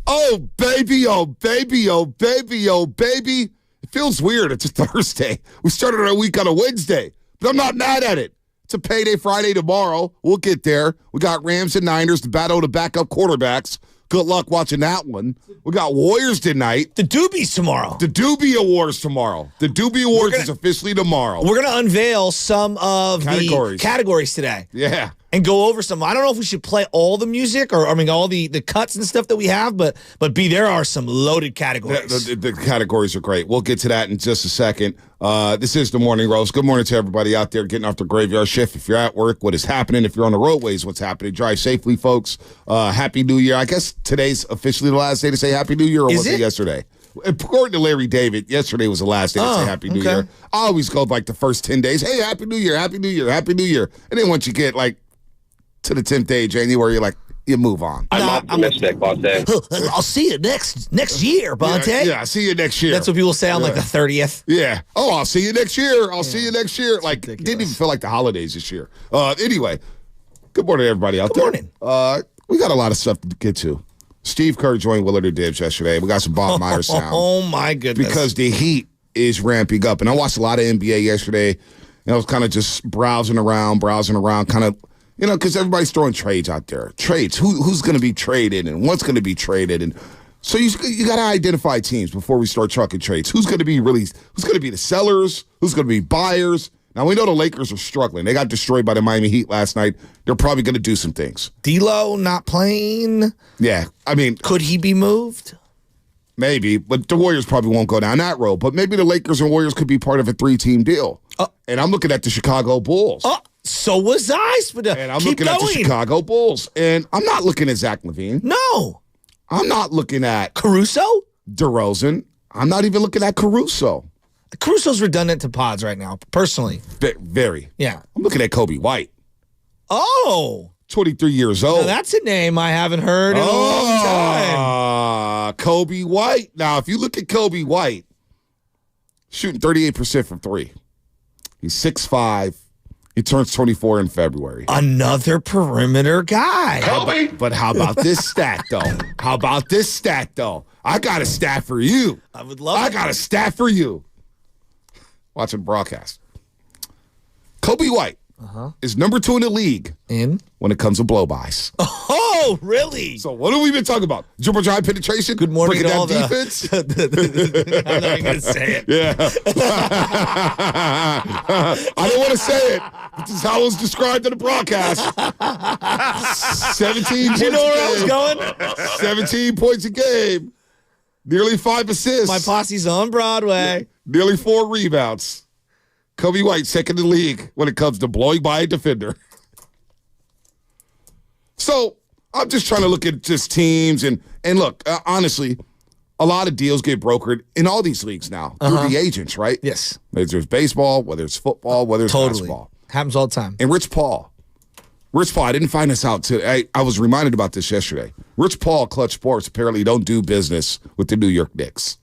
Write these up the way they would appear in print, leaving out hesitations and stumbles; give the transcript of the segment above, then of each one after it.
Oh, baby, oh, baby, oh, baby, oh, baby. It feels weird. It's a Thursday. We started our week on a Wednesday, but I'm not mad at it. It's a payday Friday tomorrow. We'll get there. We got Rams and Niners to battle the backup quarterbacks. Good luck watching that one. We got Warriors tonight. The Dubies tomorrow. The Dubie Awards tomorrow. The Dubie Awards is officially tomorrow. We're going to unveil some of the categories today. Yeah. And go over some. I don't know if we should play all the music or all the cuts and stuff that we have, but B, there are some loaded categories. The categories are great. We'll get to that in just a second. This is the Morning Roast. Good morning to everybody out there getting off the graveyard shift. If you're at work, what is happening? If you're on the roadways, what's happening? Drive safely, folks. Happy New Year. I guess today's officially the last day to say Happy New Year, or was it yesterday? According to Larry David, yesterday was the last day to say Happy New Year. I always go like the first 10 days, hey, Happy New Year, Happy New Year, Happy New Year. And then once you get like to the 10th day of January, you're like, you move on. I'm optimistic, Bonte. I'll see you next year, Bonte. Yeah, I'll see you next year. That's what people say on like the 30th. Yeah. Oh, I'll see you next year. I'll see you next year. Like, it didn't even feel like the holidays this year. Anyway, good morning, everybody out there. Good morning. We got a lot of stuff to get to. Steve Kerr joined Willard and Dibs yesterday. We got some Bob Myers sound. Oh, my goodness. Because the heat is ramping up. And I watched a lot of NBA yesterday, and I was kind of just browsing around, kind of, you know, because everybody's throwing trades out there. Trades. Who's going to be traded and what's going to be traded? And so you got to identify teams before we start trucking trades. Who's going to be the sellers? Who's going to be buyers? Now, we know the Lakers are struggling. They got destroyed by the Miami Heat last night. They're probably going to do some things. D'Lo not playing? Yeah. I mean, could he be moved? Maybe, but the Warriors probably won't go down that road. But maybe the Lakers and Warriors could be part of a 3-team deal. And I'm looking at the Chicago Bulls. So was I. And I'm looking at the Chicago Bulls. And I'm not looking at Zach LaVine. No. I'm not looking at Caruso? DeRozan. I'm not even looking at Caruso. Caruso's redundant to pods right now, personally. Very. Yeah. I'm looking at Kobe White. Oh. 23 years old. Now that's a name I haven't heard in a long time. Kobe White. Now, if you look at Kobe White, shooting 38% from three. He's 6'5". He turns 24 in February. Another perimeter guy. Kobe. But how about this stat, though? I got a stat for you. I would love I got a stat for you. Watching broadcast. Kobe White is number 2 in the league when it comes to blow-bys. Oh, really? So what have we been talking about? Dribble drive penetration? Good morning breaking to all down defense? I'm not even going to say it. Yeah. I don't want to say it. This is how it was described in the broadcast. 17 points you know where I was going? 17 points a game. Nearly 5 assists. My posse's on Broadway. Nearly 4 rebounds. Kobe White, second in the league when it comes to blowing by a defender. So I'm just trying to look at just teams. And look, honestly, a lot of deals get brokered in all these leagues now through the agents, right? Yes. Whether it's baseball, whether it's football, whether it's basketball. Happens all the time. And Rich Paul, I didn't find this out today. I was reminded about this yesterday. Rich Paul, Clutch Sports, apparently don't do business with the New York Knicks.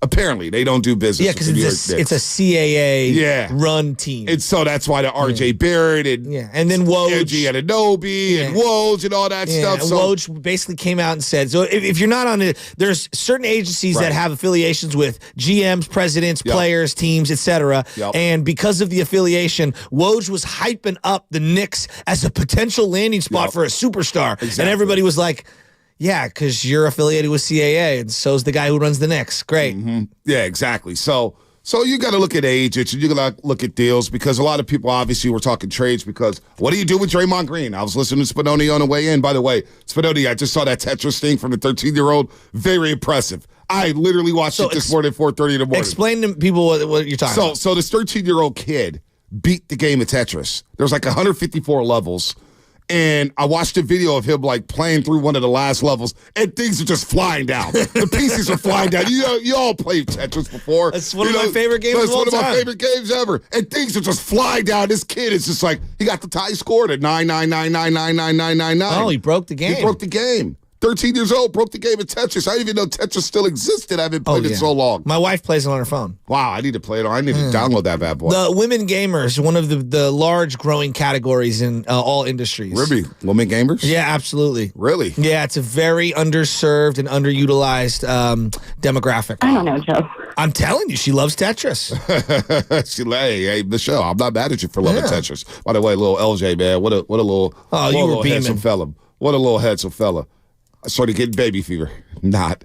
Apparently, they don't do business with the New York Knicks. It's a CAA run team. And so that's why the R.J. Barrett and then Woj. Angie Anunoby and Woj and all that stuff. And Woj basically came out and said, so if you're not on it, there's certain agencies that have affiliations with GMs, presidents, players, teams, etc. And because of the affiliation, Woj was hyping up the Knicks as a potential landing spot for a superstar. Exactly. And everybody was like, yeah, because you're affiliated with CAA, and so's the guy who runs the Knicks. Great. Mm-hmm. Yeah, exactly. So you got to look at agents, and you got to look at deals, because a lot of people obviously were talking trades because what do you do with Draymond Green? I was listening to Spinoni on the way in. By the way, Spinoni, I just saw that Tetris thing from the 13-year-old. Very impressive. I literally watched it this morning at 4:30 in the morning. Explain to people what you're talking about. So this 13-year-old kid beat the game of Tetris. There's like 154 levels. And I watched a video of him like playing through one of the last levels, and things are just flying down. The pieces are flying down. You all played Tetris before. That's one of my favorite games of all time. That's one of my favorite games ever. And things are just flying down. This kid is just like, he got the tie scored at 999999999. Oh, he broke the game. He broke the game. 13 years old, broke the game of Tetris. I didn't even know Tetris still existed. I haven't played it so long. My wife plays it on her phone. Wow, I need to play it. I need to download that bad boy. The women gamers, one of the large growing categories in all industries. Really? Women gamers? Yeah, absolutely. Really? Yeah, it's a very underserved and underutilized demographic. I don't know, Joe. I'm telling you, she loves Tetris. Hey, Michelle, I'm not mad at you for loving Tetris. By the way, little LJ, man, what a little, you were beaming. handsome fella. What a little handsome fella. I started getting baby fever. Not.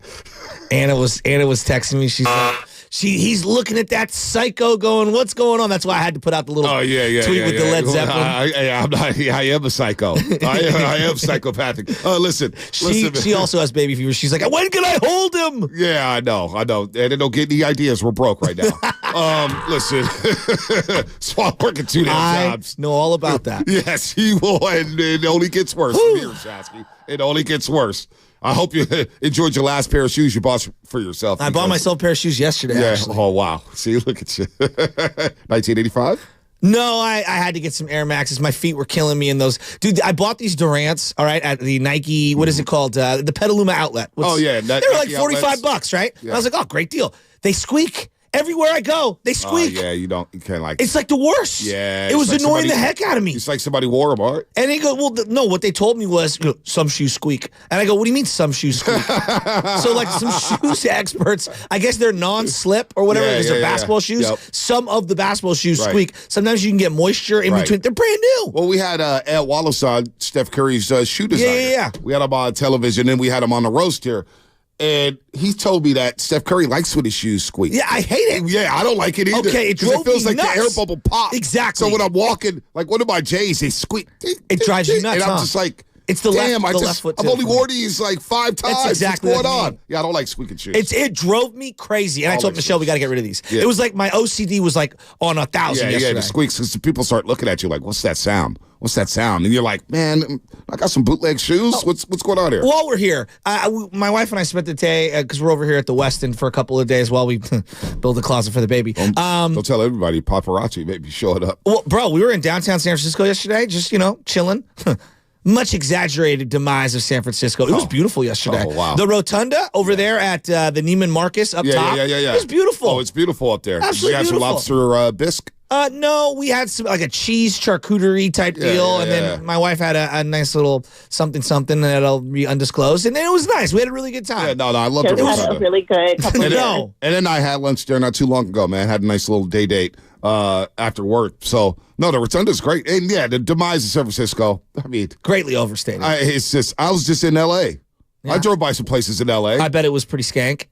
Anna was texting me. She's like, he's looking at that psycho going, what's going on? That's why I had to put out the little tweet with the Led Zeppelin. I am a psycho. I am psychopathic. Listen. She also has baby fever. She's like, when can I hold him? Yeah, I know. And they don't get any ideas. We're broke right now. Listen. So I'm working 2 damn jobs. I know all about that. Yes, he will. And it only gets worse from here, Shasky. It only gets worse. I hope you enjoyed your last pair of shoes you bought for yourself. I bought myself a pair of shoes yesterday, actually. Oh, wow. See, look at you. 1985? No, I had to get some Air Maxes. My feet were killing me in those. Dude, I bought these Durants, all right, at the Nike, what is it called? The Petaluma outlet. They were like $45, right? Yeah. And I was like, oh, great deal. They squeak. Everywhere I go, they squeak. You can't like. It's like the worst. Yeah. It was like annoying the heck out of me. It's like somebody wore them, all right? And they go, well, no, what they told me was, some shoes squeak. And I go, what do you mean some shoes squeak? So like some shoes experts, I guess they're non-slip or whatever, because they're basketball shoes. Yep. Some of the basketball shoes squeak. Sometimes you can get moisture in between. They're brand new. Well, we had Ed Wallace on, Steph Curry's shoe designer. Yeah. We had him on television, and we had him on the roast here. And he told me that Steph Curry likes when his shoes squeak. Yeah, I hate it. Yeah, I don't like it either. Okay, it feels like nuts. the air bubble pops. Exactly. So when I'm walking, like one of my J's, they squeak. It drives you nuts, and I'm just like, it's the left foot. I've only worn these like 5 times. That's exactly what's going on. Yeah, I don't like squeaking shoes. It drove me crazy. And I told Michelle, we got to get rid of these. Yeah. It was like my OCD was like on 1,000 yesterday. Yeah, the squeaks. Because people start looking at you like, what's that sound? What's that sound? And you're like, man, I got some bootleg shoes. What's going on here? While we're here, my wife and I spent the day, because we're over here at the Westin for a couple of days while we build a closet for the baby. Don't tell everybody. Paparazzi maybe showing up. Well, bro, we were in downtown San Francisco yesterday, just, chilling. Much exaggerated demise of San Francisco. It was beautiful yesterday. Oh, wow. The rotunda over there at the Neiman Marcus up top. Yeah. It was beautiful. Oh, it's beautiful up there. Absolutely we had beautiful. some lobster bisque. No, we had some like a cheese charcuterie type deal, and then my wife had a nice little something that'll be undisclosed, and then it was nice. We had a really good time. Yeah, no, I loved it. It was a really good couple of years. And then I had lunch there not too long ago, man. Had a nice little day date after work. So, no, the rotunda's great. And, yeah, the demise of San Francisco, I mean. Greatly overstated. I was just in L.A. Yeah. I drove by some places in L.A. I bet it was pretty skank.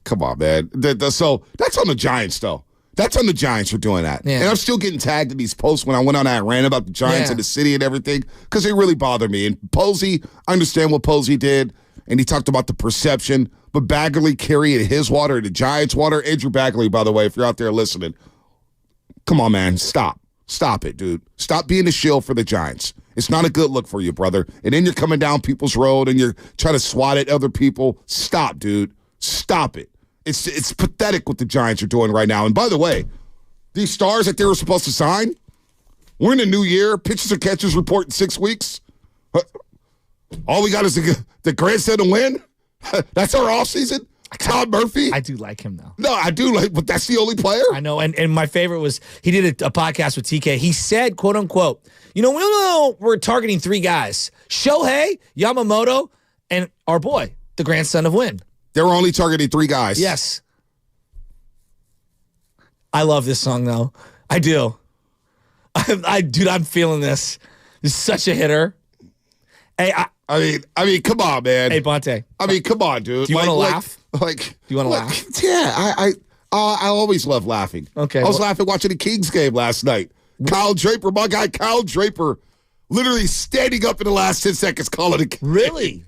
Come on, man. So, that's on the Giants, though. That's on the Giants for doing that. Yeah. And I'm still getting tagged in these posts when I went on that rant about the Giants and the city and everything because they really bother me. And Posey, I understand what Posey did, and he talked about the perception. But Bagley carrying his water, the Giants' water. Andrew Bagley, by the way, if you're out there listening, come on, man. Stop. Stop it, dude. Stop being a shill for the Giants. It's not a good look for you, brother. And then you're coming down people's road and you're trying to swat at other people. Stop, dude. Stop it. It's pathetic what the Giants are doing right now. And by the way, these stars that they were supposed to sign, we're in a new year. Pitchers and catchers report in 6 weeks. All we got is the grandson to win. That's our offseason. Todd Murphy. I do like him, though. No, I do like, but that's the only player. I know, and my favorite was he did a podcast with TK. He said, quote unquote, we're targeting 3 guys: Shohei, Yamamoto, and our boy, the grandson of Wynn. They were only targeting 3 guys. Yes. I love this song, though. I do. Dude, I'm feeling this. This is such a hitter. Hey, I mean, come on, man. Hey, Bonte. I mean, come on, dude. Do you want to laugh? Do you want to laugh? Yeah, I always love laughing. Okay. I was laughing watching the Kings game last night. Kyle Draper, my guy Kyle Draper, literally standing up in the last 10 seconds calling it. Really?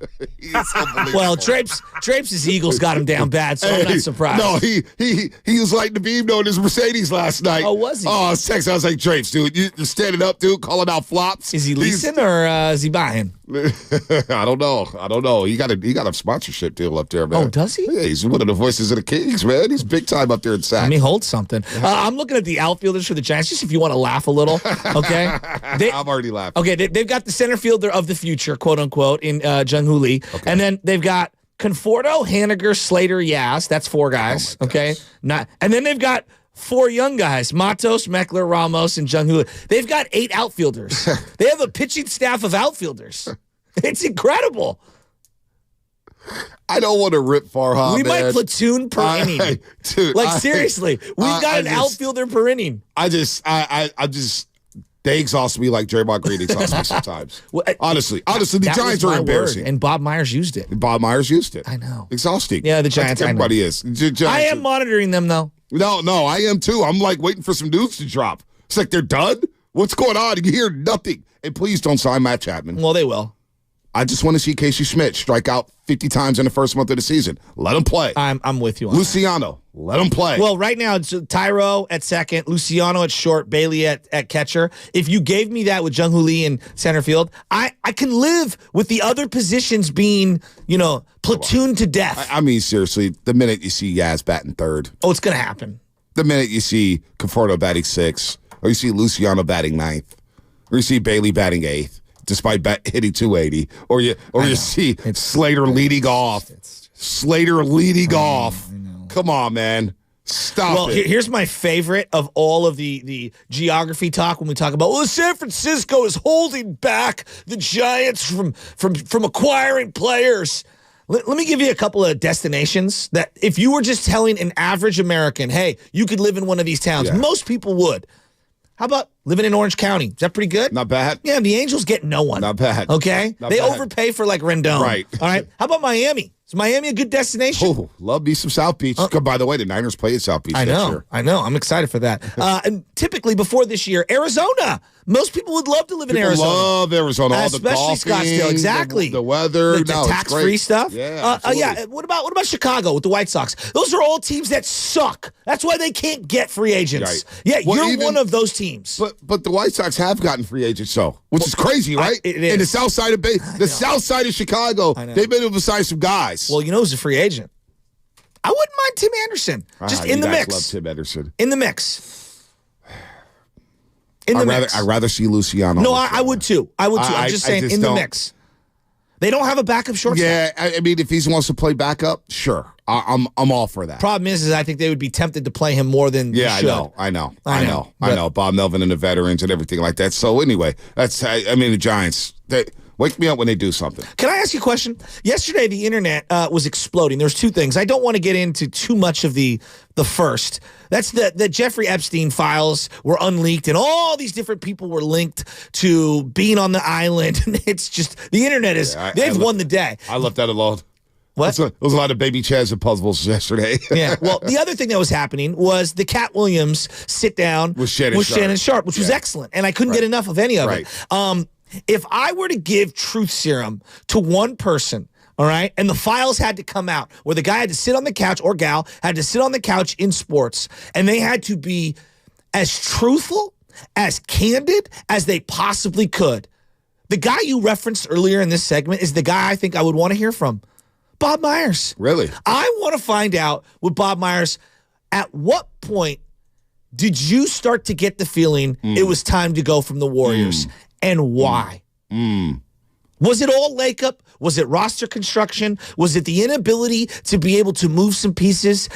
Well, Drapes' Eagles got him down bad, so I'm not surprised. No, he was lighting the beam on his Mercedes last night. Oh, was he? Oh, I was texting. I was like, Drapes, dude, you're standing up, dude, calling out flops. Is he leasing or is he buying? I don't know. He got a sponsorship deal up there, man. Oh, does he? Yeah, he's one of the voices of the Kings, man. He's big time up there in Sac. Let me hold something. I'm looking at the outfielders for the Giants, just if you want to laugh a little, okay? I'm already laughing. Okay, Okay, they've got the center fielder of the future, quote unquote, in Jung-Hoo Lee. Okay. And then they've got Conforto, Haniger, Slater, Yaz. That's 4 guys. Oh okay. And then they've got 4 young guys, Matos, Meckler, Ramos, and Jung-Hoo Lee. They've got 8 outfielders. They have a pitching staff of outfielders. It's incredible. I don't want to rip Farhan. We might platoon per inning. Dude, seriously, we've got an outfielder per inning. I just they exhaust me like Draymond Green exhausts me sometimes. Well, honestly, the Giants are embarrassing. And Bob Myers used it. I know. Exhausting. Yeah, the Giants. Everybody is. I am monitoring them though. No, I am too. I'm like waiting for some news to drop. It's like they're done. What's going on? You hear nothing. And please don't sign Matt Chapman. Well, they will. I just want to see Casey Schmidt strike out 50 times in the first month of the season. Let him play. I'm with you on Luciano, let him play. Well, right now, it's Tyro at second, Luciano at short, Bailey at catcher. If you gave me that with Jung-Hoo Lee in center field, I can live with the other positions being, platooned to death. I mean, seriously, the minute you see Yaz batting third. Oh, it's going to happen. The minute you see Conforto batting 6th, or you see Luciano batting 9th, or you see Bailey batting 8th. Despite hitting 280, or you see Slater leading off. Slater leading off. Come on, man. Stop it. Well, here's my favorite of all of the geography talk when we talk about, San Francisco is holding back the Giants from acquiring players. Let me give you a couple of destinations that if you were just telling an average American, hey, you could live in one of these towns, most people would. How about living in Orange County? Is that pretty good? Not bad. Yeah, the Angels get no one. Not bad. Okay? Not they bad. overpay for like Rendon. Right. All right? How about Miami? Is Miami a good destination? Oh, love me some South Beach. By the way, the Niners play at South Beach next year. I know. I'm excited for that. And typically before this year, Arizona. Most people would love to live in Arizona. Love Arizona. All especially the golfing, Scottsdale. Exactly. The weather. The tax-free stuff. Yeah, yeah. What about Chicago with the White Sox? Those are all teams that suck. That's why they can't get free agents. Right. Yeah, well, you're one of those teams. But the White Sox have gotten free agents, which is crazy, right? It is. In the south side of south side of Chicago, they've been able to sign some guys. Well, who's a free agent? I wouldn't mind Tim Anderson. Just in the mix. Love Tim Anderson. In the mix. I'd rather see Luciano. No, I would too. I'm just saying in the mix. They don't have a backup shortstop. Yeah, I mean, if he wants to play backup, sure. I'm all for that. Problem is I think they would be tempted to play him more than they should. I know. Bob Melvin and the veterans and everything like that. So anyway, the Giants. Wake me up when they do something. Can I ask you a question? Yesterday, the internet was exploding. There's 2 things. I don't want to get into too much of the first. That's the Jeffrey Epstein files were unleaked, and all these different people were linked to being on the island. And it's just, the internet they've won the day. I left that alone. What? There was a lot of baby Chaz and puzzles yesterday. Yeah. Well, the other thing that was happening was the Cat Williams sit down with Shannon Sharp, which was excellent. And I couldn't get enough of any of it. If I were to give truth serum to one person, all right, and the files had to come out where the guy had to sit on the couch, or gal had to sit on the couch in sports, and they had to be as truthful, as candid as they possibly could. The guy you referenced earlier in this segment is the guy I think I would want to hear from. Bob Myers. Really? I want to find out with Bob Myers, at what point did you start to get the feeling it was time to go from the Warriors? And why? Was it all Lakeup? Was it roster construction? Was it the inability to be able to move some pieces?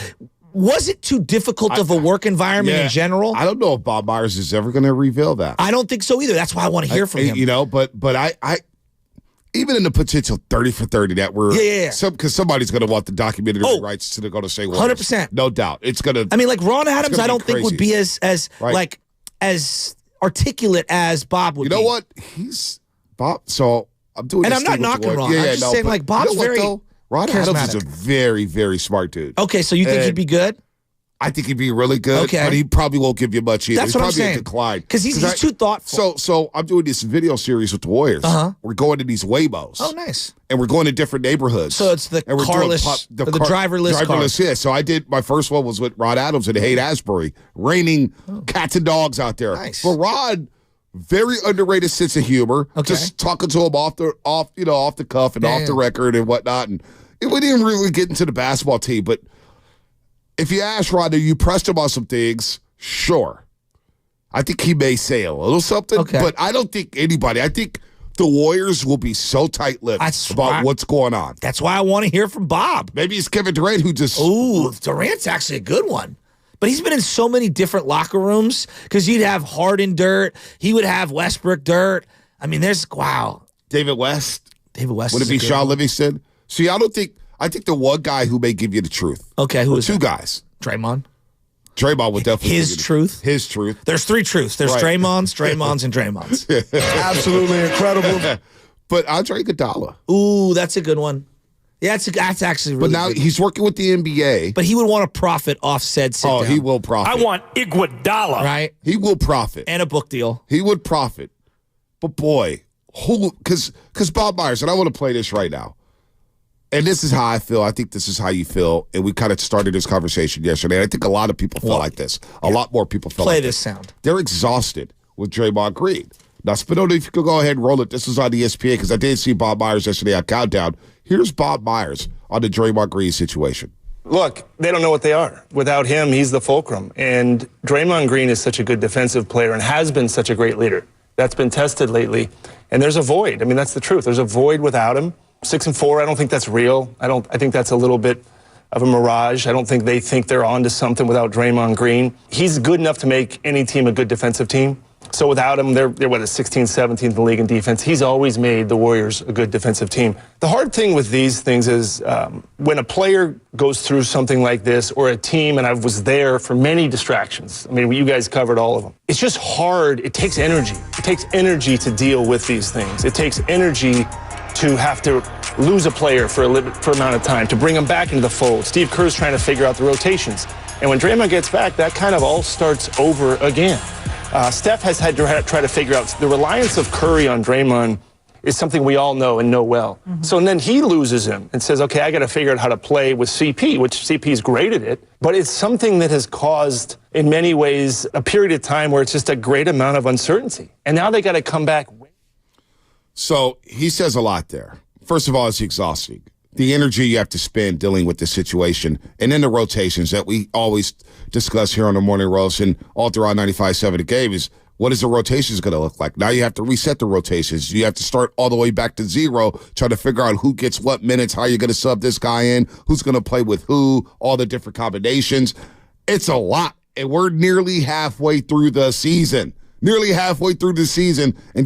Was it too difficult of a work environment in general? I don't know if Bob Myers is ever going to reveal that. I don't think so either. That's why I want to hear from him. But I even in the potential 30 for 30 that we're because somebody's going to want the documentary rights to go to say 100%. No doubt. It's going to. I mean, like Ron Adams, I don't think would be as articulate as Bob would be. You know what? He's Bob. So I'm doing. And I'm not knocking Ron. I'm just saying, like, Bob's very. Ron Adams is a very, very smart dude. Okay, so you think he'd be good? I think he'd be really good, but he probably won't give you much either. That's what I'm saying. Decline because he's too thoughtful. So I'm doing this video series with the Warriors. We're going to these Waybos. Oh, nice. And we're going to different neighborhoods. So it's the carless, the driverless cars. Yeah. So I did, my first one was with Rod Adams in Haight-Ashbury, raining cats and dogs out there. Nice. But Rod, very underrated sense of humor. Okay. Just talking to him off the cuff and off the record and whatnot. And we didn't really get into the basketball team, but if you ask Rod, you pressed him on some things, sure. I think he may say a little something, but I don't think anybody. I think the Warriors will be so tight-lipped about what's going on. That's why I want to hear from Bob. Maybe it's Kevin Durant who just... Ooh, Durant's actually a good one. But he's been in so many different locker rooms because you'd have Harden dirt. He would have Westbrook dirt. I mean, wow. David West? David West. Would it be Sean Livingston? See, I think the one guy who may give you the truth. Okay, who is two that? guys. Draymond? Draymond would definitely His truth? His truth. There's three truths. There's Draymond's, and Draymond's. Absolutely incredible. But Andre Iguodala. Ooh, that's a good one. Yeah, that's actually really good. But now good. He's working with the NBA. But he would want to profit off said sit down. He will profit. I want Iguodala. Right? He will profit. And a book deal. He would profit. But boy, because Bob Myers, and I want to play this right now. And this is how I feel. I think this is how you feel. And we kind of started this conversation yesterday. And I think a lot of people feel like this. A lot more people feel like this. Play this sound. They're exhausted with Draymond Green. Now, Spinoza, if you could go ahead and roll it. This was on ESPN because I did see Bob Myers yesterday on Countdown. Here's Bob Myers on the Draymond Green situation. Look, they don't know what they are. Without him, he's the fulcrum. And Draymond Green is such a good defensive player and has been such a great leader. That's been tested lately. And there's a void. I mean, that's the truth. There's a void without him. 6-4, I don't think that's real. I think that's a little bit of a mirage. I don't think they think they're on to something without Draymond Green. He's good enough to make any team a good defensive team. So without him, they're what, a 16th, 17th in the league in defense. He's always made the Warriors a good defensive team. The hard thing with these things is when a player goes through something like this, or a team, and I was there for many distractions. I mean, you guys covered all of them. It's just hard. It takes energy. It takes energy to deal with these things. It takes energy to have to lose a player for an amount of time, to bring him back into the fold. Steve Kerr's trying to figure out the rotations. And when Draymond gets back, that kind of all starts over again. Steph has had to try to figure out the reliance of Curry on Draymond is something we all know and know well. Mm-hmm. So and then he loses him and says, okay, I got to figure out how to play with CP, which CP's great at it. But it's something that has caused, in many ways, a period of time where it's just a great amount of uncertainty. And now they got to come back. So he says a lot there. First of all, it's exhausting. The energy you have to spend dealing with the situation, and then the rotations that we always discuss here on the Morning Roast and all throughout 95.7 The Game is, what is the rotations going to look like? Now you have to reset the rotations. You have to start all the way back to zero, trying to figure out who gets what minutes, how you're going to sub this guy in, who's going to play with who, all the different combinations. It's a lot, and we're nearly halfway through the season. And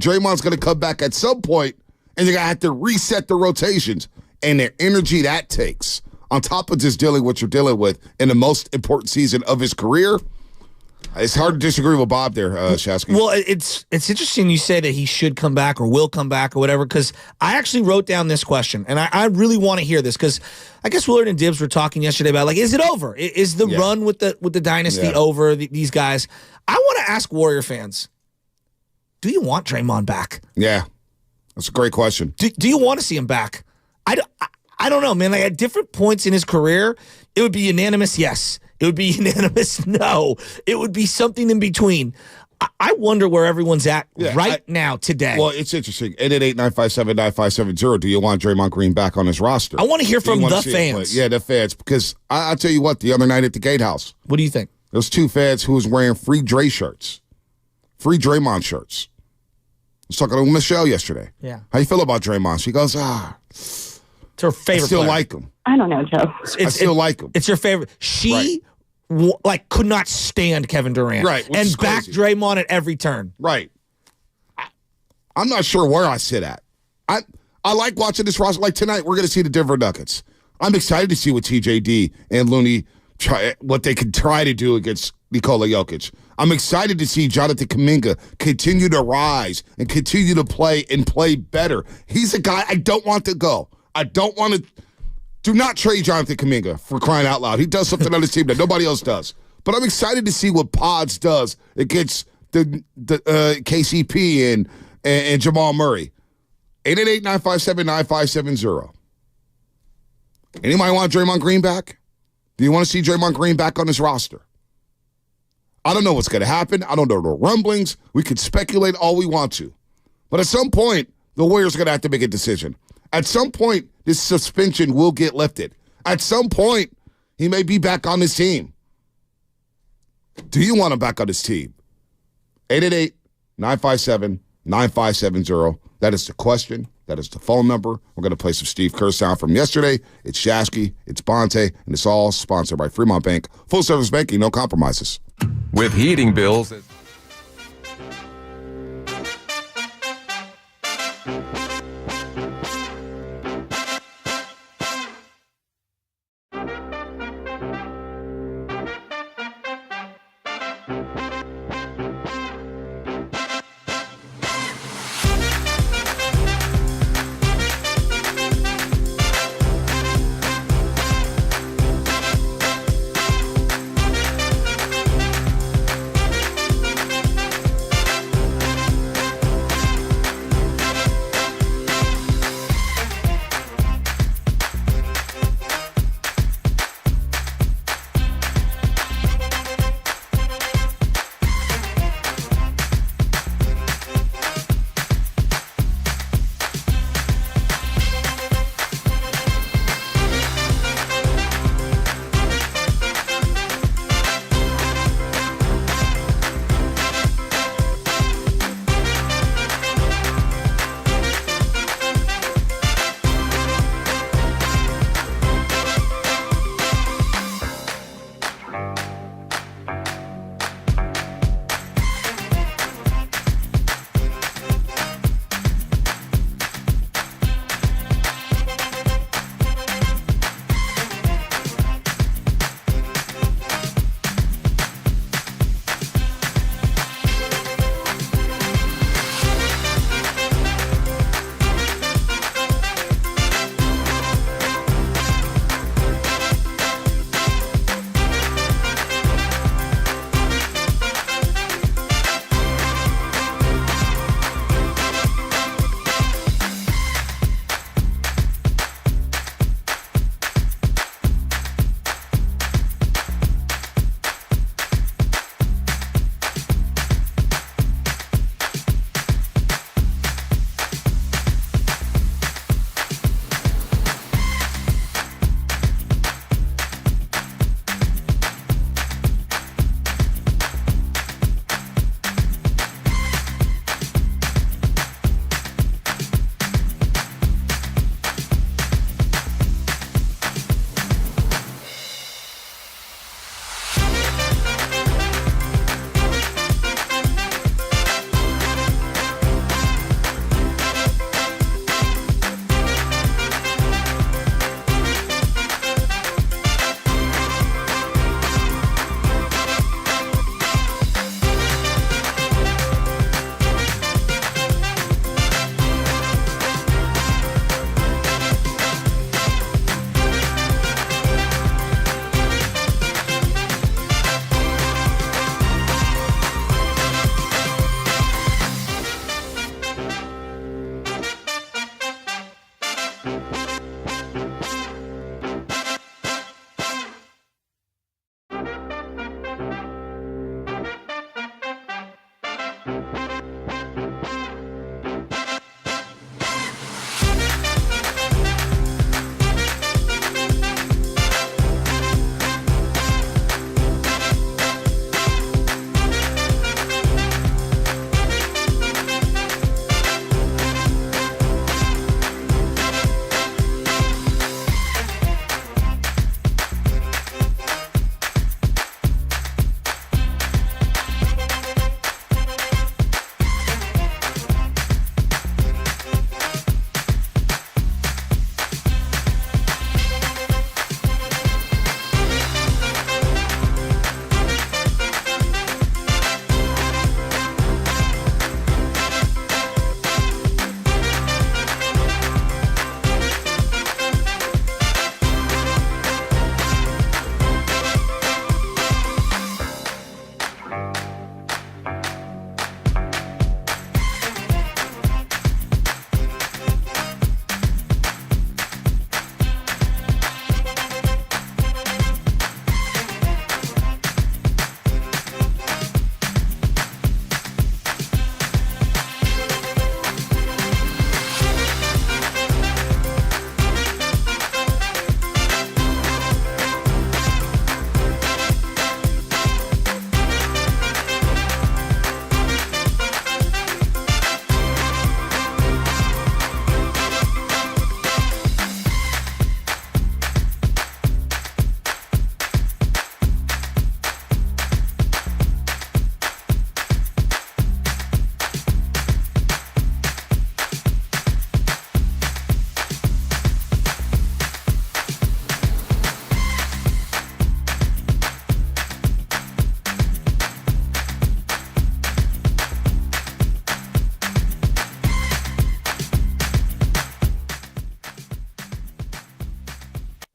Draymond's going to come back at some point, and you're going to have to reset the rotations. And the energy that takes, on top of just dealing with what you're dealing with in the most important season of his career, it's hard to disagree with Bob there, Shasky. Well, it's interesting you say that he should come back or will come back or whatever, because I actually wrote down this question, and I really want to hear this, because I guess Willard and Dibbs were talking yesterday about, like, is it over? Is the run with the dynasty over, these guys? I want to ask Warrior fans, do you want Draymond back? Yeah, that's a great question. Do you want to see him back? I don't know, man. Like, at different points in his career, it would be unanimous yes. It would be unanimous no. It would be something in between. I wonder where everyone's at now, today. Well, it's interesting. 888-957-9570. Do you want Draymond Green back on his roster? I want to hear from the fans. Yeah, the fans. Because I'll tell you what, the other night at the Gatehouse. What do you think? Those two fans who was wearing free Dre shirts. Free Draymond shirts. I was talking to Michelle yesterday. Yeah. How you feel about Draymond? She goes, it's her favorite I still player. like him. I don't know, Joe. I still like him. It's your favorite. She could not stand Kevin Durant. Right. And backed Draymond at every turn. Right. I'm not sure where I sit at. I like watching this roster. Like tonight, we're going to see the Denver Nuggets. I'm excited to see what TJD and Looney what they can try to do against Nikola Jokic. I'm excited to see Jonathan Kaminga continue to rise and continue to play and play better. He's a guy I don't want to go. I don't want to. Do not trade Jonathan Kaminga, for crying out loud. He does something on his team that nobody else does. But I'm excited to see what Pods does against the KCP and Jamal Murray. 888-957-9570. Anybody want Draymond Green back? Do you want to see Draymond Green back on his roster? I don't know what's going to happen. I don't know the rumblings. We can speculate all we want to. But at some point, the Warriors are going to have to make a decision. At some point, this suspension will get lifted. At some point, he may be back on his team. Do you want him back on his team? 888-957-9570. That is the question. That is the phone number. We're going to play some Steve Kerr sound from yesterday. It's Shasky, it's Bonte, and it's all sponsored by Fremont Bank. Full-service banking, no compromises. With heating bills...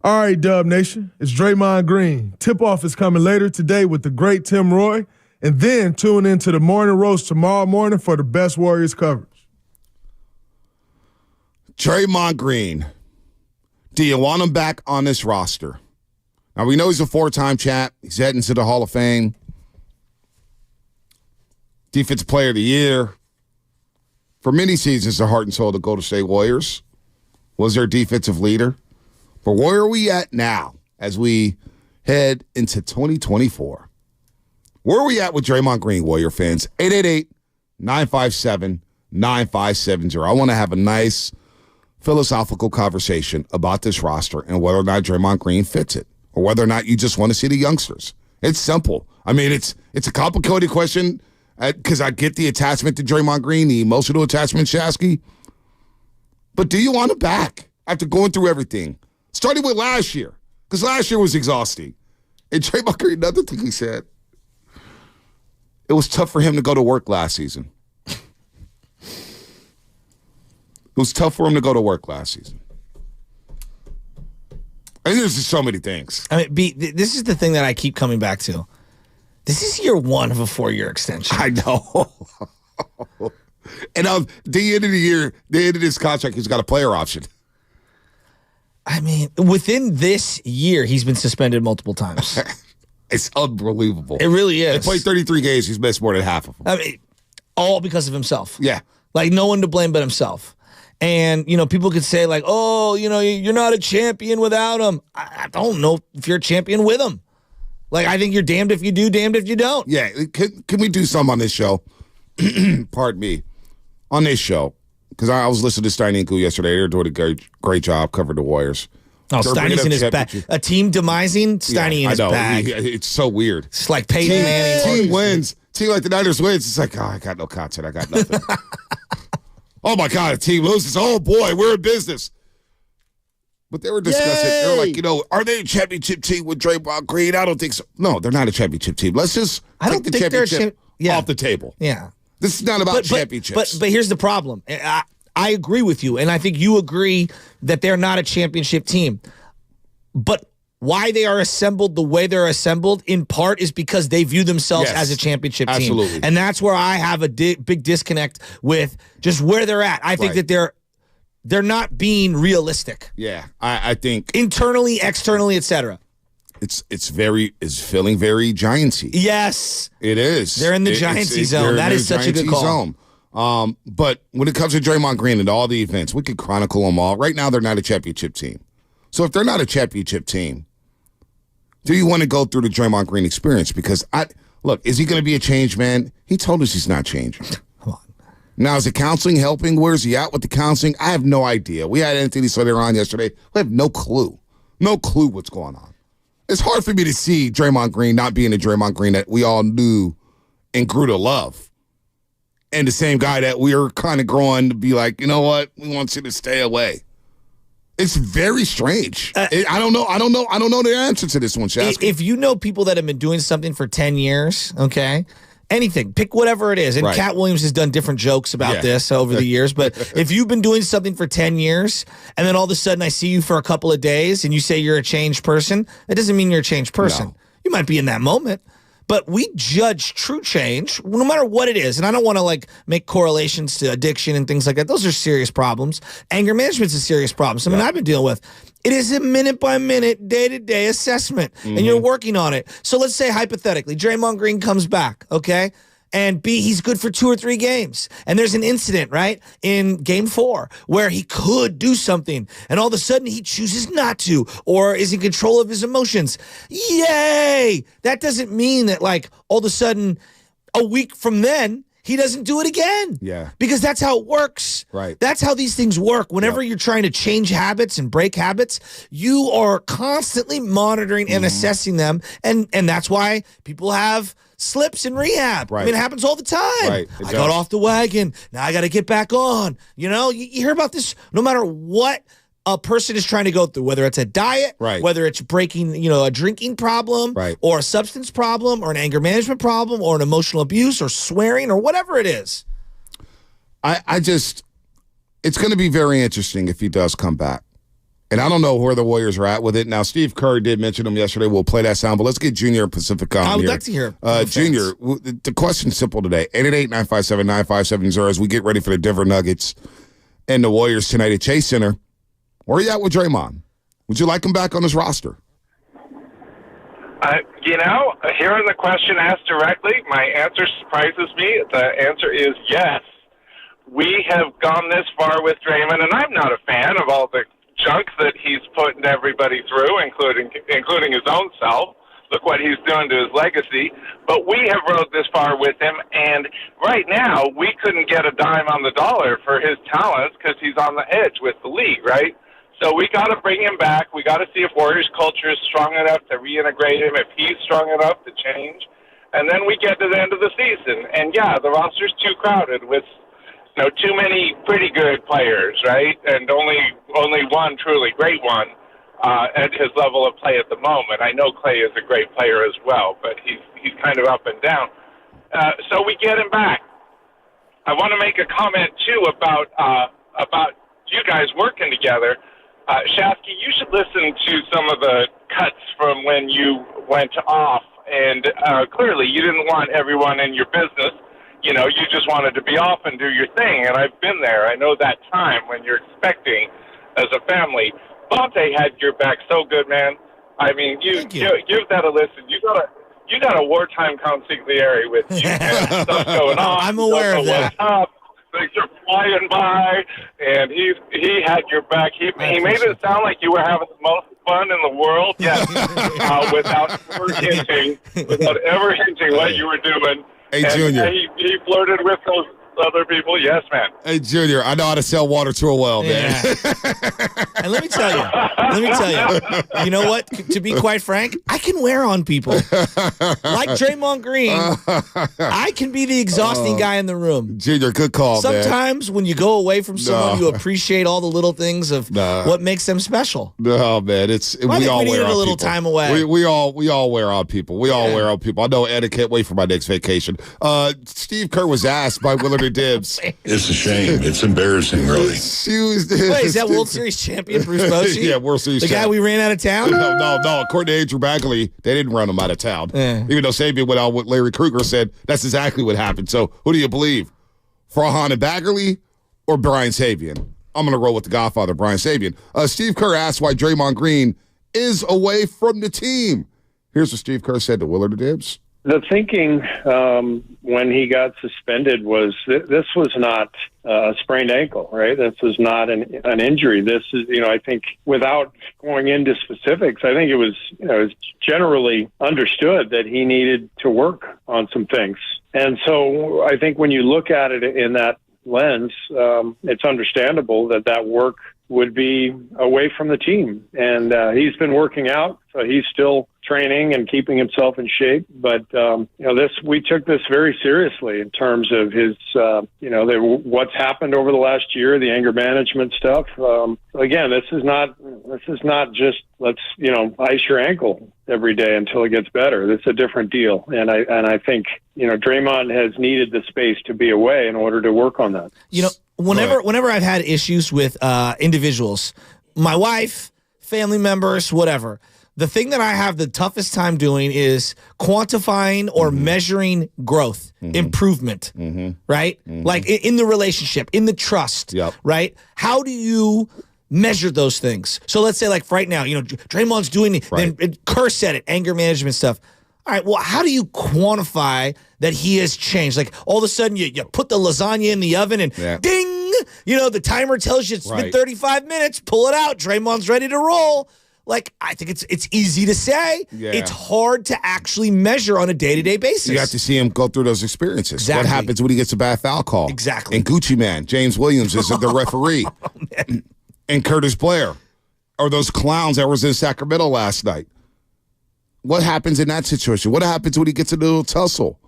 All right, Dub Nation, it's Draymond Green. Tip-off is coming later today with the great Tim Roy, and then tune into the Morning Roast tomorrow morning for the best Warriors coverage. Draymond Green, do you want him back on this roster? Now, we know he's a 4-time champ. He's heading to the Hall of Fame. Defensive Player of the Year. For many seasons, the heart and soul of the Golden State Warriors. Was their defensive leader. But where are we at now as we head into 2024? Where are we at with Draymond Green, Warrior fans? 888-957-9570. I want to have a nice philosophical conversation about this roster and whether or not Draymond Green fits it or whether or not you just want to see the youngsters. It's simple. I mean, it's a complicated question because I get the attachment to Draymond Green, the emotional attachment, Shasky. But do you want him back after going through everything? Starting with last year, because last year was exhausting. And Draymond Green, another thing he said, it was tough for him to go to work last season. It was tough for him to go to work last season. And there's just so many things. I mean, this is the thing that I keep coming back to. This is year one of a 4-year extension. I know. And the end of the year, the end of this contract, he's got a player option. I mean, within this year, he's been suspended multiple times. It's unbelievable. It really is. He played 33 games. He's missed more than half of them. I mean, all because of himself. Yeah. Like, no one to blame but himself. And, people could say, like, oh, you're not a champion without him. I don't know if you're a champion with him. Like, I think you're damned if you do, damned if you don't. Yeah. Can we do something on this show? Pardon me. On this show. Because I was listening to Steiny and Koo yesterday. They're doing a great job covering the Warriors. Oh, Steiny's in his bag. A team demising, Steiny in his bag. It's so weird. It's like Peyton Manning. Team wins. Team like the Niners wins. It's like, I got no content. I got nothing. Oh, my God. A team loses. Oh, boy. We're in business. But they were discussing. They were like, are they a championship team with Draymond Green? I don't think so. No, they're not a championship team. Let's just take the championship off the table. Yeah. This is not about championships. But here's the problem. I agree with you, and I think you agree that they're not a championship team. But why they are assembled the way they're assembled, in part, is because they view themselves as a championship team. Absolutely. And that's where I have a big disconnect with just where they're at. I think that they're not being realistic. Yeah, I think internally, externally, etc. It's feeling very Giantsy. Yes, it is. They're in the Giantsy zone. That is such a good call. But when it comes to Draymond Green and all the events, we could chronicle them all. Right now, they're not a championship team. So if they're not a championship team, do you want to go through the Draymond Green experience? Because is he going to be a changed man? He told us he's not changing. Come on. Now, is the counseling helping? Where's he at with the counseling? I have no idea. We had Anthony Slater on yesterday. We have no clue. No clue what's going on. It's hard for me to see Draymond Green not being the Draymond Green that we all knew and grew to love. And the same guy that we were kind of growing to be like, you know what? We want you to stay away. It's very strange. I don't know. I don't know the answer to this one, Shasky. If you know people that have been doing something for 10 years, okay, anything, pick whatever it is. And Cat Williams has done different jokes about this over the years. But if you've been doing something for 10 years and then all of a sudden I see you for a couple of days and you say you're a changed person, that doesn't mean you're a changed person. No. You might be in that moment. But we judge true change no matter what it is. And I don't want to make correlations to addiction and things like that. Those are serious problems. Anger management's a serious problem. Something I've been dealing with. It is a minute-by-minute, day-to-day assessment, and you're working on it. So let's say, hypothetically, Draymond Green comes back, okay? And B, he's good for 2 or 3 games. And there's an incident, right, in Game 4 where he could do something, and all of a sudden he chooses not to or is in control of his emotions. Yay! That doesn't mean that, all of a sudden, a week from then, he doesn't do it again. Yeah. Because that's how it works. Right. That's how these things work. Whenever you're trying to change habits and break habits, you are constantly monitoring and assessing them. And that's why people have slips in rehab. Right. I mean, it happens all the time. Right. I got off the wagon. Now I got to get back on. You hear about this no matter what a person is trying to go through, whether it's a diet, whether it's breaking, a drinking problem, or a substance problem, or an anger management problem, or an emotional abuse, or swearing, or whatever it is. It's going to be very interesting if he does come back. And I don't know where the Warriors are at with it. Now, Steve Kerr did mention them yesterday. We'll play that sound, but let's get Junior Pacific on here. I would like to hear Junior, the question's simple today. 888-957-9570 as we get ready for the Denver Nuggets and the Warriors tonight at Chase Center. Where are you at with Draymond? Would you like him back on this roster? Hearing the question asked directly, my answer surprises me. The answer is yes. We have gone this far with Draymond, and I'm not a fan of all the junk that he's putting everybody through, including his own self. Look what he's doing to his legacy. But we have rode this far with him, and right now we couldn't get a dime on the dollar for his talents because he's on the edge with the league, right? So we got to bring him back. We got to see if Warriors culture is strong enough to reintegrate him, if he's strong enough to change. And then we get to the end of the season. And, yeah, the roster's too crowded with too many pretty good players, right? And only one truly great one at his level of play at the moment. I know Clay is a great player as well, but he's kind of up and down. So we get him back. I want to make a comment too about you guys working together. Shasky, you should listen to some of the cuts from when you went off, and clearly you didn't want everyone in your business. You just wanted to be off and do your thing, and I've been there. I know that time when you're expecting as a family. Bonte had your back so good, man. I mean, you give that a listen. You got a wartime consigliere with you, and stuff going on. I'm aware of that. Things are flying by, and he had your back. He made it sound like you were having the most fun in the world, yes, without ever hinting what you were doing. Hey, Junior. He flirted with those other people. Yes, man. Hey, Junior, I know how to sell water to a well, man. And let me tell you, you know what? To be quite frank, I can wear on people. Like Draymond Green, I can be the exhausting guy in the room. Junior, good call, Sometimes when you go away from someone, you appreciate all the little things of what makes them special. No, man, we all wear on a little people. time away. We all wear on people. We all wear on people. I know Ed can't wait for my next vacation. Steve Kerr was asked by Willard Dibs. It's a shame. It's embarrassing, really. Wait, is that World Series champion Bruce Bochy? Yeah, World Series champion. The guy we ran out of town? No. According to Andrew Bagley, they didn't run him out of town. Yeah. Even though Sabian went out with Larry Krueger said that's exactly what happened. So who do you believe? Farhan and Bagley or Brian Sabian? I'm going to roll with the Godfather, Brian Sabian. Steve Kerr asked why Draymond Green is away from the team. Here's what Steve Kerr said to Willard Dibs. The thinking when he got suspended was this was not a sprained ankle, right? This was not an injury. This is, I think without going into specifics, I think it was, it was generally understood that he needed to work on some things. And so I think when you look at it in that lens, it's understandable that work would be away from the team. And he's been working out, so he's still training and keeping himself in shape. But, we took this very seriously in terms of his, what's happened over the last year, the anger management stuff. Again, this is not just let's, ice your ankle every day until it gets better. It's a different deal. And I think, Draymond has needed the space to be away in order to work on that. Whenever I've had issues with individuals, my wife, family members, whatever, the thing that I have the toughest time doing is quantifying or measuring growth, improvement, right? Like in the relationship, in the trust, right? How do you measure those things? So let's say like right now, Draymond's doing, then Kerr said it, anger management stuff. All right, well, how do you quantify that he has changed? Like all of a sudden you put the lasagna in the oven and ding, the timer tells you it's been 35 minutes, pull it out, Draymond's ready to roll. Like, I think it's easy to say. Yeah. It's hard to actually measure on a day-to-day basis. You have to see him go through those experiences. Exactly. What happens when he gets a bad foul call? Exactly. And Gucci Man, James Williams is the referee. And Curtis Blair. Or those clowns that was in Sacramento last night. What happens in that situation? What happens when he gets into a little tussle?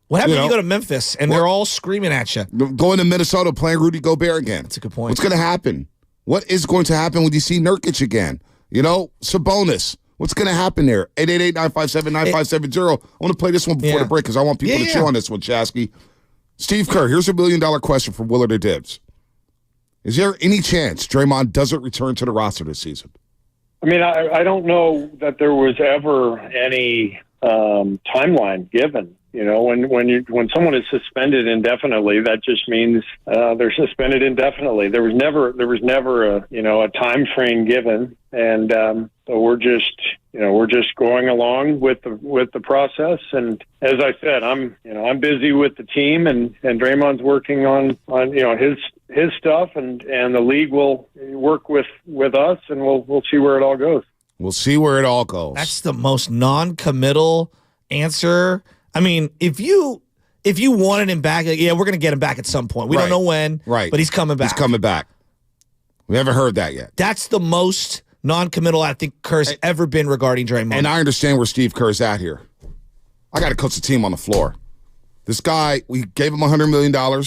What happens when you go to Memphis and they're all screaming at you? Going to Minnesota playing Rudy Gobert again. That's a good point. What's going to happen? What is going to happen when you see Nurkic again? Sabonis. What's going to happen there? 888-957-9570. I want to play this one before the break because I want people to chew on this one, Chasky. Steve Kerr, here's $1 million question from Willard or Dibs. Is there any chance Draymond doesn't return to the roster this season? I mean, I don't know that there was ever any timeline given. You know, when someone is suspended indefinitely, that just means they're suspended indefinitely. There was never a time frame given, and so we're just going along with the process. And as I said, I'm busy with the team, and Draymond's working on his stuff, and the league will work with us, and we'll see where it all goes. We'll see where it all goes. That's the most non-committal answer. I mean, if you wanted him back, yeah, we're going to get him back at some point. We don't know when, right? But he's coming back. He's coming back. We haven't heard that yet. That's the most non-committal I think Kerr's ever been regarding Draymond. And I understand where Steve Kerr's at here. I got to coach the team on the floor. This guy, we gave him $100 million.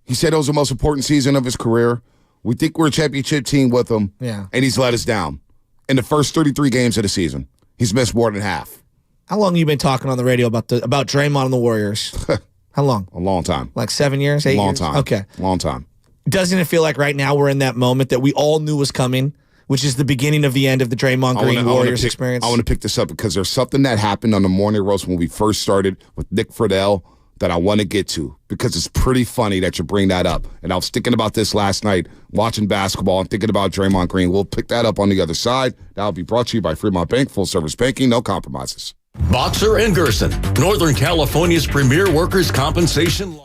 He said it was the most important season of his career. We think we're a championship team with him. Yeah. And he's let us down. In the first 33 games of the season, he's missed more than half. How long have you been talking on the radio about Draymond and the Warriors? How long? A long time. Like 7 years, 8 years? Long time. Okay. Long time. Doesn't it feel like right now we're in that moment that we all knew was coming, which is the beginning of the end of the Draymond Green Warriors experience? I want to pick this up because there's something that happened on the Morning Roast when we first started with Nick Friedel that I want to get to because it's pretty funny that you bring that up. And I was thinking about this last night, watching basketball and thinking about Draymond Green. We'll pick that up on the other side. That'll be brought to you by Fremont Bank, full service banking, no compromises. Boxer and Gerson, Northern California's premier workers' compensation law.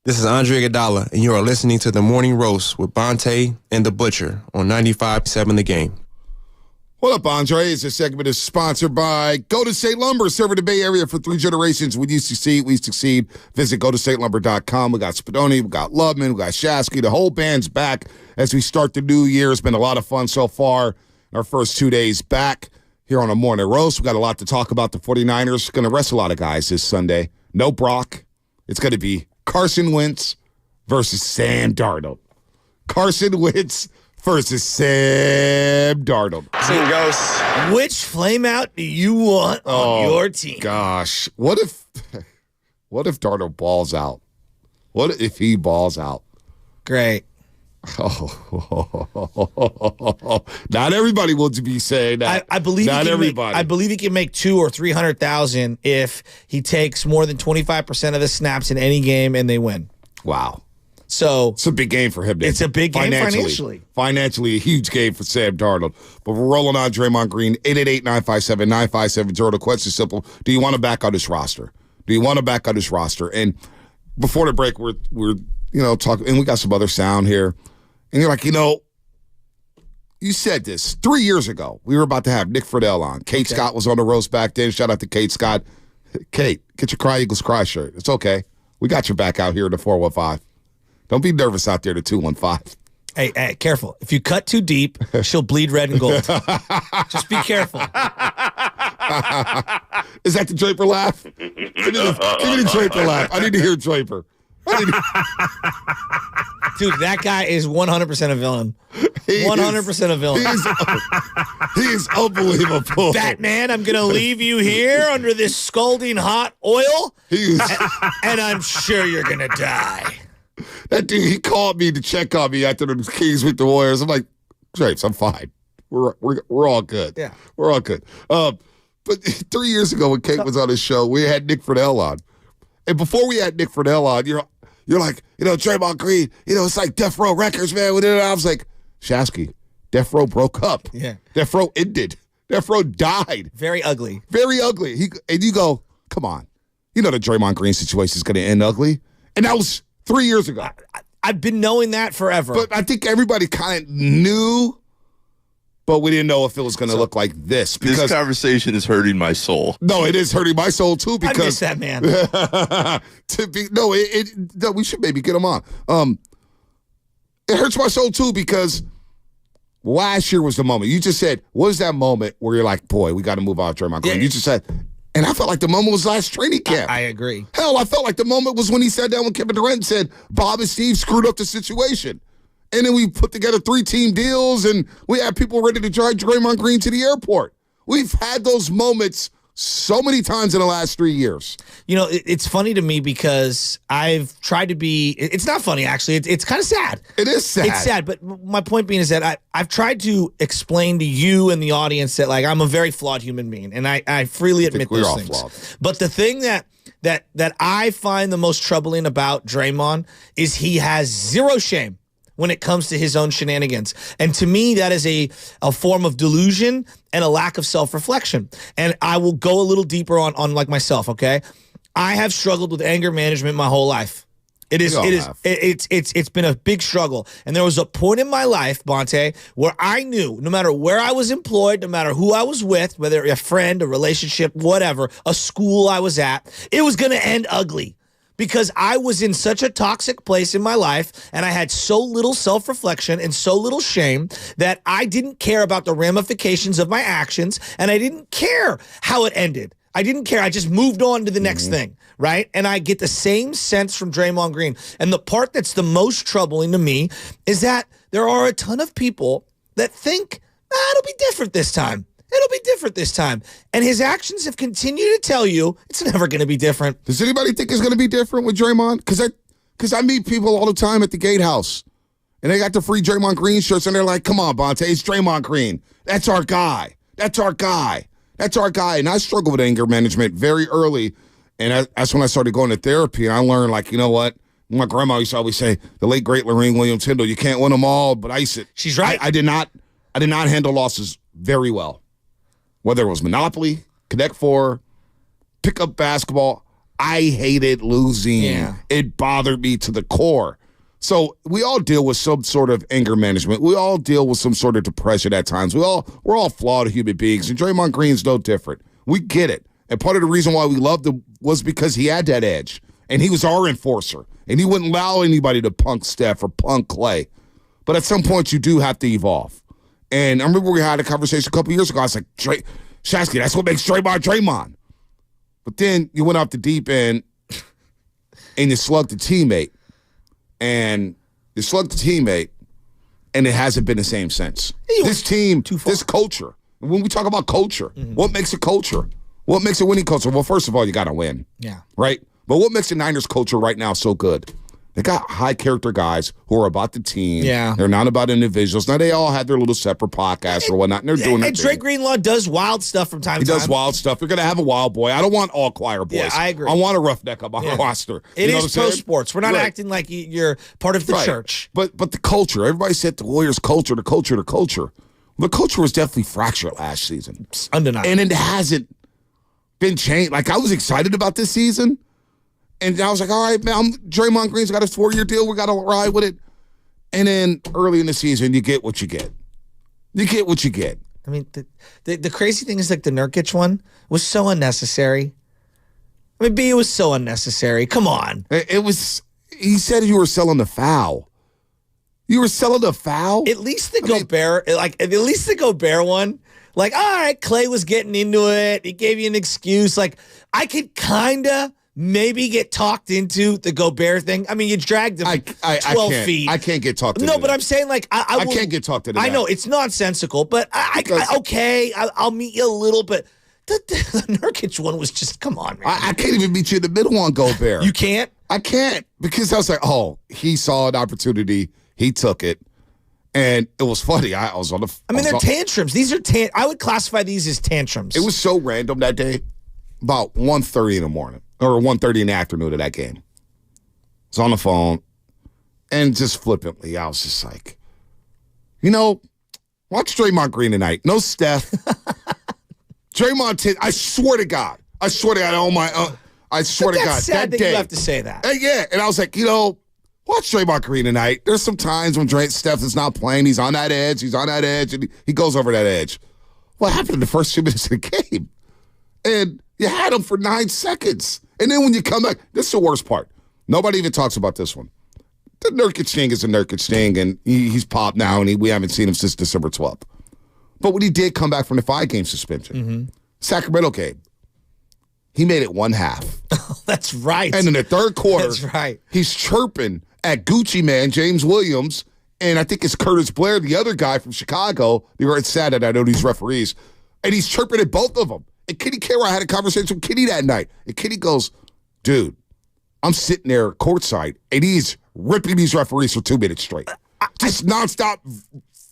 This is Andre Iguodala, and you are listening to The Morning Roast with Bonte and The Butcher on 95.7 The Game. What up, Andre? This segment is sponsored by Golden State Lumber, serving the Bay Area for 3 generations. When you succeed, we succeed. Visit GoldenStateLumber.com. We got Spadoni, we got Loveman, we got Shasky. The whole band's back as we start the new year. It's been a lot of fun so far. Our first 2 days back here on a morning roast. We got a lot to talk about. The 49ers going to rest a lot of guys this Sunday. No Brock. It's going to be Carson Wentz versus Sam Darnold. Carson Wentz versus Sam Darnold. Seen ghosts. Which flameout do you want on your team? Gosh, what if Darnold balls out? What if he balls out? Great. Oh, not everybody will be saying that. I believe not everybody. I believe he can make $200,000 or $300,000 if he takes more than 25% of the snaps in any game and they win. Wow. So it's a big game for him. It's a big game financially. Financially, a huge game for Sam Darnold. But we're rolling on Draymond Green. 888-957-9570. The question is simple. Do you want to back out this roster? Do you want to back out this roster? And before the break, we're talking, and we got some other sound here. And you're like, you said this 3 years ago. We were about to have Nick Friedel on. Kate Scott was on the roast back then. Shout out to Kate Scott. Kate, get your Cry Eagles Cry shirt. It's okay. We got your back out here in the 415. Don't be nervous out there, the 215. Hey, careful. If you cut too deep, she'll bleed red and gold. Just be careful. Is that the Draper laugh? Give me the Draper laugh. I need to hear Draper. Dude, that guy is 100% a villain. 100% a villain. He is unbelievable. Batman, I'm going to leave you here under this scalding hot oil, and I'm sure you're going to die. That dude, he called me to check on me after the Kings with the Warriors. I'm like, Drapes, I'm fine. We're all good. Yeah. We're all good. But 3 years ago when Kate was on his show, we had Nick Friedel on. And before we had Nick Friedel on, you're like, Draymond Green, it's like Death Row Records, man. I was like, Shasky, Death Row broke up. Yeah. Death Row ended. Death Row died. Very ugly. Very ugly. And you go, come on. The Draymond Green situation is going to end ugly. And that was 3 years ago. I've been knowing that forever. But I think everybody kind of knew, but we didn't know if it was going to look like this. Because this conversation is hurting my soul. No, it is hurting my soul too. Because I miss that man. We should maybe get him on. It hurts my soul too because last year was the moment. You just said, what was that moment where you're like, boy, we got to move off Draymond Green? You just said, and I felt like the moment was last training camp. I agree. Hell, I felt like the moment was when he sat down with Kevin Durant and said, Bob and Steve screwed up the situation. And then we put together 3-team deals, and we had people ready to drive Draymond Green to the airport. We've had those moments so many times in the last 3 years. You know, it's funny to me because I've tried to be. It's not funny, actually. It's kind of sad. It is sad. It's sad, but my point being is that I've tried to explain to you and the audience that, like, I'm a very flawed human being, and I freely admit those things. Flawed. But the thing that I find the most troubling about Draymond is he has zero shame when it comes to his own shenanigans. And to me, that is a form of delusion and a lack of self-reflection. And I will go a little deeper on like myself, okay? I have struggled with anger management my whole life. It's been a big struggle. And there was a point in my life, Bonte, where I knew no matter where I was employed, no matter who I was with, whether a friend, a relationship, whatever, a school I was at, it was going to end ugly. Because I was in such a toxic place in my life and I had so little self-reflection and so little shame that I didn't care about the ramifications of my actions and I didn't care how it ended. I didn't care. I just moved on to the next thing, right? And I get the same sense from Draymond Green. And the part that's the most troubling to me is that there are a ton of people that think, it'll be different this time. It'll be different this time. And his actions have continued to tell you it's never going to be different. Does anybody think it's going to be different with Draymond? Because I meet people all the time at the Gatehouse, and they got the free Draymond Green shirts, and they're like, come on, Bonte, it's Draymond Green. That's our guy. That's our guy. That's our guy. And I struggled with anger management very early, and that's when I started going to therapy, and I learned, like, you know what? My grandma used to always say, the late, great Lorraine Williams Tyndall, you can't win them all, but ice it. She's right. I did not handle losses very well. Whether it was Monopoly, Connect Four, pickup basketball, I hated losing. Yeah. It bothered me to the core. So we all deal with some sort of anger management. We all deal with some sort of depression at times. We're all flawed human beings, and Draymond Green's no different. We get it. And part of the reason why we loved him was because he had that edge, and he was our enforcer, and he wouldn't allow anybody to punk Steph or punk Clay. But at some point, you do have to evolve. And I remember we had a conversation a couple years ago. I was like, Shasky, that's what makes Draymond. But then you went off the deep end and you slugged the teammate. And it hasn't been the same since. This team, this culture. When we talk about culture, what makes a culture? What makes a winning culture? Well, first of all, you got to win. Yeah. Right? But what makes the Niners culture right now so good? They got high-character guys who are about the team. Yeah. They're not about individuals. Now, they all have their little separate podcasts or whatnot, and they're doing And Drake Greenlaw does wild stuff from time to time. He does wild stuff. You're going to have a wild boy. I don't want all choir boys. Yeah, I agree. I want a roughneck on my roster. It is pro sports. We're not acting like you're part of the church. But the culture. Everybody said the Warriors' culture, the culture. The culture was definitely fractured last season. It's undeniable. And it hasn't been changed. Like, I was excited about this season. And I was like, all right, man, Draymond Green's got his 4-year deal. We got to ride with it. And then early in the season, you get what you get. You get what you get. I mean, the crazy thing is, like, the Nurkic one was so unnecessary. I mean, it was so unnecessary. Come on. It was, he said you were selling the foul. You were selling the foul? At least the Gobert one. Like, all right, Clay was getting into it. He gave you an excuse. Like, I could kind of maybe get talked into the Gobert thing. I mean, you dragged him 12 feet. I can't get talked into No, but I'm saying, like, I can't get talked into I know, it's nonsensical, but I'll meet you a little bit. The Nurkic one was just, come on, man. I can't even meet you in the middle on Gobert. You can't? I can't, because I was like, oh, he saw an opportunity. He took it. And it was funny. I was on the. They're tantrums. These are I would classify these as tantrums. It was so random that day. About 1:30 in the morning or 1:30 in the afternoon of that game. I was on the phone, and just flippantly, I was just like, watch Draymond Green tonight. No Steph. Draymond. I swear to God. I swear to God. I swear to God. That's sad that day, you have to say that. Yeah, and I was like, watch Draymond Green tonight. There's some times when Steph is not playing. He's on that edge. And he goes over that edge. What happened in the first 2 minutes of the game? And you had him for 9 seconds. And then when you come back, this is the worst part. Nobody even talks about this one. the Nurkic thing is a Nurkic thing, and he's popped now, and we haven't seen him since December 12th. But when he did come back from the 5-game suspension, Sacramento game, he made it one half. That's right. And in the third quarter, that's right. He's chirping at Gucci Man, James Williams, and I think it's Curtis Blair, the other guy from Chicago. It's sad that I know these referees. And he's chirping at both of them. And Kenny Carroll, I had a conversation with Kenny that night. And Kenny goes, dude, I'm sitting there courtside, and he's ripping these referees for 2 minutes straight. Just nonstop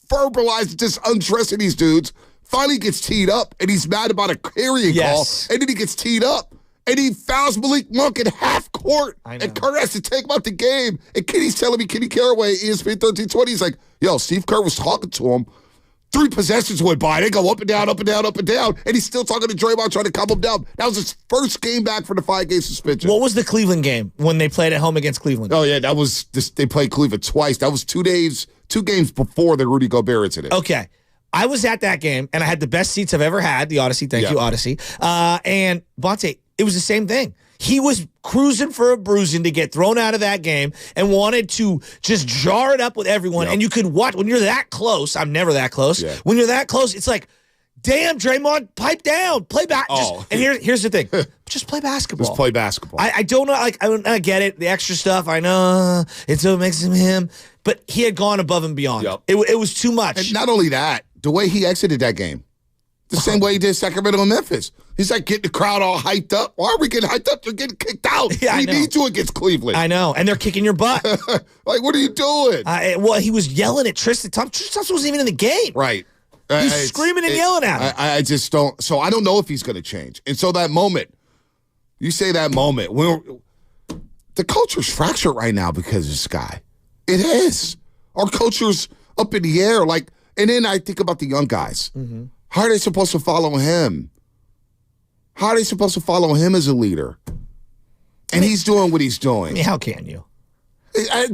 verbalizing, just undressing these dudes. Finally gets teed up, and he's mad about a carrying call. And then he gets teed up, and he fouls Malik Monk in half court. And Kerr has to take him out the game. And Kenny's telling me, Kenny Caraway, ESPN 1320, he's like, yo, Steve Kerr was talking to him. 3 possessions went by. They go up and down, up and down, up and down. And he's still talking to Draymond, trying to calm him down. That was his first game back from the 5-game suspension. What was the Cleveland game when they played at home against Cleveland? Oh, yeah, that was they played Cleveland twice. That was 2 games before the Rudy Gobert incident. Okay. I was at that game, and I had the best seats I've ever had, the Odyssey. Thank you, Odyssey. And Bonte, it was the same thing. He was cruising for a bruising to get thrown out of that game and wanted to just jar it up with everyone. And you could watch, when you're that close, I'm never that close. When you're that close, it's like, damn, Draymond, pipe down, play back. And here's the thing. Just play basketball. Just play basketball. I don't know, I get it, the extra stuff, I know, it's what makes him. But he had gone above and beyond. It was too much. And not only that, the way he exited that game, the same way he did Sacramento and Memphis. He's like getting the crowd all hyped up. Why are we getting hyped up? They're getting kicked out. We need you against Cleveland. I know, and they're kicking your butt. Like, what are you doing? Well, he was yelling at Tristan Thompson. Tristan Thompson wasn't even in the game. Right. He's screaming and yelling at him. I just don't. So I don't know if he's going to change. And so that moment, you say that moment, the culture's fractured right now because of this guy. It is. Our culture's up in the air. Like, and then I think about the young guys. How are they supposed to follow him? How are they supposed to follow him as a leader? And he's doing what he's doing. I mean, how can you?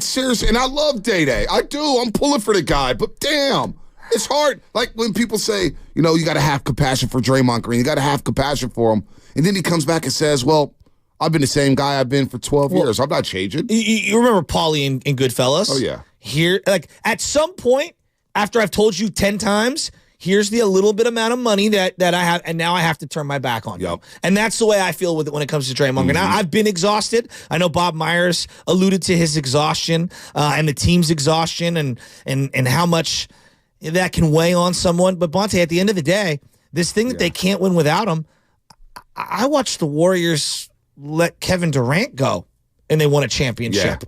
Seriously, and I love Day-Day. I do. I'm pulling for the guy, but damn, it's hard. Like when people say, you got to have compassion for Draymond Green. You got to have compassion for him. And then he comes back and says, well, I've been the same guy I've been for 12 years. I'm not changing. You remember Paulie in Goodfellas? Oh, yeah. Here, like at some point, after I've told you 10 times, here's the little bit amount of money that I have, and now I have to turn my back on you. And that's the way I feel with it when it comes to Draymond Green. Now, I've been exhausted. I know Bob Myers alluded to his exhaustion and the team's exhaustion and how much that can weigh on someone. But, Bonte, at the end of the day, this thing that they can't win without him, I watched the Warriors let Kevin Durant go, and they won a championship.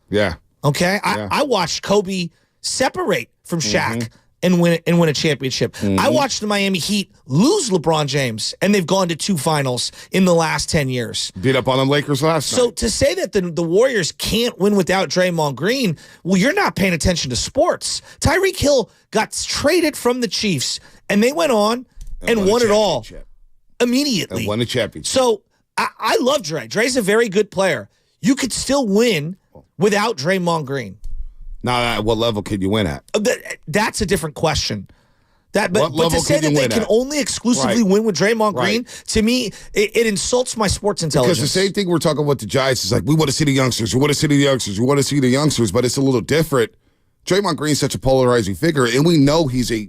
Yeah. Okay? I watched Kobe separate from Shaq and win a championship. I watched the Miami Heat lose LeBron James, and they've gone to 2 finals in the last 10 years. Beat up on the Lakers last night. So to say that the Warriors can't win without Draymond Green, well, you're not paying attention to sports. Tyreek Hill got traded from the Chiefs, and they went on and won it all immediately. And won a championship. So I love Dre. Dre's a very good player. You could still win without Draymond Green. Now, at what level can you win at? That's a different question. But to say that they can only exclusively win with Draymond Green, to me, it insults my sports intelligence. Because the same thing we're talking about the Giants is like, we want to see the youngsters, we want to see the youngsters, we want to see the youngsters, but it's a little different. Draymond Green's such a polarizing figure, and we know he's a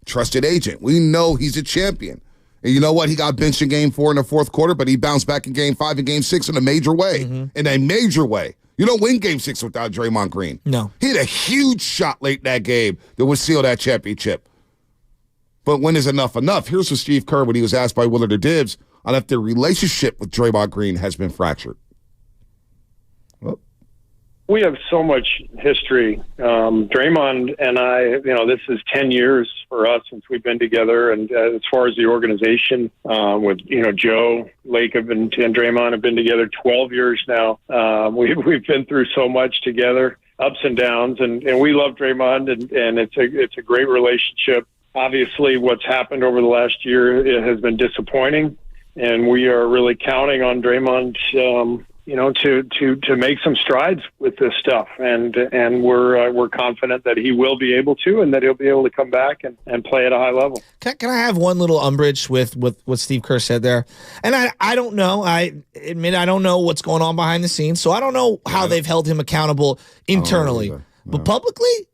trusted agent. We know he's a champion. And you know what? He got benched in Game 4 in the fourth quarter, but he bounced back in Game 5 and Game 6 in a major way. In a major way. You don't win Game 6 without Draymond Green. No. He had a huge shot late in that game that would seal that championship. But when is enough enough? Here's what Steve Kerr, when he was asked by Willard or Dibbs, on if their relationship with Draymond Green has been fractured. We have so much history. Draymond and I, this is 10 years for us since we've been together. And as far as the organization, with, Joe, Lacob, and Draymond have been together 12 years now. We've been through so much together, ups and downs, and we love Draymond, and it's a great relationship. Obviously, what's happened over the last year, it has been disappointing, and we are really counting on Draymond, to make some strides with this stuff, and we're confident that he will be able to, and that he'll be able to come back and play at a high level. Can I have one little umbrage with what Steve Kerr said there? And I don't know. I admit I don't know what's going on behind the scenes, so I don't know how they've held him accountable internally. But publicly,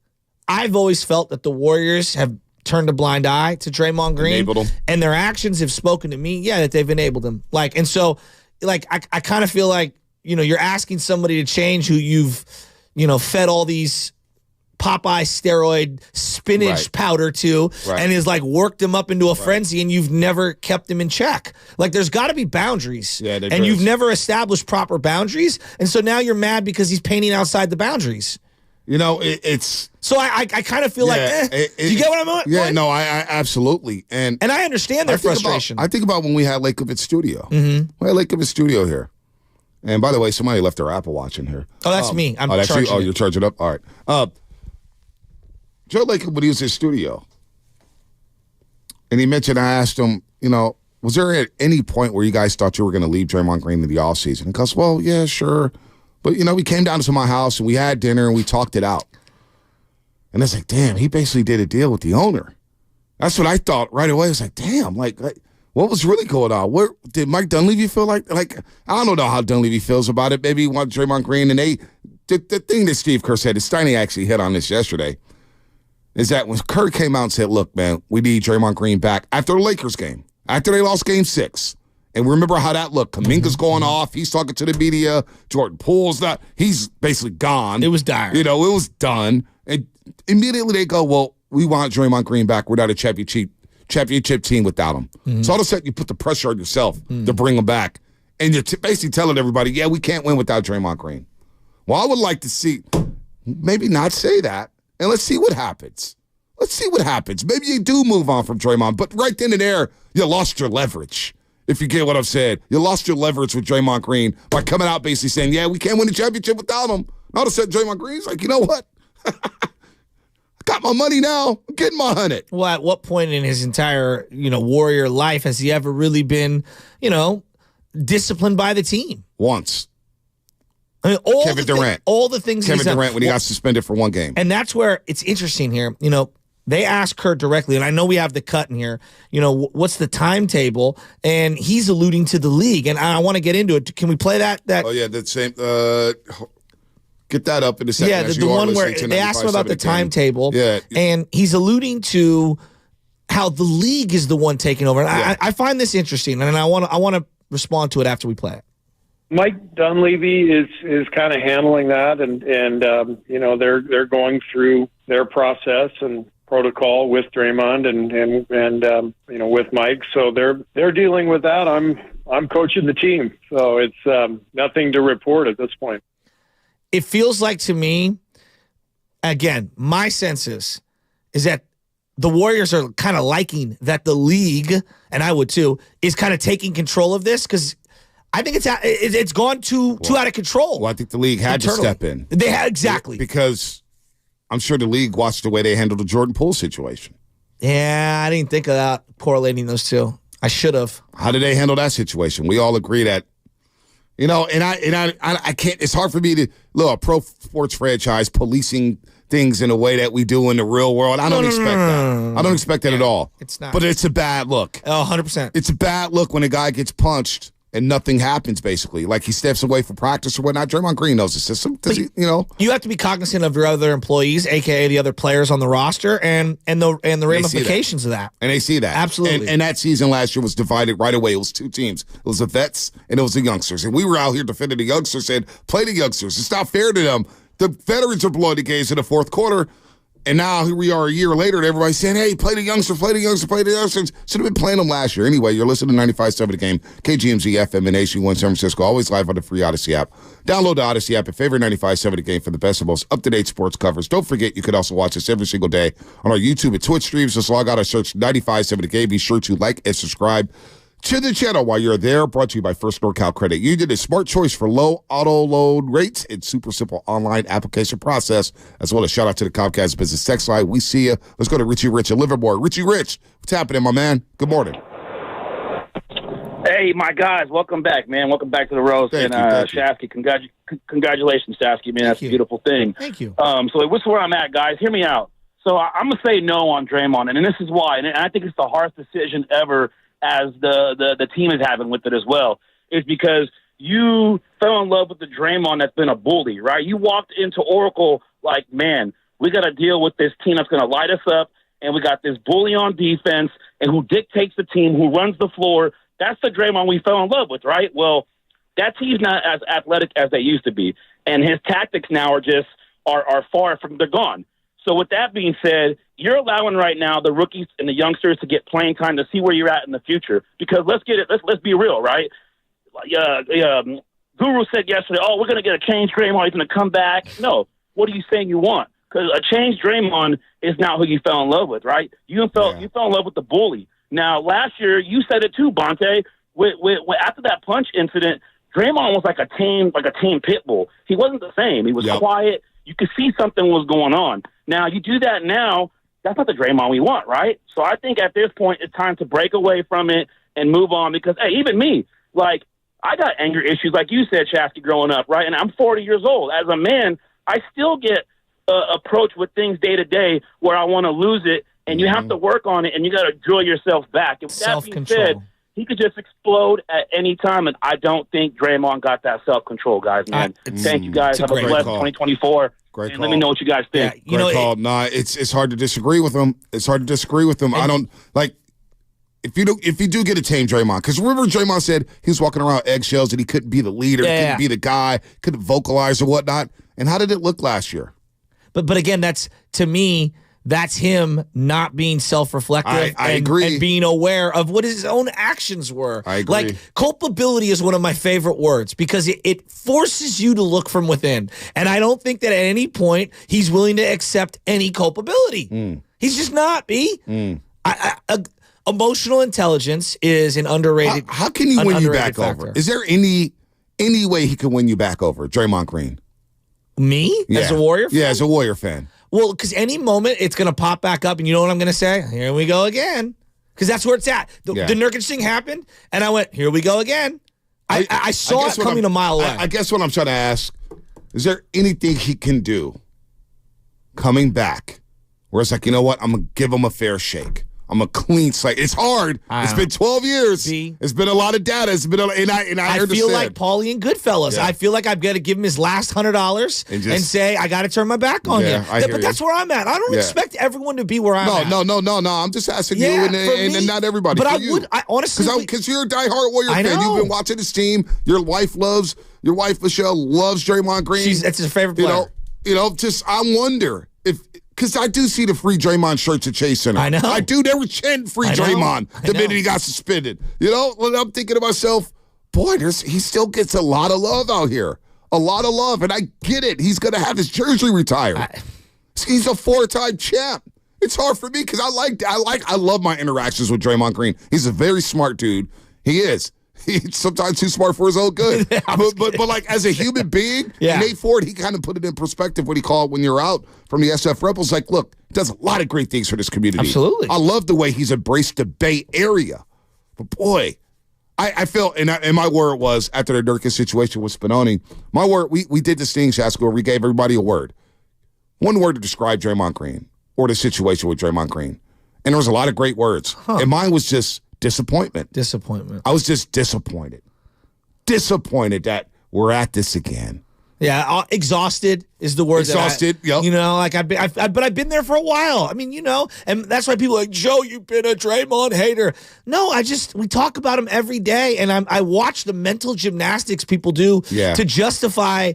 I've always felt that the Warriors have turned a blind eye to Draymond Green, and their actions have spoken to me, that they've enabled him. I kind of feel like, you're asking somebody to change who you've, fed all these Popeye steroid spinach powder to, and is worked him up into a frenzy, and you've never kept him in check. There's got to be boundaries, and you've never established proper boundaries, and so now you're mad because he's painting outside the boundaries. It's so I kind of feel do you get what I'm Yeah, like? No, I absolutely, and I understand their frustration. I think about when we had Lake of It Studio. We had Lake of It Studio here, and by the way, somebody left their Apple Watch in here. Oh, that's me. I'm that's charging. You? Oh, you're charging up. All right. Joe Lake, when he was in studio, and he mentioned, I asked him, was there at any point where you guys thought you were going to leave Draymond Green in the offseason? And he goes, well, yeah, sure. But, we came down to my house and we had dinner and we talked it out. And it's damn, he basically did a deal with the owner. That's what I thought right away. I was damn, what was really going on? Where did Mike Dunleavy feel like I don't know how Dunleavy feels about it. Maybe he wanted Draymond Green. And the thing that Steve Kerr said, and Steiny actually hit on this yesterday, is that when Kerr came out and said, look, man, we need Draymond Green back after the Lakers game, after they lost Game 6. And remember how that looked. Kaminga's going off. He's talking to the media. Jordan Poole's not. He's basically gone. It was dire. It was done. And immediately they go, well, we want Draymond Green back. We're not a championship team without him. So all of a sudden you put the pressure on yourself to bring him back. And you're basically telling everybody, yeah, we can't win without Draymond Green. Well, I would like to see, maybe not say that, and let's see what happens. Maybe you do move on from Draymond, but right then and there, you lost your leverage. If you get what I've said, you lost your leverage with Draymond Green by coming out basically saying, yeah, we can't win the championship without him. And all of a sudden, Draymond Green's you know what? I got my money now. I'm getting my 100. Well, at what point in his entire, Warrior life has he ever really been, disciplined by the team? Once. I mean, Kevin Durant. All the things Kevin Durant when he got suspended for one game. And that's where it's interesting here. They asked Kerr directly, and I know we have the cut in here, what's the timetable? And he's alluding to the league, and I want to get into it. Can we play that? Oh, yeah, that same get that up in a second. Yeah, the one where they asked him about the timetable, and he's alluding to how the league is the one taking over. And I find this interesting, and I want to respond to it after we play it. Mike Dunleavy is kind of handling that, and they're going through their process and protocol with Draymond and with Mike, so they're dealing with that. I'm coaching the team, so it's nothing to report at this point. It feels like to me, again, my sense is that the Warriors are kind of liking that the league, and I would too, is kind of taking control of this because I think it's gone too out of control. Well, I think the league had to step in. They had exactly because I'm sure the league watched the way they handled the Jordan Poole situation. Yeah, I didn't think of that, correlating those two. I should have. How did they handle that situation? We all agree that, and I can't. It's hard for me to look a pro sports franchise policing things in a way that we do in the real world. I don't expect that. I don't expect that at all. It's not. But it's a bad look. Oh, 100%. It's a bad look when a guy gets punched and nothing happens, basically. Like he steps away for practice or whatnot. Draymond Green knows the system. Does he, You have to be cognizant of your other employees, a.k.a. the other players on the roster, and the ramifications of that. And they see that. Absolutely. And that season last year was divided right away. It was two teams. It was the vets and it was the youngsters. And we were out here defending the youngsters, saying, play the youngsters. It's not fair to them. The veterans are blowing the games in the fourth quarter. And now here we are a year later, and everybody's saying, hey, play the youngsters, play the youngsters, play the youngsters. Should have been playing them last year. Anyway, you're listening to 95.7 The Game, KGMZ FM and Nation 1 San Francisco, always live on the free Odyssey app. Download the Odyssey app and favorite 95.7 The Game for the best and most up-to-date sports covers. Don't forget, you can also watch us every single day on our YouTube and Twitch streams. Just log out and search 95.7 The Game. Be sure to like and subscribe to the channel while you're there. Brought to you by First NorCal Credit Union, a smart choice for low auto loan rates and super simple online application process, as well as shout out to the Comcast Business Text Line. We see you. Let's go to Richie Rich in Livermore. Richie Rich, what's happening, my man? Good morning. Hey, Hey, my guys, welcome back, man. Welcome back to the roast. Thank you. Shafky, congratulations, Shafky, man. That's a beautiful thing. Thank you. So this is where I'm at, guys. Hear me out. So I'm going to say no on Draymond, and this is why. And I think it's the hardest decision ever as the team is having with it as well. It's because you fell in love with the Draymond that's been a bully, right? You walked into Oracle like, man, we got to deal with this team that's going to light us up, and we got this bully on defense and who dictates the team, who runs the floor. That's the Draymond we fell in love with, right? Well, that team's not as athletic as they used to be, and his tactics now are far from, they're gone. So with that being said, you're allowing right now the rookies and the youngsters to get playing time to see where you're at in the future. Because let's be real, right? Guru said yesterday, "Oh, we're going to get a changed Draymond. He's going to come back." No, what are you saying you want? Because a changed Draymond is not who you fell in love with, right? You fell in love with the bully. Now, last year you said it too, Bonte. After that punch incident, Draymond was like a tame pit bull. He wasn't the same. He was quiet. You could see something was going on. Now you do that now. That's not the Draymond we want, right? So I think at this point it's time to break away from it and move on. Because hey, even me, like, I got anger issues, like you said, Shafty, growing up, right? And I'm 40 years old. As a man, I still get approached with things day to day where I want to lose it, and you have to work on it, and you got to drill yourself back. And with that being said, he could just explode at any time, and I don't think Draymond got that self-control, guys, man. Thank you, guys. Have a blessed 2024. Great and call. let me know what you guys think. Yeah, Great call. Nah, it's hard to disagree with him. It's hard to disagree with him. I don't like if you do get a tame Draymond, because remember Draymond said he was walking around eggshells and he couldn't be the leader, couldn't be the guy, couldn't vocalize or whatnot. And how did it look last year? But again, that's, to me, that's him not being self-reflective and being aware of what his own actions were. I agree. Like, culpability is one of my favorite words because it forces you to look from within. And I don't think that at any point he's willing to accept any culpability. He's just not, B. Emotional intelligence is an underrated. How can he win you back over? Is there any way he can win you back over, Draymond Green? Me? Yeah. As a Warrior fan? Yeah, as a Warrior fan. Well, because any moment it's going to pop back up, and you know what I'm going to say? Here we go again. Because that's where it's at. The Nurkic thing happened, and I went, here we go again. I saw it coming a mile away. I guess what I'm trying to ask, is there anything he can do coming back where it's like, you know what, I'm going to give him a fair shake. I'm a clean slate. It's hard. It's been 12 years. It's been a lot of data. It's been I feel like Paulie and Goodfellas. I feel like I've got to give him his last $100 and say, I got to turn my back on you. But that's where I'm at. I don't expect everyone to be where I'm at. No. I'm just asking you and not everybody. But I honestly, because you're a diehard Warrior fan. You've been watching this team. Your wife, Michelle, loves Draymond Green. That's his favorite player. I wonder if. Because I do see the free Draymond shirts at Chase Center. I know. I do. They were chanting free Draymond the minute he got suspended. And I'm thinking to myself, boy, he still gets a lot of love out here. A lot of love. And I get it. He's going to have his jersey retired. He's a 4-time champ. It's hard for me because I love my interactions with Draymond Green. He's a very smart dude. He is. He's sometimes too smart for his own good. but like as a human being, Nate Ford, he kind of put it in perspective when he called when you're out from the SF Rebels. Like, look, he does a lot of great things for this community. Absolutely. I love the way he's embraced the Bay Area. But boy, I felt, and my word was, after the Nurkic situation with Spinoni, my word, we did this thing, Shaska, where we gave everybody a word. One word to describe Draymond Green or the situation with Draymond Green. And there was a lot of great words. And mine was just disappointment. I was just disappointed. Disappointed that we're at this again. Yeah, exhausted is the word. Exhausted, yep. But I've been there for a while. I mean, and that's why people are like, Joe, you've been a Draymond hater. No, we talk about him every day, and I watch the mental gymnastics people do to justify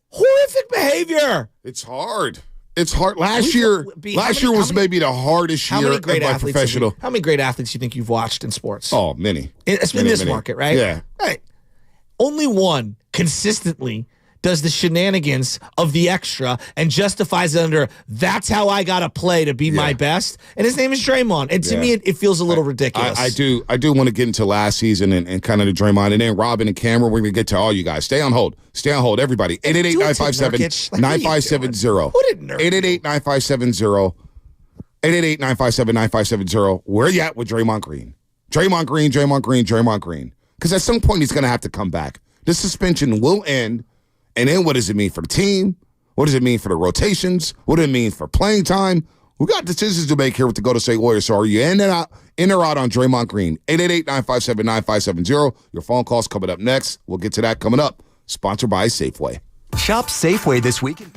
horrific behavior. It's hard. It's hard. Last year was maybe the hardest year of my professional. How many great athletes do you think you've watched in sports? Oh, many. It's in this market, right? Yeah. Right. Only one consistently does the shenanigans of the extra and justifies it under, that's how I got to play to be my best. And his name is Draymond. And to me, it feels a little ridiculous. I do want to get into last season and kind of the Draymond. And then Robin and Cameron, we're going to get to all you guys. Stay on hold. Everybody. 888-957-9570. 888-957-9570. 888-957-9570. Where you at with Draymond Green? Draymond Green. Because at some point he's going to have to come back. This suspension will end, and then what does it mean for the team? What does it mean for the rotations? What does it mean for playing time? We got decisions to make here with the Golden State Warriors. So are you in or out on Draymond Green? 888-957-9570. Your phone call's coming up next. We'll get to that coming up. Sponsored by Safeway. Shop Safeway this weekend.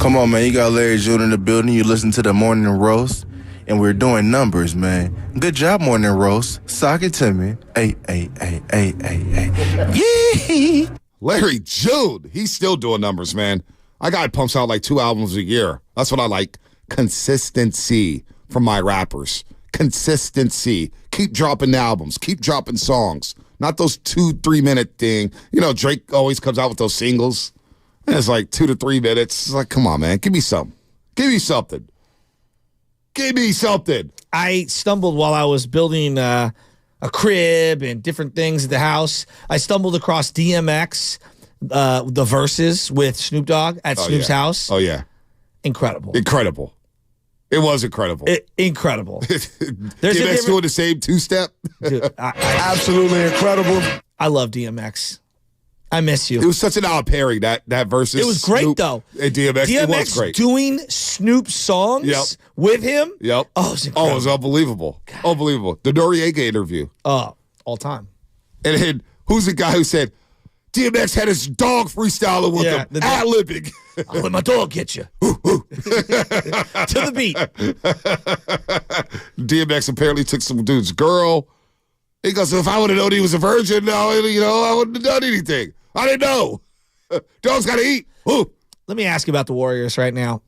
Come on, man. You got Larry June in the building. You listen to the Morning Roast, and we're doing numbers, man. Good job, Morning Roast. Sock it to me. Hey. Yeah. Larry June, he's still doing numbers, man. I got pumps out like 2 albums a year. That's what I like. Consistency from my rappers. Consistency. Keep dropping albums. Keep dropping songs. Not those 2-3 minute thing. You know, Drake always comes out with those singles. And it's like 2 to 3 minutes. It's like, come on, man. Give me something. Give me something. Give me something. I stumbled while I was building a crib and different things at the house. I stumbled across DMX, the verses with Snoop Dogg at Snoop's house. Oh, yeah. Incredible. Incredible. It was incredible. Incredible. There's DMX doing the same two-step. Dude, Absolutely incredible. I love DMX. I miss you. It was such an odd pairing, that versus It was great, Snoop though. And DMX, it was great. Doing Snoop songs with him. Yep. Oh, it was incredible. Oh, it was unbelievable. God. Unbelievable. The Noriega interview. Oh, all time. And then, who's the guy who said, DMX had his dog freestyling with him, ad-libbing. I'll let my dog get you. To the beat. DMX apparently took some dude's girl. He goes, if I would have known he was a virgin, no, I wouldn't have done anything. I didn't know. Dog's got to eat. Ooh. Let me ask you about the Warriors right now.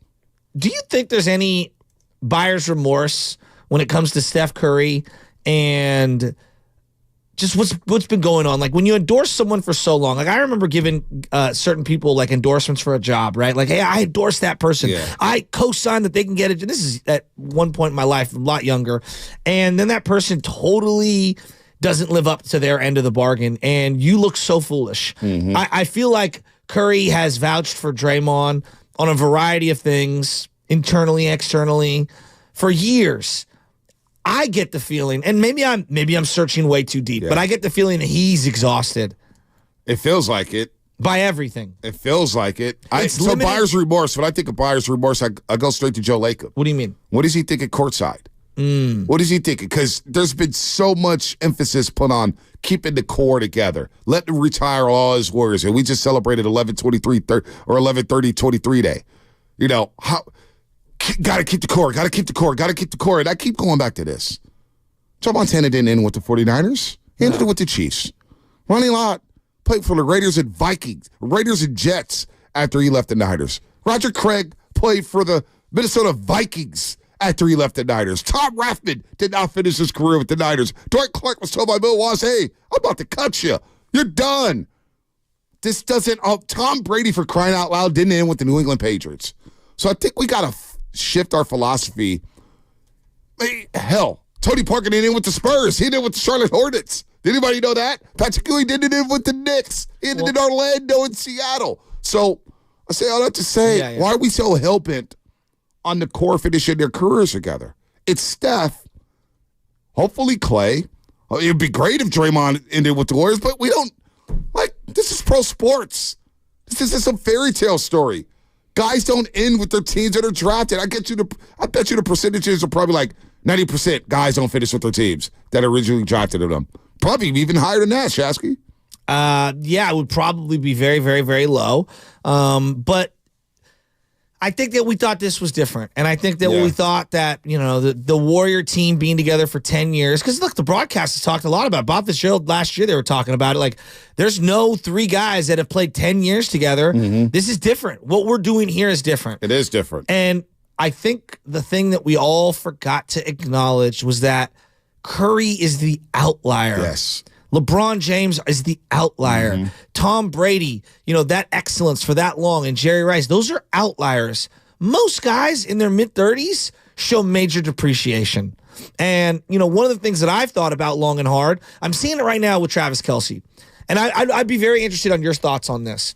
Do you think there's any buyer's remorse when it comes to Steph Curry and just what's been going on? Like when you endorse someone for so long, like I remember giving certain people like endorsements for a job, right? Like, hey, I endorse that person. Yeah. I co-sign that they can get it. This is at one point in my life, a lot younger. And then that person totally doesn't live up to their end of the bargain, and you look so foolish. Mm-hmm. I feel like Curry has vouched for Draymond on a variety of things, internally, externally, for years. I get the feeling, and maybe I'm searching way too deep, but I get the feeling that he's exhausted. It feels like it. By everything. It feels like it. So buyer's remorse, when I think of buyer's remorse, I go straight to Joe Lacob. What do you mean? What does he think at courtside? What is he thinking? Because there's been so much emphasis put on keeping the core together. Let him retire all his Warriors. And we just celebrated 11/23 Day. You know, got to keep the core, got to keep the core, got to keep the core. And I keep going back to this. Joe Montana didn't end with the 49ers. He ended it with the Chiefs. Ronnie Lott played for the Raiders and Jets after he left the Niners. Roger Craig played for the Minnesota Vikings after he left the Niners. Tom Rathman did not finish his career with the Niners. Dwight Clark was told by Bill Walsh, hey, I'm about to cut you. You're done. This doesn't, Tom Brady, for crying out loud, didn't end with the New England Patriots. So I think we got to shift our philosophy. Hell, Tony Parker didn't end with the Spurs. He ended with the Charlotte Hornets. Did anybody know that? Patrick Ewing didn't end with the Knicks. He ended in Orlando and Seattle. So I say all that to say, why are we so hell-bent on the core finishing their careers together? It's Steph, hopefully Clay. It'd be great if Draymond ended with the Warriors, but we don't, this is pro sports. This isn't some fairy tale story. Guys don't end with their teams that are drafted. I bet you the percentages are probably like 90% guys don't finish with their teams that originally drafted them. Probably even higher than that, Shasky. It would probably be very, very, very low. But I think that we thought this was different. And I think that we thought that, the Warrior team being together for 10 years, because look, the broadcasters talked a lot about Bob Fitzgerald last year. They were talking about it. Like, there's no 3 guys that have played 10 years together. Mm-hmm. This is different. What we're doing here is different. It is different. And I think the thing that we all forgot to acknowledge was that Curry is the outlier. Yes. LeBron James is the outlier. Mm-hmm. Tom Brady, that excellence for that long, and Jerry Rice, those are outliers. Most guys in their mid-30s show major depreciation. And, one of the things that I've thought about long and hard, I'm seeing it right now with Travis Kelce. And I'd be very interested on your thoughts on this.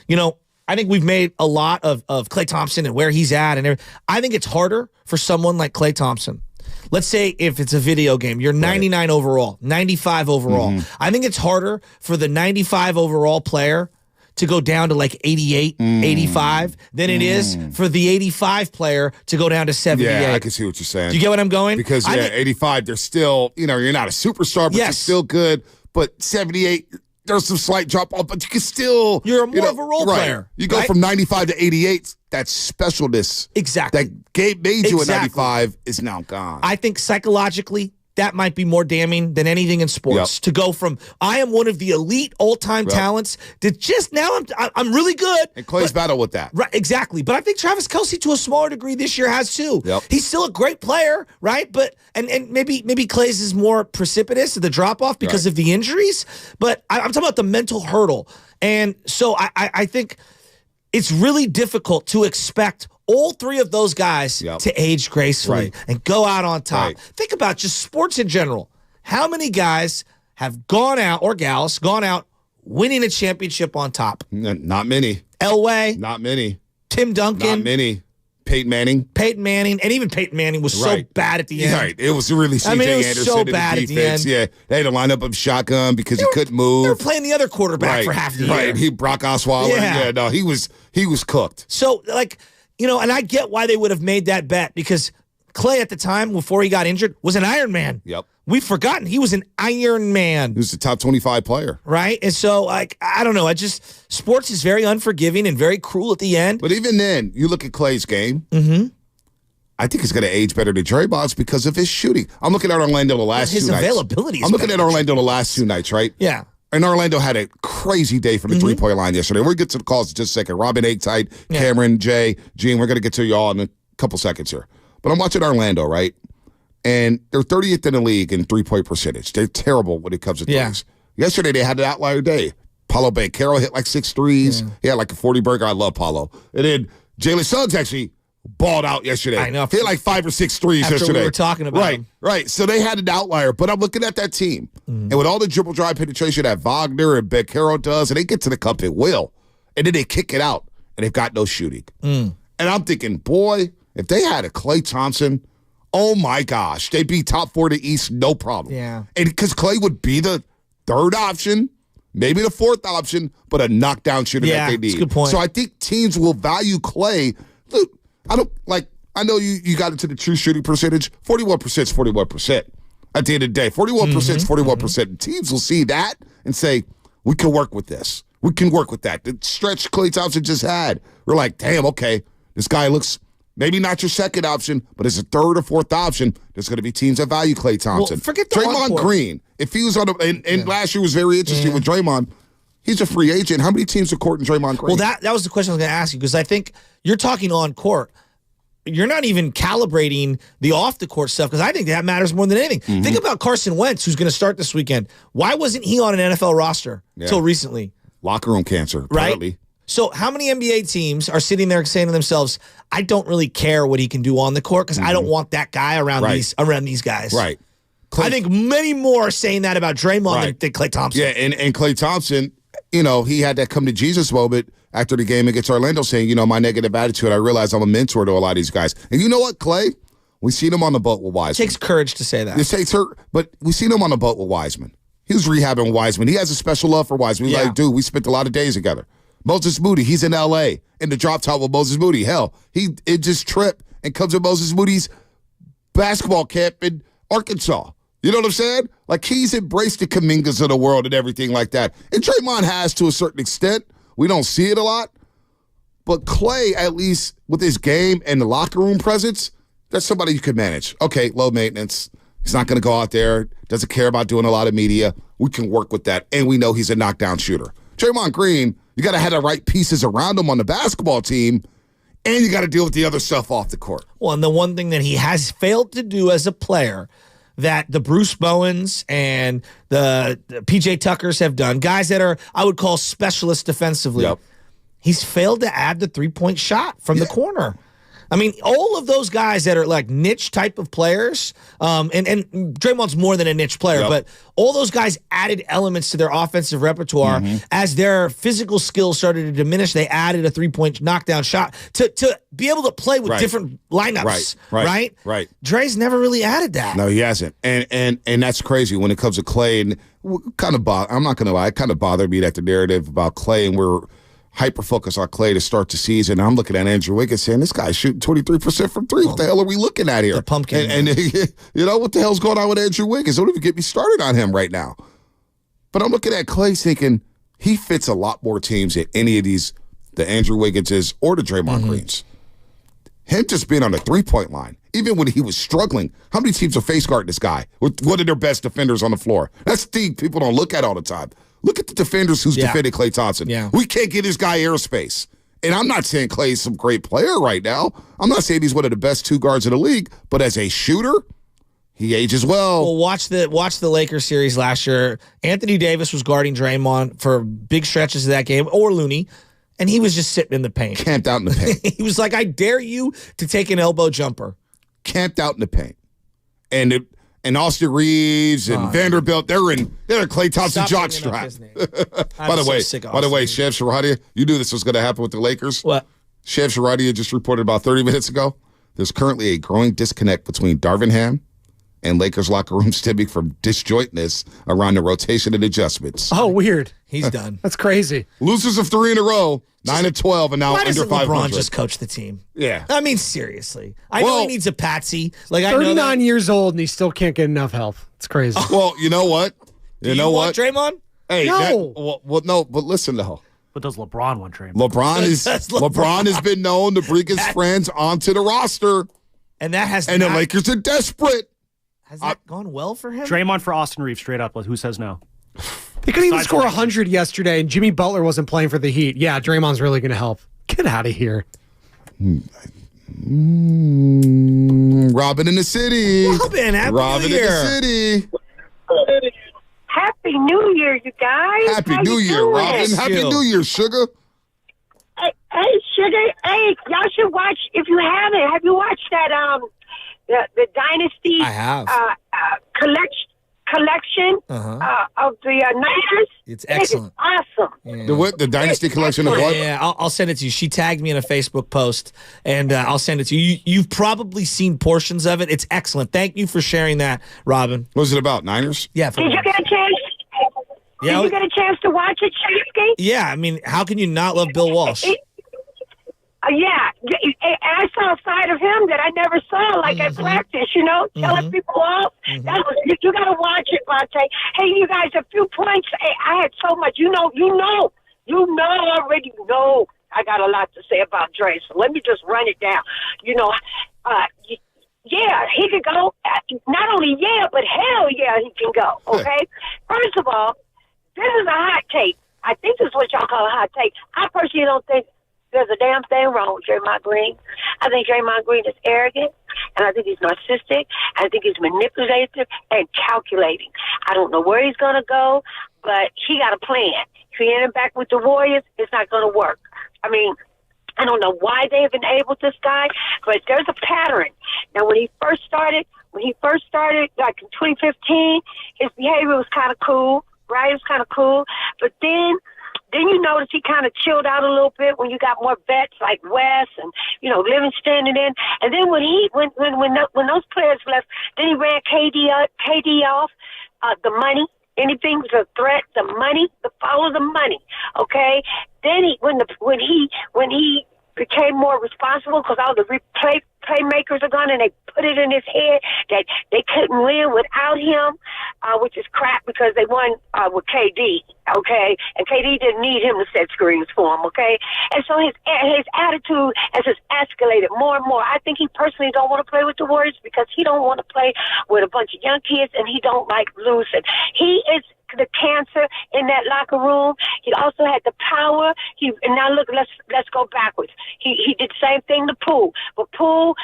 I think we've made a lot of Klay Thompson and where he's at. And I think it's harder for someone like Klay Thompson. Let's say if it's a video game, you're 99 overall, 95 overall. Mm-hmm. I think it's harder for the 95 overall player to go down to like 88, 85 than it is for the 85 player to go down to 78. Yeah, I can see what you're saying. Do you get what I'm going? Because, 85, they're still, you're not a superstar, but you're still good. But 78, there's some slight drop off, but you can still. You're more of a role player. You go from 95 to 88. That specialness. Exactly. That Gabe made you at 95 is now gone. I think psychologically, that might be more damning than anything in sports. To go from I am one of the elite all-time talents to just now I'm really good. And Clay's battle with that. Right, exactly. But I think Travis Kelce to a smaller degree this year has too. Yep. He's still a great player, right? But and maybe Clay's is more precipitous, the drop-off because of the injuries. But I'm talking about the mental hurdle. And so I think it's really difficult to expect all three of those guys to age gracefully and go out on top. Think about just sports in general. How many guys have gone out, or gals, gone out winning a championship on top? Not many. Elway. Not many. Tim Duncan. Not many. Peyton Manning. And even Peyton Manning was so bad at the end. Right. It was really C.J. Anderson so in the bad defense. At the end. Yeah. They had to line up a shotgun because he couldn't move. They were playing the other quarterback for half the year. Right. Brock Osweiler. Yeah. No, he was cooked. So, and I get why they would have made that bet because Clay at the time, before he got injured, was an Iron Man. Yep. We've forgotten he was an Iron Man. He was the top 25 player. Right? And so, I don't know. Sports is very unforgiving and very cruel at the end. But even then, you look at Clay's game. Mm-hmm. I think he's going to age better than Draymond's because of his shooting. I'm looking at Orlando the last 2 nights. His availability. I'm looking at Orlando the last 2 nights, right? Yeah. And Orlando had a crazy day from the three-point line yesterday. We're going to get to the calls in just a second. Robin Aiktight, Cameron, Jay, Gene, we're going to get to y'all in a couple seconds here. But I'm watching Orlando, right? And they're 30th in the league in three-point percentage. They're terrible when it comes to threes. Yesterday, they had an outlier day. Paulo Banchero hit like 6 threes. He had like a 40-burger. I love Paulo. And then Jalen Suggs actually balled out yesterday. I know. He had like 5 or 6 threes yesterday. We were talking about him. Right. So they had an outlier, but I'm looking at that team. And with all the dribble drive penetration that Wagner and Banchero does, and they get to the cup at will, and then they kick it out, and they've got no shooting. And I'm thinking, boy, if they had a Klay Thompson, oh my gosh, they'd be top 4 to East, no problem. Yeah. And because Klay would be the third option, maybe the fourth option, but a knockdown shooter that they need. That's a good point. So I think teams will value Klay. Look, I know you got into the true shooting percentage. 41% is 41%. At the end of the day, 41% is 41%. Teams will see that and say, we can work with this. We can work with that. The stretch Klay Thompson just had, we're like, damn, okay, this guy looks maybe not your second option, but as a third or fourth option, there's going to be teams that value Klay Thompson. Well, forget the Draymond Green, if he was on and last year was very interesting with Draymond. He's a free agent. How many teams are courting Draymond Green? Well, that was the question I was going to ask you because I think you're talking on court. You're not even calibrating the off-the-court stuff because I think that matters more than anything. Think about Carson Wentz, who's going to start this weekend. Why wasn't he on an NFL roster until recently? Locker room cancer, apparently. Right? So how many NBA teams are sitting there saying to themselves, I don't really care what he can do on the court because I don't want that guy around these guys. Right. I think many more are saying that about Draymond than Klay Thompson. Yeah, and Klay Thompson, he had that come to Jesus moment after the game against Orlando saying, my negative attitude, I realize I'm a mentor to a lot of these guys. And you know what, Klay? We seen him on the boat with Wiseman. It takes courage to say that. It takes her, but we seen him on the boat with Wiseman. He was rehabbing Wiseman. He has a special love for Wiseman. He's like, dude, we spent a lot of days together. Moses Moody, he's in L.A. in the drop top with Moses Moody. Hell, it just tripped and comes to Moses Moody's basketball camp in Arkansas. You know what I'm saying? Like, he's embraced the Kamingas of the world and everything like that. And Draymond has to a certain extent. We don't see it a lot. But Klay, at least with his game and the locker room presence, that's somebody you could manage. Okay, low maintenance. He's not going to go out there. Doesn't care about doing a lot of media. We can work with that. And we know he's a knockdown shooter. Draymond Green, you got to have the right pieces around him on the basketball team, and you got to deal with the other stuff off the court. Well, and the one thing that he has failed to do as a player that the Bruce Bowens and the PJ Tuckers have done, guys that are, I would call specialists defensively, he's failed to add the three-point shot from the corner. I mean, all of those guys that are like niche type of players, and Draymond's more than a niche player, but all those guys added elements to their offensive repertoire. As their physical skills started to diminish, they added a three-point knockdown shot to be able to play with different lineups, right? Dre's never really added that. No, he hasn't. And that's crazy when it comes to Klay. And I'm not going to lie, it kind of bothered me that the narrative about Klay, and we're hyper-focused on Klay to start the season. I'm looking at Andrew Wiggins saying, this guy's shooting 23% from three. What the hell are we looking at here? The pumpkin. And what the hell's going on with Andrew Wiggins? Don't even get me started on him right now. But I'm looking at Clay thinking he fits a lot more teams than any of these, the Andrew Wigginses or the Draymond Greens. Him just being on the three-point line, even when he was struggling, how many teams are face guarding this guy with one of their best defenders on the floor? That's the people don't look at all the time. Look at the defenders who's defending Klay Thompson. Yeah. We can't get this guy airspace. And I'm not saying Klay's some great player right now. I'm not saying he's one of the best two guards in the league, but as a shooter, he ages well. Well, watch the Lakers series last year. Anthony Davis was guarding Draymond for big stretches of that game, or Looney, and he was just sitting in the paint. Camped out in the paint. He was like, I dare you to take an elbow jumper. Camped out in the paint. And Austin Reeves and Vanderbilt, they're in Klay Thompson jockstrap. By the way, Chef Sharadia, you knew this was going to happen with the Lakers. What? Chef Sharadia just reported about 30 minutes ago. There's currently a growing disconnect between Darvin Ham and Lakers locker room stemming from disjointness around the rotation and adjustments. Oh, weird. He's done. That's crazy. Losers of 3 in a row, 9-12, and now why under 500. Why doesn't LeBron just coach the team? Yeah. I mean, seriously. I know he needs a patsy. Like, 39 years old, and he still can't get enough help. It's crazy. Well, you know what? You know what? Draymond? Hey, no. No, but listen, though. But does LeBron want Draymond? LeBron has been known to bring his friends onto the roster. And that has the Lakers are desperate. Has that gone well for him? Draymond for Austin Reeves, straight up. Who says no? They couldn't even score 100 yesterday, and Jimmy Butler wasn't playing for the Heat. Yeah, Draymond's really going to help. Get out of here. Robin in the city. Robin, happy Robin New Year. in the city. Happy New Year, you guys. Happy How New you Year, doing? Robin. Happy New Year, sugar. Hey, sugar. Hey, y'all should watch, if you haven't, have you watched that, the Dynasty I have. collection of the Niners? It's excellent. It's awesome. Yeah. The Dynasty collection of what? Yeah, I'll send it to you. She tagged me in a Facebook post, and I'll send it to you. You've probably seen portions of it. It's excellent. Thank you for sharing that, Robin. What was it about, Niners? Yeah. Did you get a chance? Did you get a chance to watch it, Shafsky? Yeah, I mean, how can you not love Bill Walsh? Yeah, I saw a side of him that I never saw, like at practice, telling people off. That was, you got to watch it, Bonte. Hey, you guys, a few points. Hey, I had so much. You already know I got a lot to say about Dre, so let me just run it down. Yeah, he could go. Not only but hell yeah, he can go, okay? First of all, this is a hot take. I think this is what y'all call a hot take. I personally don't think there's a damn thing wrong with Draymond Green. I think Draymond Green is arrogant, and I think he's narcissistic, and I think he's manipulative and calculating. I don't know where he's going to go, but he got a plan. If he ended back with the Warriors, it's not going to work. I mean, I don't know why they've enabled this guy, but there's a pattern. Now, when he first started, like in 2015, his behavior was kind of cool, right? It was kind of cool, but then you notice he kind of chilled out a little bit when you got more vets like Wes and Livingston, and then when those players left, then he ran KD off. The money, anything's a threat. The money, follow the money. Okay. Then when he became more responsible because all the playmakers are gone, and they put it in his head that they couldn't win without him, which is crap because they won with KD, okay? And KD didn't need him to set screens for him, okay? And so his attitude has just escalated more and more. I think he personally don't want to play with the Warriors because he don't want to play with a bunch of young kids, and he don't like losing. He is the cancer in that locker room. He also had the power. And now look, let's go backwards. He did the same thing to Poole, but Poole,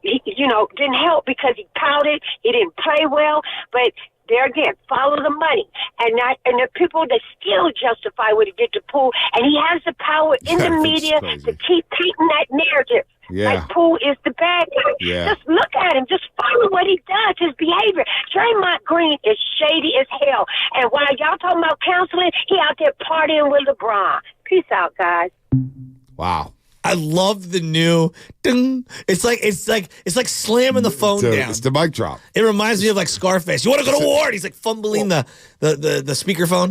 didn't help because he pouted. He didn't play well, but there again, follow the money, and the people that still justify what he did to Poole, and he has the power in the media to keep painting that narrative. Yeah. Like Poole is the bad guy. Yeah. Just look at him. Just follow what he does, his behavior. Draymond Green is shady as hell. And while y'all talking about counseling, he out there partying with LeBron. Peace out, guys. Wow. I love the new ding. It's like slamming the phone down. It's the mic drop. It reminds me of like Scarface. You want to go to war? And he's like fumbling the speakerphone.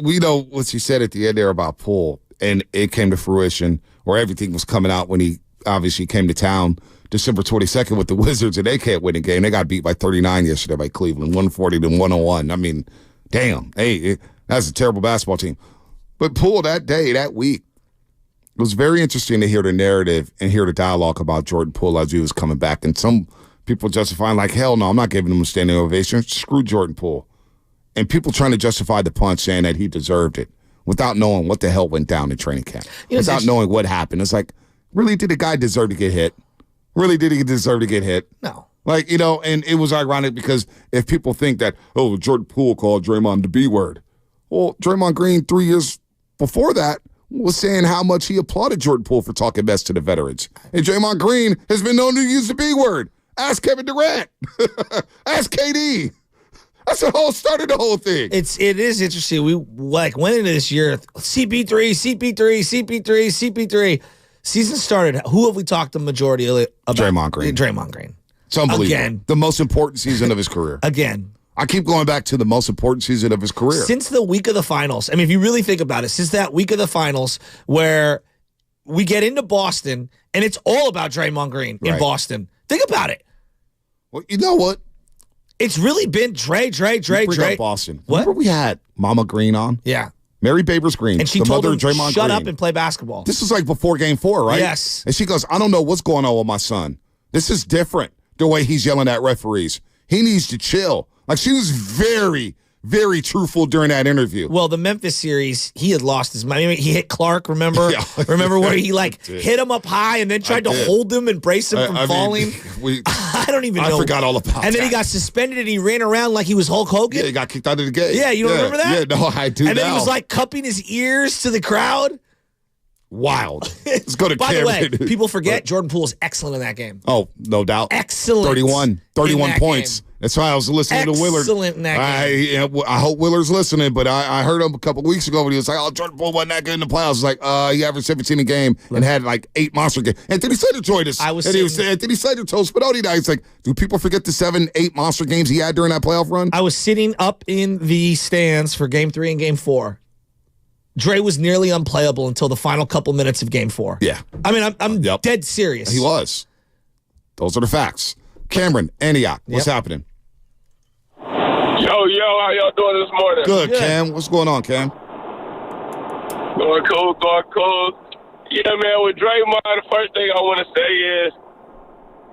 We know what she said at the end there about Poole, and it came to fruition, or everything was coming out when he obviously came to town December 22nd with the Wizards, and they can't win a game. They got beat by 39 yesterday by Cleveland, 140 to 101. I mean, damn, hey, that's a terrible basketball team. But Poole, that day, that week, it was very interesting to hear the narrative and hear the dialogue about Jordan Poole as he was coming back. And some people justifying, like, hell no, I'm not giving him a standing ovation. Screw Jordan Poole. And people trying to justify the punch, saying that he deserved it without knowing what the hell went down in training camp, without knowing what happened. It's like, really, did the guy deserve to get hit? Really, did he deserve to get hit? No. Like, and it was ironic because if people think that, Jordan Poole called Draymond the B word. Well, Draymond Green 3 years before that was saying how much he applauded Jordan Poole for talking best to the veterans. And Draymond Green has been known to use the B word. Ask Kevin Durant. Ask KD. That's the whole started the whole thing. It is interesting. We went into this year, CP3. Season started. Who have we talked the majority about? Draymond Green. Draymond Green. It's unbelievable. Again. The most important season of his career. Again. I keep going back to the most important season of his career. Since the week of the finals, I mean, if you really think about it, since that week of the finals where we get into Boston and it's all about Draymond Green in Boston. Think about it. Well, you know what? It's really been Dre. Up Boston. What? Remember we had Mama Green on? Yeah. Mary Babers Green. And she the told mother him, of Draymond shut Green. up and play basketball. This was like before Game 4, right? Yes. And she goes, I don't know what's going on with my son. This is different, the way he's yelling at referees. He needs to chill. Like, she was very, very truthful during that interview. Well, the Memphis series, he had lost his mind. He hit Clark, remember? Yeah. Remember where he, hit him up high and then tried to hold him and brace him from falling? I don't even know. I forgot all about that. And then he got suspended and he ran around like he was Hulk Hogan. Yeah, he got kicked out of the game. Yeah, you don't remember that? Yeah, no, I do And then now. he was, cupping his ears to the crowd. Wild. Let's go to By Cameron. the way, people forget Jordan Poole is excellent in that game. Oh, no doubt. Excellent. 31 points. Game. That's why I was listening to Willard. Excellent in that game. I hope Willard's listening, but I heard him a couple weeks ago when he was like, Jordan Poole wasn't that good in the playoffs. He was like, he averaged 17 a game and had 8 monster games. Anthony Slater joined us. Anthony Slater told Spinoni that. He's like, do people forget the 7-8 monster games he had during that playoff run? I was sitting up in the stands for Game 3 and Game 4. Dre was nearly unplayable until the final couple minutes of Game 4. Yeah. I mean, I'm dead serious. He was. Those are the facts. Cameron, Antioch, what's happening? Yo, how y'all doing this morning? Good, Cam. What's going on, Cam? Going cool. Yeah, man, with Draymond, the first thing I want to say is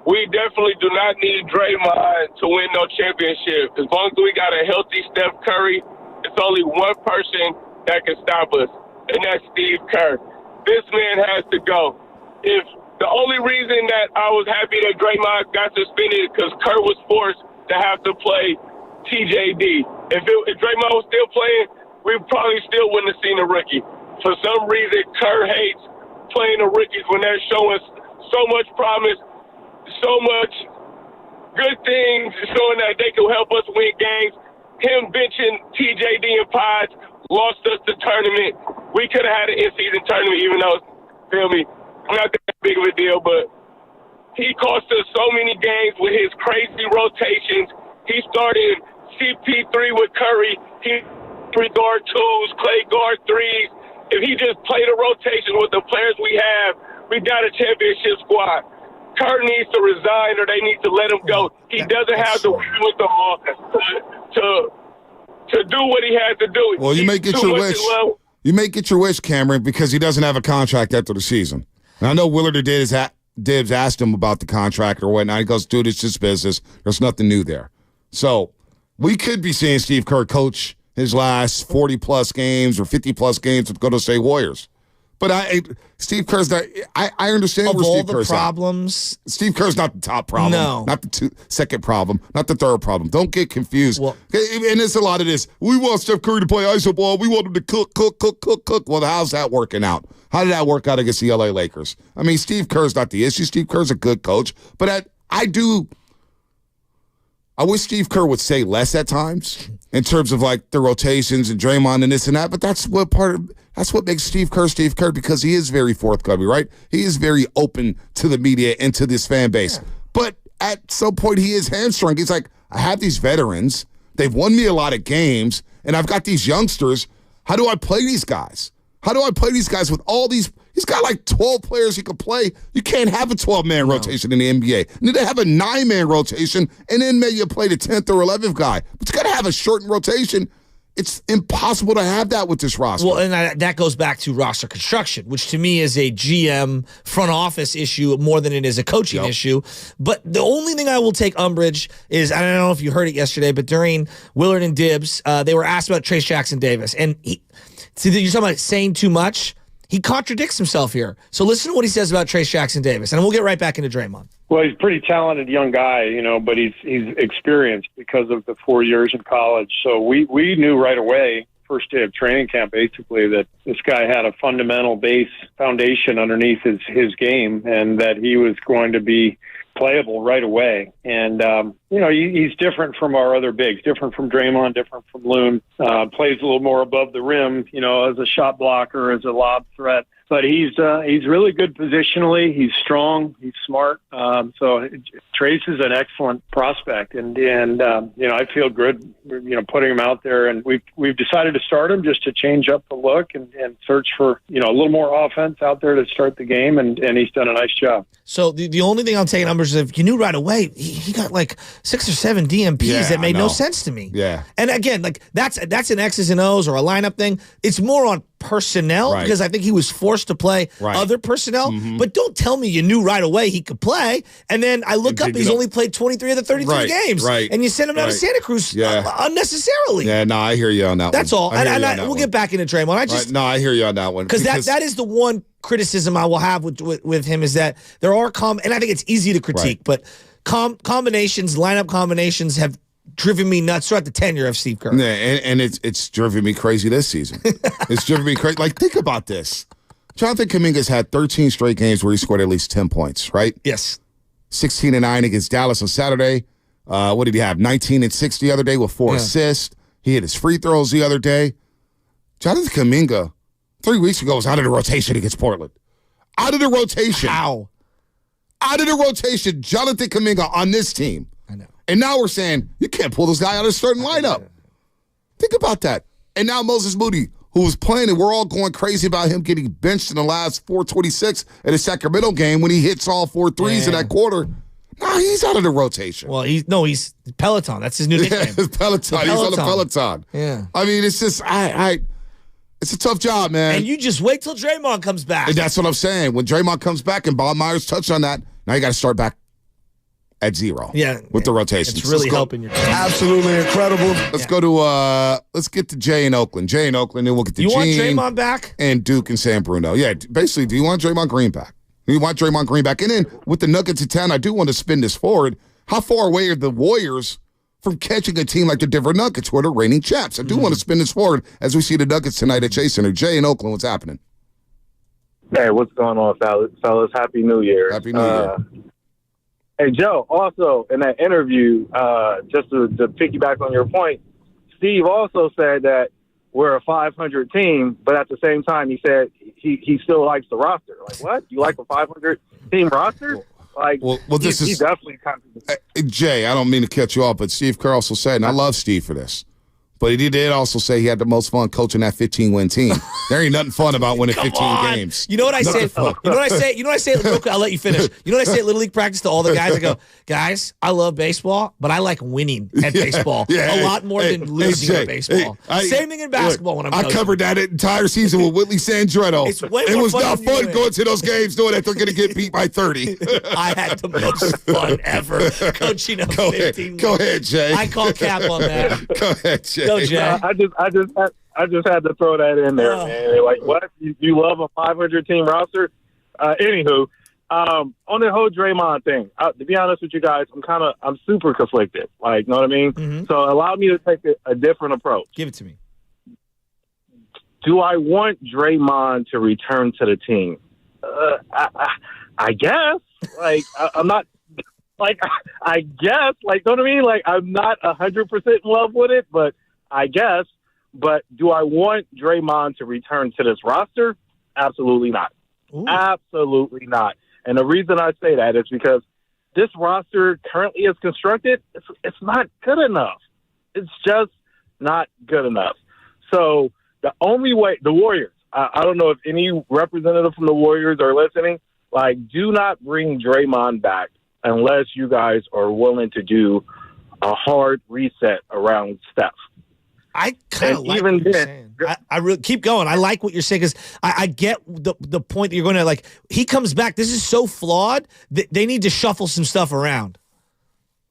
we definitely do not need Draymond to win no championship. As long as we got a healthy Steph Curry, it's only one person that can stop us, and that's Steve Kerr. This man has to go. If the only reason that I was happy that Draymond got suspended because Kerr was forced to have to play TJD. If Draymond was still playing, we probably still wouldn't have seen a rookie. For some reason, Kerr hates playing the rookies when they're showing so much promise, so much good things, showing that they can help us win games. Him benching TJD and Pods lost us the tournament. We could have had an in-season tournament, even though, feel me, not that big of a deal, but he cost us so many games with his crazy rotations. He started CP3 with Curry. He guard twos, Clay guard threes. If he just played a rotation with the players we have, we got a championship squad. Kerr needs to resign or they need to let him go. He doesn't have the wherewithal to do what he has to do. Well, you may get your wish. You may get your wish, Cameron, because he doesn't have a contract after the season. And I know Willard or Dibs asked him about the contract or whatnot. He goes, dude, it's just business. There's nothing new there. So we could be seeing Steve Kerr coach his last 40-plus games or 50-plus games with Golden State Warriors. But Steve Kerr's not. I understand of where all Steve the Kerr's problems. At. Steve Kerr's not the top problem. No. Not the second problem. Not the third problem. Don't get confused. Well, and it's a lot of this. We want Steph Curry to play iso ball. We want him to cook. Well, how's that working out? How did that work out against the LA Lakers? I mean, Steve Kerr's not the issue. Steve Kerr's a good coach. But I wish Steve Kerr would say less at times in terms of the rotations and Draymond and this and that. But that's what makes Steve Kerr because he is very forthcoming, right? He is very open to the media and to this fan base. Yeah. But at some point he is hamstrung. He's like, I have these veterans. They've won me a lot of games, and I've got these youngsters. How do I play these guys? How do I play these guys with all these? He's got 12 players he could play. You can't have a 12-man rotation in the NBA. You need to have a 9-man rotation, and then maybe you play the 10th or 11th guy. But you got to have a shortened rotation. It's impossible to have that with this roster. Well, and that goes back to roster construction, which to me is a GM front office issue more than it is a coaching issue. But the only thing I will take umbrage is, I don't know if you heard it yesterday, but during Willard and Dibbs, they were asked about Trayce Jackson-Davis. And you're talking about saying too much. He contradicts himself here. So listen to what he says about Trayce Jackson-Davis, and we'll get right back into Draymond. Well, he's a pretty talented young guy, but he's experienced because of the 4 years in college. So we knew right away, first day of training camp, basically, that this guy had a fundamental foundation underneath his game, and that he was going to be playable right away. And, he's different from our other bigs, different from Draymond, different from Loon, plays a little more above the rim, as a shot blocker, as a lob threat. But he's really good positionally. He's strong. He's smart. So Trayce is an excellent prospect, and I feel good, putting him out there. And we've decided to start him just to change up the look and search for a little more offense out there to start the game. And he's done a nice job. So the only thing I'm taking numbers is, you knew right away he got like 6 or 7 DMPs that made no sense to me. Yeah. And again, like that's an X's and O's or a lineup thing. It's more on personnel because I think he was forced to play other personnel. But don't tell me you knew right away he could play. And then I look up, he's only played 23 of the 33 games. And you send him down to Santa Cruz unnecessarily. Yeah, no, I hear you on that That's one. all. We'll get back into Draymond. I hear you on that one. Because that is the one criticism I will have with him, is that there are and I think it's easy to critique, but combinations, lineup combinations have driven me nuts throughout the tenure of Steve Kerr. Yeah, and it's driven me crazy this season. It's driven me crazy. Like, think about this. Jonathan Kaminga's had 13 straight games where he scored at least 10 points, right? Yes. 16-9 against Dallas on Saturday. What did he have? 19-6 the other day with 4 assists. He hit his free throws the other day. Jonathan Kaminga, 3 weeks ago, was out of the rotation against Portland. Out of the rotation. How? Out of the rotation, Jonathan Kaminga on this team. I know. And now we're saying, you can't pull this guy out of a starting lineup. Think about that. And now Moses Moody, who was playing, and we're all going crazy about him getting benched in the last 4:26 at a Sacramento game when he hits all 4 threes in that quarter. Nah, he's out of the rotation. Well, he's Peloton. That's his new nickname. Peloton. He's on the Peloton. Yeah. I mean, it's just, it's a tough job, man. And you just wait till Draymond comes back. And that's what I'm saying. When Draymond comes back, and Bob Myers touched on that, now you got to start back at 0. Yeah. With the rotations. It's really helping your team. Absolutely incredible. Let's go to let's get to Jay in Oakland. Jay in Oakland, then we'll get to Gene. You want Draymond back? And Duke and San Bruno. Yeah, basically, do you want Draymond Green back? Do you want Draymond Green back? And then with the Nuggets in town, I do want to spin this forward. How far away are the Warriors from catching a team like the Denver Nuggets, who are the reigning champs? I do want to spin this forward as we see the Nuggets tonight at Chase Center. Jay in Oakland, what's happening? Hey, what's going on, fellas? Happy New Year. Happy New Year. Hey, Joe, also in that interview, just to piggyback on your point, Steve also said that we're a 500 team, but at the same time, he said he still likes the roster. Like, what? You like a 500-team roster? Like, this he is definitely kind of... Jay, I don't mean to cut you off, but Steve Kerr also said, and I love Steve for this, but he did also say he had the most fun coaching that 15-win team. There ain't nothing fun about winning 15 games. You know what I say? You know what I say? Real quick, I'll let you finish. You know what I say at Little League practice to all the guys? I go, guys, I love baseball, but I like winning at baseball a lot more than losing at baseball. Same thing in basketball when I'm coaching. I covered that entire season with Whitley Sandretto. It was not fun going to those games knowing that they're going to get beat by 30. I had the most fun ever coaching a 15. Go ahead, Jay. I call cap on that. Go ahead, Jay. Go, Jay. I just had to throw that in there, man. Like, what? You love a 500-team roster? Anywho, on the whole Draymond thing, to be honest with you guys, I'm super conflicted. Like, you know what I mean? Mm-hmm. So allow me to take a different approach. Give it to me. Do I want Draymond to return to the team? I guess. Like, I'm not. Like, I guess. Like, you know what I mean? Like, I'm not 100% in love with it, but I guess. But do I want Draymond to return to this roster? Absolutely not. Ooh. Absolutely not. And the reason I say that is because this roster currently is constructed, it's not good enough. It's just not good enough. So the only way, the Warriors, I don't know if any representative from the Warriors are listening, like, do not bring Draymond back unless you guys are willing to do a hard reset around Steph. I kind of like even what you're then, saying. I really keep going. I like what you're saying because I get the point that you're going to like. He comes back. This is so flawed that they need to shuffle some stuff around.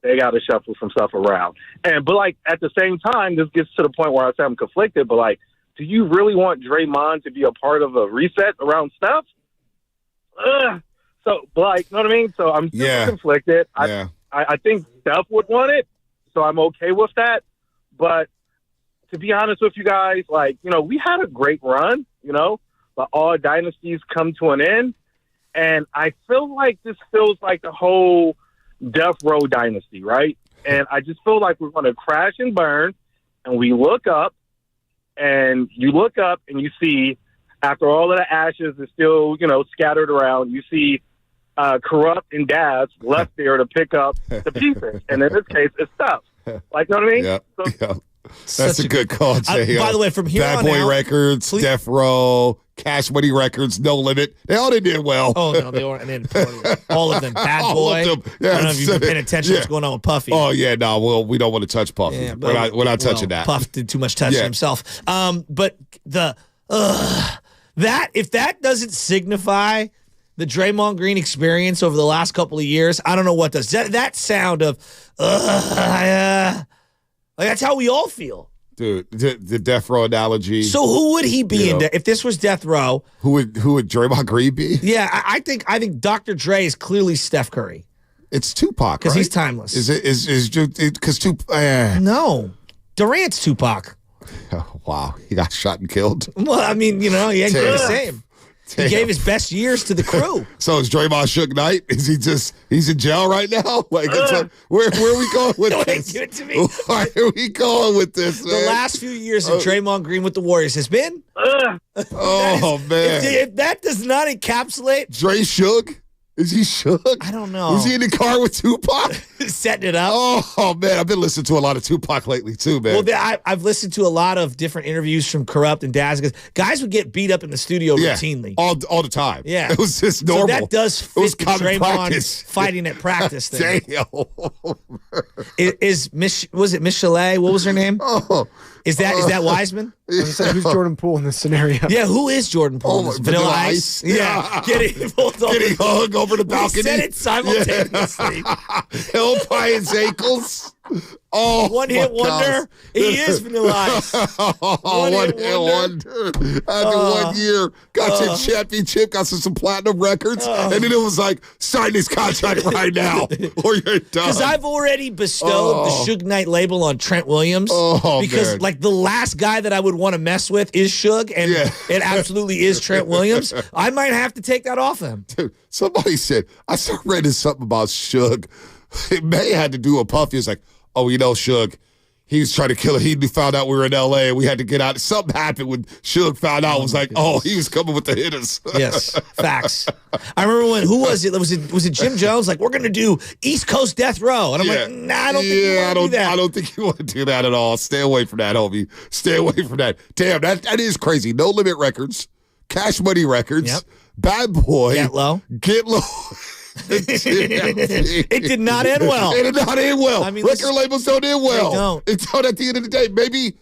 They got to shuffle some stuff around. But like at the same time, this gets to the point where I say I'm conflicted. But like, do you really want Draymond to be a part of a reset around Steph? So, like, you know what I mean? So I'm still conflicted. I think Steph would want it, so I'm okay with that. But to be honest with you guys, like, you know, we had a great run, you know, but all dynasties come to an end. And I feel like this feels like the whole death row dynasty, right? And I just feel like we're going to crash and burn. And we look up, and you look up and you see, after all of the ashes is still, you know, scattered around, you see Corrupt and Dabs left there to pick up the pieces. And in this case, it's Steph. Like, you know what I mean? Yep. That's a good call, Jay. By the way, from here Bad on Boy out, Records, Death Row, Cash Money Records, No Limit. They all did well. Oh, no, they weren't. And then all of them. Bad Boy. All of them. Yeah, I don't know if you've been paying attention to what's going on with Puffy. Oh, yeah, no, well, we don't want to touch Puffy. Yeah, we're not touching that. Puff did too much touching himself. But if that doesn't signify the Draymond Green experience over the last couple of years, I don't know what does. That sound of, like that's how we all feel. Dude, the Death Row analogy. So who would he be if this was Death Row? Who would Draymond Green be? Yeah, I think Dr. Dre is clearly Steph Curry. It's Tupac, because right? he's timeless. Is because Tupac? No, Durant's Tupac. Oh, wow, he got shot and killed. Well, I mean, you know, he ain't the same. Damn. He gave his best years to the crew. So is Draymond Suge Knight? Is he's in jail right now? Like, where are we going with this? Give it to me. Why are we going with this, man? The last few years of Draymond Green with the Warriors has been. Man. If that does not encapsulate. Dre Suge? Is he shook? I don't know. Was he in the car with Tupac? Setting it up? Oh, man. I've been listening to a lot of Tupac lately, too, man. Well, I've listened to a lot of different interviews from Corrupt and Daz. Guys would get beat up in the studio routinely. All the time. Yeah. It was just normal. So that does fit was the common Draymond practice. fighting at practice thing. Damn. Was it Miss Chalet? What was her name? Oh. Is that Wiseman? Who's Jordan Poole in this scenario? Yeah, who is Jordan Poole? Oh, Vanilla Ice? Yeah, getting hung over the balcony. We said it simultaneously. Held by his ankles. Oh, one hit wonder. He is Vanilla Ice. One hit wonder. After 1 year, got your championship, got some platinum records, and then it was like, sign this contract right now, or you're done. Because I've already bestowed the Suge Knight label on Trent Williams. Because like the last guy that I would want to mess with is Suge, and it absolutely is Trent Williams. I might have to take that off him. Dude, somebody said, I read something about Suge. It may have to do with Puffy. It's like, oh, you know, Suge, he was trying to kill it. He found out we were in L.A. and we had to get out. Something happened when Suge found out. It was like, oh, he was coming with the hitters. Yes, facts. I remember who was it? Was it Jim Jones? Like, we're going to do East Coast Death Row. And I'm like, nah, I don't think you want to do that. I don't think you want to do that at all. Stay away from that, homie. Stay away from that. Damn, that is crazy. No Limit Records, Cash Money Records, Bad Boy. Get Low. It did not end well. It did not end well. I mean, record labels don't end well. They don't. It's at the end of the day, maybe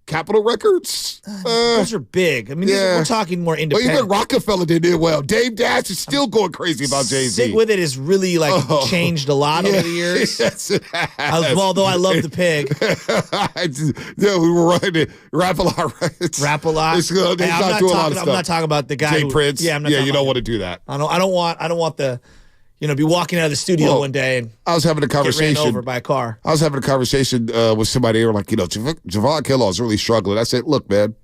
Capitol Records. Those are big. I mean, we're talking more independent. But even Rockefeller didn't end well. Dave Dash is still going crazy about Jay-Z. Sick With It has really changed a lot over the years. Yes, it has. Although I love the pig. We were running it. Rap-a-lot Records. Rap-a-lot. It's not doing a lot of stuff. I'm not talking about the guy Jay Prince. Yeah, I'm not talking you about don't want to do that. I don't want the... be walking out of the studio one day and I was having a conversation. Get ran over by a car. I was having a conversation with somebody. They were like, Javon Kinlaw is really struggling. I said, look, man,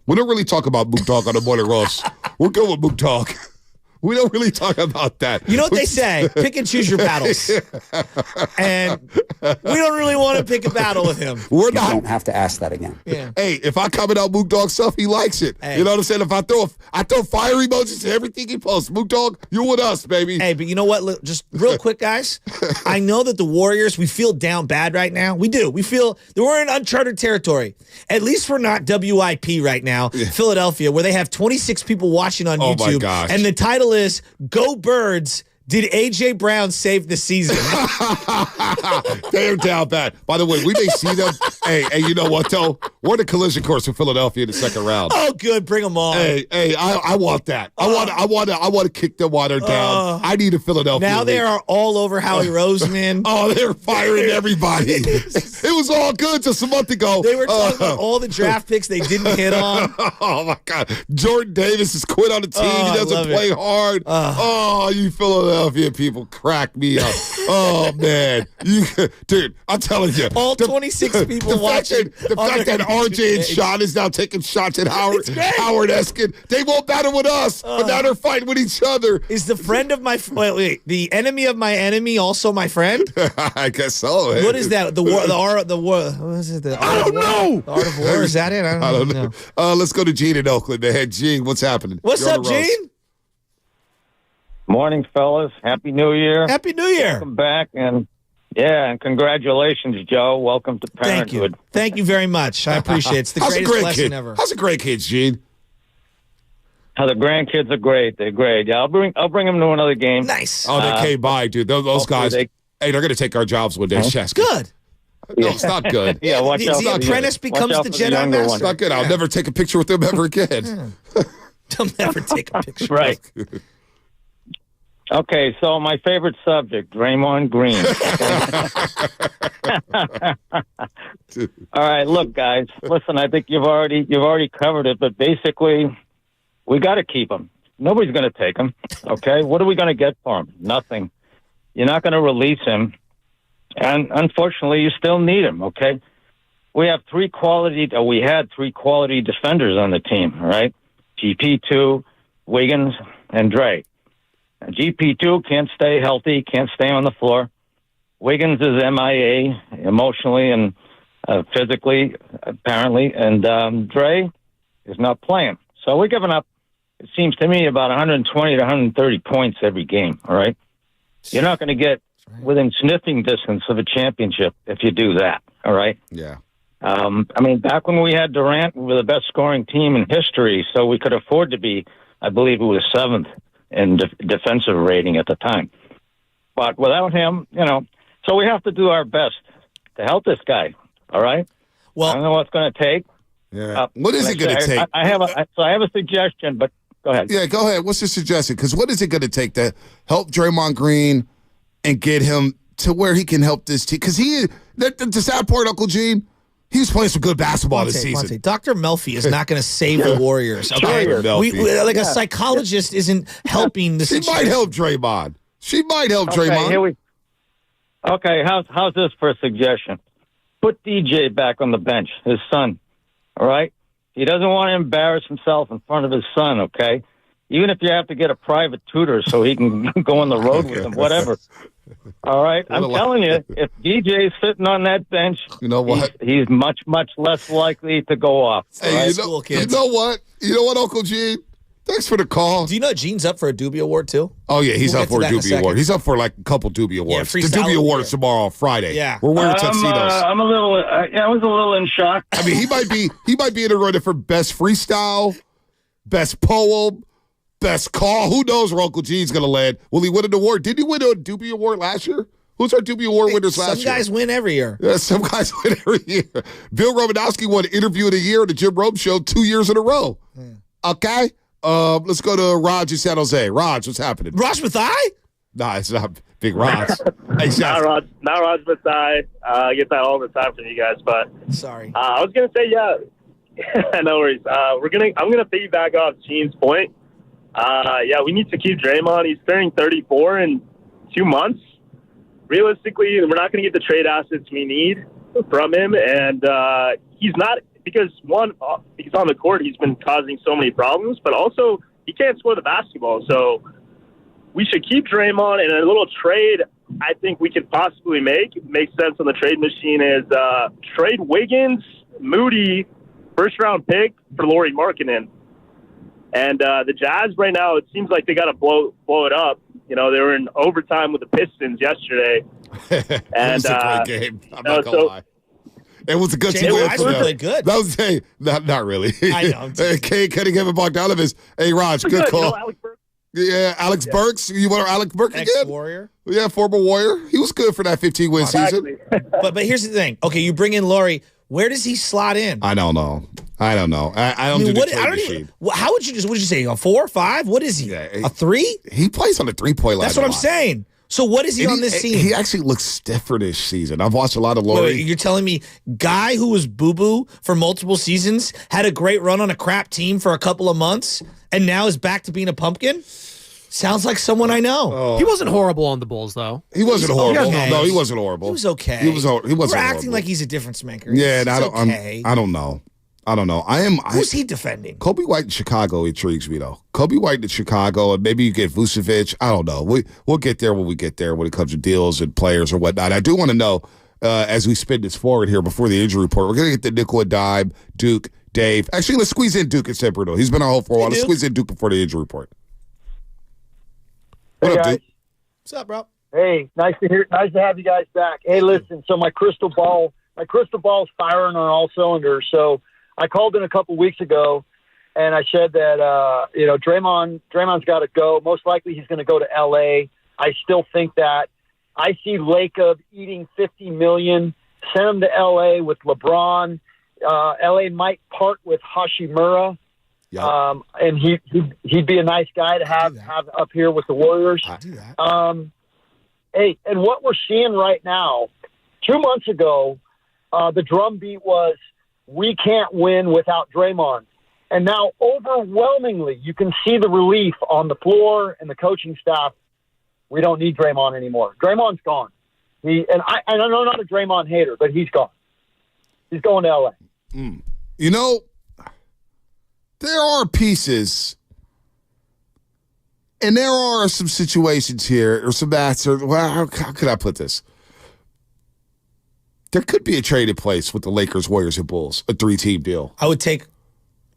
we don't really talk about Mook Talk on the Morning Roast. We're good with Mook Talk. We don't really talk about that. You know what they say? Pick and choose your battles. And we don't really want to pick a battle with him. You don't have to ask that again. Yeah. Hey, if I comment out Mook Dog stuff, he likes it. Hey. You know what I'm saying? If I throw fire emojis to everything he posts, Mook Dog, you're with us, baby. Hey, but you know what? Look, just real quick, guys. I know that the Warriors, we feel down bad right now. We do. We feel that we're in uncharted territory. At least we're not WIP right now, Philadelphia, where they have 26 people watching on YouTube. My gosh. And the title is Go Birds. Did A.J. Brown save the season? They're down bad. By the way, we may see them Hey, you know what, though? We're the collision course for Philadelphia in the second round. Oh, good. Bring them on. Hey, I want that. I want to kick the water down. I need a Philadelphia. Now they are all over Howie Roseman. Oh, they're firing everybody. It was all good just a month ago. They were talking about all the draft picks they didn't hit on. Oh, my God. Jordan Davis has quit on the team. He doesn't play hard. Oh, you Philadelphia people crack me up. Oh, man. Dude, I'm telling you. All 26 people watching. The fact that RJ and Sean is now taking shots at Howard Eskin. They won't battle with us, but now they're fighting with each other. Is the friend of my the enemy of my enemy also my friend? I guess so. What is that? The war. What is it? I don't know. The art of war. Is that it? I don't know. Let's go to Gene in Oakland. Man, Gene, what's happening? What's up, Gene? Morning, fellas. Happy New Year. Happy New Year. Welcome back, and congratulations, Joe. Welcome to parenthood. Thank you very much. I appreciate it. It's the greatest blessing ever. How's the great kids, Gene? The grandkids are great. They're great. Yeah, I'll bring them to another game. Nice. Oh, they came by, dude. Those guys. They're going to take our jobs one day. Chess. Good. No, it's not good. Yeah, watch out. The apprentice becomes the Jedi Master. It's not good. I'll never take a picture with them ever again. They'll never take a picture. Right. Okay, so my favorite subject, Draymond Green. All right, look, guys. Listen, I think you've already covered it, but basically, we got to keep him. Nobody's going to take him. Okay, what are we going to get for him? Nothing. You're not going to release him, and unfortunately, you still need him. Okay, we had three quality defenders on the team. All right, GP2, Wiggins, and Dre. GP2 can't stay healthy, can't stay on the floor. Wiggins is MIA emotionally and physically, apparently, and Dre is not playing. So we're giving up, it seems to me, about 120 to 130 points every game, all right? You're not going to get within sniffing distance of a championship if you do that, all right? Yeah. Back when we had Durant, we were the best scoring team in history, so we could afford to be, I believe it was 7th in defensive rating at the time. But without him, so we have to do our best to help this guy, all right? Well, I don't know what's going to take. Yeah. What is it going to take? I have a suggestion, but go ahead. Yeah, go ahead. What's your suggestion? Because what is it going to take to help Draymond Green and get him to where he can help this team? Because the sad part, Uncle Gene, he was playing some good basketball this season. Dr. Melfi is not going to save the Warriors. Okay, a psychologist isn't helping the situation. She might help Draymond. Okay, how's this for a suggestion? Put DJ back on the bench, his son. All right, he doesn't want to embarrass himself in front of his son. Okay, even if you have to get a private tutor so he can go on the road with him, whatever. All right, I'm telling you, if DJ's sitting on that bench, you know what? He's much, much less likely to go off. Hey, you know what, Uncle Gene? Thanks for the call. Do you know Gene's up for a Dubie Award, too? Oh, yeah, he's up for a Dubie Award. He's up for like a couple Dubie Awards. The Dubie Award is tomorrow, Friday. Yeah. We're wearing tuxedos. I was a little in shock. I mean, he might be in the running for best freestyle, best poem, best call. Who knows where Uncle Gene's going to land? Will he win an award? Did he win a Dubie Award last year? Who's our Dubie Award winners last year? Some guys win every year. Yeah, some guys win every year. Bill Romanowski won Interview of the Year at the Jim Rome Show 2 years in a row. Yeah. Okay? Let's go to Raj in San Jose. Raj, what's happening? Raj Mathai? Nah, it's not Big Raj. Hey, not Raj Mathai. I get that all the time from you guys, but sorry. I was gonna say no worries. I'm gonna piggyback off Gene's point. We need to keep Draymond. He's turning 34 in 2 months. Realistically, we're not going to get the trade assets we need from him, and he's not, because one, he's on the court, he's been causing so many problems, but also he can't score the basketball. So we should keep Draymond, and a little trade I think we could possibly make sense on the trade machine is trade Wiggins, Moody, first-round pick for Lauri Markkanen. And the Jazz right now, it seems like they got to blow it up. They were in overtime with the Pistons yesterday. And it was a great game. I'm not going to lie. It was a good team. It was really good. That was, not really. I know. Kay Cunningham and Bogdanovich. Hey, Raj, good call. Alex Burks. You want Alex Burks again? Ex-Warrior. Yeah, former Warrior. He was good for that 15-win season. But here's the thing. Okay, you bring in Lauri. Where does he slot in? I don't know. I don't do the trade machine. How would you say? A 4 or 5? What is he? A 3? He plays on the 3-point line. That's what I'm saying. So what is he on this team? He actually looks stiffer this season. I've watched a lot of Laurie. Wait, you're telling me guy who was boo-boo for multiple seasons, had a great run on a crap team for a couple of months, and now is back to being a pumpkin? Sounds like someone I know. Oh. He wasn't horrible on the Bulls, though. He wasn't horrible. No, he wasn't horrible. He was okay. He wasn't We're acting horrible. like he's a difference maker. Yeah, and I don't know. Who's he defending? Kobe White in Chicago intrigues me, though. Kobe White in Chicago, and maybe you get Vucevic. I don't know. We'll get there when we get there when it comes to deals and players or whatnot. I do want to know, as we spin this forward here before the injury report, we're going to get the nickel and dime, Duke, Dave. Actually, let's squeeze in Duke instead, Bruno. He's been on hold for a while. Let's squeeze in Duke before the injury report. What up, Duke? What's up, bro? Hey, nice to have you guys back. Hey, listen, so my crystal ball's firing on all cylinders. So I called in a couple weeks ago, and I said that Draymond's got to go. Most likely he's going to go to L.A. I still think that. I see Lacob eating $50 million. Send him to L.A. with LeBron. L.A. might part with Hashimura. Yep. And he'd be a nice guy to have up here with the Warriors. Hey, and what we're seeing right now, 2 months ago, the drumbeat was, we can't win without Draymond. And now, overwhelmingly, you can see the relief on the floor and the coaching staff. We don't need Draymond anymore. Draymond's gone. I'm not a Draymond hater, but he's gone. He's going to L.A. You know, there are pieces, and there are some situations here, or some answers. Well, how could I put this? There could be a trade in place with the Lakers, Warriors, and Bulls, a 3-team deal. I would take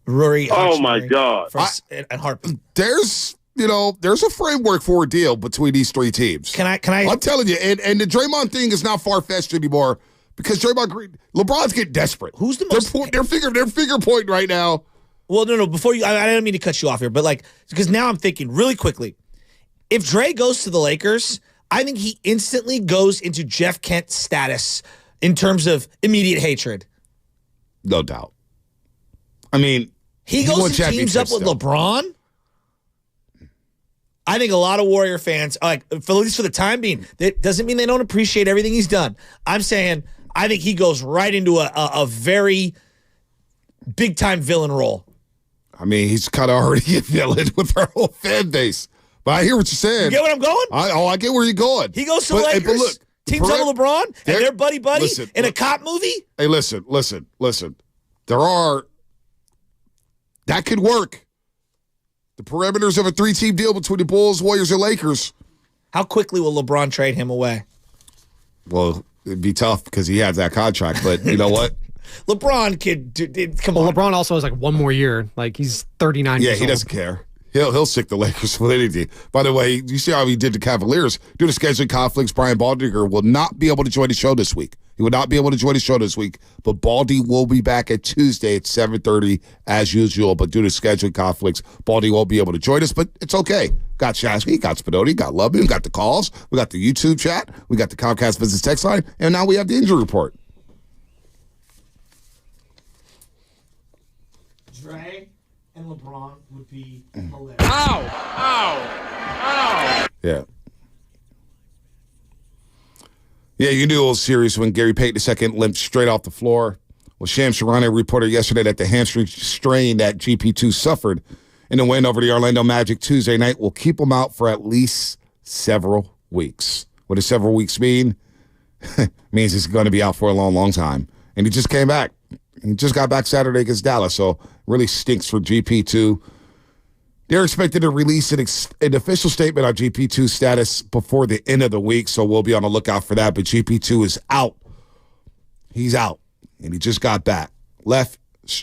Rory. Oh my God! And Harper. There's a framework for a deal between these 3 teams. Can I? I'm telling you, and the Draymond thing is not far fetched anymore because LeBron's getting desperate. Who's the most? They're finger pointing right now. Well, no. Before you, I don't mean to cut you off here, but because now I'm thinking really quickly. If Dre goes to the Lakers, I think he instantly goes into Jeff Kent status in terms of immediate hatred. No doubt. I mean, he goes and teams up with LeBron. I think a lot of Warrior fans, at least for the time being, that doesn't mean they don't appreciate everything he's done. I'm saying I think he goes right into a very big-time villain role. I mean, he's kind of already a villain with our whole fan base. But I hear what you're saying. You get what I'm going? I get where you're going. He goes to the Lakers. But look, teams up with LeBron, and they're buddy in a cop movie? Hey, listen. That could work. The parameters of a 3-team deal between the Bulls, Warriors, and Lakers. How quickly will LeBron trade him away? Well, it'd be tough because he has that contract, but you know what? LeBron come on. LeBron also has one more year. He's 39 years old. Yeah, he doesn't care. He'll sick the Lakers with anything. By the way, you see how he did the Cavaliers. Due to scheduling conflicts, Brian Baldinger will not be able to join the show this week. He will not be able to join the show this week, but Baldy will be back at Tuesday at 7:30 as usual. But due to scheduling conflicts, Baldy won't be able to join us, but it's okay. Got Shasky, got Spinoni, got Lubman, got the calls, we got the YouTube chat, we got the Comcast Business Text line, and now we have the injury report. Dre and LeBron would be hilarious. Ow! Yeah. Yeah, you knew it was serious when Gary Payton II limped straight off the floor. Well, Shams Charania reported yesterday that the hamstring strain that GP2 suffered in the win over the Orlando Magic Tuesday night will keep him out for at least several weeks. What does several weeks mean? It means he's going to be out for a long, long time. And he just came back. He just got back Saturday against Dallas, so really stinks for GP2. They're expected to release an official statement on GP2's status before the end of the week, so we'll be on the lookout for that. But GP2 is out. He's out, and he just got back. Left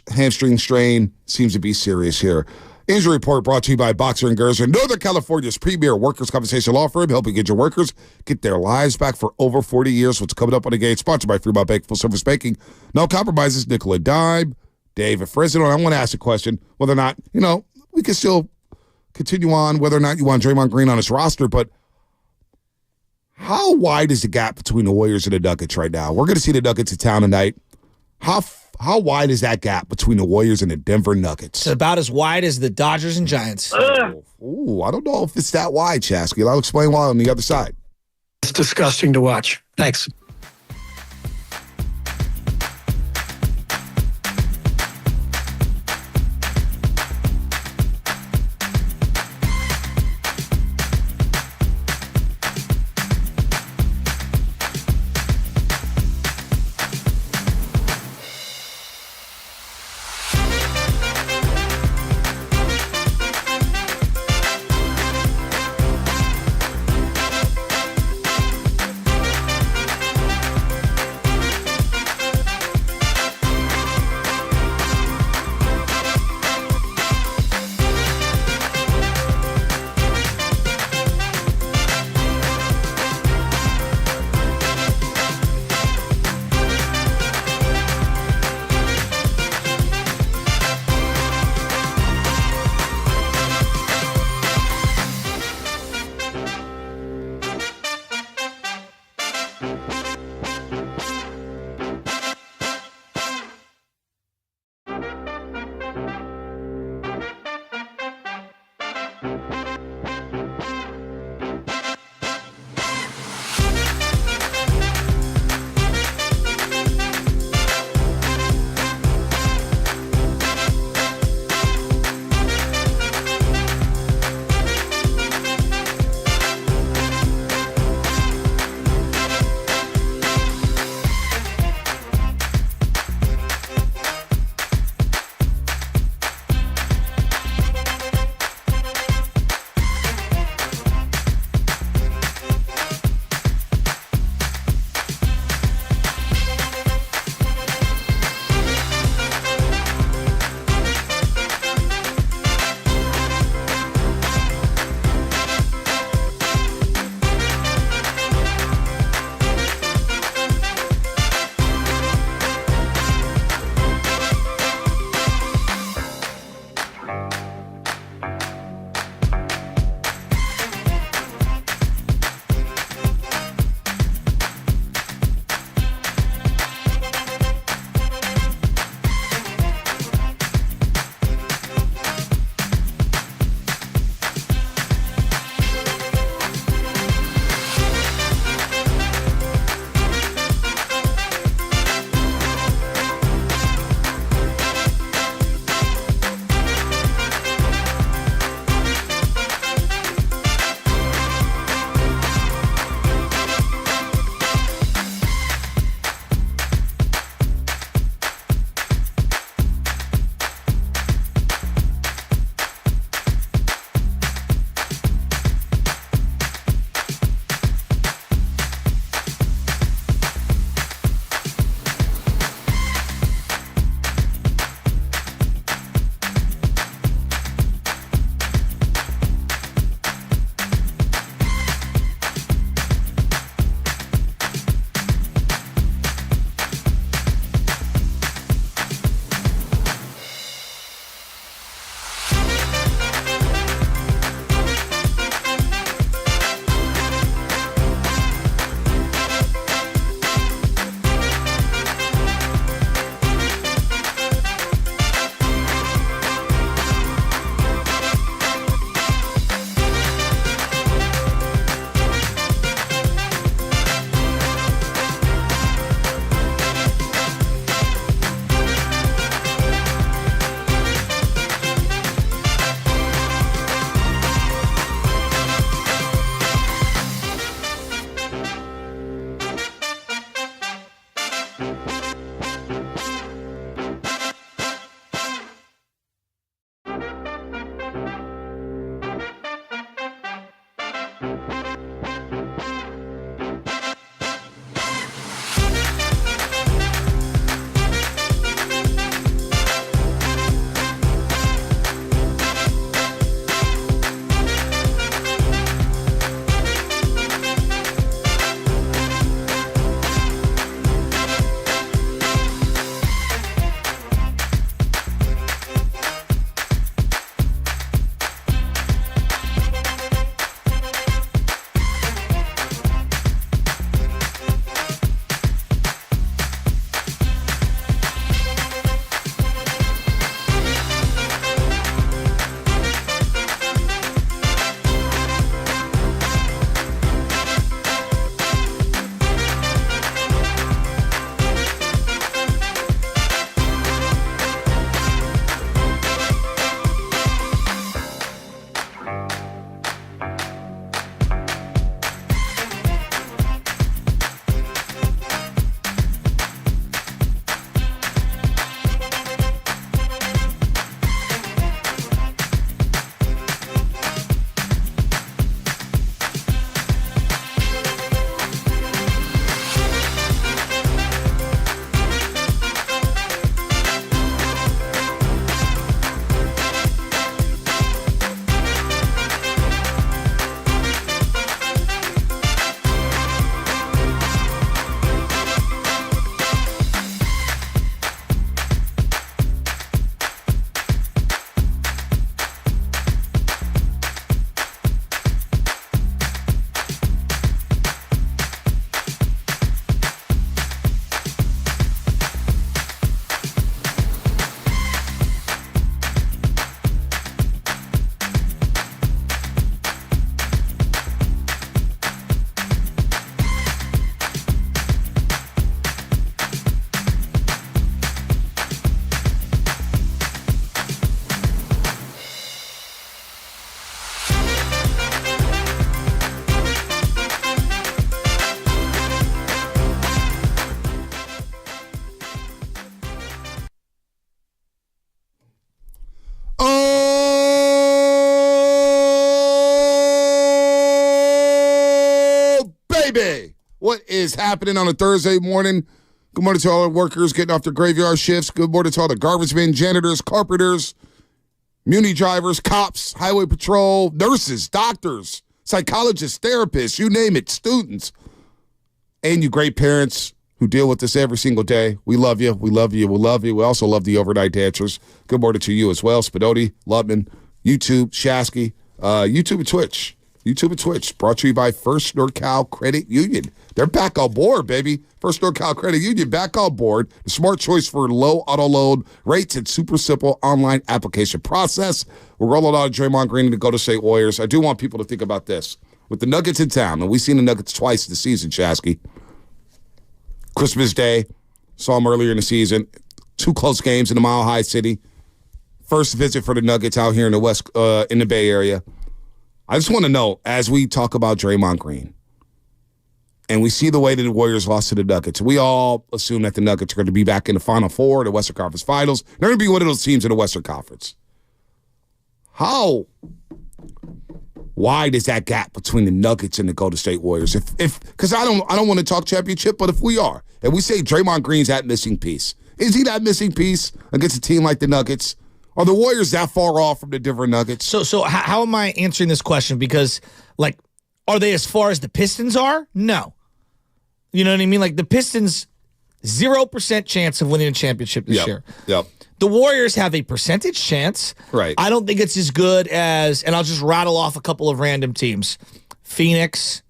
hamstring strain seems to be serious here. Injury report brought to you by Boxer & Gerson, Northern California's premier workers' compensation law firm, helping get your workers get their lives back for over 40 years. What's coming up on the game? Sponsored by Fremont Bank, full service banking. No compromises. Nickel and dime. Dave and Fresno. I want to ask a question whether or not, we can still continue on whether or not you want Draymond Green on his roster, but how wide is the gap between the Warriors and the Nuggets right now? We're going to see the Nuggets in town tonight. How wide is that gap between the Warriors and the Denver Nuggets? It's about as wide as the Dodgers and Giants. Ooh, I don't know if it's that wide, Chasky. I'll explain why on the other side. It's disgusting to watch. Thanks. What is happening on a Thursday morning? Good morning to all our workers getting off their graveyard shifts. Good morning to all the garbage men, janitors, carpenters, muni drivers, cops, highway patrol, nurses, doctors, psychologists, therapists, you name it, students. And you great parents who deal with this every single day. We love you. We love you. We love you. We also love the overnight dancers. Good morning to you as well. Spadoti, Lutman, YouTube, Shasky, YouTube and Twitch. YouTube and Twitch, brought to you by First NorCal Credit Union. They're back on board, baby. First NorCal Credit Union back on board. The smart choice for low auto loan rates and super simple online application process. We're rolling out Draymond Green to Golden State Warriors. I do want people to think about this. With the Nuggets in town, and we've seen the Nuggets twice this season, Shasky. Christmas Day, saw them earlier in the season. 2 close games in the Mile High City. First visit for the Nuggets out here in the in the Bay Area. I just want to know, as we talk about Draymond Green, and we see the way that the Warriors lost to the Nuggets, we all assume that the Nuggets are going to be back in the Final Four, the Western Conference Finals. They're going to be one of those teams in the Western Conference. How wide is that gap between the Nuggets and the Golden State Warriors? Because I don't want to talk championship, but if we are, and we say Draymond Green's that missing piece, is he that missing piece against a team like the Nuggets? Are the Warriors that far off from the Denver Nuggets? So how am I answering this question? Because, like, are they as far as the Pistons are? No. You know what I mean? Like, the Pistons, 0% chance of winning a championship this year. Yep. The Warriors have a percentage chance. Right. I don't think it's as good as, and I'll just rattle off a couple of random teams. Phoenix.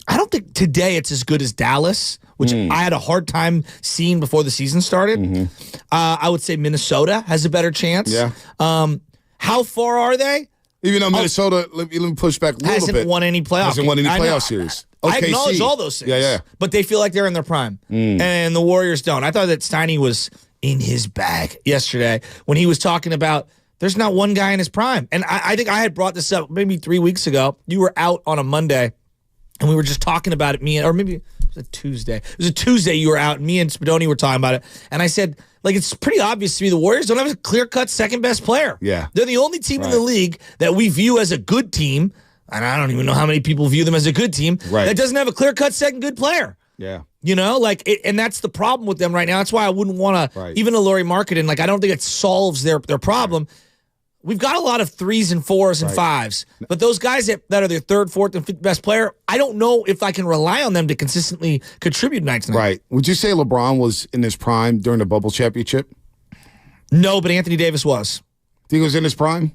I don't think today it's as good as Dallas, which I had a hard time seeing before the season started. I would say Minnesota has a better chance. Yeah. How far are they? Even though Minnesota, let me push back a little bit. Hasn't won any playoff. Hasn't won any playoff series. I acknowledge all those things. Yeah. But they feel like they're in their prime. And the Warriors don't. I thought that Steiny was in his bag yesterday when he was talking about there's not one guy in his prime. And I think I had brought this up maybe 3 weeks ago. You were out on a Monday, and we were just talking about it, or maybe it was a Tuesday. It was a Tuesday you were out, and me and Spadoni were talking about it. And I said, like, it's pretty obvious to me the Warriors don't have a clear-cut second-best player. Yeah. They're the only team in the league that we view as a good team, and I don't even know how many people view them as a good team, that doesn't have a clear-cut second good player. Yeah. You know, like, and that's the problem with them right now. That's why I wouldn't want to, even a Laurie Marketing, like, I don't think it solves their problem. We've got a lot of 3s and 4s and 5s, but those guys that are their 3rd, 4th, and 5th best player, I don't know if I can rely on them to consistently contribute night to night. Right. Would you say LeBron was in his prime during the bubble championship? No, but Anthony Davis was. Think he was in his prime?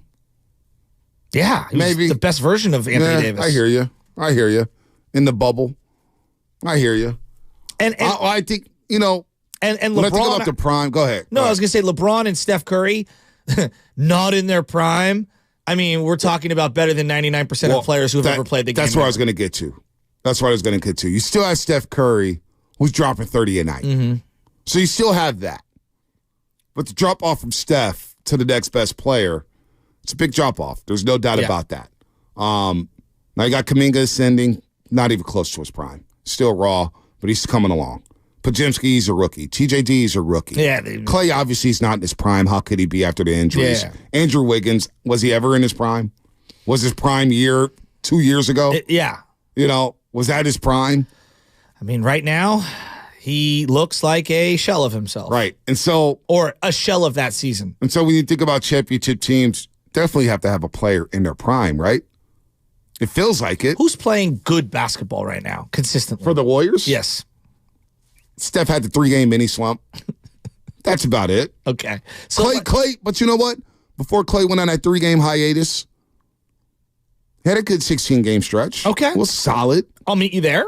Yeah, he was the best version of Anthony Davis. I hear you. In the bubble. I hear you. And I think, you know, and when I LeBron, think about the prime, go ahead. No, I was going to say LeBron and Steph Curry, not in their prime. I mean, we're talking about better than 99% of players who have ever played the game. That's where I was going to get to. You still have Steph Curry, who's dropping 30 a night. So you still have that. But the drop off from Steph to the next best player, it's a big drop off. There's no doubt about that. Now you got Kaminga ascending, not even close to his prime. Still raw, but he's coming along. Pajemski's a rookie. TJD's a rookie. Yeah, Clay obviously is not in his prime. How could he be after the injuries? Yeah. Andrew Wiggins, was he ever in his prime? Was his prime 2 years ago? Yeah. You know, was that his prime? I mean, right now, he looks like a shell of himself. Right. And so, or a shell of that season. And so when you think about championship teams, definitely have to have a player in their prime, right? It feels like it. Who's playing good basketball right now, consistently? For the Warriors? Yes. Steph had the 3-game mini slump. That's about it. Okay. So Clay, but you know what? Before Clay went on that 3-game hiatus, he had a good 16-game stretch. Okay. Was solid. I'll meet you there.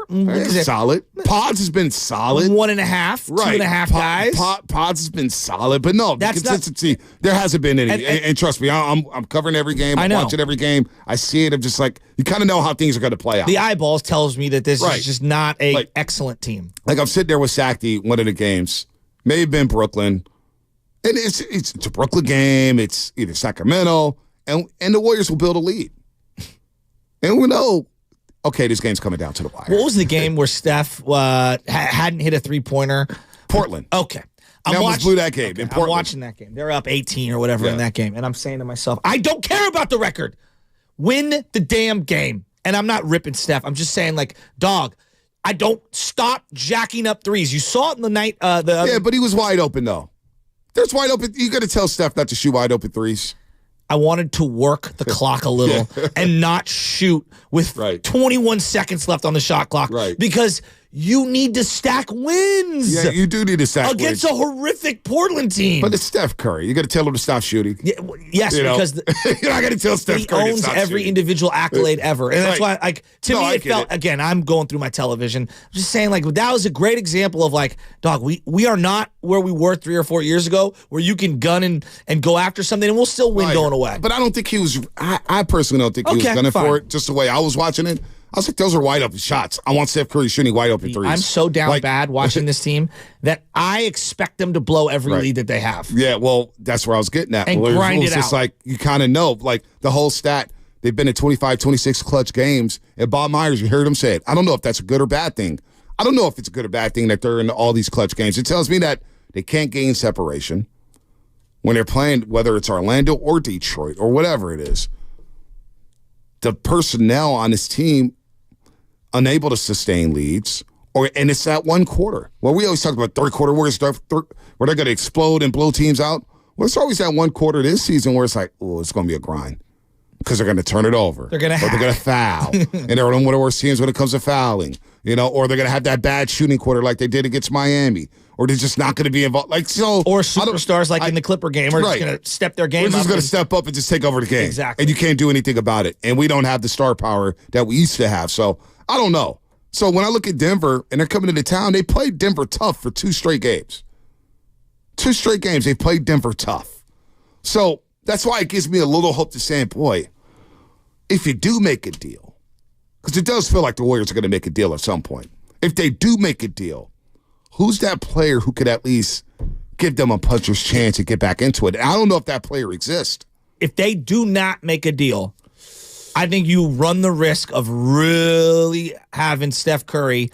Solid. Pods has been solid. 1.5, 2.5 guys. Pods has been solid, but no, the consistency, there hasn't been any. And trust me, I'm covering every game. I'm watching every game. I see it. I'm just like, you kind of know how things are going to play out. The eyeballs tells me that this is just not a excellent team. Like I'm sitting there with Sakti, one of the games. May have been Brooklyn. And it's a Brooklyn game. It's either Sacramento. And the Warriors will build a lead. And we know, okay, this game's coming down to the wire. What was the game where Steph hadn't hit a three-pointer? Portland. Okay. I almost blew that game in Portland. I'm watching that game. They're up 18 or whatever in that game. And I'm saying to myself, I don't care about the record. Win the damn game. And I'm not ripping Steph. I'm just saying, like, dog, I don't stop jacking up threes. You saw it in the night. But he was wide open, though. There's wide open. You got to tell Steph not to shoot wide open threes. I wanted to work the clock a little and not shoot with 21 seconds left on the shot clock. Right. Because you need to stack wins. Yeah, you do need to stack against wins. a horrific Portland team. But it's Steph Curry. You got to tell him to stop shooting. Yeah, yes, because I got to tell Steph Curry he owns every shooting. individual accolade ever, and that's why, like, to me, it felt again. I'm going through my television. I'm just saying, like, that was a great example of like, dog. We are not where we were 3 or 4 years ago, where you can gun and go after something, and we'll still win going away. But I don't think he was. I personally don't think he was gunning for it. Just the way I was watching it. I was like, those are wide open shots. I want Steph Curry shooting wide open threes. I'm so down bad watching this team that I expect them to blow every lead that they have. Yeah, well, that's where I was getting at. And grind it It's just out. like, you kind of know, like the whole stat, they've been in 25, 26 clutch games. And Bob Myers, you heard him say it. I don't know if that's a good or bad thing. I don't know if it's a good or bad thing that they're in all these clutch games. It tells me that they can't gain separation when they're playing, whether it's Orlando or Detroit or whatever it is. The personnel on this team unable to sustain leads, and it's that one quarter. Well, we always talk about third quarter where they're going to explode and blow teams out. Well, it's always that one quarter this season where it's like, oh, it's going to be a grind because they're going to turn it over. They're going to foul, and they're one of the worst teams when it comes to fouling. Or they're going to have that bad shooting quarter like they did against Miami, or they're just not going to be involved. Or superstars like in the Clipper game, are just going to step their game up. We're just going to step up and just take over the game. Exactly. And you can't do anything about it. And we don't have the star power that we used to have. So I don't know. So when I look at Denver and they're coming into town, they played Denver tough for 2 straight games. 2 straight games, they played Denver tough. So that's why it gives me a little hope to say, boy, if you do make a deal, because it does feel like the Warriors are going to make a deal at some point. If they do make a deal, who's that player who could at least give them a puncher's chance to get back into it? And I don't know if that player exists. If they do not make a deal, I think you run the risk of really having Steph Curry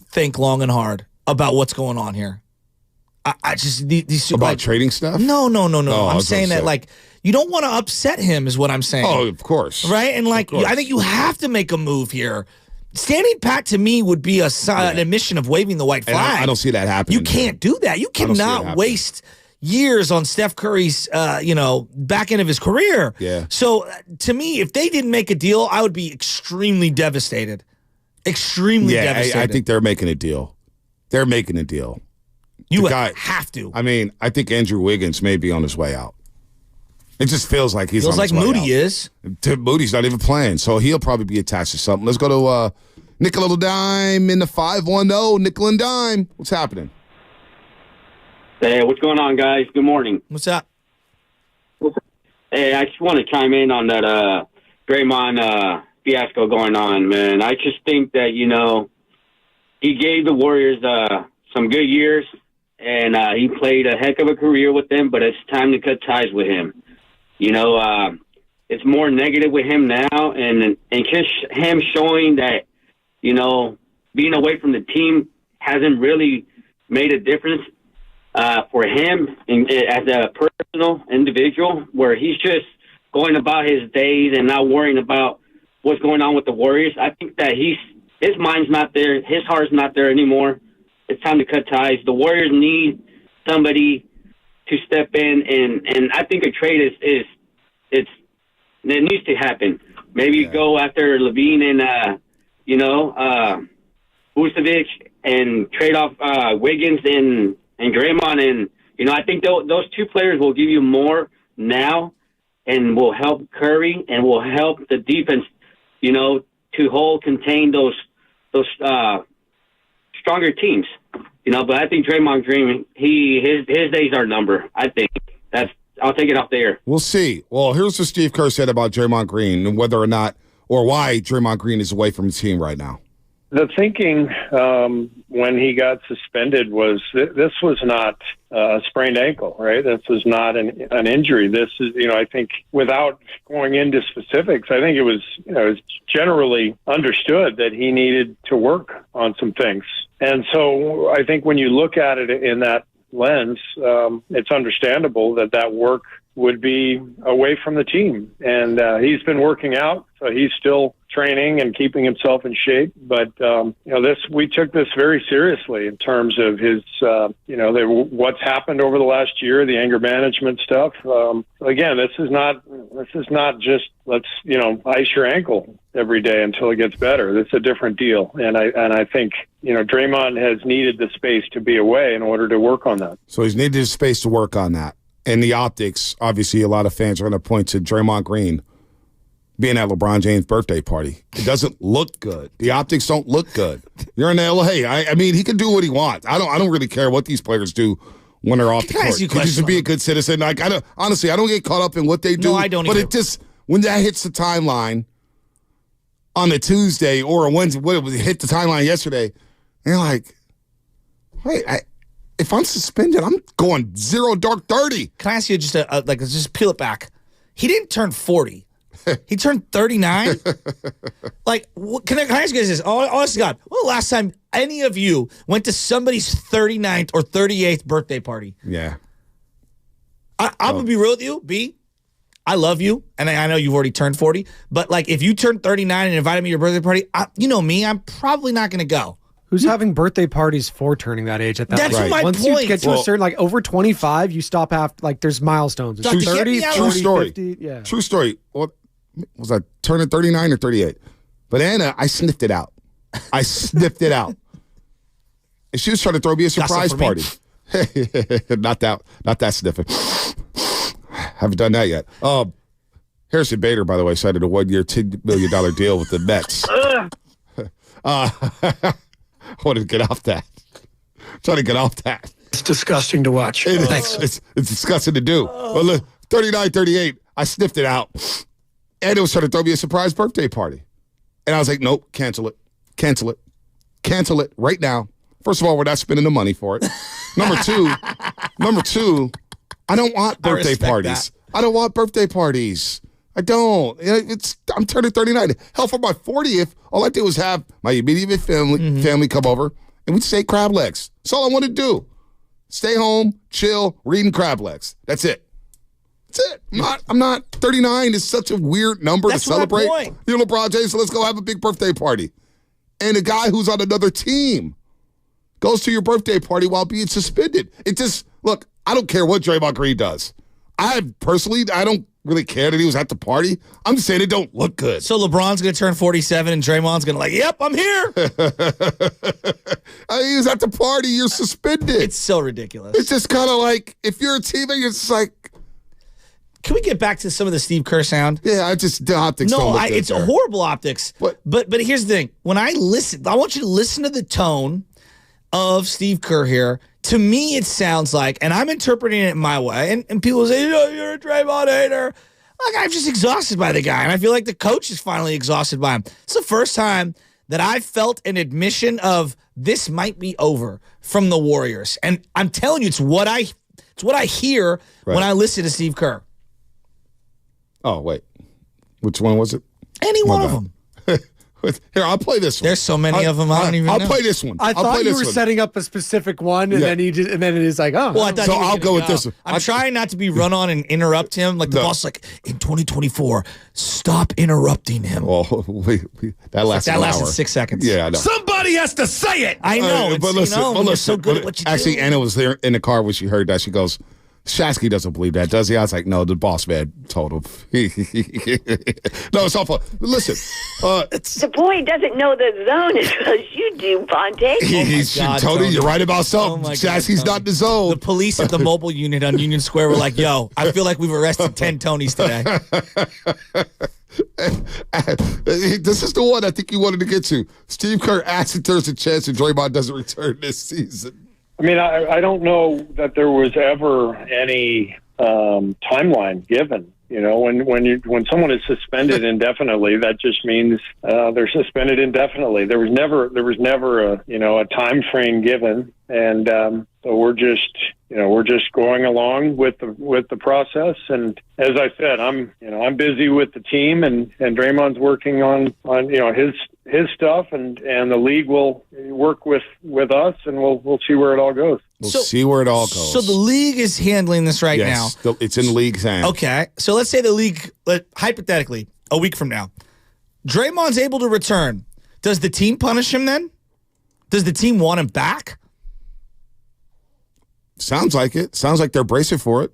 think long and hard about what's going on here. I just these about trading stuff. No. I'm saying that like you don't want to upset him, is what I'm saying. Oh, of course, right? And like I think you have to make a move here. Standing pat to me would be an admission of waving the white flag. I don't see that happening. You can't do that. You cannot waste years on Steph Curry's, back end of his career. Yeah. So to me, if they didn't make a deal, I would be extremely devastated. Extremely devastated. I think they're making a deal. They're making a deal. You have to. I mean, I think Andrew Wiggins may be on his way out. It just feels like he's feels on his like way Moody out. is. Moody's not even playing, so he'll probably be attached to something. Let's go to Nickel and Dime in the 510. Nickel and Dime. What's happening? Hey, what's going on, guys? Good morning. What's up? Hey, I just want to chime in on that Draymond fiasco going on, man. I just think that, he gave the Warriors some good years, and he played a heck of a career with them, but it's time to cut ties with him. It's more negative with him now, and just him showing that, being away from the team hasn't really made a difference for him as a personal individual, where he's just going about his days and not worrying about what's going on with the Warriors. I think that his mind's not there, his heart's not there anymore. It's time to cut ties. The Warriors need somebody to step in, and I think a trade it needs to happen. Maybe you go after Levine and Vucevic and trade off Wiggins and Draymond, and I think those 2 players will give you more now, and will help Curry and will help the defense, to contain those stronger teams. But I think Draymond Green, his days are numbered. I think I'll take it off the air. We'll see. Well, here's what Steve Kerr said about Draymond Green and whether or not or why Draymond Green is away from his team right now. The thinking when he got suspended was this was not a sprained ankle, right? This was not an injury. This is, I think without going into specifics, I think it was generally understood that he needed to work on some things. And so I think when you look at it in that lens, it's understandable that work would be away from the team. And he's been working out, so he's still training and keeping himself in shape. But we took this very seriously in terms of his, what's happened over the last year, the anger management stuff. Again, this is not just let's ice your ankle every day until it gets better. It's a different deal, and I think Draymond has needed the space to be away in order to work on that. So he's needed the space to work on that. And the optics, obviously, a lot of fans are going to point to Draymond Green being at LeBron James' birthday party. It doesn't look good. The optics don't look good. You're in L.A. I mean, he can do what he wants. I don't really care what these players do when they're off the court. You just be a good citizen. Like I don't get caught up in what they do. No, I don't. But it just when that hits the timeline on a Tuesday or a Wednesday, what it was, it hit the timeline yesterday, and you're like, wait, if I'm suspended, I'm going 0 dark 30. Can I ask you just peel it back? He didn't turn 40. He turned 39. Can I ask you guys this? Honest to God, when was the last time any of you went to somebody's 39th or 38th birthday party? Yeah. I'm going to be real with you, B. I love you, and I know you've already turned 40, but if you turned 39 and invited me to your birthday party, you know me, I'm probably not going to go. Who's having birthday parties for turning that age at that That's point? my Once point. you get to a certain, over 25, you stop after, there's milestones. It's 30, 40, 50, yeah. True story. What was I turning 39 or 38? But Anna, I sniffed it out. And she was trying to throw me a surprise party. Not that sniffing. Haven't done that yet. Harrison Bader, by the way, signed a 1-year, $10 million deal with the Mets. I wanted to get off that. Trying to get off that. It's disgusting to watch. It's disgusting to do. But look, 39, 38, I sniffed it out. And it was trying to throw me a surprise birthday party. And I was like, nope, cancel it. Cancel it right now. First of all, we're not spending the money for it. Number two, I don't want birthday parties. I don't want birthday parties. I don't. I'm turning 39. Hell, for my 40th, all I did was have my immediate family come over, and we'd say crab legs. That's all I want to do. Stay home, chill, reading crab legs. That's it. I'm not 39 is such a weird number to celebrate. You're LeBron James, so let's go have a big birthday party. And a guy who's on another team goes to your birthday party while being suspended. Look, I don't care what Draymond Green does. I don't really care that he was at the party. I'm just saying it don't look good. So LeBron's going to turn 47 and Draymond's going to yep, I'm here. He was at the party. You're suspended. It's so ridiculous. It's just kind of like, if you're a teammate, it's just like. Can we get back to some of the Steve Kerr sound? Yeah, the optics don't look good. It's horrible optics. But here's the thing. When I listen, I want you to listen to the tone of Steve Kerr here. To me, it sounds like, and I'm interpreting it my way, and people say, you're a Draymond hater. I'm just exhausted by the guy, and I feel like the coach is finally exhausted by him. It's the first time that I've felt an admission of this might be over from the Warriors. And I'm telling you, it's what I hear when I listen to Steve Kerr. Oh, wait. Which one was it? Any one of them. Here, I'll play this one. There's so many of them, I don't even know. I'll play this one. I thought you were setting up a specific one, and then and then it is like, oh. Well, I thought so I'll go with this one. I'm trying not to be run on and interrupt him. Like the boss, in 2024, stop interrupting him. Well, that lasted 6 seconds. Yeah, I know. Somebody has to say it. I know. But listen, you're so good at what you do. Actually, Anna was there in the car when she heard that. She goes, Shasky doesn't believe that, does he? I was like, no, the boss man told him. No, it's awful. Listen. The boy doesn't know the zone as well as you do, Bonte. Tony, you're right about something. Shasky's not in the zone. The police at the mobile unit on Union Square were like, yo, I feel like we've arrested 10 Tonys today. This is the one I think you wanted to get to. Steve Kerr asks if there's a chance that Draymond doesn't return this season. I mean, I don't know that there was ever any timeline given. When someone is suspended indefinitely, that just means they're suspended indefinitely. There was never a time frame given, and so we're just going along with the process. And as I said, I'm busy with the team, and Draymond's working on his stuff, and the league will work with us, and we'll see where it all goes. We'll see where it all goes. So the league is handling this right now. It's in the league's hands. Okay. So let's say the league, hypothetically, a week from now, Draymond's able to return. Does the team punish him then? Does the team want him back? Sounds like it. Sounds like they're bracing for it.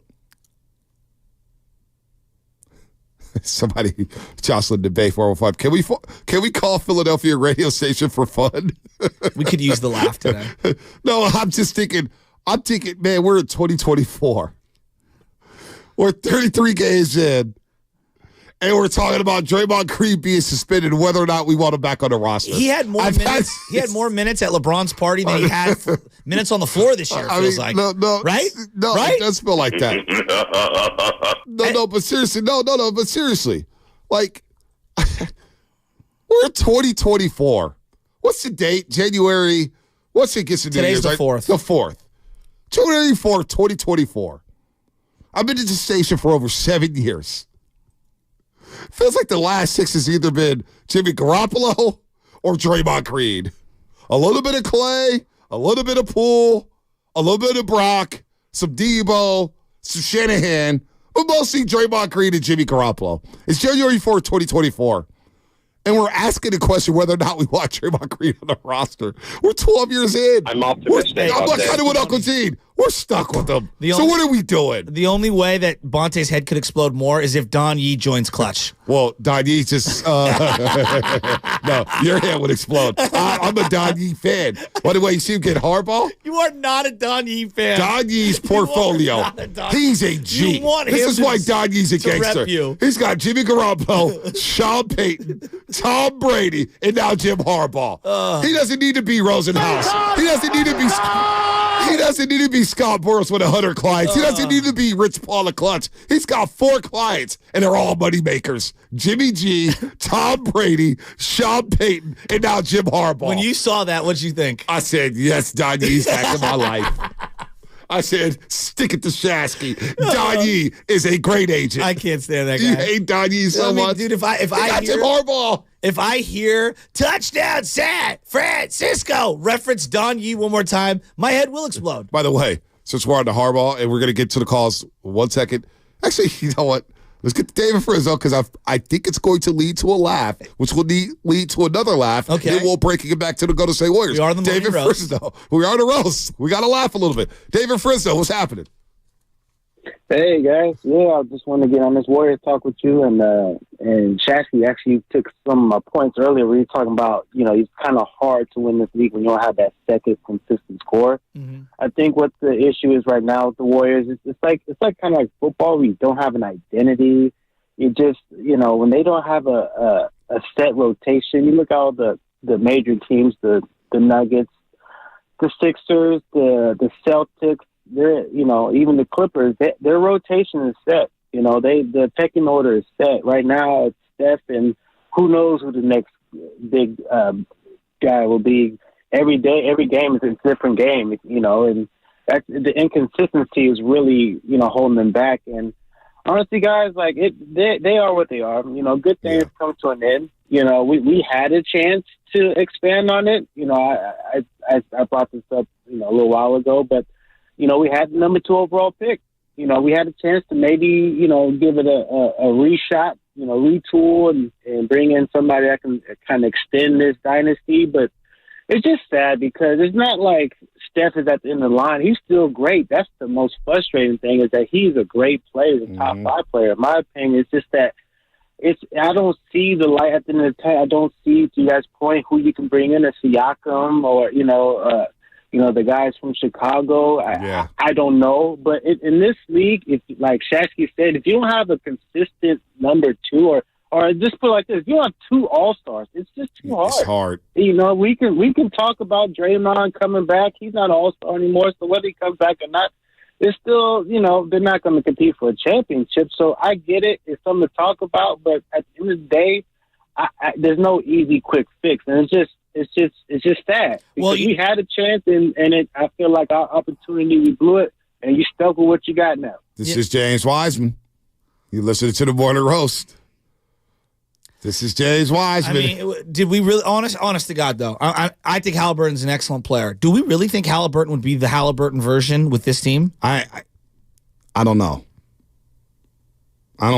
Somebody, Jocelyn Debate 405. Can we call Philadelphia radio station for fun? We could use the laugh today. No, I'm thinking, man, we're in 2024. We're 33 games in, and we're talking about Draymond Green being suspended and whether or not we want him back on the roster. He had more minutes. He had more minutes at LeBron's party than he had minutes on the floor this year. It feels like no, right? No, right? It does feel like that. But seriously, but seriously, like we're 2024. What's the date? January. What's it gets into Today's years, the right? 4th. The 4th. January 4th, 2024. I've been at the station for over 7 years. Feels like the last 6 has either been Jimmy Garoppolo or Draymond Green. A little bit of Clay, a little bit of Poole, a little bit of Brock, some Debo, some Shanahan, but mostly Draymond Green and Jimmy Garoppolo. It's January 4th, 2024. And we're asking the question whether or not we want Draymond Green on the roster. We're 12 years in. I'm optimistic. I'm like kind of with Uncle Gene. We're stuck with them. So what are we doing? The only way that Bonte's head could explode more is if Don Yee joins Clutch. Well, Don Yee just... no, your head would explode. I'm a Don Yee fan. By the way, you see him get Harbaugh? You are not a Don Yee fan. Don Yee's portfolio. He's a G. This is why Don Yee's a gangster. He's got Jimmy Garoppolo, Sean Payton, Tom Brady, and now Jim Harbaugh. He doesn't need to be Rosenhaus. He doesn't need to be... He doesn't need to be Scott Boras with 100 clients. He doesn't need to be Rich Paul at Clutch. He's got 4 clients, and they're all money makers. Jimmy G, Tom Brady, Sean Payton, and now Jim Harbaugh. When you saw that, what'd you think? I said, yes, Don Yee's back in my life. I said, stick it to Shasky. Don Yee is a great agent. I can't stand that guy. You hate Don Yee so much. Dude, if I hear Jim Harbaugh. If I hear touchdown San Francisco reference Don Yee one more time, my head will explode. By the way, since we're on to Harbaugh and we're going to get to the calls 1 second. Actually, you know what? Let's get to David Frizzo because I think it's going to lead to a laugh, which will lead to another laugh. Okay. Then we'll break it back to the Golden State Warriors. We are the David Frizzo. We are the roast. We got to laugh a little bit. David Frizzo, what's happening? Hey guys, I just wanted to get on this Warriors talk with you, and Shasky actually took some of my points earlier where you're talking about, it's kind of hard to win this league when you don't have that second consistent score. Mm-hmm. I think what the issue is right now with the Warriors is it's like kind of like football where you don't have an identity. You just when they don't have a set rotation, you look at all the major teams, the Nuggets, the Sixers, the Celtics. They're, even the Clippers, their rotation is set. The pecking order is set. Right now, it's Steph, and who knows who the next big guy will be. Every day, every game is a different game, and that's, the inconsistency is really, holding them back. And honestly, guys, they are what they are. Good things come to an end. We had a chance to expand on it. I brought this up, a little while ago, but we had the number 2 overall pick. We had a chance to maybe, give it a reshot, retool and bring in somebody that can kind of extend this dynasty. But it's just sad because it's not like Steph is at the end of the line. He's still great. That's the most frustrating thing is that he's a great player, a top 5 player. In my opinion, it's just that I don't see the light at the end of the tunnel. I don't see, to you guys' point, who you can bring in, a Siakam or, the guys from Chicago. I don't know. But in this league, if like Shasky said, if you don't have a consistent number 2 or just put it like this, if you don't have 2 All-Stars, it's just too hard. It's hard. We can talk about Draymond coming back. He's not an All-Star anymore, so whether he comes back or not, it's still, they're not going to compete for a championship. So I get it. It's something to talk about. But at the end of the day, there's no easy, quick fix. And it's just sad. Because we had a chance, and I feel like our opportunity, we blew it, and you stuck with what you got now. This is James Wiseman. You listening to the Morning Roast. This is James Wiseman. I mean, did we really, honest to God, though, I think Halliburton's an excellent player. Do we really think Halliburton would be the Halliburton version with this team? I don't know. I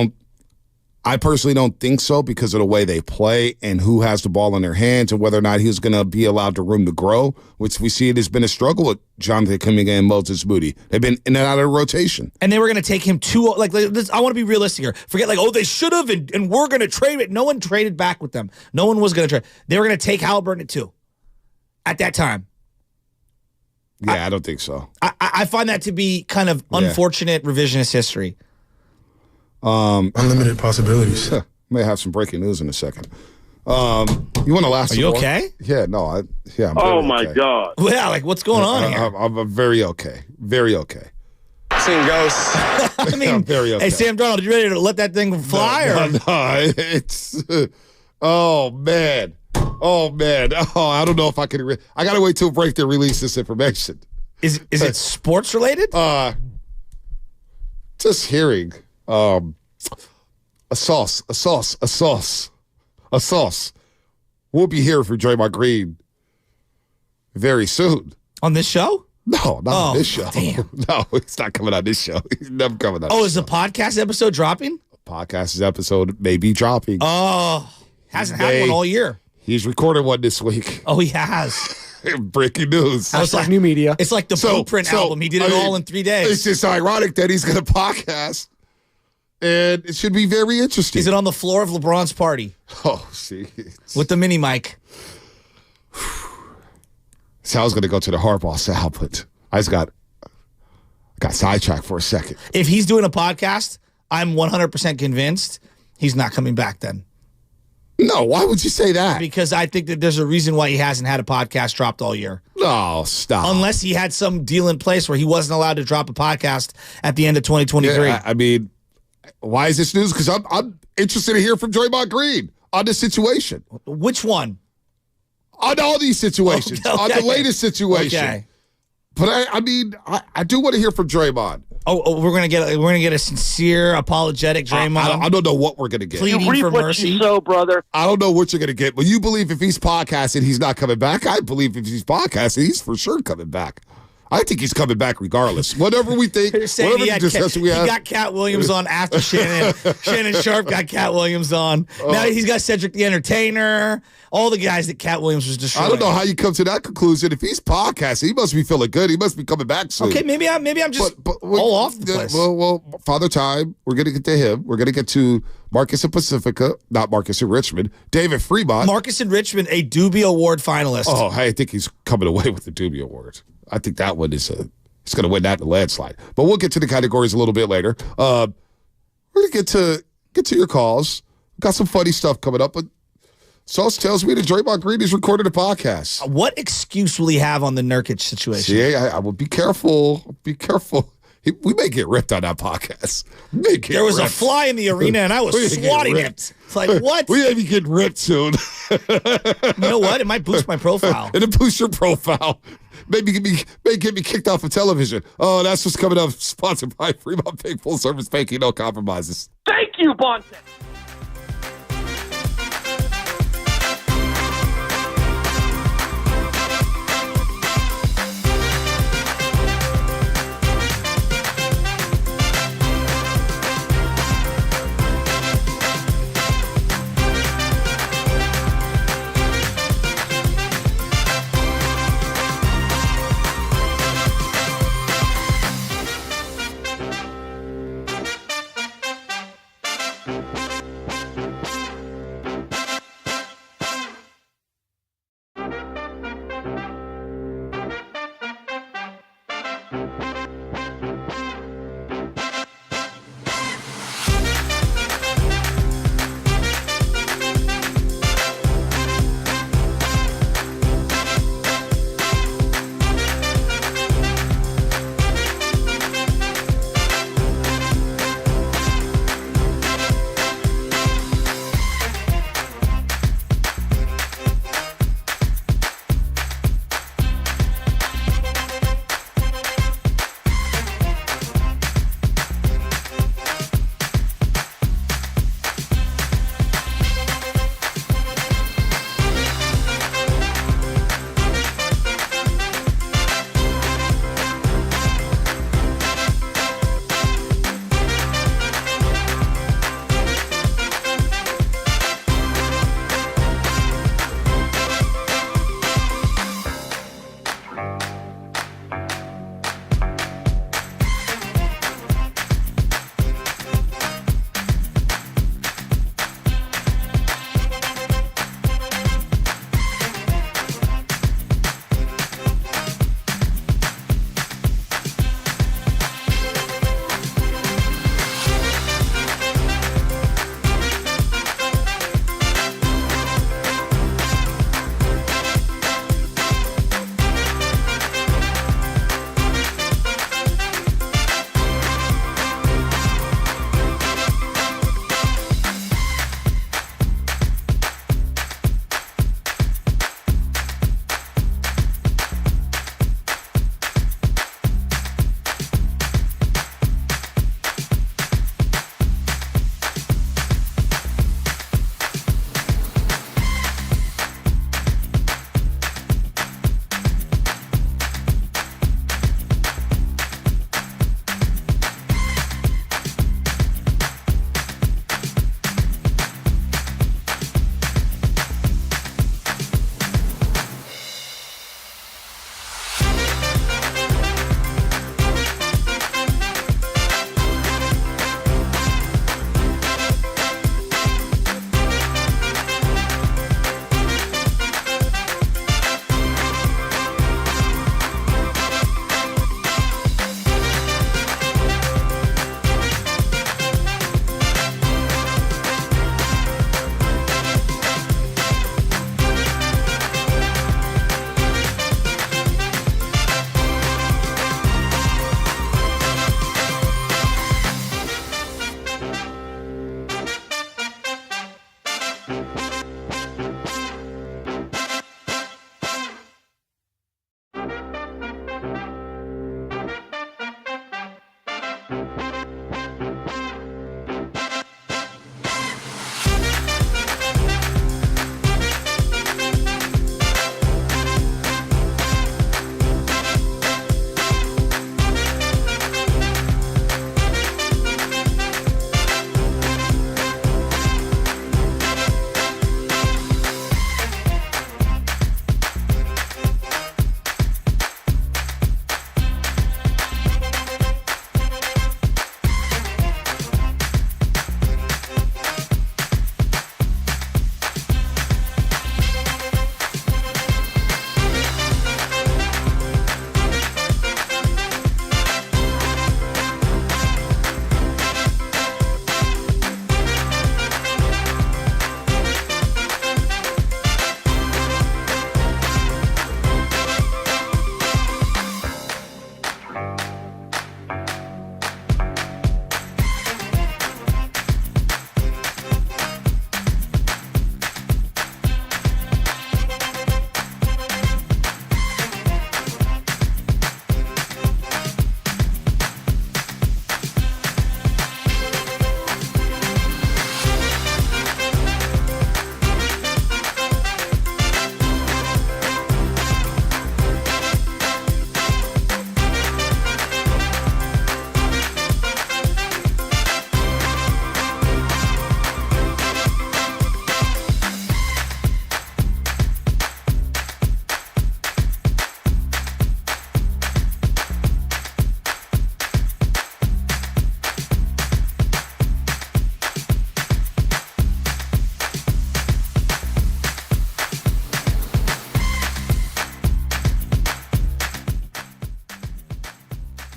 I personally don't think so because of the way they play and who has the ball in their hands and whether or not he's going to be allowed the room to grow, which we see it has been a struggle with Jonathan Kaminga and Moses Moody. They've been in and out of rotation. And they were going to take him I want to be realistic here. Forget they should have and we're going to trade it. No one traded back with them. No one was going to trade. They were going to take Halliburton at 2 at that time. Yeah, I don't think so. I find that to be kind of unfortunate revisionist history. Unlimited possibilities. May have some breaking news in a second. You want to last? Are you okay? Yeah, no, I'm oh my okay. God! Yeah, what's going on here? I'm very okay. Very okay. Seen ghosts. I mean, I'm very okay. Hey, Sam Darnold, you ready to let that thing fly? No, it's. Oh man. Oh, I don't know if I can. I gotta wait till break to release this information. Is it sports related? Just hearing. A sauce. We'll be here for Draymond Green very soon. On this show? No, not on this show. Damn. No, it's not coming on this show. He's never coming on. Is the podcast episode dropping? Podcast episode may be dropping. Oh, hasn't had one all year. He's recorded one this week. Oh, he has. Breaking news. That's like new media. It's like the Blueprint album. He did it all in 3 days. It's just ironic that he's going to podcast. And it should be very interesting. Is it on the floor of LeBron's party? Oh, see. With the mini mic. Sal's going to go to the Harbaugh Sal, but I just got sidetracked for a second. If he's doing a podcast, I'm 100% convinced he's not coming back then. No, why would you say that? Because I think that there's a reason why he hasn't had a podcast dropped all year. No, stop. Unless he had some deal in place where he wasn't allowed to drop a podcast at the end of 2023. Yeah, I mean, why is this news? Because I'm interested to hear from Draymond Green on this situation. Which one? On all these situations. Okay. On the latest situation. Okay. But I do want to hear from Draymond. Oh, we're gonna get a sincere, apologetic Draymond. I don't know what we're gonna get. Pleading for mercy. You sow, brother. I don't know what you're gonna get, but you believe if he's podcasting, he's not coming back. I believe if he's podcasting, he's for sure coming back. I think he's coming back regardless. Whatever we think, whatever the discussion we have. He got Cat Williams on after Shannon. Shannon Sharp got Cat Williams on. Now he's got Cedric the Entertainer. All the guys that Cat Williams was destroying. I don't know how you come to that conclusion. If he's podcasting, he must be feeling good. He must be coming back soon. Okay, maybe I'm just all off the place. Well, Father Time, we're going to get to him. We're going to get to Marcus in Pacifica, not Marcus in Richmond. David Fremont. Marcus in Richmond, a Dubie Award finalist. Oh, I think he's coming away with the Dubie Award. I think that one is he's going to win that in a landslide. But we'll get to the categories a little bit later. We're going to get to your calls. Got some funny stuff coming up, but Sauce tells me that Draymond Green is recording a podcast. What excuse will he have on the Nurkic situation? See, I will be careful. Be careful. We may get ripped on that podcast. There was a fly in the arena, and I was swatting it. It's like, what? We may be getting ripped soon. You know what? It might boost my profile. It'll boost your profile. Maybe get me kicked off of television. Oh, that's what's coming up. Sponsored by Fremont Bank, full service banking, no compromises. Thank you, Bonte.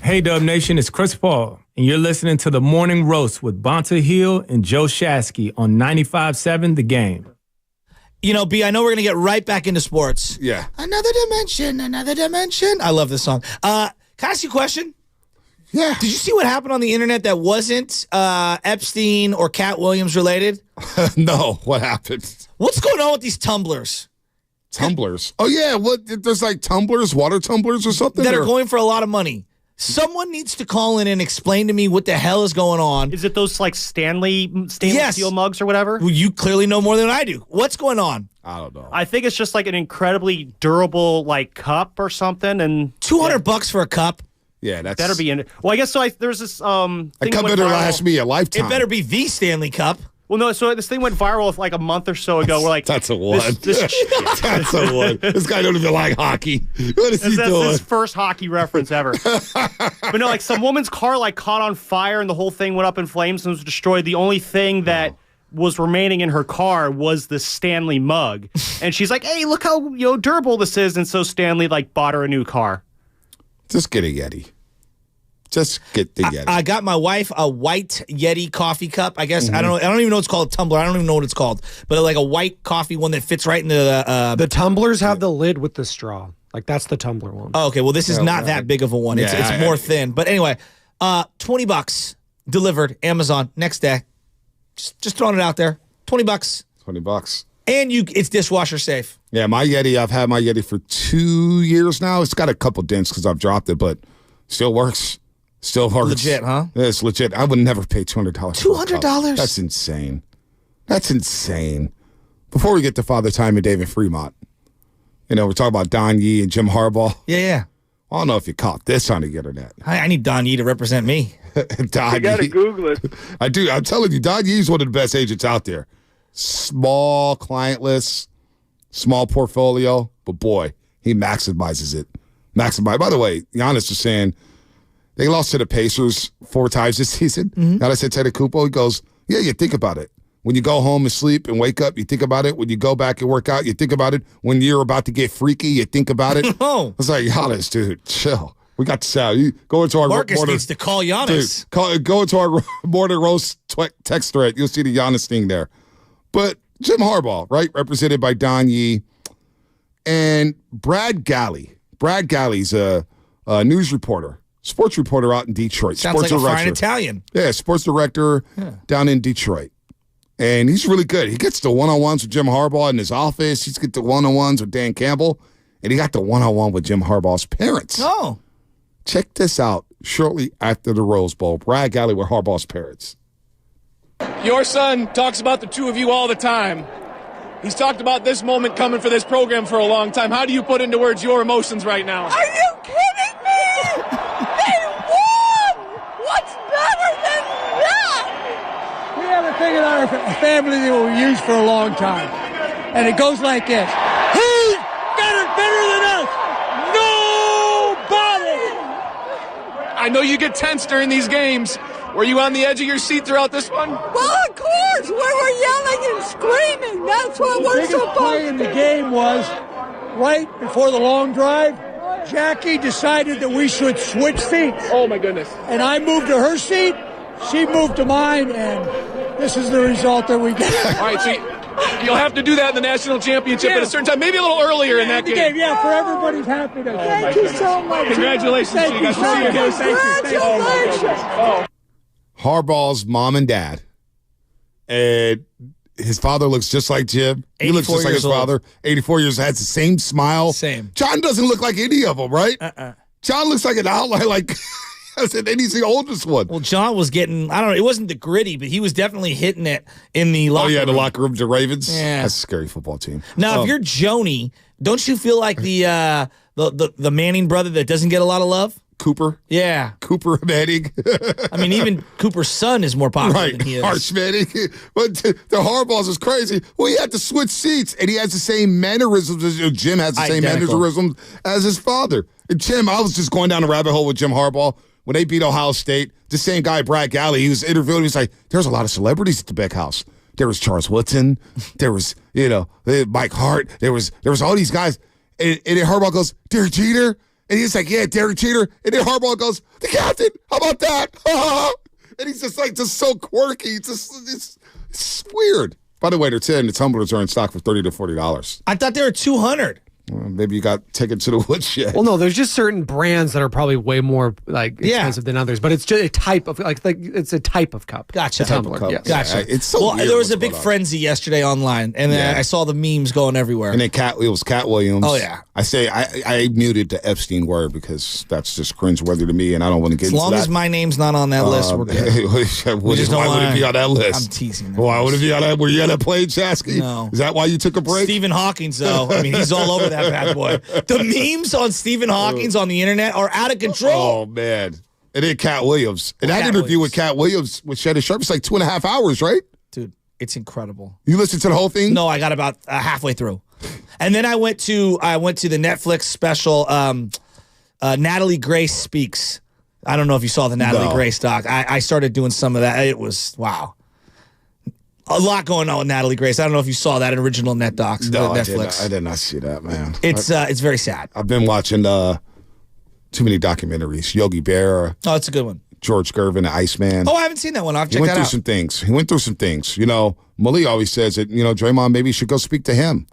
Hey, Dub Nation, it's Chris Paul, and you're listening to The Morning Roast with Bonta Hill and Joe Shasky on 95.7 The Game. You know, B, I know we're going to get right back into sports. Yeah. Another dimension, another dimension. I love this song. Can I ask you a question? Yeah. Did you see what happened on the internet that wasn't Epstein or Cat Williams related? No, what happened? What's going on with these tumblers? Tumblers? Oh, yeah. What? There's like tumblers, water tumblers or something? That are going for a lot of money. Someone needs to call in and explain to me what the hell is going on. Is it those like stainless steel mugs or whatever? Well, you clearly know more than I do. What's going on? I don't know. I think it's just like an incredibly durable like cup or something. And $200 for a cup. Yeah, that's better be in it. Well, I guess so. There's this thing a cup better last me a lifetime. It better be the Stanley Cup. Well, no, so this thing went viral like a month or so ago. We're like, that's a one. That's a one. This guy don't even like hockey. What is he doing? That's his first hockey reference ever. But no, like some woman's car like caught on fire and the whole thing went up in flames and was destroyed. The only thing that was remaining in her car was the Stanley mug. And she's like, hey, look how durable this is. And so Stanley like bought her a new car. Just get a Yeti. Just get the Yeti. I got my wife a white Yeti coffee cup. I guess I don't even know what it's called. Tumbler. I don't even know what it's called. But like a white coffee one that fits right into the tumblers have the lid with the straw. Like that's the tumbler one. Oh, okay. Well, this is not that big of a one. It's more thin. But anyway, $20 delivered Amazon next day. Just throwing it out there. $20. $20. And it's dishwasher safe. Yeah, my Yeti. I've had my Yeti for 2 years now. It's got a couple dents because I've dropped it, but still works. Still works. Legit, huh? Yeah, it's legit. I would never pay $200. $200? That's insane. That's insane. Before we get to Father Time and David Fremont, we're talking about Don Yee and Jim Harbaugh. Yeah. I don't know if you caught this on the internet. I need Don Yee to represent me. Don You got to Google it. I do. I'm telling you, Don Yee's one of the best agents out there. Small client list, small portfolio, but boy, he maximizes it. By the way, Giannis was saying they lost to the Pacers 4 times this season. Giannis said to Kupo, he goes, yeah, you think about it. When you go home and sleep and wake up, you think about it. When you go back and work out, you think about it. When you're about to get freaky, you think about it. I was like, Giannis, dude, chill. We got the sound. You go into our Marcus needs to call Giannis. Dude, go into our morning roast text thread. You'll see the Giannis thing there. But Jim Harbaugh, right, represented by Don Yee, and Brad Galley. Brad Galley's a news reporter, sports reporter out in Detroit. Sounds sports like director. a fine Italian. Yeah, sports director down in Detroit. And he's really good. He gets the one-on-ones with Jim Harbaugh in his office. He's got the one-on-ones with Dan Campbell. And he got the one-on-one with Jim Harbaugh's parents. Oh. Check this out. Shortly after the Rose Bowl, Brad Galley with Harbaugh's parents. Your son talks about the two of you all the time. He's talked about this moment coming for this program for a long time. How do you put into words your emotions right now? Are you kidding me? They won! What's better than that? We have a thing in our family that we've used for a long time. And it goes like this. Who's better than us? Nobody! I know you get tense during these games. Were you on the edge of your seat throughout this one? Well, of course. We were yelling and screaming. That's what we're supposed to do. The biggest play in the game was right before the long drive. Jackie decided that we should switch seats. Oh, my goodness. And I moved to her seat. She moved to mine. And this is the result that we get. All right, so you'll have to do that in the national championship at a certain time, maybe a little earlier in that game. Yeah, for everybody's happiness. Thank you so much. Congratulations. Thank you. Congratulations. Oh. Harbaugh's mom and dad. And his father looks just like Jim. He looks just like his father. 84 years old, has the same smile. Same. John doesn't look like any of them, right? John looks like an outlier, like I said, and he's the oldest one. Well, John was getting, I don't know, it wasn't the gritty, but he was definitely hitting it in the locker room. The locker room, the Ravens. Yeah. That's a scary football team. Now, if you're Joni, don't you feel like the Manning brother that doesn't get a lot of love? Cooper? Yeah. Cooper Manning. I mean, even Cooper's son is more popular than he is. Arch Manning. But the Harbaugh's is crazy. Well, he had to switch seats, and he has the same mannerisms as Jim has the same mannerisms as his father. And Jim, I was just going down the rabbit hole with Jim Harbaugh. When they beat Ohio State, the same guy, Brad Galley, he was interviewing. He was like, there's a lot of celebrities at the Beck House. There was Charles Woodson. There was, Mike Hart. There was all these guys. And Harbaugh goes, Derek Jeter. And he's like, yeah, Derek Jeter. And then Harbaugh goes, the captain, how about that? And he's just so quirky. It's weird. By the way, they're saying the tumblers are in stock for $30 to $40. I thought they were $200. Well, maybe you got taken to the woodshed. Well, no, there's just certain brands that are probably way more expensive than others, but it's just a type of it's a type of cup. Gotcha. Tumbler. Yes. Gotcha. It's so weird there was a what's big going on. frenzy yesterday online, and then I saw the memes going everywhere. And then it was Cat Williams. Oh, yeah. I muted the Epstein word because that's just cringeworthy to me, and I don't want to get as into long that. as my name's not on that list, we're good. Why would it be on that list? I'm teasing. Why would it be on that? Were you on that plane, Chasky? No. Is that why you took a break? Stephen Hawking, though. I mean, he's all over that bad boy. The memes on Stephen Hawking on the internet are out of control. Oh, man. And then Cat Williams. And that interview with Cat Williams with Shannon Sharp is like 2.5 hours, right? Dude, it's incredible. You listened to the whole thing? No, I got about halfway through. And then I went to the Netflix special, Natalie Grace Speaks. I don't know if you saw the Natalie Grace doc. I started doing some of that. It was, wow. A lot going on with Natalie Grace. I don't know if you saw that in original net docs. No, Netflix. I did not see that, man. It's very sad. I've been watching too many documentaries. Yogi Berra. Oh, it's a good one. George Gervin, the Iceman. Oh, I haven't seen that one. I'll check He went that through out. some things. He went through some things. You know, Malik always says that, Draymond maybe should go speak to him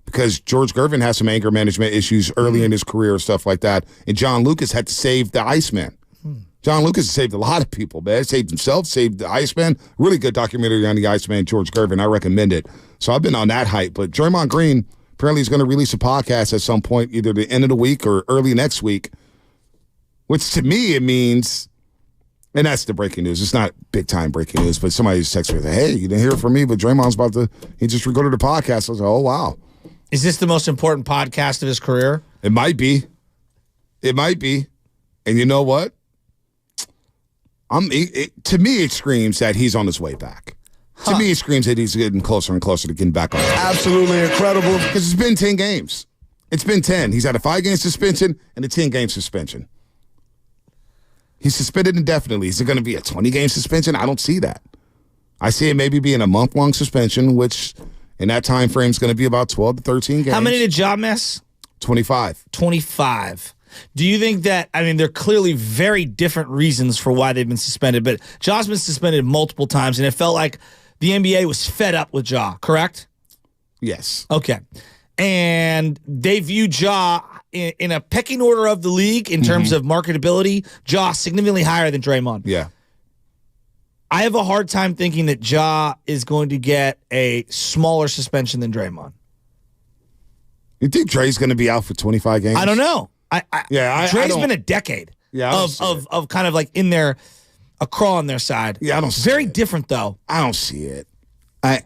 because George Gervin has some anger management issues early in his career and stuff like that. And John Lucas had to save the Iceman. John Lucas saved a lot of people, man. Saved himself, saved the Iceman. Really good documentary on the Iceman, George Gervin. I recommend it. So I've been on that hype. But Draymond Green apparently is going to release a podcast at some point, either the end of the week or early next week, which to me it means, and that's the breaking news. It's not big-time breaking news, but somebody just texted me, hey, you didn't hear from me, but Draymond's he just recorded a podcast. I was like, oh, wow. Is this the most important podcast of his career? It might be. It might be. And you know what? To me, it screams that he's on his way back. To me, it screams that he's getting closer and closer to getting back on. Absolutely incredible. Because it's been 10 games. It's been 10. He's had a 5-game suspension and a 10-game suspension. He's suspended indefinitely. Is it going to be a 20-game suspension? I don't see that. I see it maybe being a month-long suspension, which in that time frame is going to be about 12 to 13 games. How many did Ja miss? 25. 25. Do you think that, there are clearly very different reasons for why they've been suspended, but Ja's been suspended multiple times, and it felt like the NBA was fed up with Ja, correct? Yes. Okay. And they view Ja in a pecking order of the league in terms of marketability, Ja significantly higher than Draymond. Yeah. I have a hard time thinking that Ja is going to get a smaller suspension than Draymond. You think Dre's going to be out for 25 games? I don't know. Dre's been a decade of kind of like in there, a crawl on their side. Yeah, I don't see Very it. different, though. I don't see it. I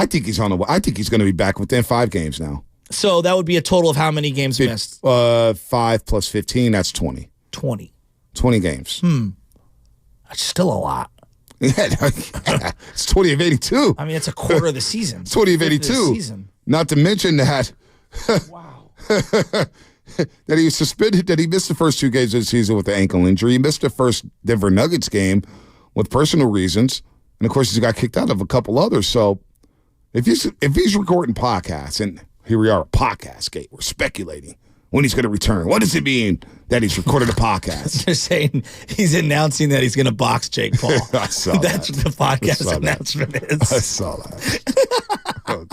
think he's on the way. I think he's going to be back within 5 games now. So that would be a total of how many games missed? 5 plus 15, that's 20. 20. 20 games. That's still a lot. Yeah, it's 20 of 82. It's a quarter of the season. It's 20 of 82. Not to mention that. Wow. That he was suspended, that he missed the first 2 games of the season with the ankle injury. He missed the first Denver Nuggets game with personal reasons. And, of course, he's got kicked out of a couple others. So if he's recording podcasts, and here we are, podcast gate, we're speculating when he's going to return. What does it mean that he's recorded a podcast? They're saying he's announcing that he's going to box Jake Paul. I saw that. That's what the podcast announcement is. I saw that.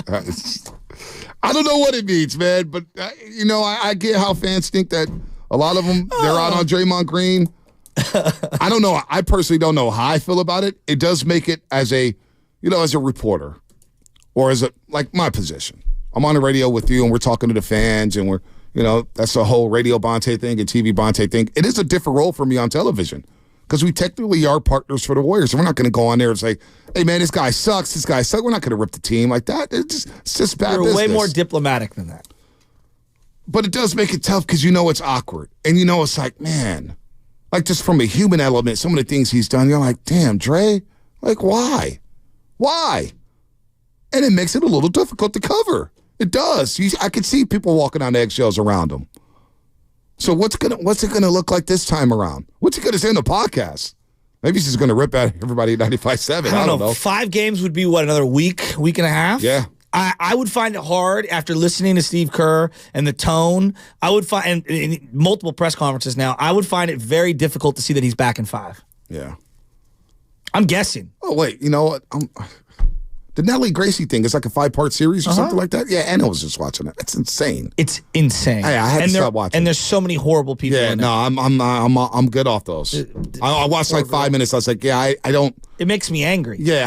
I don't know what it means, man, but, I get how fans think that a lot of them, they're out on Draymond Green. I don't know. I personally don't know how I feel about it. It does make it as a reporter or as like my position. I'm on the radio with you and we're talking to the fans and we're, that's the whole radio Bonte thing and TV Bonte thing. It is a different role for me on television because we technically are partners for the Warriors. And we're not going to go on there and say, hey, man, this guy sucks. This guy sucks. We're not going to rip the team like that. It's just bad You're business. way more diplomatic than that. But it does make it tough because it's awkward. And it's like, man, like just from a human element, some of the things he's done, you're like, damn, Dre, like why? Why? And it makes it a little difficult to cover. It does. I can see people walking on eggshells around him. So what's it gonna look like this time around? What's he gonna say in the podcast? Maybe he's just gonna rip at everybody at 95.7. I don't know. 5 games would be what, another week and a half? Yeah. I would find it hard after listening to Steve Kerr and the tone. I would find, and multiple press conferences now, I would find it very difficult to see that he's back in 5. Yeah. I'm guessing. Oh, wait. You know what? The Nelly Gracie thing is like a 5-part series or something like that. Yeah, and I was just watching it. It's insane. It's insane. Hey, I had to stop watching. And there's so many horrible people. Yeah, in no, I'm good off those. I watched like 5 minutes. I was like, yeah, I don't. It makes me angry. Yeah,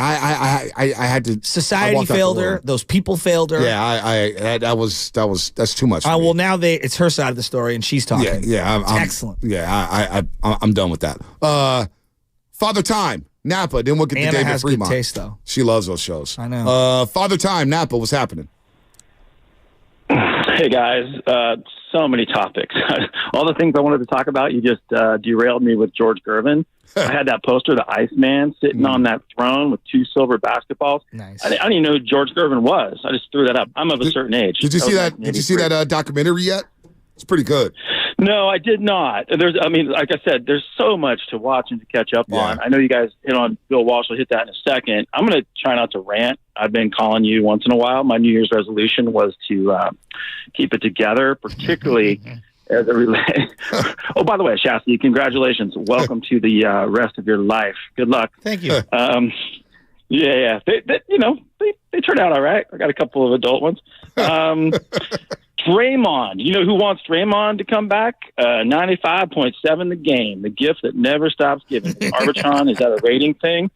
I had to. Society failed her. Those people failed her. Yeah, that's too much. Well, now it's her side of the story, and she's talking. Yeah, I'm excellent. Yeah, I'm done with that. Father Time. Napa, then we'll get to David has Fremont. Good taste, though. She loves those shows. I know. Father Time, Napa, what's happening? Hey, guys. So many topics. All the things I wanted to talk about, you just derailed me with George Gervin. I had that poster, the Iceman, sitting on that throne with 2 silver basketballs. Nice. I didn't even know who George Gervin was. I just threw that up. I'm of a certain age. Did you see that? Did you see that documentary yet? It's pretty good. No, I did not. Like I said, there's so much to watch and to catch up on. I know you guys hit on Bill Walsh. We'll hit that in a second. I'm going to try not to rant. I've been calling you once in a while. My New Year's resolution was to keep it together, particularly as it relates. Oh, by the way, Shasta, congratulations. Welcome to the rest of your life. Good luck. Thank you. Yeah. They turned out all right. I got a couple of adult ones. Draymond, you know who wants Draymond to come back? 95.7 the game, the gift that never stops giving. Arbitron, is that a rating thing?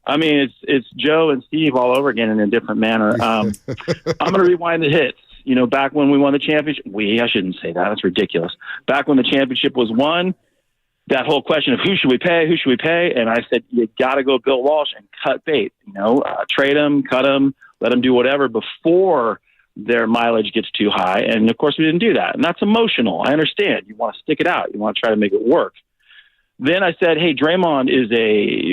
I mean, it's Joe and Steve all over again in a different manner. I'm going to rewind the hits. You know, back when we won the championship, I shouldn't say that. That's ridiculous. Back when the championship was won, that whole question of who should we pay? And I said, you got to go Bill Walsh and cut bait, trade him, cut him, let him do whatever before their mileage gets too high. And of course we didn't do that. And that's emotional. I understand. You want to stick it out. You want to try to make it work. Then I said, hey, Draymond is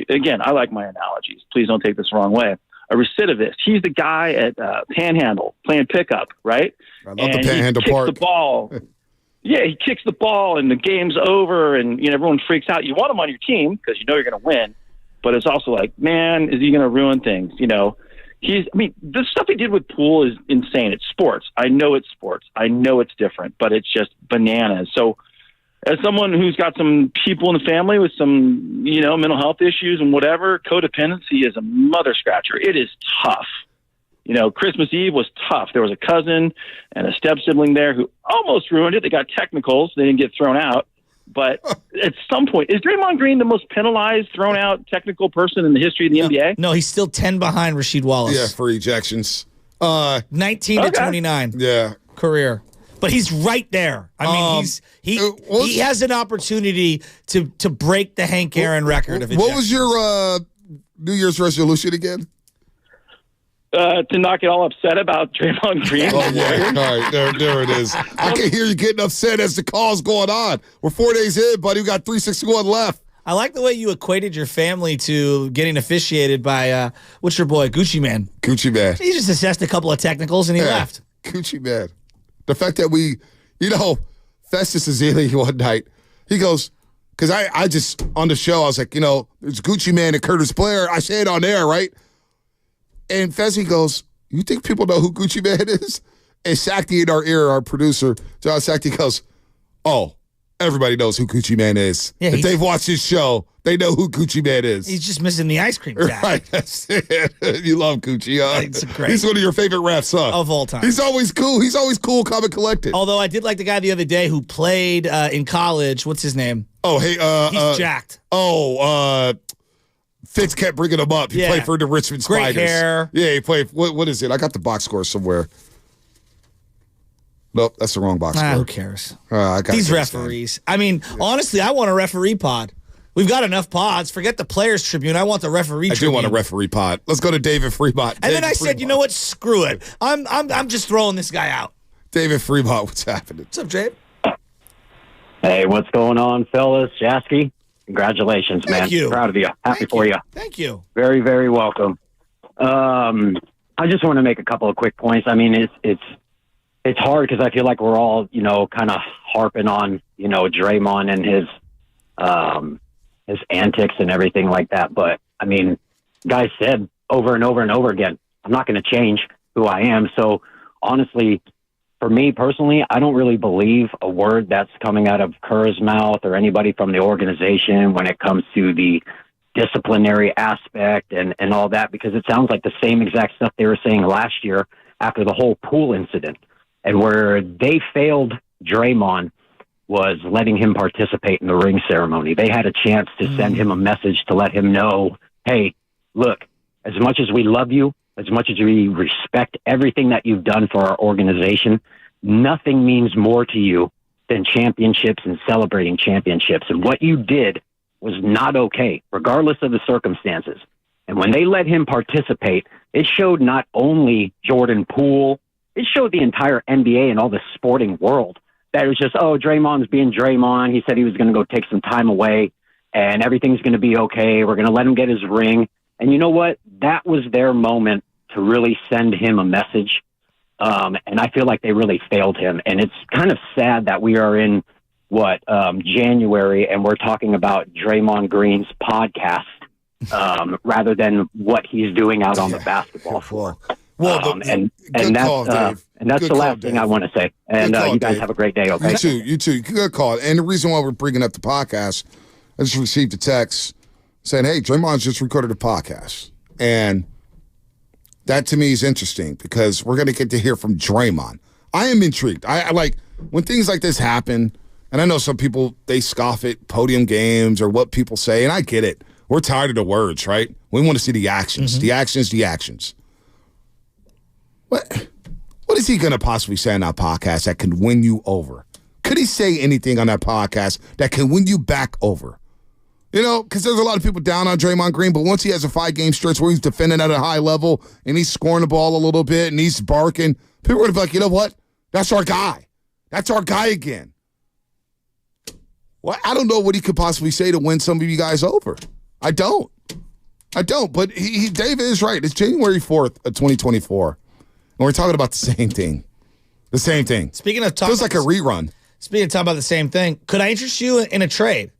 again, I like my analogies. Please don't take this the wrong way. A recidivist. He's the guy at Panhandle playing pickup, right? I love the Panhandle part. The ball. Yeah, he kicks the ball and the game's over and everyone freaks out. You want him on your team because you know you're going to win. But it's also like, man, is he going to ruin things? The stuff he did with Poole is insane. It's sports. I know it's sports. I know it's different, but it's just bananas. So as someone who's got some people in the family with some, mental health issues and whatever, codependency is a mother scratcher. It is tough. Christmas Eve was tough. There was a cousin and a step sibling there who almost ruined it. They got technicals. They didn't get thrown out. But at some point, is Draymond Green the most penalized, thrown out technical person in the history of the NBA? No, he's still 10 behind Rasheed Wallace. Yeah, for ejections. 19 to 29. Yeah. Career. But he's right there. I mean, he has an opportunity to break the Hank Aaron record of ejections. What was your New Year's resolution again? To not get all upset about Draymond Green. Oh, yeah. All right, there it is. I can hear you getting upset as the call's going on. We're 4 days in, buddy. We got 361 left. I like the way you equated your family to getting officiated by, what's your boy, Gucci Man? Gucci Man. He just assessed a couple of technicals and he left. Gucci Man. The fact that Festus Ezeli one night, he goes, because I just, on the show, I was like, there's Gucci Man and Curtis Blair. I say it on air, right? And Fezzi goes, you think people know who Gucci Man is? And Sakti in our ear, our producer, John Sakti goes, oh, everybody knows who Gucci Man is. Yeah, if they've watched his show, they know who Gucci Man is. He's just missing the ice cream guy. Right, that's it. You love Gucci, huh? It's great. He's one of your favorite refs, huh? Of all time. He's always cool. He's always cool, calm, and collected. Although I did like the guy the other day who played in college. What's his name? Oh, hey. He's jacked. Fitz kept bringing him up. He played for the Richmond Spiders. Great hair. Yeah, he played. What is it? I got the box score somewhere. Nope, that's the wrong box score. Who cares? These referees. I mean, honestly, I want a referee pod. We've got enough pods. Forget the Players Tribune. I want the referee Tribune. I do want a referee pod. Let's go to David Fremont. And then I said, you know what? Screw it. I'm just throwing this guy out. David Fremont, what's happening? What's up, Jay? Hey, what's going on, fellas? Jasky? Congratulations, man. Thank you. Proud of you. Happy for you. Thank you. Very, very welcome. I just want to make a couple of quick points. I mean, it's hard because I feel like we're all, kind of harping on, Draymond and his antics and everything like that. But I mean, guys said over and over and over again, I'm not going to change. who I am. So honestly, for me personally, I don't really believe a word that's coming out of Kerr's mouth or anybody from the organization when it comes to the disciplinary aspect and all that, because it sounds like the same exact stuff they were saying last year after the whole pool incident. And where they failed Draymond was letting him participate in the ring ceremony. They had a chance to send him a message to let him know, hey, look, as much as we love you, as much as we respect everything that you've done for our organization, nothing means more to you than championships and celebrating championships. And what you did was not okay, regardless of the circumstances. And when they let him participate, it showed not only Jordan Poole, it showed the entire NBA and all the sporting world that it was just, oh, Draymond's being Draymond. He said he was going to go take some time away and everything's going to be okay. We're going to let him get his ring. And you know what? That was their moment to really send him a message. And I feel like they really failed him. And it's kind of sad that we are in, January, and we're talking about Draymond Green's podcast rather than what he's doing out on the basketball floor. Well, and that's the last thing I want to say. And you guys have a great day, okay? You too. Good call. And the reason why we're bringing up the podcast, I just received a text saying, hey, Draymond's just recorded a podcast. And that to me is interesting because we're going to get to hear from Draymond. I am intrigued. I like when things like this happen, and I know some people, they scoff at podium games or what people say, and I get it. We're tired of the words, right? We want to see the actions. The actions. What is he going to possibly say on that podcast that can win you over? Could he say anything on that podcast that can win you back over? You know, because there's a lot of people down on Draymond Green, but once he has a 5-game stretch where he's defending at a high level and he's scoring the ball a little bit and he's barking, people are going to be like, you know what? That's our guy. That's our guy again. Well, I don't know what he could possibly say to win some of you guys over. I don't. But Dave is right. It's January 4th of 2024. And we're talking about the same thing. The same thing. Speaking of talking, feels like a rerun. Speaking of talking about the same thing, could I interest you in a trade?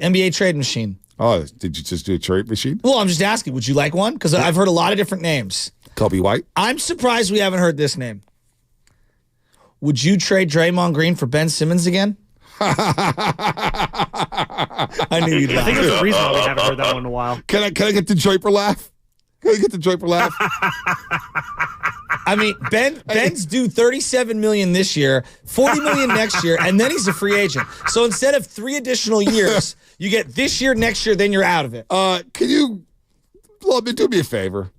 NBA trade machine. Oh, did you just do a trade machine? Well, I'm just asking, would you like one? Because I've heard a lot of different names. Kobe White? I'm surprised we haven't heard this name. Would you trade Draymond Green for Ben Simmons again? I knew you'd laugh. I think there's a reason why we haven't heard that one in a while. Can I get the Draper laugh? I mean, Ben's due $37 million this year, $40 million next year, and then he's a free agent. So instead of 3 additional years, you get this year, next year, then you're out of it. Can you do me a favor?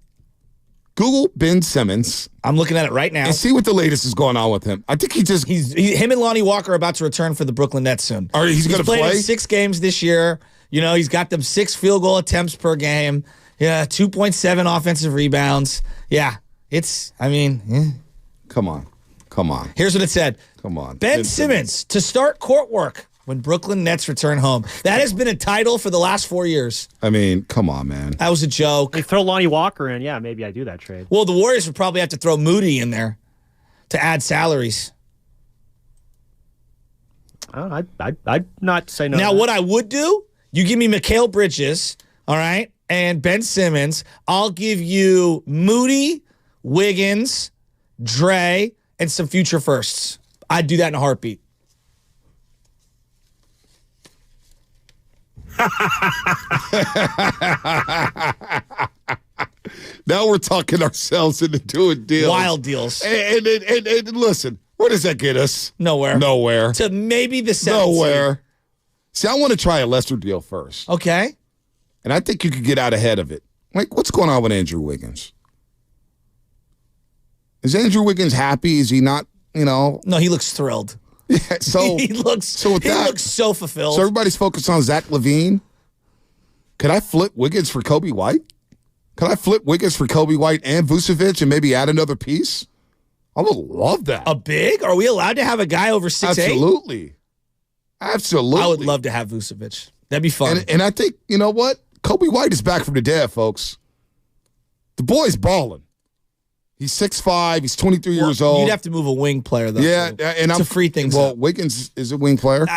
Google Ben Simmons. I'm looking at it right now. And see what the latest is going on with him. I think him and Lonnie Walker are about to return for the Brooklyn Nets soon. He's going to play? He's played in 6 games this year. You know, he's got them 6 field goal attempts per game. Yeah, 2.7 offensive rebounds. Yeah, Come on. Here's what it said. Come on. Ben Simmons to start court work when Brooklyn Nets return home. That has been a title for the last 4 years. I mean, come on, man. That was a joke. They throw Lonnie Walker in. Yeah, maybe I do that trade. Well, the Warriors would probably have to throw Moody in there to add salaries. I'd not say no. Now, what I would do, you give me Mikal Bridges, all right, and Ben Simmons. I'll give you Moody, Wiggins, Dre, and some future firsts. I'd do that in a heartbeat. Now we're talking ourselves into doing deals. Wild deals. And listen, where does that get us? Nowhere. To maybe the 17th. Nowhere. See, I want to try a lesser deal first. Okay. And I think you could get out ahead of it. Like, what's going on with Andrew Wiggins? Is Andrew Wiggins happy? Is he not, No, he looks thrilled. Yeah, so he looks so fulfilled. So everybody's focused on Zach LaVine. Could I flip Wiggins for Kobe White? Could I flip Wiggins for Kobe White and Vucevic and maybe add another piece? I would love that. A big? Are we allowed to have a guy over 6'8"? Absolutely. I would love to have Vucevic. That'd be fun. And I think, you know what? Kobe White is back from the dead, folks. The boy's balling. He's 6'5". He's 23 years old. You'd have to move a wing player, though. Yeah, and to free things up. up. Wiggins is a wing player,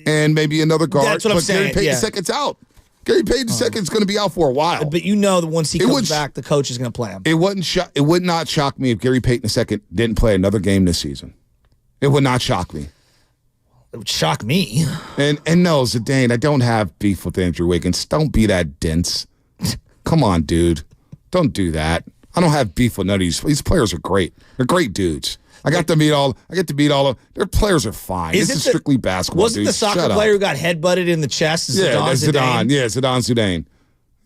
and maybe another guard. That's what I'm saying. Payton Seconds out. Gary Payton II is going to be out for a while. But you know that once he comes back, the coach is going to play him. It would not shock me if Gary Payton II didn't play another game this season. It would not shock me. It would shock me. And no, Zidane, I don't have beef with Andrew Wiggins. Don't be that dense. Come on, dude. Don't do that. I don't have beef with none of these players are great. They're great dudes. I get to meet all of their players are fine. This is strictly basketball. Wasn't the soccer player who got headbutted in the chest? Zidane. Yeah, Zidane.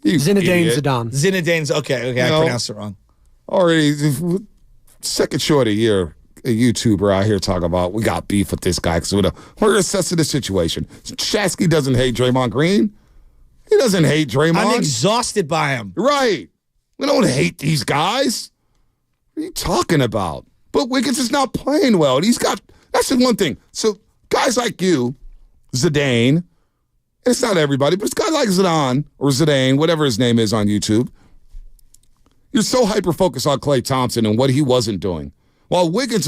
Zidane. Zidane. Okay, I pronounced it wrong. Already, second show of the year, a YouTuber out here talking about we got beef with this guy because we're assessing the situation. Shasky doesn't hate Draymond Green. He doesn't hate Draymond. I'm exhausted by him. Right. We don't hate these guys. What are you talking about? But Wiggins is not playing well. That's the one thing. So guys like you, Zidane, it's not everybody, but it's guys like Zidane or Zidane, whatever his name is on YouTube. You're so hyper-focused on Klay Thompson and what he wasn't doing. While Wiggins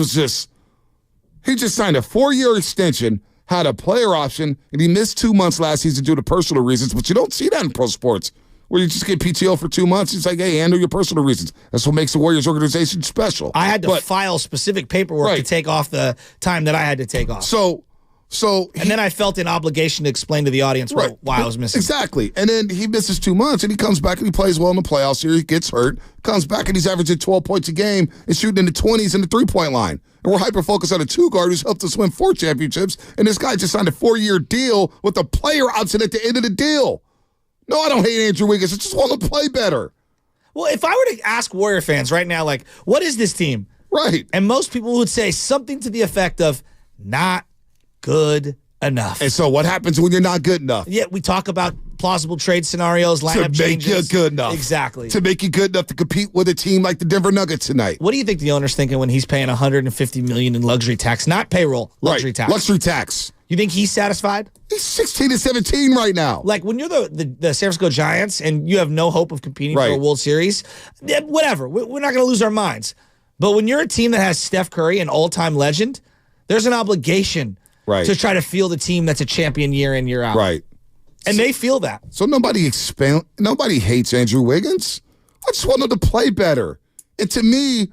he just signed a 4-year extension, had a player option, and he missed 2 months last season due to personal reasons, but you don't see that in pro sports, where you just get PTO for 2 months. It's like, hey, handle your personal reasons. That's what makes the Warriors organization special. I had to file specific paperwork to take off the time that I had to take off. And then I felt an obligation to explain to the audience why I was missing. Exactly. And then he misses 2 months, and he comes back and he plays well in the playoffs here. He gets hurt, comes back, and he's averaging 12 points a game and shooting in the 20s in the three-point line. And we're hyper-focused on a two-guard who's helped us win 4 championships, and this guy just signed a 4-year deal with a player option at the end of the deal. No, I don't hate Andrew Wiggins. I just want him to play better. Well, if I were to ask Warrior fans right now, like, what is this team? Right. And most people would say something to the effect of not good enough. And so what happens when you're not good enough? Yeah, we talk about plausible trade scenarios, lineup changes. To make you good enough. Exactly. To make you good enough to compete with a team like the Denver Nuggets tonight. What do you think the owner's thinking when he's paying $150 million in luxury tax? Not payroll, luxury tax. Luxury tax. You think he's satisfied? He's 16-17 right now. Like when you're the San Francisco Giants and you have no hope of competing for a World Series, whatever. We're not going to lose our minds. But when you're a team that has Steph Curry, an all-time legend, there's an obligation to try to field a team that's a champion year in, year out. Right. And they feel that. So nobody hates Andrew Wiggins. I just want him to play better. And to me,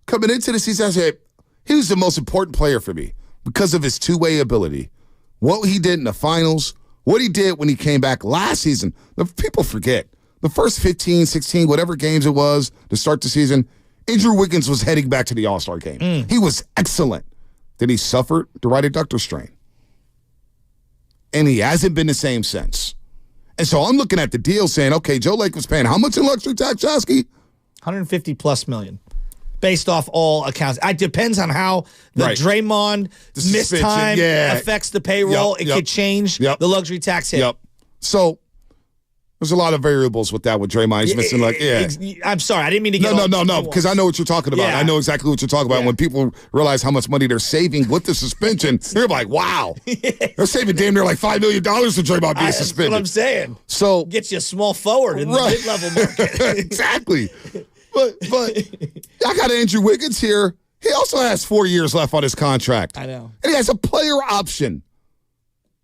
coming into the season, I said, he was the most important player for me because of his two-way ability. What he did in the finals, what he did when he came back last season. The people forget. The first 15, 16, whatever games it was to start the season, Andrew Wiggins was heading back to the All-Star game. He was excellent. Then he suffered the right adductor strain. And he hasn't been the same since. And so I'm looking at the deal saying, okay, Joe Lake was paying how much in luxury tax, Chasky? $150+ million. Based off all accounts. It depends on how the Draymond missed time affects the payroll. It could change the luxury tax hit. So there's a lot of variables with that with Draymond. He's missing I'm sorry. I didn't mean to get No, because I know what you're talking about. I know exactly what you're talking about. When people realize how much money they're saving with the suspension, they're like, wow. They're saving damn near like $5 million to Draymond being suspended. That's what I'm saying. So gets you a small forward in the mid-level market. Exactly. But I got Andrew Wiggins here. He also has 4 years left on his contract. I know. And he has a player option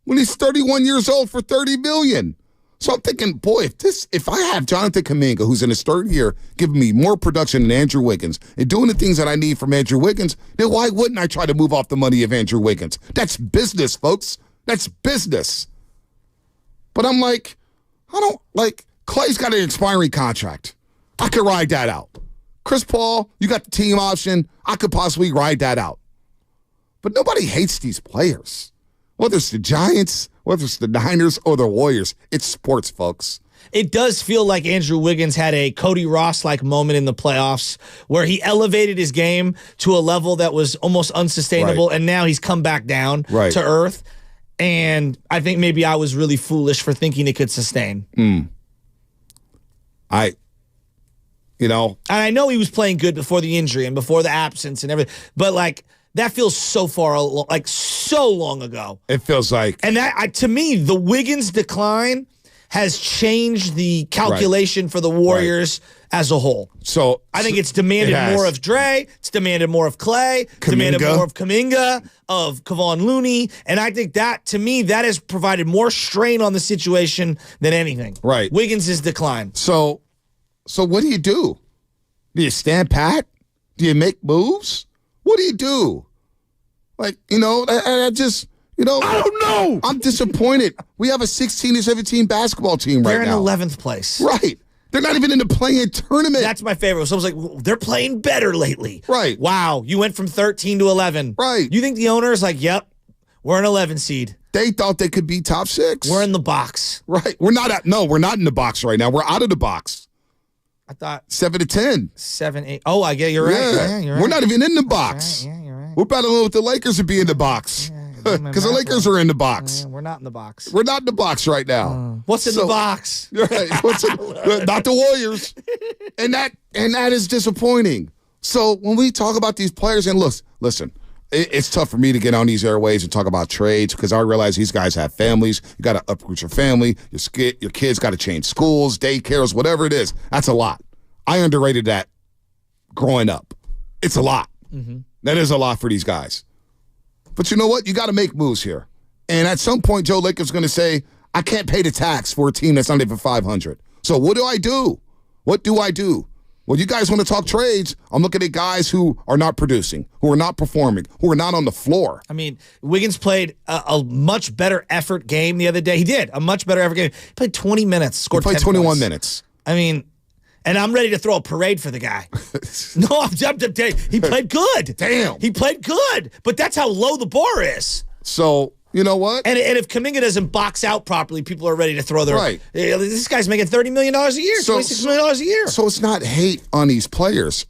when he's 31 years old for $30 million. So I'm thinking, boy, if I have Jonathan Kaminga, who's in his third year, giving me more production than Andrew Wiggins and doing the things that I need from Andrew Wiggins, then why wouldn't I try to move off the money of Andrew Wiggins? That's business, folks. That's business. But I'm like, Klay's got an expiring contract. I could ride that out. Chris Paul, you got the team option. I could possibly ride that out. But nobody hates these players. Whether it's the Giants, whether it's the Niners or the Warriors, it's sports, folks. It does feel like Andrew Wiggins had a Cody Ross-like moment in the playoffs where he elevated his game to a level that was almost unsustainable, and now he's come back down to earth. And I think maybe I was really foolish for thinking it could sustain. And I know he was playing good before the injury and before the absence and everything, but that feels so far, so long ago. It feels like. And that, to me, the Wiggins decline has changed the calculation for the Warriors as a whole. So I think it's demanded more of Dre. It's demanded more of Clay. It's demanded more of Kaminga, of Kevon Looney. And I think that, to me, that has provided more strain on the situation than anything. Right. Wiggins' has declined. So what do? Do you stand pat? Do you make moves? What do you do? Like, I just... I don't know. I'm disappointed. We have a 16 to 17 basketball team right now. They're in 11th place. Right. They're not even in the play-in tournament. That's my favorite. Someone's like, well, they're playing better lately. Right. Wow. You went from 13 to 11. Right. You think the owner is like, yep, we're an 11 seed. They thought they could be top 6. We're in the box. Right. We're not in the box right now. We're out of the box. I thought 7 to 10. 7, 8. Oh, I get you're right. Yeah, you're right. We're not even in the box. Right. Yeah, you're right. We're battling with the Lakers to be in the box. Because the Lakers are in the box. We're not in the box. We're not in the box right now. What's in the box? Right. Not the Warriors. And that is disappointing. So when we talk about these players, and listen, it's tough for me to get on these airways and talk about trades because I realize these guys have families. You got to uproot your family. Your kids got to change schools, daycares, whatever it is. That's a lot. I underrated that growing up. It's a lot. Mm-hmm. That is a lot for these guys. But you know what? You got to make moves here. And at some point, Joe Lakers going to say, I can't pay the tax for a team that's not even 500. So what do I do? What do I do? Well, you guys want to talk trades? I'm looking at guys who are not producing, who are not performing, who are not on the floor. I mean, Wiggins played a much better effort game the other day. He did. A much better effort game. He played 20 minutes, scored 10 points. 21 minutes. I mean... And I'm ready to throw a parade for the guy. No, he played good. Damn. He played good. But that's how low the bar is. So, you know what? And if Kaminga doesn't box out properly, people are ready to throw their... Right. This guy's making $30 million a year, $26 million a year. So it's not hate on these players.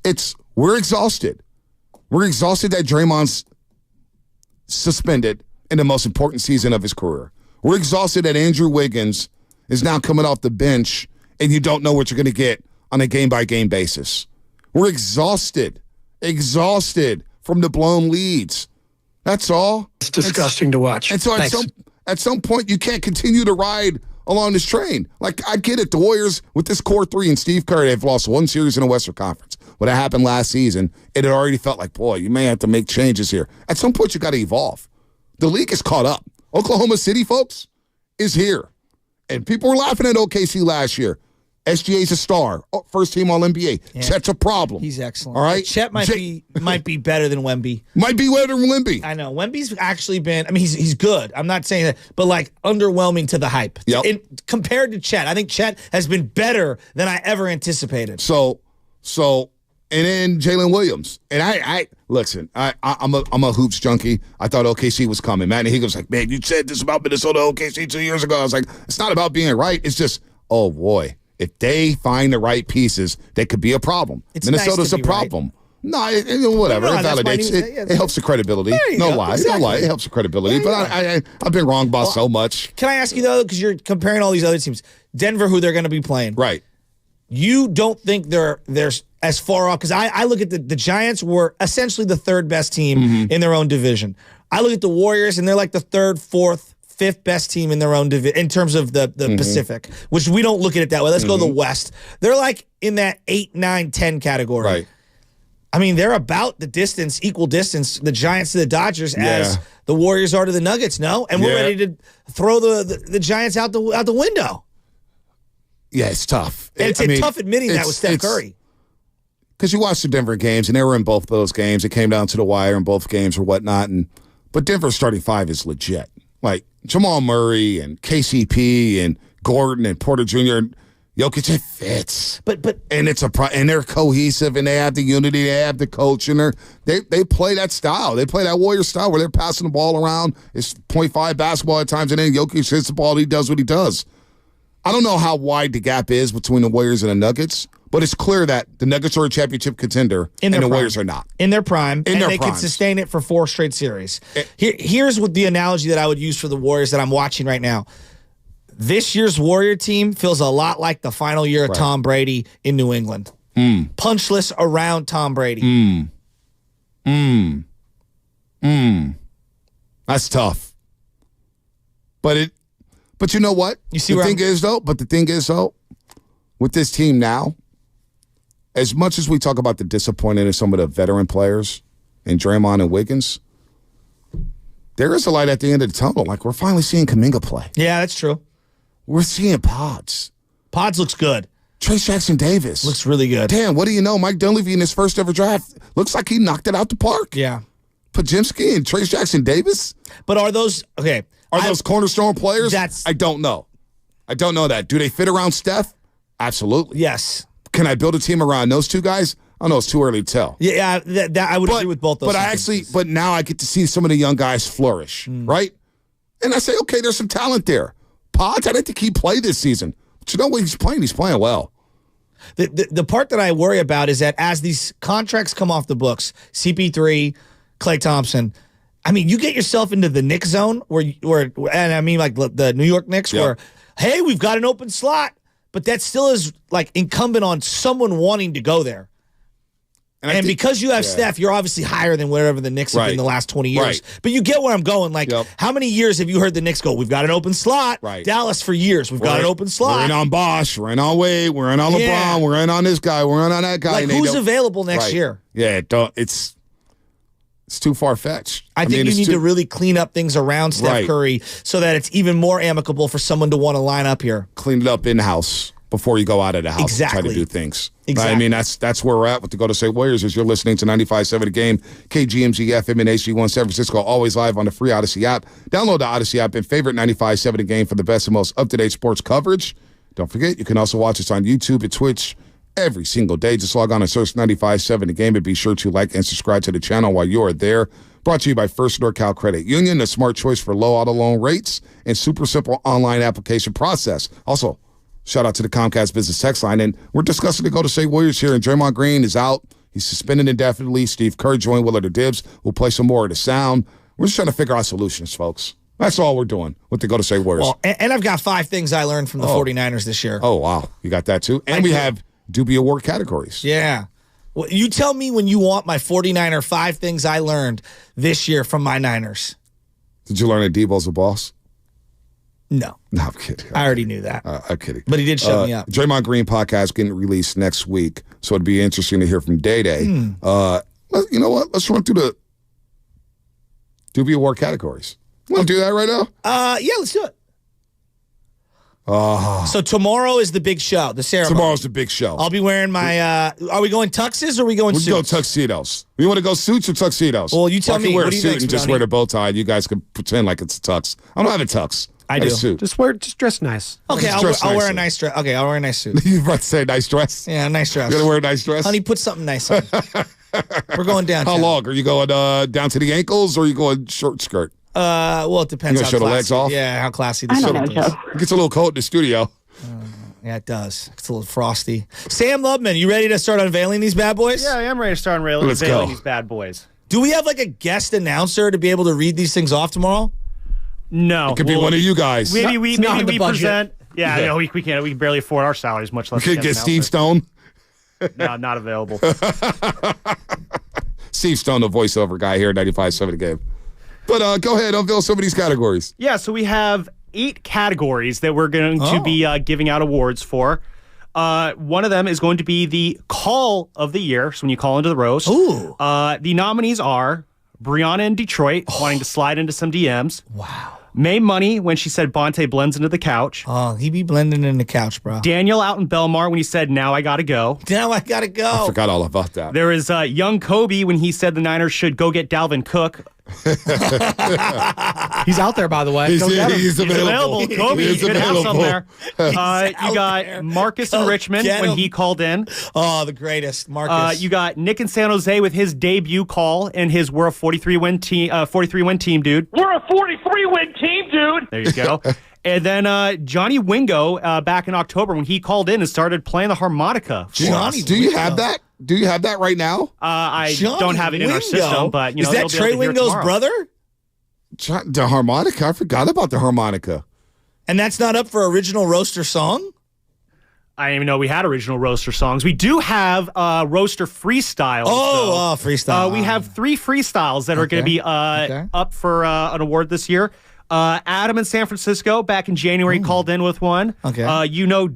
We're exhausted. We're exhausted that Draymond's suspended in the most important season of his career. We're exhausted that Andrew Wiggins is now coming off the bench and you don't know what you're going to get on a game-by-game basis. We're exhausted from the blown leads. That's all. It's disgusting to watch. And so at some point, you can't continue to ride along this train. Like, I get it. The Warriors, with this core 3 and Steve Kerr, they've lost one series in the Western Conference. When that happened last season, it had already felt like, boy, you may have to make changes here. At some point, you got to evolve. The league is caught up. Oklahoma City, folks, is here. And people were laughing at OKC last year. SGA's a star, first team All-NBA. Yeah. Chet's a problem. He's excellent. All right? Chet might be better than Wemby. Might be better than Wemby. I know. Wemby's actually been, I mean, he's good. I'm not saying that, but like underwhelming to the hype. Yep. Compared to Chet, I think Chet has been better than I ever anticipated. So, and then Jalen Williams. And I'm a hoops junkie. I thought OKC was coming. Matt Higgins was like, man, you said this about Minnesota OKC 2 years ago. I was like, it's not about being right. It's just, oh boy. If they find the right pieces, they could be a problem. Minnesota's a problem. Right. No, whatever. It validates. It helps the credibility. No lie. Exactly. No lie. It helps the credibility. But I've been wrong about so much. Can I ask you, though, because you're comparing all these other teams, Denver, who they're going to be playing. Right. You don't think they're as far off? Because I look at the Giants were essentially the third best team in their own division. I look at the Warriors, and they're like the third, fourth, fifth best team in their own division in terms of the Pacific, which we don't look at it that way. Let's go to the West. They're like in that 8, 9, 10 category. Right. I mean, they're about the distance, equal distance, the Giants to the Dodgers as the Warriors are to the Nuggets, no? And we're ready to throw the Giants out the window. Yeah, it's tough. And it's tough admitting that with Steph Curry. Because you watched the Denver games, and they were in both those games. It came down to the wire in both games or whatnot. But Denver's starting 5 is legit. Like Jamal Murray and KCP and Gordon and Porter Jr. and Jokic, it fits. And it's and they're cohesive and they have the unity, they have the coach, and they play that style. They play that Warrior style where they're passing the ball around. It's 0.5 basketball at times, and then Jokic hits the ball and he does what he does. I don't know how wide the gap is between the Warriors and the Nuggets, but it's clear that the Nuggets are a championship contender and the Warriors are not. In their prime. And they can sustain it for 4 straight series. Here's what the analogy that I would use for the Warriors that I'm watching right now. This year's Warrior team feels a lot like the final year of Tom Brady in New England. Punchless around Tom Brady. That's tough. But But you know what? You see the where thing is though, with this team now, as much as we talk about the disappointment of some of the veteran players in Draymond and Wiggins, there is a light at the end of the tunnel. Like, we're finally seeing Kaminga play. Yeah, that's true. We're seeing Pods. Pods looks good. Trace Jackson-Davis. Looks really good. Damn, what do you know? Mike Dunleavy in his first ever draft looks like he knocked it out the park. Yeah. Podziemski and Trace Jackson-Davis? But are those those cornerstone players? That's I don't know. I don't know that. Do they fit around Steph? Absolutely. Yes. Can I build a team around those two guys? I know it's too early to tell. Yeah, that I would agree with both those. But now I get to see some of the young guys flourish, right? And I say, okay, there's some talent there. Pods, I didn't think he'd play this season. But you know what he's playing? He's playing well. The part that I worry about is that as these contracts come off the books, CP3, Klay Thompson, I mean, you get yourself into the Knicks zone where and I mean like the New York Knicks where, hey, we've got an open slot, but that still is like incumbent on someone wanting to go there. And because you have Steph, you're obviously higher than whatever the Knicks have been the last 20 years. Right. But you get where I'm going. Like, how many years have you heard the Knicks go, we've got an open slot? Right. Dallas for years, we've got an open slot. We're in on Bosh. We're in on Wade. We're in on LeBron. We're in on this guy. We're in on that guy. Like, who's available next year? Yeah, it's too far-fetched. I think you need to really clean up things around Steph Curry so that it's even more amicable for someone to want to line up here. Clean it up in-house before you go out of the house and try to do things. Exactly. Right? I mean, that's where we're at with the Golden State Warriors as you're listening to 95.7 The Game, KGMG FM and HD1 San Francisco, always live on the free Odyssey app. Download the Odyssey app and favorite 95.7 The Game for the best and most up-to-date sports coverage. Don't forget, you can also watch us on YouTube and Twitch every single day. Just log on and search 95.7 The Game and be sure to like and subscribe to the channel while you are there. Brought to you by First NorCal Credit Union, the smart choice for low auto loan rates and super simple online application process. Also, shout out to the Comcast Business Text line. And we're discussing the Golden State Warriors here. And Draymond Green is out. He's suspended indefinitely. Steve Kerr joined Willard Dibs. We'll play some more of the sound. We're just trying to figure out solutions, folks. That's all we're doing with the Golden State Warriors. Well, and I've got 5 things I learned from the 49ers this year. Oh, wow. You got that too? And we have Dubie Award categories. Yeah. Well, you tell me when you want my 49er 5 things I learned this year from my Niners. Did you learn that Debo's a boss? No. No, I'm kidding. I already knew that. I'm kidding. But he did shut me up. Draymond Green podcast getting released next week, so it'd be interesting to hear from Day Day. You know what? Let's run through the Dubie Award categories. You want to do that right now? Yeah, let's do it. So tomorrow is the big show, the ceremony. Tomorrow's the big show. I'll be wearing my, are we going tuxes or are we going suits? We'll go tuxedos. You want to go suits or tuxedos? Well, you tell me. I can wear what a do you suit think, and just Johnny? wear the bow tie. You guys can pretend like it's a tux. I don't have a tux. I do. A suit. Just dress nice. Okay, I'll wear a nice dress. Okay, I'll wear a nice suit. You about to say nice dress? Yeah, nice dress. You're going to wear a nice dress? Honey, put something nice on. We're going downtown. How long? Are you going down to the ankles or are you going short skirt? Well, it depends. You gonna show the legs off? Yeah, how classy the suit is. It gets a little cold in the studio. Yeah, it does. It's a little frosty. Sam Lubman, you ready to start unveiling these bad boys? Yeah, I am ready to start unveiling these bad boys. Do we have like a guest announcer to be able to read these things off tomorrow? No. It could be one of you guys. Maybe we present. Yeah, no, we can't. We can barely afford our salaries, much less. We could get Steve Stone. No, not available. Steve Stone, the voiceover guy here at 95.7 The Game. But go ahead, unveil some of these categories. Yeah, so we have 8 categories that we're going to be giving out awards for. One of them is going to be the call of the year. So when you call into the roast. Ooh. The nominees are Brianna in Detroit, wanting to slide into some DMs. Wow. May Money when she said Bonte blends into the couch. Oh, he be blending in the couch, bro. Daniel out in Belmar when he said, now I gotta go. Now I gotta go. I forgot all about that. There is young Kobe when he said the Niners should go get Dalvin Cook. He's out there, by the way. He's available. Kobe, you could have some there. You got Marcus in Richmond when he called in. Oh, the greatest, Marcus. You got Nick in San Jose with his debut call and his "We're a 43-win team, 43-win team, dude." We're a 43-win team, dude. There you go. And then Johnny Wingo back in October when he called in and started playing the harmonica. Johnny, do you have that? Do you have that right now? I don't have it in our system, but is that Trey Wingo's brother? The harmonica? I forgot about the harmonica. And that's not up for original roaster song? I didn't even know we had original roaster songs. We do have roaster freestyles. Freestyle. We have 3 freestyles that are going to be up for an award this year. Adam in San Francisco back in January called in with one. Okay.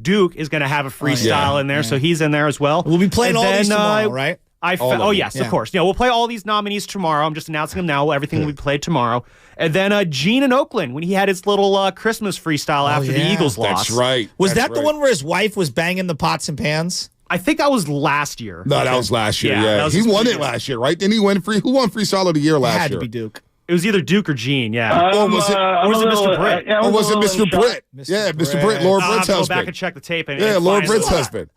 Duke is going to have a freestyle in there, so he's in there as well. We'll be playing all these tomorrow, right? Yes, of course. We'll play all these nominees tomorrow. I'm just announcing them now. Everything will be played tomorrow. And then Gene in Oakland, when he had his little Christmas freestyle after the Eagles lost. That's right. Was that the one where his wife was banging the pots and pans? I think that was last year. No, that was last year. Yeah, he won it last year, right? Didn't he win who won Freestyle of the Year last year? It had to be Duke. It was either Duke or Gene, yeah. Or was it Mr. Britt? Or was it Mr. Britt? Yeah, Mr. Britt, Laura Britt's husband. Go back and check the tape. Laura Britt's husband.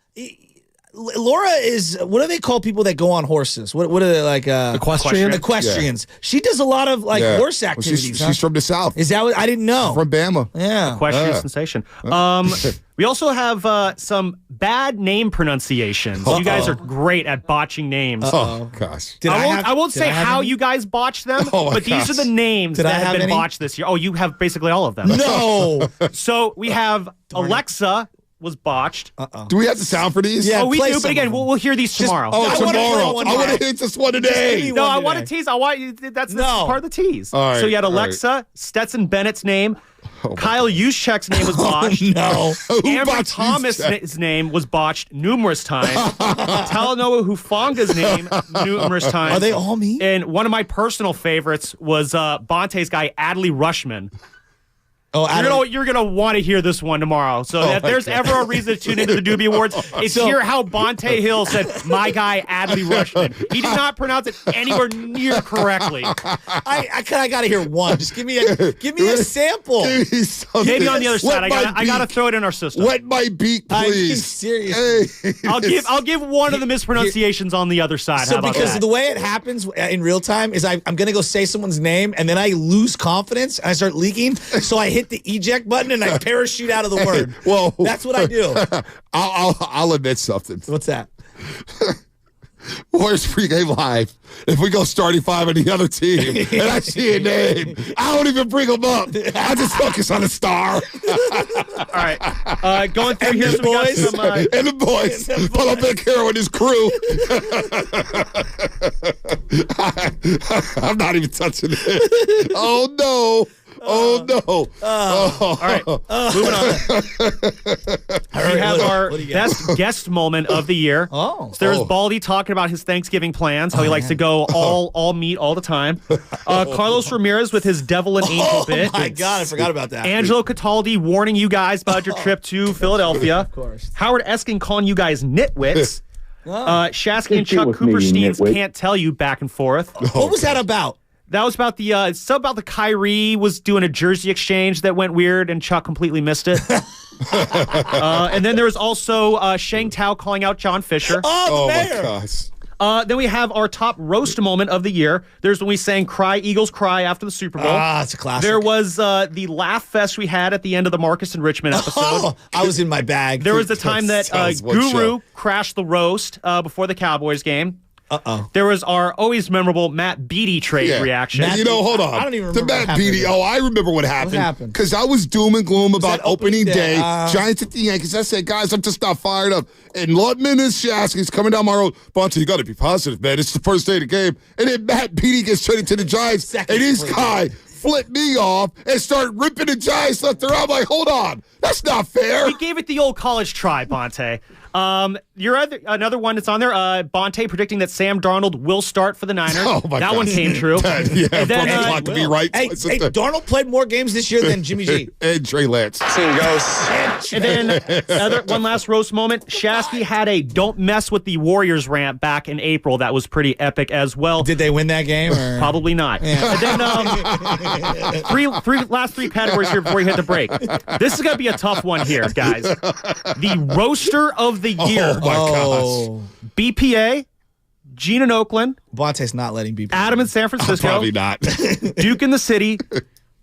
Laura is, what do they call people that go on horses? What are they like? Equestrians? Equestrians. Yeah. She does a lot of horse activities. She's from the South. Is that what I didn't know? She's from Bama. Yeah. Equestrian sensation. We also have some bad name pronunciations. You guys are great at botching names. Oh, gosh. I won't say how you guys botched them, but these are the names that have been botched this year. Oh, you have basically all of them. No. So we have Alexa was botched. Do we have the sound for these? Yeah, we do, but again, we'll hear these tomorrow. Tomorrow. I want to hit this one today. No, I want to tease. That's part of the tease. All right, so you had Alexa, Stetson Bennett's name, Kyle Juszczyk's name was botched. No. Amber Thomas's name was botched numerous times. Talanoa Hufanga's name numerous times. Are they all me? And one of my personal favorites was Bonte's guy, Adley Rushman. Oh, you're gonna want to hear this one tomorrow. So if there's ever a reason to tune into the Dubie Awards, it's hear how Bonte Hill said, "My guy Adley Rushman." He did not pronounce it anywhere near correctly. I gotta hear one. Just give me a sample. Maybe on the other side. I gotta throw it in our system. Wet my beak, please. I'm serious. Hey. I'll give one of the mispronunciations on the other side. So how about because that? of the way it happens in real time is I'm gonna go say someone's name and then I lose confidence and I start leaking. So I hit the eject button and I parachute out of the word. Whoa. That's what I do. I'll admit something. What's that? Warriors pregame live. If we go starting five on the other team and I see a name, I don't even bring them up. I just focus on the star. All right. Going through here, so we got some, and the boys. Pull up Big Hero and his crew. I'm not even touching it. Oh, no. Oh, no. All right. Moving on. We have our best guest moment of the year. So there's Baldy talking about his Thanksgiving plans, how he likes to go all meat all the time. Carlos Ramirez with his devil and angel bit. Oh, my God. I forgot about that. Angelo Cataldi warning you guys about your trip to Philadelphia. Of course. Howard Eskin calling you guys nitwits. Shasky and Chuck Cooperstein's can't tell you back and forth. What was that about? That was about the Kyrie was doing a jersey exchange that went weird and Chuck completely missed it. And then there was also Shang Tao calling out John Fisher. Oh, the mayor. My gosh. Then we have our top roast moment of the year. There's when we sang "Cry Eagles Cry" after the Super Bowl. It's a classic. There was the laugh fest we had at the end of the Marcus and Richmond episode. I was in my bag. There was the time that Guru crashed the roast before the Cowboys game. There was our always memorable Matt Beattie trade reaction. Hold on. I don't even remember. The Matt Beattie. Oh, I remember what happened. What happened? Because I was doom and gloom about opening day. Giants at the Yankees. I said, guys, I'm just not fired up. And Lutman and Shasky's coming down my road. Bonte, you got to be positive, man. It's the first day of the game. And then Matt Beattie gets traded to the Giants. And this guy flipped me off and started ripping the Giants left around. I'm like, hold on. That's not fair. We gave it the old college try, Bonte. Another one that's on there, Bonte predicting that Sam Darnold will start for the Niners. Oh my that God. one came true. And then to be right. Hey, Darnold played more games this year than Jimmy G. And Trey Lance. Seen ghosts. And then one last roast moment. Shasky had a "Don't mess with the Warriors" rant back in April. That was pretty epic as well. Did they win that game? Or? Probably not. Yeah. And then last three categories here before we hit the break. This is gonna be a tough one here, guys. The roaster of the year. Oh my gosh. BPA, Gene in Oakland. Bonte's not letting BPA. Adam in San Francisco. Probably not. Duke in the city.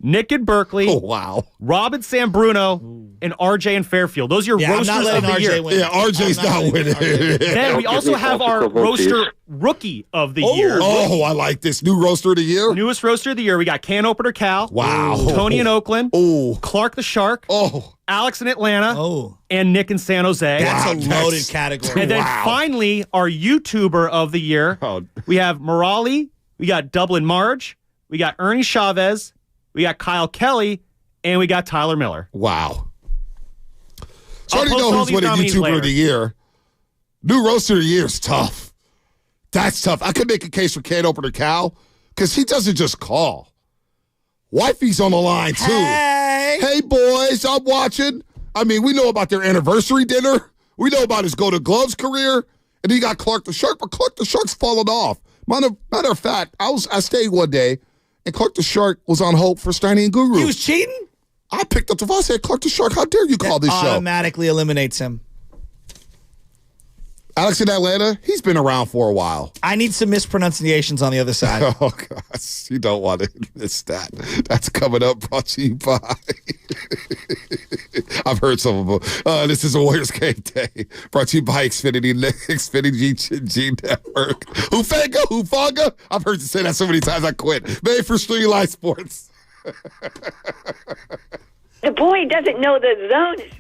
Nick in Berkeley. Oh, wow. Rob in San Bruno. And RJ in Fairfield. Those are your roasters of the year. Win. Yeah, RJ's not winning. Then we also have our roaster rookie of the year. Oh, I like this. New roaster of the year? Newest roaster of the year. We got Can Opener Cal. Wow. Tony in Oakland. Oh. Clark the Shark. Oh. Alex in Atlanta. Oh. And Nick in San Jose. That's a loaded category. And then finally, our YouTuber of the year. We have Morali. We got Dublin Marge. We got Ernie Chavez. We we got Kyle Kelly, and we got Tyler Miller. Wow. So I already know who's winning YouTuber of the year. New roaster of the year is tough. That's tough. I could make a case for Can't Opener Cal because he doesn't just call. Wifey's on the line, too. Hey, boys, I'm watching. I mean, we know about their anniversary dinner. We know about his Golden Gloves career. And he got Clark the Shark, but Clark the Shark's fallen off. Matter of fact, I stayed one day, and Clark the Shark was on hold for Steiny and Guru. He was cheating? I picked up the phone and said, Clark the Shark, how dare you call this show? Automatically eliminates him. Alex in Atlanta, he's been around for a while. I need some mispronunciations on the other side. Oh, gosh. You don't want to miss that. That's coming up, brought to you by. I've heard some of them. This is a Warriors Game Day, brought to you by Xfinity G Network. Hufanga. I've heard you say that so many times I quit. Made for Street Life Sports. The boy doesn't know the zones.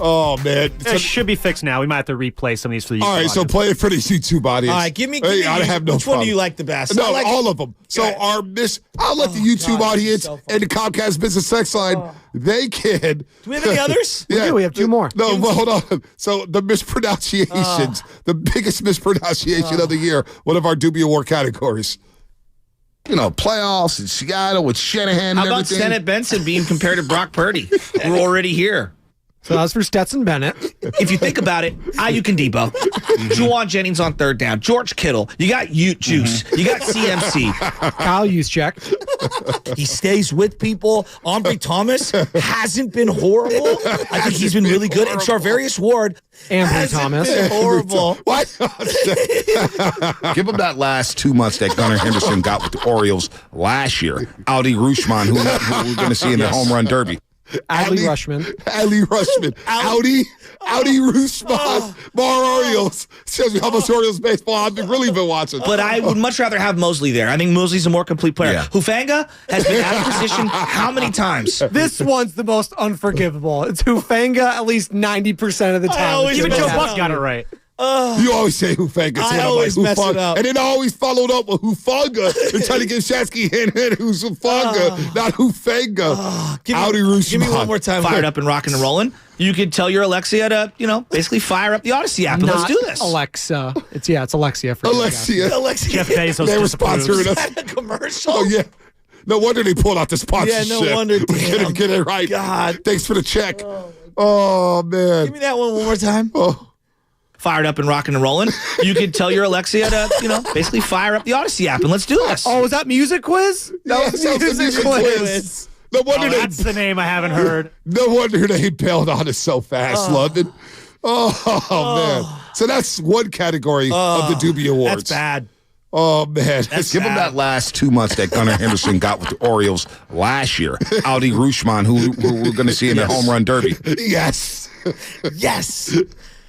Oh man, It should be fixed now. We might have to replay some of these for the YouTube all right, so audience. play it for the YouTube audience. All right, give me I have no which one do problem. you like the best? No, I like all of them. So I'll let the YouTube audience and the Comcast business sex line, they can. Do we have any others? Yeah, we have two more. No, but hold on. So the mispronunciations, the biggest mispronunciation of the year, one of our Dubie Award categories. You know, playoffs in Seattle with Shanahan How and about everything. Sennett Benson being compared to Brock Purdy? We're already here. So that's for Stetson Bennett. If you think about it, Ayuk and Debo, Juwan Jennings on third down, George Kittle, you got Ute Juice, you got CMC. Kyle Juszczyk. He stays with people. Ombre Thomas hasn't been horrible. I think he's been really good. And Charvarius Ward Ambry Thomas. been horrible. What? Give him that last 2 months that Gunnar Henderson got with the Orioles last year. Audi Rushman, who we're going to see in the home run derby. Adley Rushman. Adley Rushman. Audi Rushman. More Orioles. Shows me how much Orioles baseball I've really been watching. But I would much rather have Mosley there. I think Mosley's a more complete player. Yeah. Hufanga has been out of position how many times? This one's the most unforgivable. It's Hufanga at least 90% of the time. Even Joe Buck got it right. You always say Hufanga. I always mess it up. And then always followed up with Hufanga and trying to give Shasky hint who's Hufanga, not Hufanga. Audi Rushman. Give me one more time. Fired up and rocking and rolling. You could tell your Alexia to, basically fire up the Odyssey app and let's do this. Alexa. It's Alexia. For Alexia. Jeff Bezos They were disapproves. sponsoring Is us. that a commercial? Oh, yeah. No wonder they pulled out the sponsorship. Yeah, no wonder. We get it right. God. Thanks for the check. Oh man. Give me that one more time. Oh. Fired up and rocking and rolling. You could tell your Alexia to, basically fire up the Odyssey app and let's do this. Oh, was that music quiz? That was music quiz. No wonder That's the name I haven't heard. No wonder they bailed on us so fast, London. Oh, man. So that's one category of the Dubie Awards. That's bad. Oh, man. That's Give him bad. that last 2 months that Gunnar Henderson got with the Orioles last year. Audi Rushman, who we're going to see in the home run derby. Yes. Yes.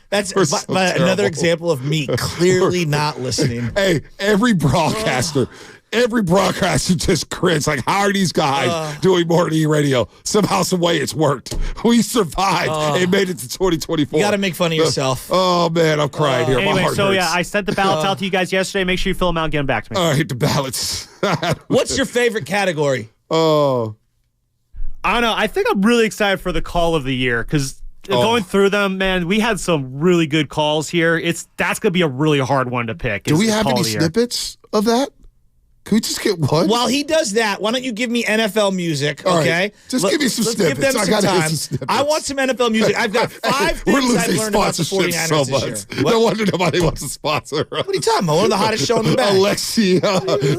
That's We're so another terrible. example of me clearly not listening. Hey, every broadcaster just grins like, how are these guys doing morning radio? Somehow, some way it's worked. We survived and made it to 2024. You got to make fun of yourself. Oh, man, I'm crying here. My Anyway, heart so hurts. yeah, I sent the ballots out to you guys yesterday. Make sure you fill them out and get them back to me. All right, the ballots. What's your favorite category? Oh. I don't know. I think I'm really excited for the call of the year because going through them, man, we had some really good calls here. That's going to be a really hard one to pick. Do we have Call any of the Year. snippets of that? Can we just get one? While he does that, why don't you give me NFL music, All right. okay? Just give me some let's snippets. Give them I some gotta hear time. some snippets. I want some NFL music. I've got 5 We're things I've losing learned about the sponsorship 49ers so this much. year. What? No wonder nobody wants to sponsor us. What are you talking about? One of the hottest show in the bag. Alexia.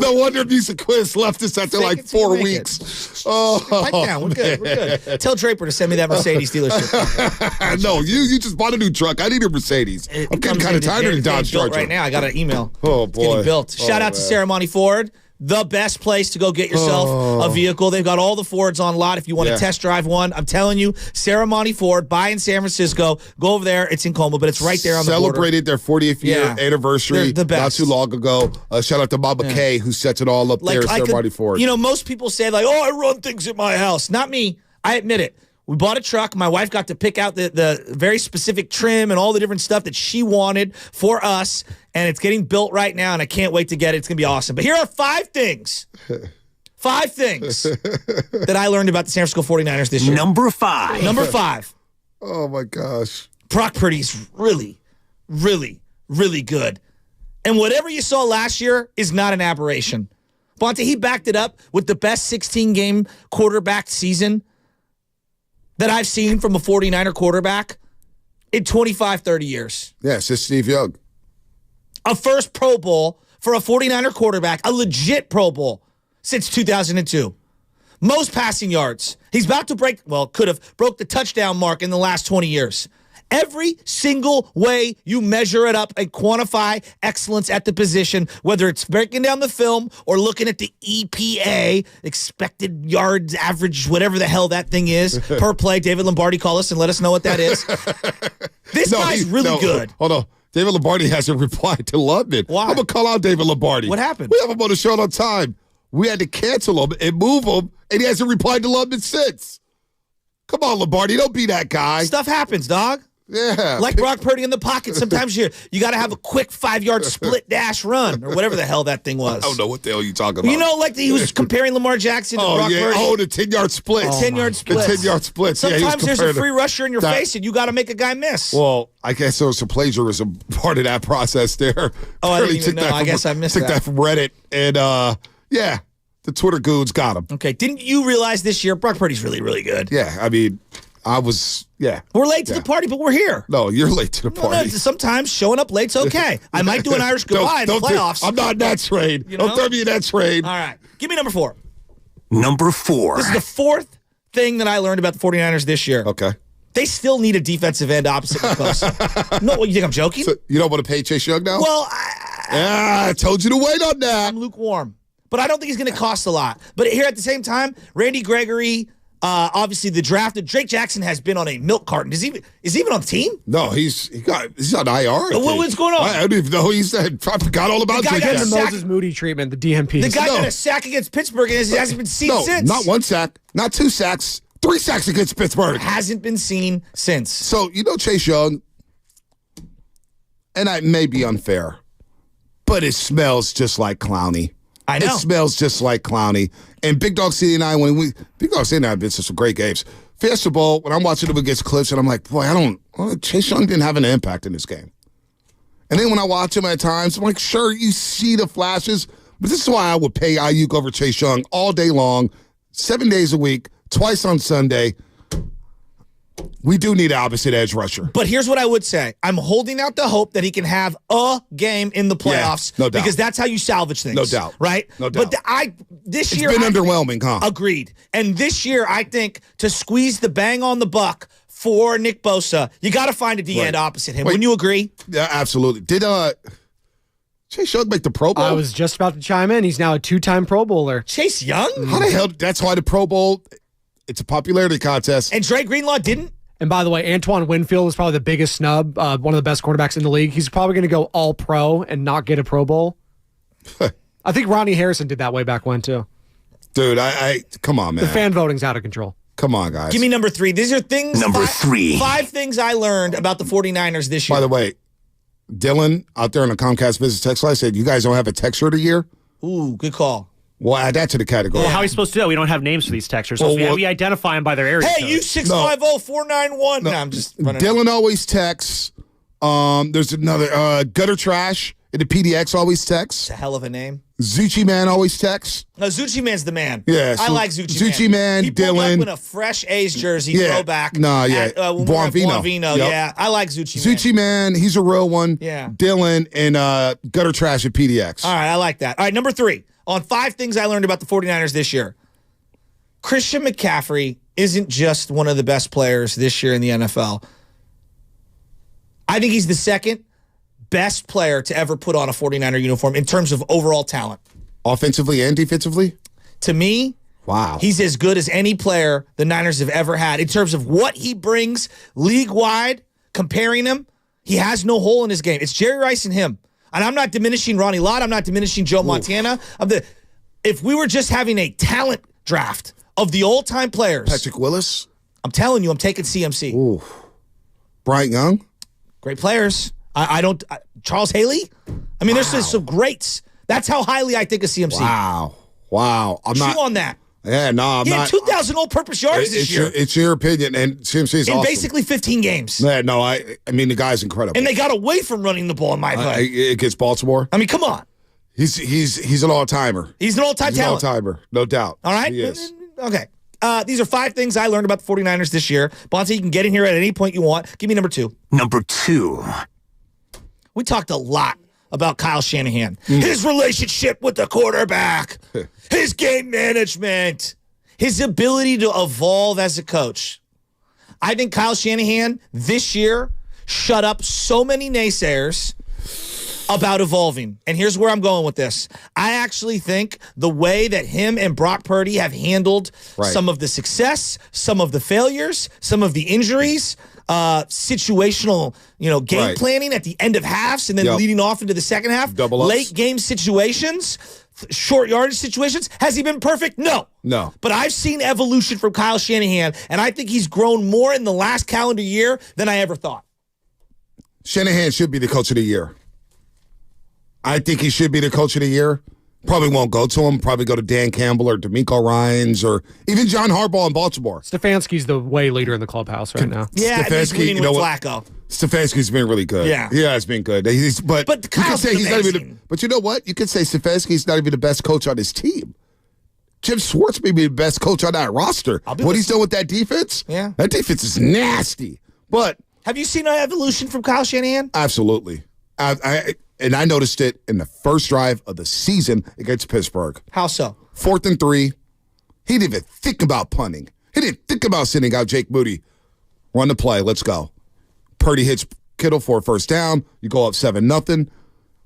No wonder Music Quiz left us after like 4 weeks. Oh, Pipe down. We're good. We're good. Tell Draper to send me that Mercedes dealership. No, you just bought a new truck. I need a Mercedes. I'm getting kind of tired of the Dodge built Charger. right now. I got an email. Oh, It's getting boy. built. Shout out to Sarah Monty Ford the best place to go get yourself a vehicle. They've got all the Fords on lot if you want to test drive one. I'm telling you, Serramonte Ford, buy in San Francisco. Go over there. It's in Como, but it's right there on the border. Celebrated their 40th year anniversary the best. not too long ago. Shout out to Mama Kay, who sets it all up there at Serramonte Ford. You know, most people say, like, I run things at my house. Not me. I admit it. We bought a truck. My wife got to pick out the very specific trim and all the different stuff that she wanted for us, and it's getting built right now, and I can't wait to get it. It's going to be awesome. But here are 5 things. 5 things that I learned about the San Francisco 49ers this year. Number 5. Number 5. Oh, my gosh. Brock Purdy's really, really, really good. And whatever you saw last year is not an aberration. Bonte, he backed it up with the best 16-game quarterback season that I've seen from a 49er quarterback in 25, 30 years. Yeah, it's just Steve Young. A first Pro Bowl for a 49er quarterback, a legit Pro Bowl since 2002. Most passing yards. He's about to broke the touchdown mark in the last 20 years. Every single way you measure it up and quantify excellence at the position, whether it's breaking down the film or looking at the EPA, expected yards average, whatever the hell that thing is, per play. David Lombardi, call us and let us know what that is. This guy's really good. Hold on. David Lombardi hasn't replied to London. Why? I'm going to call out David Lombardi. What happened? We have him on the show on time. We had to cancel him and move him, and he hasn't replied to London since. Come on, Lombardi. Don't be that guy. Stuff happens, dog. Yeah. Like Brock Purdy in the pocket. Sometimes you got to have a quick 5-yard split dash run or whatever the hell that thing was. I don't know what the hell you're talking about. You know, like he was comparing Lamar Jackson to Brock Purdy. Oh, the 10-yard split. 10-yard split. The 10-yard split. Sometimes there's a free rusher in your face and you got to make a guy miss. Well, I guess there was some plagiarism part of that process there. Oh, I didn't even know. I guess I missed that. Took that from Reddit. And, the Twitter goons got him. Okay. Didn't you realize this year Brock Purdy's really, really good? Yeah. I mean, We're late to the party, but we're here. No, you're late to the party. No, sometimes showing up late's okay. I might do an Irish goodbye in the playoffs. I'm not in that trade. Don't throw me in that trade. All right. Give me number 4. Number 4. This is the 4th thing that I learned about the 49ers this year. Okay. They still need a defensive end opposite Nick. No, you think I'm joking? So you don't want to pay Chase Young now? Well, I told you to wait on that. I'm lukewarm. But I don't think he's going to cost a lot. But here at the same time, Randy Gregory, obviously the drafted Drake Jackson has been on a milk carton. Is he even on the team? No, he's on IR. What's going on? I don't even know. I forgot all about Drake Jackson. The Moses Moody treatment, the DMP. The guy got a sack against Pittsburgh and hasn't been seen since. Not 1 sack, not 2 sacks, 3 sacks against Pittsburgh. Hasn't been seen since. So, Chase Young, and I may be unfair, but it smells just like Clowney. I know. It smells just like Clowney. And Big Dog City and I, Big Dog City and I have been to some great games. Fiesta Bowl, when I'm watching them against Clips, and I'm like, boy, Chase Young didn't have an impact in this game. And then when I watch him at times, I'm like, sure, you see the flashes, but this is why I would pay Ayuk over Chase Young all day long, 7 days a week, twice on Sunday. We do need an opposite edge rusher. But here's what I would say. I'm holding out the hope that he can have a game in the playoffs. No doubt. Because that's how you salvage things. No doubt. Right? No doubt. But this year... It's been underwhelming, huh? Agreed. And this year, I think, to squeeze the bang on the buck for Nick Bosa, you got to find a D-end opposite him. Wouldn't you agree? Yeah, absolutely. Did Chase Young make the Pro Bowl? I was just about to chime in. He's now a 2-time Pro Bowler. Chase Young? How the hell? That's why the Pro Bowl, it's a popularity contest. And Dre Greenlaw didn't? And by the way, Antoine Winfield is probably the biggest snub, one of the best quarterbacks in the league. He's probably going to go all pro and not get a Pro Bowl. I think Ronnie Harrison did that way back when, too. Dude, come on, man. The fan voting's out of control. Come on, guys. Give me number 3. These are things. Number 3. 5 things I learned about the 49ers this year. By the way, Dylan out there on the Comcast Business Text line said, you guys don't have a text shirt a year? Ooh, good call. Well, add that to the category. Well, how are we supposed to do that? We don't have names for these texters. So we identify them by their area. Hey, you 650-491. No, I'm just running Dylan always texts. There's another Gutter Trash in the PDX always texts. It's a hell of a name. Zucci Man always texts. No, Zucci Man's the man. Yeah, I like Zucci Man. Zucci Man, he pulled Dylan. up in a fresh A's jersey throwback. Buonvino. Yep. Yeah, I like Zucci Man. Zucci Man, he's a real one. Yeah. Dylan and Gutter Trash at PDX. All right, I like that. All right, number 3. On 5 things I learned about the 49ers this year. Christian McCaffrey isn't just one of the best players this year in the NFL. I think he's the second best player to ever put on a 49er uniform in terms of overall talent. Offensively and defensively? To me, wow, he's as good as any player the Niners have ever had in terms of what he brings league-wide. Comparing him, he has no hole in his game. It's Jerry Rice and him. And I'm not diminishing Ronnie Lott. I'm not diminishing Joe Montana. If we were just having a talent draft of the all-time players. Patrick Willis? I'm telling you, I'm taking CMC. Ooh. Bryant Young? Great players. Charles Haley? I mean, there's some greats. That's how highly I think of CMC. Wow. I'm not on that. Yeah, no, I'm he not. He had 2,000 all-purpose yards this year. It's your opinion, and CMC is awesome. In basically 15 games. Yeah, no, I mean, the guy's incredible. And they got away from running the ball in my opinion. Against Baltimore? I mean, come on. He's an all-timer. He's an all-time talent. He's an all-timer, no doubt. All right? He is. Okay. These are 5 things I learned about the 49ers this year. Bonte, you can get in here at any point you want. Give me number 2. Number 2. We talked a lot about Kyle Shanahan. His relationship with the quarterback. His game management. His ability to evolve as a coach. I think Kyle Shanahan this year shut up so many naysayers about evolving. And here's where I'm going with this. I actually think the way that him and Brock Purdy have handled some of the success, some of the failures, some of the injuries, situational, game planning at the end of halves and then leading off into the second half, late game situations, short yardage situations. Has he been perfect? No. But I've seen evolution from Kyle Shanahan, and I think he's grown more in the last calendar year than I ever thought. Shanahan should be the coach of the year. I think he should be the coach of the year. Probably won't go to him. Probably go to Dan Campbell or DeMeco Ryans or even John Harbaugh in Baltimore. Stefanski's the way leader in the clubhouse right now. Yeah, Stefanski, with Flacco. Stefanski's been really good. Yeah, he has been good. But Kyle's you could say he's not even. But you know what? You could say Stefanski's not even the best coach on his team. Jim Schwartz may be the best coach on that roster. What he's done with that defense? Yeah, that defense is nasty. But have you seen an evolution from Kyle Shanahan? Absolutely. And I noticed it in the first drive of the season against Pittsburgh. How so? 4th and 3. He didn't even think about punting. He didn't think about sending out Jake Moody. Run the play. Let's go. Purdy hits Kittle for a first down. You go up 7-0.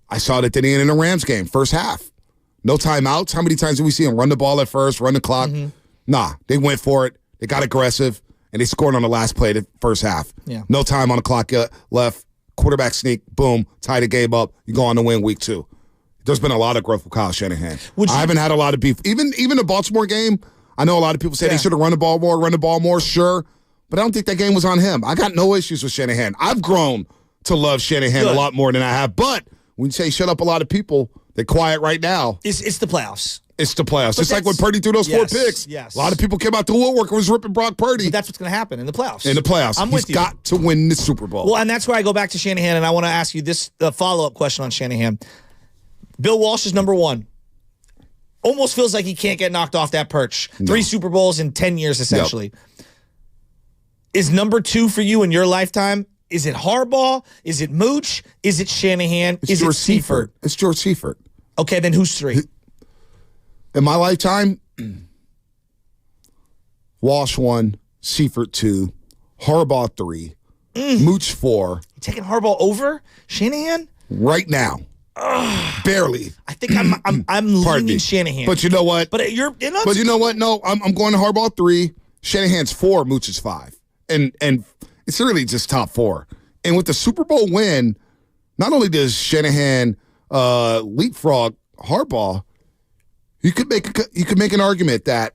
I saw it at the end in the Rams game, first half. No timeouts. How many times did we see him run the ball at first, run the clock? Nah, they went for it. They got aggressive, and they scored on the last play of the first half. Yeah. No time on the clock left. Quarterback sneak, boom, tie the game up. You go on to win week 2. There's been a lot of growth with Kyle Shanahan. I haven't had a lot of beef. Even the Baltimore game, I know a lot of people say they should have run the ball more, sure. But I don't think that game was on him. I got no issues with Shanahan. I've grown to love Shanahan a lot more than I have. But when you say shut up a lot of people, they're quiet right now. It's the playoffs. It's the playoffs. Just like when Purdy threw those 4 picks. Yes. A lot of people came out the woodwork and was ripping Brock Purdy. But that's what's going to happen in the playoffs. In the playoffs. He's got to win the Super Bowl. Well, and that's where I go back to Shanahan, and I want to ask you this follow-up question on Shanahan. Bill Walsh is number 1. Almost feels like he can't get knocked off that perch. 3 Super Bowls in 10 years, essentially. Yep. Is number 2 for you in your lifetime? Is it Harbaugh? Is it Mooch? Is it Shanahan? Is it Seifert? It's George Seifert. Okay, then who's 3? In my lifetime, Walsh 1, Seifert 2, Harbaugh 3, Mooch 4. You taking Harbaugh over Shanahan? Right now. Barely. I think I'm leaning Shanahan. But you know what? But But you know what? No, I'm going to Harbaugh 3, Shanahan's 4, Mooch is 5. And it's really just top 4. And with the Super Bowl win, not only does Shanahan leapfrog Harbaugh, you could make an argument that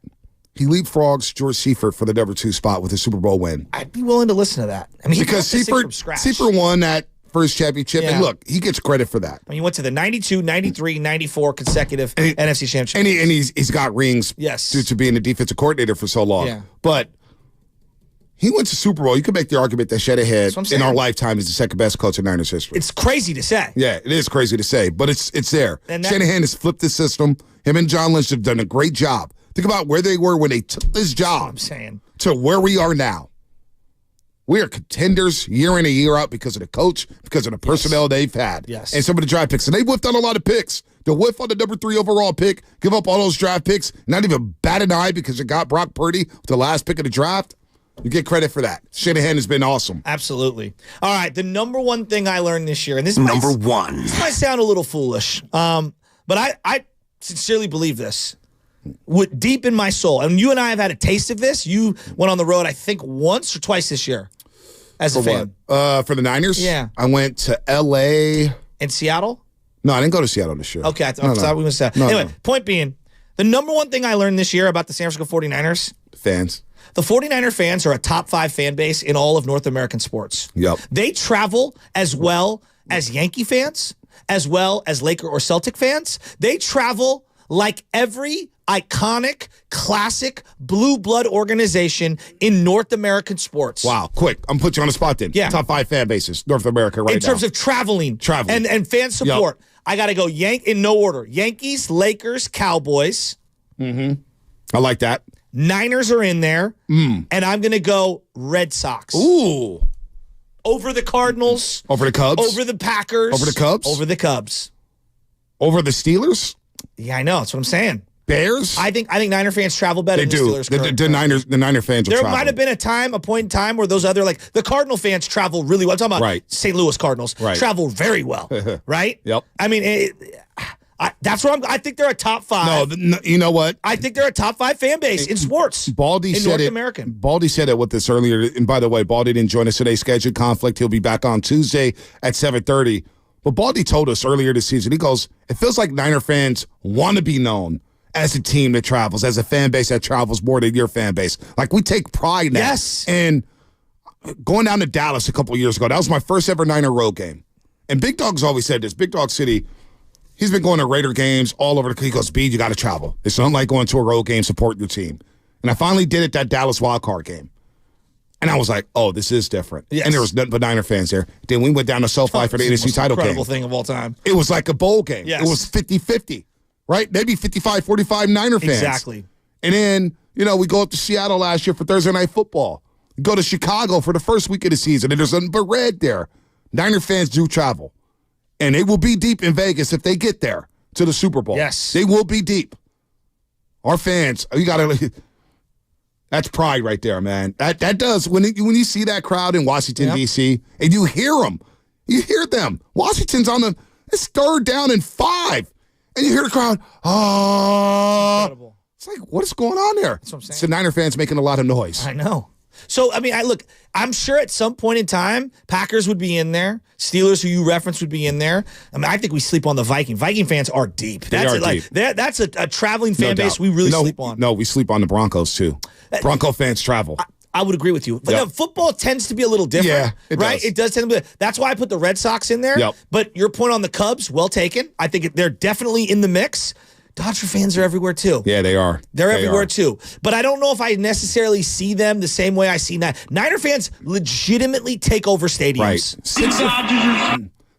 he leapfrogs George Seifert for the number 2 spot with a Super Bowl win. I'd be willing to listen to that. I mean, because Seifert won that first championship, and look, he gets credit for that. I mean, he went to the 92, 93, 94 consecutive NFC championship. And he's got rings due to being the defensive coordinator for so long. Yeah. But he went to Super Bowl. You could make the argument that Shanahan in our lifetime is the second best coach in Niners history. It's crazy to say. Yeah, it is crazy to say, but it's there. Shanahan has flipped the system. Him and John Lynch have done a great job. Think about where they were when they took this job to where we are now. We are contenders year in and year out because of the coach, because of the personnel they've had, and some of the draft picks. And they whiffed on a lot of picks. The whiff on the number 3 overall pick, give up all those draft picks, not even bat an eye because you got Brock Purdy with the last pick of the draft. You get credit for that. Shanahan has been awesome. Absolutely. All right, the number 1 thing I learned this year, and this number 1. This might sound a little foolish, but sincerely believe this. Deep in my soul, and you and I have had a taste of this. You went on the road, I think, once or twice this year as a fan. For the Niners? Yeah. I went to L.A. In Seattle? No, I didn't go to Seattle this year. Okay, I thought we went to Seattle. Anyway, point being, the number one thing I learned this year about the San Francisco 49ers, fans. The 49er fans are a top 5 fan base in all of North American sports. Yep. They travel as well as Yankee fans, as well as Laker or Celtic fans. They travel like every iconic, classic, blue blood organization in North American sports. Wow, quick. I'm going to put you on the spot then. Yeah. Top 5 fan bases, North America right now. In terms of traveling. And fan support. Yep. I got to go in no order. Yankees, Lakers, Cowboys. Mm-hmm. I like that. Niners are in there. And I'm going to go Red Sox. Ooh. Over the Cardinals. Over the Cubs. Over the Packers. Over the Cubs. Over the Cubs. Over the Steelers? Yeah, I know. That's what I'm saying. Bears? I think Niner fans travel better than the Steelers. The Niner fans will There travel. might have been a point in time where those other, like, the Cardinal fans travel really well. I'm talking about St. Louis Cardinals. Travel very well. Right? Yep. I mean, that's where I think they're a top 5. No, you know what? I think they're a top 5 fan base in sports. Baldy in said North it. American. Baldy said it with this earlier. And by the way, Baldy didn't join us today. Scheduled conflict. He'll be back on Tuesday at 7:30. But Baldy told us earlier this season, he goes, it feels like Niner fans want to be known as a team that travels, as a fan base that travels more than your fan base. Like, we take pride in that. Yes. And going down to Dallas a couple of years ago, that was my first ever Niner road game. And Big Dog's always said this. Big Dog City, he's been going to Raider games all over. He goes, Bede, you got to travel. It's not like going to a road game, supporting your team. And I finally did it that Dallas wildcard game. And I was like, oh, this is different. Yes. And there was nothing but Niner fans there. Then we went down to SoFi for the NFC title game. Incredible thing of all time. It was like a bowl game. Yes. It was 50-50, right? Maybe 55-45 Niner fans. Exactly. And then, we go up to Seattle last year for Thursday Night Football. Go to Chicago for the first week of the season, and there's nothing but red there. Niner fans do travel. And they will be deep in Vegas if they get there to the Super Bowl. Yes. They will be deep. Our fans, you got to... That's pride right there, man. That does, when you see that crowd in Washington, D.C., and you hear them. You hear them. Washington's it's 3rd down and 5. And you hear the crowd, Incredible. It's like, what is going on there? That's what I'm saying. It's the Niner fans making a lot of noise. I know. So, I mean, I'm sure at some point in time, Packers would be in there. Steelers, who you referenced, would be in there. I mean, I think we sleep on the Viking. Viking fans are deep. That's a traveling fan base we really sleep on. No, we sleep on the Broncos, too. Bronco fans travel. I would agree with you. But no, football tends to be a little different, right? Does. It does tend to be. That's why I put the Red Sox in there. Yep. But your point on the Cubs, well taken. I think they're definitely in the mix. Dodger fans are everywhere, too. Yeah, they are. They're everywhere, too. But I don't know if I necessarily see them the same way I see Niner fans legitimately take over stadiums. Right.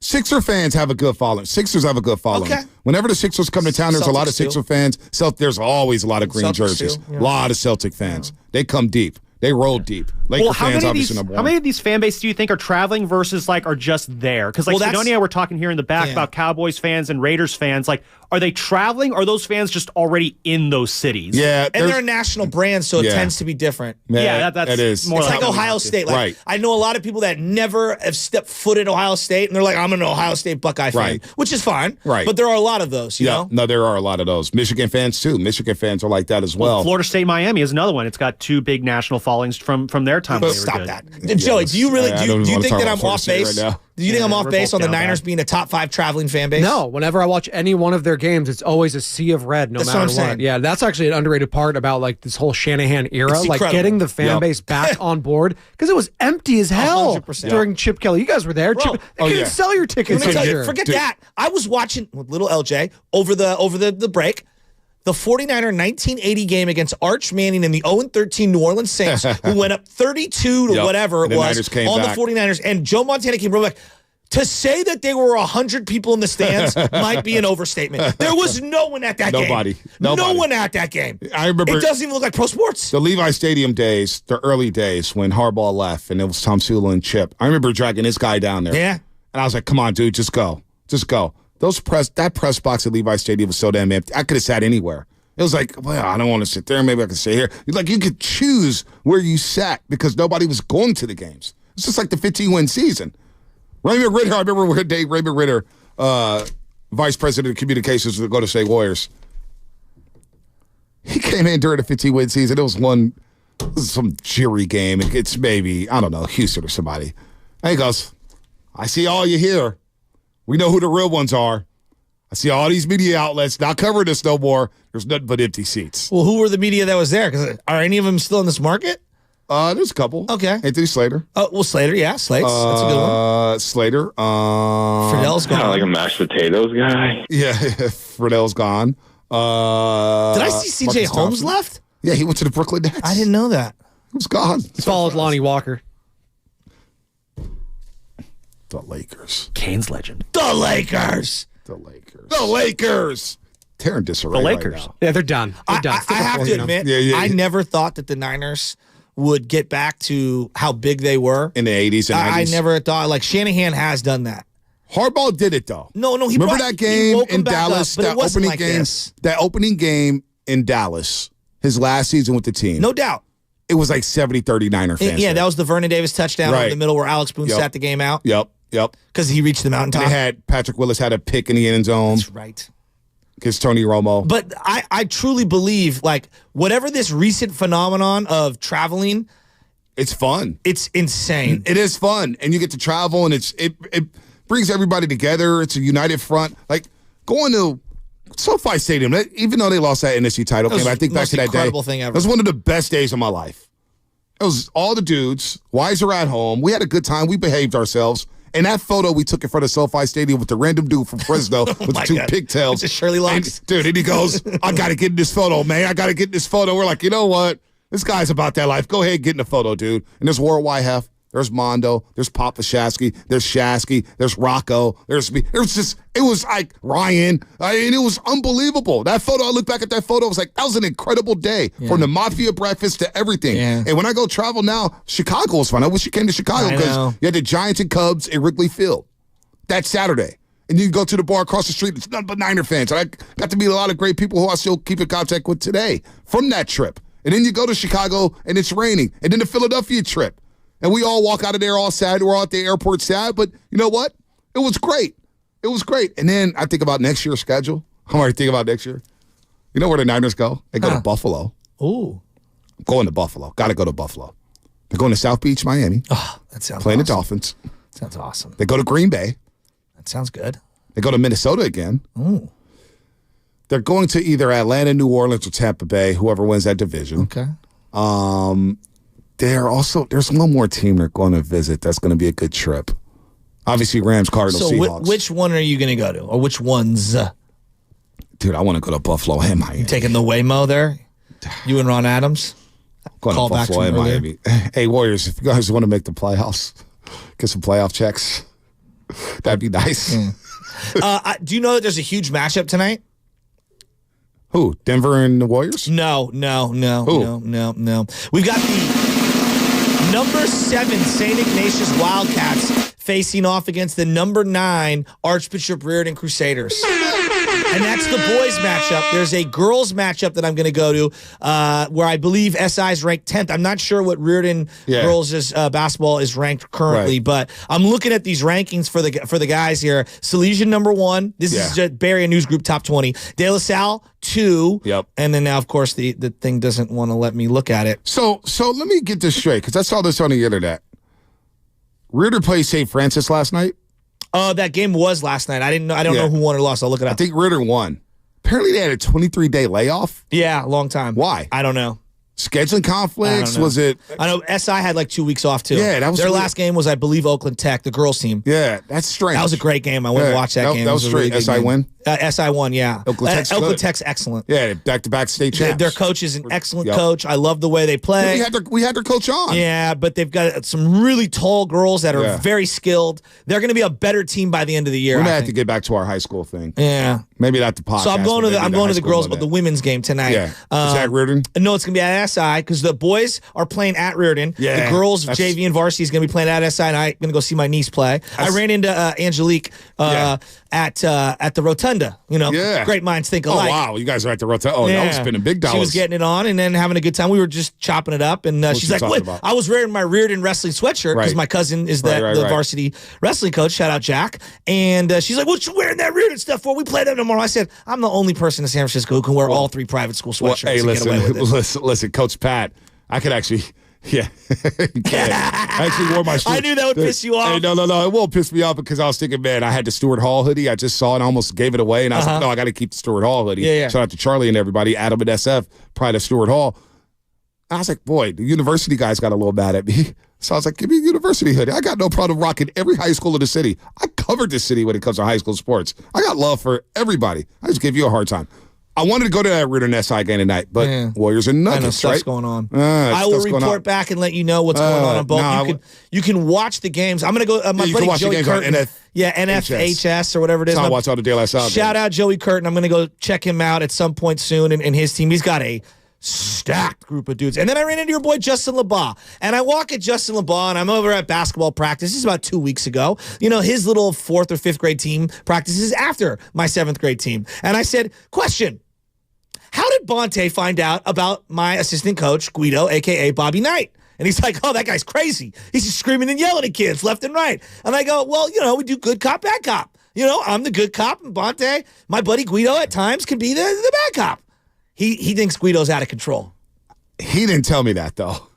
Sixer fans have a good following. Sixers have a good following. Okay. Whenever the Sixers come to town, there's a lot of Sixer fans. There's always a lot of green Celtics jerseys. too, yeah. A lot of Celtic fans. They come deep. They roll deep. Laker fans, obviously, number one. How many of these fan bases do you think are traveling versus are just there? Because Sidonia, we're talking here in the back about Cowboys fans and Raiders fans. Are they traveling, or are those fans just already in those cities? Yeah, and they're a national brand, so it tends to be different. That's it is. More it's like Ohio State. Right. I know a lot of people that never have stepped foot in Ohio State, and they're like, I'm an Ohio State Buckeye fan, which is fine. Right. But there are a lot of those, you know? No, there are a lot of those. Michigan fans, too. Michigan fans are like that as well. Florida State Miami is another one. It's got 2 big national followings from their time. Stop that. Joey, do you really do you think that I'm off base? Right, do you think I'm off base on the Niners being a top 5 traveling fan base? No. Whenever I watch any one of their games, it's always a sea of red, no matter what. Yeah, that's actually an underrated part about this whole Shanahan era, getting the fan base back on board, because it was empty as hell 100%. During Chip Kelly. You guys were there. They couldn't sell your tickets. Forget that. I was watching with little LJ over the break. The 49er 1980 game against Arch Manning and the 0-13 New Orleans Saints, who went up 32 to whatever it was on the 49ers. And Joe Montana came back. To say that there were 100 people in the stands might be an overstatement. There was no one at that game. Nobody. No one at that game. I remember. It doesn't even look like pro sports. The Levi Stadium days, the early days when Harbaugh left and it was Tom Sula and Chip. I remember dragging this guy down there. Yeah. And I was like, come on, dude, just go. Just go. That press box at Levi Stadium was so damn empty. I could have sat anywhere. It was like, well, I don't want to sit there. Maybe I can sit here. You could choose where you sat because nobody was going to the games. It's just like the 15-win season. Raymond Ritter, I remember one day Raymond Ritter, Vice President of Communications of the Golden State Warriors, He came in during the 15-win season. It was some cheery game. It's maybe, I don't know, Houston or somebody. And he goes, I see all you here. We know who the real ones are. I see all these media outlets not covering this no more. There's nothing but empty seats. Well, who were the media that was there? Because are any of them still in this market? There's a couple. Okay. Anthony Slater. Oh, well, Slater, yeah. Slates. That's a good one. Slater. Friedell's gone. Kind of like a mashed potatoes guy. Yeah, Friedell's gone. Did I see CJ Holmes left? Yeah, he went to the Brooklyn Nets. I didn't know that. He was gone. He followed Lonnie Walker. The Lakers. Canes legend. The Lakers. The Lakers. Tearing disarray. The Lakers. Right now. Yeah, they're done. They're done. I have to admit, I never thought that the Niners would get back to how big they were in the 80s and 90s. I never thought, like, Shanahan has done that. Harbaugh did it, though. No, he remember that game in Dallas, up, that opening game in Dallas, his last season with the team. No doubt. It was like 70-30 Niner fans. Yeah, that was the Vernon Davis touchdown in the middle where Alex Boone sat the game out. Yep. Because he reached the mountaintop. And they had Patrick Willis had a pick in the end zone. That's right. Because Tony Romo. But I truly believe, like, whatever this recent phenomenon of traveling, it's fun. It's insane. It is fun. And you get to travel, and it brings everybody together. It's a united front. Like, going to SoFi Stadium, even though they lost that NFC title game, I think back to that day. Incredible thing ever. It was one of the best days of my life. It was all the dudes. Wiser at home. We had a good time. We behaved ourselves. And that photo we took in front of SoFi Stadium with the random dude from Fresno with the two pigtails. It's Shirley Locks. And he goes, I got to get in this photo, man. I got to get in this photo. We're like, you know what? This guy's about that life. Go ahead and get in the photo, dude. And there's Warren Whitehead. There's Mondo. There's Pop Shasky. There's Shasky. There's Rocco. There's me. It was like Ryan. And it was unbelievable. That photo, I look back at that photo, I was like, that was an incredible day. From the Mafia breakfast to everything. Yeah. And when I go travel now, Chicago was fun. I wish you came to Chicago because you had the Giants and Cubs at Wrigley Field. That's Saturday. And you go to the bar across the street, it's nothing but Niner fans. And I got to meet a lot of great people who I still keep in contact with today from that trip. And then you go to Chicago and it's raining. And then the Philadelphia trip. And we all walk out of there all sad. We're all at the airport sad. But you know what? It was great. It was great. And then I think about next year's schedule. I'm already thinking about next year. You know where the Niners go? They go to Buffalo. Ooh. Going to Buffalo. Got to go to Buffalo. They're going to South Beach, Miami. Oh, that sounds Playing awesome. the Dolphins. Sounds awesome. They go to Green Bay. That sounds good. They go to Minnesota again. Ooh. They're going to either Atlanta, New Orleans, or Tampa Bay, whoever wins that division. Okay. There's one more team they're going to visit that's going to be a good trip. Obviously, Rams, Cardinals, so Seahawks. Which one are you going to go to? Or which ones? Dude, I want to go to Buffalo and Miami. You taking the Waymo there? You and Ron Adams? Going to Buffalo and Miami. Hey, Warriors, if you guys want to make the playoffs, get some playoff checks, that'd be nice. Do you know that there's a huge matchup tonight? Who? Denver and the Warriors? No. We've got the number 7 St. Ignatius Wildcats facing off against the number 9 Archbishop Reardon Crusaders. And that's the boys matchup. There's a girls matchup that I'm going to go to where I believe SI is ranked 10th. I'm not sure what Reardon girls' basketball is ranked currently, but I'm looking at these rankings for the guys here. Salesian number 1. This is just Bay Area News Group top 20. De La Salle 2. Yep. And then now, of course, the thing doesn't want to let me look at it. So let me get this straight because I saw this on the internet. Reardon played St. Francis last night. That game was last night. I don't know who won or lost. I'll look it up. I think Reardon won. Apparently, they had a 23-day layoff. Yeah, long time. Why? I don't know. Scheduling conflicts? Was it? I know SI had like 2 weeks off too. Yeah, that was their last game was, I believe, Oakland Tech, the girls team. Yeah, that's strange. That was a great game. I went and watched that game. That was straight. Really SI win. SI won. Yeah. Oakland Tech's excellent. Yeah, back-to-back state champs. Their coach is an excellent coach. I love the way they play. We had their coach on. Yeah, but they've got some really tall girls that are very skilled. They're going to be a better team by the end of the year. We're gonna have to get back to our high school thing. Yeah. Maybe not the podcast. So I'm going to the girls, but the women's game tonight. Yeah. Is that Reardon? No, it's going to be at SI because the boys are playing at Reardon. Yeah. The girls, JV and varsity, is going to be playing at SI, and I'm going to go see my niece play. I ran into Angelique at the Rotunda. Great minds think alike. Oh, wow. You guys are at the Rotunda. Oh, y'all spending big dollars. She was getting it on and then having a good time. We were just chopping it up, and she's like, "What?" I was wearing my Reardon wrestling sweatshirt because my cousin is the varsity wrestling coach. Shout out Jack. And she's like, "What you wearing that Reardon stuff for? We played them tomorrow. I said, I'm the only person in San Francisco who can wear all 3 private school sweatshirts hey, and get away with it. listen, Coach Pat, I could actually... Yeah, I actually wore my Stuart. I knew that would piss you off. Hey, no, it won't piss me off because I was thinking, man, I had the Stuart Hall hoodie. I just saw it and almost gave it away. And I was like, no, I got to keep the Stuart Hall hoodie. Yeah. Shout out to Charlie and everybody, Adam and SF, pride of Stuart Hall. I was like, boy, the university guys got a little mad at me. So I was like, give me a university hoodie. I got no problem rocking every high school in the city. I covered the city when it comes to high school sports. I got love for everybody. I just give you a hard time. I wanted to go to that Reardon SI game tonight, but Warriors and Nuggets, I know stuff's right? going on. I will report back and let you know what's going on both. You can watch the games. I'm going to go. My buddy Joey Curtin. NFHS or whatever it is. I watch all the Daylight South. Shout out Joey Curtin. I'm going to go check him out at some point soon and his team. He's got a stacked group of dudes. And then I ran into your boy Justin LeBaugh. And I walk at Justin LeBaugh, and I'm over at basketball practice. This is about 2 weeks ago. His little 4th or 5th grade team practices after my 7th grade team. And I said, question. How did Bonte find out about my assistant coach, Guido, a.k.a. Bobby Knight? And he's like, oh, that guy's crazy. He's just screaming and yelling at kids left and right. And I go, well, we do good cop, bad cop. I'm the good cop, and Bonte, my buddy Guido, at times can be the bad cop. He thinks Guido's out of control. He didn't tell me that, though.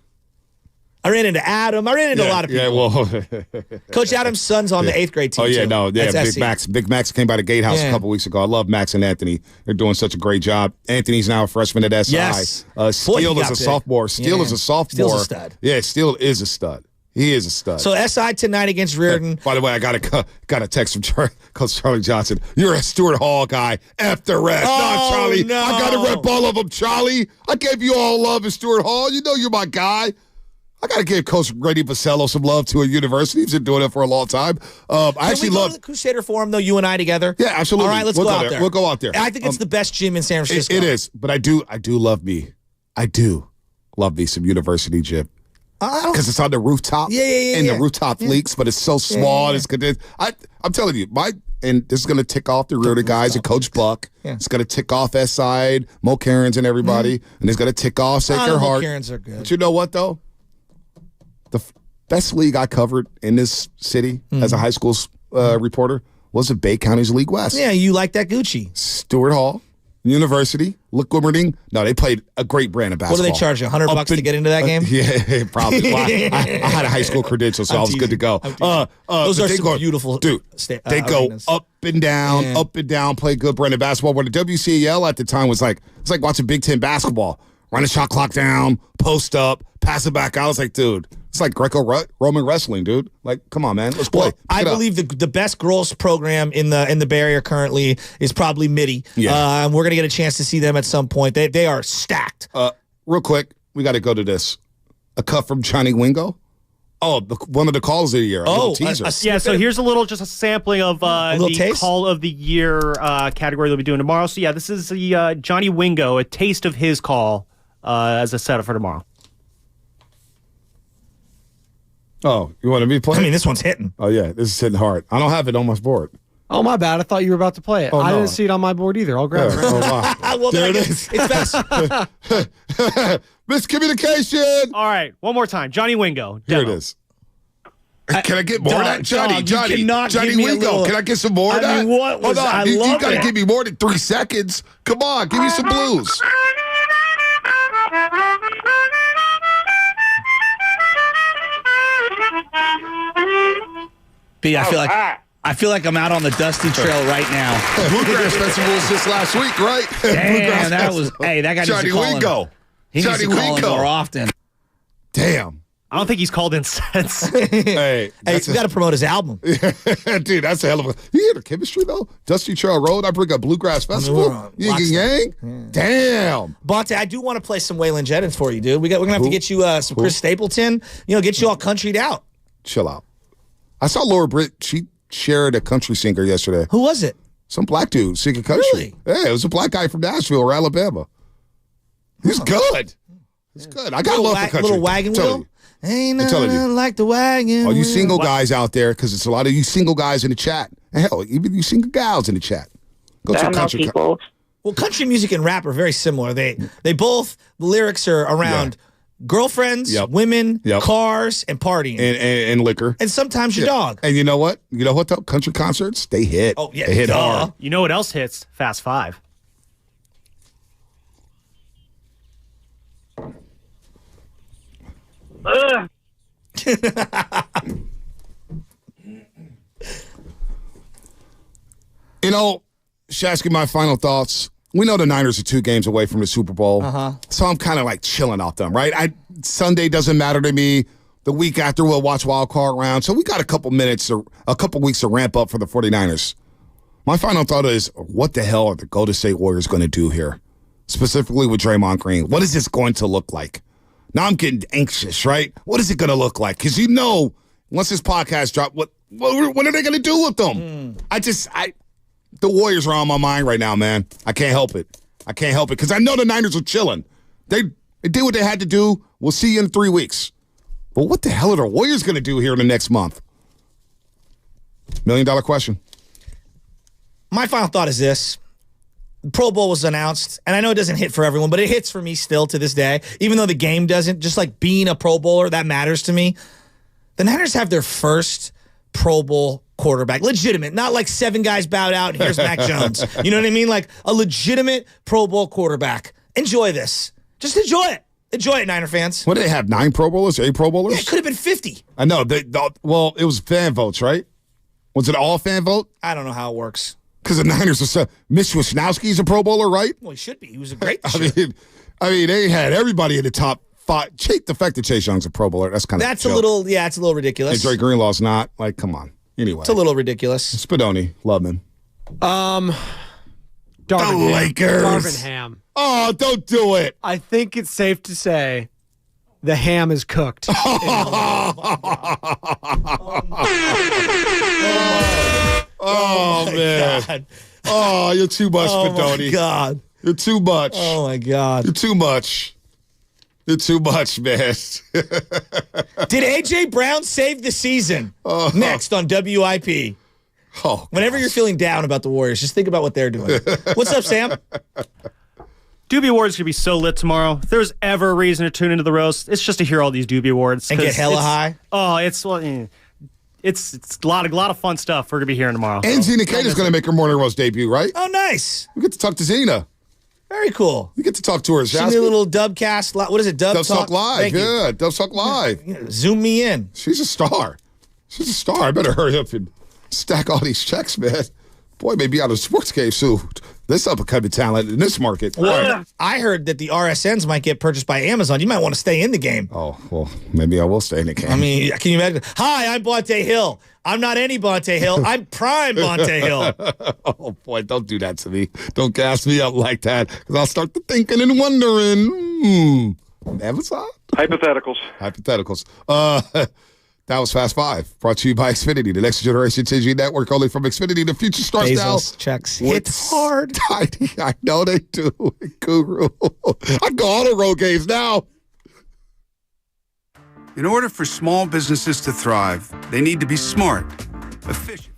I ran into Adam. I ran into a lot of people. Yeah, well. Coach Adam's son's on the 8th grade team. Oh, yeah, too. Big Max. Big Max came by the Gatehouse a couple weeks ago. I love Max and Anthony. They're doing such a great job. Anthony's now a freshman at SI. Yes. Steele is a sophomore. Steele's a sophomore. Steele's a stud. Yeah, Steele is a stud. He is a stud. So SI tonight against Reardon. By the way, I got a text from Coach Charlie Johnson. You're a Stuart Hall guy. F the rest. Oh, Charlie. no. I got to rep all of them, Charlie. I gave you all love in Stuart Hall. You know you're my guy. I got to give Coach Grady Basello some love to a university. He's been doing it for a long time. I actually love the Crusader Forum, though, you and I together. Yeah, absolutely. All right, let's go out there. We'll go out there. I think it's the best gym in San Francisco. It is, but I do love me. I do love me some university gym. Because it's on the rooftop. And the rooftop leaks, but it's so small. And it's good. I'm telling you, and this is going to tick off the Reardon guys and Coach Buck. Yeah. It's going to tick off S-Side, Mo Cairns and everybody. And it's going to tick off Sacred Heart. Mo Cairns are good. But you know what, though? The best league I covered in this city as a high school reporter was the Bay County's League West. Yeah, you like that Gucci. Stuart Hall University, Liquimerding. No, they played a great brand of basketball. What do they charge you, $100 to get into that game? Yeah, probably. Well, I had a high school credential, so I was good to go. Those are some beautiful dude. They go arenas. up and down, play good brand of basketball. Where the WCAL at the time was like, it's like watching Big Ten basketball. Run the shot clock down, post up, pass it back out. I was like, dude, it's like Greco-Roman wrestling, dude. Like, come on, man, let's play. Well, I believe the best girls program in the Bay Area currently is probably MIDI. Yeah. And we're gonna get a chance to see them at some point. They are stacked. Real quick, we got to go to this. A cut from Johnny Wingo. Oh, one of the calls of the year. Teaser. Yeah, so here's just a sampling of the call of the year category they'll be doing tomorrow. So yeah, this is the Johnny Wingo, a taste of his call as a setup for tomorrow. Oh, you want me to play? I mean, this one's hitting. Oh yeah, this is hitting hard. I don't have it on my board. Oh, my bad. I thought you were about to play it. I didn't see it on my board either. I'll grab it. Well, there it is. It's best. Miscommunication. All right, one more time. Johnny Wingo. Here it is. Can I get more of that? Johnny Wingo. Can I get some more of that? I mean, what was Hold on. You got to give me more than 3 seconds. Come on, give me some blues. B, I feel like I'm out on the dusty trail right now. Bluegrass Festival was just last week, right? Damn, that guy Johnny Wingo. He needs to call him more often. Damn. I don't think he's called in since. Hey, you got to promote his album. Dude, that's a hell of a... You hear the chemistry, though? Dusty Trail Road, I bring up Bluegrass Festival. Yin and Yang. Yeah. Damn. Bonte, I do want to play some Waylon Jennings for you, dude. We're going to have to get you some Chris Stapleton. Get you all countryed out. Chill out. I saw Laura Britt. She shared a country singer yesterday. Who was it? Some black dude singing country. Really? Yeah, it was a black guy from Nashville or Alabama. He's good. He's good. I got love for country. Little wagon wheel? Ain't nothing like the wagon. All you single guys out there, because it's a lot of you single guys in the chat. And hell, even you single gals in the chat. Go to a country. Well, country music and rap are very similar. They both, the lyrics are around girlfriends, women, cars, and partying. And liquor. And sometimes your dog. And you know what? You know what, though? Country concerts, they hit. Oh, yeah. They hit hard. You know what else hits? Fast Five. You know, Shasky, my final thoughts. We know the Niners are 2 games away from the Super Bowl. So I'm kind of like chilling off them, right? Sunday doesn't matter to me. The week after, we'll watch Wild Card Round. So we got a couple weeks to ramp up for the 49ers. My final thought is, what the hell are the Golden State Warriors going to do here? Specifically with Draymond Green. What is this going to look like? Now I'm getting anxious, right? What is it going to look like? Because you know, once this podcast drops, what are they going to do with them? The Warriors are on my mind right now, man. I can't help it. Because I know the Niners are chilling. They did what they had to do. We'll see you in 3 weeks. But what the hell are the Warriors going to do here in the next month? $1 million question. My final thought is this. The Pro Bowl was announced, and I know it doesn't hit for everyone, but it hits for me still to this day. Even though the game doesn't, just like being a Pro Bowler, that matters to me. The Niners have their first Pro Bowl quarterback. Legitimate. Not like 7 guys bowed out and here's Mac Jones. You know what I mean? Like a legitimate Pro Bowl quarterback. Enjoy this. Just enjoy it. Enjoy it, Niner fans. What did they have, 9 Pro Bowlers, 8 Pro Bowlers? Yeah, it could have been 50. I know. Well, it was fan votes, right? Was it all fan vote? I don't know how it works. Because the Niners are so... Mispronounced a Pro Bowler, right? Well, he should be. He was a great I mean, they had everybody in the top 5. The fact that Chase Young's a Pro Bowler, that's kind of it's a little ridiculous. And Dre Greenlaw's not. Like, come on. Anyway. It's a little ridiculous. Spadoni, Lubman. Darvin Lakers. Darvin Ham. Oh, don't do it. I think it's safe to say the ham is cooked. Oh man. God. Oh, you're too much, Spadoni. Oh, my God. You're too much. Oh, my God. You're too much. You're too much, man. Did A.J. Brown save the season? Next on WIP. Oh, whenever you're feeling down about the Warriors, just think about what they're doing. What's up, Sam? Dubie Awards could be so lit tomorrow. If there's ever a reason to tune into the roast, it's just to hear all these Dubie Awards and get hella high. Oh, it's a lot of fun stuff we're gonna be hearing tomorrow. And Zena Kate is gonna make her morning roast debut, right? Oh, nice. We get to talk to Zena. Very cool. You get to talk to her. She did a little Dubcast. What is it? Dub Talk Live. Yeah, Dub Talk Live. Zoom me in. She's a star. I better hurry up and stack all these checks, man. Boy, maybe out of sports cave soon. This up-and-coming talent in this market. Well, I heard that the RSNs might get purchased by Amazon. You might want to stay in the game. Oh, well, maybe I will stay in the game. I mean, can you imagine? Hi, I'm Bonte Hill. I'm not any Bonte Hill. I'm prime Bonte Hill. Oh, boy, don't do that to me. Don't gas me up like that, because I'll start to thinking and wondering. Amazon? Hypotheticals. That was Fast Five, brought to you by Xfinity, the next generation 10G network, only from Xfinity. The future starts Bezos now. Checks hit hard. I know they do. Guru. I go all the road games now. In order for small businesses to thrive, they need to be smart, efficient.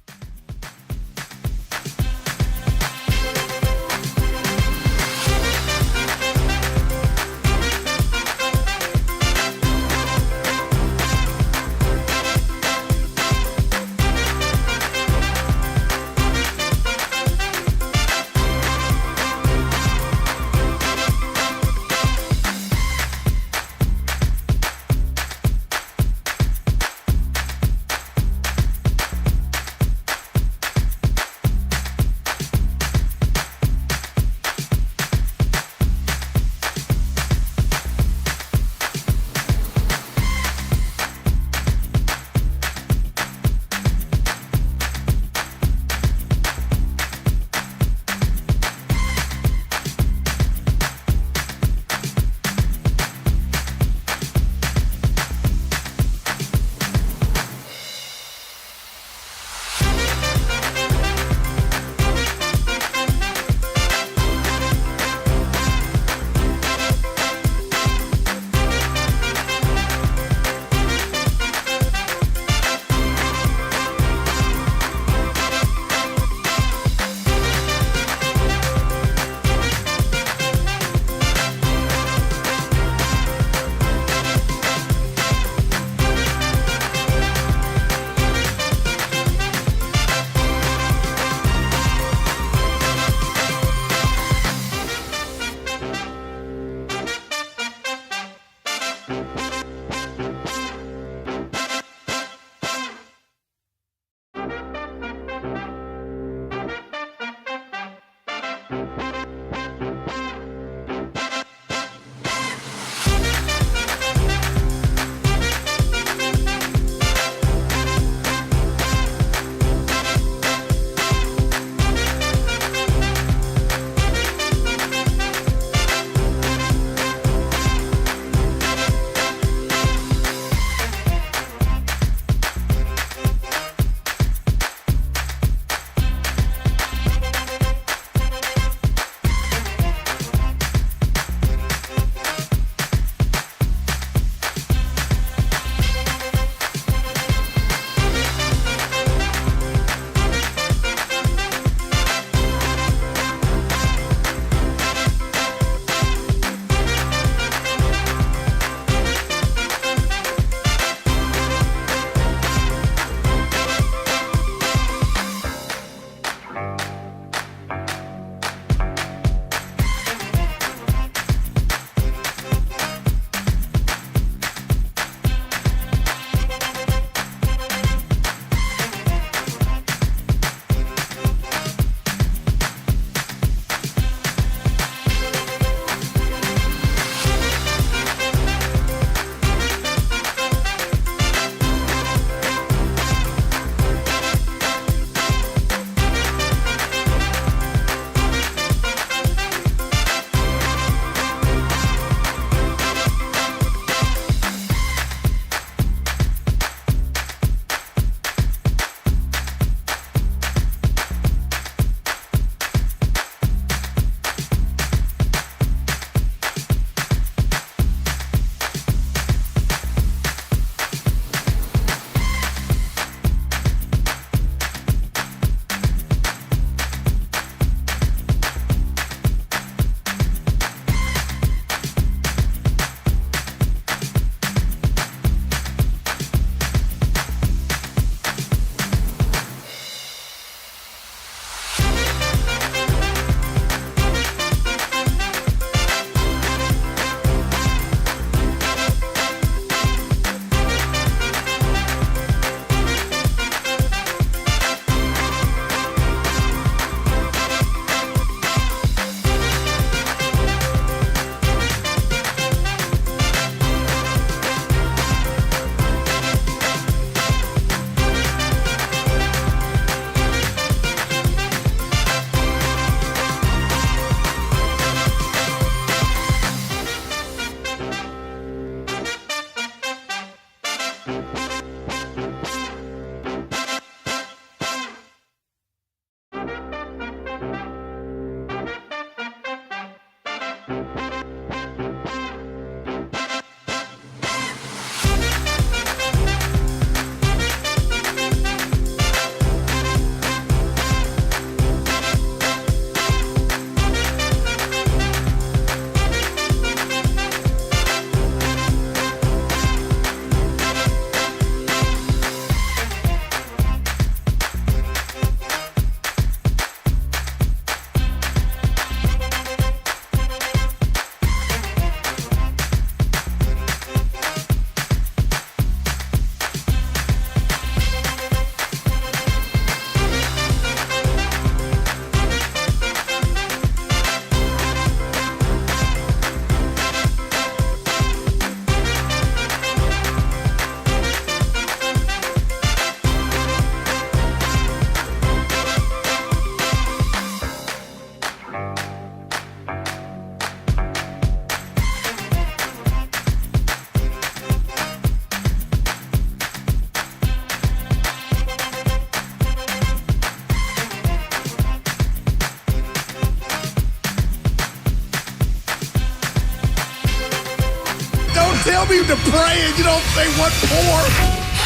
tell me to pray and you don't say what for.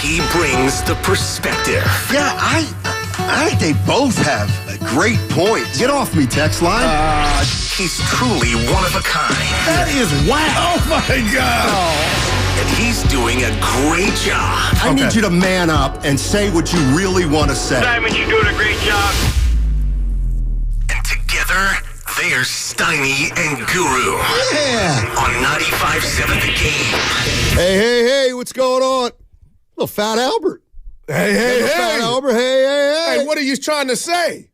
He brings the perspective. Yeah, I think they both have great points. Get off me, text line. He's truly one of a kind. That is wow. Oh, my God. And he's doing a great job. I need you to man up and say what you really want to say. Simon, you're doing a great job. And together, There's Steiny and Guru. Yeah. On 95.7 The Game. Hey, what's going on? Little Fat Albert. Hey. Fat Albert, hey. Hey, what are you trying to say?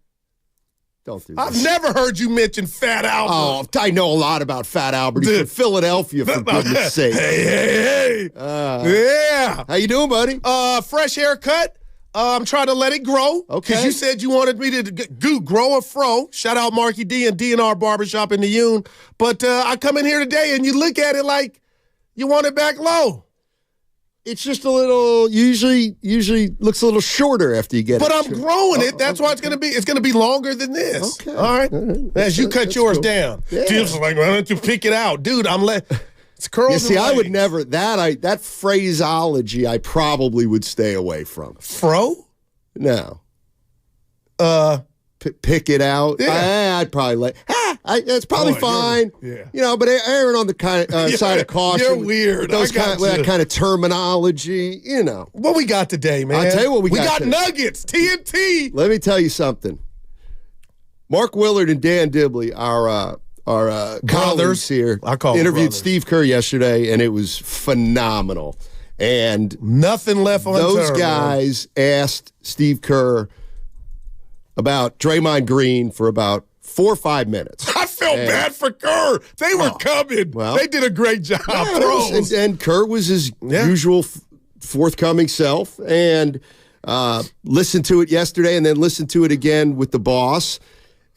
Don't do that. I've never heard you mention Fat Albert. Oh, I know a lot about Fat Albert. He's from Philadelphia, for goodness sake. Hey. Yeah. How you doing, buddy? Fresh haircut. I'm trying to let it grow. Okay. Because you said you wanted me to grow a fro. Shout out Marky D and D&R Barbershop in the Union. But I come in here today and you look at it like you want it back low. It's just a little, usually looks a little shorter after you get but it. But I'm growing it. That's why it's going to be. It's going to be longer than this. Okay. All right. As you cut yours down. Yeah. Jim's like, why don't you pick it out? Dude, it's curls. You see, and I would legs. never, that phraseology I probably would stay away from. Fro? No. Pick it out. Yeah. I'd probably it's probably fine. Yeah. You know, but Aaron on the kind side of caution. You're weird. That kind of terminology, you know. What we got today, man? I'll tell you what we got today. Nuggets, TNT. Let me tell you something. Mark Willard and Dan Dibbley, our colleagues here, interviewed brothers. Steve Kerr yesterday, and it was phenomenal. And nothing left on those guys asked Steve Kerr about Draymond Green for about 4 or 5 minutes. I felt bad for Kerr. They were coming. Well, they did a great job. And Kerr was his usual forthcoming self, and listened to it yesterday and then listened to it again with the boss.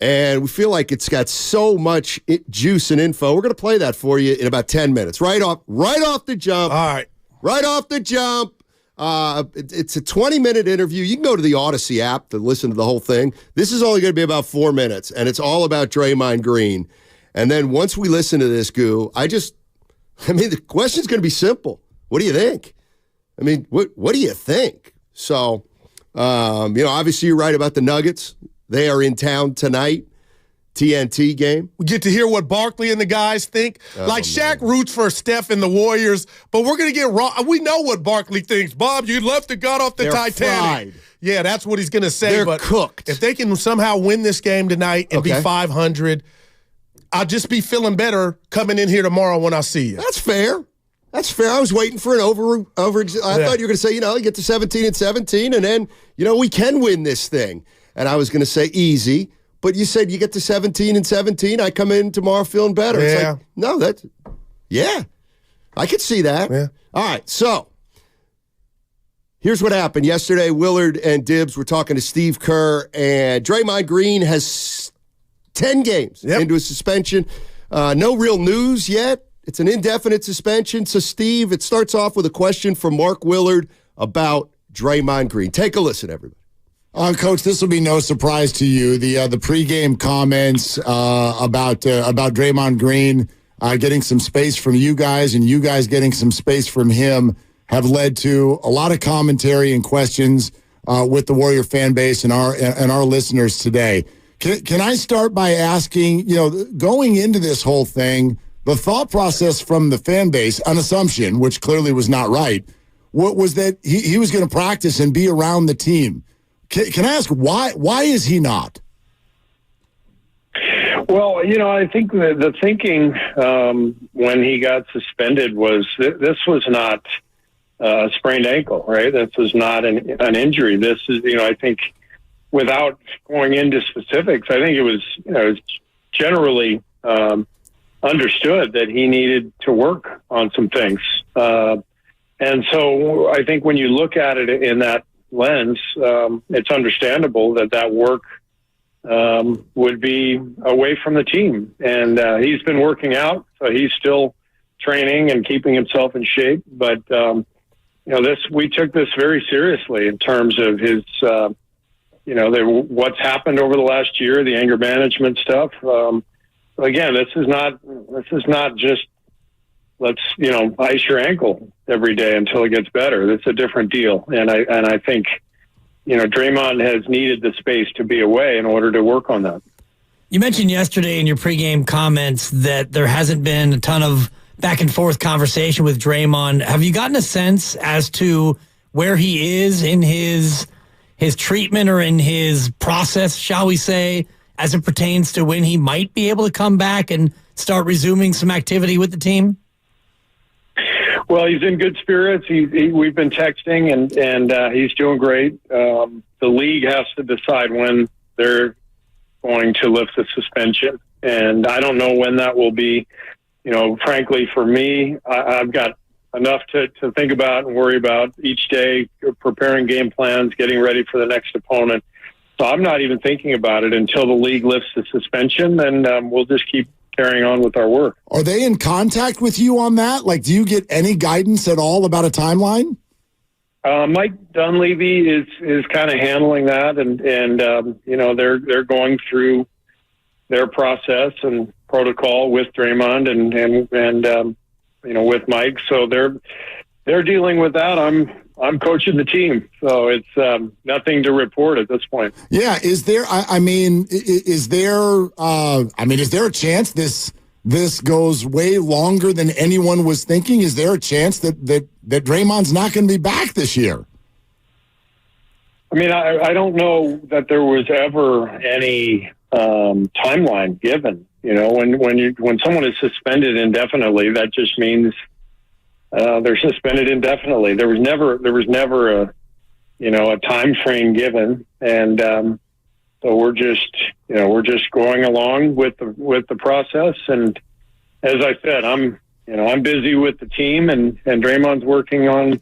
And we feel like it's got so much juice and info. We're going to play that for you in about 10 minutes. Right off the jump. All right. Right off the jump. It's a 20-minute interview. You can go to the Odyssey app to listen to the whole thing. This is only going to be about 4 minutes, and it's all about Draymond Green. And then once we listen to this, Goo, the question's going to be simple. What do you think? I mean, what do you think? So, obviously you're right about the Nuggets. They are in town tonight. TNT game. We get to hear what Barkley and the guys think. Shaq roots for Steph and the Warriors, but we're going to get wrong. We know what Barkley thinks. Bob, you left the got off the Titanic. Fried. Yeah, that's what he's going to say. They're cooked. If they can somehow win this game tonight and be 500, I'll just be feeling better coming in here tomorrow when I see you. That's fair. I was waiting for an over. I thought you were going to say, you get to 17-17, and then, we can win this thing. And I was going to say easy. But you said you get to 17-17, I come in tomorrow feeling better. Yeah. It's like, I could see that. Yeah. All right, so here's what happened. Yesterday, Willard and Dibbs were talking to Steve Kerr, and Draymond Green has 10 games into a suspension. No real news yet. It's an indefinite suspension. So, Steve, it starts off with a question from Mark Willard about Draymond Green. Take a listen, everybody. Coach, this will be no surprise to you. The pregame comments about Draymond Green getting some space from you guys and you guys getting some space from him have led to a lot of commentary and questions with the Warrior fan base and our listeners today. Can I start by asking, going into this whole thing, the thought process from the fan base, an assumption, which clearly was not right, what was that he was going to practice and be around the team. Can I ask why? Why is he not? Well, I think the thinking when he got suspended was this was not a sprained ankle, right? This was not an injury. This is, I think, without going into specifics, I think it was generally understood that he needed to work on some things. And so I think when you look at it in that lens, it's understandable that work would be away from the team. And he's been working out, so he's still training and keeping himself in shape. But, we took this very seriously in terms of his, what's happened over the last year, the anger management stuff. Again, this is not just let's, ice your ankle every day until it gets better. It's a different deal. And I think, Draymond has needed the space to be away in order to work on that. You mentioned yesterday in your pregame comments that there hasn't been a ton of back and forth conversation with Draymond. Have you gotten a sense as to where he is in his treatment or in his process, shall we say, as it pertains to when he might be able to come back and start resuming some activity with the team? Well, he's in good spirits. We've been texting, and he's doing great. The league has to decide when they're going to lift the suspension, and I don't know when that will be. Frankly, for me, I've got enough to think about and worry about each day, preparing game plans, getting ready for the next opponent. So I'm not even thinking about it until the league lifts the suspension, and we'll just keep carrying on with our work. Are they in contact with you on that? Like, do you get any guidance at all about a timeline? Mike Dunleavy is kind of handling that, and they're going through their process and protocol with Draymond and with Mike. So they're dealing with that. I'm coaching the team, so it's nothing to report at this point. Yeah, is there is there a chance this goes way longer than anyone was thinking? Is there a chance that Draymond's not going to be back this year? I mean, I don't know that there was ever any timeline given. When someone is suspended indefinitely, that just means they're suspended indefinitely. There was never a time frame given, and so we're just going along with the process. And as I said, I'm busy with the team, and Draymond's working on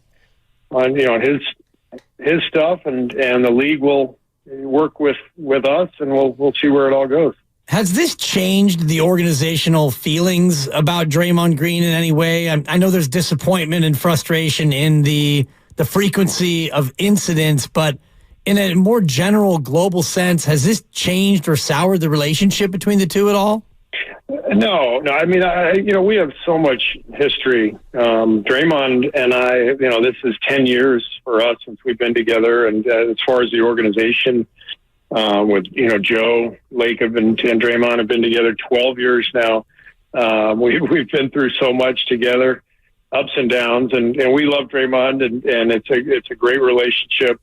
his stuff, and the league will work with us, and we'll see where it all goes. Has this changed the organizational feelings about Draymond Green in any way? I know there's disappointment and frustration in the frequency of incidents, but in a more general global sense, has this changed or soured the relationship between the two at all? No. I mean, we have so much history. Draymond and I, this is 10 years for us since we've been together. And as far as the organization, with Joe Lacob and Draymond have been together 12 years now. We've been through so much together, ups and downs, and we love Draymond, and it's a great relationship.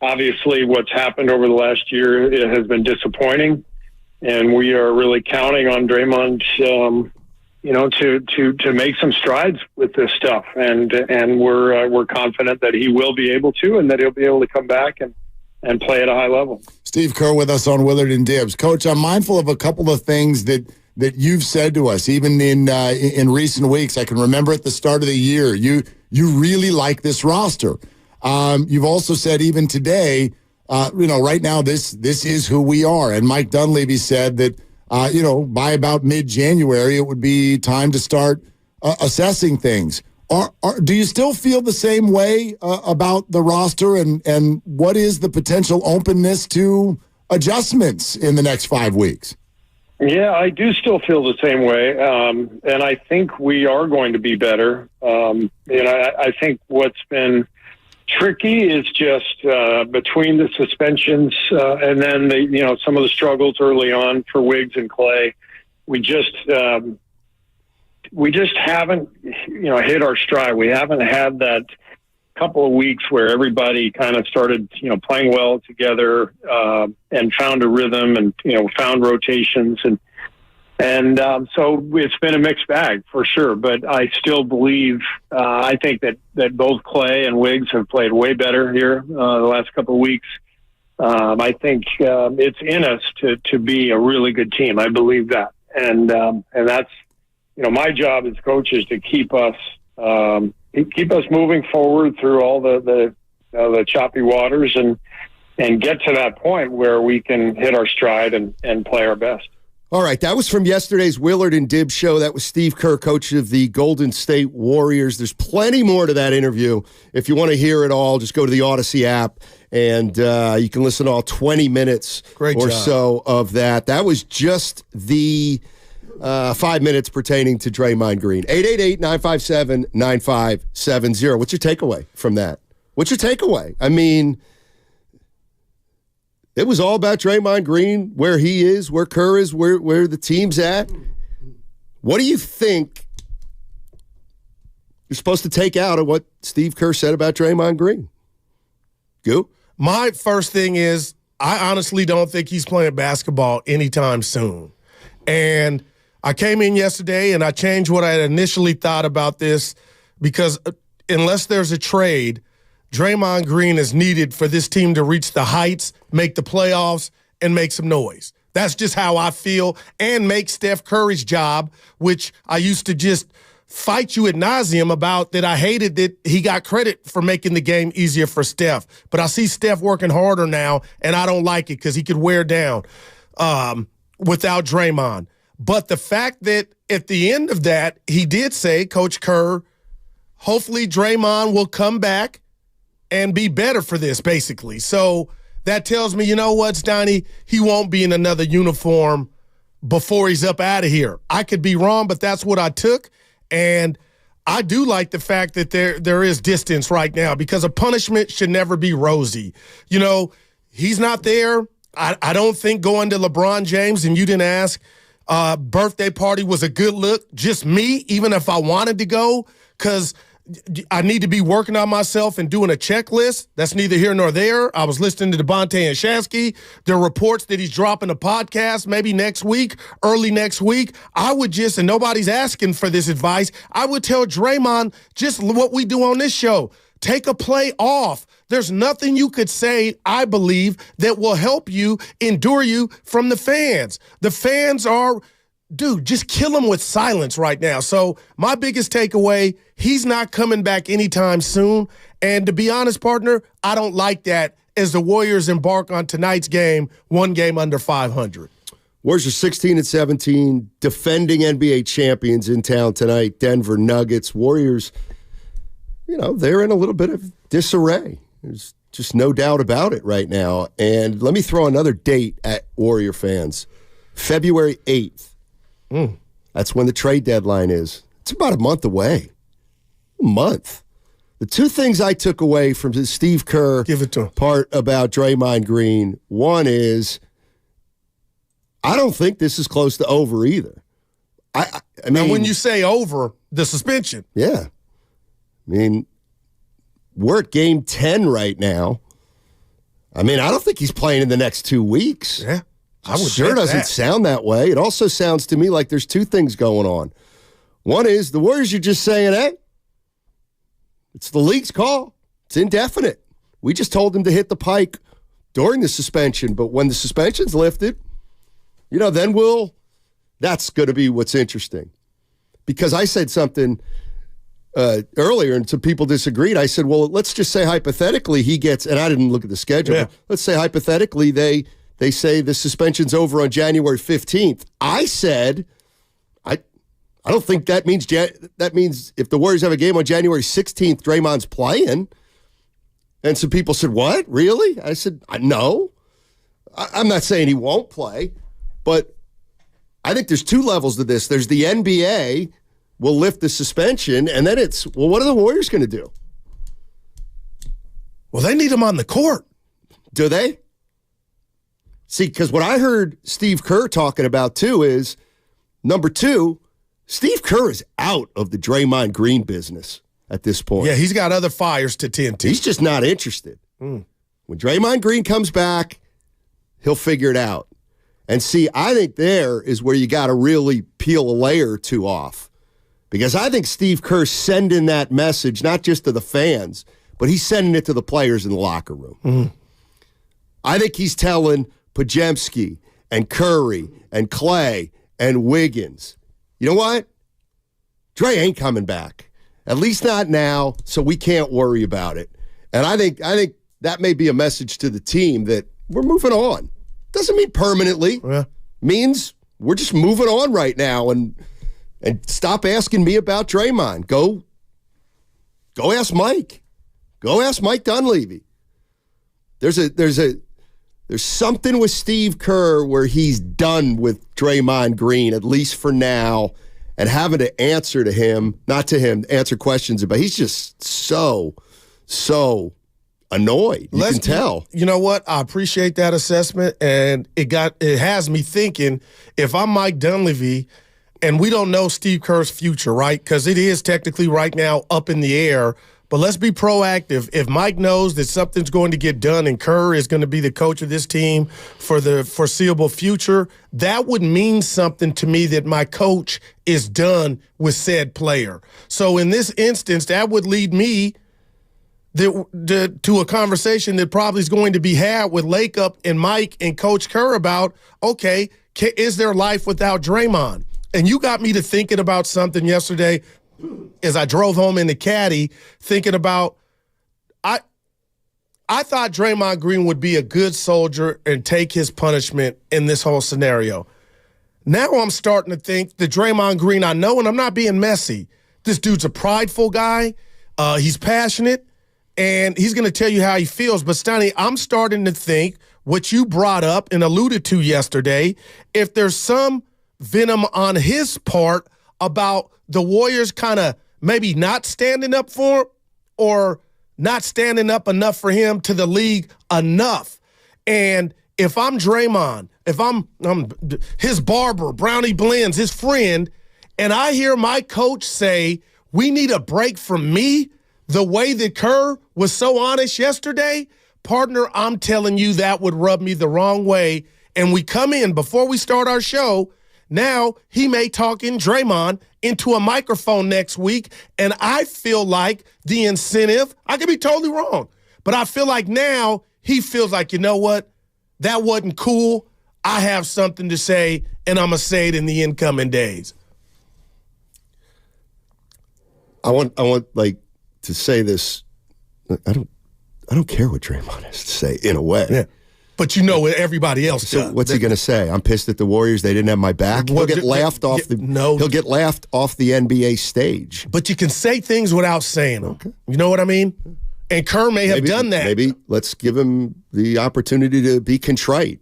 Obviously, what's happened over the last year, it has been disappointing, and we are really counting on Draymond, to make some strides with this stuff, and we're confident that he will be able to, and that he'll be able to come back and play at a high level. Steve Kerr with us on Willard and Dibs. Coach, I'm mindful of a couple of things that you've said to us, even in recent weeks. I can remember at the start of the year, you really like this roster. You've also said even today, right now this is who we are. And Mike Dunleavy said that, by about mid-January, it would be time to start assessing things. Do you still feel the same way about the roster, and what is the potential openness to adjustments in the next 5 weeks? Yeah, I do still feel the same way, and I think we are going to be better. I think what's been tricky is just between the suspensions and then some of the struggles early on for Wiggs and Clay. We just haven't, hit our stride. We haven't had that couple of weeks where everybody kind of started, playing well together and found a rhythm and, found rotations. And so it's been a mixed bag for sure. But I still believe, I think that both Clay and Wiggs have played way better here the last couple of weeks. I think it's in us to be a really good team. I believe that. And that's, my job as coach is to keep us moving forward through all the choppy waters and get to that point where we can hit our stride and play our best. All right, that was from yesterday's Willard and Dibs show. That was Steve Kerr, coach of the Golden State Warriors. There's plenty more to that interview. If you want to hear it all, just go to the Odyssey app, and you can listen to all 20 minutes so of that. That was just the 5 minutes pertaining to Draymond Green. 888-957-9570. What's your takeaway from that? What's your takeaway? I mean, it was all about Draymond Green, where he is, where Kerr is, where the team's at. What do you think you're supposed to take out of what Steve Kerr said about Draymond Green? Go. My first thing is, I honestly don't think he's playing basketball anytime soon. And I came in yesterday and I changed what I had initially thought about this because unless there's a trade, Draymond Green is needed for this team to reach the heights, make the playoffs, and make some noise. That's just how I feel, and make Steph Curry's job, which I used to just fight you ad nauseum about, that I hated that he got credit for making the game easier for Steph. But I see Steph working harder now, and I don't like it because he could wear down without Draymond. But the fact that at the end of that, he did say, Coach Kerr, hopefully Draymond will come back and be better for this, basically. So that tells me, you know what, Stoney, he won't be in another uniform before he's up out of here. I could be wrong, but that's what I took. And I do like the fact that there is distance right now, because a punishment should never be rosy. You know, he's not there. I don't think going to LeBron James, and you didn't ask, birthday party was a good look. Just me, even if I wanted to go, because I need to be working on myself and doing a checklist. That's neither here nor there. I was listening to Devontae and Shasky. There are reports that he's dropping a podcast maybe next week, early next week. I would just, and nobody's asking for this advice, I would tell Draymond just what we do on this show. Take a play off. There's nothing you could say, I believe, that will help you endure you from the fans. The fans are, dude, just kill them with silence right now. So my biggest takeaway, he's not coming back anytime soon. And to be honest, partner, I don't like that as the Warriors embark on tonight's game, one game under 500. Warriors are 16-17, defending NBA champions in town tonight, Denver Nuggets. Warriors, you know, they're in a little bit of disarray. There's just no doubt about it right now. And let me throw another date at Warrior fans. February 8th. That's when the trade deadline is. It's about a month away. A month. The two things I took away from the Steve Kerr part about Draymond Green, one is I don't think this is close to over either. I mean, now, when you say over, the suspension. Yeah. I mean, we're at game 10 right now. I mean, I don't think he's playing in the next 2 weeks. Yeah. I would sure doesn't sound that way. It also sounds to me like there's two things going on. One is the Warriors are just saying, hey, it's the league's call. It's indefinite. We just told them to hit the pike during the suspension, but when the suspension's lifted, you know, then that's going to be what's interesting. Because I said something earlier and some people disagreed. I said, well, let's just say hypothetically he gets, and I didn't look at the schedule, but let's say hypothetically they say the suspension's over on January 15th. I said, I don't think that means if the Warriors have a game on January 16th, Draymond's playing. And some people said, what? Really? I said, no. I'm not saying he won't play, but I think there's two levels to this. There's the NBA will lift the suspension, and then it's, well, what are the Warriors going to do? Well, they need him on the court. Do they? See, because what I heard Steve Kerr talking about, too, is, number two, Steve Kerr is out of the Draymond Green business at this point. Yeah, he's got other fires to tend to. He's just not interested. When Draymond Green comes back, he'll figure it out. And see, I think there is where you got to really peel a layer or two off. Because I think Steve Kerr's sending that message, not just to the fans, but he's sending it to the players in the locker room. I think he's telling Podziemski and Curry and Clay and Wiggins, you know what? Dre ain't coming back. At least not now, so we can't worry about it. And I think that may be a message to the team that we're moving on. Doesn't mean permanently. Means we're just moving on right now and stop asking me about Draymond. Go ask Mike. Go ask Mike Dunleavy. There's something with Steve Kerr where he's done with Draymond Green, at least for now, and having to answer to him, not to him, answer questions about. He's just so annoyed. You can tell. You know what? I appreciate that assessment, and it has me thinking, if I'm Mike Dunleavy, and we don't know Steve Kerr's future, right? Because it is technically right now up in the air. but let's be proactive. If Mike knows that something's going to get done and Kerr is going to be the coach of this team for the foreseeable future, that would mean something to me that my coach is done with said player. So in this instance, that would lead me to a conversation that probably is going to be had with Lakeup and Mike and Coach Kerr about, okay, is there life without Draymond? And you got me to thinking about something yesterday as I drove home in the caddy, thinking about, I thought Draymond Green would be a good soldier and take his punishment in this whole scenario. Now I'm starting to think the Draymond Green I know, and I'm not being messy, this dude's a prideful guy, he's passionate, and he's going to tell you how he feels. But, Stoney, I'm starting to think what you brought up and alluded to yesterday, if there's some venom on his part about the Warriors kind of maybe not standing up for him or not standing up enough for him to the league enough. And if I'm Draymond, if I'm his barber, Brownie Blends, his friend, and I hear my coach say, we need a break from me, the way that Kerr was so honest yesterday, partner, I'm telling you that would rub me the wrong way. And we come in before we start our show, now he may talk in Draymond into a microphone next week, and I feel like the incentive, I could be totally wrong, but I feel like now he feels like, you know what, that wasn't cool. I have something to say, and I'm going to say it in the incoming days. I want like to say this. I don't care what Draymond has to say in a way. Yeah. But you know what everybody else does. What's he going to say? I'm pissed at the Warriors. They didn't have my back. He'll get laughed off the He'll get laughed off the NBA stage. But you can say things without saying them. Okay. You know what I mean? And Kerr may have done that. Maybe let's give him the opportunity to be contrite.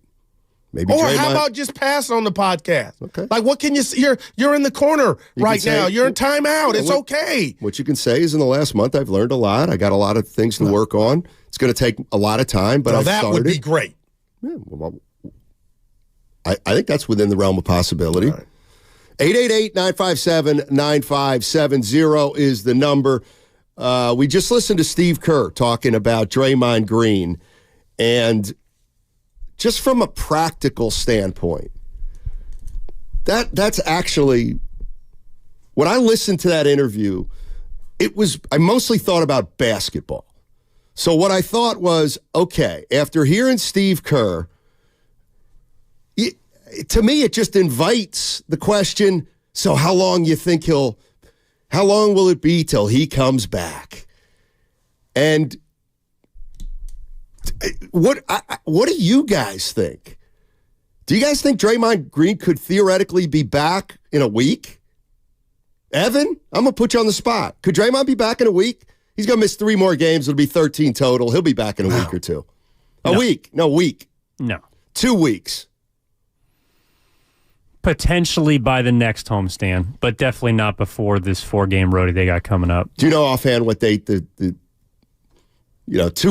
Maybe. Or how about just pass on the podcast? Okay. Like, what can you say? You're in the corner right now. You're in timeout. It's okay. What you can say is, in the last month, I've learned a lot. I got a lot of things to work on. It's going to take a lot of time, but I've started. That would be great. Yeah, well, I think that's within the realm of possibility. Right. 888-957-9570 is the number. We just listened to Steve Kerr talking about Draymond Green, and just from a practical standpoint, that's actually, when I listened to that interview, I mostly thought about basketball. So what I thought was, okay, after hearing Steve Kerr, to me it just invites the question, so how long will it be till he comes back? And what do you guys think? Do you guys think Draymond Green could theoretically be back in a week? Evan, I'm going to put you on the spot. Could Draymond be back in a week? He's going to miss 3 more games. It'll be 13 total. He'll be back in a week or two. Week. No, week. No. 2 weeks. Potentially by the next homestand, but definitely not before this 4-game roadie they got coming up. Do you know offhand what date 2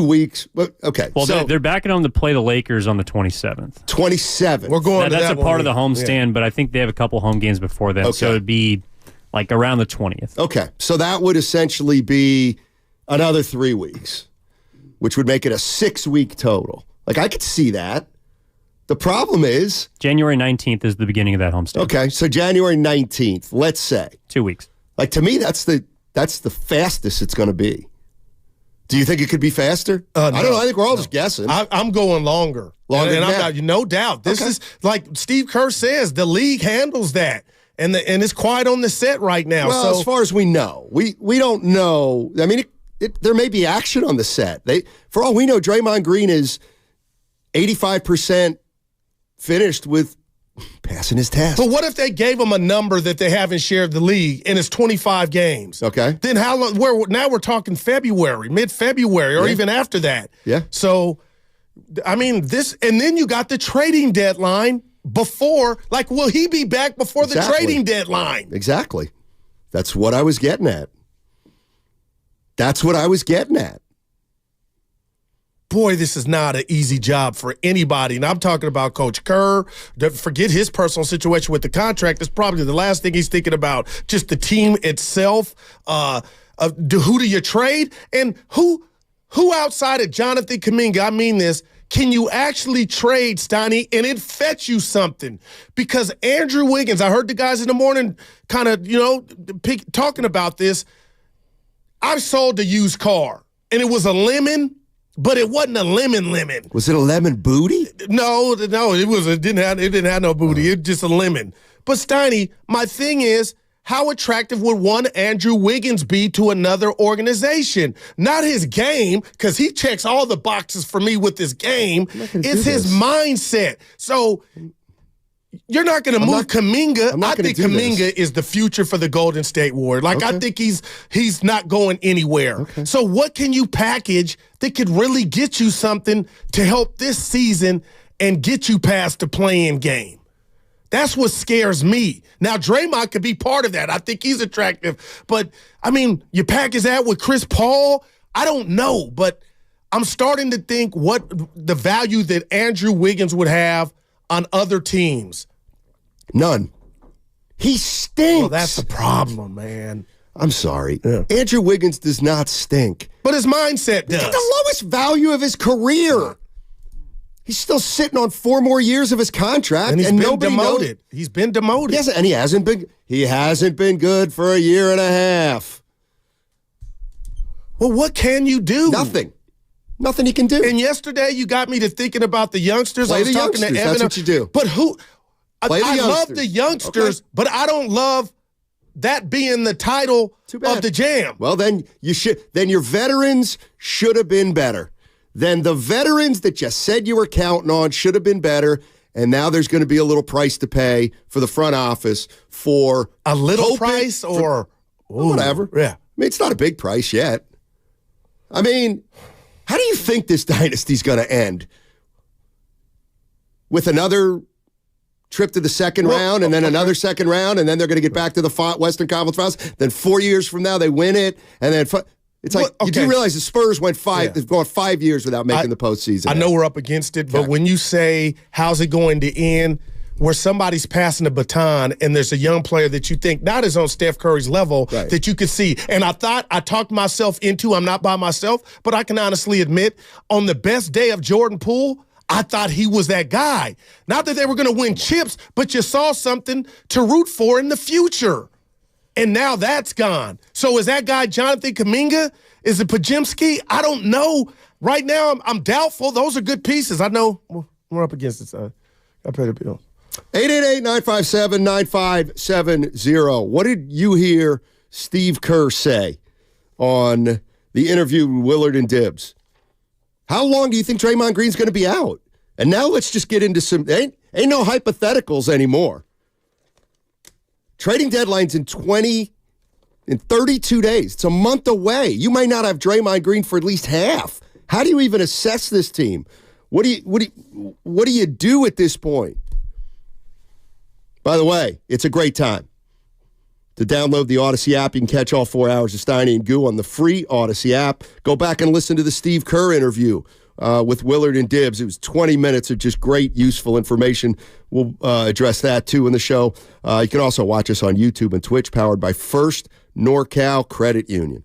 weeks? Okay. Well, they're backing on to play the Lakers on the 27th. 27th. We're going to that's that a part of the one. homestand, but I think they have a couple home games before then, so it'd be like around the 20th. Okay. So that would essentially be another 3 weeks, which would make it a 6-week total. Like, I could see that. The problem is January 19th is the beginning of that homestand. Okay, so January 19th, let's say. 2 weeks. Like, to me, that's the fastest it's going to be. Do you think it could be faster? No, I don't know. I think we're all just guessing. I'm going longer. And I'm not, no doubt. This is, like Steve Kerr says, the league handles that. And it's quiet on the set right now. Well, as far as we know, we don't know. I mean, there may be action on the set. For all we know, Draymond Green is 85% finished with passing his test. But what if they gave him a number that they haven't shared the league and it's 25 games? Okay. Then how long? Now we're talking February, mid-February, or even after that. Yeah. So, I mean, and then you got the trading deadline before. Like, will he be back before the trading deadline? Exactly. That's what I was getting at. Boy, this is not an easy job for anybody. And I'm talking about Coach Kerr. Forget his personal situation with the contract. It's probably the last thing he's thinking about. Just the team itself. who do you trade? And who outside of Jonathan Kaminga, I mean this, can you actually trade, Steiny, and it fetch you something? Because Andrew Wiggins, I heard the guys in the morning kind of, talking about this. I sold a used car, and it was a lemon, but it wasn't a lemon. Was it a lemon booty? No, it didn't have no booty. It was just a lemon. But Steiny, my thing is, how attractive would one Andrew Wiggins be to another organization? Not his game, because he checks all the boxes for me with his game. It's his mindset. So you're not going to move Kaminga. I think Kaminga is the future for the Golden State Warriors. I think he's not going anywhere. Okay. So what can you package that could really get you something to help this season and get you past the play-in game? That's what scares me. Now, Draymond could be part of that. I think he's attractive. But, you package that with Chris Paul? I don't know. But I'm starting to think what the value that Andrew Wiggins would have on other teams. None. He stinks. Well, that's the problem, man. I'm sorry. Yeah. Andrew Wiggins does not stink. But his mindset does. He's at the lowest value of his career. He's still sitting on 4 more years of his contract, and nobody demoted. He's been demoted. Yes, and he hasn't been good for a year and a half. Well, what can you do? Nothing he can do. And yesterday you got me to thinking about the youngsters. Play the youngsters. That's what you do. But I love the youngsters, but I don't love that being the title of the jam. Well, then your veterans should have been better. Then the veterans that you said you were counting on should have been better, and now there's going to be a little price to pay for the front office for a little price or whatever. Yeah, it's not a big price yet. How do you think this dynasty's going to end? With another trip to the second round, and then another second round, and then they're going to get back to the Western Conference Finals. Then 4 years from now they win it, and then. It's like, you do realize the Spurs they've gone 5 years without making the postseason. I know we're up against it, but when you say, how's it going to end, where somebody's passing the baton and there's a young player that you think not is on Steph Curry's level that you could see. And I thought I talked myself into, I'm not by myself, but I can honestly admit, on the best day of Jordan Poole, I thought he was that guy. Not that they were going to win chips, but you saw something to root for in the future. And now that's gone. So is that guy Jonathan Kaminga? Is it Pajemski? I don't know. Right now, I'm doubtful. Those are good pieces. I know we're up against it, son. I pay the bill. 888-957-9570. What did you hear Steve Kerr say on the interview with Willard and Dibbs? How long do you think Draymond Green's going to be out? And now let's just get into some ain't no hypotheticals anymore. Trading deadline's in 32 days. It's a month away. You might not have Draymond Green for at least half. How do you even assess this team? What do you do at this point? By the way, it's a great time to download the Odyssey app. You can catch all 4 hours of Steiny and Goo on the free Odyssey app. Go back and listen to the Steve Kerr interview with Willard and Dibbs. It was 20 minutes of just great, useful information. We'll address that, too, in the show. You can also watch us on YouTube and Twitch, powered by First NorCal Credit Union.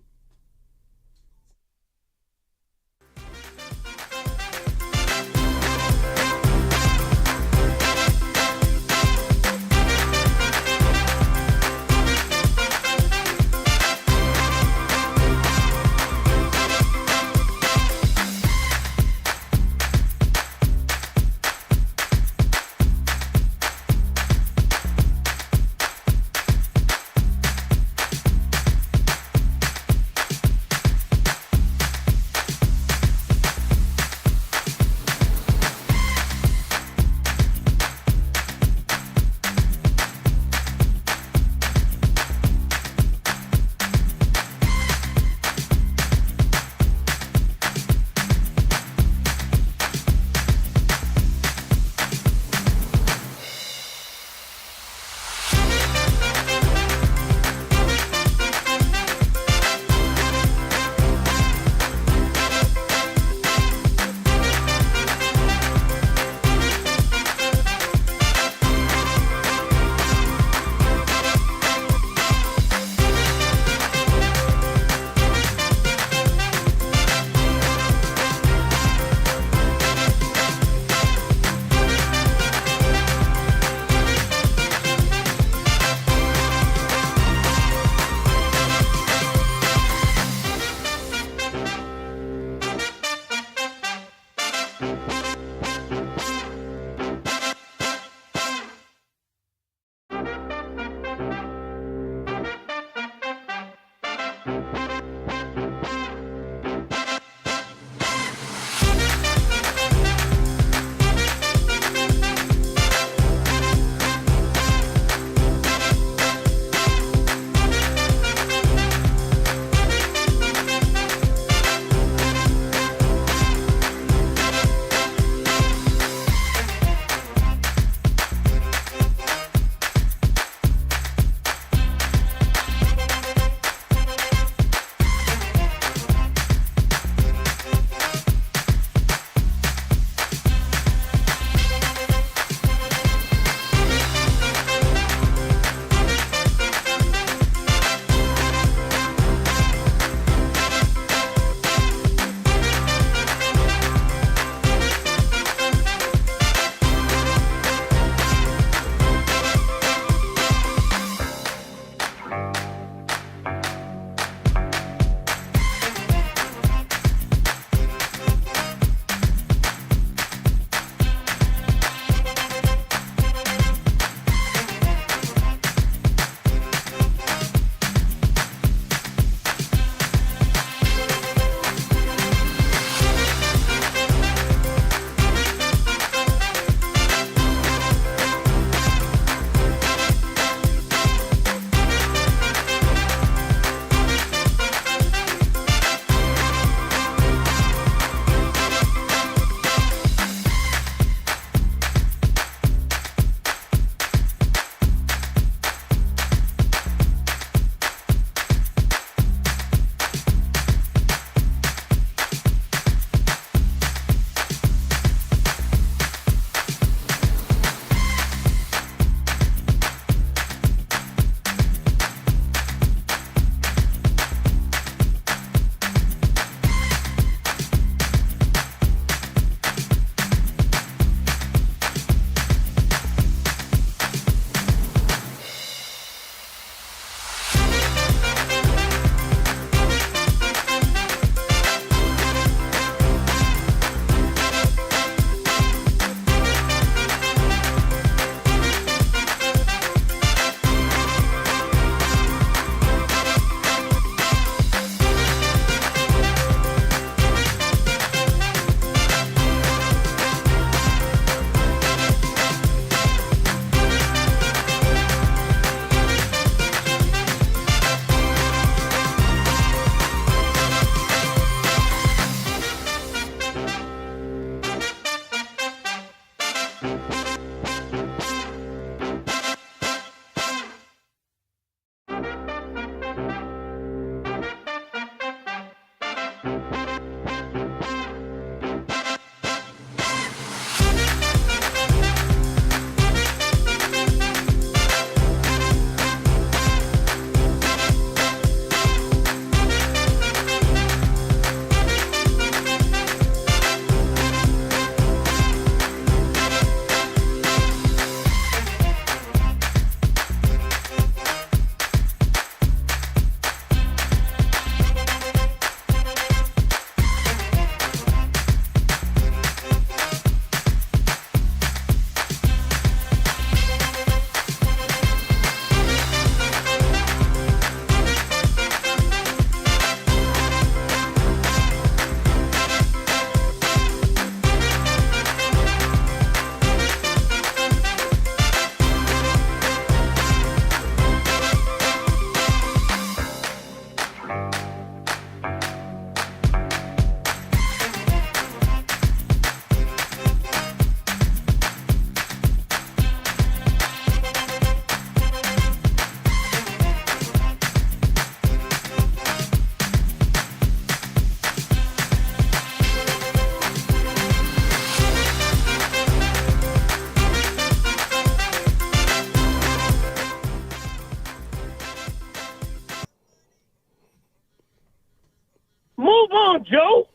Move on, Joe.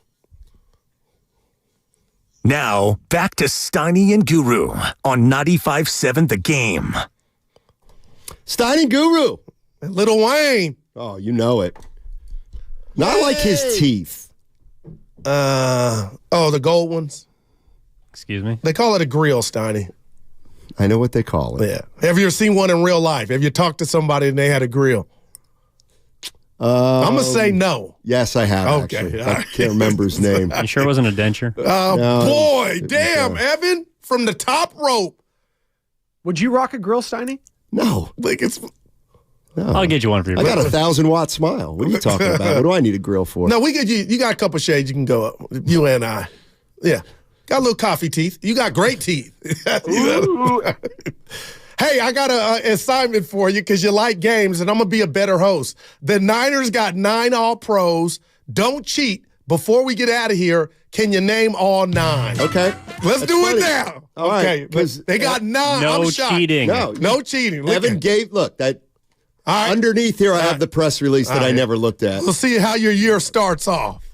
Now, back to Steiny and Guru on 95.7 The Game. Steiny and Guru. Little Wayne. Oh, you know it. Not like his teeth. The gold ones. Excuse me? They call it a grill, Steiny. I know what they call it. Yeah. Have you ever seen one in real life? Have you talked to somebody and they had a grill? I'm going to say no. Yes, I have, actually. I can't remember his name. You sure it wasn't a denture? No, boy, damn, Evan, from the top rope. Would you rock a grill, Steiny? No. No. I'll get you one for your I got a 1,000-watt smile. What are you talking about? What do I need a grill for? No, we get you. You got a couple shades you can go up. You and I. Yeah. Got a little coffee teeth. You got great teeth. Hey, I got an assignment for you because you like games, and I'm going to be a better host. The Niners got 9 All-Pros. Don't cheat. Before we get out of here, can you name all 9? Okay. Let's do it now. All okay. Right, they got 9. No I'm shocked. cheating. No cheating. Evan gave, look, that underneath here I have the press release that I never looked at. We'll see how your year starts off.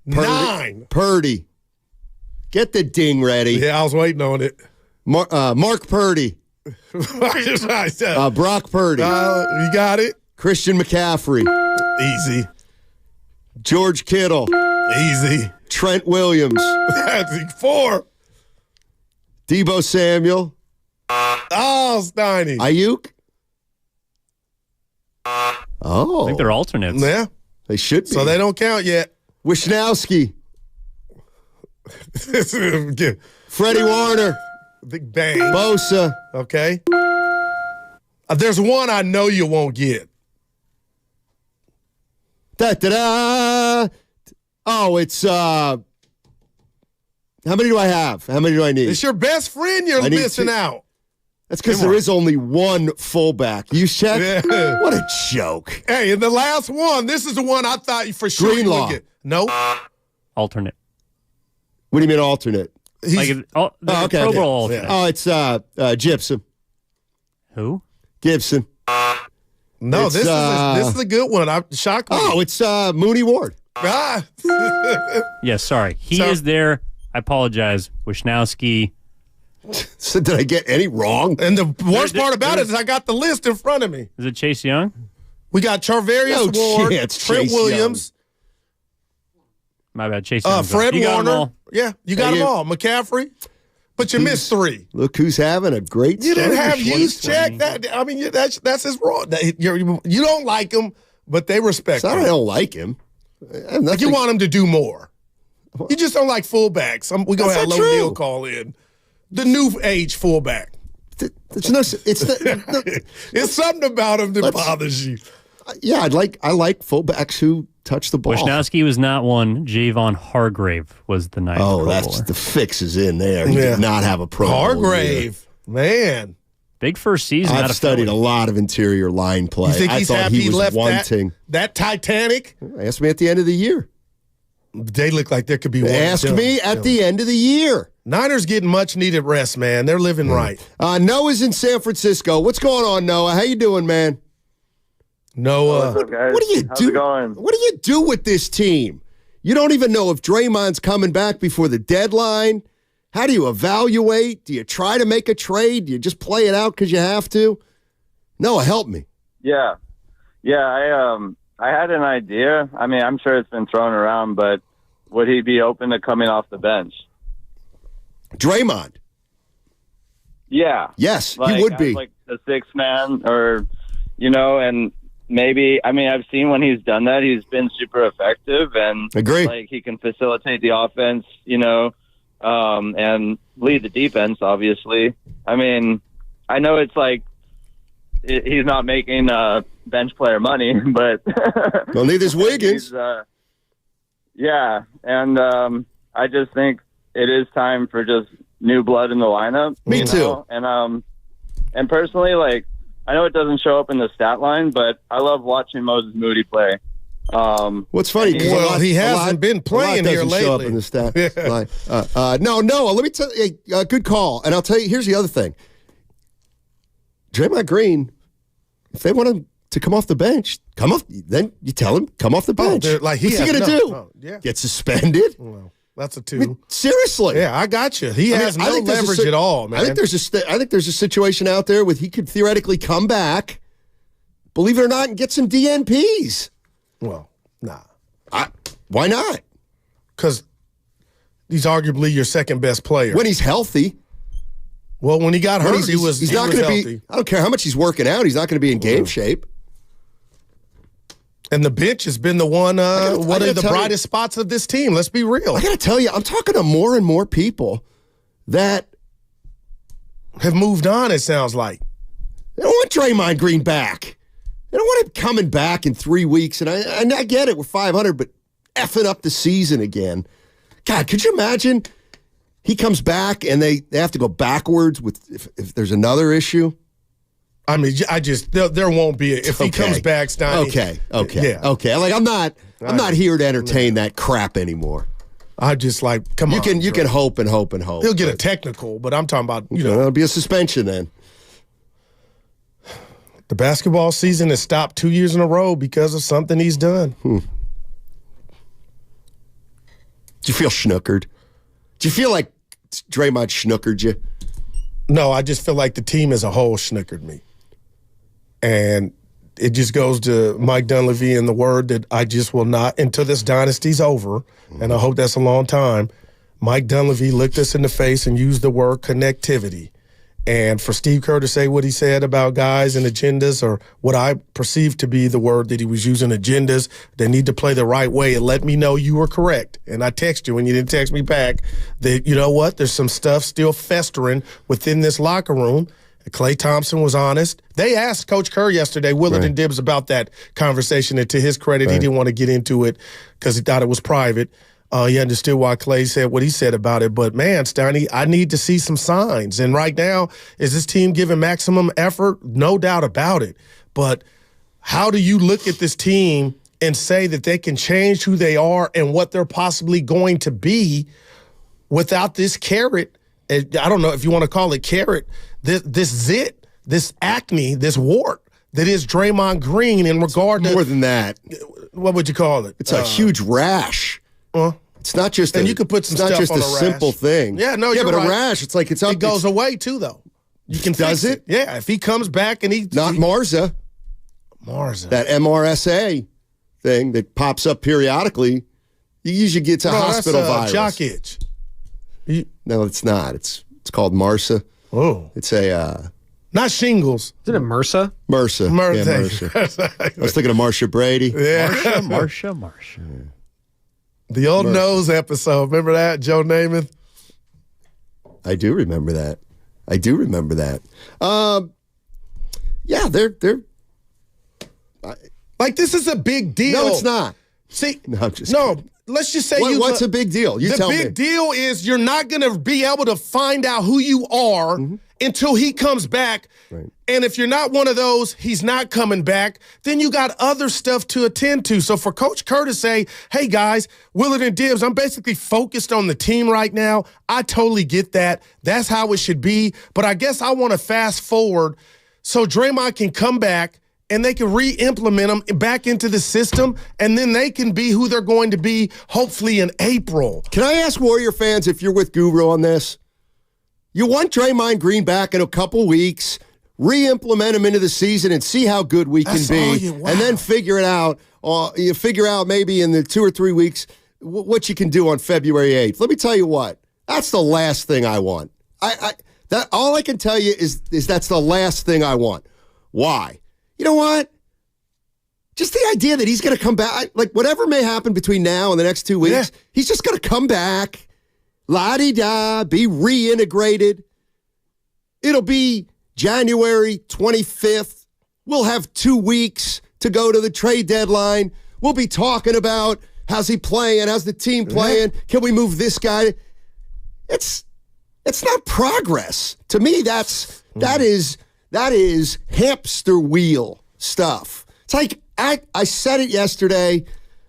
9. Purdy. Get the ding ready. Yeah, I was waiting on it. Mark Purdy. Brock Purdy. You got it. Christian McCaffrey. Easy. George Kittle. Easy. Trent Williams. That's 4. Deebo Samuel. Oh, Steiny. Ayuk. Oh. I think they're alternates. Yeah. They should be. So they don't count yet. Wishnowski. Freddie Warner. Big Bang. Bosa. Okay. There's one I know you won't get. Da-da-da. Oh, it's, how many do I have? How many do I need? It's your best friend you're missing out. That's because there is only one fullback. You check? Yeah. What a joke. Hey, and the last one, this is the one I thought for sure you would get. No. Alternate. What do you mean alternate? Okay. Pro Bowl alternate. Oh, it's Gibson. Who? Gibson. No, this is a good one. I'm shocked. Oh, it's Mooney Ward. Yes, sorry. He is there. I apologize. Wishnowski. So did I get any wrong? And the worst part about it is I got the list in front of me. Is it Chase Young? We got Charvarius Ward, Trent Williams. My bad, Chase Young. Fred Warner. Yeah, you got them all. McCaffrey. But you missed 3. Look who's having a great You start. didn't have use check. I mean, that's his raw. You don't like him, but they respect him. I don't like him. Like you want him to do more. You just don't like fullbacks. We're going to have Low Deal call in. The new age fullback. It's something about him that bothers you. Yeah, I like fullbacks who touch the ball. Wishnowski was not one. Javon Hargrave was the ninth. Oh, Pro that's Bowler. the fix is in there. He did not have a Pro Bowl Hargrave, man. Big first season. I've studied a lot of interior line play. You think he's happy he left wanting that Titanic? Ask me at the end of the year. They look like there could be one. Ask me at the end of the year. Niners getting much-needed rest, man. They're living right. Noah's in San Francisco. What's going on, Noah? How you doing, man? Noah. What do you do? What do you do with this team? You don't even know if Draymond's coming back before the deadline. How do you evaluate? Do you try to make a trade? Do you just play it out because you have to? Noah, help me. Yeah. I had an idea. I mean, I'm sure it's been thrown around, but would he be open to coming off the bench? Draymond. Yeah. Yes, like, he would be. Like the sixth man or, and maybe, I mean, I've seen when he's done that, he's been super effective and agree. Like he can facilitate the offense, and lead the defense, obviously. I mean, I know it's like he's not making bench player money, but well, neither's Wiggins. Yeah, and I just think it is time for just new blood in the lineup. Me too. And personally, like, I know it doesn't show up in the stat line, but I love watching Moses Moody play. What's funny? He hasn't been playing here lately. Show up in the stat line. No, let me tell you. Good call. And I'll tell you. Here's the other thing. Draymond Green, if they want him to come off the bench, come off. Then you tell him come off the bench. What's he going to do? Get suspended? Well, that's a 2. I mean, seriously. Yeah, I got you. He has no leverage at all, man. I think there's a situation out there with he could theoretically come back, believe it or not, and get some DNPs. Well, nah. Why not? Because he's arguably your second best player when he's healthy. Well, when he got hurt, he was not going to healthy. I don't care how much he's working out; he's not going to be in game shape. And the bench has been the one of the brightest spots of this team. Let's be real. I got to tell you, I'm talking to more and more people that have moved on, it sounds like. They don't want Draymond Green back. They don't want him coming back in 3 weeks. And I get it, we're 500, but effing up the season again. God, could you imagine he comes back and they have to go backwards with if there's another issue? I mean, there won't be if he comes back, Steiny. Okay. Like I'm not here to entertain that crap anymore. I just like come on. You can hope and hope and hope. He'll get a technical, but I'm talking about it'll be a suspension then. The basketball season has stopped 2 years in a row because of something he's done. Did you feel schnookered? Did you feel like Draymond schnookered you? No, I just feel like the team as a whole schnookered me. And it just goes to Mike Dunleavy and the word that I just will not, until this dynasty's over, and I hope that's a long time, Mike Dunleavy looked us in the face and used the word connectivity. And for Steve Kerr to say what he said about guys and agendas, or what I perceived to be the word that he was using, agendas, they need to play the right way, and let me know you were correct. And I text you when you didn't text me back that, you know what, there's some stuff still festering within this locker room. Klay Thompson was honest. They asked Coach Kerr yesterday, Willard and Dibbs, about that conversation, and to his credit, he didn't want to get into it because he thought it was private. He understood why Klay said what he said about it. But, man, Steiny, I need to see some signs. And right now, is this team giving maximum effort? No doubt about it. But how do you look at this team and say that they can change who they are and what they're possibly going to be without this carrot? I don't know if you want to call it carrot, this zit, this acne, this wart that is Draymond Green in regard to— More than that. What would you call it? It's a huge rash. It's not just you could put some stuff on a rash. Simple thing. Yeah, no, you're but right. A rash, it's like it goes away too, though. You can does fix it? Yeah, if he comes back and he not Marza, that MRSA thing that pops up periodically, you usually get a hospital virus. Jock itch. No, it's not. It's called MRSA. Oh, it's a not shingles. Is it a MRSA? MRSA. MRSA. I was thinking of Marsha Brady. Yeah, Marsha. Yeah. The old nose episode. Remember that, Joe Namath? I do remember that. Yeah, they're like, this is a big deal. No, it's not. See, no, just kidding. Let's just say what's a big deal? You tell me. The big deal is you're not going to be able to find out who you are until he comes back. Right. And if you're not one of those, he's not coming back, then you got other stuff to attend to. So for Coach Kerr to say, hey, guys, Willard and Dibbs, I'm basically focused on the team right now. I totally get that. That's how it should be. But I guess I want to fast forward so Draymond can come back and they can re-implement them back into the system, and then they can be who they're going to be, hopefully in April. Can I ask Warrior fans if you're with Guru on this? You want Draymond Green back in a couple weeks, re-implement him into the season and see how good we can be, and then figure it out. You figure out maybe in the 2 or 3 weeks what you can do on February 8th. Let me tell you what. That's the last thing I want. All I can tell you is that's the last thing I want. Why? You know what? Just the idea that he's going to come back, like whatever may happen between now and the next 2 weeks, he's just going to come back, la-di-da, be reintegrated. It'll be January 25th. We'll have 2 weeks to go to the trade deadline. We'll be talking about how's he playing, how's the team playing, can we move this guy? It's not progress. To me, that is hamster wheel stuff. It's like I said it yesterday.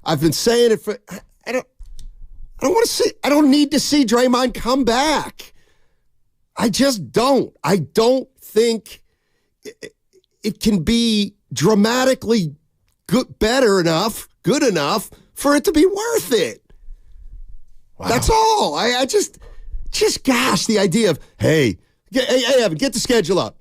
I've been saying it for I don't need to see Draymond come back. I just don't. I don't think it can be dramatically good enough for it to be worth it. Wow. That's all. I just gosh, the idea of hey, Evan, get the schedule up.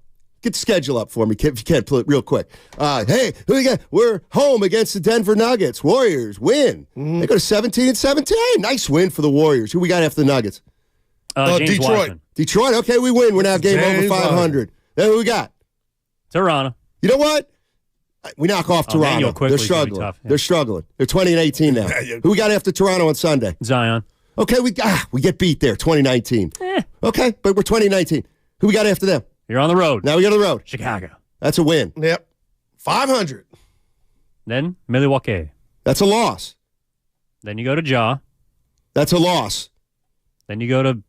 Get the schedule up for me if you can, real quick. Hey, who we got? We're home against the Denver Nuggets. Warriors win. They go to 17-17. Nice win for the Warriors. Who we got after the Nuggets? Detroit. Wiseman. Detroit. Okay, we win. We're now game over 500. Then who we got? Toronto. You know what? We knock off Toronto. They're struggling. Tough, They're struggling. They're 20-18 now. Who we got after Toronto on Sunday? Zion. Okay, we get beat there. 2019. Okay, but we're 2019. Who we got after them? You're on the road. Now we go to the road. Chicago. That's a win. Yep. 500. Then Milwaukee. That's a loss. Then you go to Ja. That's a loss. Then you go to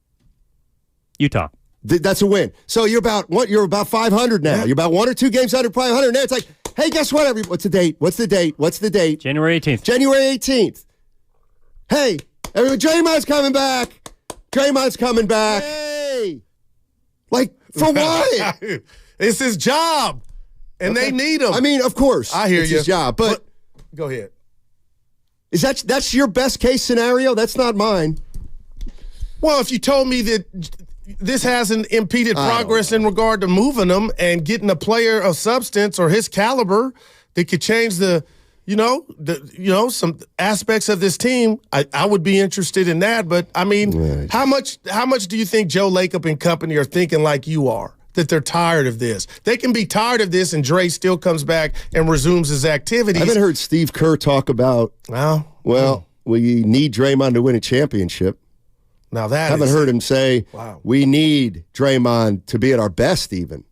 Utah. That's a win. So you're about 500 now. You're about 1 or 2 games under 500. Now it's like, hey, guess what? What's the date? What's the date? January 18th. January 18th. Hey, everyone, Draymond's coming back. Hey. Like, for what? It's his job, and they need him. I mean, of course, I hear it's you. His job, but go ahead. Is that's your best case scenario? That's not mine. Well, if you told me that this hasn't impeded progress in regard to moving him and getting a player of substance or his caliber that could change some aspects of this team, I would be interested in that. But I mean, how much do you think Joe Lacob and company are thinking like you are? That they're tired of this. They can be tired of this, and Dre still comes back and resumes his activities. I haven't heard Steve Kerr talk about. We need Draymond to win a championship. Now that I haven't heard him say, we need Draymond to be at our best even.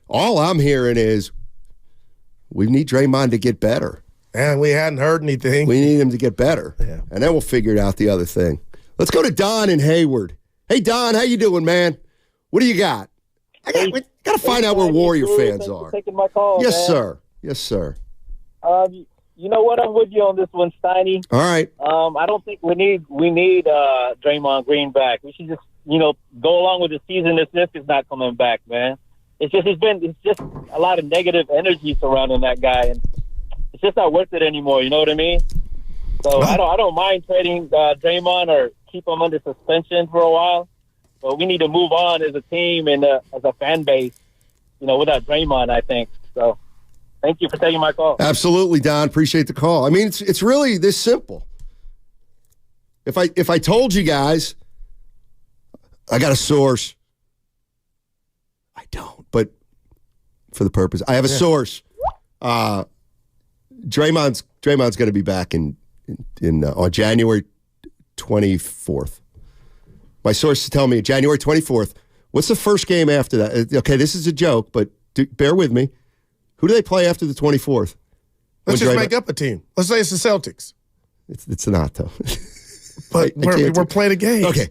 All I'm hearing is we need Draymond to get better. And we hadn't heard anything. We need him to get better. Yeah. And then we'll figure out the other thing. Let's go to Don in Hayward. Hey, Don, how you doing, man? What do you got? We got to find out where Warrior fans are. Taking my call, Yes, man. sir. Yes, sir. You know what? I'm with you on this one, Steiny. All right. I don't think we need Draymond Green back. We should just go along with the season as if he's not coming back, man. It's just a lot of negative energy surrounding that guy, and it's just not worth it anymore. You know what I mean? So I don't mind trading Draymond or keep him under suspension for a while, but we need to move on as a team and as a fan base. Without Draymond, I think so. Thank you for taking my call. Absolutely, Don. Appreciate the call. I mean, it's really this simple. If I told you guys, I got a source. I don't, but for the purpose, I have a source. Draymond's going to be back on January 24th. My sources tell me January 24th. What's the first game after that? Okay, this is a joke, but bear with me. Who do they play after the 24th? Let's just make up a team. Let's say it's the Celtics. It's not, though. But we're playing a game. Okay.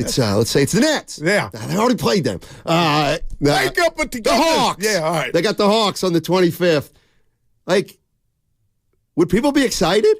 let's say it's the Nets. Yeah. They already played them. Wake up with the Hawks. Yeah, all right. They got the Hawks on the 25th. Like, would people be excited?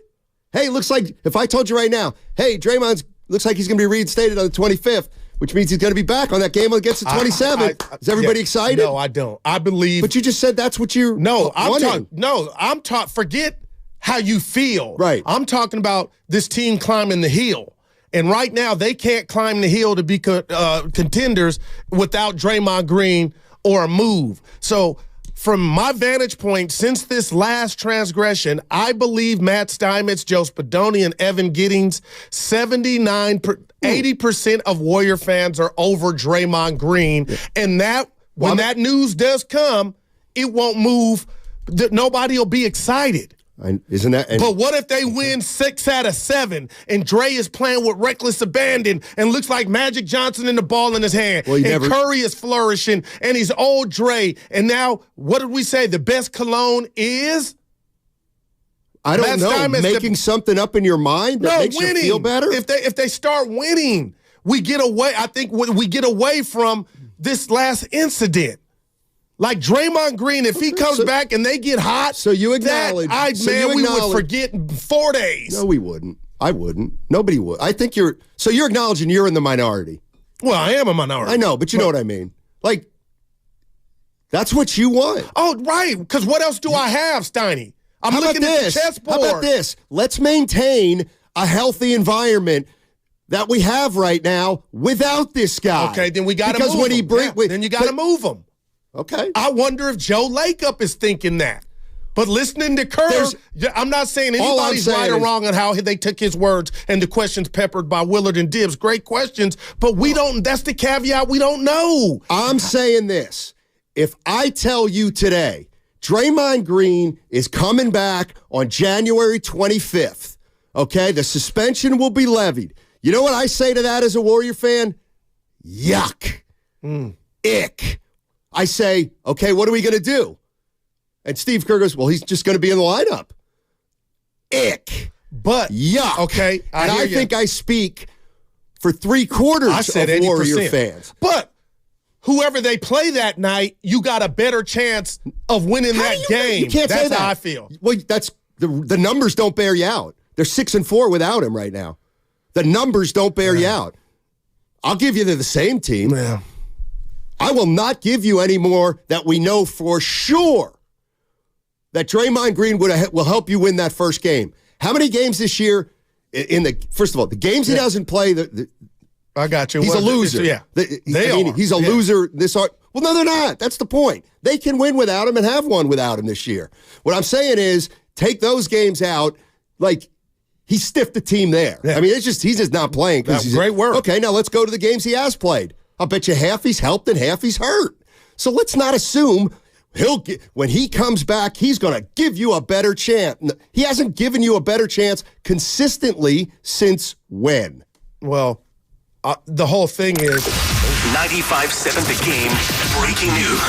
Hey, looks like, if I told you right now, hey, Draymond looks like he's going to be reinstated on the 25th, which means he's going to be back on that game against the 27th. Is everybody excited? No, I don't. I believe. But you just said that's what you're I'm talking. Forget how you feel. Right. I'm talking about this team climbing the hill. And right now, they can't climb the hill to be contenders without Draymond Green or a move. So, from my vantage point, since this last transgression, I believe Matt Steinmetz, Joe Spadoni, and Evan Giddings, 80% of Warrior fans are over Draymond Green. Yeah. And when that news does come, it won't move. Nobody will be excited. Isn't that? But what if they win 6 out of 7 and Dre is playing with reckless abandon and looks like Magic Johnson in the ball in his hand Curry is flourishing and he's old Dre and now what did we say? The best cologne is? I don't know. Making something up in your mind that makes winning. You feel better? If they start winning, we get away. I think we get away from this last incident. Like Draymond Green, if he comes back and they get hot, so you acknowledge, we would forget in 4 days. No, we wouldn't. I wouldn't. Nobody would. I think you're acknowledging you're in the minority. Well, I am a minority. I know, but you know what I mean. Like, that's what you want. Oh, right. Because what else do I have, Steiny? I'm looking at the chessboard. How about this? Let's maintain a healthy environment that we have right now without this guy. Okay, then we got to move him. Then you got to move him. Okay. I wonder if Joe Lacob is thinking that. But listening to Kerr, I'm not saying anybody's right or wrong on how they took his words and the questions peppered by Willard and Dibbs. Great questions, but we don't, that's the caveat, we don't know. I'm saying this. If I tell you today, Draymond Green is coming back on January 25th, okay? The suspension will be levied. You know what I say to that as a Warrior fan? Yuck. Ick. I say, okay, what are we going to do? And Steve Kerr goes, well, he's just going to be in the lineup. Ick. But, yuck. Okay. I think I speak for 3/4 of Warrior fans. But whoever they play that night, you got a better chance of winning that game. You can't say that. That's how I feel. Well, that's the numbers don't bear you out. They're 6-4 without him right now. The numbers don't bear you out. I'll give you the same team. Yeah. I will not give you any more that we know for sure that Draymond Green will help you win that first game. How many games this year? First of all, the games he doesn't play. I got you. He's a loser. He's a loser. Well, no, they're not. That's the point. They can win without him and have won without him this year. What I'm saying is, take those games out. Like, he stiffed the team there. Yeah. I mean, he's just not playing. Great work. Okay, now let's go to the games he has played. I'll bet you half he's helped and half he's hurt. So let's not assume when he comes back, he's going to give you a better chance. He hasn't given you a better chance consistently since when? Well, the whole thing is 95.7 The Game breaking news.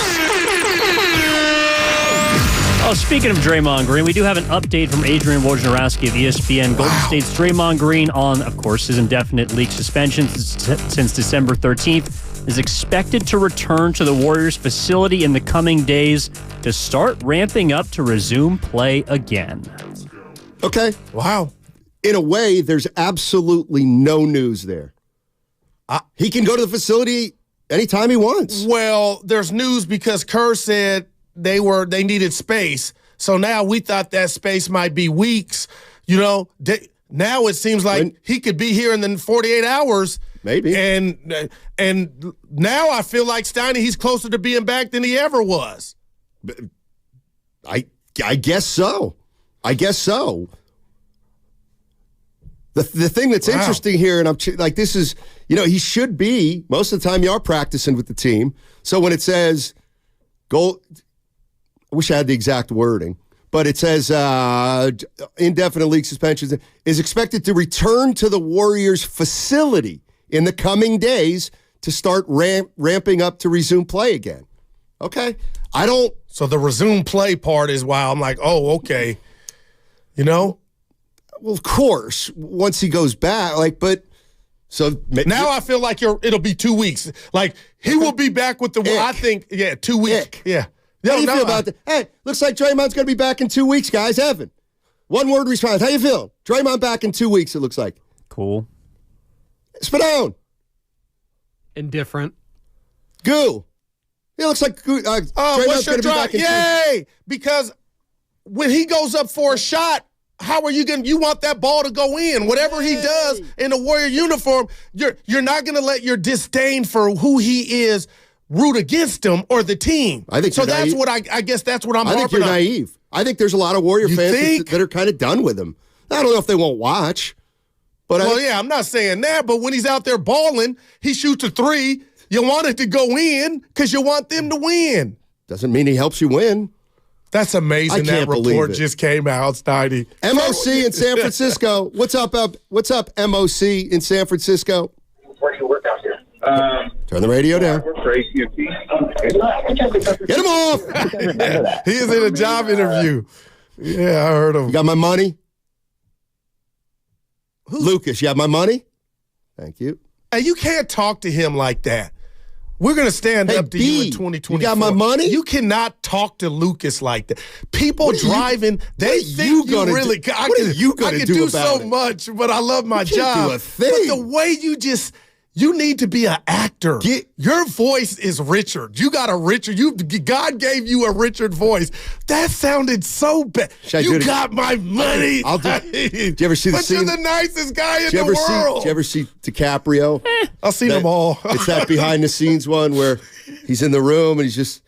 Oh, speaking of Draymond Green, we do have an update from Adrian Wojnarowski of ESPN. Golden State's Draymond Green on, of course, his indefinite league suspension since December 13th is expected to return to the Warriors facility in the coming days to start ramping up to resume play again. Okay. Wow. In a way, there's absolutely no news there. He can go to the facility anytime he wants. Well, there's news because Kerr said they needed space. So now we thought that space might be weeks. You know, now it seems like he could be here in the 48 hours. Maybe. And now I feel like Steiny, he's closer to being back than he ever was. I guess so. I guess so. The thing that's interesting here, and I'm like, this is, he should be, most of the time you are practicing with the team. So when it says goal, I wish I had the exact wording, but it says indefinite league suspension is expected to return to the Warriors facility in the coming days to start ramping up to resume play again. Okay. So the resume play part is why I'm like, oh, okay. Well, of course, once he goes back, but So now I feel like it'll be 2 weeks. Like he will be back with the. I think 2 weeks. Yeah. How do you feel about that? Hey, looks like Draymond's going to be back in 2 weeks, guys. Evan, one word response. How you feeling? Draymond back in 2 weeks. It looks like. Cool. Spadone. Indifferent. Goo. It looks like Draymond's what's your going to be back in 2 weeks. Yay! Because when he goes up for a shot. How are you going to – you want that ball to go in. Whatever he does in the Warrior uniform, you're not going to let your disdain for who he is root against him or the team. I think so. That's naive. what I guess that's what I'm I think you're naive. I think there's a lot of Warrior fans that are kind of done with him. I don't know if they won't watch. But I'm not saying that. But when he's out there balling, he shoots a three. You want it to go in because you want them to win. Doesn't mean he helps you win. That's amazing. That report just came out, Steiny. MOC in San Francisco. What's up, MOC in San Francisco? Where do you work out here? Turn the radio down. Work for AT&T. Get him off! He is in a job interview. Yeah, I heard him. You got my money? Lucas, you have my money? Thank you. Hey, you can't talk to him like that. We're going to stand up to you in 2024. You got my money? You cannot talk to Lucas like that. People driving, they think you really – what are you going to do about so it? much, but I love my job. Do a thing. But the way you need to be an actor. Your voice is Richard. You got a Richard. God gave you a Richard voice. That sounded so bad. You got my money. Did you ever see the but scene? You're the nicest guy in the world. Did you ever see DiCaprio? I've seen them all. It's that behind the scenes one where he's in the room and he's just,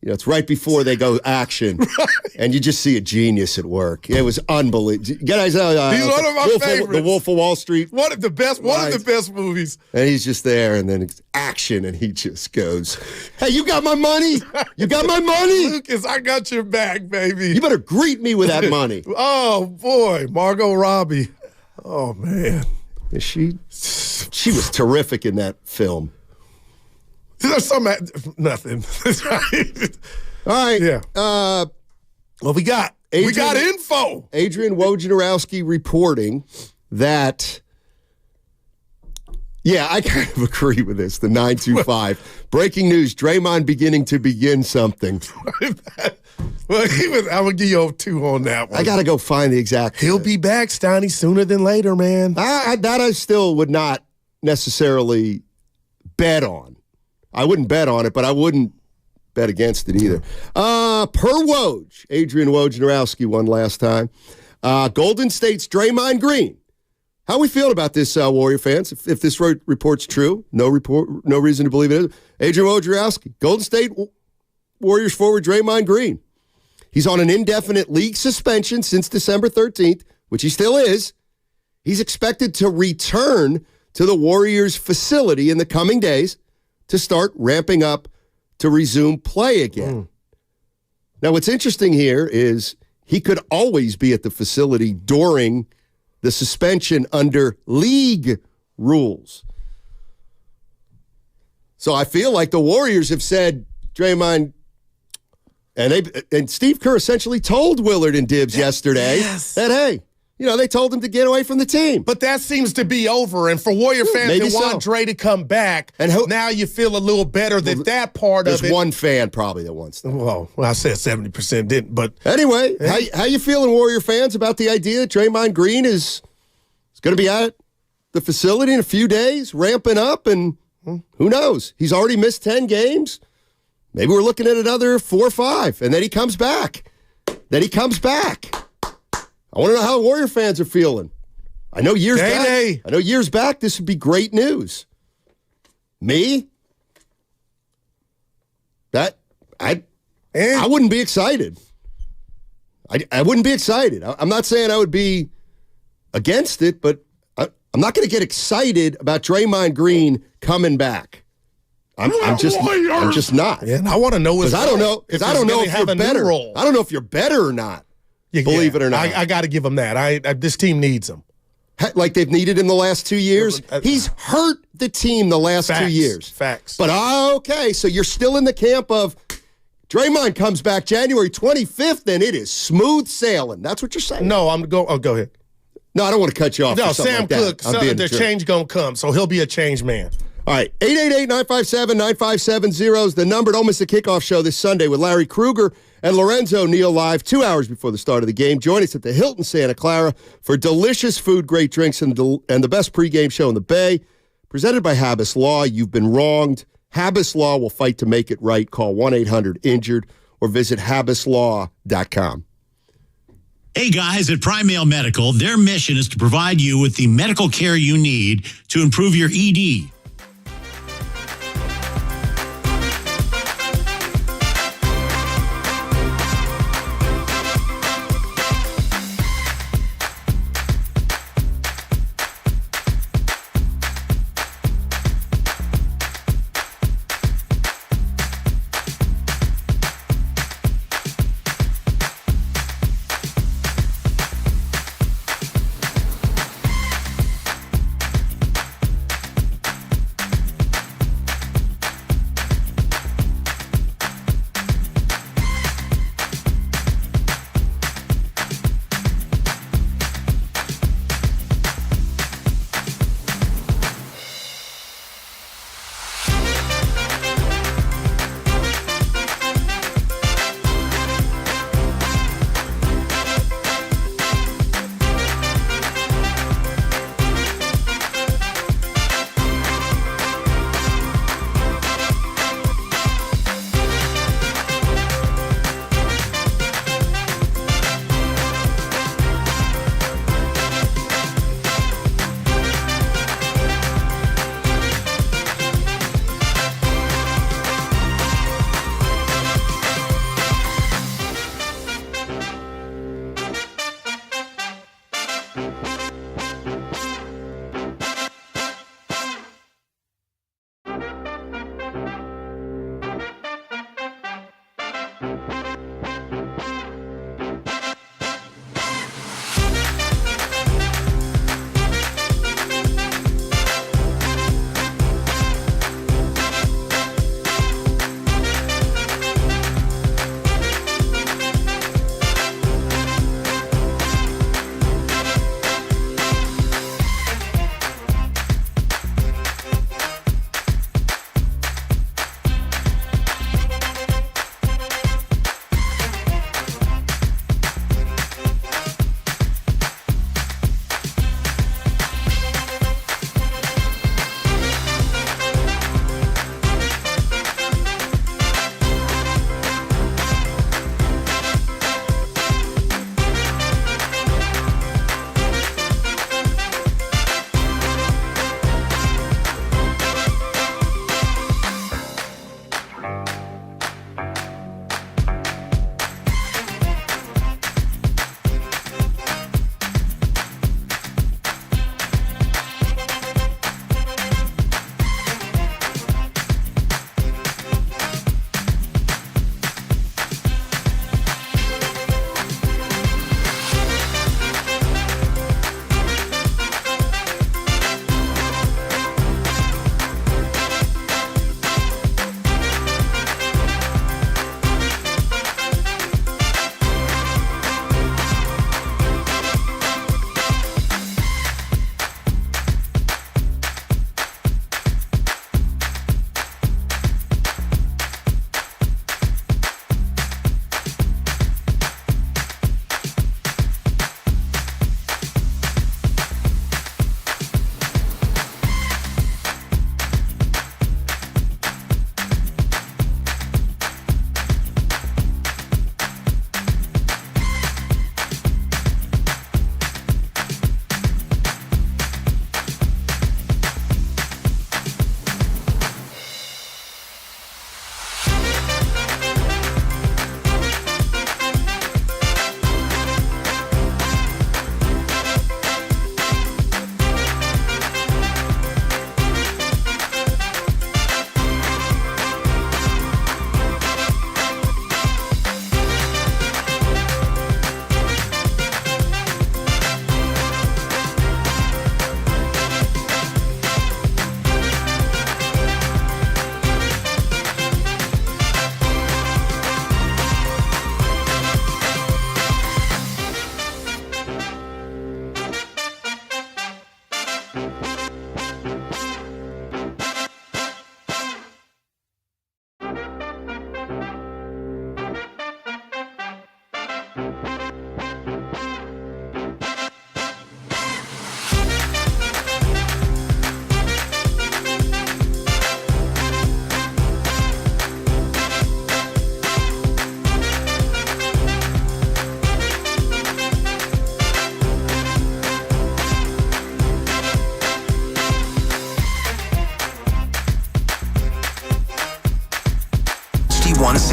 it's right before they go action. Right. And you just see a genius at work. It was unbelievable. Guys, he's one of my favorites. The Wolf of Wall Street. One of the best movies. And he's just there, and then it's action, and he just goes, "Hey, you got my money? You got my money? Lucas, I got your back, baby. You better greet me with that money." Oh, boy. Margot Robbie. Oh, man. She was terrific in that film. There's nothing. All right. Yeah. Well, we got info. Adrian Wojnarowski reporting that. Yeah, I kind of agree with this. The 925 breaking news: Draymond beginning to begin something. Well, I would give you a 2 on that one. I got to go find the exact. He'll be back, Steiny, sooner than later, man. I still would not necessarily bet on. I wouldn't bet on it, but I wouldn't bet against it either. Per Woj, Adrian Wojnarowski won last time. Golden State's Draymond Green. How we feel about this, Warrior fans? If this report's true, no reason to believe it is. Adrian Wojnarowski, Golden State Warriors forward Draymond Green. He's on an indefinite league suspension since December 13th, which he still is. He's expected to return to the Warriors facility in the coming days to start ramping up to resume play again. Now, what's interesting here is he could always be at the facility during the suspension under league rules. So I feel like the Warriors have said, Draymond, and Steve Kerr essentially told Willard and Dibbs yesterday that, hey, they told him to get away from the team. But that seems to be over. And for Warrior fans that want Dre to come back, now you feel a little better that part of it. There's one fan probably that wants that. Well, I said 70% didn't. But anyway, how you feeling, Warrior fans, about the idea that Draymond Green is going to be at the facility in a few days, ramping up, and who knows? He's already missed 10 games. Maybe we're looking at another 4 or 5, and then he comes back. I want to know how Warrior fans are feeling. I know years back, this would be great news. Me? I wouldn't be excited. I wouldn't be excited. I'm not saying I would be against it, but I'm not going to get excited about Draymond Green coming back. I'm just not. Yeah, and I want to know because I don't know if you're better. I don't know if you're better or not. Believe it or not, I got to give him that. This team needs him. Like they've needed him the last 2 years. He's hurt the team the last 2 years. Facts. But okay, so you're still in the camp of Draymond comes back January 25th, and it is smooth sailing. That's what you're saying. No, go ahead. No, I don't want to cut you off. No, for something Sam like that. Cook, the change going to come, so he'll be a change man. All right, 888-957-9570 is the number. Don't miss the kickoff show this Sunday with Larry Krueger and Lorenzo Neal live 2 hours before the start of the game. Join us at the Hilton Santa Clara for delicious food, great drinks, and the best pregame show in the Bay. Presented by Habas Law. You've been wronged. Habas Law will fight to make it right. Call 1-800-INJURED or visit habaslaw.com. Hey guys, at Primeail Medical, their mission is to provide you with the medical care you need to improve your ED.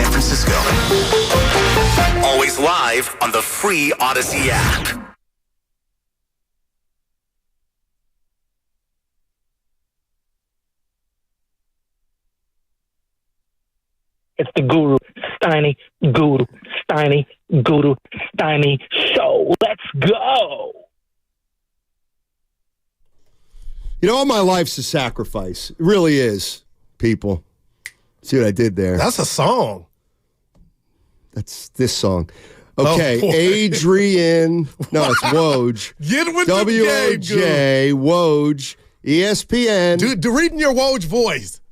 San Francisco. Always live on the free Odyssey app. It's the Guru, Steiny, Guru, Steiny, Guru, Steiny show. Let's go. You know, all my life's a sacrifice. It really is, people. See what I did there? That's a song. That's this song. Okay, Adrian. No, it's Woj. Get with W-O-J, Woj, ESPN. Dude, reading your Woj voice.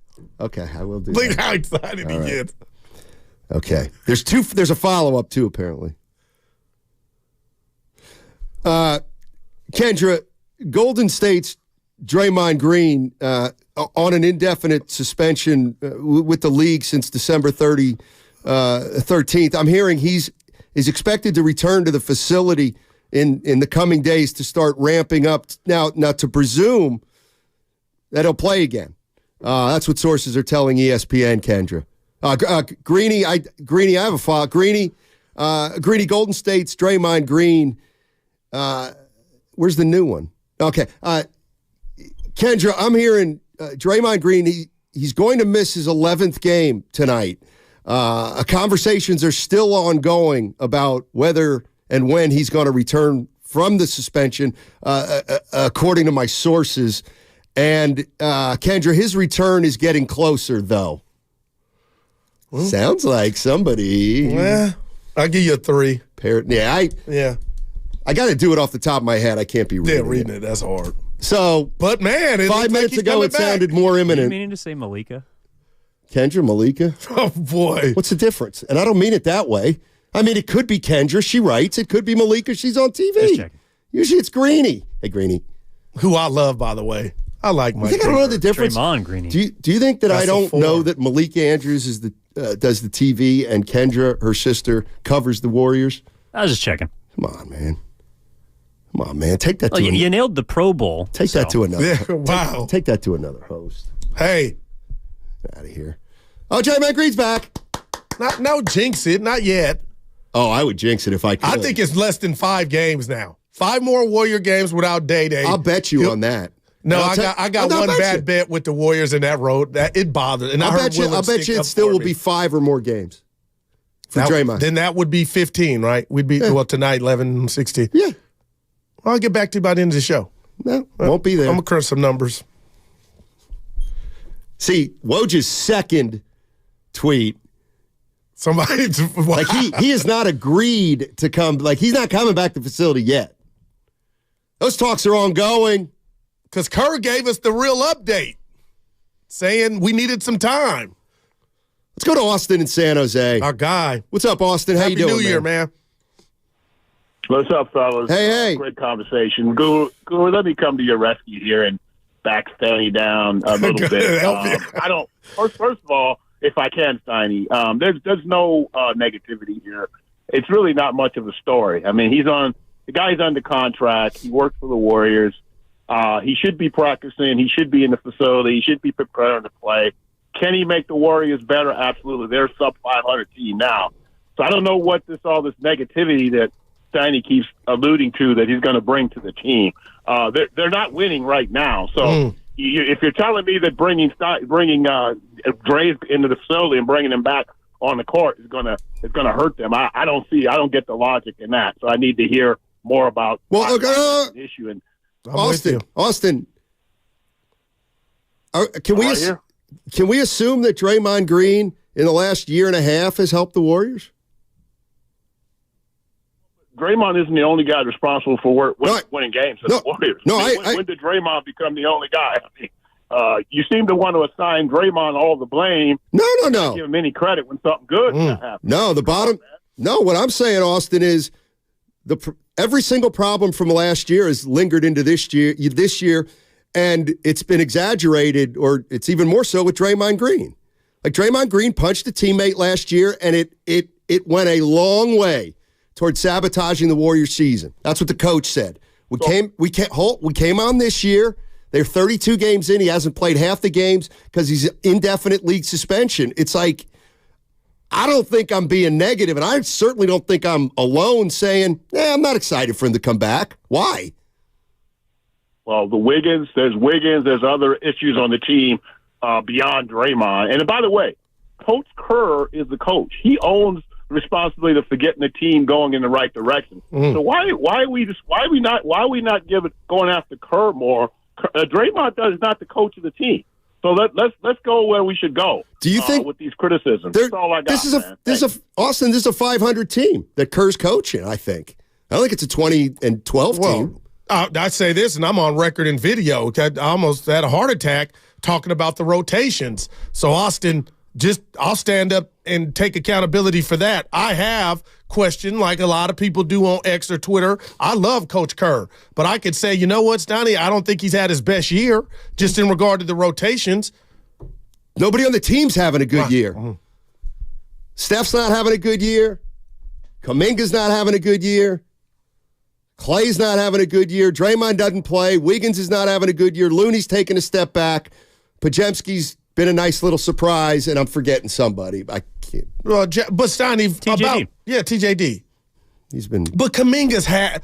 Okay, I will do Look that. how excited he gets. Okay. There's a follow-up, too, apparently. Kendra, Golden State's Draymond Green on an indefinite suspension with the league since December 13th. I'm hearing he's expected to return to the facility in the coming days to start ramping up. Now to presume that he'll play again. That's what sources are telling ESPN, Kendra. Greeny, I have a file. Greeny, Golden State's Draymond Green. Where's the new one? Okay. Kendra, I'm hearing Draymond Green, he's going to miss his 11th game tonight. Conversations are still ongoing about whether and when he's going to return from the suspension, according to my sources. And Kendra, his return is getting closer, though. Sounds like somebody. Well, I'll give you a 3. I got to do it off the top of my head. I can't be reading it. That's hard. So, but man, 5 minutes ago it sounded more imminent. You meaning to say Malika? Kendra, Malika? Oh, boy. What's the difference? And I don't mean it that way. I mean, it could be Kendra. She writes. It could be Malika. She's on TV. Usually it's Greeny. Hey, Greeny. Who I love, by the way. I like Mike. You think I don't know the difference? Draymond Greeny. Do you think that I don't know that Malika Andrews is does the TV and Kendra, her sister, covers the Warriors? I was just checking. Come on, man. Take that to you nailed the Pro Bowl. Take that to another. Yeah, wow. Take that to another host. Hey. Get out of here. Oh, Draymond Green's back. No, jinx it. Not yet. Oh, I would jinx it if I could. I think it's less than 5 games now. 5 more Warrior games without Day. I'll bet you on that. No, I got one bad bet with the Warriors in that road. It bothered. And I'll bet you it still will be 5 or more games for Draymond. Then that would be 15, right? We'd be, tonight, 11, 16. Yeah. Well, I'll get back to you by the end of the show. No, won't be there. I'm going to crunch some numbers. See, Woj's second tweet. Somebody's like he has not agreed to come. Like he's not coming back to the facility yet. Those talks are ongoing. Because Kerr gave us the real update, saying we needed some time. Let's go to Austin in San Jose. Our guy. What's up, Austin? How Happy you doing, New Year, man. What's up, fellas? Hey. Great conversation. Guru, let me come to your rescue here and back Steiny down a little bit. I don't. First of all, if I can, Steiny, there's no negativity here. It's really not much of a story. I mean, the guy's under contract. He works for the Warriors. He should be practicing. He should be in the facility. He should be preparing to play. Can he make the Warriors better? Absolutely. They're a sub-500 team now. So I don't know what all this negativity that Steiny keeps alluding to that he's going to bring to the team. They're not winning right now. So if you're telling me that bringing Dre into the facility and bringing him back on the court is going to hurt them, I don't get the logic in that. So I need to hear more about the issue. And Austin, can we assume that Draymond Green in the last year and a half has helped the Warriors? Draymond isn't the only guy responsible for winning games for the Warriors. When did Draymond become the only guy? I mean, you seem to want to assign Draymond all the blame. No. Not give him any credit when something good happens. No, what I'm saying, Austin, is every single problem from last year has lingered into this year, and it's been exaggerated, or it's even more so with Draymond Green. Like, Draymond Green punched a teammate last year, and it went a long way towards sabotaging the Warriors season. That's what the coach said. We came on this year. They're 32 games in. He hasn't played half the games because he's indefinite league suspension. It's like, I don't think I'm being negative, and I certainly don't think I'm alone saying, I'm not excited for him to come back. Why? Well, there's other issues on the team beyond Draymond. And by the way, Coach Kerr is the coach. He owns the responsibility for getting the team going in the right direction. So why are we not going after Kerr more? Draymond is not the coach of the team. So let's go where we should go. Do you think with these criticisms? That's all I got. This is a 500 team that Kerr's coaching. I think it's a 20-12 team. I say this, and I'm on record and video. I almost had a heart attack talking about the rotations. So, Austin, I'll stand up and take accountability for that. I have questioned, like a lot of people do on X or Twitter. I love Coach Kerr, but I could say, you know what, Stoney, I don't think he's had his best year just in regard to the rotations. Nobody on the team's having a good year. Steph's not having a good year. Kaminga's not having a good year. Clay's not having a good year. Draymond doesn't play. Wiggins is not having a good year. Looney's taking a step back. Pajemski's been a nice little surprise, and I'm forgetting somebody. I can't. Well, but Steiny, TJD. He's been. But Kaminga's had,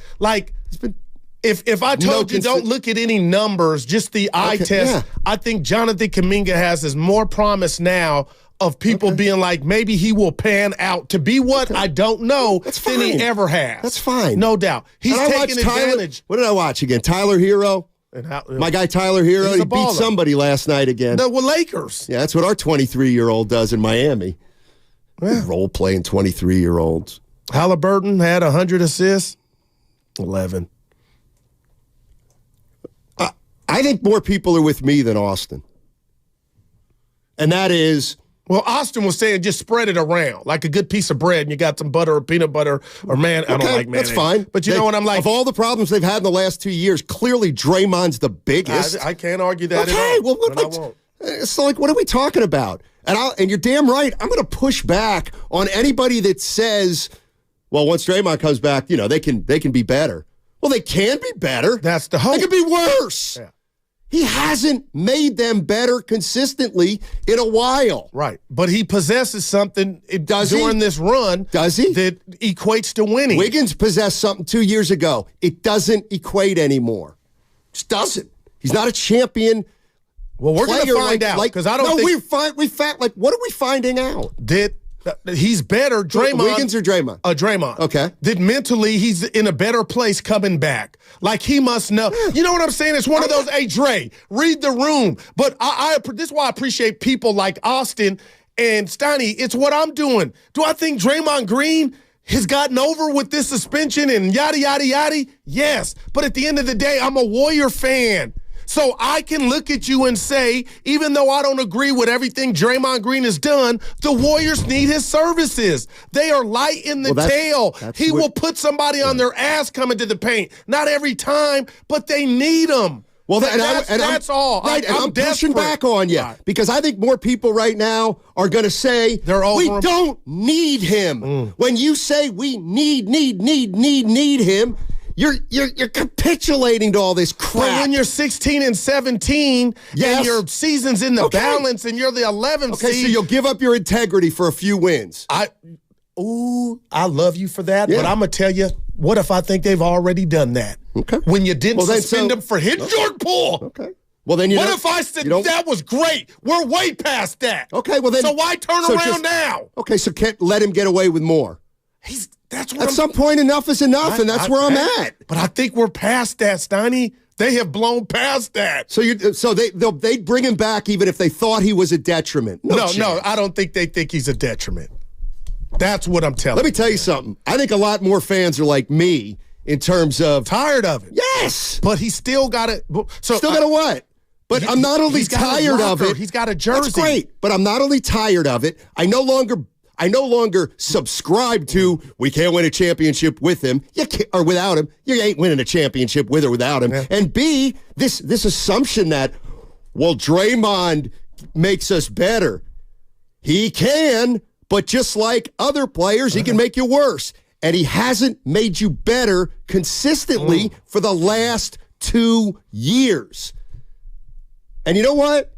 he's been. If I told you don't look at any numbers, just the eye test, I think Jonathan Kaminga has more promise now of people being like, maybe he will pan out to be what I don't know than he ever has. That's fine. No doubt. He's taking advantage. What did I watch again? Tyler Hero? My guy Tyler Hero, he beat somebody last night again. The Lakers. Yeah, that's what our 23-year-old does in Miami. Role-playing 23-year-olds. Halliburton had 100 assists. 11. I think more people are with me than Austin. And that is... Well, Austin was saying just spread it around like a good piece of bread and you got some butter or peanut butter or I don't like mayonnaise. That's fine. But you know what I'm like? Of all the problems they've had in the last 2 years, clearly Draymond's the biggest. I can't argue that at all. Well, I won't. It's like, what are we talking about? And you're damn right. I'm going to push back on anybody that says, well, once Draymond comes back, they can be better. Well, they can be better. That's the hope. They can be worse. Yeah. He hasn't made them better consistently in a while. Right. But he possesses something during this run. Does he? That equates to winning. Wiggins possessed something 2 years ago. It doesn't equate anymore. Just doesn't. He's not a champion. Well, we're going to find out. Because I don't think... what are we finding out? He's better, Draymond. Wiggins or Draymond? Draymond. Okay. That mentally he's in a better place coming back. Like he must know. You know what I'm saying? It's one of those, hey, Dre, read the room. But this is why I appreciate people like Austin and Steiny. It's what I'm doing. Do I think Draymond Green has gotten over with this suspension and yada, yada, yada? Yes. But at the end of the day, I'm a Warrior fan. So I can look at you and say, even though I don't agree with everything Draymond Green has done, the Warriors need his services. They are light in the tail. He will put somebody on their ass coming to the paint. Not every time, but they need him. Well, that's all. Right, I'm pushing back on you because I think more people right now are going to say, we don't need him. When you say we need him, You're capitulating to all this crap. But when you're 16 and 17 and your season's in the balance and you're the 11th seed. So you'll give up your integrity for a few wins. I love you for that, but I'm going to tell you, what if I think they've already done that? Okay. When you didn't suspend them for hitting Jordan Poole. Okay. Well, then what if I said that was great? We're way past that. Okay, well then. So why turn around now? Okay, so can't let him get away with more. At some point, enough is enough, and that's where I'm at. But I think we're past that, Steiny. They have blown past that. So they'd bring him back even if they thought he was a detriment. No, I don't think they think he's a detriment. That's what I'm telling you. Let me tell you something. I think a lot more fans are like me in terms of tired of it. Yes. But he still got it. Still got to what? But I'm not only tired of it. He's got a jersey. That's great. But I'm not only tired of it. I no longer subscribe to we can't win a championship with him or without him. You ain't winning a championship with or without him. Yeah. And B, this assumption that, well, Draymond makes us better. He can, but just like other players, he can make you worse. And he hasn't made you better consistently for the last 2 years. And you know what?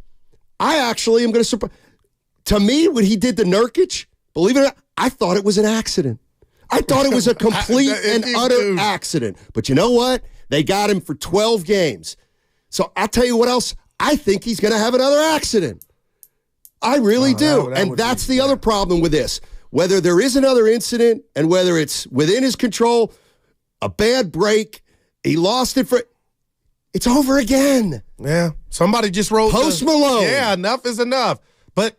I actually am going to surprise. To me, when he did the Nurkic, believe it or not, I thought it was an accident. I thought it was a complete and utter accident. But you know what? They got him for 12 games. So I'll tell you what else. I think he's going to have another accident. I really do. And that's the other problem with this. Whether there is another incident and whether it's within his control, a bad break, he lost it it's over again. Yeah. Somebody just wrote Post Malone. Yeah, enough is enough. But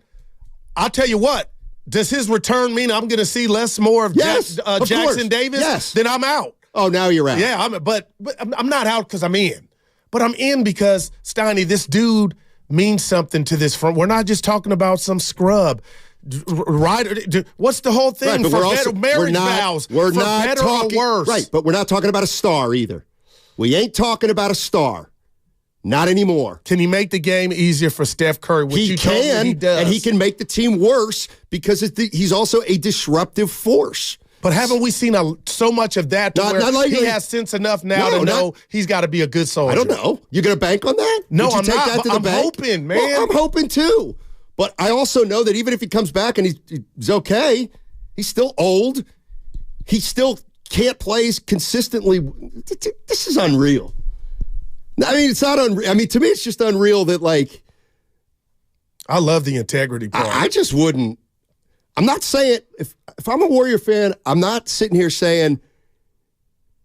I'll tell you what, does his return mean I'm going to see more of Jackson Davis? Yes. Then I'm out. Oh, now you're out. Yeah, but I'm not out because I'm in. But I'm in because, Steiny, this dude means something to this front. We're not just talking about some scrub. Right? What's the whole thing? Right, for marriage vows. We're for not better talking, or worse. Right, but we're not talking about a star either. We ain't talking about a star. Not anymore. Can he make the game easier for Steph Curry? Which he can, he does. and he can make the team worse because he's also a disruptive force. But haven't we seen so much of that he has sense enough now to know he's got to be a good soldier? I don't know. You going to bank on that? No, I'm take not. That to the I'm bank? hoping, man. Well, I'm hoping too. But I also know that even if he comes back and he's okay, he's still old. He still can't play consistently. This is unreal. I mean, it's not unreal. I mean, to me, it's just unreal that, like... I love the integrity part. I just wouldn't... I'm not saying... If I'm a Warrior fan, I'm not sitting here saying,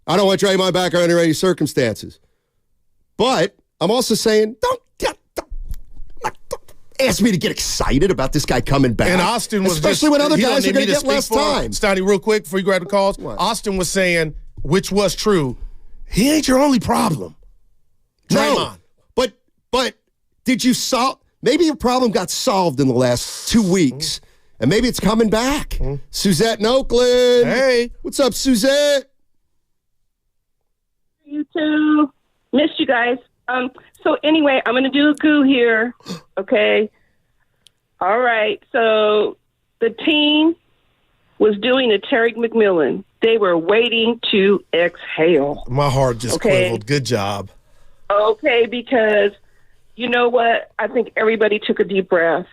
I don't want Draymond back under any circumstances. But I'm also saying, don't ask me to get excited about this guy coming back. And Austin was especially when other guys are going to get less time. Steiny, real quick before you grab the calls. What? Austin was saying, which was true, he ain't your only problem. Draymond. No, but did you solve? Maybe your problem got solved in the last 2 weeks, and maybe it's coming back. Suzette in Oakland. Hey. What's up, Suzette? You too. Missed you guys. So anyway, I'm going to do a goo here, okay? All right. So the team was doing a Terry McMillan. They were waiting to exhale. My heart just quivered. Good job. Okay, because you know what? I think everybody took a deep breath,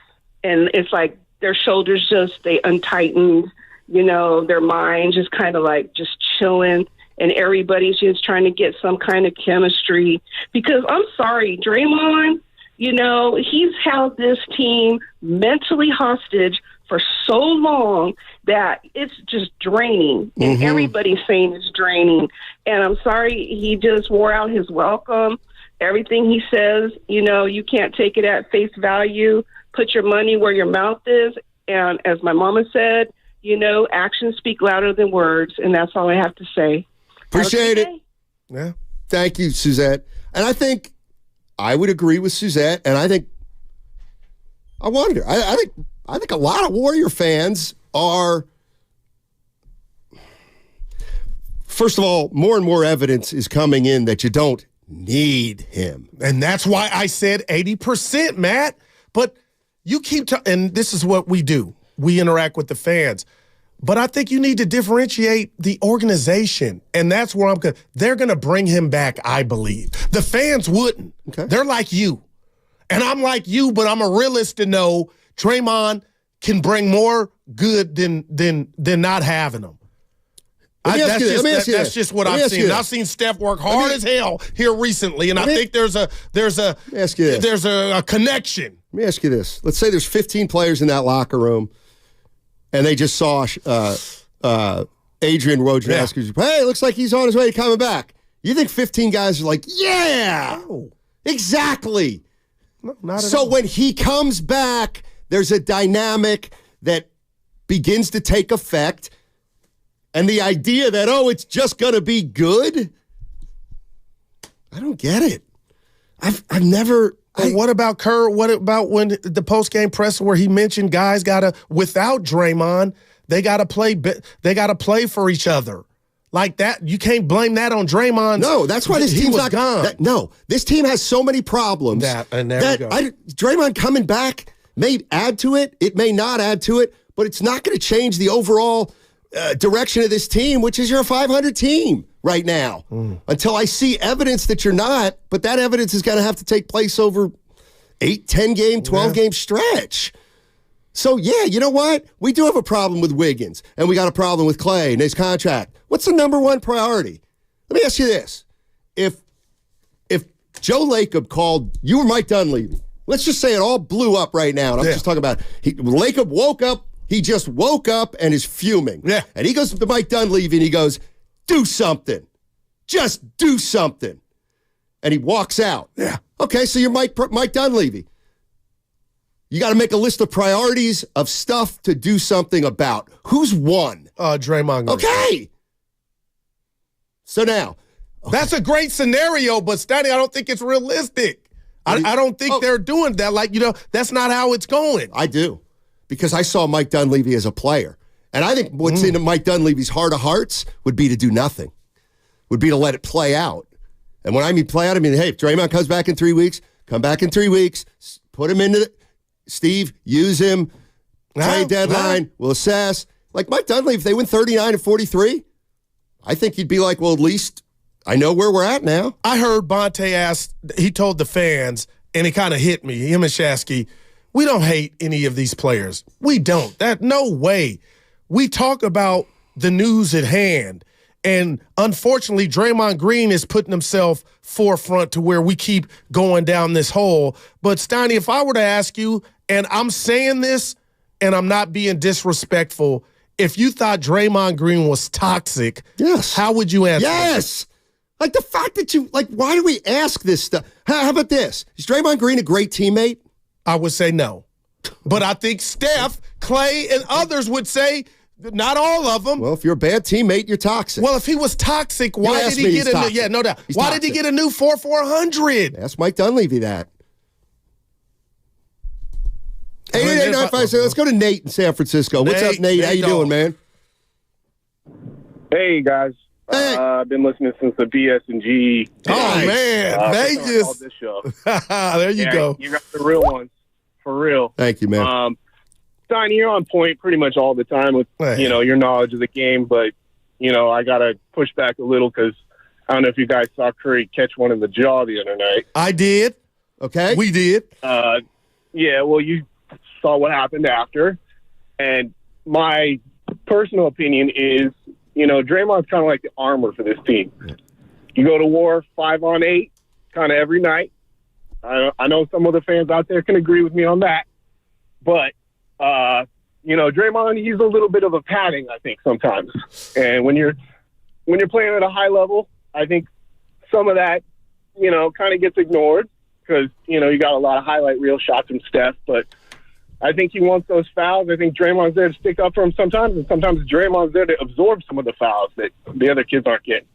and it's like their shoulders they untightened, their mind just kind of like just chilling, and everybody's just trying to get some kind of chemistry. Because I'm sorry, Draymond, he's held this team mentally hostage for so long that it's just draining, and everybody's saying it's draining. And I'm sorry, he just wore out his welcome. Everything he says, you can't take it at face value. Put your money where your mouth is. And as my mama said, actions speak louder than words. And that's all I have to say. Appreciate it. Yeah. Thank you, Suzette. And I think I would agree with Suzette. And I wonder. I think a lot of Warrior fans are. First of all, more and more evidence is coming in that you don't need him. And that's why I said 80%, Matt. But you keep and this is what we do. We interact with the fans. But I think you need to differentiate the organization. And that's where they're going to bring him back, I believe. The fans wouldn't. Okay. They're like you. And I'm like you, but I'm a realist to know Draymond can bring more good than not having him. That's just what I've seen. I've seen Steph work hard as hell here recently, and I think there's a connection. Let me ask you this. Let's say there's 15 players in that locker room, and they just saw Adrian Wojnarowski. Hey, looks like he's on his way to coming back. You think 15 guys are like, yeah, exactly. No, not at so all. when he comes back, there's a dynamic that begins to take effect, and the idea that, it's just going to be good, I don't get it. I've never... What about Kerr? What about when the post-game presser where he mentioned guys without Draymond, they got to play for each other. Like that, you can't blame that on Draymond. No, that's why this team's not gone. This team has so many problems. Draymond coming back may add to it. It may not add to it, but it's not going to change the overall direction of this team, which is you're a 500 team right now. Until I see evidence that you're not, but that evidence is going to have to take place over 8, 10-game, 12-game stretch. So, yeah, you know what? We do have a problem with Wiggins, and we got a problem with Clay and his contract. What's the number one priority? Let me ask you this. If Joe Lacob called, you were Mike Dunleavy, let's just say it all blew up right now, and I'm just talking about Lacob woke up, he just woke up and is fuming. Yeah. And he goes to Mike Dunleavy and he goes, do something. Just do something. And he walks out. Yeah. Okay, so you're Mike Dunleavy. You got to make a list of priorities of stuff to do something about. Who's won? Draymond Green. Okay. So now. That's a great scenario, but Stanley, I don't think it's realistic. I don't think they're doing that. Like, that's not how it's going. I do. Because I saw Mike Dunleavy as a player. And I think what's in Mike Dunleavy's heart of hearts would be to do nothing. Would be to let it play out. And when I mean play out, I mean, hey, if Draymond comes back in 3 weeks, come back in 3 weeks, put him into Steve, use him, trade deadline, we'll assess. Like Mike Dunleavy, if they win 39 and 43, I think he'd be like, well, at least I know where we're at now. I heard Bonte he told the fans, and it kind of hit me, him and Shasky, we don't hate any of these players. We don't. No way. We talk about the news at hand. And unfortunately, Draymond Green is putting himself forefront to where we keep going down this hole. But Steiny, if I were to ask you, and I'm saying this, and I'm not being disrespectful, if you thought Draymond Green was toxic, how would you answer? Yes. Like the fact that why do we ask this stuff? How about this? Is Draymond Green a great teammate? I would say no. But I think Steph, Clay, and others would say not all of them. Well, if you're a bad teammate, you're toxic. Well, if he was toxic, why did he get a new? Yeah, no doubt. Why did he get a new 400? Ask Mike Dunleavy that. 888-957. Let's go to Nate in San Francisco. What's up, Nate? How you doing, man? Hey guys. Hey. I've been listening since the BS&G. Oh man, Vegas. This show. There you go. You got the real ones, for real. Thank you, man. Stein, you're on point pretty much all the time with your knowledge of the game, but I gotta push back a little because I don't know if you guys saw Curry catch one in the jaw the other night. I did. Okay, we did. Yeah. Well, you saw what happened after, and my personal opinion is, Draymond's kind of like the armor for this team. You go to war 5-on-8 kind of every night. I know some of the fans out there can agree with me on that, but Draymond, he's a little bit of a padding, I think, sometimes. And when you're playing at a high level, I think some of that, kind of gets ignored because, you got a lot of highlight reel shots from Steph, but I think he wants those fouls. I think Draymond's there to stick up for him sometimes, and sometimes Draymond's there to absorb some of the fouls that the other kids aren't getting.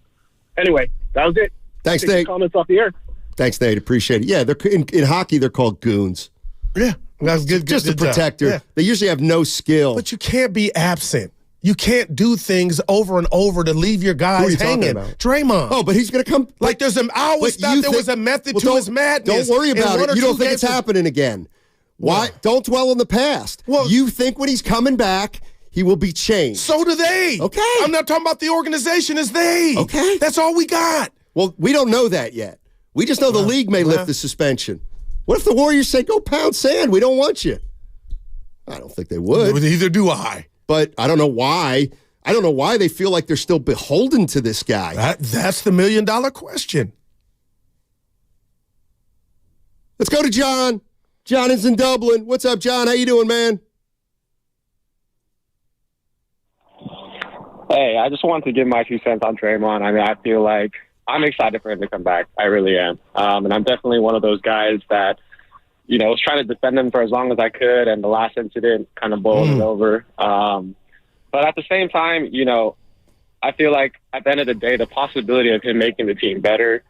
Anyway, that was it. Thanks, Nate. Comments off the air. Thanks, Nate. Appreciate it. Yeah, they're in hockey, they're called goons. Yeah, that's good. Just a protector. Yeah. They usually have no skill. But you can't be absent. You can't do things over and over to leave your guys hanging. Draymond. Oh, but he's going to come. Like I always thought there was a method to his madness. Don't worry about it. You don't think it's happening again. Why? Don't dwell on the past. Well, you think when he's coming back, he will be changed. So do they. Okay. I'm not talking about the organization. It's they. Okay. That's all we got. Well, we don't know that yet. We just know the league may lift the suspension. What if the Warriors say, go pound sand, we don't want you? I don't think they would. Neither do I. But I don't know why. I don't know why they feel like they're still beholden to this guy. That's the $1 million question. Let's go to John. John is in Dublin. What's up, John? How you doing, man? Hey, I just wanted to give my 2 cents on Draymond. I mean, I feel like I'm excited for him to come back. I really am. And I'm definitely one of those guys that was trying to defend him for as long as I could, and the last incident kind of boiled it over. But at the same time, I feel like at the end of the day, the possibility of him making the team better,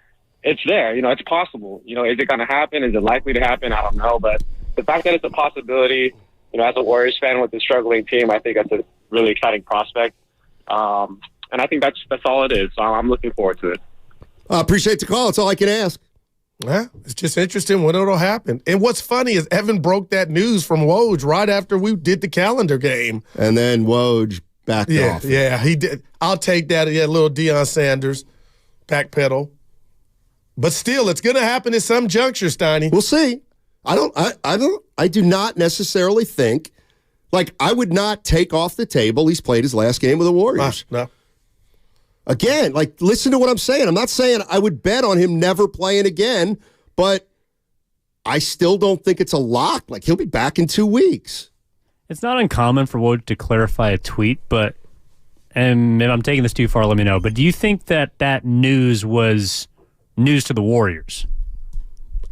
it's there. It's possible. Is it going to happen? Is it likely to happen? I don't know. But the fact that it's a possibility, as a Warriors fan with a struggling team, I think that's a really exciting prospect. And I think that's all it is. So I'm looking forward to it. Appreciate the call. That's all I can ask. Yeah, it's just interesting when it'll happen. And what's funny is Evan broke that news from Woj right after we did the calendar game. And then Woj backed off. Yeah, he did. I'll take that. Yeah, little Deion Sanders backpedal. But still, it's going to happen at some juncture, Steiny. We'll see. I do not necessarily think, I would not take off the table he's played his last game with the Warriors. No. Again, listen to what I'm saying. I'm not saying I would bet on him never playing again, but I still don't think it's a lock. He'll be back in 2 weeks. It's not uncommon for Woj to clarify a tweet, and if I'm taking this too far, let me know. But do you think that news was news to the Warriors?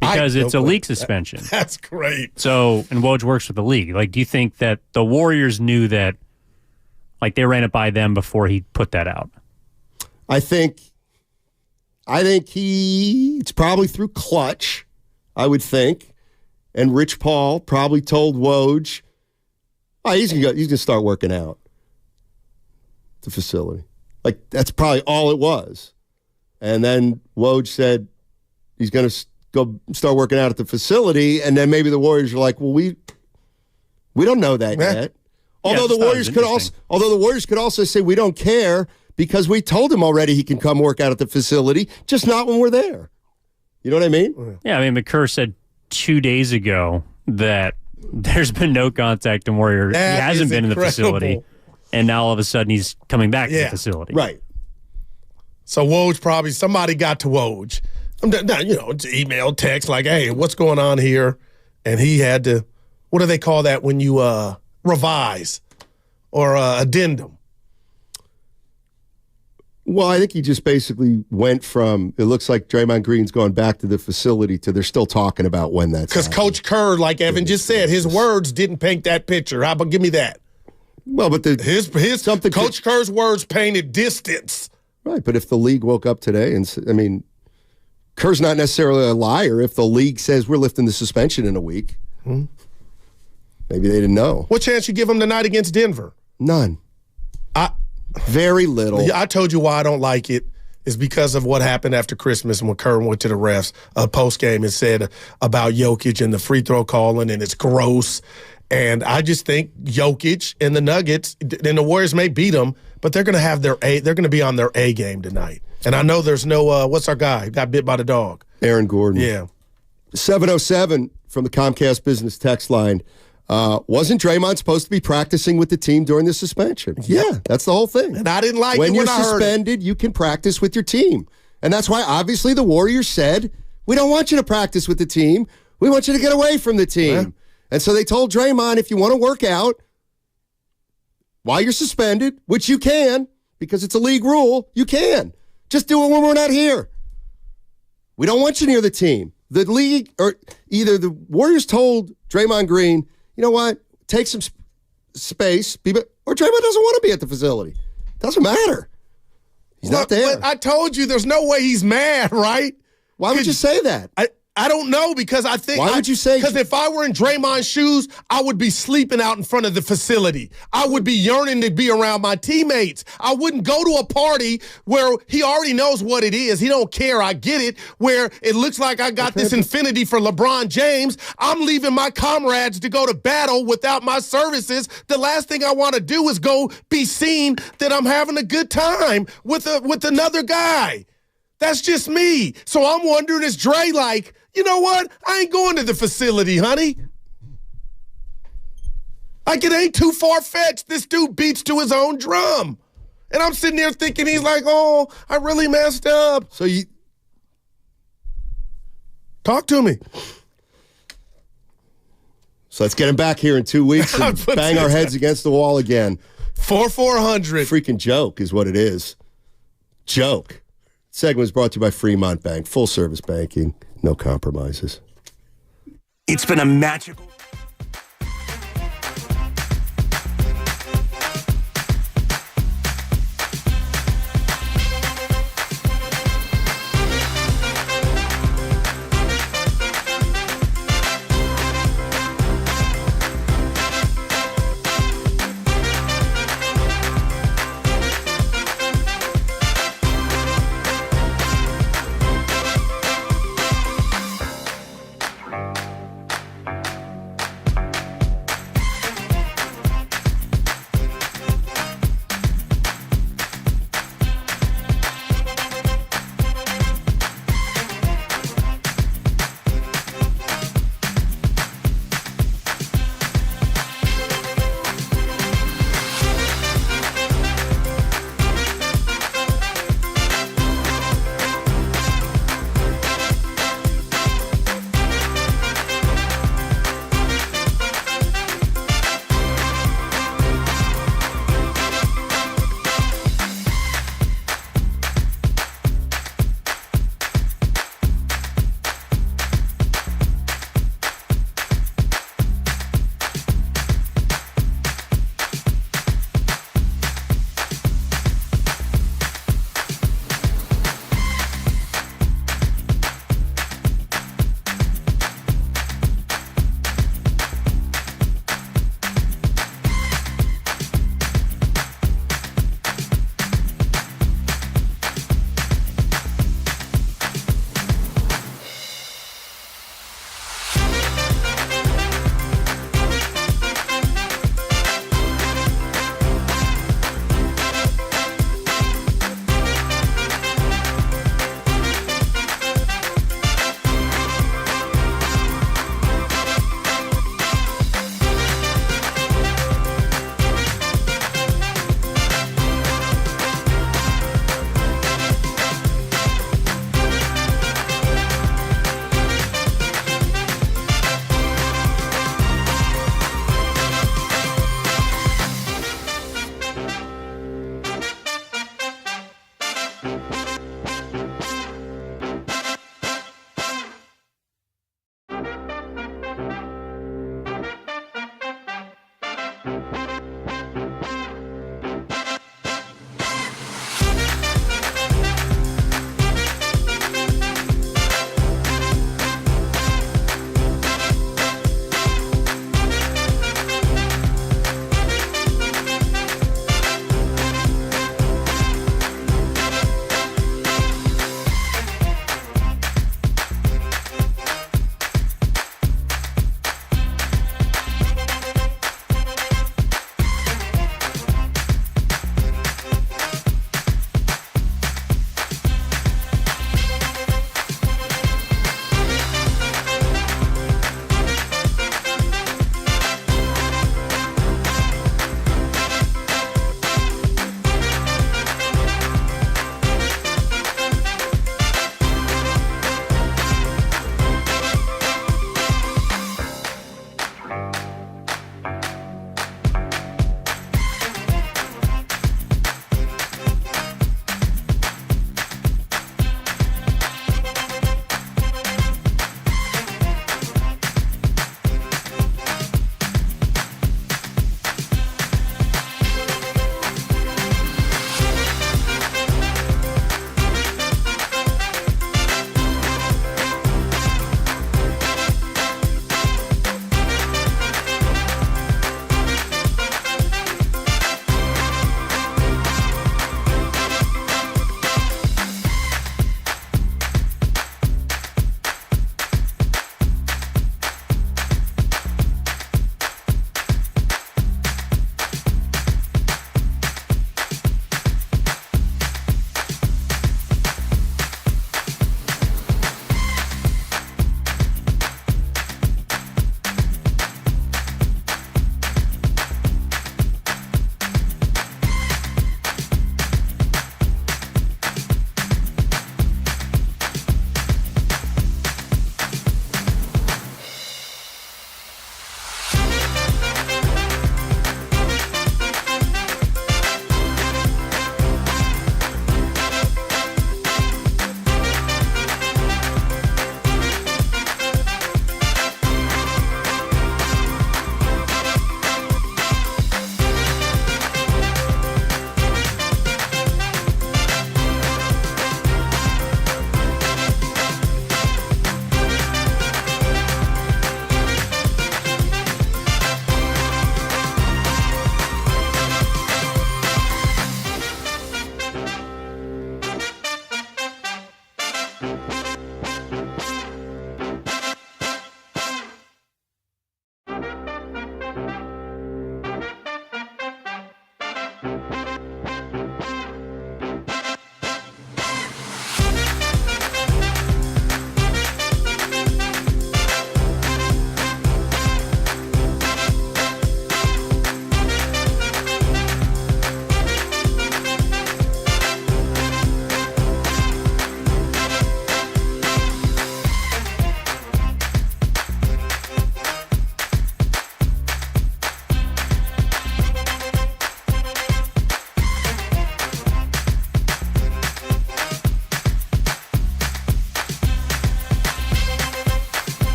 Because it's a league suspension. That's great. So, and Woj works with the league. Do you think that the Warriors knew that, they ran it by them before he put that out? I think it's probably through Clutch, I would think. And Rich Paul probably told Woj, he's gonna start working out at the facility. That's probably all it was. And then Woj said he's gonna go start working out at the facility, and then maybe the Warriors are like, well, we don't know that yet. Although the Warriors could also say we don't care, because we told him already he can come work out at the facility, just not when we're there. You know what I mean? Yeah, McCurr said 2 days ago that there's been no contact in Warrior. He hasn't been in the facility, and now all of a sudden he's coming back to the facility. Right. So Woj probably, somebody got to Woj. Email, text, hey, what's going on here? And he had to, what do they call that when you revise or addendum? Well, I think he just basically went from, it looks like Draymond Green's going back to the facility to they're still talking about when that's because Coach Kerr, like Evan just said, his words didn't paint that picture. How about give me that? Well, but his something Coach Kerr's words painted distance. Right, but if the league woke up today and, Kerr's not necessarily a liar. If the league says we're lifting the suspension in a week, maybe they didn't know. What chance you give him tonight against Denver? None. Very little. I told you why I don't like it is because of what happened after Christmas when Kerr went to the refs post-game and said about Jokic and the free throw calling, and it's gross. And I just think Jokic and the Nuggets, and the Warriors may beat them, but they're going to have they're going to be on their A game tonight. And I know there's no, what's our guy? Got bit by the dog. Aaron Gordon. Yeah. 707 from the Comcast Business text line. Wasn't Draymond supposed to be practicing with the team during the suspension? Yeah, that's the whole thing. And I didn't like when it you're suspended, you can practice with your team. And that's why, obviously, the Warriors said, we don't want you to practice with the team. We want you to get away from the team. Yeah. And so they told Draymond, if you want to work out while you're suspended, which you can, because it's a league rule, you can. Just do it when we're not here. We don't want you near the team. The league, or either the Warriors told Draymond Green, you know what, take some space, or Draymond doesn't want to be at the facility. Doesn't matter. He's not there. But I told you there's no way he's mad, right? Why would you say that? I don't know, because I think... Why would you say... Because if I were in Draymond's shoes, I would be sleeping out in front of the facility. I would be yearning to be around my teammates. I wouldn't go to a party where he already knows what it is. He don't care. I get it. Where it looks like I got this infinity for LeBron James. I'm leaving my comrades to go to battle without my services. The last thing I want to do is go be seen that I'm having a good time with another guy. That's just me. So I'm wondering, is Dre like, you know what? I ain't going to the facility, honey. Like, it ain't too far-fetched. This dude beats to his own drum. And I'm sitting there thinking he's like, oh, I really messed up. So you... Talk to me. So let's get him back here in 2 weeks and bang our heads against the wall again. 400. Freaking joke is what it is. Joke. Segment was brought to you by Fremont Bank. Full service banking. No compromises. It's been a magical...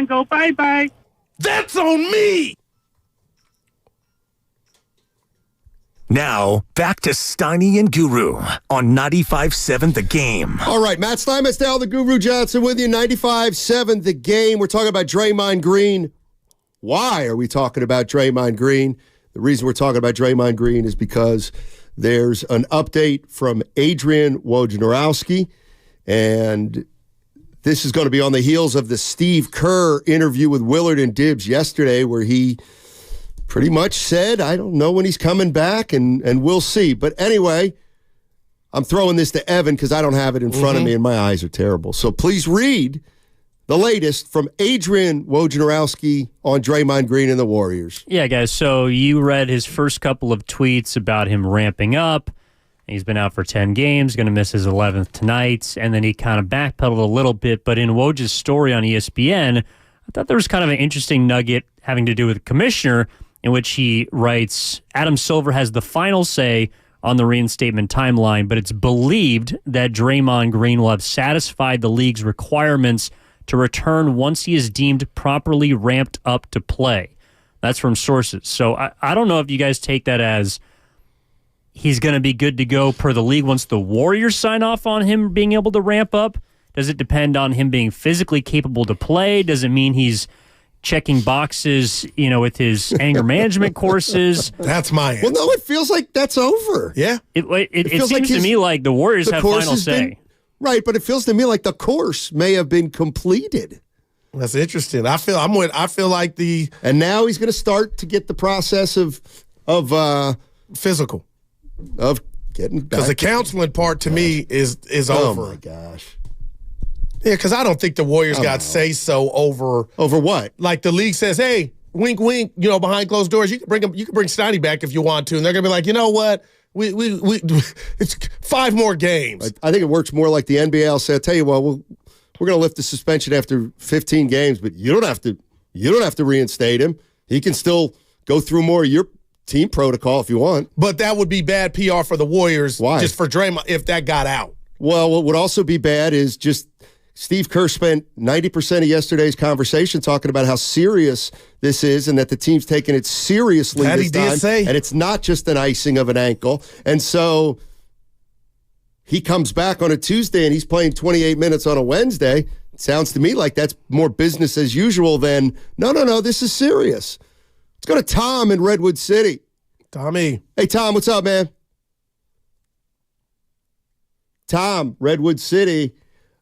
Draymond go bye-bye. That's on me. Now, back to Steiny and Guru on 95.7 The Game. All right, Matt Steinmetz, the Guru Johnson with you, 95.7 The Game. We're talking about Draymond Green. Why are we talking about Draymond Green? The reason we're talking about Draymond Green is because there's an update from Adrian Wojnarowski, and this is going to be on the heels of the Steve Kerr interview with Willard and Dibbs yesterday, where he pretty much said, I don't know when he's coming back, and we'll see. But anyway, I'm throwing this to Evan because I don't have it in front of me, and my eyes are terrible. So please read the latest from Adrian Wojnarowski on Draymond Green and the Warriors. Yeah, guys, so you read his first couple of tweets about him ramping up. He's been out for 10 games, going to miss his 11th tonight, and then he kind of backpedaled a little bit. But in Woj's story on ESPN, I thought there was kind of an interesting nugget having to do with the commissioner, in which he writes, Adam Silver has the final say on the reinstatement timeline, but it's believed that Draymond Green will have satisfied the league's requirements to return once he is deemed properly ramped up to play. That's from sources. So I don't know if you guys take that as he's going to be good to go per the league once the Warriors sign off on him being able to ramp up. Does it depend on him being physically capable to play? Does it mean he's checking boxes, with his anger management courses? That's my answer. Well, no, it feels like that's over. Yeah. It seems to me like the Warriors have final say. Right, but it feels to me like the course may have been completed. That's interesting. I feel like and now he's going to start to get the process of physical, of getting back. Because the counseling part to me is over. Oh my gosh. Yeah, because I don't think the Warriors got say-so over what? Like the league says, hey, wink, wink, behind closed doors, you can bring Steiny back if you want to, and they're gonna be like, you know what, we it's 5 more games. I think it works more like the NBA will say, I tell you what, we're gonna lift the suspension after 15 games, but you don't have to reinstate him. He can still go through more of your team protocol if you want. But that would be bad PR for the Warriors. Why? Just for Draymond if that got out. Well, what would also be bad is just Steve Kerr spent 90% of yesterday's conversation talking about how serious this is and that the team's taking it seriously this time. And it's not just an icing of an ankle. And so he comes back on a Tuesday and he's playing 28 minutes on a Wednesday. It sounds to me like that's more business as usual than, no, this is serious. Let's go to Tom in Redwood City. Tommy. Hey, Tom, what's up, man? Tom, Redwood City.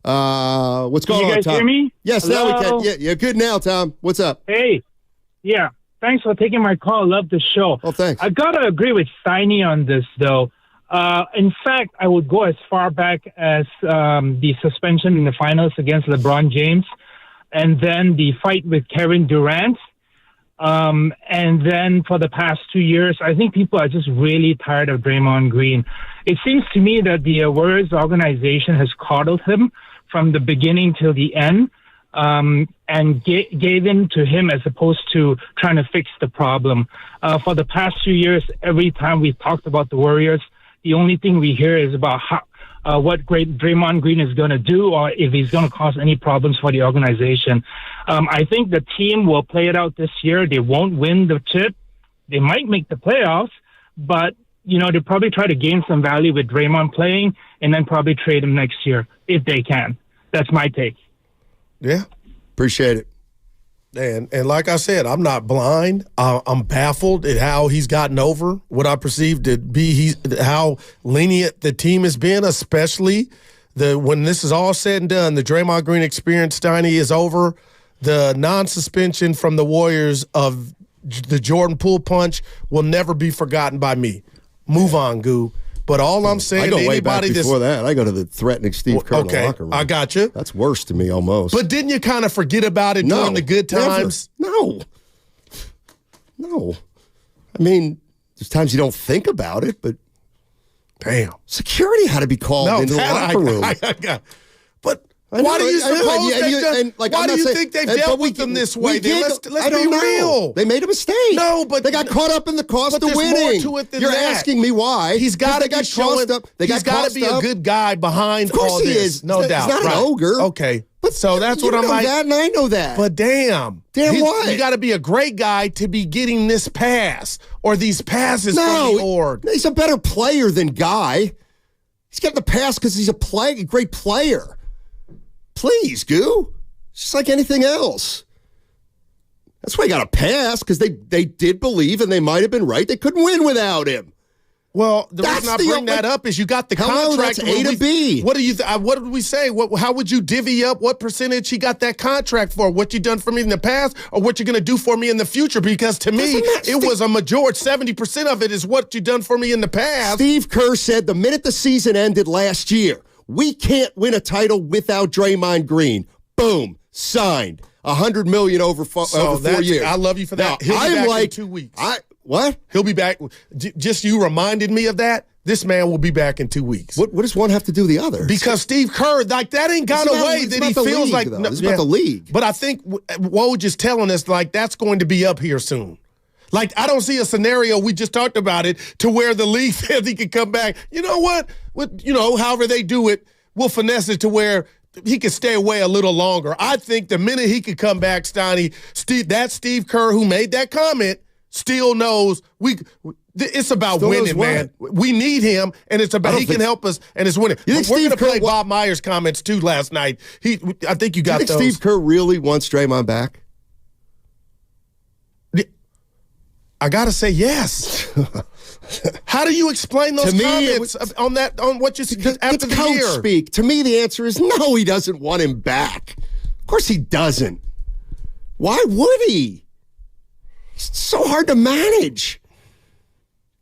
What's going on, Tom? You guys hear me? Yes, Hello? now we can. Yeah, you're good now, Tom. What's up? Hey, yeah. Thanks for taking my call. Love the show. Oh, thanks. I got to agree with Steiny on this, though. In fact, I would go as far back as the suspension in the finals against LeBron James, and then the fight with Kevin Durant. And then for the past 2 years, I think people are just really tired of Draymond Green. It seems to me that the Warriors organization has coddled him from the beginning till the end, and gave in to him as opposed to trying to fix the problem. For the past 2 years, every time we've talked about the Warriors, the only thing we hear is about what great Draymond Green is going to do, or if he's going to cause any problems for the organization. I think the team will play it out this year. They won't win the chip. They might make the playoffs, but they'll probably try to gain some value with Draymond playing and then probably trade him next year if they can. That's my take. Yeah. Appreciate it. And like I said, I'm not blind. I'm baffled at how he's gotten over what I perceive to be how lenient the team has been, especially when this is all said and done, the Draymond Green experience, Steiny, is over. The non-suspension from the Warriors of the Jordan Poole punch will never be forgotten by me. Move on, Goo. But all I'm saying, I go way back before that. I go to the threatening Steve Kerr in the locker room. I got you. That's worse to me almost. But didn't you kind of forget about it during the good times? Never. No. I mean, there's times you don't think about it, but damn, security had to be called into the locker room. But why do you suppose why do you think they've dealt with them this way? Let's be real. They made a mistake. No, but they got caught up in the cost of winning. More to it than You're that. asking me why? He's got to be showing up. He's got to be a good guy behind all this. Of course he is. No doubt. He's not an ogre. Okay. So that's what I'm like. That and I know that. But damn what? You got to be a great guy to be getting this pass or these passes from the org. He's a better player than Guy. He's getting the pass because he's a great player. Please, Goo. It's just like anything else. That's why he got a pass, because they did believe, and they might have been right, they couldn't win without him. Well, the reason I bring that up is you got the contract. That's A to B. What did we say? How would you divvy up what percentage he got that contract for? What you done for me in the past, or what you're going to do for me in the future? Because to me, it was a majority. 70% of it is what you done for me in the past. Steve Kerr said the minute the season ended last year, we can't win a title without Draymond Green. Boom, signed. $100 million over 4 years. I love you for that. Now, He'll be back in 2 weeks. What? He'll be back. Just you reminded me of that. This man will be back in 2 weeks. What does one have to do with the other? Because Steve Kerr, like that ain't gone away. That he feels like it's about the league. But I think Woj is telling us like that's going to be up here soon. Like I don't see a scenario. We just talked about it to where the league says he can come back. You know what? However they do it, we'll finesse it to where he could stay away a little longer. I think the minute he could come back, Steiny, Steve Kerr who made that comment still knows it's about winning, man. We need him, and it's about he can help us, and it's winning. We're going to play Bob Myers' comments too last night. I think you got those. Steve Kerr really wants Draymond back? I got to say yes. How do you explain those comments on what you said after the coach year? Speak. To me, the answer is no, he doesn't want him back. Of course he doesn't. Why would he? It's so hard to manage.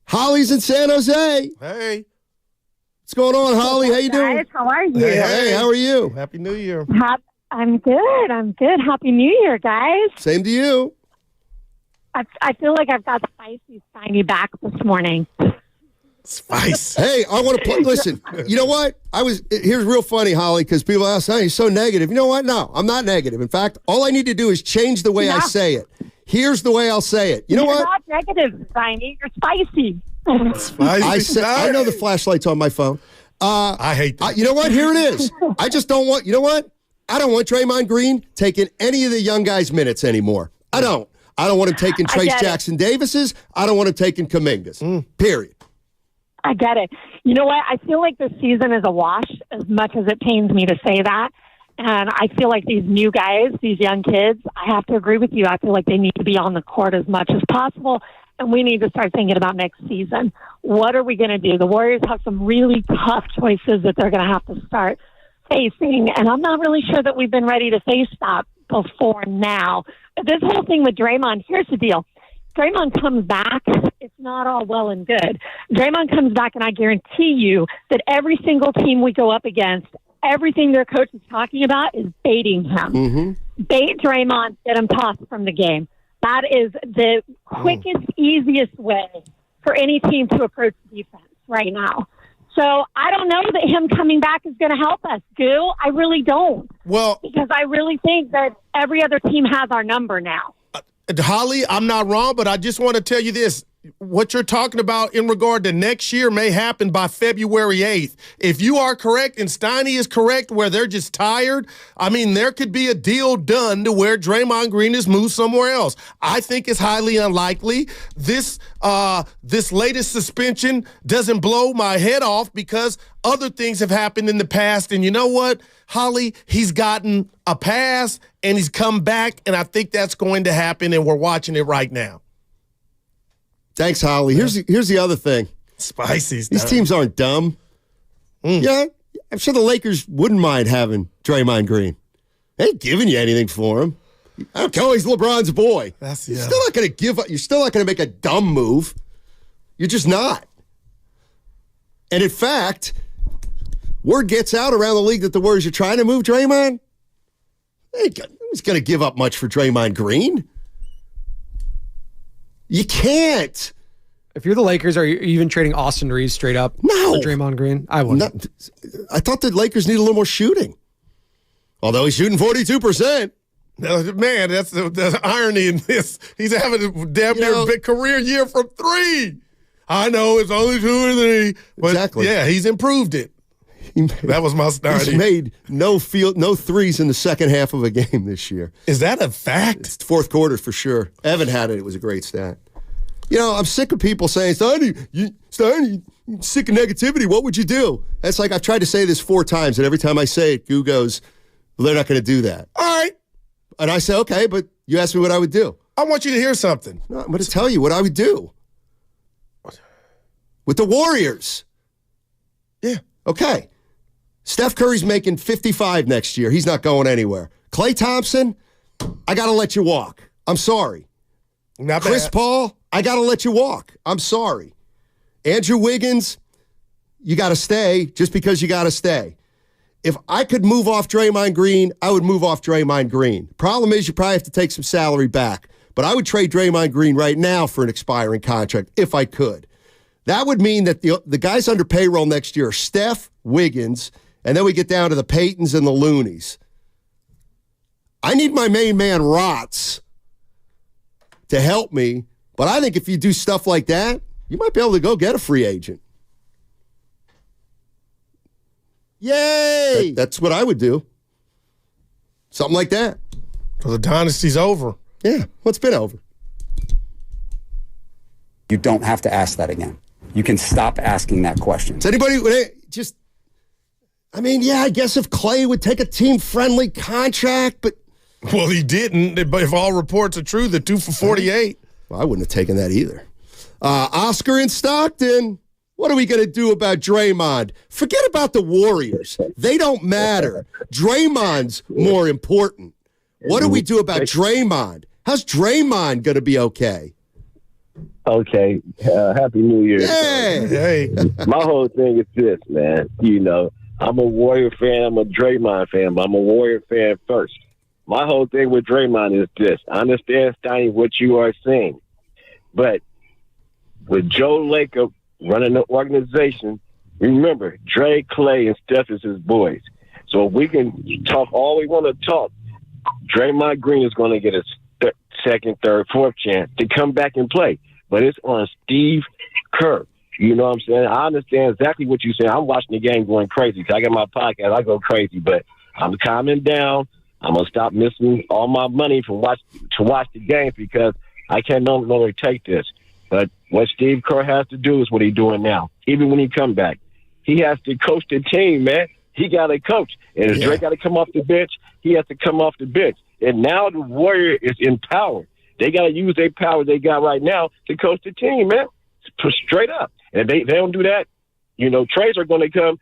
Holly's in San Jose. Hey. What's going on, Holly? How you doing? Guys, how are you? Hey, how are you? Happy New Year. I'm good. Happy New Year, guys. Same to you. I feel like I've got spicy Steiny back this morning. Spice. Hey, I want to play. Listen, you know what? Here's real funny, Holly, because people ask, "Hey, you're so negative." You know what? No, I'm not negative. In fact, all I need to do is change the way I say it. Here's the way I'll say it. You know what? You're not negative, Steiny. You're spicy. I know the flashlight's on my phone. I hate that. You know what? Here it is. I just don't want. You know what? I don't want Draymond Green taking any of the young guys' minutes anymore. I don't want him taking Trace Jackson Davis's. I don't want him taking Kaminga's. Period. I get it. You know what? I feel like this season is a wash, as much as it pains me to say that. And I feel like these new guys, these young kids, I have to agree with you. I feel like they need to be on the court as much as possible. And we need to start thinking about next season. What are we going to do? The Warriors have some really tough choices that they're going to have to start facing. And I'm not really sure that we've been ready to face that before now. But this whole thing with Draymond, here's the deal. Draymond comes back, it's not all well and good. Draymond comes back, and I guarantee you that every single team we go up against, everything their coach is talking about is baiting him. Mm-hmm. Bait Draymond, get him tossed from the game. That is the quickest, easiest way for any team to approach defense right now. So I don't know that him coming back is going to help us, Goo. I really don't. Well, because I really think that every other team has our number now. Holly, I'm not wrong, but I just want to tell you this. What you're talking about in regard to next year may happen by February 8th. If you are correct and Steiny is correct where they're just tired, I mean, there could be a deal done to where Draymond Green is moved somewhere else. I think it's highly unlikely. This latest suspension doesn't blow my head off because other things have happened in the past. And you know what, Holly? He's gotten a pass and he's come back, and I think that's going to happen, and we're watching it right now. Thanks, Holly. Here's the other thing. Spicy stuff. These teams aren't dumb. Yeah, I'm sure the Lakers wouldn't mind having Draymond Green. They ain't giving you anything for him. I don't care. He's LeBron's boy. You're still not going to give up. You're still not going to make a dumb move. You're just not. And in fact, word gets out around the league that the Warriors are trying to move Draymond. Who's going to give up much for Draymond Green? You can't. If you're the Lakers, are you even trading Austin Reeves straight up for Draymond Green? I wouldn't. I thought the Lakers need a little more shooting. Although he's shooting 42%. Man, that's the irony in this. He's having a damn near big career year from three. I know it's only 2 or 3. But exactly. Yeah, he's improved it. That was my start. He's made no threes in the second half of a game this year. Is that a fact? It's fourth quarter for sure. Evan had it. It was a great stat. You know, I'm sick of people saying, Steiny, you sick of negativity. What would you do? It's like I've tried to say this 4 times, and every time I say it, Goo goes, well, they're not going to do that. All right. And I say, okay, but you asked me what I would do. I want you to hear something. No, I'm going to tell you what I would do. With the Warriors. Yeah. Okay. Steph Curry's making 55 next year. He's not going anywhere. Klay Thompson, I got to let you walk. I'm sorry. Not Chris bad. Paul, I got to let you walk. I'm sorry. Andrew Wiggins, you got to stay just because you got to stay. If I could move off Draymond Green, I would move off Draymond Green. Problem is, you probably have to take some salary back. But I would trade Draymond Green right now for an expiring contract if I could. That would mean that the guys under payroll next year are Steph, Wiggins, and then we get down to the Paytons and the Loonies. I need my main man, Rotz, to help me. But I think if you do stuff like that, you might be able to go get a free agent. Yay! That's what I would do. Something like that. So the dynasty's over. Yeah, what's been over? You don't have to ask that again. You can stop asking that question. Does anybody just... I mean, yeah, I guess if Klay would take a team-friendly contract, but... Well, he didn't. But if all reports are true, the 2 for 48. Well, I wouldn't have taken that either. Oscar in Stockton, what are we going to do about Draymond? Forget about the Warriors. They don't matter. Draymond's more important. What do we do about Draymond? How's Draymond going to be okay? Okay. Happy New Year. Hey. My whole thing is this, man. You know, I'm a Warrior fan. I'm a Draymond fan, but I'm a Warrior fan first. My whole thing with Draymond is this. I understand, Steiny, what you are saying. But with Joe Lacob running the organization, remember, Dre, Klay, and Steph is his boys. So if we can talk all we want to talk, Draymond Green is going to get a second, third, fourth chance to come back and play. But it's on Steve Kerr. You know what I'm saying? I understand exactly what you're saying. I'm watching the game going crazy. I got my podcast. I go crazy. But I'm calming down. I'm going to stop missing all my money to watch the games because I can no longer take this. But what Steve Kerr has to do is what he's doing now. Even when he come back, he has to coach the team, man. He got to coach. And if Dre got to come off the bench, he has to come off the bench. And now the Warrior is empowered. They got to use their power they got right now to coach the team, man. Straight up. And if they don't do that, you know, trades are going to come,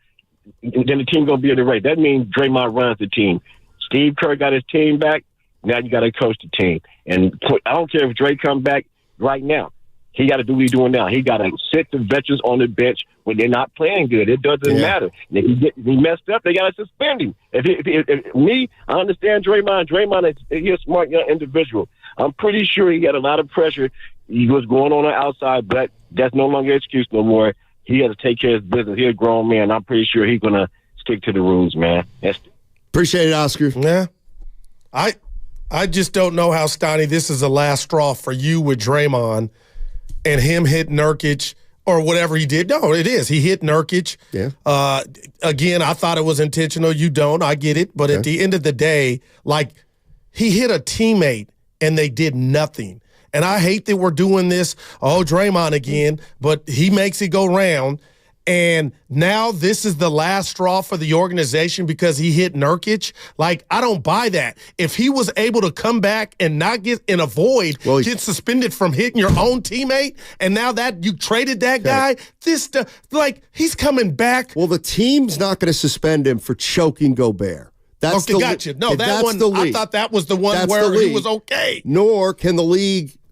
and then the team going to be in the race. That means Draymond runs the team. Steve Kerr got his team back. Now you got to coach the team. And I don't care if Dre come back right now. He got to do what he's doing now. He got to sit the veterans on the bench when they're not playing good. It doesn't matter. If he messed up, they got to suspend him. I understand Draymond. Draymond he's a smart young individual. I'm pretty sure he had a lot of pressure. He was going on the outside, but that's no longer an excuse no more. He had to take care of his business. He's a grown man. I'm pretty sure he's going to stick to the rules, man. Appreciate it, Oscar. Yeah. I just don't know how, Steiny, this is the last straw for you with Draymond and him hit Nurkic or whatever he did. No, it is. He hit Nurkic. Yeah. Again, I thought it was intentional. You don't. I get it. But at the end of the day, like, he hit a teammate and they did nothing. And I hate that we're doing this, Draymond again, but he makes it go round. And now this is the last straw for the organization because he hit Nurkic. Like, I don't buy that. If he was able to come back and not get get suspended from hitting your own teammate, and now that you traded that guy, he's coming back. Well, the team's not going to suspend him for choking Gobert. That's gotcha. No, that one, I thought that was the one where he was okay. Nor can the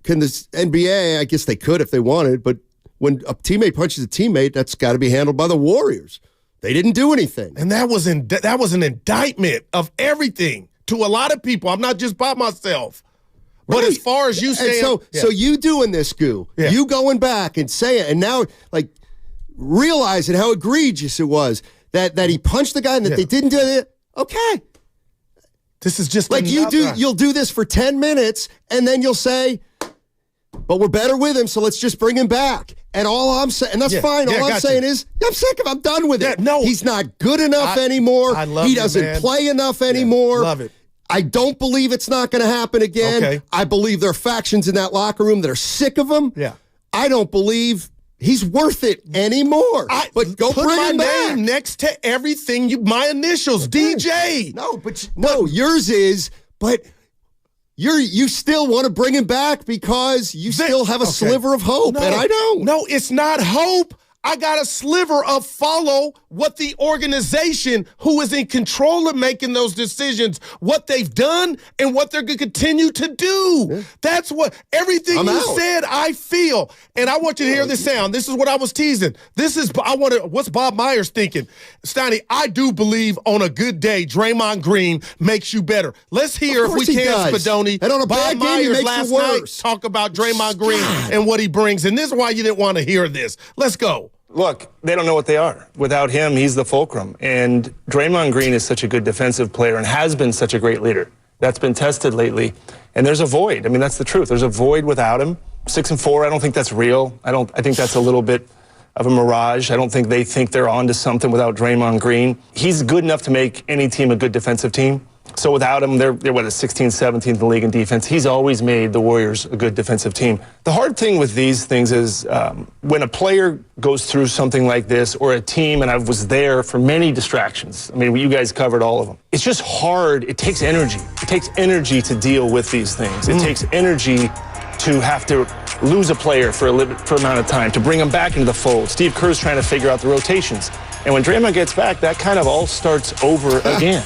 NBA, I guess they could if they wanted, but when a teammate punches a teammate, that's got to be handled by the Warriors. They didn't do anything. And that was an indictment of everything to a lot of people. I'm not just by myself. But as far as you saying... So you doing this, Goo, you going back and saying, and now, like, realizing how egregious it was that he punched the guy and that they didn't do it. Okay. This is just like you'll do this for 10 minutes, and then you'll say, but we're better with him, so let's just bring him back. And all I'm saying, and that's fine. All I'm saying is, I'm sick of. I'm done with it. No, he's not good enough anymore. He doesn't play enough anymore. Love it. I don't believe it's not going to happen again. Okay. I believe there are factions in that locker room that are sick of him. Yeah. I don't believe he's worth it anymore. But go put bring my him back. name next to everything. My initials, DJ. No, yours is. But you still want to bring him back because you still have a sliver of hope, and I don't. No, it's not hope. I got a sliver of follow what the organization who is in control of making those decisions, what they've done and what they're going to continue to do. Yeah. That's what everything said, I feel. And I want you to hear this sound. This is what I was teasing. What's Bob Myers thinking? Steiny, I do believe on a good day, Draymond Green makes you better. Let's hear if we can, Spadoni. And on a Bob bad game, Myers he makes last you worse. night talk about Draymond Green and what he brings. And this is why you didn't want to hear this. Let's go. Look, they don't know what they are. Without him, he's the fulcrum. And Draymond Green is such a good defensive player and has been such a great leader. That's been tested lately. And there's a void. I mean, that's the truth. There's a void without him. 6-4, I don't think that's real. I think that's a little bit of a mirage. I don't think they think they're onto something without Draymond Green. He's good enough to make any team a good defensive team. So without him, they're 16th, 17th in the league in defense. He's always made the Warriors a good defensive team. The hard thing with these things is when a player goes through something like this, or a team, and I was there for many distractions. I mean, you guys covered all of them. It's just hard. It takes energy. It takes energy to deal with these things. It takes energy to have to lose a player for an amount of time, to bring him back into the fold. Steve Kerr's trying to figure out the rotations. And when Draymond gets back, that kind of all starts over again.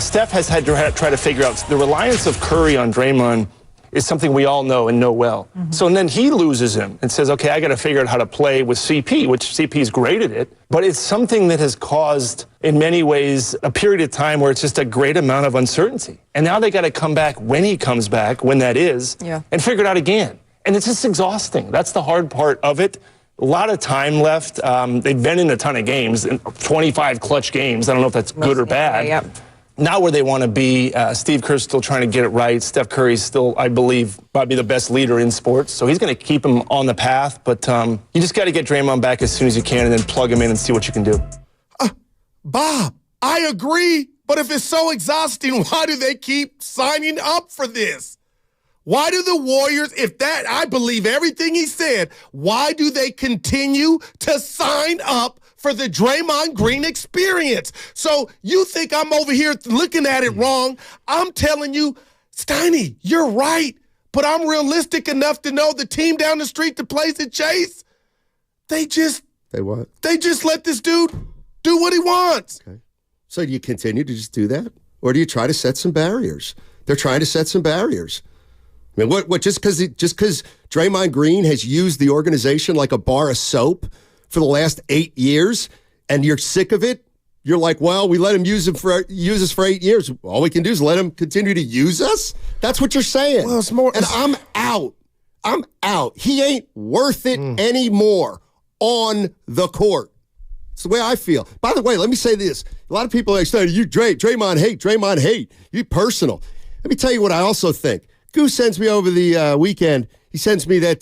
Steph has had to try to figure out the reliance of Curry on Draymond is something we all know and know well. Mm-hmm. So and then he loses him and says, okay, I got to figure out how to play with CP, which CP's great at it. But it's something that has caused, in many ways, a period of time where it's just a great amount of uncertainty. And now they got to come back when he comes back, when that is, and figure it out again. And it's just exhausting. That's the hard part of it. A lot of time left. They've been in a ton of games, 25 clutch games. I don't know if that's good or bad. Not where they want to be. Steve Kerr's still trying to get it right. Steph Curry's still, I believe, probably the best leader in sports. So he's going to keep him on the path. But you just got to get Draymond back as soon as you can and then plug him in and see what you can do. Bob, I agree. But if it's so exhausting, why do they keep signing up for this? Why do the Warriors, I believe everything he said, why do they continue to sign up for the Draymond Green experience? So you think I'm over here looking at it wrong. I'm telling you, Steiny, you're right. But I'm realistic enough to know the team down the street that plays at Chase, they just let this dude do what he wants. Okay. So do you continue to just do that? Or do you try to set some barriers? They're trying to set some barriers. I mean, what just because Draymond Green has used the organization like a bar of soap for the last 8 years, and you're sick of it, you're like, well, we let him use us for 8 years. All we can do is let him continue to use us? That's what you're saying. Well, it's more. And I'm out. I'm out. He ain't worth it anymore on the court. It's the way I feel. By the way, let me say this. A lot of people are saying, Draymond hate. You personal. Let me tell you what I also think. Goose sends me over the weekend. He sends me that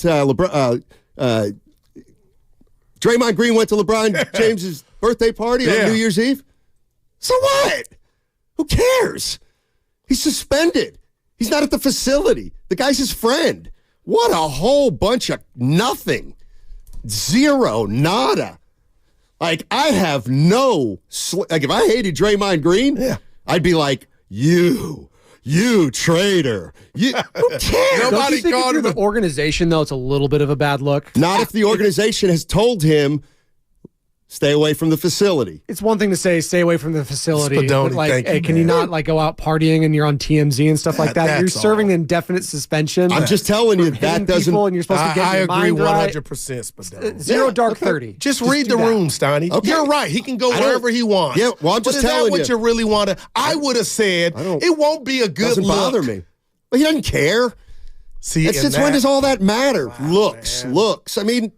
Draymond Green went to LeBron James's birthday party on New Year's Eve. So what? Who cares? He's suspended. He's not at the facility. The guy's his friend. What a whole bunch of nothing. Zero, nada. Like, I have no... if I hated Draymond Green, I'd be like, you traitor. Who cares? Don't you think if you're the organization, though, it's a little bit of a bad look? Not if the organization has told him, stay away from the facility. It's one thing to say, stay away from the facility. Spadoni, but hey, can you not go out partying and you're on TMZ and stuff like that? You're serving an indefinite suspension. I'm just telling you, that doesn't... And you're supposed to get I your agree mind 100%, Spadoni. Zero dark 30. Just read the room, Steiny. Okay. You're right. He can go wherever he wants. Yeah, well, I'm just telling you. But is that what you really want to... I would have said, it won't be a good look. Doesn't bother me. But he doesn't care. See, since when does all that matter? Looks. I mean,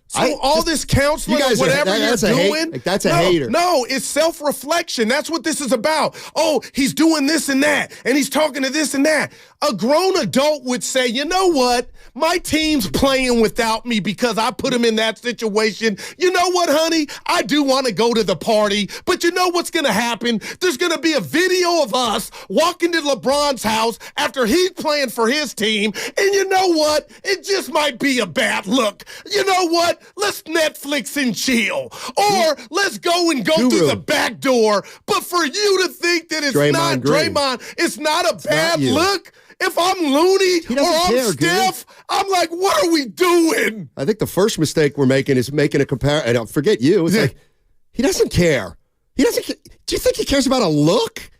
So all this counseling, whatever you're doing, that's a hater. No, it's self-reflection. That's what this is about. Oh, he's doing this and that, and he's talking to this and that. A grown adult would say, you know what? My team's playing without me because I put him in that situation. You know what, honey? I do want to go to the party, but you know what's going to happen? There's going to be a video of us walking to LeBron's house after he's playing for his team, and you know what? It just might be a bad look. You know what? Let's Netflix and chill. Or let's go and go through the back door. But for you to think that it's not Draymond, it's not a bad look. If I'm Looney or I'm Steph, I'm like, what are we doing? I think the first mistake we're making is making a comparison. And forget you. It's like, he doesn't care. He doesn't. Do you think he cares about a look?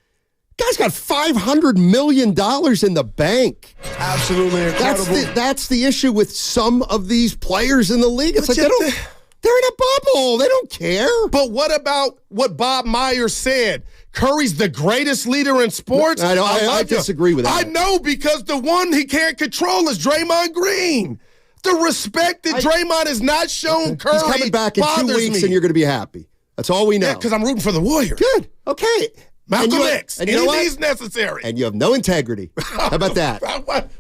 Guy's got $500 million in the bank. Absolutely incredible. That's the issue with some of these players in the league. It's like they're in a bubble. They don't care. But what about what Bob Myers said? Curry's the greatest leader in sports. I disagree with that. I know, because the one he can't control is Draymond Green. The respect that Draymond has not shown Curry He's coming back in 2 weeks, and you're going to be happy. That's all we know. Yeah, because I'm rooting for the Warriors. Good. Okay. Malcolm X. And you know what? He's necessary. And you have no integrity. How about that? What?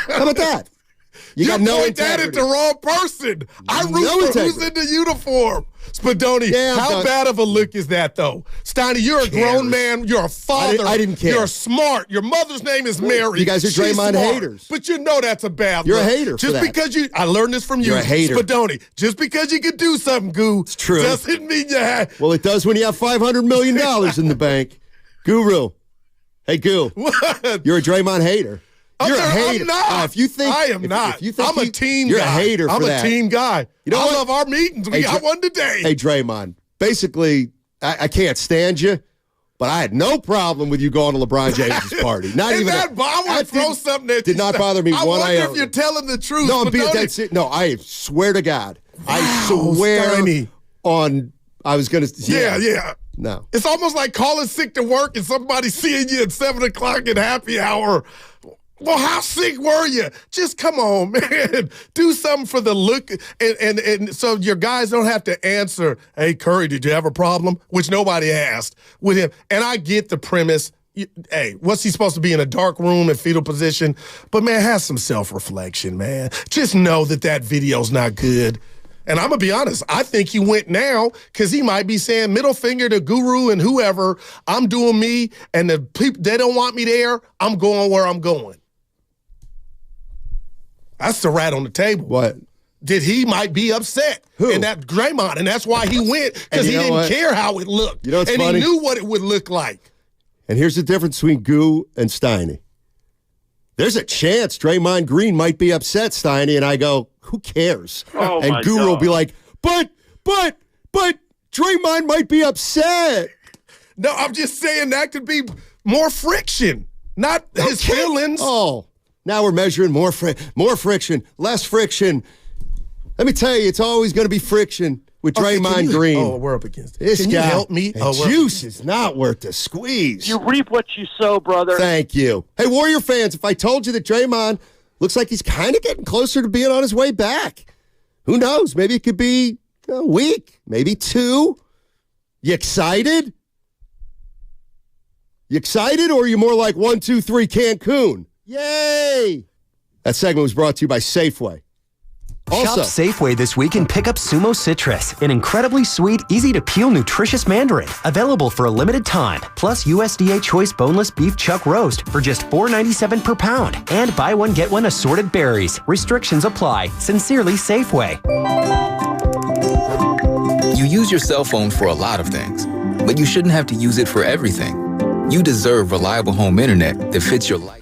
How about that? You got no point that at the wrong person. I root for who's in the uniform. Spadoni, how bad of a look is that, though? Steiny, you're a grown man. You're a father. I didn't care. You're smart. Your mother's name is Mary. You guys are Draymond haters. But you know that's a bad You're look. a hater Just for that. because I learned this from you. You're a hater. Spadoni, just because you can do something, Goo, it's true. doesn't mean you have. Well, it does when you have $500 million in the bank. Guru. Hey, Goo. What? You're a Draymond hater. You're a hater. I'm not. If you think I am not. If you think I'm a team you're guy. a hater for I'm that. a team guy. You know I what? love our meetings. We got one today. Hey, Draymond. Basically, I can't stand you, but I had no problem with you going to LeBron James' party. Not and even that I want to throw something at did not bother me I one wonder iota. if you're telling the truth. No, I'm being Spadoni. dead serious. No, I swear to God. I Wow, swear Steiny. on. I was gonna. Yeah. No. It's almost like calling sick to work and somebody seeing you at 7 o'clock at happy hour. Well, how sick were you? Just come on, man. Do something for the look. And so your guys don't have to answer, hey, Curry, did you have a problem? Which nobody asked with him. And I get the premise. Hey, what's he supposed to be in a dark room in fetal position? But, man, have some self-reflection, man. Just know that video's not good. And I'm going to be honest, I think he went now because he might be saying middle finger to Guru and whoever, I'm doing me, and the people, they don't want me there, I'm going where I'm going. That's the rat on the table. What? He might be upset. Who? And that Draymond, and that's why he went, because he didn't care how it looked. You know what's and funny? he knew what it would look like. And here's the difference between Goo and Steiny. There's a chance Draymond Green might be upset, Steiny, and I go, who cares? Oh, and my Guru God. will be like, but Draymond might be upset. No, I'm just saying that could be more friction, not his feelings. Oh, now we're measuring more friction, less friction. Let me tell you, it's always going to be friction with Draymond Green. Oh, we're up against it. This Can guy, you help me? and juice is not worth the squeeze. You reap what you sow, brother. Thank you. Hey, Warrior fans, if I told you that Draymond looks like he's kind of getting closer to being on his way back, who knows? Maybe it could be a week, maybe 2. You excited? You excited, or are you more like 1, 2, 3 Cancun? Yay! That segment was brought to you by Safeway. Also, Shop Safeway this week and pick up Sumo Citrus, an incredibly sweet, easy-to-peel, nutritious mandarin. Available for a limited time. Plus USDA Choice Boneless Beef Chuck Roast for just $4.97 per pound. And buy one, get one assorted berries. Restrictions apply. Sincerely, Safeway. You use your cell phone for a lot of things, but you shouldn't have to use it for everything. You deserve reliable home internet that fits your life.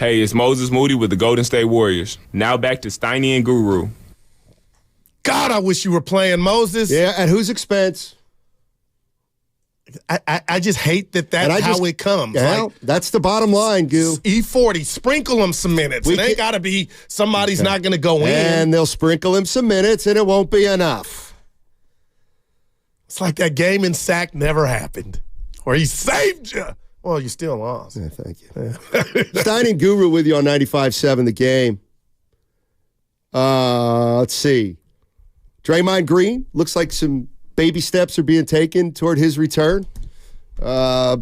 Hey, it's Moses Moody with the Golden State Warriors. Now back to Steiny and Guru. God, I wish you were playing Moses. Yeah, at whose expense? I just hate that's how it comes. Yeah, like, that's the bottom line, Goo. E40, sprinkle them some minutes. It ain't got to be somebody's not going to go in. And they'll sprinkle him some minutes, and it won't be enough. It's like that game in Sac never happened, where he saved you. Well, you still lost. Yeah, thank you. Steiny and Guru with you on 95.7 The Game. Let's see. Draymond Green, looks like some baby steps are being taken toward his return. I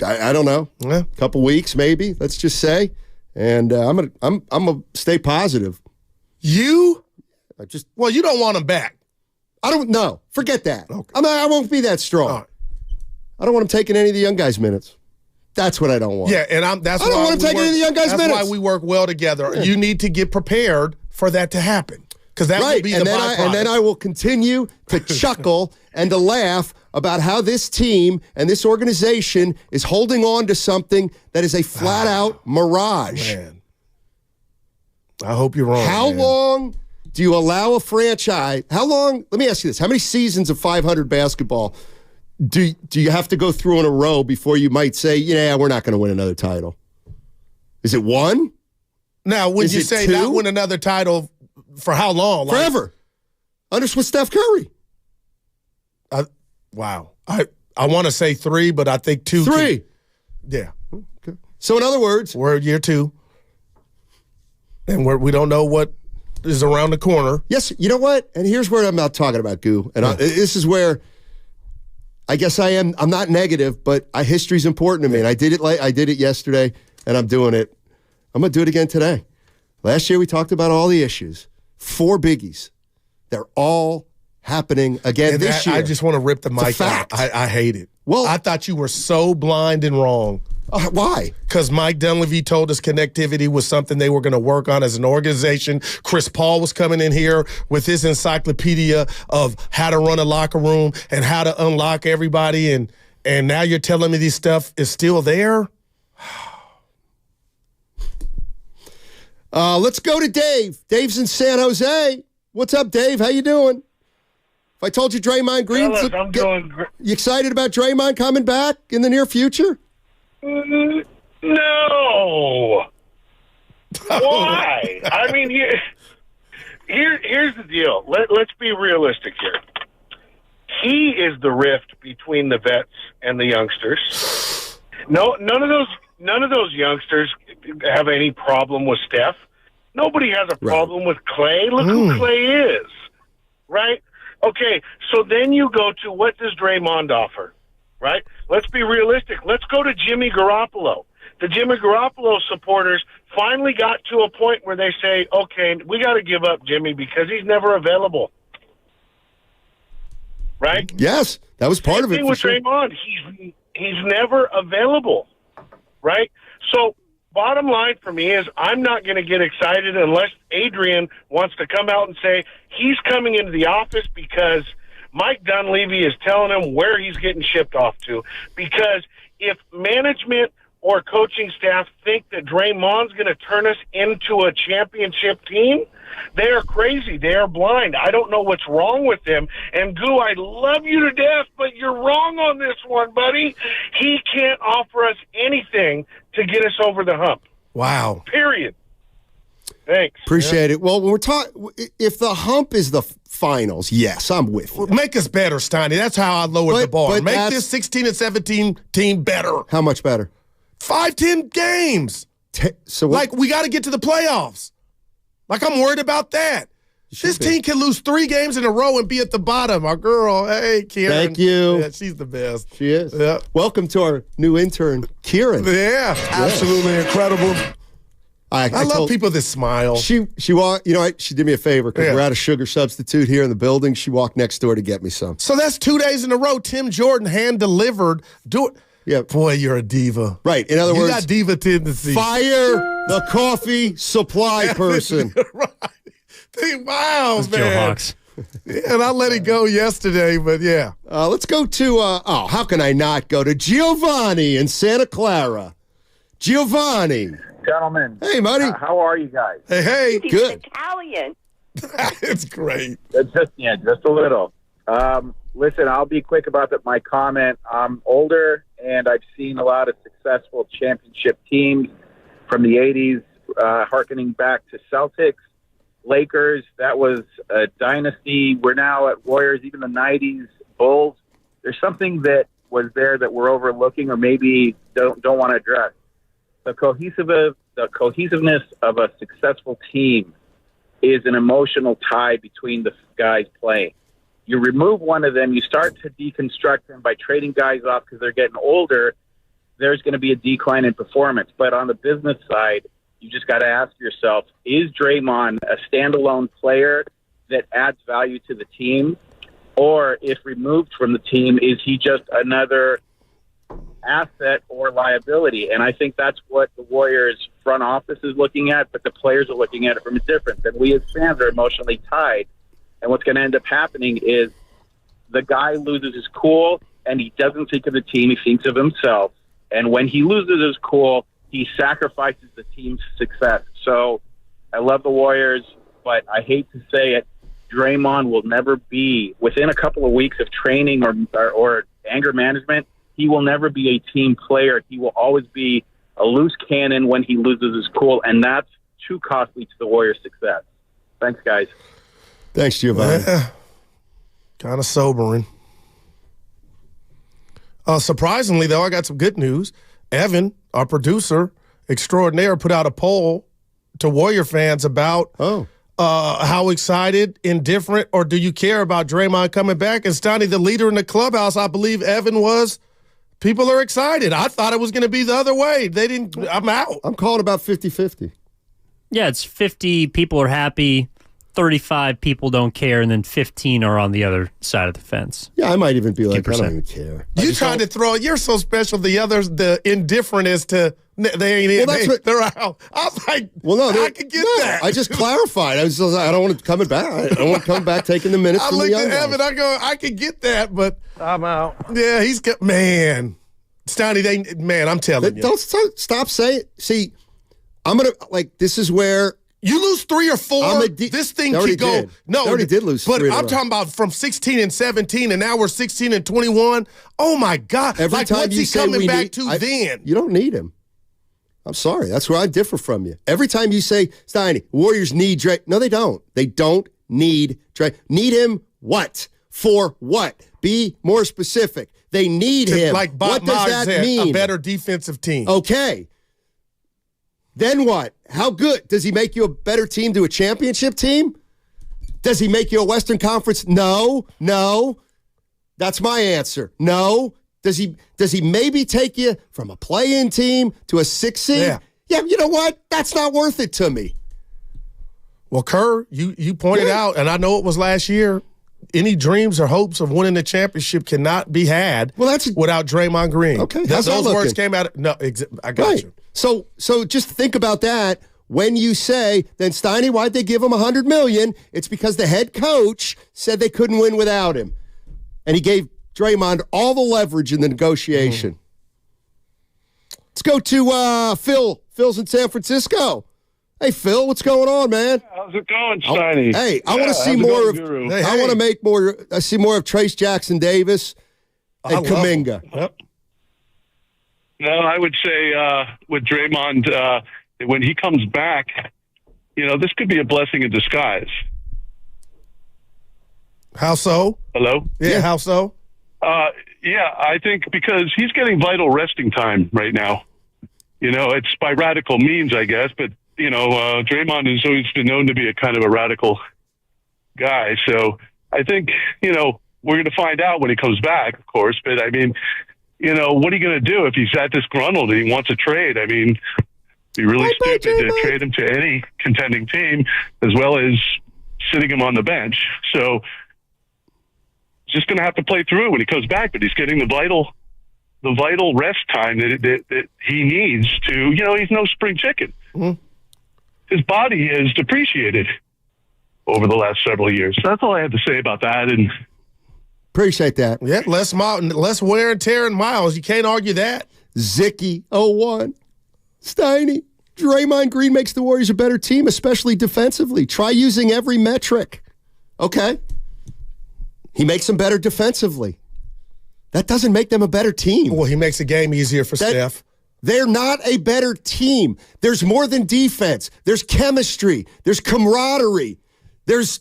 don't know. Yeah. Couple weeks, maybe, let's just say. And I'm gonna stay positive. You don't want him back. I don't know. Forget that. Okay. I won't be that strong. Right. I don't want him taking any of the young guys' minutes. That's what I don't want. Yeah, and I don't want him taking any of the young guys' minutes. That's why we work well together. Yeah. You need to get prepared for that to happen, because that will be the byproduct. And then I will continue to chuckle and to laugh about how this team and this organization is holding on to something that is a flat-out mirage. Man. I hope you're wrong. How long do you allow a franchise? How long? Let me ask you this. How many seasons of 500 basketball do you have to go through in a row before you might say, yeah, we're not going to win another title? Is it one? Now, when you say not win another title, for how long? Forever. With Steph Curry. Wow. I want to say 3, but I think 2. 3. Yeah. Okay. So in other words, we're year 2, and we don't know what is around the corner. Yes. You know what? And here's where I'm not talking about, Goo. And this is where I guess I'm not negative, but history's important to me. And I did it yesterday, and I'm doing it. I'm going to do it again today. Last year we talked about all the issues. 4 biggies. They're all happening again this year. I just want to rip the mic out. I hate it. Well, I thought you were so blind and wrong. Why? Because Mike Dunleavy told us connectivity was something they were going to work on as an organization. Chris Paul was coming in here with his encyclopedia of how to run a locker room and how to unlock everybody, and now you're telling me this stuff is still there? Let's go to Dave. Dave's in San Jose. What's up, Dave? How you doing? If I told you Draymond Green, I'm doing great. You excited about Draymond coming back in the near future? No. Why? I mean, here's the deal. Let's be realistic here. He is the rift between the vets and the youngsters. No, none of those youngsters have any problem with Steph. Nobody has a problem with Clay. Look who Clay is, right? Okay, so then you go to, what does Draymond offer, right? Let's be realistic. Let's go to Jimmy Garoppolo. The Jimmy Garoppolo supporters finally got to a point where they say, okay, we got to give up Jimmy because he's never available. Right? Yes, that was part of it. Same thing with Draymond. He's never available, right? So bottom line for me is I'm not going to get excited unless Adrian wants to come out and say he's coming into the office because Mike Dunleavy is telling him where he's getting shipped off to. Because if management or coaching staff think that Draymond's going to turn us into a championship team, they are crazy. They are blind. I don't know what's wrong with them. And, Goo, I love you to death, but you're wrong on this one, buddy. He can't offer us anything to get us over the hump. Wow. Period. Thanks. Appreciate it. Well, we're talking. If the hump is the finals, yes, I'm with you. Make us better, Steiny. That's how I lowered the bar. Make this 16 and 17 team better. How much better? 5-10 games. So what? Like, we got to get to the playoffs. Like, I'm worried about that. This team can lose 3 games in a row and be at the bottom. Our girl, hey, Karen. Thank you. Yeah, she's the best. She is. Yeah. Welcome to our new intern, Kieran. Yeah, absolutely incredible. I love people that smile. She walked. You know, she did me a favor because we're out of sugar substitute here in the building. She walked next door to get me some. So that's 2 days in a row. Tim Jordan hand delivered. Yeah, boy, you're a diva. Right. In other words, you got diva tendencies. Fire the coffee supply person. Right. Wow, man. Joe Hawks. Yeah, and I let it go yesterday, but yeah. Let's go to, how can I not go to Giovanni in Santa Clara? Giovanni. Gentlemen. Hey, buddy. How are you guys? Hey. Good. Italian. It's great. Just a little. Listen, I'll be quick about my comment. I'm older, and I've seen a lot of successful championship teams from the 80s, hearkening back to Celtics, Lakers. That was a dynasty. We're now at Warriors, even the 90s, Bulls. There's something that was there that we're overlooking or maybe don't want to address. The cohesiveness of a successful team is an emotional tie between the guys playing. You remove one of them, you start to deconstruct them by trading guys off because they're getting older, there's going to be a decline in performance. But on the business side, you just got to ask yourself, is Draymond a standalone player that adds value to the team? Or if removed from the team, is he just another asset or liability? And I think that's what the Warriors front office is looking at, but the players are looking at it from a difference. And we as fans are emotionally tied. And what's going to end up happening is the guy loses his cool, and he doesn't think of the team. He thinks of himself. And when he loses his cool, he sacrifices the team's success. So I love the Warriors, but I hate to say it, Draymond will never be, within a couple of weeks of training or anger management, he will never be a team player. He will always be a loose cannon when he loses his cool, and that's too costly to the Warriors' success. Thanks, guys. Thanks, Giovanni. Kind of sobering. Surprisingly, though, I got some good news. Evan, our producer extraordinaire, put out a poll to Warrior fans about how excited, indifferent, or do you care about Draymond coming back? And Stoney, the leader in the clubhouse, I believe Evan was. People are excited. I thought it was going to be the other way. They didn't. I'm out. I'm calling about 50-50. Yeah, it's 50 people are happy, 35 people don't care, and then 15 are on the other side of the fence. Yeah, I might even be like, 2%. I don't even care. You tried to throw it. You're so special. The others, the indifferent is to, they ain't in. Well, they're out. I was like, well, no, I could get that. I just clarified. I was just like, I don't want it coming back. I don't want to come back taking the minutes from the young guys. I looked at Evan, I go, I could get that, but I'm out. Yeah, he's got, man. Stoney, man, I'm telling you. Don't stop saying it. See, I'm going to, like, this is where. You lose 3 or 4, this thing could go. Did. No, they already did lose 3. But I'm talking about from 16 and 17, and now we're 16 and 21. Oh my God! Every time what's you he say coming back to then? You don't need him. I'm sorry. That's where I differ from you. Every time you say, Steiny, Warriors need Dre. No, they don't. They don't need Dre. Need him what? For what? Be more specific. They need him. Like Bob what does Myers that mean? A better defensive team. Okay. Then what? How good? Does he make you a better team to a championship team? Does he make you a Western Conference? No. That's my answer. No. Does he maybe take you from a play-in team to a 6 seed? Yeah, you know what? That's not worth it to me. Well, Kerr, you pointed out, and I know it was last year, any dreams or hopes of winning the championship cannot be had without Draymond Green. Okay. Those words came out. I got you. So just think about that when you say, then Steiny, why'd they give him $100 million? It's because the head coach said they couldn't win without him. And he gave Draymond all the leverage in the negotiation. Let's go to Phil. Phil's in San Francisco. Hey, Phil, what's going on, man? How's it going, Steiny? Hey, I want to see more of. I want to make more. I see more of Trace Jackson Davis and Kaminga. Yep. No, I would say with Draymond, when he comes back, this could be a blessing in disguise. How so? Hello? Yeah, how so? Yeah, I think because he's getting vital resting time right now. It's by radical means, I guess, but Draymond has always been known to be a kind of a radical guy. So I think, we're going to find out when he comes back, of course. But, I mean, what are you going to do if he's that disgruntled and he wants a trade? I mean, it'd be really stupid to trade him to any contending team as well as sitting him on the bench. So he's just going to have to play through it when he comes back, but he's getting the vital rest time that he needs to, he's no spring chicken. Mm-hmm. His body is depreciated over the last several years. So that's all I have to say about that. And appreciate that. Yeah, less wear and tear and miles. You can't argue that. Zicky 01. Steiny. Draymond Green makes the Warriors a better team, especially defensively. Try using every metric. Okay. He makes them better defensively. That doesn't make them a better team. Well, he makes the game easier for Steph. They're not a better team. There's more than defense. There's chemistry. There's camaraderie. There's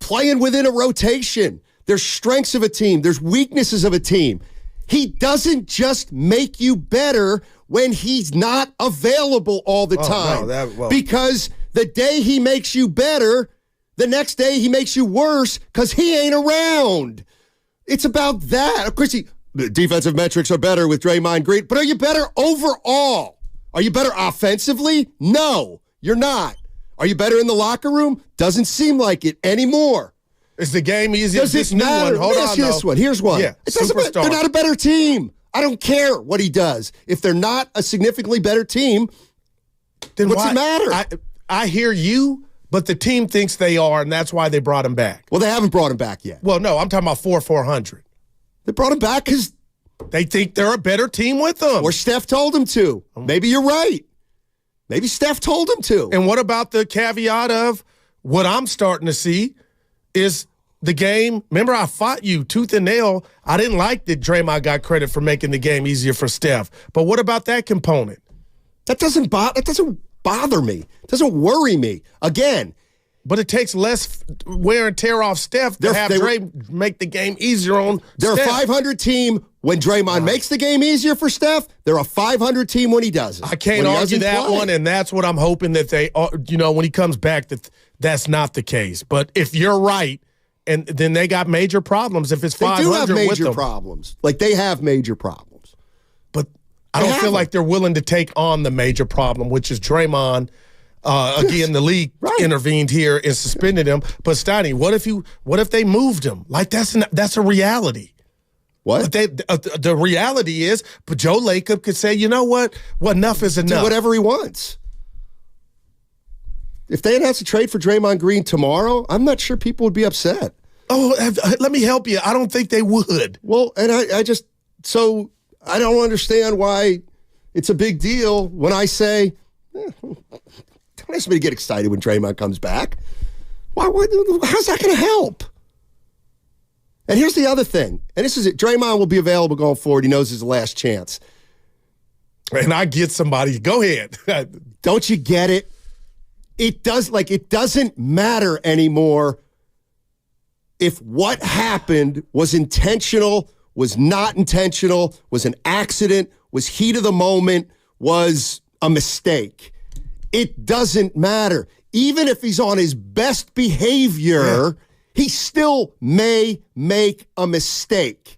playing within a rotation. There's strengths of a team. There's weaknesses of a team. He doesn't just make you better when he's not available all the time. Because the day he makes you better, the next day he makes you worse because he ain't around. It's about that. Of course, the defensive metrics are better with Draymond Green, but are you better overall? Are you better offensively? No, you're not. Are you better in the locker room? Doesn't seem like it anymore. Is the game easier? Does this matter? Hold on, this one. Here's one. Yeah, it doesn't matter. They're not a better team. I don't care what he does. If they're not a significantly better team, then what's it matter? I hear you, but the team thinks they are, and that's why they brought him back. Well, they haven't brought him back yet. Well, no, I'm talking about 400. They brought him back because they think they're a better team with them. Or Steph told him to. Maybe you're right. Maybe Steph told him to. And what about the caveat of what I'm starting to see is the game. Remember, I fought you tooth and nail. I didn't like that Draymond got credit for making the game easier for Steph. But what about that component? That doesn't bother me. It doesn't worry me. Again. But it takes less wear and tear off Steph to have Dre make the game easier on They're Steph. a 500 team when Draymond makes the game easier for Steph. They're a 500 team when he doesn't. I can't argue that one, and that's what I'm hoping that they, when he comes back, that's not the case. But if you're right, and then they got major problems if it's 500 with them. They do have major problems. Like, they have major problems. But I don't feel like they're willing to take on the major problem, which is Draymond. Again, the league intervened here and suspended him. But Steiny, what if they moved him? Like that's a reality. What? But the reality is, but Joe Lacob could say, you know what? Well, enough is enough. Do whatever he wants. If they announced a trade for Draymond Green tomorrow, I'm not sure people would be upset. Oh, let me help you. I don't think they would. Well, and I don't understand why it's a big deal when I say, don't ask me to get excited when Draymond comes back. How's that going to help? And here's the other thing, and this is it. Draymond will be available going forward. He knows his last chance. And I get somebody. Go ahead. Don't you get it? It doesn't matter anymore if what happened was intentional, was not intentional, was an accident, was heat of the moment, was a mistake. It doesn't matter. Even if he's on his best behavior, he still may make a mistake.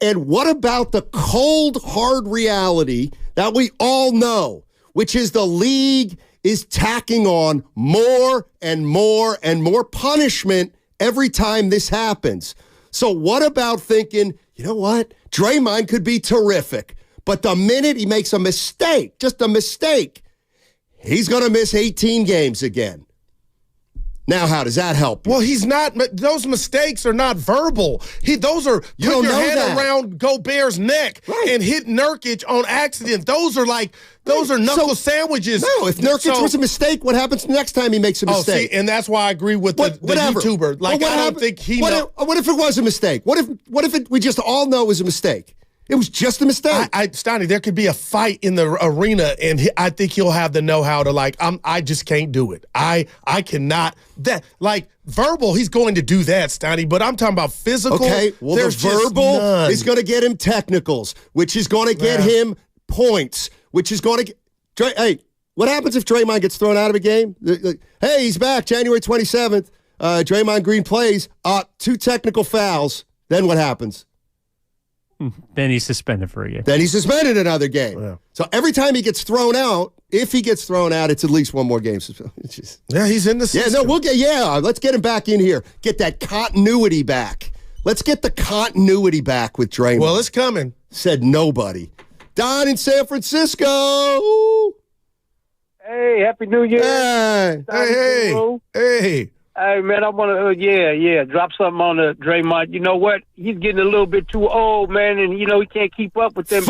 And what about the cold, hard reality that we all know, which is the league is tacking on more and more and more punishment every time this happens. So what about thinking, you know what? Draymond could be terrific, but the minute he makes a mistake, just a mistake, he's going to miss 18 games again. Now, how does that help you? Well, he's not. Those mistakes are not verbal. Those are putting your hand around Gobert's neck and hit Nurkic on accident. Those are knuckle sandwiches. No, if Nurkic was a mistake, what happens next time he makes a mistake? See, and that's why I agree with the YouTuber. Like, I don't think he. What if it was a mistake? What if we just all know it was a mistake? It was just a mistake. Steiny, there could be a fight in the arena, and I think he'll have the know-how to, I just can't do it. I cannot. Verbal, he's going to do that, Steiny, but I'm talking about physical. Okay, well, the verbal is going to get him technicals, which is going to get him points, which is going to get. Hey, What happens if Draymond gets thrown out of a game? Hey, he's back January 27th. Draymond Green plays. 2 technical fouls. Then what happens? Then he's suspended for a game. Then he's suspended another game. Yeah. So every time he gets thrown out, if he gets thrown out, it's at least one more game. Yeah, he's in the system. Let's get him back in here. Get that continuity back. Let's get the continuity back with Draymond. Well, it's coming. Said nobody. Don in San Francisco. Hey, Happy New Year. Hey. Hey, man, I want to, drop something on the Draymond. You know what? He's getting a little bit too old, man, and, he can't keep up with them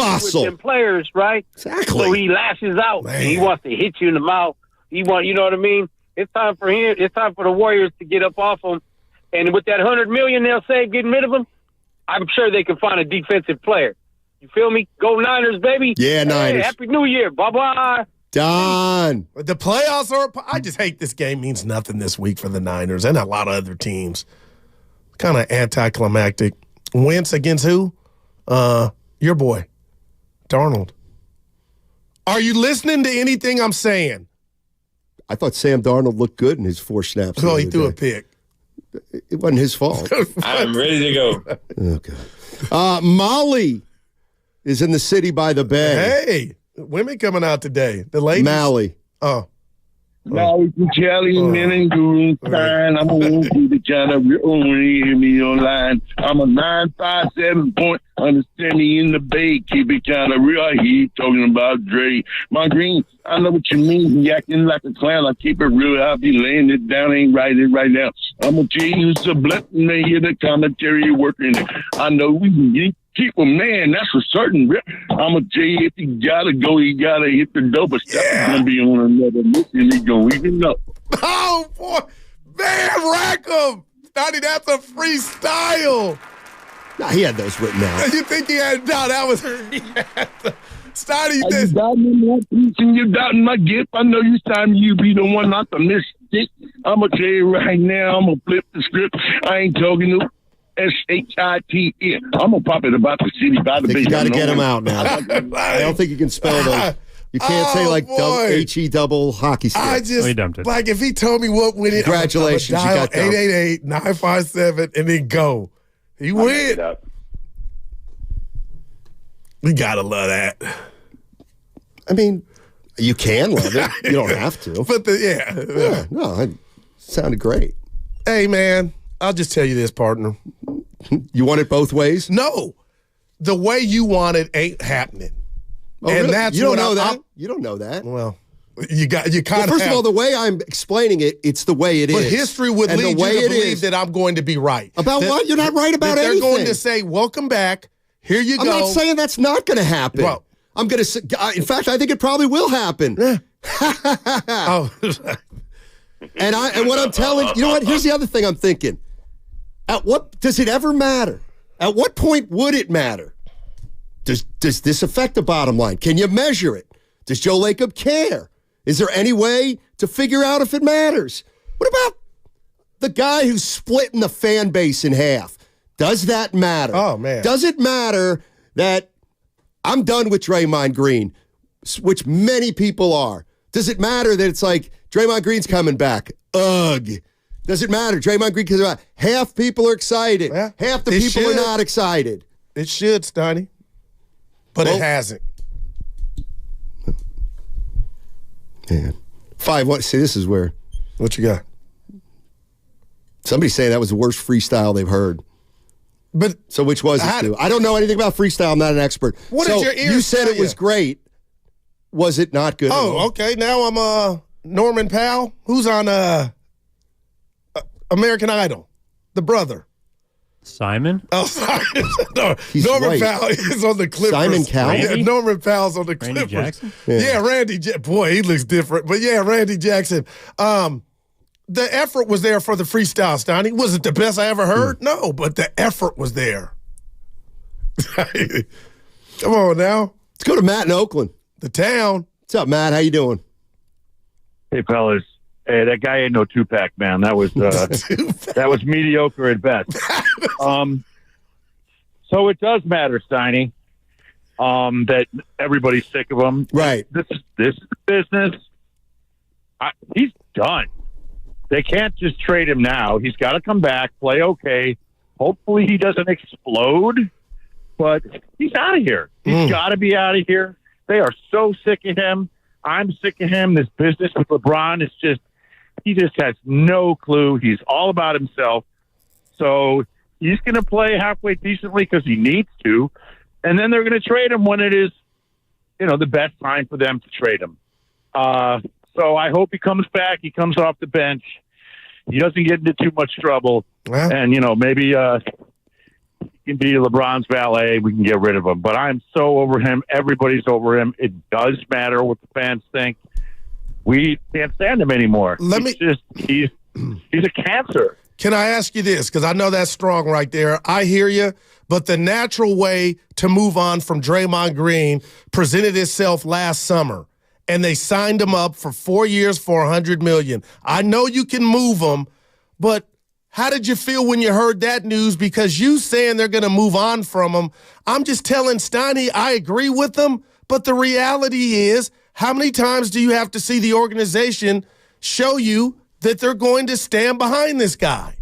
players, right? Exactly. So he lashes out, and he wants to hit you in the mouth. You know what I mean? It's time for him. It's time for the Warriors to get up off him. And with that $100 million they'll save getting rid of him, I'm sure they can find a defensive player. You feel me? Go Niners, baby. Yeah, Niners. Hey, Happy New Year. Bye-bye. Don. The playoffs I just hate this game means nothing this week for the Niners and a lot of other teams. Kind of anticlimactic. Wentz against who? Your boy, Darnold. Are you listening to anything I'm saying? I thought Sam Darnold looked good in his 4 snaps. Oh, he threw a pick. It wasn't his fault. I'm ready to go. Okay. Molly is in the city by the bay. Hey, women coming out today. The ladies. Mally. Oh. Now we can jelly men and goons fine. I'm gonna keep it kind of real. Only hear me online. I'm a 957 point understanding in the bay. Keep it kind of real. I hear you talking about Dre. My Green, I know what you mean. You acting like a clown. I keep it real. I'll be laying it down. Ain't writing right now. I'm gonna tell you it's a blessing to hear the commentary working. I know we can keep a man, that's for certain. I'm going to tell you, if he got to go, he got to hit the dope. But Steph's going to be on another mission. He's going to even up. Oh, boy. Man, rack him. Stoney, that's a freestyle. Nah, he had those written out. You think he had? No, that was Stoney. You doubting my piece and you doubting my gift. I know you time you be the one not to miss it. I'm going to tell you right now, I'm going to flip the script. I ain't talking to SHITN. I'm gonna pop it about the city by the bay. You got to get him out now. I don't think you can spell those. You can't say like HE double hockey stick. I just like if he told me what win it. Congratulations, you got 888-957 and then go. He win. We gotta love that. I mean, you can love it. You don't have to. But no, it sounded great. Hey man. I'll just tell you this, partner. You want it both ways? No. The way you want it ain't happening. Oh, and really? That's you don't know that. You don't know that. Well, you kind of. First of all, the way I'm explaining it, it's the way it is. But history would lead you to believe that I'm going to be right. About what? You're not right about anything. They're going to say, "Welcome back. Here you go." I'm not saying that's not going to happen. Well, I'm going to say. In fact, I think it probably will happen. Oh. And what I'm telling you know what? Here's the other thing I'm thinking. At what does it ever matter? At what point would it matter? Does this affect the bottom line? Can you measure it? Does Joe Lacob care? Is there any way to figure out if it matters? What about the guy who's splitting the fan base in half? Does that matter? Oh, man. Does it matter that I'm done with Draymond Green, which many people are? Does it matter that it's like Draymond Green's coming back? Ugh. Does it matter? Draymond Green comes back. Half people are excited. Yeah, half the people are not excited. It should, Stoney. But it hasn't. Man. 5-1. See, this is where. What you got? Somebody's saying that was the worst freestyle they've heard. But so which was it, Stu? I don't know anything about freestyle. I'm not an expert. What did your ears You said tell it was great. Was it not good? Oh, okay. Now I'm Norman Powell, who's on American Idol, the brother. Simon? Oh, sorry. No, Norman Powell is on the Clippers. Simon Cowell? Yeah, Norman Powell's on the Clippers. Randy Jackson? Yeah, Randy. Boy, he looks different. But yeah, Randy Jackson. The effort was there for the freestyle, Stoney. Was it the best I ever heard? No, but the effort was there. Come on now. Let's go to Matt in Oakland. The town. What's up, Matt? How you doing? Hey, fellas. Hey, that guy ain't no two-pack, man. That was that was mediocre at best. So it does matter, Steiny, that everybody's sick of him. Right. This is business. he's done. They can't just trade him now. He's got to come back, play okay. Hopefully he doesn't explode, but he's out of here. He's got to be out of here. They are so sick of him. I'm sick of him. This business with LeBron is just, he just has no clue. He's all about himself. So he's going to play halfway decently because he needs to. And then they're going to trade him when it is, the best time for them to trade him. So I hope he comes back. He comes off the bench. He doesn't get into too much trouble. Well, and, maybe he can be LeBron's valet. We can get rid of him. But I'm so over him. Everybody's over him. It does matter what the fans think. We can't stand him anymore. He's a cancer. Can I ask you this? Because I know that's strong right there. I hear you. But the natural way to move on from Draymond Green presented itself last summer. And they signed him up for 4 years for $100 million. I know you can move him, but how did you feel when you heard that news? Because you saying they're going to move on from him. I'm just telling Steiny I agree with them, but the reality is, how many times do you have to see the organization show you that they're going to stand behind this guy?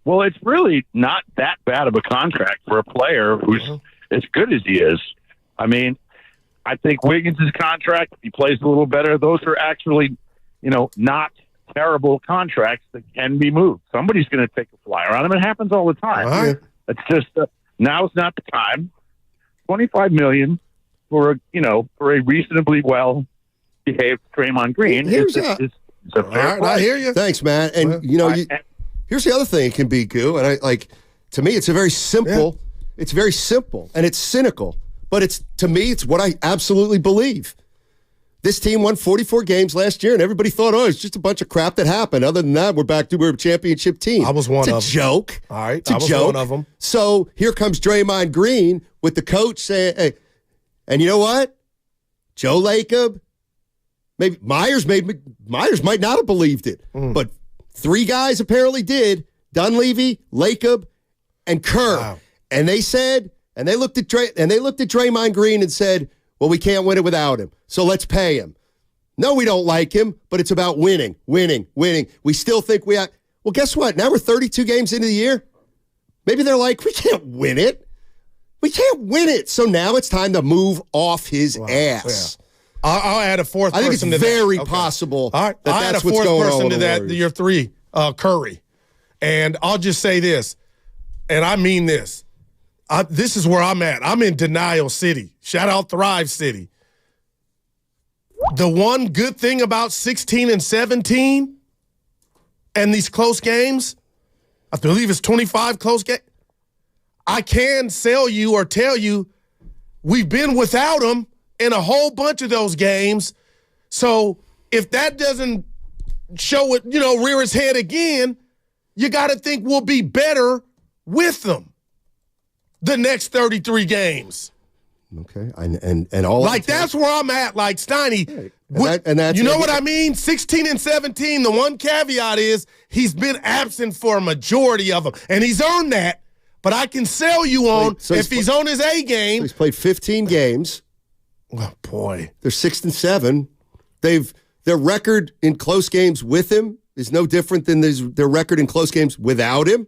Well, it's really not that bad of a contract for a player who's as good as he is. I mean, I think Wiggins' contract, if he plays a little better, those are actually, not terrible contracts that can be moved. Somebody's going to take a flyer on him. It happens all the time. Right. It's just now's not the time. $25 million for a reasonably well behaved Draymond Green. Here's a fair right, I hear you. Thanks, man. And here's the other thing it can be, Goo. And to me, it's a very simple. Yeah. It's very simple and it's cynical. But to me, it's what I absolutely believe. This team won 44 games last year, and everybody thought, it's just a bunch of crap that happened. Other than that, we're a championship team. I was one of them. It's a joke. All right, it's a joke. One of them. So here comes Draymond Green with the coach saying, hey, and you know what? Joe Lacob, maybe Myers might not have believed it, but three guys apparently did. Dunleavy, Lacob, and Kerr. Wow. And they said... And they looked at Draymond Green and said, well, we can't win it without him, so let's pay him. No, we don't like him, but it's about winning. We still think we have. Well, guess what? Now we're 32 games into the year. Maybe they're like, we can't win it. So now it's time to move off his ass. Yeah. I'll add a fourth person to that. I think it's very possible All right. I'll add a fourth person to that, your three, Curry. And I'll just say this, and I mean this. This is where I'm at. I'm in denial city. Shout out Thrive City. The one good thing about 16 and 17 and these close games, I believe it's 25 close games, I can sell you or tell you we've been without them in a whole bunch of those games. So if that doesn't show it, rear its head again, you got to think we'll be better with them the next 33 games. Okay, and all like that's where I'm at. Like Steiny, you know what I mean? 16 and 17. The one caveat is he's been absent for a majority of them, and he's earned that. But I can sell you on if he's on his A game. So he's played 15 games. Oh boy, they're 6 and 7. Their record in close games with him is no different than their record in close games without him.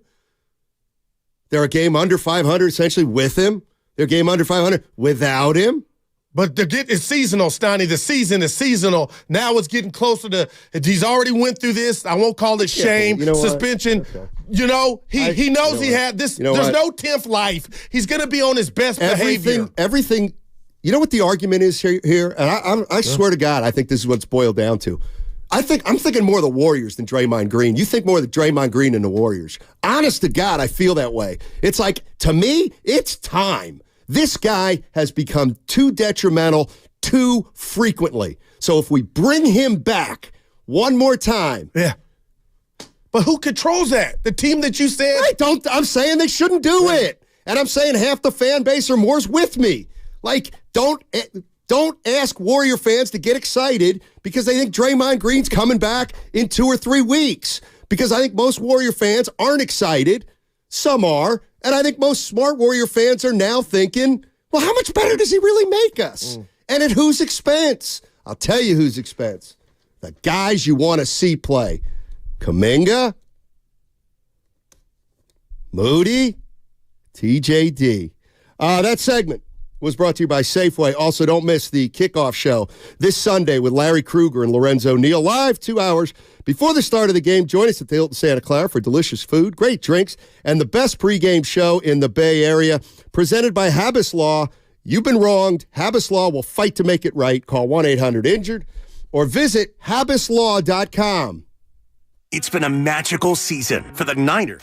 They're a game under 500 essentially with him. They're a game under 500 without him. But it's seasonal, Steiny. The season is seasonal. Now it's getting closer to. He's already went through this. I won't call it shame, suspension. Okay. He knows he had this. There's no 10th life. He's going to be on his best behavior. Everything. You know what the argument is here? And I swear to God, I think this is what's boiled down to. I'm thinking more of the Warriors than Draymond Green. You think more of the Draymond Green than the Warriors. Honest to God, I feel that way. It's like, to me, it's time. This guy has become too detrimental too frequently. So if we bring him back one more time. Yeah. But who controls that? The team that you said? I'm saying they shouldn't do it. And I'm saying half the fan base or more's with me. Like, don't ask Warrior fans to get excited because they think Draymond Green's coming back in 2 or 3 weeks. Because I think most Warrior fans aren't excited. Some are. And I think most smart Warrior fans are now thinking, well, how much better does he really make us? And at whose expense? I'll tell you whose expense. The guys you want to see play. Kaminga, Moody, TJD. That segment was brought to you by Safeway. Also, don't miss the kickoff show this Sunday with Larry Krueger and Lorenzo Neal, live 2 hours before the start of the game. Join us at the Hilton Santa Clara for delicious food, great drinks, and the best pregame show in the Bay Area. Presented by Habas Law. You've been wronged. Habas Law will fight to make it right. Call 1-800-INJURED or visit habaslaw.com. It's been a magical season for the Niners.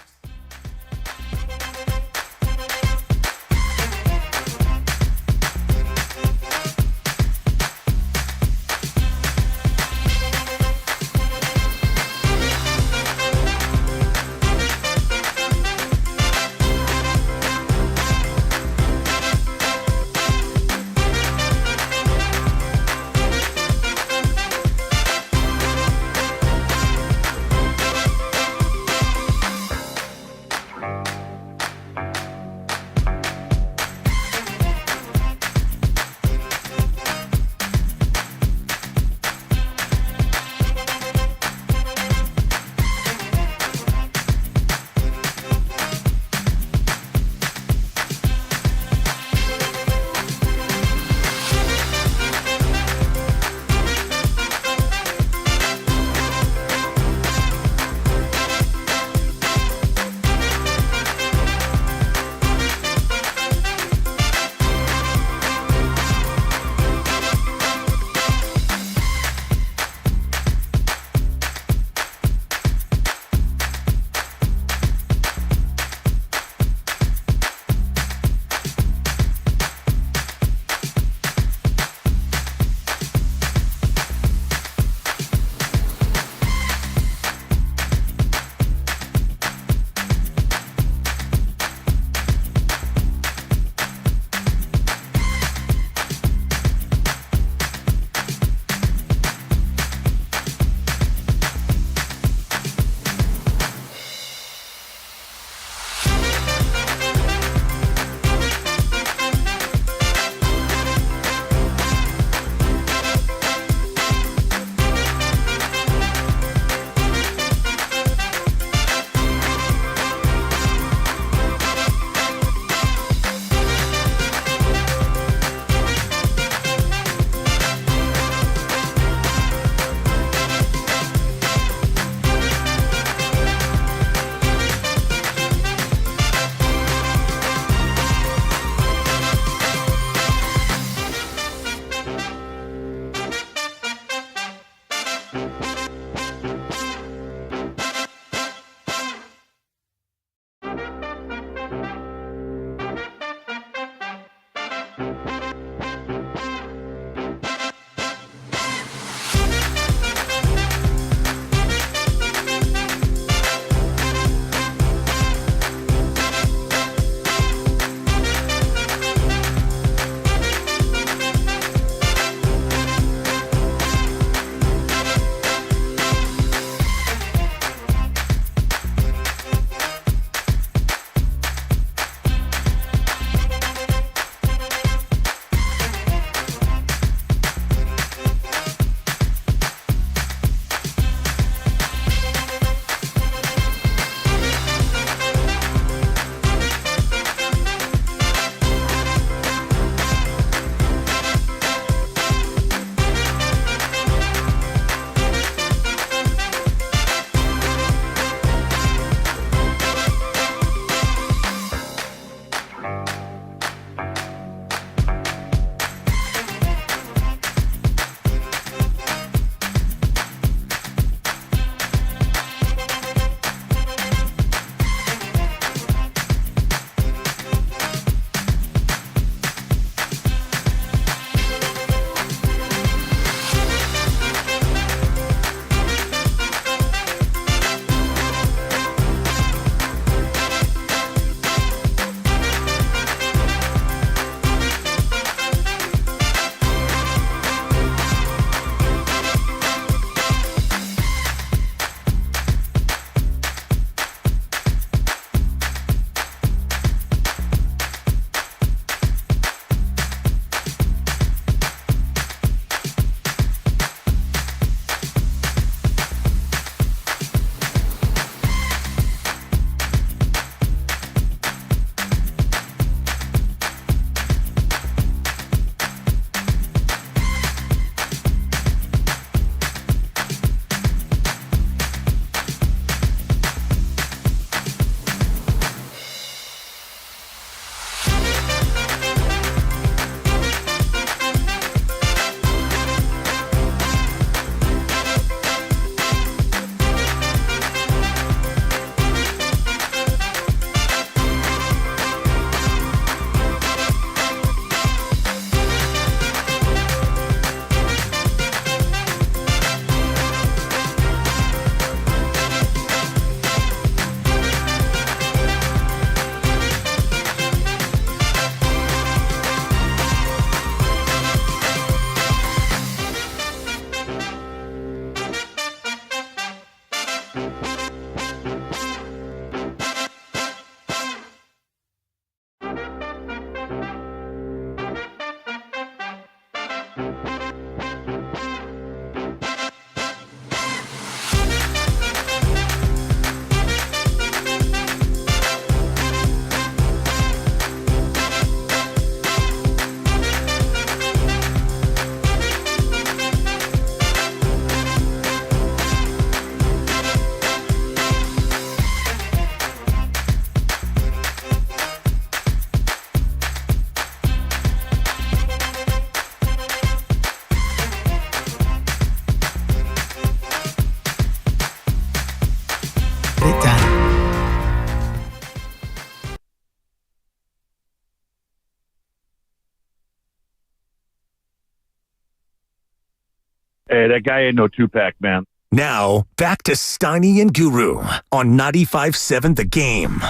Hey, that guy ain't no two-pack, man. Now, back to Steiny and Guru on 95.7 The Game.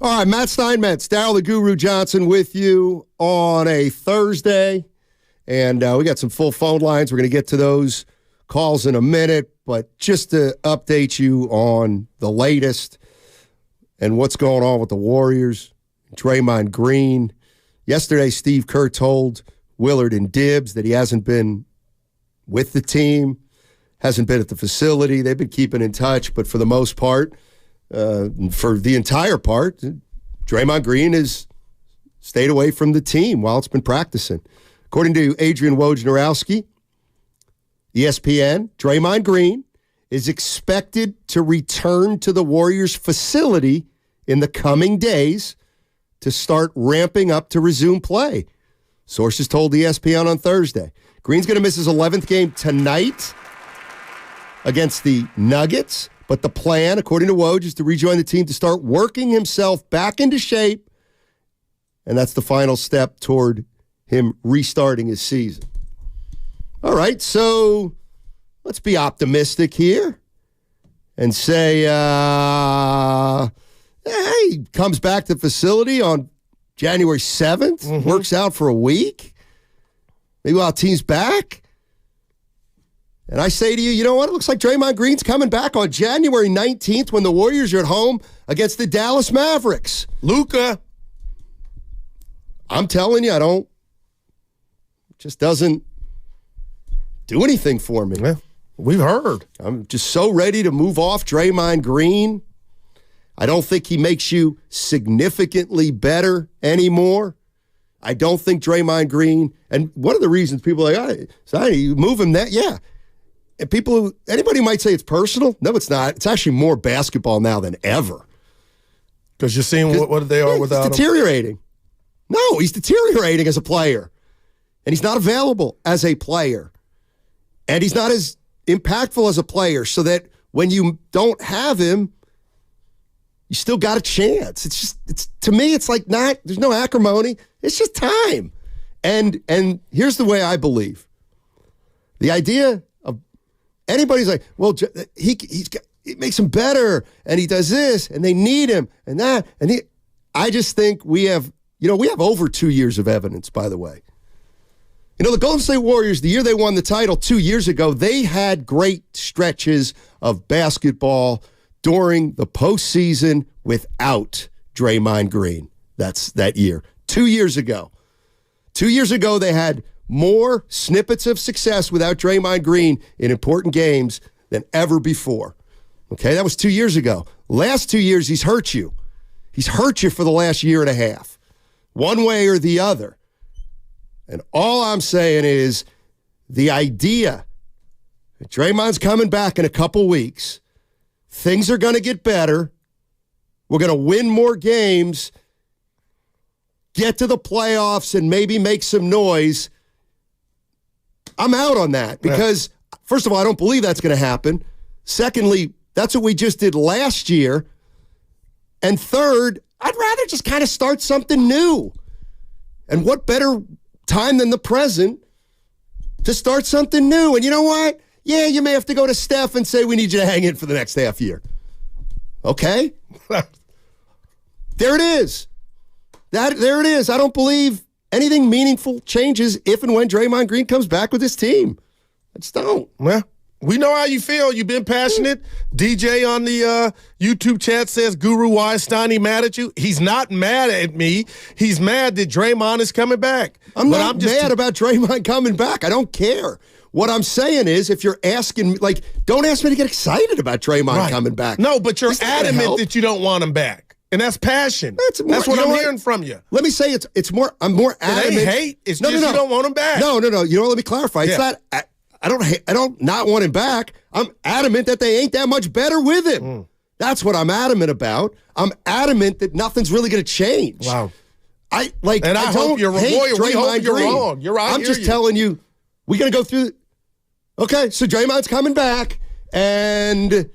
All right, Matt Steinmetz, Darryl the Guru Johnson with you on a Thursday. And we got some full phone lines. We're going to get to those calls in a minute. But just to update you on the latest and what's going on with the Warriors, Draymond Green. Yesterday, Steve Kerr told Willard and Dibbs that he hasn't been with the team, hasn't been at the facility. They've been keeping in touch, but for the most part, for the entire part, Draymond Green has stayed away from the team while it's been practicing. According to Adrian Wojnarowski, ESPN, Draymond Green is expected to return to the Warriors facility in the coming days to start ramping up to resume play. Sources told ESPN on Thursday. Green's going to miss his 11th game tonight against the Nuggets, but the plan, according to Woj, is to rejoin the team to start working himself back into shape, and that's the final step toward him restarting his season. All right, so let's be optimistic here and say, he comes back to the facility on January 7th, works out for a week, maybe while team's back. And I say to you, you know what? It looks like Draymond Green's coming back on January 19th when the Warriors are at home against the Dallas Mavericks. Luka. I'm telling you, just doesn't do anything for me. Yeah, we've heard. I'm just so ready to move off Draymond Green. I don't think he makes you significantly better anymore. I don't think Draymond Green, and one of the reasons people are like, you move him that, yeah. And anybody might say it's personal. No, it's not. It's actually more basketball now than ever. Because you're seeing what they are without him. He's deteriorating. No, he's deteriorating as a player. And he's not available as a player. And he's not as impactful as a player, so that when you don't have him, you still got a chance. To me, it's like there's no acrimony. It's just time. And here's the way I believe. The idea of anybody's like, well, he makes him better, and he does this, and they need him, and that, and I just think we have over 2 years of evidence, by the way. The Golden State Warriors, the year they won the title 2 years ago, they had great stretches of basketball during the postseason without Draymond Green. That's that year. 2 years ago. 2 years ago, they had more snippets of success without Draymond Green in important games than ever before. Okay, that was 2 years ago. Last 2 years, he's hurt you. He's hurt you for the last year and a half, one way or the other. And all I'm saying is the idea that Draymond's coming back in a couple weeks, things are going to get better, we're going to win more games, get to the playoffs, and maybe make some noise. I'm out on that because, first of all, I don't believe that's going to happen. Secondly, that's what we just did last year. And third, I'd rather just kind of start something new. And what better time than the present to start something new? And you know what? Yeah, you may have to go to Steph and say, we need you to hang in for the next half year. Okay? There it is. There it is. I don't believe anything meaningful changes if and when Draymond Green comes back with his team. I just don't. Well, we know how you feel. You've been passionate. DJ on the YouTube chat says, Guru, why is Steiny mad at you? He's not mad at me. He's mad that Draymond is coming back. I'm not mad about Draymond coming back. I don't care. What I'm saying is, if you're asking me, don't ask me to get excited about Draymond coming back. No, but you're adamant that you don't want him back. And that's passion. That's what I'm hearing from you. Let me say it's more, I'm more adamant. It ain't hate. It's just you don't want him back. No. You know what? Let me clarify. It's not, I don't not want him back. I'm adamant that they ain't that much better with him. That's what I'm adamant about. I'm adamant that nothing's really going to change. Wow. I hope you're wrong. You're right. I'm just telling you, we're going to go through. Okay, so Draymond's coming back, and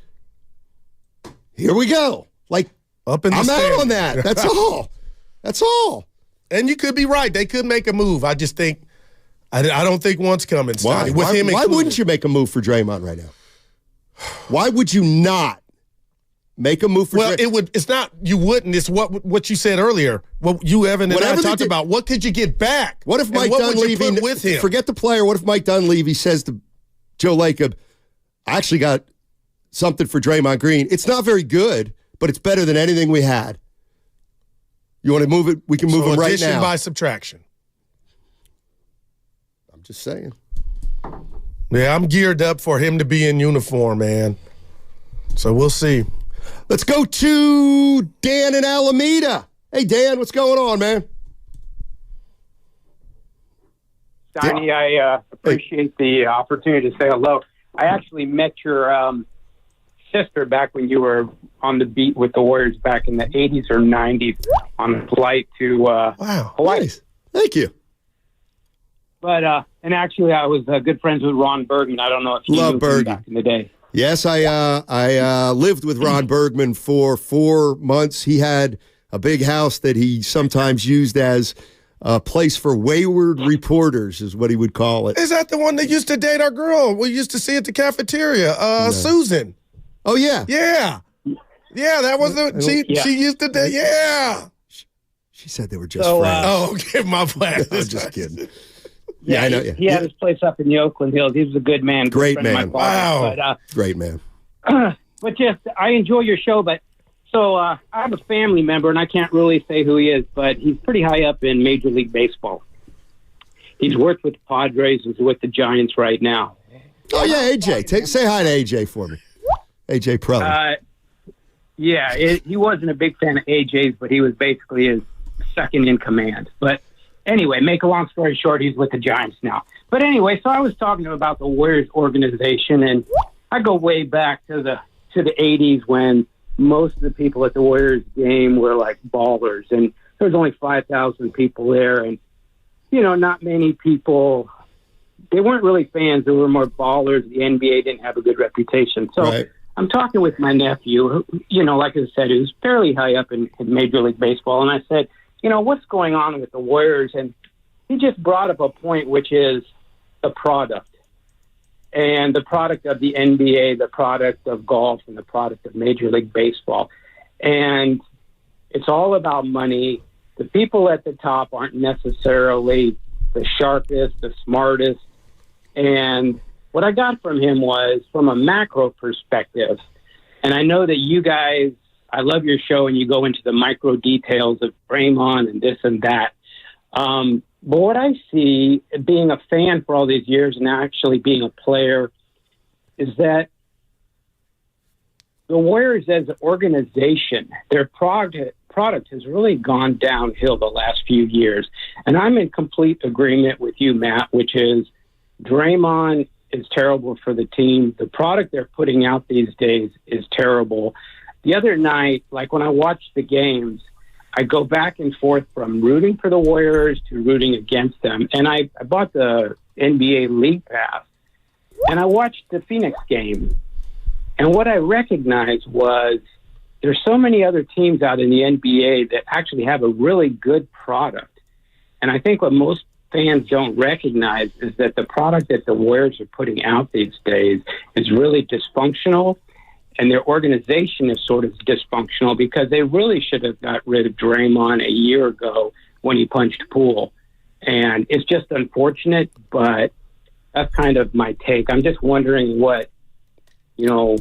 here we go. Up in the I'm standing. out on that. That's all. That's all. And you could be right. They could make a move. I just think I don't think one's coming, Stoney. Why wouldn't you make a move for Draymond right now? Why would you not make a move for Draymond? Well, it's not you wouldn't. It's what you said earlier. What you, Evan, and I talked about. What could you get back? What if Mike Dunleavy, with him? Forget the player. What if Mike Dunleavy says to Joe Lacob, I actually got something for Draymond Green. It's not very good, but it's better than anything we had. You want to move it? We can move him right now. Addition by subtraction. I'm just saying. Yeah, I'm geared up for him to be in uniform, man. So we'll see. Let's go to Dan in Alameda. Hey, Dan, what's going on, man? Donnie, I appreciate the opportunity to say hello. I actually met your sister back when you were on the beat with the Warriors back in the 80s or 90s on a flight to Hawaii. Nice. Thank you. But, and actually, I was good friends with Ron Bergman. I don't know if you knew him back in the day. Yes, I lived with Ron Bergman for 4 months. He had a big house that he sometimes used as a place for wayward reporters, is what he would call it. Is that the one that used to date our girl? We used to see at the cafeteria, Susan. Oh, yeah. Yeah. Yeah, that was she used to date. Yeah. She said they were just friends. Okay, my bad. I'm just kidding. Yeah, I know. He had his place up in the Oakland Hills. He was a good man. Great man. Wow. But, great man. But just, I enjoy your show. But so I have a family member, and I can't really say who he is, but he's pretty high up in Major League Baseball. He's worked with the Padres. He's with the Giants right now. Oh, yeah, AJ. Say hi to AJ for me. AJ Pro. Yeah, he wasn't a big fan of AJ's, but he was basically his second in command. But anyway, make a long story short, he's with the Giants now. But anyway, so I was talking to him about the Warriors organization, and I go way back to the 80s when most of the people at the Warriors game were like ballers, and there was only 5,000 people there, and not many people. They weren't really fans; they were more ballers. The NBA didn't have a good reputation, so. Right. I'm talking with my nephew, who, like I said, who's fairly high up in Major League Baseball, and I said, what's going on with the Warriors? And he just brought up a point, which is the product. And the product of the NBA, the product of golf, and the product of Major League Baseball. And it's all about money. The people at the top aren't necessarily the sharpest, the smartest. And what I got from him was from a macro perspective. And I know that you guys, I love your show, and you go into the micro details of Draymond and this and that. But what I see, being a fan for all these years and actually being a player, is that the Warriors as an organization, their product has really gone downhill the last few years. And I'm in complete agreement with you, Matt, which is Draymond is terrible for the team. The product they're putting out these days is terrible. The other night, like when I watch the games, I go back and forth from rooting for the Warriors to rooting against them. And I bought the NBA League Pass, and I watched the Phoenix game. And what I recognized was there's so many other teams out in the NBA that actually have a really good product. And I think what most fans don't recognize is that the product that the Warriors are putting out these days is really dysfunctional, and their organization is sort of dysfunctional because they really should have got rid of Draymond a year ago when he punched Poole. And it's just unfortunate, but that's kind of my take. I'm just wondering what you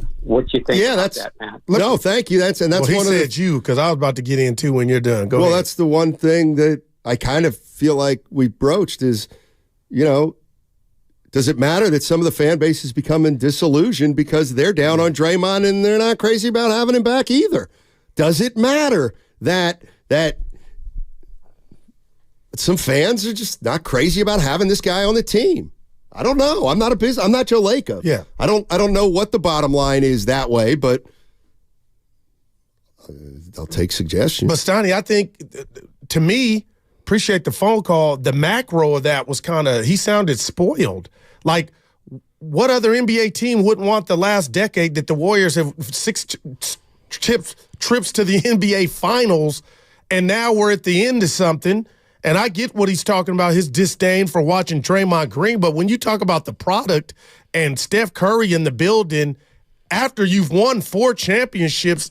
think about that, Matt. No, thank you. That's one of the you, because I was about to get into when you're done. Go ahead. That's the one thing that I kind of feel like we broached is, does it matter that some of the fan base is becoming disillusioned because they're down on Draymond and they're not crazy about having him back either? Does it matter that some fans are just not crazy about having this guy on the team? I don't know. I'm not Joe Lacob. Yeah. I don't know what the bottom line is that way, but I'll take suggestions. But Stoney, I think to me, appreciate the phone call. The macro of that was he sounded spoiled. Like, what other NBA team wouldn't want the last decade that the Warriors have 6 trips to the NBA Finals, and now we're at the end of something, And I get what he's talking about, his disdain for watching Draymond Green. But when you talk about the product and Steph Curry in the building after you've won 4 championships,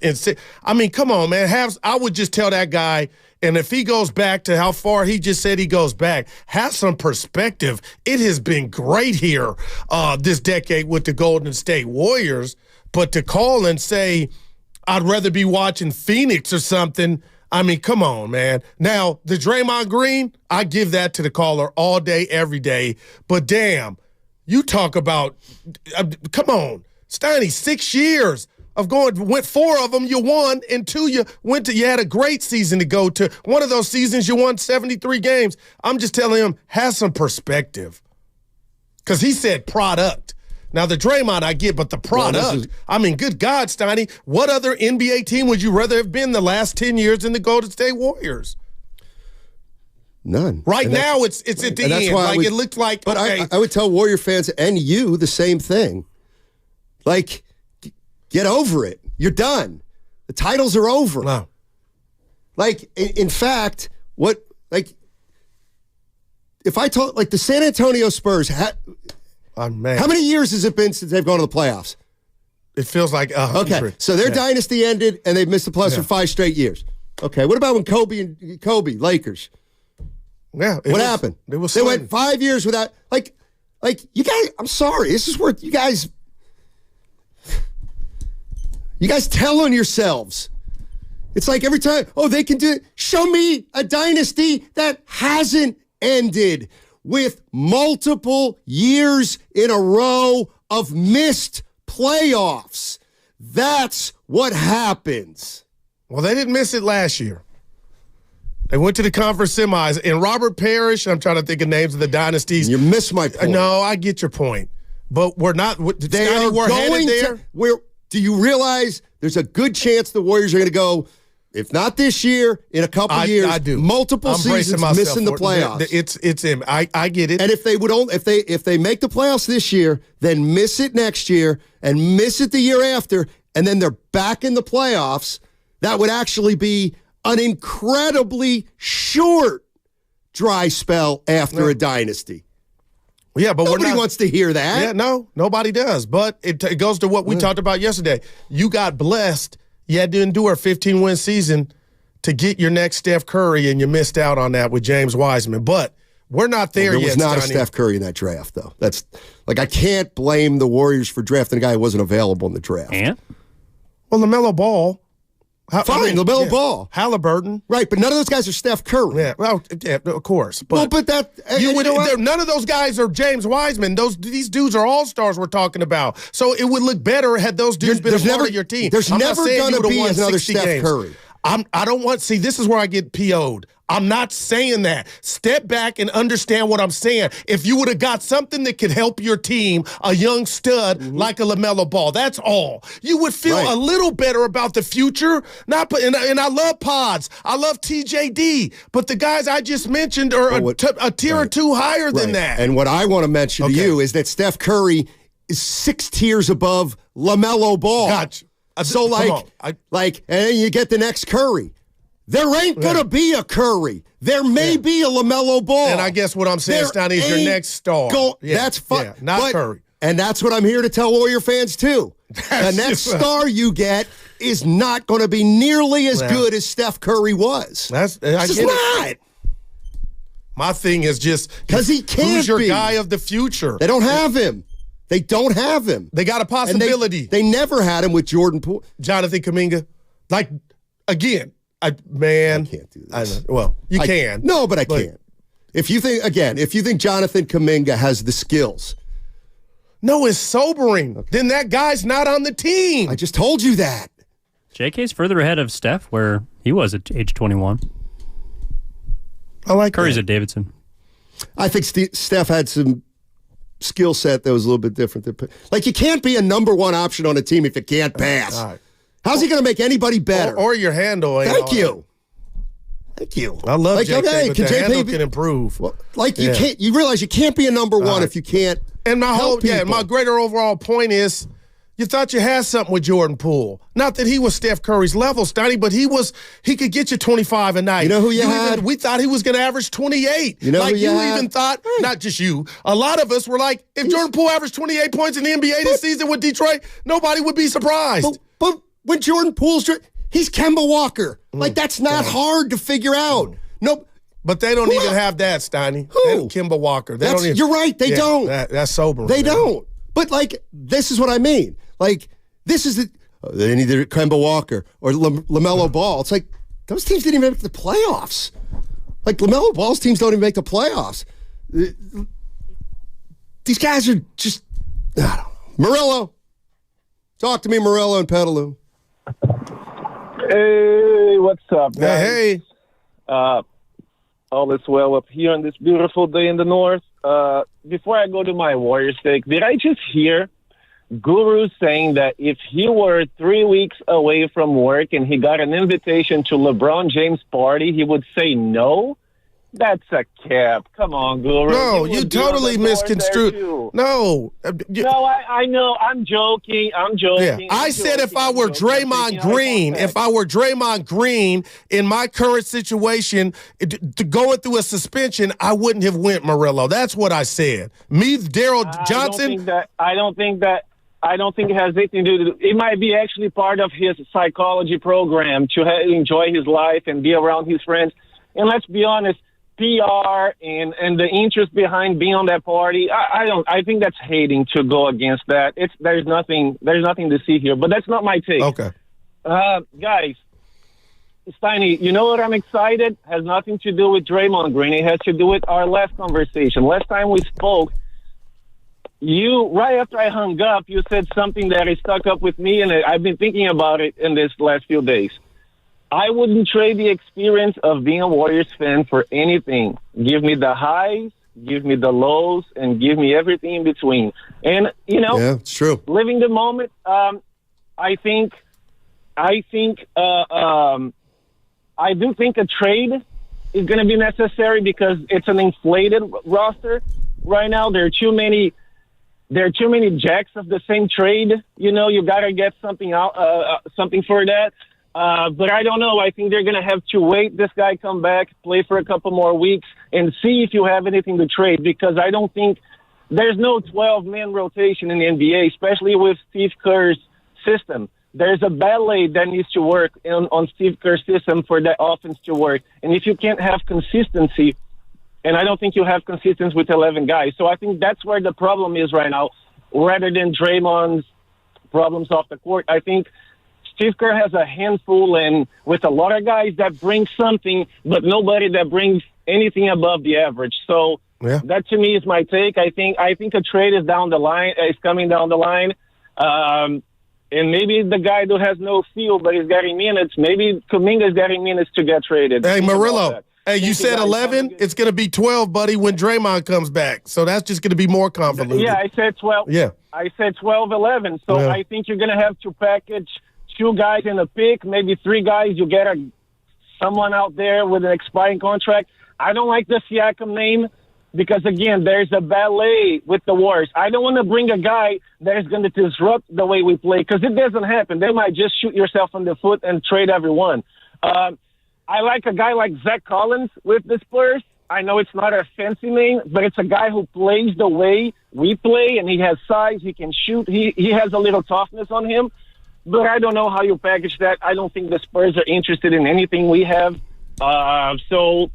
come on, man. I would just tell that guy, and if he goes back to how far he just said he goes back, have some perspective. It has been great here this decade with the Golden State Warriors. But to call and say, I'd rather be watching Phoenix or something, come on, man. Now, the Draymond Green, I give that to the caller all day, every day. But damn, you talk about, come on, Steiny, 6 years of went 4 of them, you won, and 2 you had a great season to go to. One of those seasons you won 73 games. I'm just telling him, have some perspective. Because he said product. Now, the Draymond I get, but the product, good God, Steiny, what other NBA team would you rather have been the last 10 years in the Golden State Warriors? None. Right now, it's at the end. It looked like, but okay. I would tell Warrior fans and you the same thing. Like, get over it. You're done. The titles are over. No. Like, in fact, if I told, the San Antonio Spurs, how many years has it been since they've gone to the playoffs? It feels like 100. Okay, so their dynasty ended, and they've missed the playoffs for 5 straight years. Okay, what about when Kobe, Lakers? Yeah. What happened? They went 5 years without, you guys, I'm sorry, this is where you guys tell on yourselves. It's like every time, they can do it. Show me a dynasty that hasn't ended with multiple years in a row of missed playoffs. That's what happens. Well, they didn't miss it last year. They went to the conference semis. And Robert Parrish, I'm trying to think of names of the dynasties. You missed my point. No, I get your point. But we're not. We're going there. Do you realize there's a good chance the Warriors are going to go, if not this year, in a couple years, I do. Multiple seasons missing the playoffs. It's him. I get it. And if they make the playoffs this year, then miss it next year and miss it the year after, and then they're back in the playoffs, that would actually be an incredibly short dry spell after a dynasty. Yeah, but nobody wants to hear that. Yeah, no, nobody does. But it goes to what we talked about yesterday. You got blessed. You had to endure a 15-win season to get your next Steph Curry, and you missed out on that with James Wiseman. But we're not there yet. There was not a Steph Curry in that draft, though. That's I can't blame the Warriors for drafting a guy who wasn't available in the draft. And? Well, LaMelo Ball. LaMelo Ball. Halliburton. Right, but none of those guys are Steph Curry. Yeah, well, yeah, of course. But, none of those guys are James Wiseman. These dudes are all-stars we're talking about. So it would look better had those dudes been a part of your team. There's never going to be another Steph Curry. I don't want – see, this is where I get PO'd. I'm not saying that. Step back and understand what I'm saying. If you would have got something that could help your team, a young stud like a LaMelo Ball, that's all. You would feel a little better about the future. And I love Pods. I love TJD. But the guys I just mentioned are a tier or two higher than that. And what I want to mention to you is that Steph Curry is 6 tiers above LaMelo Ball. Gotcha. So and then you get the next Curry. There ain't going to be a Curry. There may be a LaMelo Ball. And I guess what I'm saying, Stoney, is your next star. That's fine. Yeah, not Curry. And that's what I'm here to tell Warrior fans, too. The next star you get is not going to be nearly as good as Steph Curry was. It's just not. My thing is just because he can't who's your be. Guy of the future? They don't have him. They don't have him. They got a possibility. They never had him with Jordan Poole. Jonathan Kaminga. Again, I can't do this. You can. No, but I can't. If you think Jonathan Kaminga has the skills. No, it's sobering. Okay. Then that guy's not on the team. I just told you that. JK's further ahead of Steph where he was at age 21. I like Curry's at Davidson. I think Steph had some skill set that was a little bit different. You can't be a number one option on a team if you can't pass. All right. How's he going to make anybody better? Or your handle. Thank you. Thank you. I love JK, but the handle can improve. Well, you can't. You realize you can't be a number one if you can't. And my greater overall point is, You thought you had something with Jordan Poole. Not that he was Steph Curry's level, Steiny, but he could get you 25 a night. You know who you had? We thought he was going to average 28. You know like who you had? even thought, not just you, a lot of us were like, if Jordan Poole averaged 28 points in the NBA this season with Detroit, nobody would be surprised. But when Jordan Poole's, he's Kemba Walker. Like, that's not hard to figure out. Nope. But they don't even have that, Steiny. Who? Kemba Walker. You're right. They don't. That's sobering. They don't. But, like, this is what I mean. Like, this is they need either Kemba Walker or LaMelo Ball. It's like, those teams didn't even make the playoffs. Like, LaMelo Ball's teams don't even make the playoffs. These guys are just, I don't know. Murillo. Talk to me, Murillo and Petaluma. Hey, what's up, guys? Hey. All is well up here on this beautiful day in the north. Before I go to my Warriors take, did I just hear Guru saying that if he were 3 weeks away from work and he got an invitation to LeBron James' party, he would say no? That's a cap. Come on, Guru. No, you totally misconstrued. No. No, I know. I'm joking. Yeah. I said if I were Draymond Green in my current situation, going through a suspension, I wouldn't have went Murillo. That's what I said. Me, Daryl Johnson. I don't think it has anything to do. It might be actually part of his psychology program to enjoy his life and be around his friends. And let's be honest, PR and the interest behind being on that party, I think that's hating to go against that. There's nothing to see here, but that's not my take. Okay. Guys, Steiny, you know what I'm excited? Has nothing to do with Draymond Green. It has to do with our last conversation. Last time we spoke, right after I hung up, you said something that has stuck up with me, and I've been thinking about it in this last few days. I wouldn't trade the experience of being a Warriors fan for anything. Give me the highs, give me the lows, and give me everything in between. And, yeah, it's true. Living the moment, I do think a trade is going to be necessary because it's an inflated roster right now. There are too many jacks of the same trade. You got to get something out, something for that. But I don't know. I think they're going to have to wait this guy come back, play for a couple more weeks, and see if you have anything to trade, because I don't think there's no 12-man rotation in the NBA, especially with Steve Kerr's system. There's a ballet that needs to work on Steve Kerr's system for that offense to work. And if you can't have consistency, and I don't think you have consistency with 11 guys. So I think that's where the problem is right now, rather than Draymond's problems off the court. I think Steve Kerr has a handful, and with a lot of guys that bring something, but nobody that brings anything above the average. So that to me is my take. I think a trade is down the line. Is coming down the line, and maybe the guy who has no feel but is getting minutes. Maybe Kaminga is getting minutes to get traded. Hey, Murillo. Hey, you said 11. It's going to be 12, buddy, when Draymond comes back. So that's just going to be more convoluted. Yeah, I said 12. Yeah, I said 12, 11. So I think you're going to have to package 2 guys in a pick, maybe 3 guys. You get someone out there with an expiring contract. I don't like the Siakam name because, again, there's a ballet with the Warriors. I don't want to bring a guy that is going to disrupt the way we play, because it doesn't happen. They might just shoot yourself in the foot and trade everyone. I like a guy like Zach Collins with the Spurs. I know it's not a fancy name, but it's a guy who plays the way we play, and he has size. He can shoot. He has a little toughness on him. But I don't know how you package that. I don't think the Spurs are interested in anything we have. So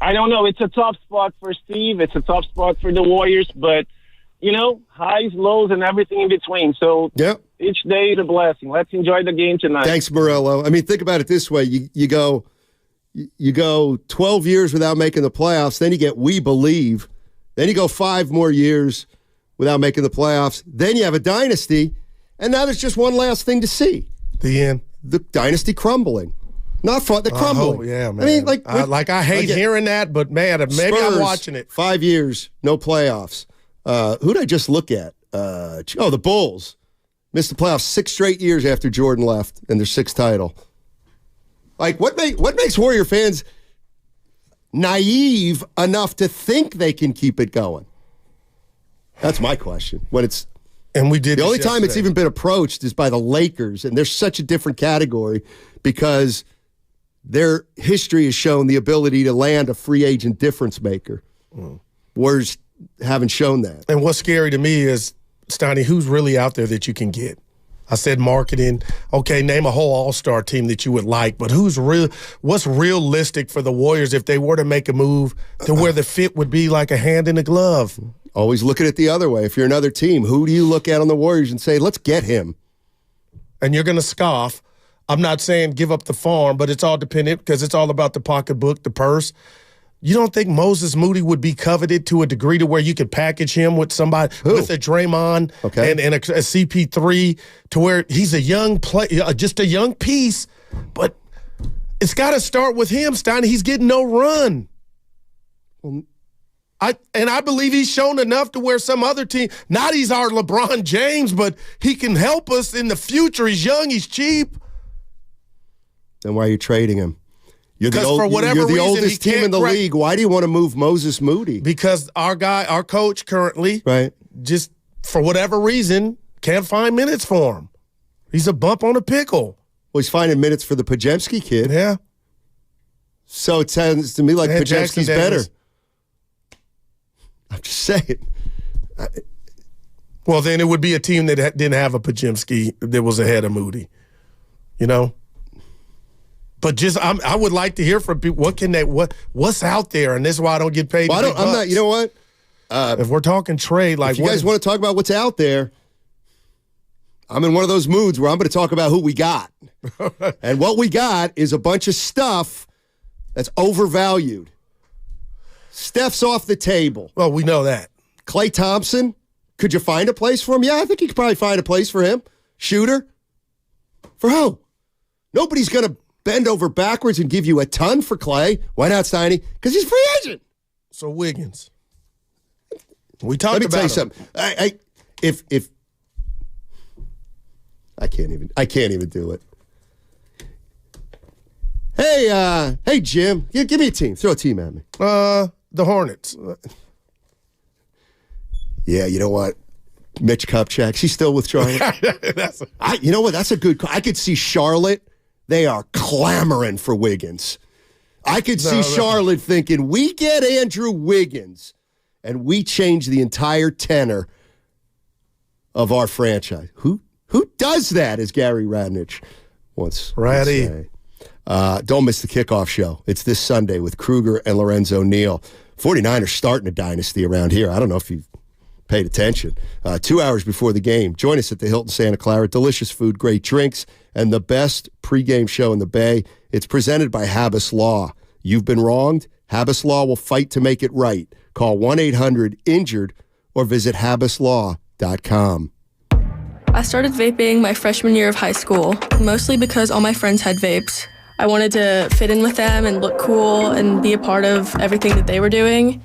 I don't know. It's a tough spot for Steve. It's a tough spot for the Warriors. But, highs, lows, and everything in between. So each day is a blessing. Let's enjoy the game tonight. Thanks, Murillo. I mean, think about it this way. You go 12 years without making the playoffs. Then you get We Believe. Then you go 5 more years without making the playoffs. Then you have a dynasty. And now there's just one last thing to see. The end. The dynasty crumbling. Not fun. The crumbling. Yeah, man. I mean, I hate hearing that, but man, maybe Spurs, I'm watching it. 5 years, no playoffs. Who'd I just look at? The Bulls. Missed the playoffs 6 straight years after Jordan left, and their 6th title. Like, what makes Warrior fans naive enough to think they can keep it going? That's my question. And we did. The only time it's even been approached is by the Lakers, and they're such a different category because their history has shown the ability to land a free agent difference maker. Warriors haven't shown that. And what's scary to me is, Steiny, who's really out there that you can get? I said marketing. Okay, name a whole all-star team that you would like, but what's realistic for the Warriors if they were to make a move to where the fit would be like a hand in a glove? Always look at it the other way. If you're another team, who do you look at on the Warriors and say, let's get him? And you're going to scoff. I'm not saying give up the farm, but it's all dependent because it's all about the pocketbook, the purse. You don't think Moses Moody would be coveted to a degree to where you could package him with somebody, with a Draymond and a CP3 to where he's a young just a young piece, but it's got to start with him, Stein. He's getting no run. I believe he's shown enough to where some other team, not he's our LeBron James, but he can help us in the future. He's young, he's cheap. Then why are you trading him? You're the reason, oldest team in the league. Why do you want to move Moses Moody? Because our coach currently, just for whatever reason, can't find minutes for him. He's a bump on a pickle. Well, he's finding minutes for the Podziemski kid. Yeah. So it sounds to me like Podziemski's better. I'm just saying. Well, then it would be a team that didn't have a Podziemski that was ahead of Moody. You know? But I would like to hear from people. What's out there, and this is why I don't get paid. Well, I'm not. You know what? If we're talking trade, if you guys want to talk about what's out there, I'm in one of those moods where I'm going to talk about who we got, and what we got is a bunch of stuff that's overvalued. Steph's off the table. Well, we know that. Klay Thompson, could you find a place for him? Yeah, I think you could probably find a place for him. Shooter, for who? Nobody's going to bend over backwards and give you a ton for Klay. Why not, Steiny? Because he's a free agent. So Wiggins. We talked about Let me tell you something. If I can't even do it. Hey, Jim, give me a team. Throw a team at me. The Hornets. Yeah, you know what? Mitch Kupchak, she's still with Charlotte. You know what? That's a good. I could see Charlotte. They are clamoring for Wiggins. I could see Charlotte thinking, we get Andrew Wiggins, and we change the entire tenor of our franchise. Who does that, as Gary Radnich once would say. Don't miss the kickoff show. It's this Sunday with Kruger and Lorenzo Neal. 49ers starting a dynasty around here. I don't know if you've paid attention. 2 hours before the game, join us at the Hilton Santa Clara. Delicious food, great drinks, and the best pregame show in the Bay. It's presented by Habas Law. You've been wronged? Habas Law will fight to make it right. Call 1-800-INJURED or visit habaslaw.com. I started vaping my freshman year of high school, mostly because all my friends had vapes. I wanted to fit in with them and look cool and be a part of everything that they were doing.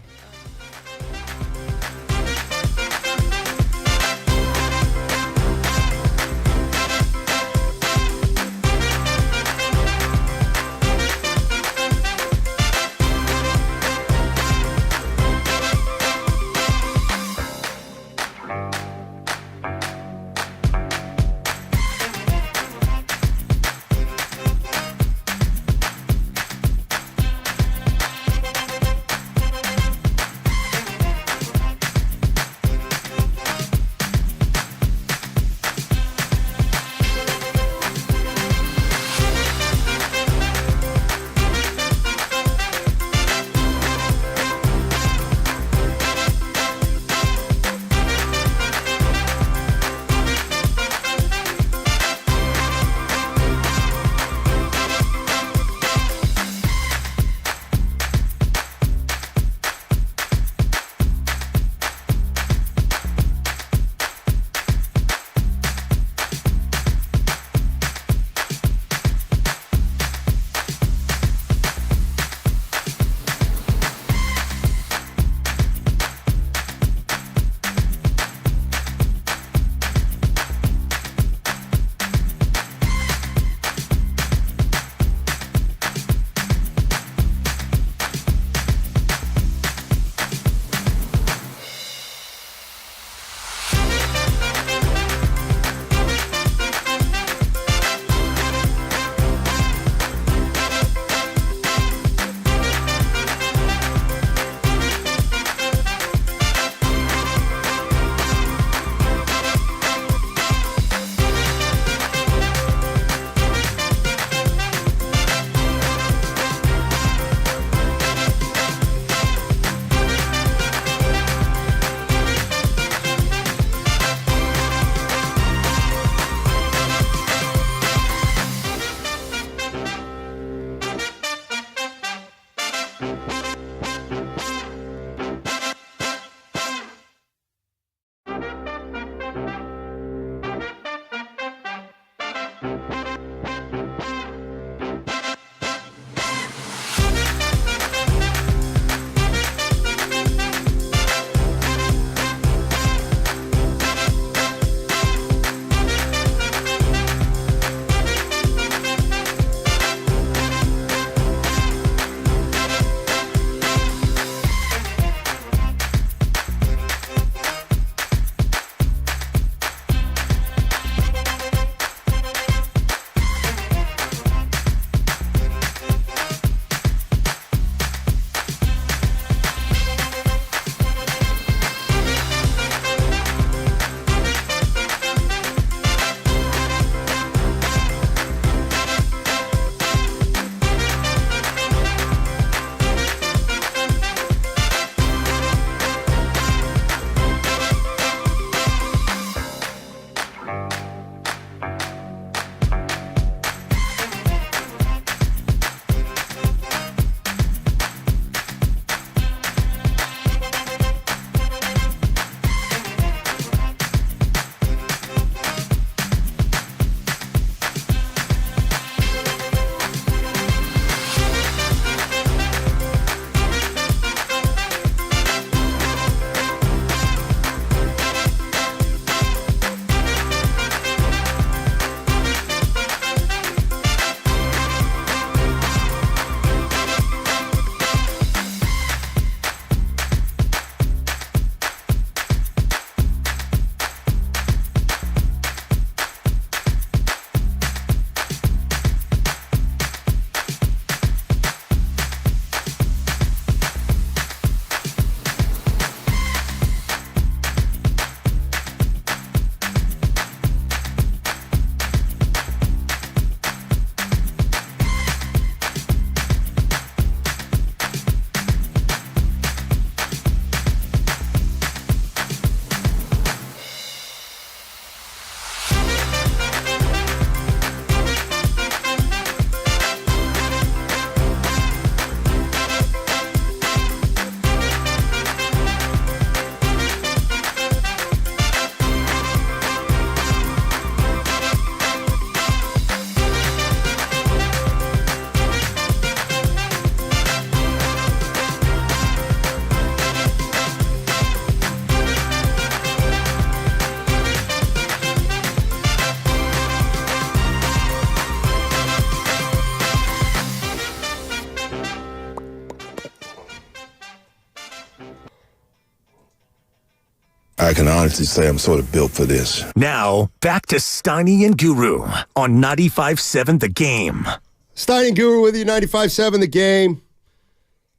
I can honestly say I'm sort of built for this. Now, back to Steiny and Guru on 95.7 The Game. Steiny and Guru with you, 95.7 The Game.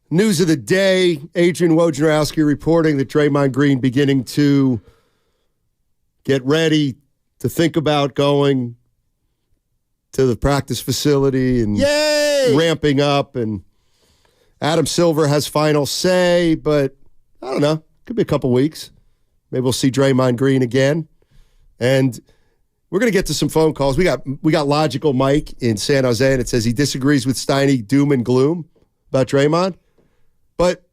News of the day, Adrian Wojnarowski reporting that Draymond Green beginning to get ready to think about going to the practice facility and ramping up. And Adam Silver has final say, but I don't know. Could be a couple weeks. Maybe we'll see Draymond Green again. And we're going to get to some phone calls. We got Logical Mike in San Jose, and it says he disagrees with Steiny doom and gloom about Draymond. But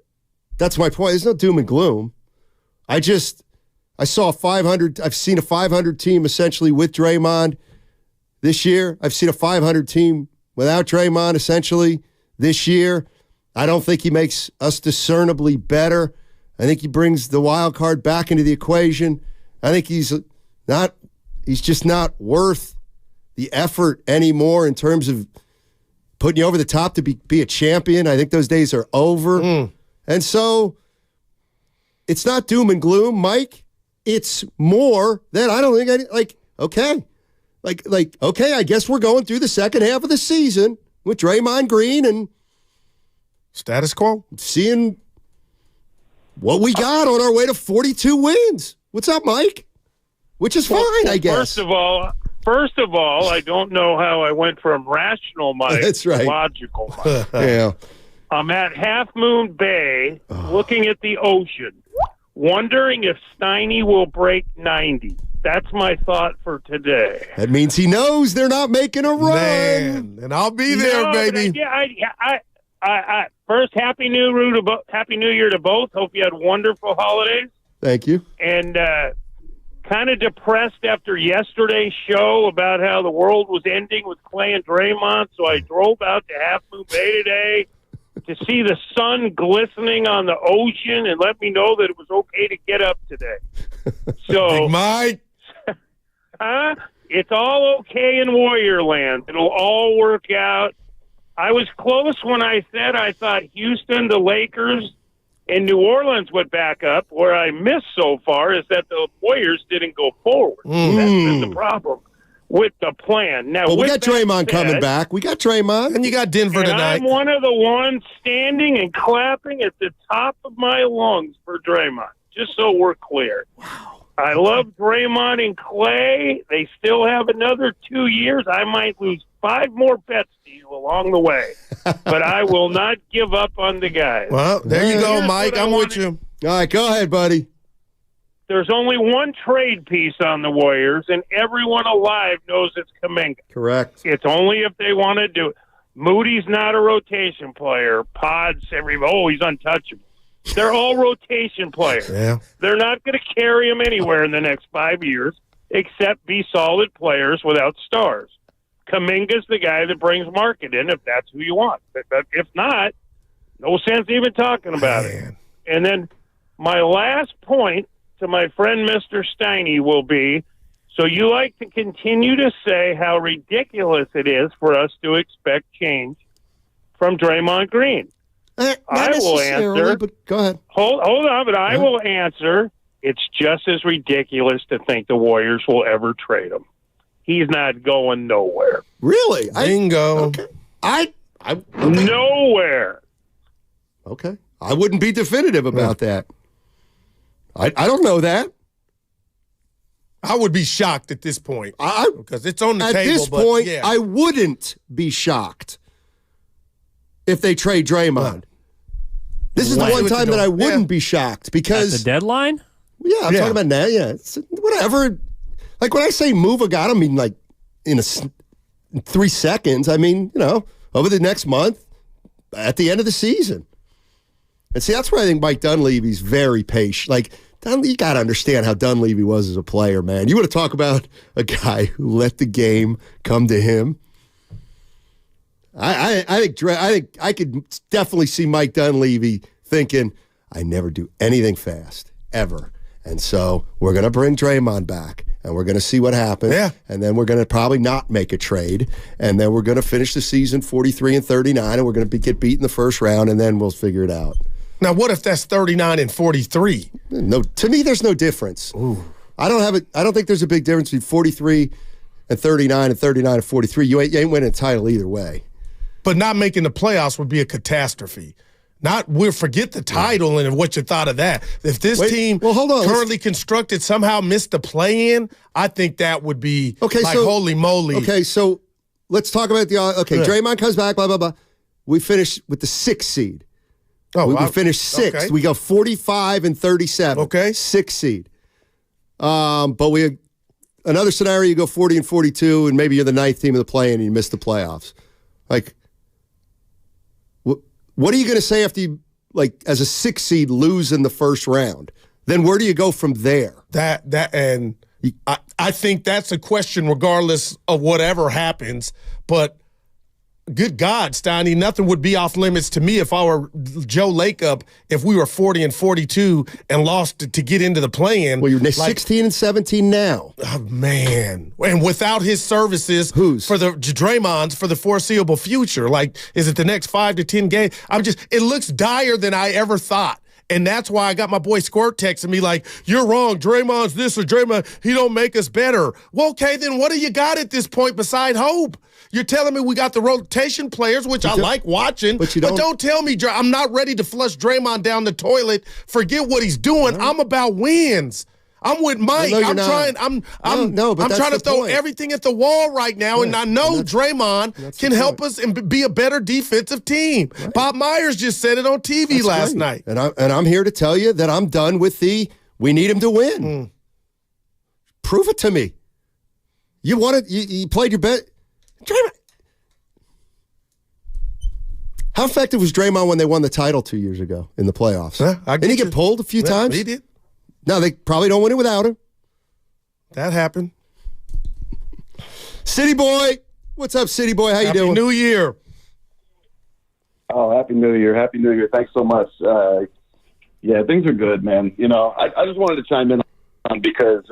that's my point. There's no doom and gloom. I've seen a 500 team essentially with Draymond this year. I've seen a 500 team without Draymond essentially this year. I don't think he makes us discernibly better. I think he brings the wild card back into the equation. I think he's just not worth the effort anymore in terms of putting you over the top to be a champion. I think those days are over. And so it's not doom and gloom, Mike. It's more that I don't think okay, I guess we're going through the second half of the season with Draymond Green and status quo, seeing what we got on our way to 42 wins. What's up, Mike? Which is fine, I guess. First of all, I don't know how I went from rational Mike That's right. to logical Mike. Yeah. I'm at Half Moon Bay looking at the ocean, wondering if Steiny will break 90. That's my thought for today. That means he knows they're not making a run. Man, and I'll be there, baby. First, Happy New Year to both. Hope you had wonderful holidays. Thank you. And kind of depressed after yesterday's show about how the world was ending with Clay and Draymond, so I drove out to Half Moon Bay today to see the sun glistening on the ocean and let me know that it was okay to get up today. So, Big Mike. It's all okay in Warrior Land. It'll all work out. I was close when I said I thought Houston, the Lakers, and New Orleans would back up. Where I missed so far is that the Warriors didn't go forward. That's been the problem with the plan. Now, but we got Draymond coming back. We got Draymond. And you got Denver and tonight. I'm one of the ones standing and clapping at the top of my lungs for Draymond, just so we're clear. Wow. I love Draymond and Clay. They still have another 2 years. I might lose 5 more bets to you along the way. But I will not give up on the guys. Well, there you go, Mike. I'm with you. All right, go ahead, buddy. There's only one trade piece on the Warriors, and everyone alive knows it's Kaminga. Correct. It's only if they want to do it. Moody's not a rotation player. Pods, he's untouchable. They're all rotation players. Yeah. They're not going to carry them anywhere in the next 5 years except be solid players without stars. Kaminga's the guy that brings market in if that's who you want. If not, no sense even talking about it. And then my last point to my friend Mr. Steiny will be, so you like to continue to say how ridiculous it is for us to expect change from Draymond Green. I will answer. But go ahead. Hold on, but I will answer. It's just as ridiculous to think the Warriors will ever trade him. He's not going nowhere. Really? Bingo. Okay. Nowhere. Okay. I wouldn't be definitive about that. I don't know that. I would be shocked at this point because it's on the at table. At this point, I wouldn't be shocked if they trade Draymond. This is the one time that I wouldn't be shocked because at the deadline. Yeah, I'm talking about now. Yeah, it's whatever. Like when I say move a guy, I don't mean like in 3 seconds. I mean, over the next month, at the end of the season. And see, that's where I think Mike Dunleavy's very patient. Like, you got to understand how Dunleavy was as a player, man. You want to talk about a guy who let the game come to him? I think I could definitely see Mike Dunleavy thinking, I never do anything fast, ever. And so we're going to bring Draymond back, and we're going to see what happens. Yeah. And then we're going to probably not make a trade, and then we're going to finish the season 43-39, and we're going to get beat in the first round, and then we'll figure it out. Now, what if that's 39-43? No, to me, there's no difference. Ooh. I don't think there's a big difference between 43-39 and 39-43. You ain't winning a title either way. But not making the playoffs would be a catastrophe. We'll forget the title and what you thought of that. If this team currently constructed somehow missed the play-in, I think that would be holy moly. Okay, so let's talk about Draymond comes back, blah, blah, blah. We finish with the 6th seed. We finished 6th. Okay. We go 45-37. Okay. 6th seed. But we another scenario, you go 40-42, and maybe you're the 9th team of the play-in and you miss the playoffs. Like, what are you going to say after you, as a 6th seed, lose in the first round? Then where do you go from there? I think that's a question regardless of whatever happens, but good God, Steiny, nothing would be off limits to me if I were Joe Lakeup, if we were 40-42 and lost to get into the play-in. Well, you're 16-17 now. Oh, man. And without his services for the Draymond's for the foreseeable future, is it the next 5 to 10 games? It looks dire than I ever thought. And that's why I got my boy Squirt texting me like, you're wrong, Draymond's this or Draymond, he don't make us better. Well, okay, then what do you got at this point beside hope? You're telling me we got the rotation players, which I like watching, but don't tell me I'm not ready to flush Draymond down the toilet. Forget what he's doing. I'm about wins. I'm with Mike. I'm trying to throw everything at the wall right now, and I know Draymond can help us and be a better defensive team. Right. Bob Myers just said it on TV last night. And I'm here to tell you that I'm done with we need him to win. Prove it to me. You wanted you played your bet. Draymond. How effective was Draymond when they won the title 2 years ago in the playoffs? Didn't he get pulled a few times? He did. No, they probably don't win it without him. That happened. City Boy. What's up, City Boy? How you doing? Happy New Year. Oh, Happy New Year. Happy New Year. Thanks so much. Yeah, things are good, man. You know, I just wanted to chime in on because,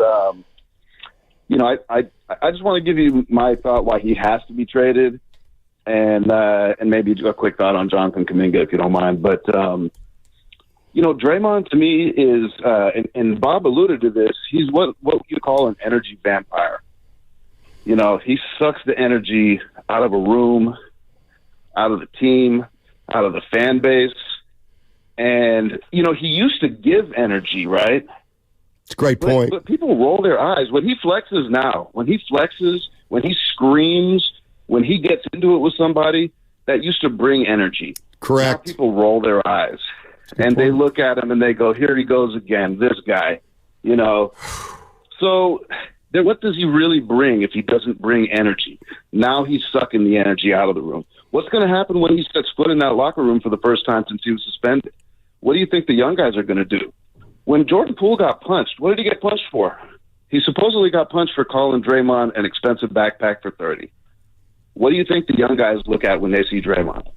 you know, I just want to give you my thought why he has to be traded and maybe a quick thought on Jonathan Kaminga, if you don't mind. But, you know, Draymond to me is, and Bob alluded to this, he's what you call an energy vampire. You know, he sucks the energy out of a room, out of the team, out of the fan base. And, you know, he used to give energy, right? It's a great point. But people roll their eyes. When he flexes now, when he screams, when he gets into it with somebody, that used to bring energy. Correct. Now people roll their eyes. And they look at him and they go, here he goes again, this guy. You know? So what does he really bring if he doesn't bring energy? Now he's sucking the energy out of the room. What's going to happen when he sets foot in that locker room for the first time since he was suspended? What do you think the young guys are going to do? When Jordan Poole got punched, what did he get punched for? He supposedly got punched for calling Draymond an expensive backpack for $30. What do you think the young guys look at when they see Draymond?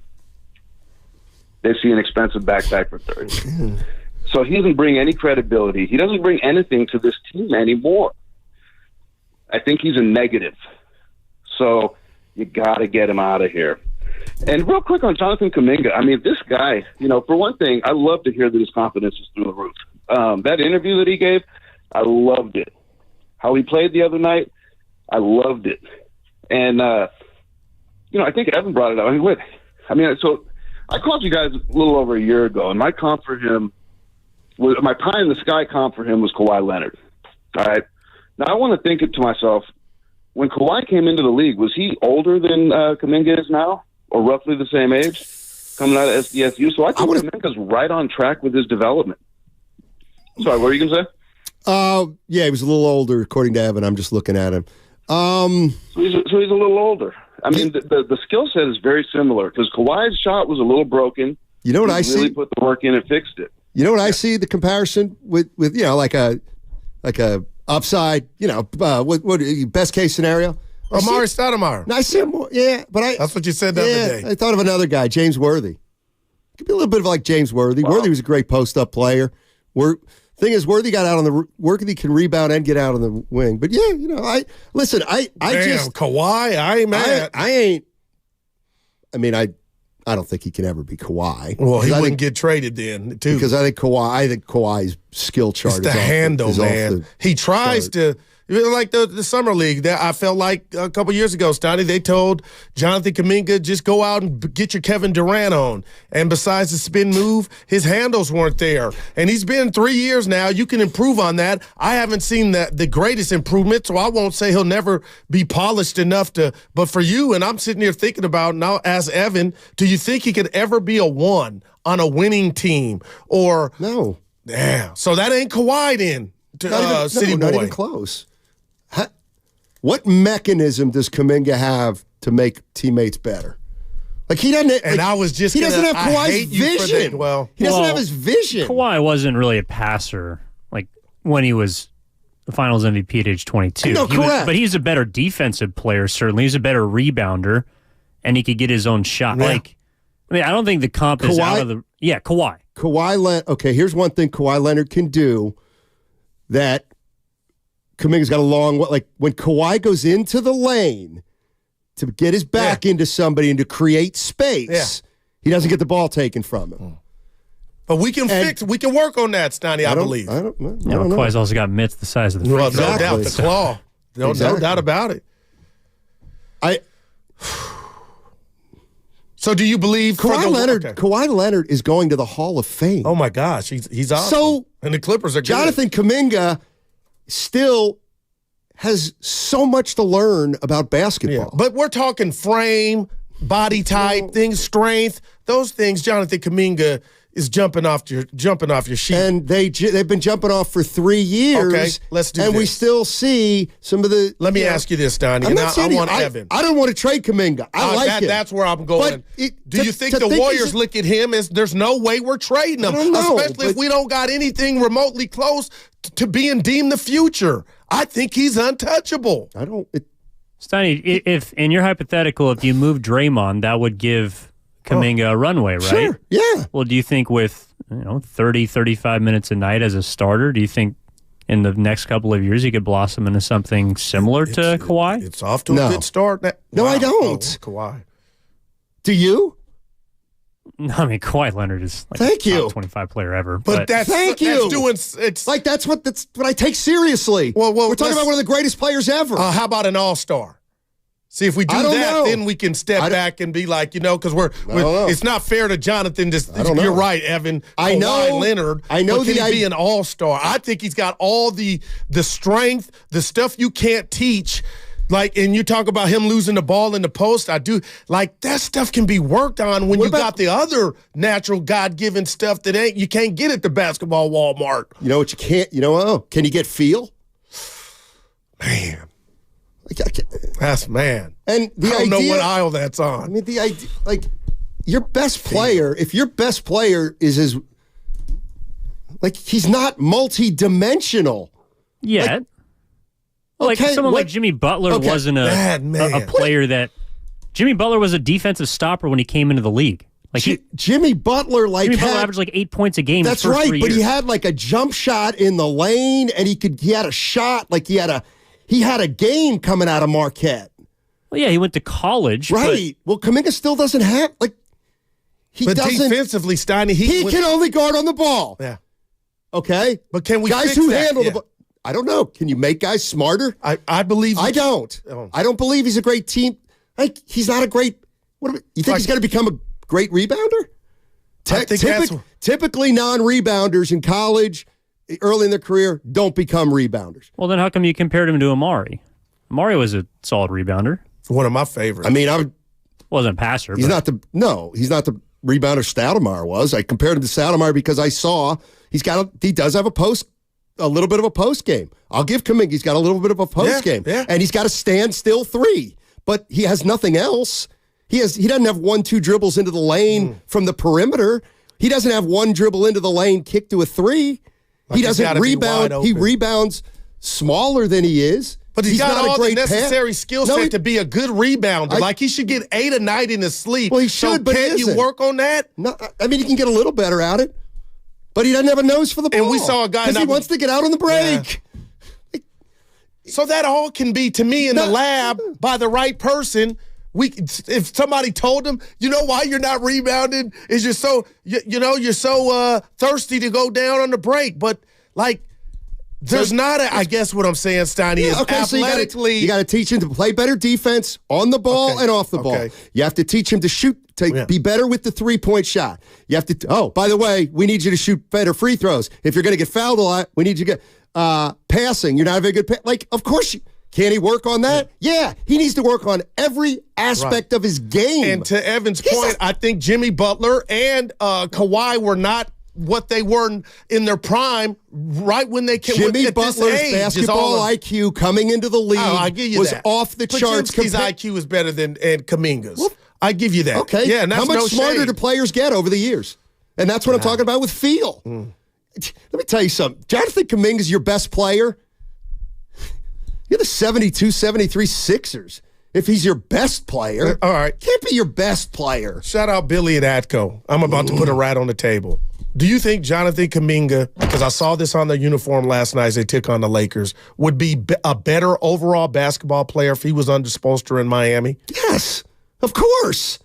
They see an expensive backpack for $30. So he doesn't bring any credibility. He doesn't bring anything to this team anymore. I think he's a negative. So you got to get him out of here. And real quick on Jonathan Kaminga, I mean, this guy, you know, for one thing, I love to hear that his confidence is through the roof. That interview that he gave, I loved it. How he played the other night, I loved it. And, you know, I think Evan brought it up. So I called you guys a little over a year ago, and my comp for him, my pie in the sky comp for him was Kawhi Leonard. All right? Now, I want to think it to myself, when Kawhi came into the league, was he older than Kaminga is now, or roughly the same age, coming out of SDSU? So I think Kaminga's right on track with his development. Sorry, what were you going to say? Yeah, he was a little older, according to Evan. I'm just looking at him. So he's a little older. I mean, the skill set is very similar because Kawhi's shot was a little broken. You know what I see? Really put the work in and fixed it. You know what I see? The comparison with you know, like a upside, you know, what best case scenario? Amari Stoudemire. I see him more, but that's what you said the other day. I thought of another guy, James Worthy. Could be a little bit of like James Worthy. Wow. Worthy was a great post-up player. Thing is, Worthy got out on the Worthy can rebound and get out on the wing. But yeah, you know, I just Kawhi. I ain't mad. I don't think he can ever be Kawhi. Well, he wouldn't get traded then, too. Because I think Kawhi's skill chart is the handle, man. He tries to. Like the summer league, that I felt like a couple years ago, Stoney, they told Jonathan Kaminga, just go out and get your Kevin Durant on. And besides the spin move, his handles weren't there. And he's been 3 years now. You can improve on that. I haven't seen the greatest improvement, so I won't say he'll never be polished enough to. But for you, and I'm sitting here thinking about, now as Evan, do you think he could ever be a one on a winning team? Or no. Damn. So that ain't Kawhi then, City Boy. Not even close. What mechanism does Kaminga have to make teammates better? Like he doesn't. And I was just. He doesn't have Kawhi's vision. He doesn't have his vision. Kawhi wasn't really a passer. Like when he was the Finals MVP at age 22. No, correct. But he's a better defensive player. Certainly, he's a better rebounder, and he could get his own shot. Yeah. I don't think the comp is out of the. Yeah, Kawhi. Okay, here's one thing Kawhi Leonard can do that Kaminga's got a long, like when Kawhi goes into the lane to get his back into somebody and to create space, he doesn't get the ball taken from him. But we can work on that, Stoney, I believe. I don't know. Kawhi's also got mitts the size of the free throw. No doubt, the claw. No doubt about it. So do you believe Kawhi Leonard is going to the Hall of Fame? Oh my gosh, he's awesome. So and the Clippers are good. Jonathan Kaminga still has so much to learn about basketball. Yeah, but we're talking frame, body type, things, strength, those things. Jonathan Kaminga is jumping off your sheet. And they've been jumping off for 3 years. Okay, let's do and this. we still see some of the. Let me ask you this, Donnie. I want Evan. I don't want to trade Kaminga. I like it. That's where I'm going. Do you think the Warriors look at him as there's no way we're trading him, especially if we don't got anything remotely close to being deemed the future? I think he's untouchable. Steiny, if in your hypothetical, if you move Draymond, that would give Kaminga a runway, right? Sure, yeah. Well, do you think with 30, 35 minutes a night as a starter, do you think in the next couple of years he could blossom into something similar to Kawhi? It's off to a good start. No, I don't. Kawhi. Do you? No, I mean, Kawhi Leonard is like Thank the you. top 25 player ever. But that's Thank you. It's like that's what I take seriously. Well, we're talking about one of the greatest players ever. How about an all-star? See, if we do that, then we can step back and be like, because it's not fair to Jonathan. You're right, Evan. Kawhi Leonard. I know can he be an all-star? I think he's got all the strength, the stuff you can't teach. And you talk about him losing the ball in the post. I do. That stuff can be worked on when got the other natural God-given stuff that you can't get at the basketball Walmart. You know what you can't? Can you get feel? Man. That's man. And I don't know what aisle that's on. I mean, the idea, your best player, if your best player is he's not multi-dimensional. Yet. Someone like Jimmy Butler wasn't a player that... Jimmy Butler was a defensive stopper when he came into the league. Jimmy Butler averaged 8 points a game. That's right, but he had a jump shot in the lane, and he had a shot, he had a game coming out of Marquette. Well, yeah, he went to college. Right. Well, Kaminga still doesn't have, he but doesn't. Defensively, Steiny, he can only guard on the ball. Yeah. Okay? But can we guys fix who that? handle the ball? I don't know. Can you make guys smarter? I believe. I don't. I don't believe he's a great team. He's not a great. You think he's going to become a great rebounder? Typically, non-rebounders in college, early in their career, don't become rebounders. Well, then how come you compared him to Amari? Amari was a solid rebounder. One of my favorites. I mean, wasn't a passer. He's not the rebounder Stoudemire was. I compared him to Stoudemire because I saw he does have a little bit of a post game. I'll give Kaminga, he's got a little bit of a post game. Yeah. And he's got a standstill three. But he has nothing else. He doesn't have 1-2 dribbles into the lane from the perimeter. He doesn't have one dribble into the lane, kick to a three. He doesn't rebound. He rebounds smaller than he is. But he's got all the necessary skill set to be a good rebounder. He should get 8 a night in his sleep. Well, he should, but can't you work on that? No, I mean, he can get a little better at it. But he doesn't have a nose for the ball. And we saw a guy because he wants to get out on the break. Yeah. So that all can be, to me, in the lab by the right person. If somebody told him, why you're not rebounding is you're so thirsty to go down on the break. But there's not I guess what I'm saying, Steiny, is athletically. So you got to teach him to play better defense on the ball and off the ball. You have to teach him to shoot, be better with the 3-point shot. You have to. By the way, we need you to shoot better free throws. If you're going to get fouled a lot, we need you to get passing. You're not a very good. Of course. Can he work on that? Yeah, he needs to work on every aspect of his game. And to Evan's point, I think Jimmy Butler and Kawhi were not what they were in their prime right when they came. Jimmy Butler's basketball IQ coming into the league was off the charts. His IQ is better than Kaminga's. Well, I give you that. Okay. Yeah, and that's how much smarter do players get over the years? And that's what I'm talking about with feel. Let me tell you something. Jonathan Kaminga's your best player. You're the 72-73 Sixers. If he's your best player, all right, can't be your best player. Shout out Billy at Atco. I'm about to put a rat on the table. Do you think Jonathan Kaminga, because I saw this on their uniform last night as they took on the Lakers, would be a better overall basketball player if he was under Spoelstra in Miami? Yes, of course.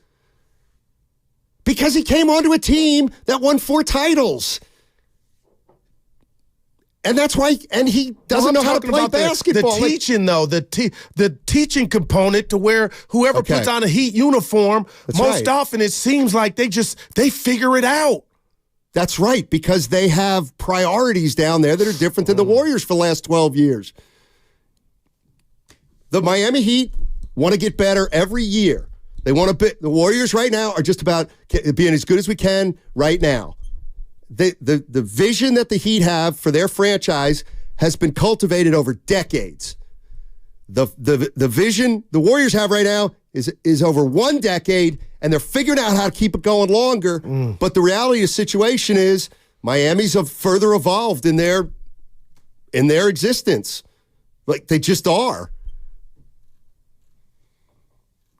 Because he came onto a team that won 4 titles. And that's why, and he doesn't know how to play basketball. The teaching, though, the teaching component to where whoever puts on a Heat uniform, most often it seems like they figure it out. That's right, because they have priorities down there that are different than the Warriors for the last 12 years. The Miami Heat want to get better every year. They want to. The Warriors right now are just about being as good as we can right now. the vision that the Heat have for their franchise has been cultivated over decades. The vision the Warriors have right now is over 1 decade, and they're figuring out how to keep it going longer. But the reality of the situation is Miami's have further evolved in their existence. Like, they just are.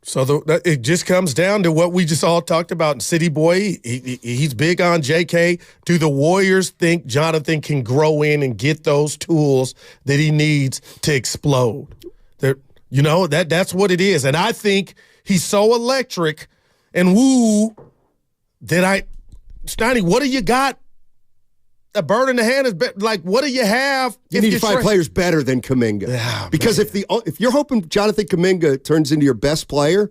So it just comes down to what we just all talked about in City Boy. He's big on JK. Do the Warriors think Jonathan can grow in and get those tools that he needs to explode? That's what it is. And I think he's so electric and woo that Steiny, what do you got? A bird in the hand is like, what do you have? You need to find players better than Kaminga. Yeah, because if you're hoping Jonathan Kaminga turns into your best player,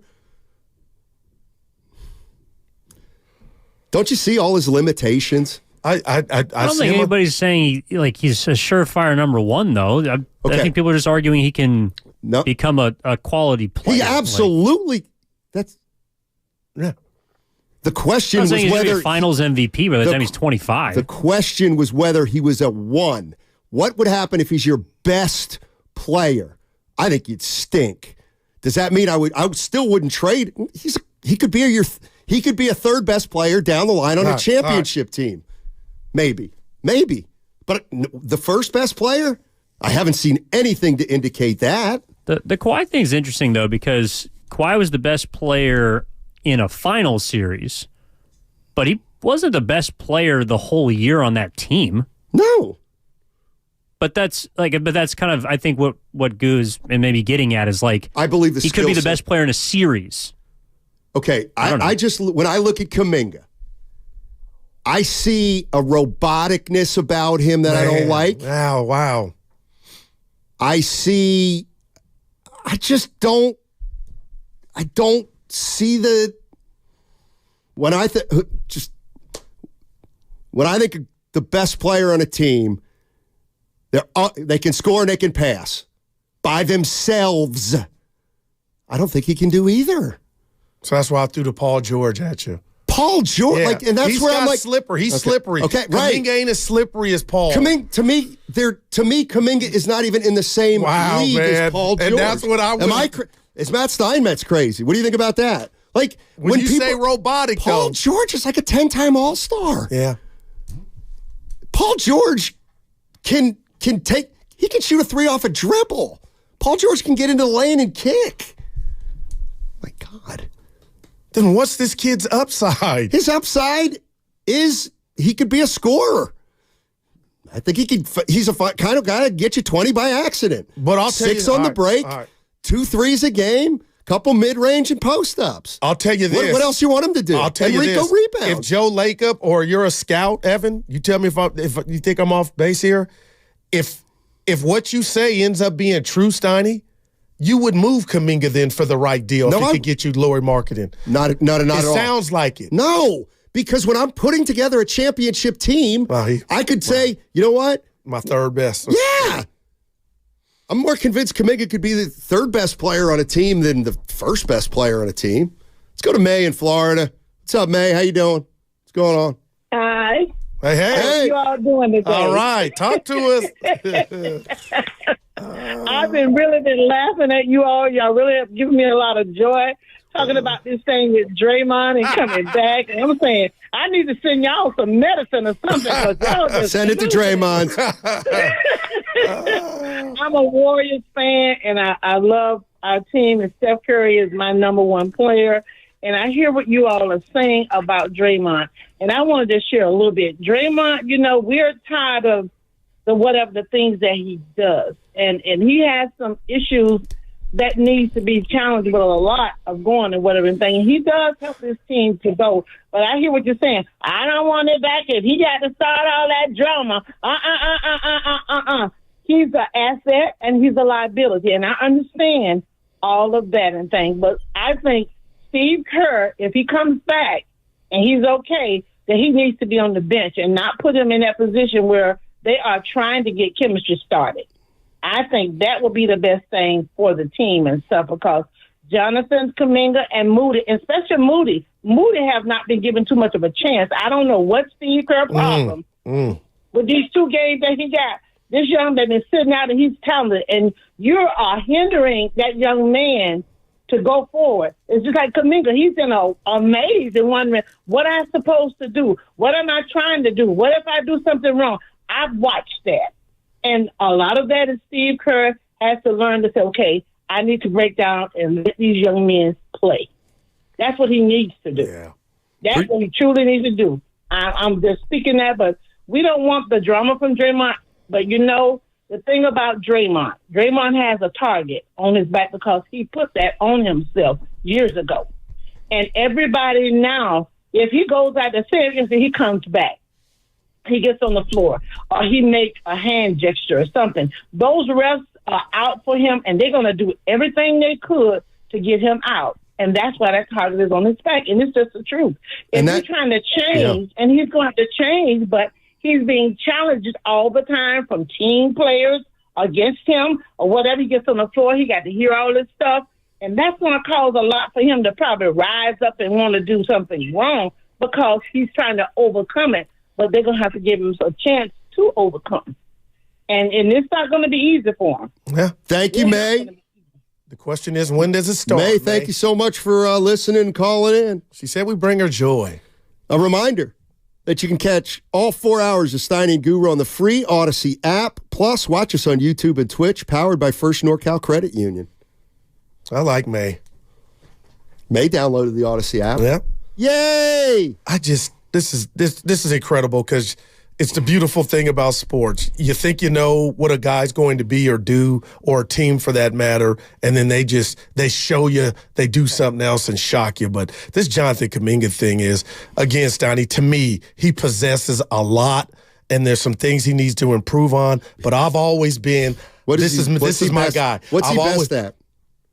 don't you see all his limitations? I don't think anybody's saying he's a surefire number one, though. I think people are just arguing he can become a quality player. He absolutely. Yeah. The question was whether he's Finals MVP by the time he's 25. The question was whether he was a 1. What would happen if he's your best player? I think you'd stink. Does that mean I still wouldn't trade? He could be a third best player down the line on a championship team. Maybe. But the first best player, I haven't seen anything to indicate that. The Kawhi thing is interesting though, because Kawhi was the best player in a final series, but he wasn't the best player the whole year on that team. No. But that's kind of, I think what Goose and maybe getting at is like, I believe he could be the best player in a series. Okay, I just, when I look at Kaminga, I see a roboticness about him that I don't like. Wow. I don't see when I think the best player on a team, they can score and they can pass by themselves. I don't think he can do either. So that's why I threw the Paul George at you. Paul George, and that's he's where I'm like slippery. He's slippery. Okay, right. Kaminga ain't as slippery as Paul. To me, Kaminga is not even in the same league as Paul George. And that's what I would. Is Matt Steinmetz crazy? What do you think about that? Like when you say robotic, Paul George is like a 10-time All-Star. Yeah. Paul George can shoot a 3 off a dribble. Paul George can get into the lane and kick. My God. Then what's this kid's upside? His upside is he could be a scorer. I think he's a kind of guy to get you 20 by accident. But I'll tell you, 6 on the break, 2 threes a game, couple mid-range and post-ups. I'll tell you this. What else you want him to do? I'll tell you this. Rebound. If Joe Lacob or you're a scout, Evan, you tell me if you think I'm off base here. If what you say ends up being true, Steiny, you would move Kaminga then for the right deal if it could get you lower marketing. Not at all. It sounds like it. No, because when I'm putting together a championship team, I could say, you know what? My third best. Yeah. I'm more convinced Kaminga could be the third best player on a team than the first best player on a team. Let's go to May in Florida. What's up, May? How you doing? What's going on? Hi. Hey. How you all doing today? All right. Talk to us. I've been laughing at you all. Y'all really have given me a lot of joy talking about this thing with Draymond and coming back. And I'm saying, I need to send y'all some medicine or something. Y'all just send it to Draymond. I'm a Warriors fan, and I love our team, and Steph Curry is my number one player. And I hear what you all are saying about Draymond. And I want to just share a little bit. Draymond, we're tired of the things that he does. And he has some issues that needs to be challenged with a lot of going and whatever thing. And he does help his team to go. But I hear what you're saying. I don't want it back if he got to start all that drama. He's an asset and he's a liability. And I understand all of that and things. But I think Steve Kerr, if he comes back and he's okay, that he needs to be on the bench and not put him in that position where they are trying to get chemistry started. I think that will be the best thing for the team and stuff, because Jonathan, Kaminga, and Moody, and especially Moody. Moody have not been given too much of a chance. I don't know what Steve Kerr problem with these 2 games that he got. This young man is sitting out and he's talented, and you are hindering that young man to go forward. It's just like Kaminga. He's in a maze and wondering, what am I supposed to do? What am I trying to do? What if I do something wrong? I've watched that. And a lot of that is Steve Kerr has to learn to say, okay, I need to break down and let these young men play. That's what he needs to do. Yeah. That's what he truly needs to do. I'm just speaking that, but we don't want the drama from Draymond. But, you know, the thing about Draymond has a target on his back because he put that on himself years ago. And everybody now, if he goes out to serious and he comes back, he gets on the floor or he makes a hand gesture or something, those refs are out for him and they're going to do everything they could to get him out. And that's why that target is on his back. And it's just the truth. If he's trying to change, and he's going to change, but he's being challenged all the time from team players against him or whatever. He gets on the floor, he got to hear all this stuff. And that's going to cause a lot for him to probably rise up and want to do something wrong because he's trying to overcome it. But they're going to have to give him a chance to overcome. And it's not going to be easy for him. Yeah. Thank you, May. The question is, when does it start? May, thank you so much for listening and calling in. She said we bring her joy. A reminder that you can catch all 4 hours of Steiny and Guru on the free Odyssey app. Plus, watch us on YouTube and Twitch, powered by First NorCal Credit Union. I like May. May downloaded the Odyssey app. Yeah. Yay! This is incredible because it's the beautiful thing about sports. You think you know what a guy's going to be or do, or a team for that matter, and then they show you, they do something else and shock you. But this Jonathan Kaminga thing is, again, Steiny, to me, he possesses a lot, and there's some things he needs to improve on. But I've always been, this is my guy. What's he best at?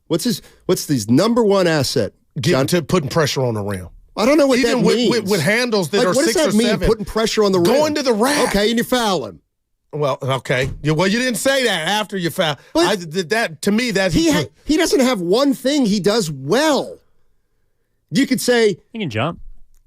What's his number one asset? Putting pressure on the rim. I don't know what that means. With handles that are 6 or 7. What does that mean, putting pressure on the rim? Going to the rack. Okay, and you foul him. Well, okay. You didn't say that after you foul. To me, he doesn't have one thing he does well. You could say he can jump.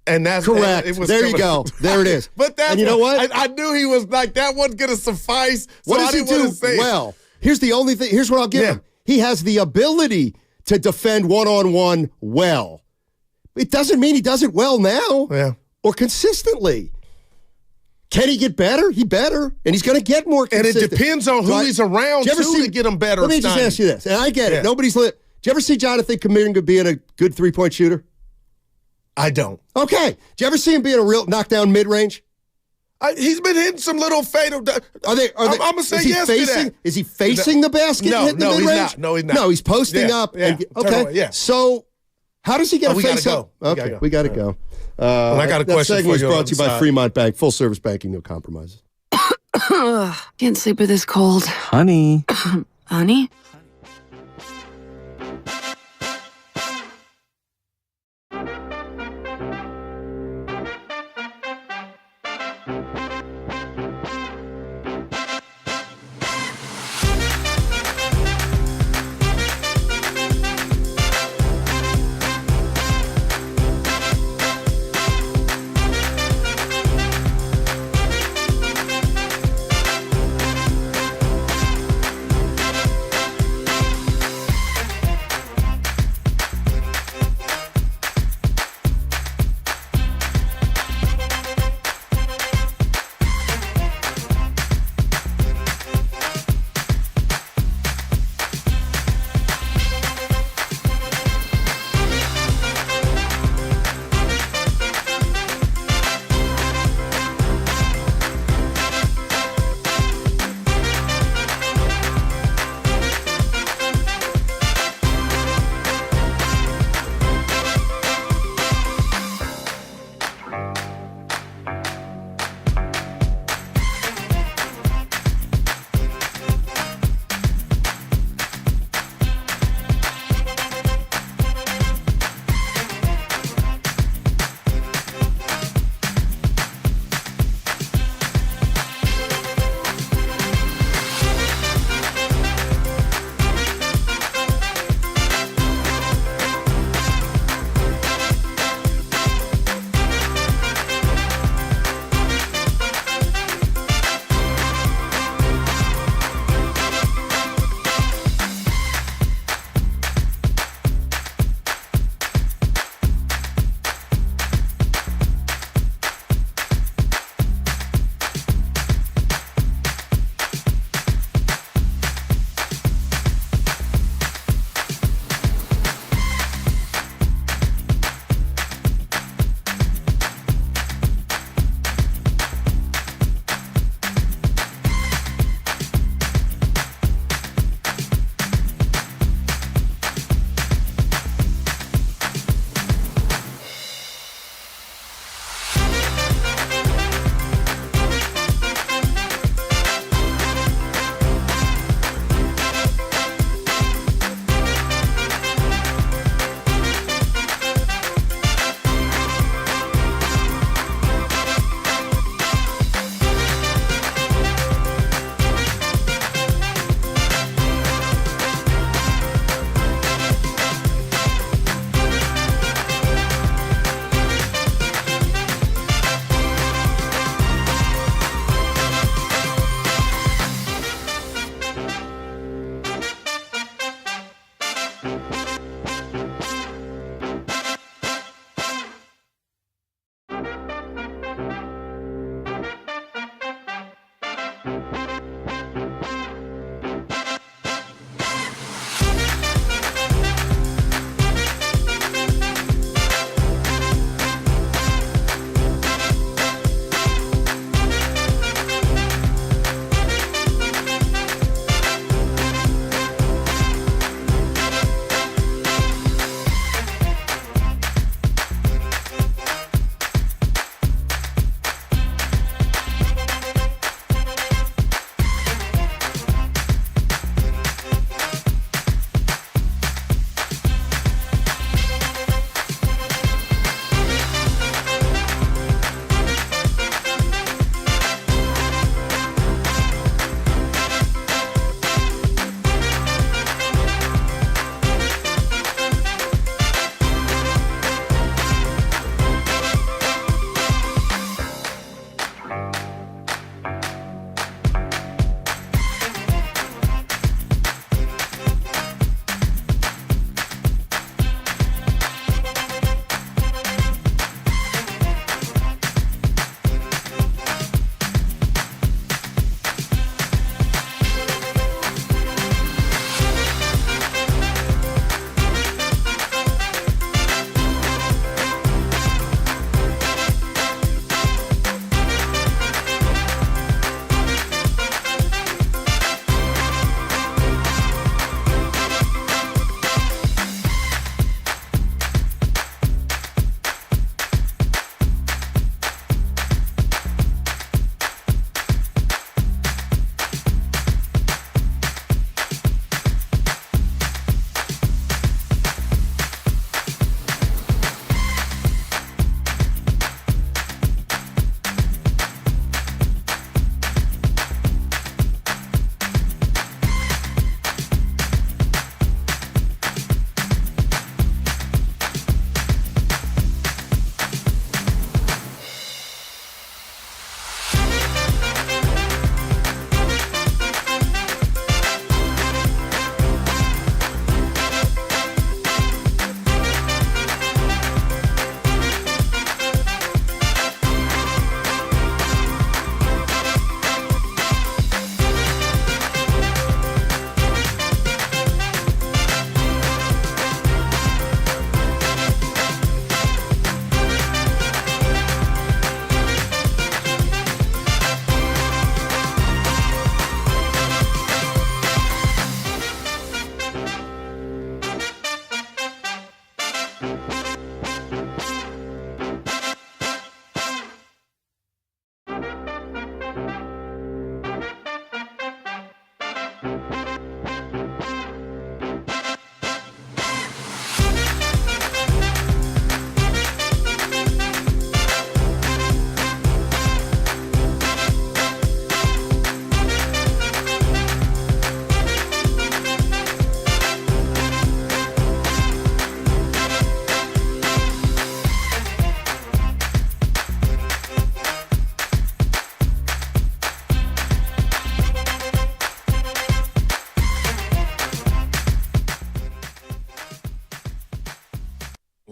And that's correct. There you go. There it is. But and you know what? I knew he was like, that wasn't going to suffice. What does he do well? Here's the only thing. Here's what I'll give him. He has the ability to defend one-on-one well. It doesn't mean he does it well now or consistently. Can he get better? He better, and he's going to get more consistent. And it depends on who he's around, to get him better. Let me just ask you this, and I get it. Nobody's lit. Did you ever see Jonathan Kaminga being a good three-point shooter? I don't. Okay. Did you ever see him being a real knockdown mid-range? He's been hitting some little fatal. I'm going to say yes to that. Is he facing the basket? No, he's not. No, he's not. No, he's posting up. Yeah. Okay. So how does he get a face up? Okay, we got to go. I got a question for you. That segment was brought to you by Fremont Bank. Full service banking, no compromises. Can't sleep with this cold. Honey. Honey?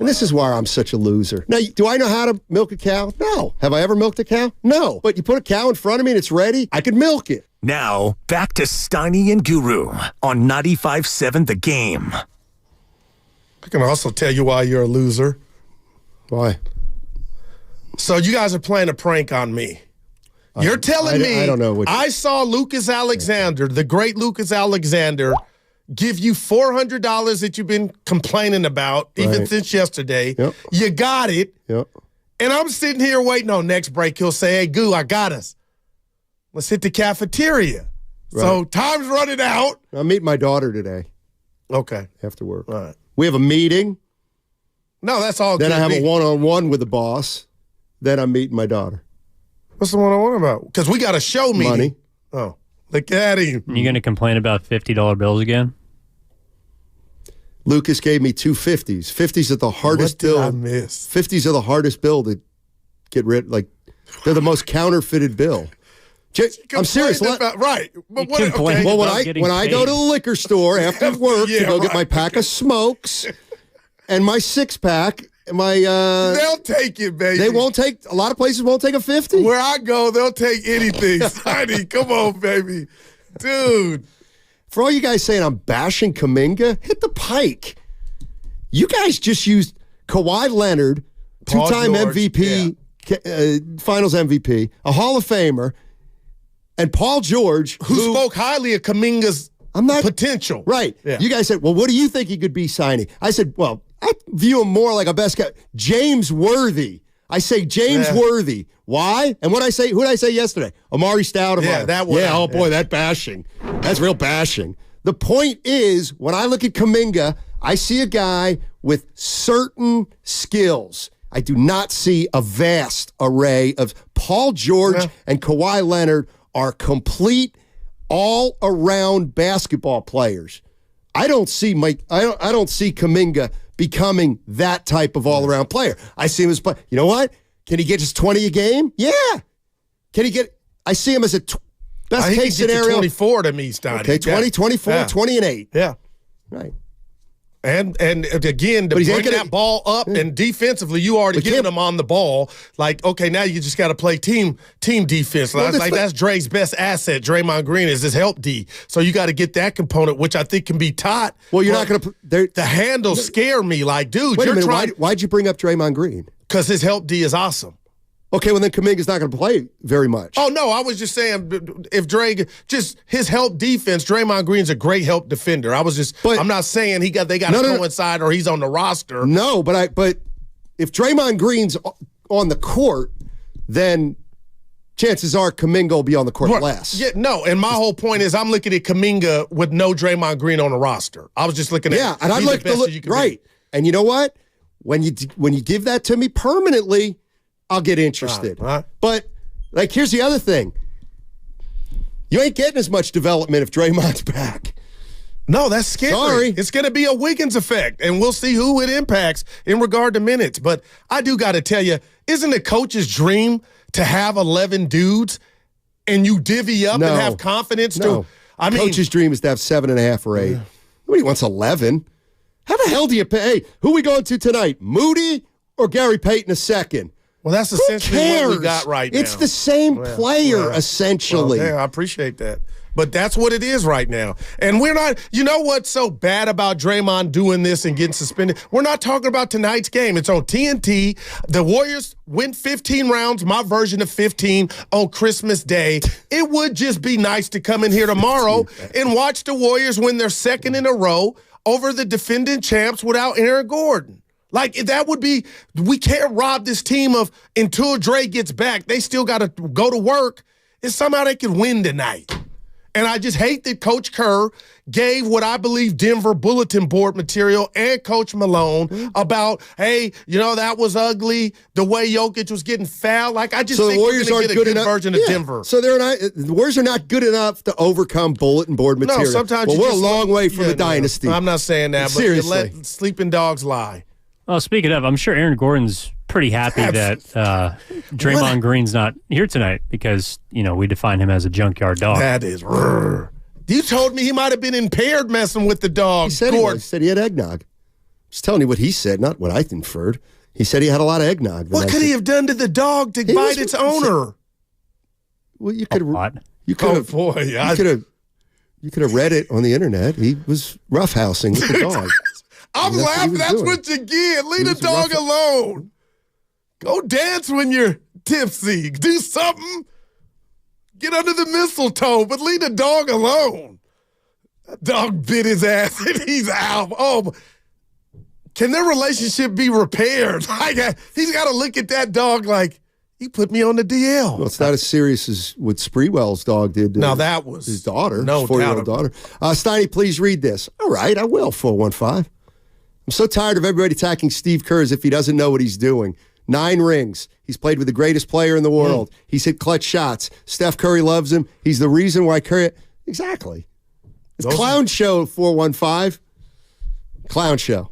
this is why I'm such a loser. Now, do I know how to milk a cow? No. Have I ever milked a cow? No. But you put a cow in front of me and it's ready, I can milk it. Now, back to Steiny and Guru on 95.7 The Game. I can also tell you why you're a loser. Why? So you guys are playing a prank on me. You're telling me I don't know what I saw Lucas Alexander, the great Lucas Alexander, give you $400 that you've been complaining about even since yesterday. Yep. You got it. Yep. And I'm sitting here waiting on next break. He'll say, hey, Goo, I got us. Let's hit the cafeteria. Right. So time's running out. I'm meeting my daughter today. Okay. After work. All right. We have a meeting. No, that's all. Then I have a one-on-one with the boss. Then I'm meeting my daughter. What's the one-on-one about? Because we got a show meeting. Money. Oh, look at him. You going to complain about $50 bills again? Lucas gave me two 50s. 50s are the hardest bill. I miss? 50s are the hardest bill to get rid. Like they're the most counterfeited bill. I'm serious. Right. But what, okay. Well, when I go to the liquor store after work to go get my pack of smokes and my 6-pack. They'll take it, baby. They won't take. A lot of places won't take a 50. Where I go, they'll take anything. Sonny, come on, baby, dude. For all you guys saying I'm bashing Kaminga, hit the pike. You guys just used Kawhi Leonard, two-time MVP, Finals MVP, a Hall of Famer, and Paul George, who spoke highly of Kaminga's potential. Right. Yeah. You guys said, well, what do you think he could be signing? I said, well, I view him more like a best guy. James Worthy. I say James Worthy. Why? And what I say? Who did I say yesterday? Amari Stoudemire. Yeah, that one. Yeah. Oh boy, that bashing. That's real bashing. The point is, when I look at Kaminga, I see a guy with certain skills. I do not see a vast array of Paul George and Kawhi Leonard are complete all-around basketball players. I don't see I don't see Kaminga becoming that type of all-around player. I see him as play. You know what? Can he get just 20 a game? Yeah. Can he get? I see him as a best case scenario. 24 to me, Steiny. Okay, 20, 24, 20 and 8. Yeah. Right. And again, to bring that ball up and defensively, you already given them on the ball. Like, okay, now you just got to play team defense. Well, that's Dre's best asset. Draymond Green is his help D. So you got to get that component, which I think can be taught. Well, you're not going to. The handles scare me. Like, dude, wait a minute. Why'd you bring up Draymond Green? Because his help D is awesome. Okay, well then Kaminga's not going to play very much. Oh no, I was just saying if Dre just his help defense, Draymond Green's a great help defender. I'm not saying they got to coincide or he's on the roster. No, but if Draymond Green's on the court, then chances are Kaminga will be on the court less. Yeah, no, and my whole point is I'm looking at Kaminga with no Draymond Green on the roster. I was just looking at and I like the best you can right. Be. And you know what? When you give that to me permanently, I'll get interested. Right. But, like, here's the other thing. You ain't getting as much development if Draymond's back. No, that's scary. Sorry. It's going to be a Wiggins effect, and we'll see who it impacts in regard to minutes. But I do got to tell you, isn't a coach's dream to have 11 dudes and you divvy up and have confidence? Coach's dream is to have 7.5 or 8. Nobody wants 11. How the hell do you pay? Hey, who are we going to tonight? Moody or Gary Payton II? Well, that's essentially what we got right now. It's the same player, essentially. Well, I appreciate that. But that's what it is right now. And we're not, you know what's so bad about Draymond doing this and getting suspended? We're not talking about tonight's game. It's on TNT. The Warriors went 15 rounds, my version of 15, on Christmas Day. It would just be nice to come in here tomorrow and watch the Warriors win their second in a row over the defending champs without Aaron Gordon. Like, that would be, we can't rob this team of, until Dre gets back, they still got to go to work, and somehow they could win tonight. And I just hate that Coach Kerr gave what I believe Denver bulletin board material and Coach Malone about, hey, that was ugly, the way Jokic was getting fouled. Like, I just think the Warriors aren't good enough version of Denver. So the Warriors are not good enough to overcome bulletin board material. No, sometimes we're a long way from the dynasty. I'm not saying that, Seriously. But you let sleeping dogs lie. Well, speaking of, I'm sure Aaron Gordon's pretty happy that Draymond Green's not here tonight because, we define him as a junkyard dog. That is You told me he might have been impaired messing with the dog. He said he had eggnog. Just telling you what he said, not what I inferred. He said he had a lot of eggnog. What could he have done to the dog to bite its owner? Well, you could have. You could have read it on the internet. He was roughhousing with the dog. I'm laughing. That's what you get. Leave the dog alone. Go dance when you're tipsy. Do something. Get under the mistletoe, but leave the dog alone. That dog bit his ass and he's out. Oh, can their relationship be repaired? He's got to look at that dog like, he put me on the DL. Well, it's not as serious as what Spreewell's dog did to that was his daughter, no his 4-year-old daughter. Steiny, please read this. All right, I will, 415. I'm so tired of everybody attacking Steve Kerr as if he doesn't know what he's doing. 9 rings. He's played with the greatest player in the world. He's hit clutch shots. Steph Curry loves him. He's the reason why Curry... Exactly. It's clown show, 415. Clown show.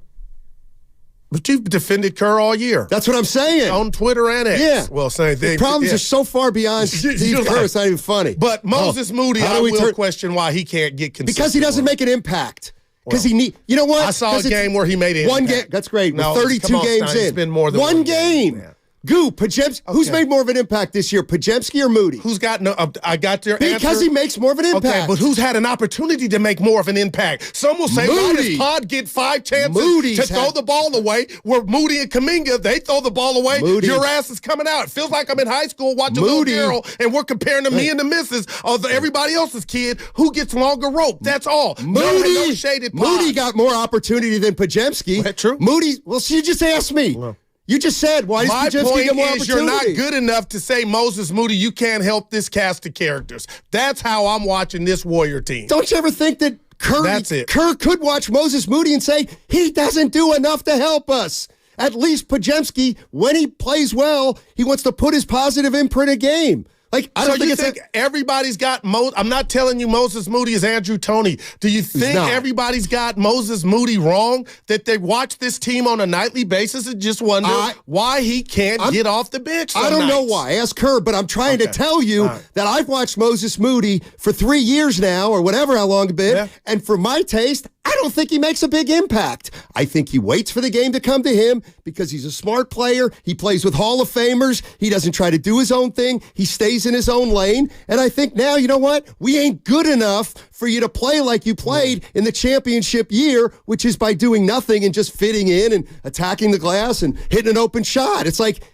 But you've defended Kerr all year. That's what I'm saying. On Twitter and X. Yeah. Well, same thing. The problems are so far beyond Steve Kerr, it's not even funny. But Moses Moody, I will question why he can't get consistent. Because he doesn't make an impact. Because you know what? I saw a game where he made it. One game. That's great. No, 32 games in. It's been more than one game. Goo, Pajemski. Okay. Who's made more of an impact this year, Pajemski or Moody? Who's got no? I got their answer. Because he makes more of an impact. Okay, but who's had an opportunity to make more of an impact? Some will say, why does Pod get 5 chances to throw the ball away? Where Moody and Kaminga, they throw the ball away. Your ass is coming out. It feels like I'm in high school watching Little Girl, and we're comparing to me and the missus of everybody else's kid who gets longer rope. That's all. No shaded Pod. Moody got more opportunity than Pajemski. That's true. Moody, well, you just asked me. Well, you just said, why does Pajemski get more opportunity? My point is you're not good enough to say, Moses Moody, you can't help this cast of characters. That's how I'm watching this Warrior team. Don't you ever think that Kerr could watch Moses Moody and say, he doesn't do enough to help us? At least Pajemski, when he plays well, he wants to put his positive imprint in a game. Like, I don't think everybody's got I'm not telling you Moses Moody is Andrew Toney. Do you think everybody's got Moses Moody wrong? That they watch this team on a nightly basis and just wonder why he can't get off the bench some I don't nights. know why. Ask Kerr, but I'm trying to tell you that I've watched Moses Moody for 3 years now, or whatever, how long it's been, and for my taste, I don't think he makes a big impact. I think he waits for the game to come to him because he's a smart player. He plays with Hall of Famers. He doesn't try to do his own thing. He stays in his own lane. And I think now, you know what? We ain't good enough for you to play like you played in the championship year, which is by doing nothing and just fitting in and attacking the glass and hitting an open shot. It's like,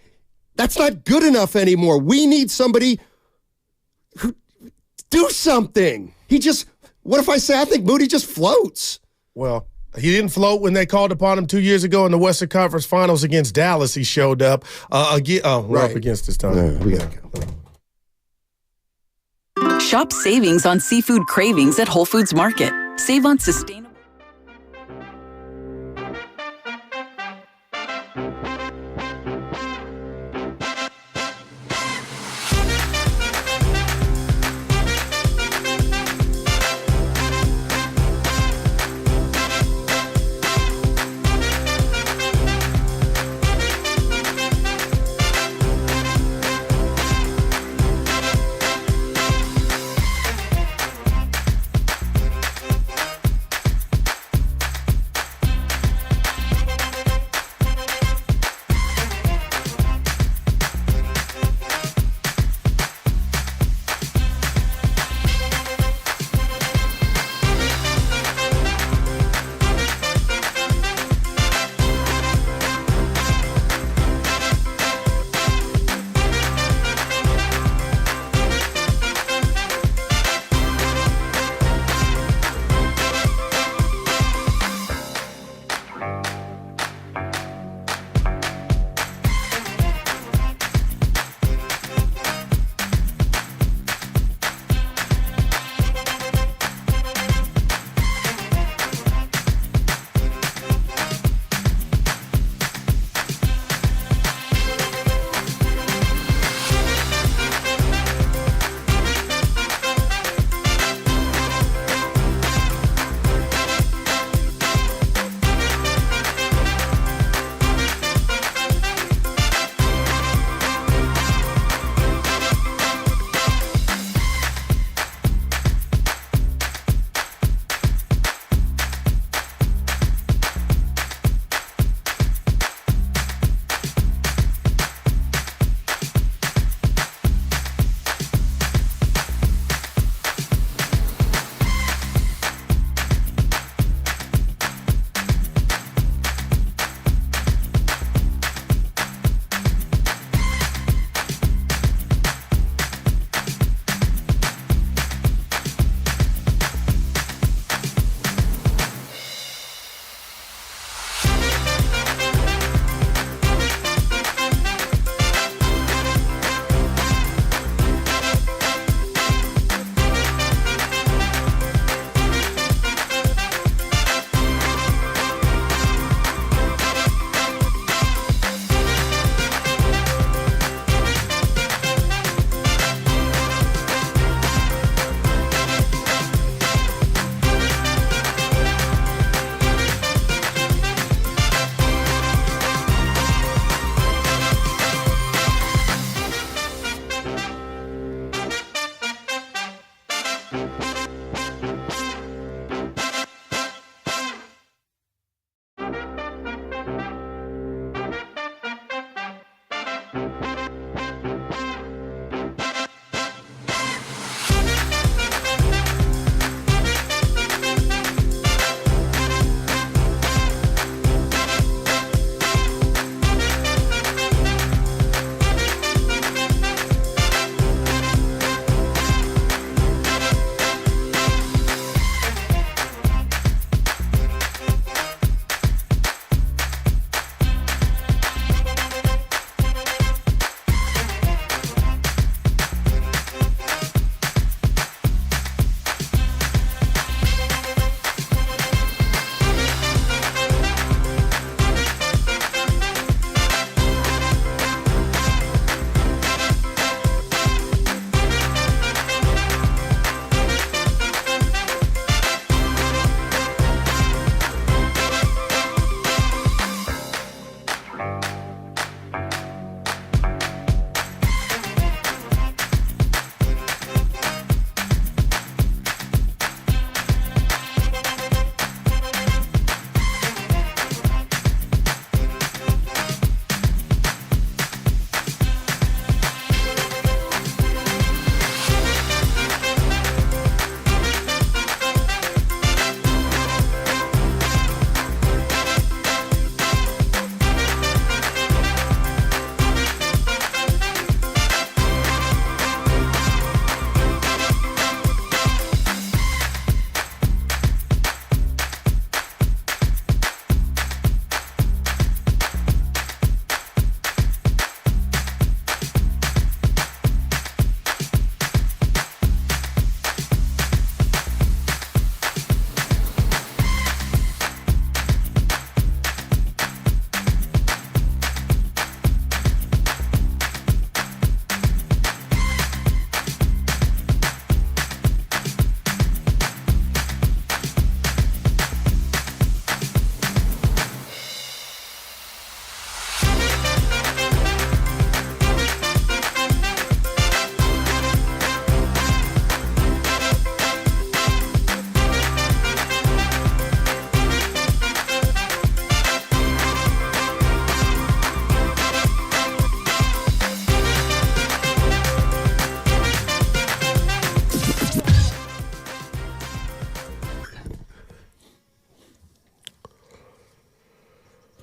that's not good enough anymore. We need somebody who do something. What if I say I think Moody just floats? Well, he didn't float when they called upon him 2 years ago in the Western Conference Finals against Dallas. He showed up again. We're up against this time. We gotta go. Shop savings on seafood cravings at Whole Foods Market. Save on sustainable.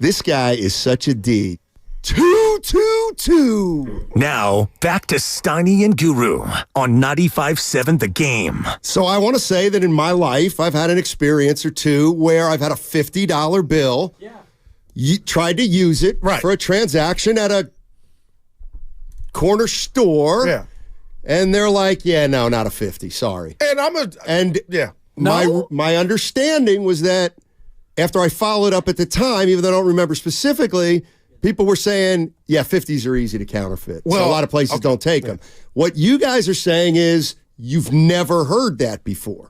This guy is such a D. 222. Now, back to Steiny and Guru on 95.7 The Game. So I want to say that in my life, I've had an experience or two where I've had a $50 bill. Yeah. You tried to use it for a transaction at a corner store. Yeah. And they're like, yeah, no, not a 50. Sorry. And my understanding was that after I followed up at the time, even though I don't remember specifically, people were saying, yeah, 50s are easy to counterfeit. Well, so a lot of places don't take them. What you guys are saying is you've never heard that before.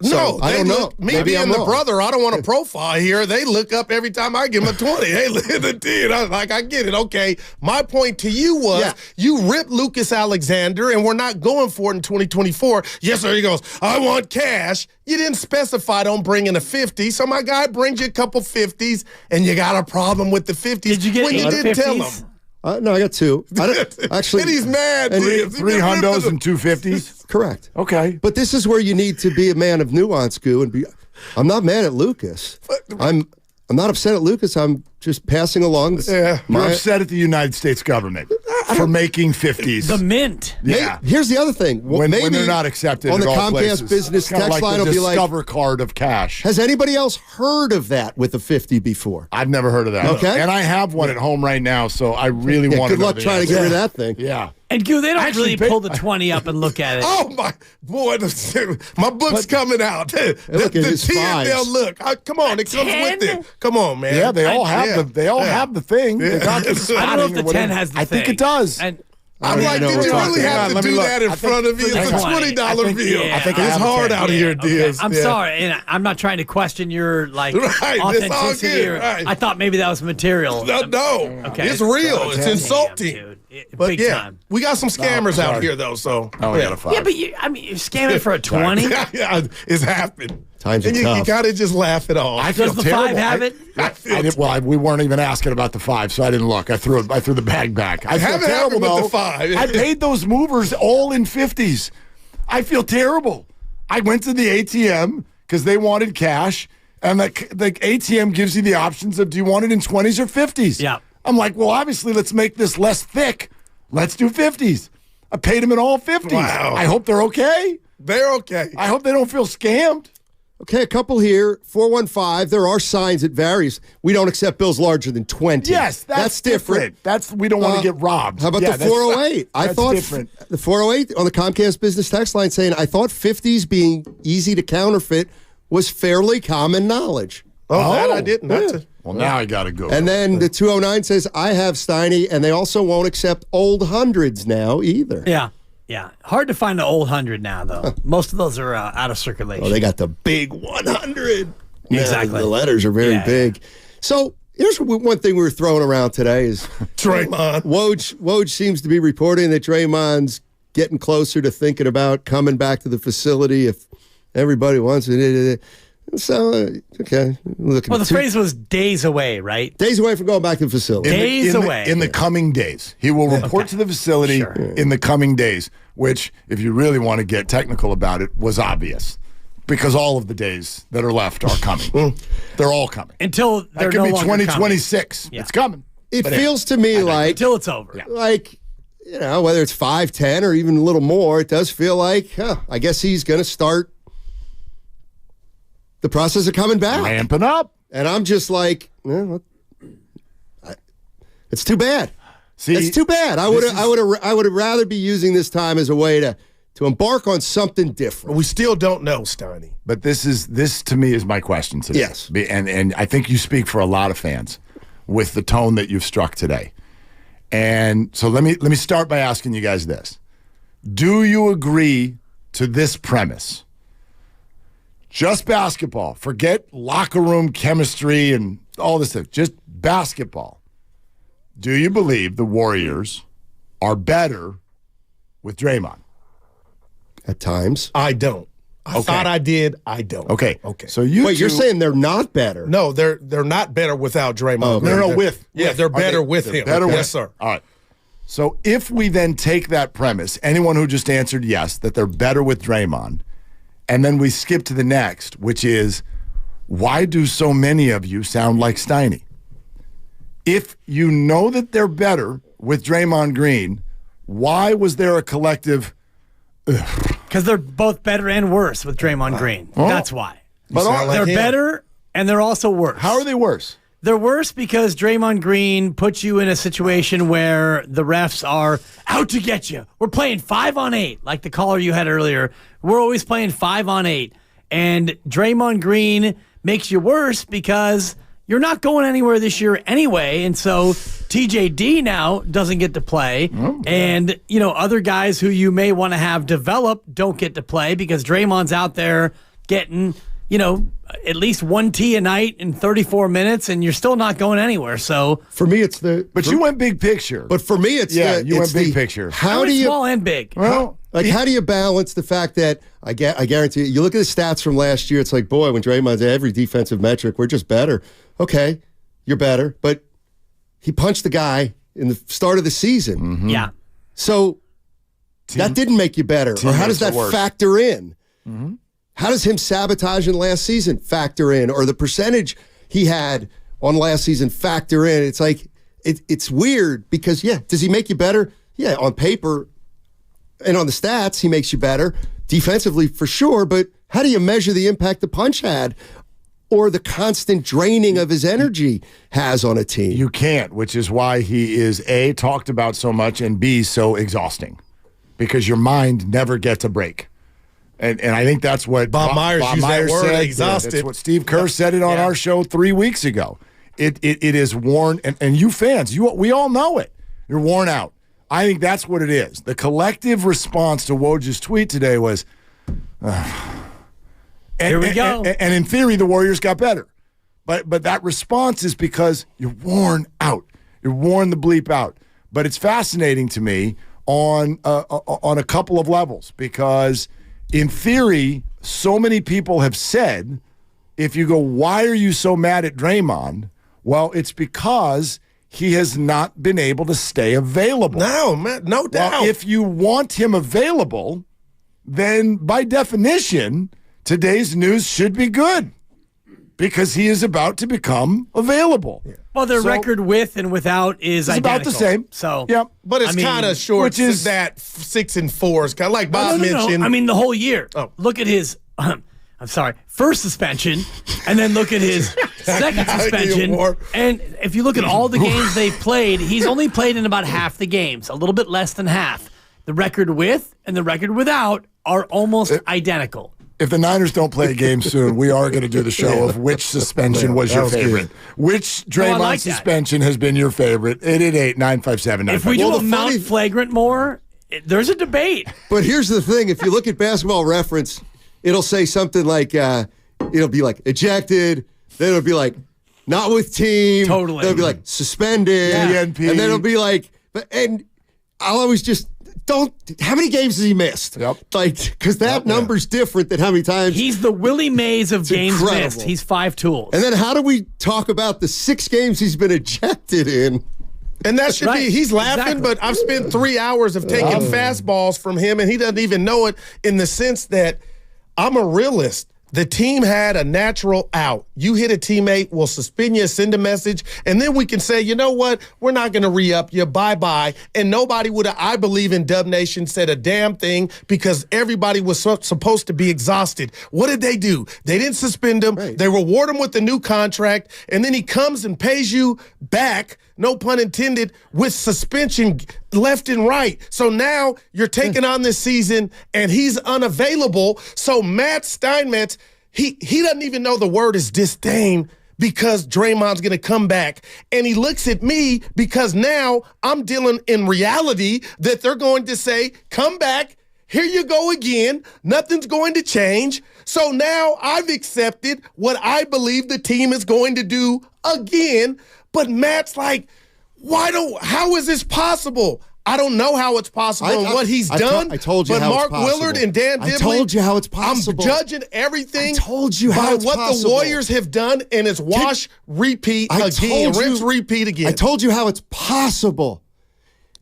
So, I don't know. Me being the brother, I don't want to profile here. They look up every time I give them a 20. Hey, look at the 10. I get it. Okay. My point to you was you ripped Lucas Alexander, and we're not going for it in 2024. Yes, sir. He goes, I want cash. You didn't specify don't bring in a 50. So my guy brings you a couple 50s, and you got a problem with the 50s. Did you get when you didn't 50s? tell him? No, I got two. Actually, and he's mad. Three hundos and 250s? Correct. Okay. But this is where you need to be a man of nuance, Goo, and be. I'm not mad at Lucas. I'm not upset at Lucas. I'm just passing along. You're upset at the United States government for making 50s. The mint. Yeah. Here's the other thing. When they're not accepted on the at all Comcast places. business It's kinda text line, the will be like, Discover card of cash. has anybody else heard of that with a 50 before? I've never heard of that. Okay. And I have one at home right now, so I really want to good luck trying to get rid of that thing. Yeah. And Goo, they don't really pull the 20 up and look at it. Oh, my boy. My book's coming out. The 10, they'll look. Come on. It comes with it. Come on, man. Yeah, they all have the thing. Yeah. They got the I don't know if spotting the or 10 whatever. has the I thing. think it does. And I'm like, did you really have to do that in front of you? It's a $20 bill. I think it's hard out here, Diaz. I'm sorry, and I'm not trying to question your authenticity. I thought maybe that was material. No, okay, it's real. It's insulting. Dude. But Big time. we got some scammers out here though. So we got a 5. Yeah, but you're scamming for a 20. Yeah, it's happened. Times and are you tough. gotta just laugh it off. I feel Does the terrible. 5 have it? We weren't even asking about the 5, so I didn't look. I threw the bag back. I feel haven't terrible happened though. with the 5. I paid those movers all in 50s. I feel terrible. I went to the ATM because they wanted cash, and the ATM gives you the options of do you want it in 20s or 50s? Yeah. I'm like, well, obviously, let's make this less thick. Let's do 50s. I paid them in all 50s. Wow. I hope they're okay. They're okay. I hope they don't feel scammed. Okay, a couple here. 415. There are signs it varies. We don't accept bills larger than 20. Yes, that's different. We don't want to get robbed. How about the 408? I thought different. The 408 on the Comcast business text line saying, I thought 50s being easy to counterfeit was fairly common knowledge. Oh, that I didn't. Well, now I got to go. And then the 209 says, I have Steiny, and they also won't accept old hundreds now either. Yeah. Hard to find an old 100 now, though. Most of those are out of circulation. Oh, they got the big 100. Exactly. The letters are very big. So here's one thing we were throwing around today is Draymond. Woj seems to be reporting that Draymond's getting closer to thinking about coming back to the facility if everybody wants it. So, okay. Well, the phrase was days away, right? Days away from going back to the facility. In the coming days. He will report to the facility in the coming days, which, if you really want to get technical about it, was obvious. Because all of the days that are left are coming. They're all coming. Until they're no longer coming. 2026. It's coming. It feels to me like... Until it's over. Like, whether it's 5, 10, or even a little more, it does feel like, I guess he's going to start the process of coming back. Ramping up. And I'm just like, it's too bad. See, it's too bad. I would have rather be using this time as a way to embark on something different. We still don't know, Steiny. But this to me is my question today. Yes. And I think you speak for a lot of fans with the tone that you've struck today. And so let me start by asking you guys this. Do you agree to this premise? Just basketball. Forget locker room chemistry and all this stuff. Just basketball. Do you believe the Warriors are better with Draymond? At times. I don't. I thought I did. I don't. Okay. So you're saying they're not better? No, they're not better without Draymond. Oh, no, with. Yeah, they're better with him. Better with. Yes, sir. All right. So if we then take that premise, anyone who just answered yes, that they're better with Draymond, and then we skip to the next, which is, why do so many of you sound like Steiny? If you know that they're better with Draymond Green, why was there a collective? Because they're both better and worse with Draymond Green. That's why. But they're better and they're also worse. How are they worse? They're worse because Draymond Green puts you in a situation where the refs are out to get you. We're playing 5-on-8, like the caller you had earlier. We're always playing 5-on-8. And Draymond Green makes you worse because you're not going anywhere this year anyway. And so TJD now doesn't get to play. And, other guys who you may want to have develop don't get to play because Draymond's out there getting, at least one tee a night in 34 minutes, and you're still not going anywhere. So for me, it's the. But you went big picture. But for me, it's you went big picture. How do you small and big? Well, how do you balance the fact that I guarantee you look at the stats from last year? It's like, boy, when Draymond's at every defensive metric, we're just better. Okay, you're better, but he punched the guy in the start of the season. Mm-hmm. Yeah. So that didn't make you better. Or how does that factor in? Mm-hmm. How does him sabotaging last season factor in? Or the percentage he had on last season factor in? It's like, it's weird because, does he make you better? Yeah, on paper and on the stats, he makes you better. Defensively, for sure. But how do you measure the impact the punch had or the constant draining of his energy has on a team? You can't, which is why he is, A, talked about so much, and B, so exhausting. Because your mind never gets a break. And I think that's what Bob Myers used that word, said. exhausted. That's what Steve Kerr said it on our show 3 weeks ago. It is worn, and you fans, we all know it. You're worn out. I think that's what it is. The collective response to Woj's tweet today was, here we go. And in theory, the Warriors got better. But that response is because you're worn out. You're worn the bleep out. But it's fascinating to me on a couple of levels because in theory, so many people have said, if you go, why are you so mad at Draymond? Well, it's because he has not been able to stay available. No, man, no doubt. Well, if you want him available, then by definition, today's news should be good because he is about to become available. Yeah. Well, their record with and without is identical. About the same. So, yep. But it's kind of short. Which is that 6-4 is kind of like Bob mentioned. No. I mean, the whole year. Oh. Look at his. I'm sorry, first suspension, and then look at his second suspension. And if you look at all the games they've played, he's only played in about half the games, a little bit less than half. The record with and the record without are almost identical. If the Niners don't play a game soon, we are going to do the show of which suspension was your favorite. Which Draymond suspension has been your favorite? 888-957-95. If we do a Mount Flagrant more, there's a debate. But here's the thing. If you look at Basketball Reference, it'll say something like, it'll be like ejected, then it'll be like not with team. Totally. Then it'll be like suspended. Yeah. And then it'll be like, and I'll always just, how many games has he missed? Yep. Because that number's different than how many times. He's the Willie Mays of games incredible. Missed. He's 5 tools. And then how do we talk about the 6 games he's been ejected in? And that should be, he's laughing, but I've spent 3 hours of taking fastballs from him, and he doesn't even know it in the sense that I'm a realist. The team had a natural out. You hit a teammate, we'll suspend you, send a message, and then we can say, you know what, we're not going to re-up you, bye-bye. And nobody would have, I believe in Dub Nation, said a damn thing because everybody was supposed to be exhausted. What did they do? They didn't suspend him. Right. They reward him with a new contract, and then he comes and pays you back, no pun intended, with suspension left and right. So now you're taking on this season, and he's unavailable. So Matt Steinmetz, he doesn't even know the word is disdain because Draymond's going to come back. And he looks at me because now I'm dealing in reality that they're going to say, come back, here you go again, nothing's going to change. So now I've accepted what I believe the team is going to do again. But Matt's like, how is this possible? I don't know how it's possible and what he's done. I told you but how Mark it's possible. Willard and Dan Dibbley, I told you how it's possible. I'm judging everything I told you how by it's what possible. the Warriors have done, and it's wash, repeat again, rinse, repeat again. I told you how it's possible.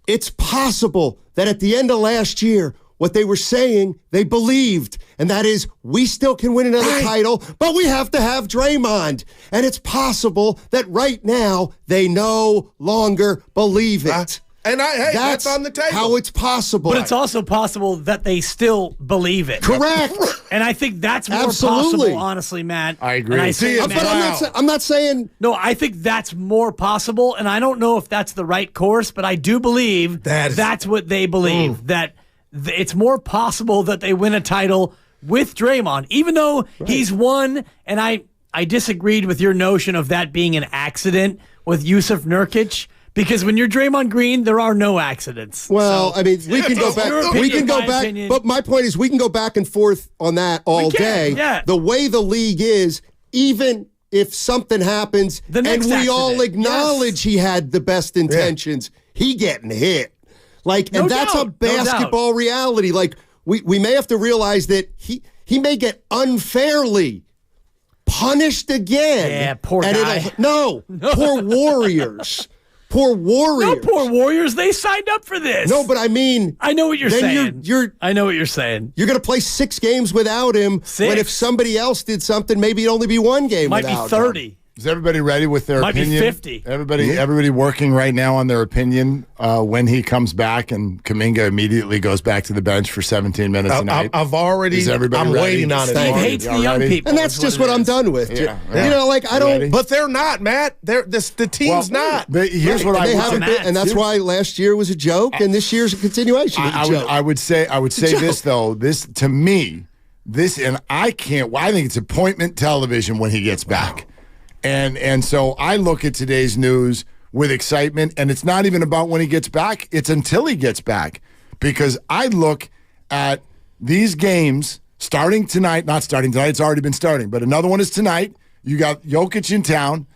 It's possible that at the end of last year, what they were saying they believed, and that is we still can win another title, but we have to have Draymond. And it's possible that right now they no longer believe it. That's on the table. How it's possible. But it's also possible that they still believe it. Correct. And I think that's more Absolutely. possible, honestly, Matt. I agree. And I say, I'm not saying. No, I think that's more possible, and I don't know if that's the right course, but I do believe that's what they believe, that it's more possible that they win a title with Draymond, even though he's won, and I disagreed with your notion of that being an accident with Yusuf Nurkic. Because when you're Draymond Green, there are no accidents. Well, I mean, we can go back. We can go back. But my point is, we can go back and forth on that all day. Yeah. The way the league is, even if something happens and we all acknowledge he had the best intentions, he getting hit. And that's a basketball reality. Like we may have to realize that he may get unfairly punished again. Yeah, poor guy. Poor Warriors. Poor Warriors. No, poor Warriors. They signed up for this. No, but I mean, I know what you're saying. I know what you're saying. You're going to play 6 games without him. When if somebody else did something, maybe it'd only be 1 game Might without be 30. him. Is everybody ready with their Might opinion? be 50. Everybody working right now on their opinion when he comes back and Kaminga immediately goes back to the bench for 17 minutes a night. I've already. Is everybody I'm ready? waiting on it. Steve hates the young people. And that's just what I'm done with. Yeah. You know, I don't. Ready? But they're not, Matt. The team's not. But here's what they I haven't been, and that's why last year was a joke, and this year's a continuation of the joke. I would say this though. This to me, and I can't. I think it's appointment television when he gets back. And so I look at today's news with excitement, and it's not even about when he gets back. It's until he gets back. Because I look at these games starting tonight, not starting tonight, it's already been starting, but another one is tonight. You got Jokic in town,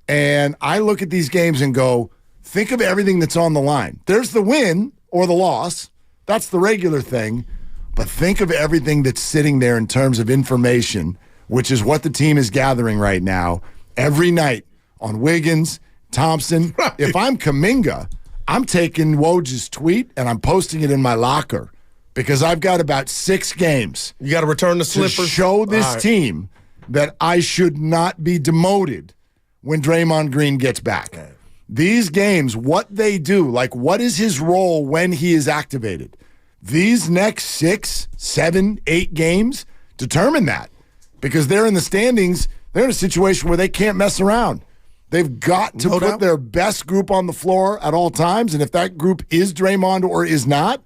and I look at these games and go, think of everything that's on the line. There's the win or the loss. That's the regular thing. But think of everything that's sitting there in terms of information, which is what the team is gathering right now. Every night on Wiggins, Thompson. Right. If I'm Kaminga, I'm taking Woj's tweet and I'm posting it in my locker because I've got about 6 games. You got to return the slippers. To show this team that I should not be demoted when Draymond Green gets back. Okay. These games, what they do, what is his role when he is activated? These next 6, 7, 8 games determine that because they're in the standings. They're in a situation where they can't mess around. They've got to put their best group on the floor at all times, and if that group is Draymond or is not,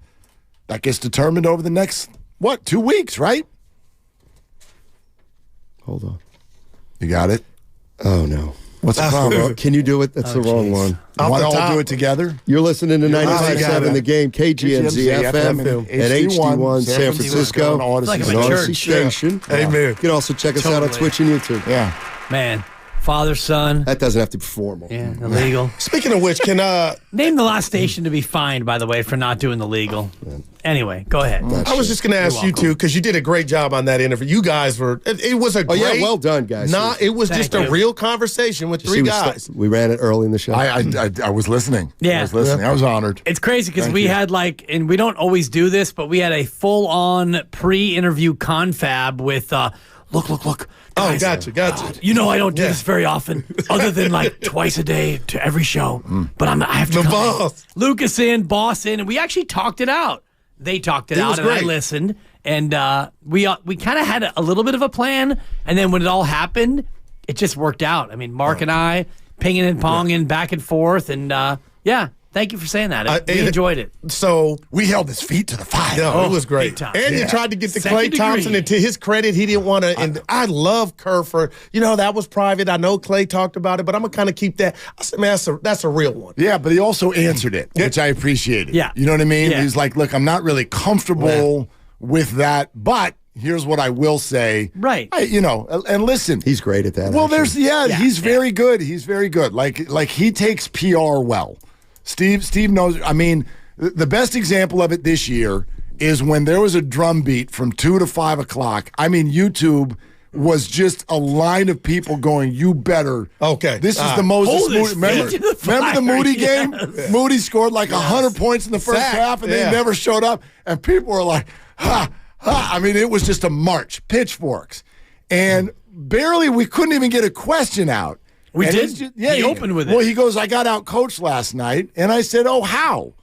that gets determined over the next, 2 weeks, right? Hold on. You got it? Oh, no. What's the problem? Can you do it? That's the wrong one. Want to all do it together? You're listening to 95.7 The Game, KGNZ FM at HD1 San Francisco. An Odyssey station. Amen. You can also check us out on Twitch and YouTube. Yeah. Man, father, son. That doesn't have to be formal. Yeah, illegal. Speaking of which, can name the last station to be fined, by the way, for not doing the legal. Anyway, go ahead. I was just going to ask you two because you did a great job on that interview. You guys were. It was a great. Oh yeah, well done, guys. It was just a real conversation with 3 guys. We ran it early in the show. I was listening. Yeah, I was listening. I was honored. It's crazy because we had and we don't always do this, but we had a full-on pre-interview confab with. Look. Guys, gotcha. You know I don't do this very often, other than twice a day to every show. But I have to. The boss, Lucas in, boss in, and we actually talked it out. They talked it out, and I listened, and we kind of had a little bit of a plan, and then when it all happened, it just worked out. I mean, Mark and I pinging and ponging back and forth, and thank you for saying that. We enjoyed it. So we held his feet to the fire. Yeah, it was great. And you tried to get the Klay Thompson, and to his credit, he didn't want to. And I love Kerr for, that was private. I know Klay talked about it, but I'm going to kind of keep that. I said, man, that's a real one. Yeah, but he also answered it, which I appreciated. Yeah. You know what I mean? Yeah. He's like, look, I'm not really comfortable with that, but here's what I will say. Right. And listen. He's great at that. Well, he's very good. He's very good. Like he takes PR well. Steve knows. I mean, the best example of it this year is when there was a drum beat from 2 to 5 o'clock. I mean, YouTube was just a line of people going, you better. Okay. This is the Moses Moody. Remember the Moody game? Yes. Moody scored like 100 points in the first half, and they never showed up. And people were like, ha, ha. I mean, it was just a march, pitchforks. And barely, we couldn't even get a question out. We and did? He opened with it. Well, he goes, I got out coached last night. And I said, oh, how?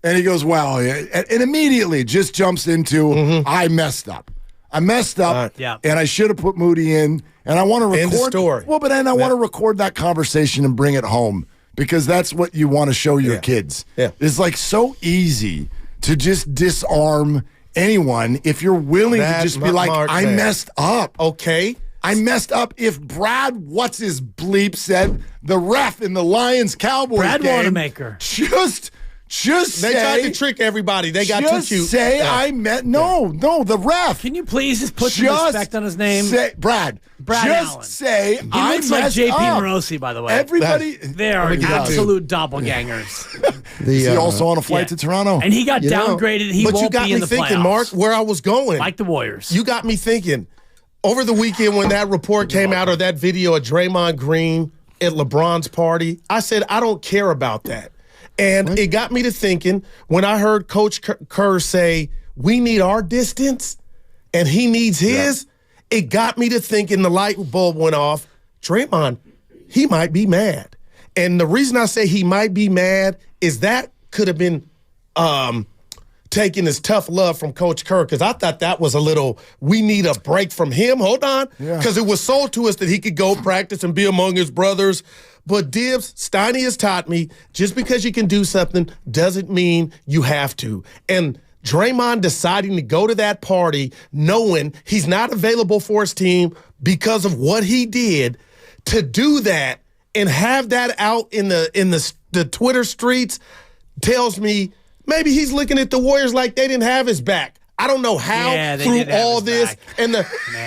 And he goes, well, and immediately just jumps into, I messed up. I messed up, and I should have put Moody in, and I want to record. End of story. Well, but then I want to record that conversation and bring it home because that's what you want to show your kids. Yeah. It's like so easy to just disarm anyone if you're willing to just be like, I messed up. Okay. I messed up. If Brad, what's his bleep, said the ref in the Lions-Cowboys Brad game, Wanamaker. Just they say, tried to trick everybody. They got just too cute. Say I meant no, the ref. Can you please just put some respect on his name? Say, Brad just Allen. say He I looks like messed JP up. Morosi, by the way. Everybody, they are absolute doppelgangers. Is he also on a flight to Toronto? And he got downgraded. He but won't you got be in me the thinking, playoffs. Mark, where I was going. Like the Warriors. You got me thinking. Over the weekend when that report came out or that video of Draymond Green at LeBron's party, I said, I don't care about that. And it got me to thinking when I heard Coach Kerr say, we need our distance and he needs his, it got me to thinking the light bulb went off. Draymond, he might be mad. And the reason I say he might be mad is that could have been taking his tough love from Coach Kerr because I thought that was a little, we need a break from him. Hold on. Because it was sold to us that he could go practice and be among his brothers. But Dibs, Steiny has taught me, just because you can do something doesn't mean you have to. And Draymond deciding to go to that party knowing he's not available for his team because of what he did, to do that and have that out in the Twitter streets tells me maybe he's looking at the Warriors like they didn't have his back. I don't know how through all this. And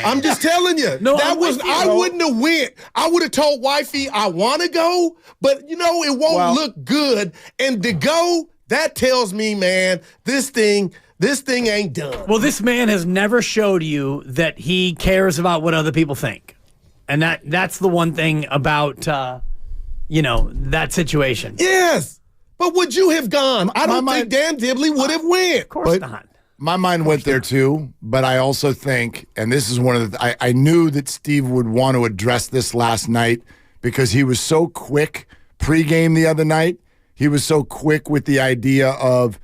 I'm just telling you, I wouldn't have went. I would have told wifey I want to go, but it won't look good. And to go, that tells me, man, this thing ain't done. Well, this man has never showed you that he cares about what other people think. And that's the one thing about that situation. Yes. But would you have gone? I don't think Dan Dibley would have went. Of course not. My mind went there too, but I also think, and this is one of the, I knew that Steve would want to address this last night because he was so quick pregame the other night. He was so quick with the idea of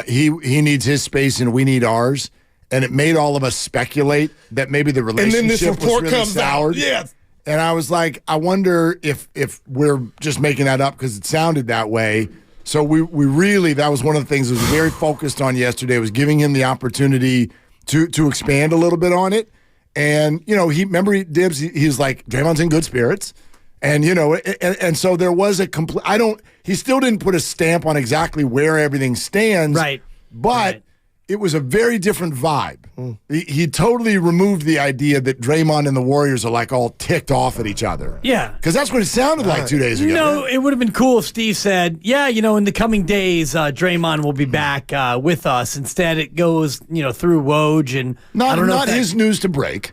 he needs his space and we need ours. And it made all of us speculate that maybe the relationship and then this report was really comes soured. out. Yes. And I was like, I wonder if we're just making that up because it sounded that way. So we really, that was one of the things that was very focused on yesterday, was giving him the opportunity to expand a little bit on it. And, Dibs, he's like, Draymond's in good spirits. And, and so there was a complete, he still didn't put a stamp on exactly where everything stands. Right. But it was a very different vibe. He totally removed the idea that Draymond and the Warriors are like all ticked off at each other. Yeah. Because that's what it sounded like 2 days ago. No, it would have been cool if Steve said, in the coming days, Draymond will be back with us. Instead, it goes, through Woj. And not his news to break.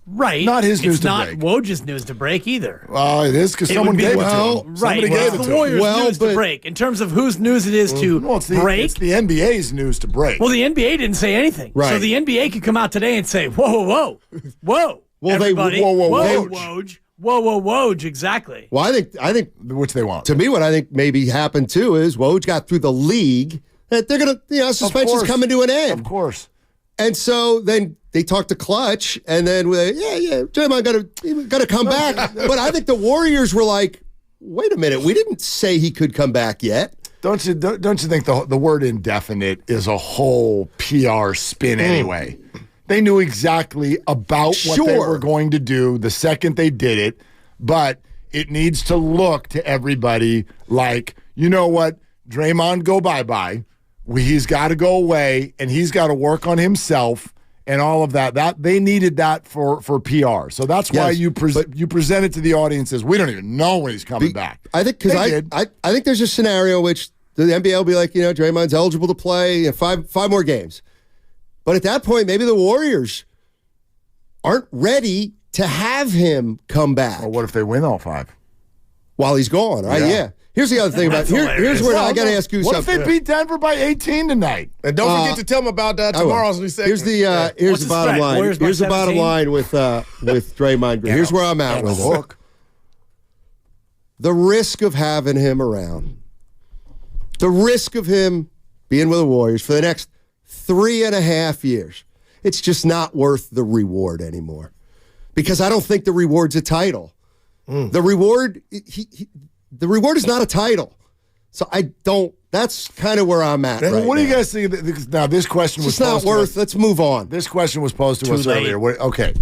Right. Not his news to break. It's not Woj's news to break either. Well, it is because someone gave it to him. Right. It's the Warriors' news to break. In terms of whose news it is to break. It's the NBA's news to break. Well, the NBA didn't say anything. Right. So the NBA could come out today and say, whoa, everybody. Woj. Woj, exactly. Well, I think which they want. To me, what I think maybe happened too is Woj got through the league that they're gonna, suspension's coming to an end. Of course. And so then they talked to Clutch, and then Draymond got to come back. But I think the Warriors were like, wait a minute, we didn't say he could come back yet. Don't you think the word indefinite is a whole PR spin anyway? They knew exactly about what they were going to do the second they did it, but it needs to look to everybody like, you know what, Draymond, go bye-bye. He's got to go away, and he's got to work on himself and all of that. That they needed that for PR. So that's why you present it to the audience as we don't even know when he's coming back. I think because I think there's a scenario which the NBA will be like, Draymond's eligible to play five more games. But at that point, maybe the Warriors aren't ready to have him come back. Well, what if they win all 5? While he's gone, right? Yeah. Here's the other thing about here's where I got to ask you what something. What if they beat Denver by 18 tonight? And don't forget to tell them about tomorrow's new segment. Here's the bottom line. Here's the bottom line with Draymond Green. Here's where I'm at with it. The risk of having him around, the risk of him being with the Warriors for the next 3.5 years, it's just not worth the reward anymore. Because I don't think the reward's a title. The reward, the reward is not a title. So that's kind of where I'm at right What do you now. guys think? Now, this question was It's not worth, let's move on. This question was posed to us earlier. Okay.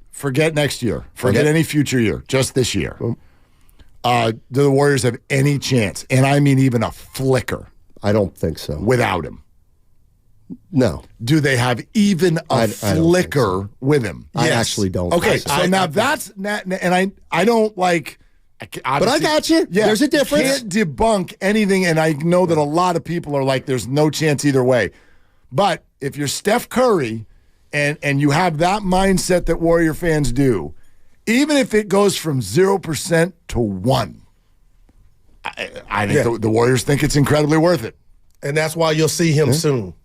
Forget next year. Forget any future year. Just this year. Do the Warriors have any chance? And I mean even a flicker. I don't think so. Without him. No. Do they have even a flicker with him? I actually don't. Okay, so now that's not, and I don't like. But I got you. Yeah, there's a difference. You can't debunk anything, and I know that a lot of people are like, "There's no chance either way." But if you're Steph Curry, and you have that mindset that Warrior fans do, even if it goes from 0% to 1, I think the Warriors think it's incredibly worth it, and that's why you'll see him soon.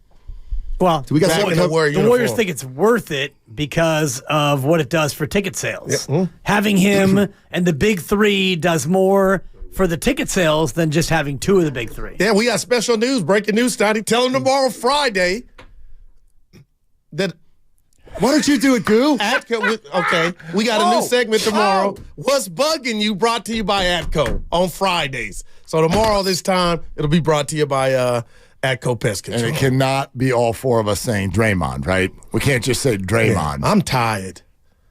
Well, we got the Warriors think it's worth it because of what it does for ticket sales. Having him and the big 3 does more for the ticket sales than just having 2 of the big 3. Yeah, we got special news, breaking news, Stoney. Tell them tomorrow, Friday, that. Why don't you do it, Goo? Okay, we got a new segment tomorrow. What's bugging you? Brought to you by Atco on Fridays. So tomorrow this time, it'll be brought to you by Atco Pest Control. and it cannot be all 4 of us saying Draymond, right? We can't just say Draymond. I'm tired.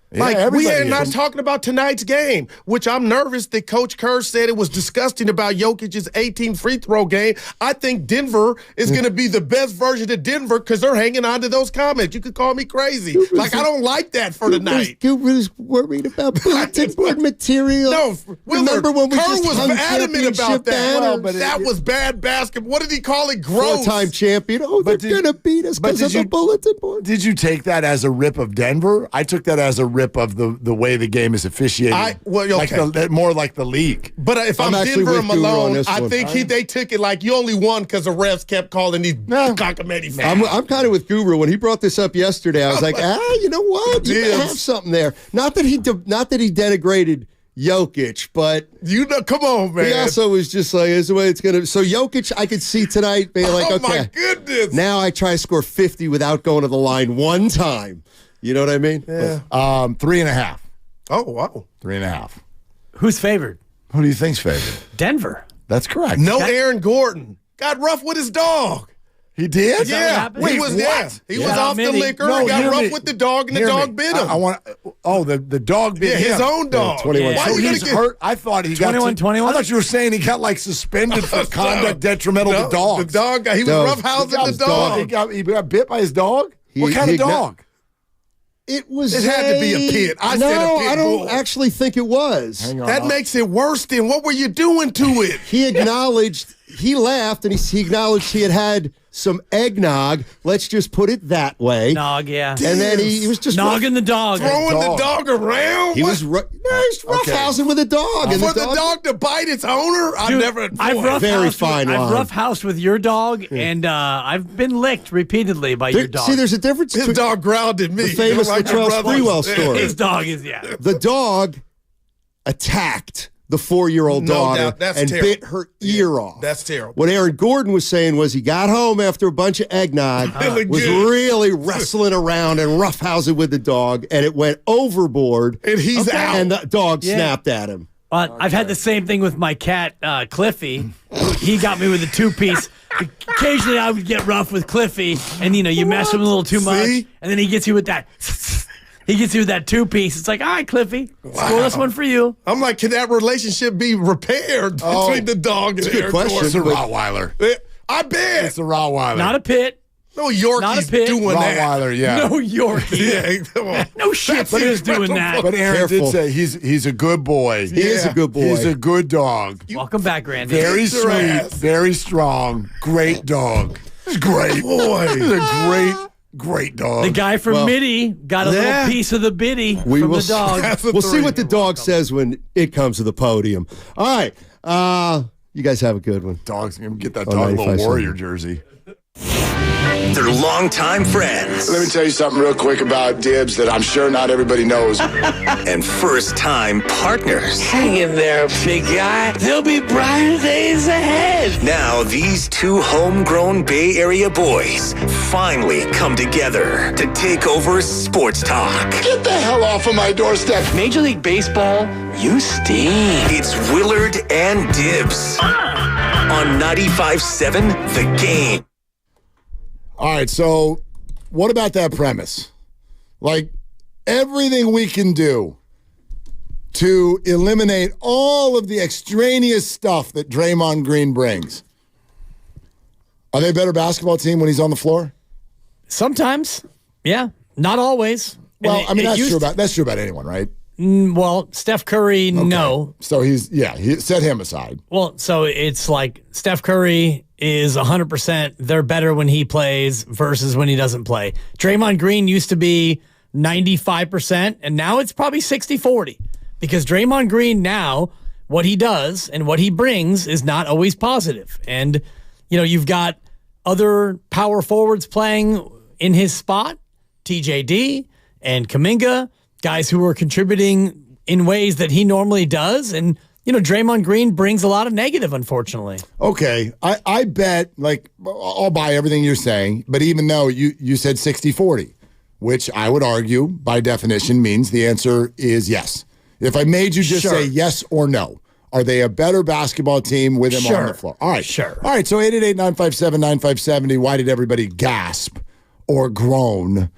Yeah, We are everybody not is. talking about tonight's game, which I'm nervous that Coach Kerr said it was disgusting about Jokic's 18 free throw game. I think Denver is going to be the best version of Denver because they're hanging on to those comments. You could call me crazy. I don't like that for tonight. Guru's worried about bulletin board material. No, remember when we Kerr just was hung adamant about championship that. banner? That was bad basketball. What did he call it? Gross. 4-time champion. Oh, they're going to beat us because of the bulletin board. Did you take that as a rip of Denver? I took that as a rip of the way the game is officiated. More like the league. But if I'm Denver and Malone, I think they took it like you only won because the refs kept calling these cockamamie fans. I'm kind of with Guru. When he brought this up yesterday, I was like, you know what? You may have something there. Not that he denigrated Jokic, but come on, man. He also was just like, "Is the way it's gonna." So Jokic, I could see tonight being like, "Okay, my goodness." Now I try to score 50 without going to the line one time." You know what I mean? Yeah. 3.5. Oh, wow. 3.5. Who's favored? Who do you think's favored? Denver. That's correct. No, Aaron Gordon got rough with his dog. He did? Yeah. He was off the liquor. He got rough with the dog, and the dog bit him. The dog bit him. His own dog. 21. Why he's hurt? I thought he got 21. I thought you were saying he got suspended for conduct detrimental to dogs. The dog he was roughhousing the dog. He got bit by his dog? What kind of dog? It had to be a pit. I said a pit I don't bull. actually think it was. That makes it worse than what were you doing to it? He acknowledged, he laughed, and he acknowledged he had some eggnog. Let's just put it that way. Nog, yeah. And then he was just nogging the dog. Throwing the dog around? He was roughhousing with the dog. For the dog to bite its owner? Dude, I've roughhoused with your dog, and I've been licked repeatedly by your dog. See, there's a difference. His dog growled at me. The famous Latrell Sprewell story. His dog is, yeah. The dog attacked the 4-year-old daughter and bit her ear off. That's terrible. What Aaron Gordon was saying was he got home after a bunch of eggnog, was really wrestling around and roughhousing with the dog, and it went overboard. And he's out. And the dog snapped at him. I've had the same thing with my cat, Cliffy. He got me with a 2-piece. Occasionally I would get rough with Cliffy, and you mess him a little too much, and then he gets you with that. He gets you with that 2-piece. It's like, all right, Cliffy, score this one for you. I'm like, can that relationship be repaired between the dog and Aaron Gordon? It's a Rottweiler. I bet. It's a Rottweiler. Not a pit. No Yorkie's Not a pit. doing Rottweiler, that. yeah. No Yorkie. Yeah, come on. No shit, but he's doing that. But Aaron did say he's a good boy. He is a good boy. He's a good dog. Welcome back, Randy. Very sweet, very strong, great dog. He's great. Boy. He's a great Great dog. The guy from Mitty got a little piece of the biddy from the dog. We'll see what the dog says when it comes to the podium. All right. You guys have a good one. Dog's going to get that dog a little Warrior jersey. They're longtime friends. Let me tell you something real quick about Dibs that I'm sure not everybody knows. And first-time partners. Hang in there, big guy. There'll be brighter days ahead. Now, these two homegrown Bay Area boys finally come together to take over sports talk. Get the hell off of my doorstep. Major League Baseball, you stink. It's Willard and Dibs on 95.7 The Game. All right, so what about that premise? Like, everything we can do to eliminate all of the extraneous stuff that Draymond Green brings. Are they a better basketball team when he's on the floor? Sometimes, yeah. Not always. Well, I mean, that's true about anyone, right? Well, Steph Curry, no. So he set him aside. Well, so it's like Steph Curry is 100%. They're better when he plays versus when he doesn't play. Draymond Green used to be 95%, and now it's probably 60-40. Because Draymond Green now, what he does and what he brings is not always positive. And, you've got other power forwards playing in his spot, TJD and Kaminga, guys who are contributing in ways that he normally does. And, Draymond Green brings a lot of negative, unfortunately. Okay. I bet, I'll buy everything you're saying, but even though you said 60-40, which I would argue by definition means the answer is yes. If I made you just say yes or no, are they a better basketball team with him on the floor? All right. Sure. All right, so 888-957-9570, why did everybody gasp or groan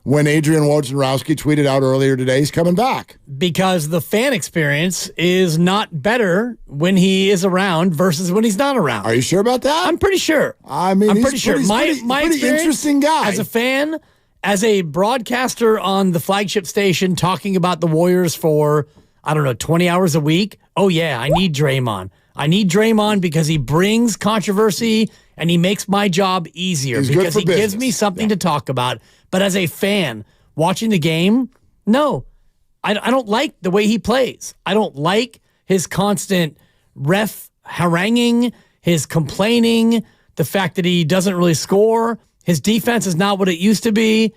when Adrian Wojnarowski tweeted out earlier today he's coming back? Because the fan experience is not better when he is around versus when he's not around. Are you sure about that? I'm pretty sure. I mean, I'm pretty sure. My pretty interesting guy. As a fan, as a broadcaster on the flagship station talking about the Warriors for, 20 hours a week. Oh, yeah, I need Draymond. I need Draymond because he brings controversy and he makes my job easier because he gives me something to talk about. But as a fan watching the game, no, I don't like the way he plays. I don't like his constant ref haranguing, his complaining, the fact that he doesn't really score. His defense is not what it used to be.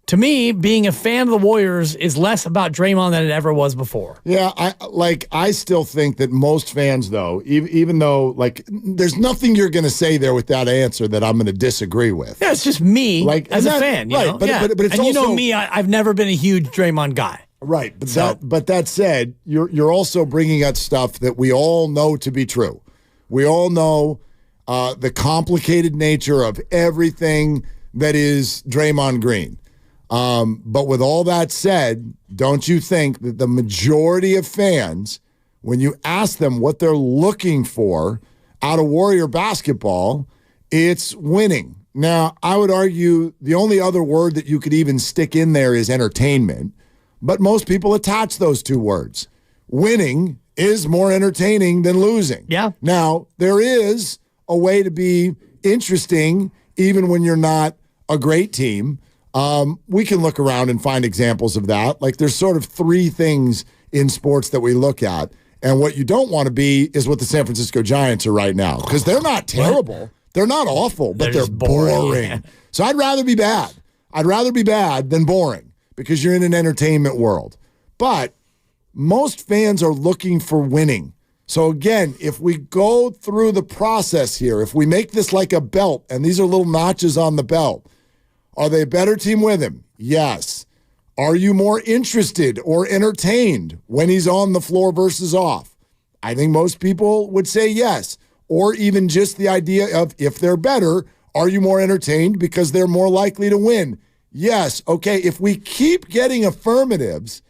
To me, being a fan of the Warriors is less about Draymond than it ever was before. Yeah, I still think that most fans, though, even though, there's nothing you're going to say there with that answer that I'm going to disagree with. Yeah, it's just me as a fan. Right, but it's and also, me, I've never been a huge Draymond guy. Right, but that said, you're also bringing up stuff that we all know to be true. We all know the complicated nature of everything that is Draymond Green. But with all that said, don't you think that the majority of fans, when you ask them what they're looking for out of Warrior basketball, it's winning. Now, I would argue the only other word that you could even stick in there is entertainment, but most people attach those two words. Winning is more entertaining than losing. Yeah. Now, there is a way to be interesting even when you're not a great team. We can look around and find examples of that. There's sort of three things in sports that we look at. And what you don't want to be is what the San Francisco Giants are right now. Because they're not terrible. What? They're not awful, but they're boring. So I'd rather be bad. I'd rather be bad than boring because you're in an entertainment world. But most fans are looking for winning. So again, if we go through the process here, if we make this like a belt, and these are little notches on the belt, are they a better team with him? Yes. Are you more interested or entertained when he's on the floor versus off? I think most people would say yes. Or even just the idea of if they're better, are you more entertained because they're more likely to win? Yes. Okay, if we keep getting affirmatives,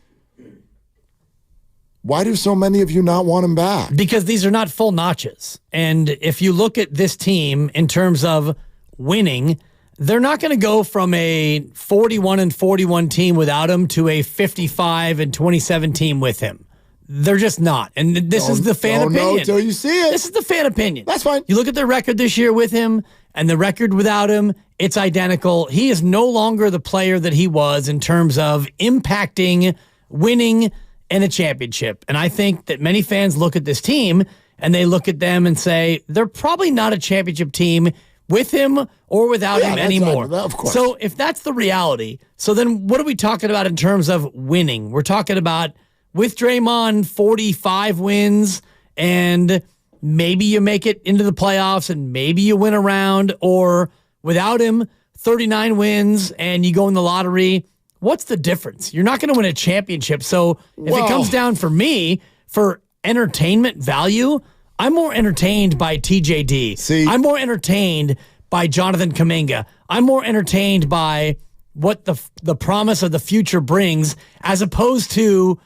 why do so many of you not want him back? Because these are not full notches. And if you look at this team in terms of winning, they're not going to go from a 41-41 team without him to a 55-27 team with him. They're just not. And this is the fan opinion. No, till you see it. This is the fan opinion. That's fine. You look at their record this year with him, and the record without him, it's identical. He is no longer the player that he was in terms of impacting, winning, and a championship. And I think that many fans look at this team and they look at them and say, they're probably not a championship team with him or without him anymore. Of course. So if that's the reality, so then what are we talking about in terms of winning? We're talking about with Draymond, 45 wins, and maybe you make it into the playoffs and maybe you win a round, or without him, 39 wins and you go in the lottery. What's the difference? You're not going to win a championship. So if it comes down for me, for entertainment value, I'm more entertained by TJD. I'm more entertained by Jonathan Kaminga. I'm more entertained by what the promise of the future brings, as opposed to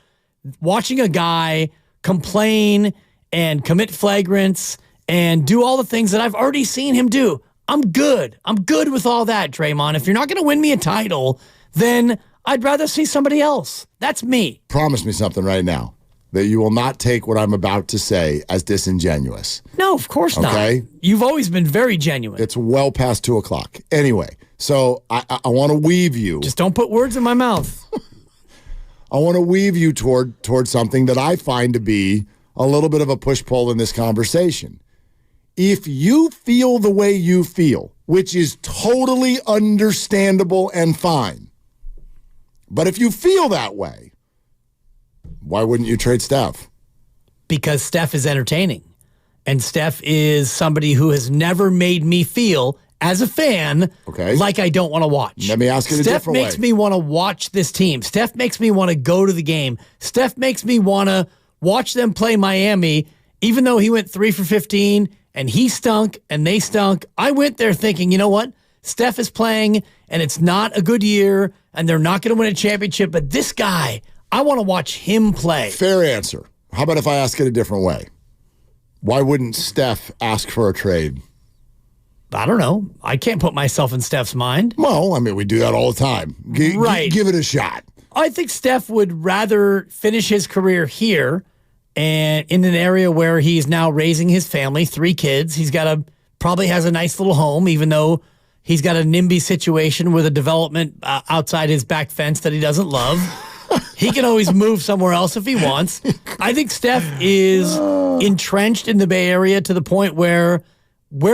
watching a guy complain and commit flagrants and do all the things that I've already seen him do. I'm good. I'm good with all that, Draymond. If you're not going to win me a title, then I'd rather see somebody else. That's me. Promise me something right now, that you will not take what I'm about to say as disingenuous. No, of course not. Okay? You've always been very genuine. It's well past 2 o'clock. Anyway, so I want to weave you. Just don't put words in my mouth. I want to weave you toward something that I find to be a little bit of a push-pull in this conversation. If you feel the way you feel, which is totally understandable and fine, but if you feel that way, why wouldn't you trade Steph? Because Steph is entertaining. And Steph is somebody who has never made me feel, as a fan, like I don't want to watch. Let me ask it a different way. Steph makes me want to watch this team. Steph makes me want to go to the game. Steph makes me want to watch them play Miami, even though he went 3 for 15 and he stunk and they stunk. I went there thinking, you know what? Steph is playing and it's not a good year and they're not going to win a championship, but this guy, I want to watch him play. Fair answer. How about if I ask it a different way? Why wouldn't Steph ask for a trade? I don't know. I can't put myself in Steph's mind. Well, I mean, we do that all the time. Right. Give it a shot. I think Steph would rather finish his career here and in an area where he's now raising his family, 3 kids. He's probably has a nice little home, even though he's got a NIMBY situation with a development outside his back fence that he doesn't love. He can always move somewhere else if he wants. I think Steph is entrenched in the Bay Area to the point where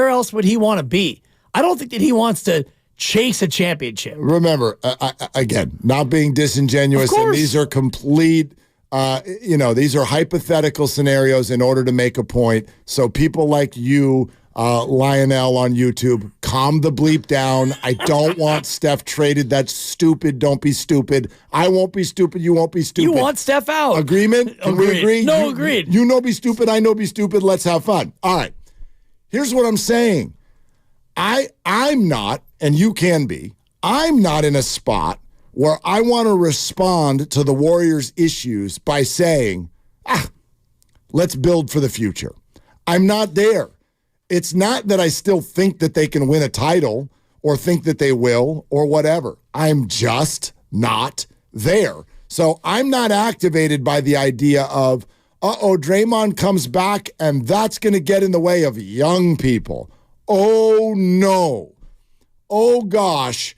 else would he want to be? I don't think that he wants to chase a championship. Remember, again, not being disingenuous, and these are complete, these are hypothetical scenarios in order to make a point. So people like you, Lionel on YouTube, calm the bleep down. I don't want Steph traded. That's stupid. Don't be stupid. I won't be stupid. You won't be stupid. You want Steph out. Agreement? Can we agree? No, agreed. You know be stupid. I know be stupid. Let's have fun. All right. Here's what I'm saying. I'm not, and you can be, I'm not in a spot where I want to respond to the Warriors' issues by saying, let's build for the future. I'm not there. It's not that I still think that they can win a title or think that they will or whatever. I'm just not there. So I'm not activated by the idea of, Draymond comes back and that's going to get in the way of young people. Oh, no. Oh, gosh.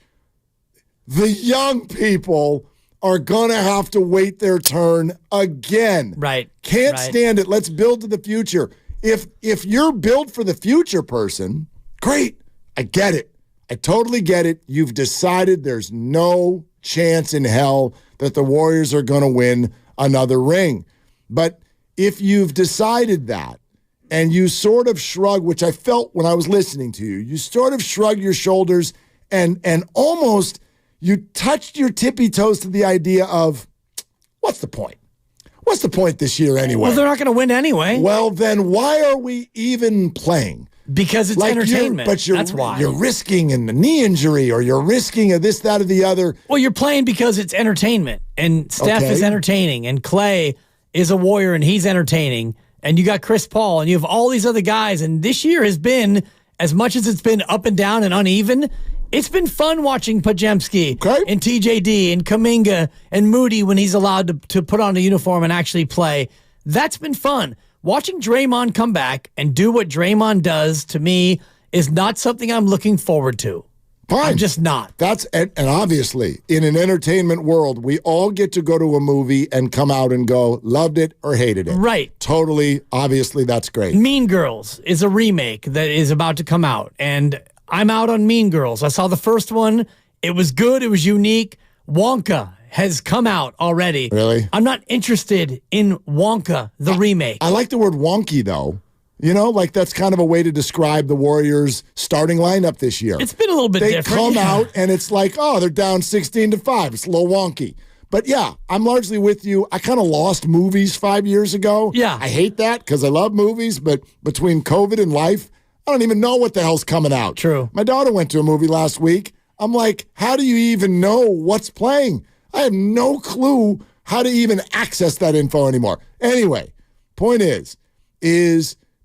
The young people are going to have to wait their turn again. Right. Can't stand it. Let's build to the future. If you're built for the future person, great. I get it. I totally get it. You've decided there's no chance in hell that the Warriors are going to win another ring. But if you've decided that and you sort of shrug, which I felt when I was listening to you, you sort of shrug your shoulders and almost you touched your tippy toes to the idea of, what's the point? What's the point this year anyway? Well, they're not going to win anyway. Well, then why are we even playing? Because it's entertainment. That's why. You're risking a knee injury or you're risking a this, that, or the other. Well, you're playing because it's entertainment. And Steph is entertaining. And Clay is a Warrior and he's entertaining. And you got Chris Paul and you have all these other guys. And this year has been, as much as it's been up and down and uneven, it's been fun watching Pajemski and TJD and Kaminga and Moody when he's allowed to put on a uniform and actually play. That's been fun. Watching Draymond come back and do what Draymond does, to me, is not something I'm looking forward to. Fine. I'm just not. And obviously, in an entertainment world, we all get to go to a movie and come out and go, loved it or hated it. Right. Totally. Obviously, that's great. Mean Girls is a remake that is about to come out, and I'm out on Mean Girls. I saw the first one. It was good. It was unique. Wonka has come out already. Really? I'm not interested in Wonka, the remake. I like the word wonky, though. You know, like that's kind of a way to describe the Warriors' starting lineup this year. It's been a little bit different. They come out and it's like, oh, they're down 16-5. It's a little wonky. But yeah, I'm largely with you. I kind of lost movies 5 years ago. Yeah. I hate that because I love movies, but between COVID and life, I don't even know what the hell's coming out. True. My daughter went to a movie last week. I'm like, how do you even know what's playing? I have no clue how to even access that info anymore. Anyway, point is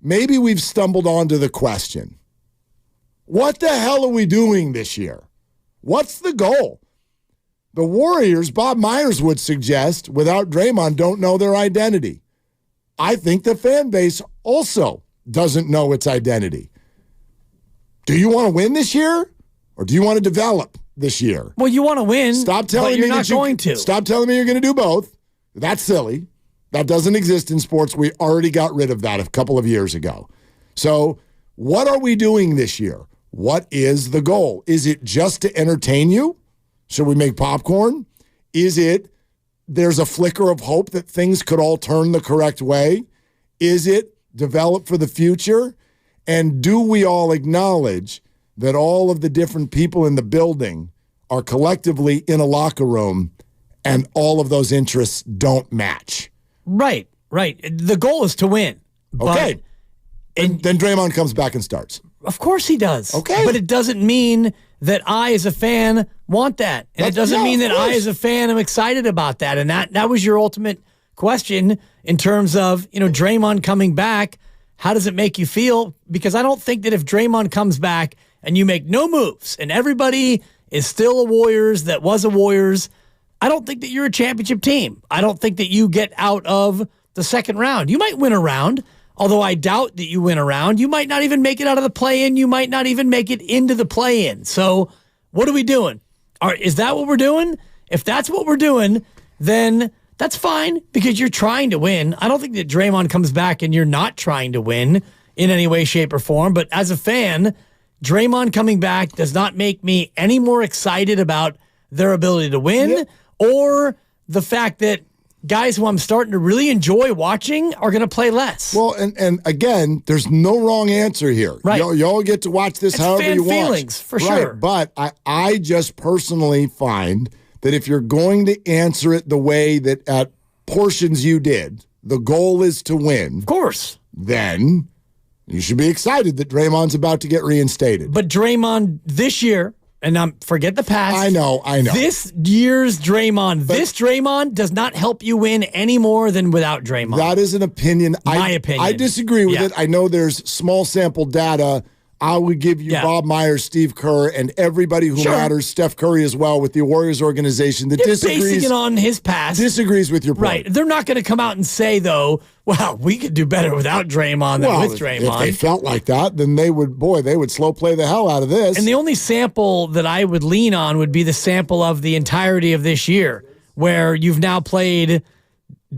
maybe we've stumbled onto the question. What the hell are we doing this year? What's the goal? The Warriors, Bob Myers would suggest, without Draymond, don't know their identity. I think the fan base also doesn't know its identity. Do you want to win this year, or do you want to develop this year? Well, you want to win, Stop telling but you're me not going to. Stop telling me you're going to do both. That's silly. That doesn't exist in sports. We already got rid of that a couple of years ago. So what are we doing this year? What is the goal? Is it just to entertain you? Should we make popcorn? Is it there's a flicker of hope that things could all turn the correct way? Is it develop for the future? And do we all acknowledge that all of the different people in the building are collectively in a locker room and all of those interests don't match? Right. The goal is to win. Okay. And then Draymond comes back and starts. Of course he does. Okay. But it doesn't mean that I, as a fan, want that. And it doesn't mean that I, as a fan, am excited about that. And that was your ultimate question in terms of, Draymond coming back. How does it make you feel? Because I don't think that if Draymond comes back and you make no moves and everybody is still a Warriors that was a Warriors, I don't think that you're a championship team. I don't think that you get out of the second round. You might win a round, although I doubt that you win a round. You might not even make it out of the play-in. You might not even make it into the play-in. So what are we doing? Is that what we're doing? If that's what we're doing, then that's fine because you're trying to win. I don't think that Draymond comes back and you're not trying to win in any way, shape, or form. But as a fan, Draymond coming back does not make me any more excited about their ability to win or the fact that guys who I'm starting to really enjoy watching are going to play less. Well, and again, there's no wrong answer here. Right. Y'all get to watch this however fan you want. feelings, for sure. But I just personally find that if you're going to answer it the way that at portions you did, the goal is to win. Of course. Then you should be excited that Draymond's about to get reinstated. But Draymond this year, and forget the past. I know. This year's Draymond, this Draymond does not help you win any more than without Draymond. That is an opinion. My opinion. I disagree with it. I know there's small sample data. I would give you Bob Myers, Steve Kerr, and everybody who matters, Steph Curry as well, with the Warriors organization that disagrees. Basing it on his past. Disagrees with your point. Right. They're not going to come out and say, though, well, we could do better without Draymond than with Draymond. If they felt like that, then they would slow play the hell out of this. And the only sample that I would lean on would be the sample of the entirety of this year, where you've now played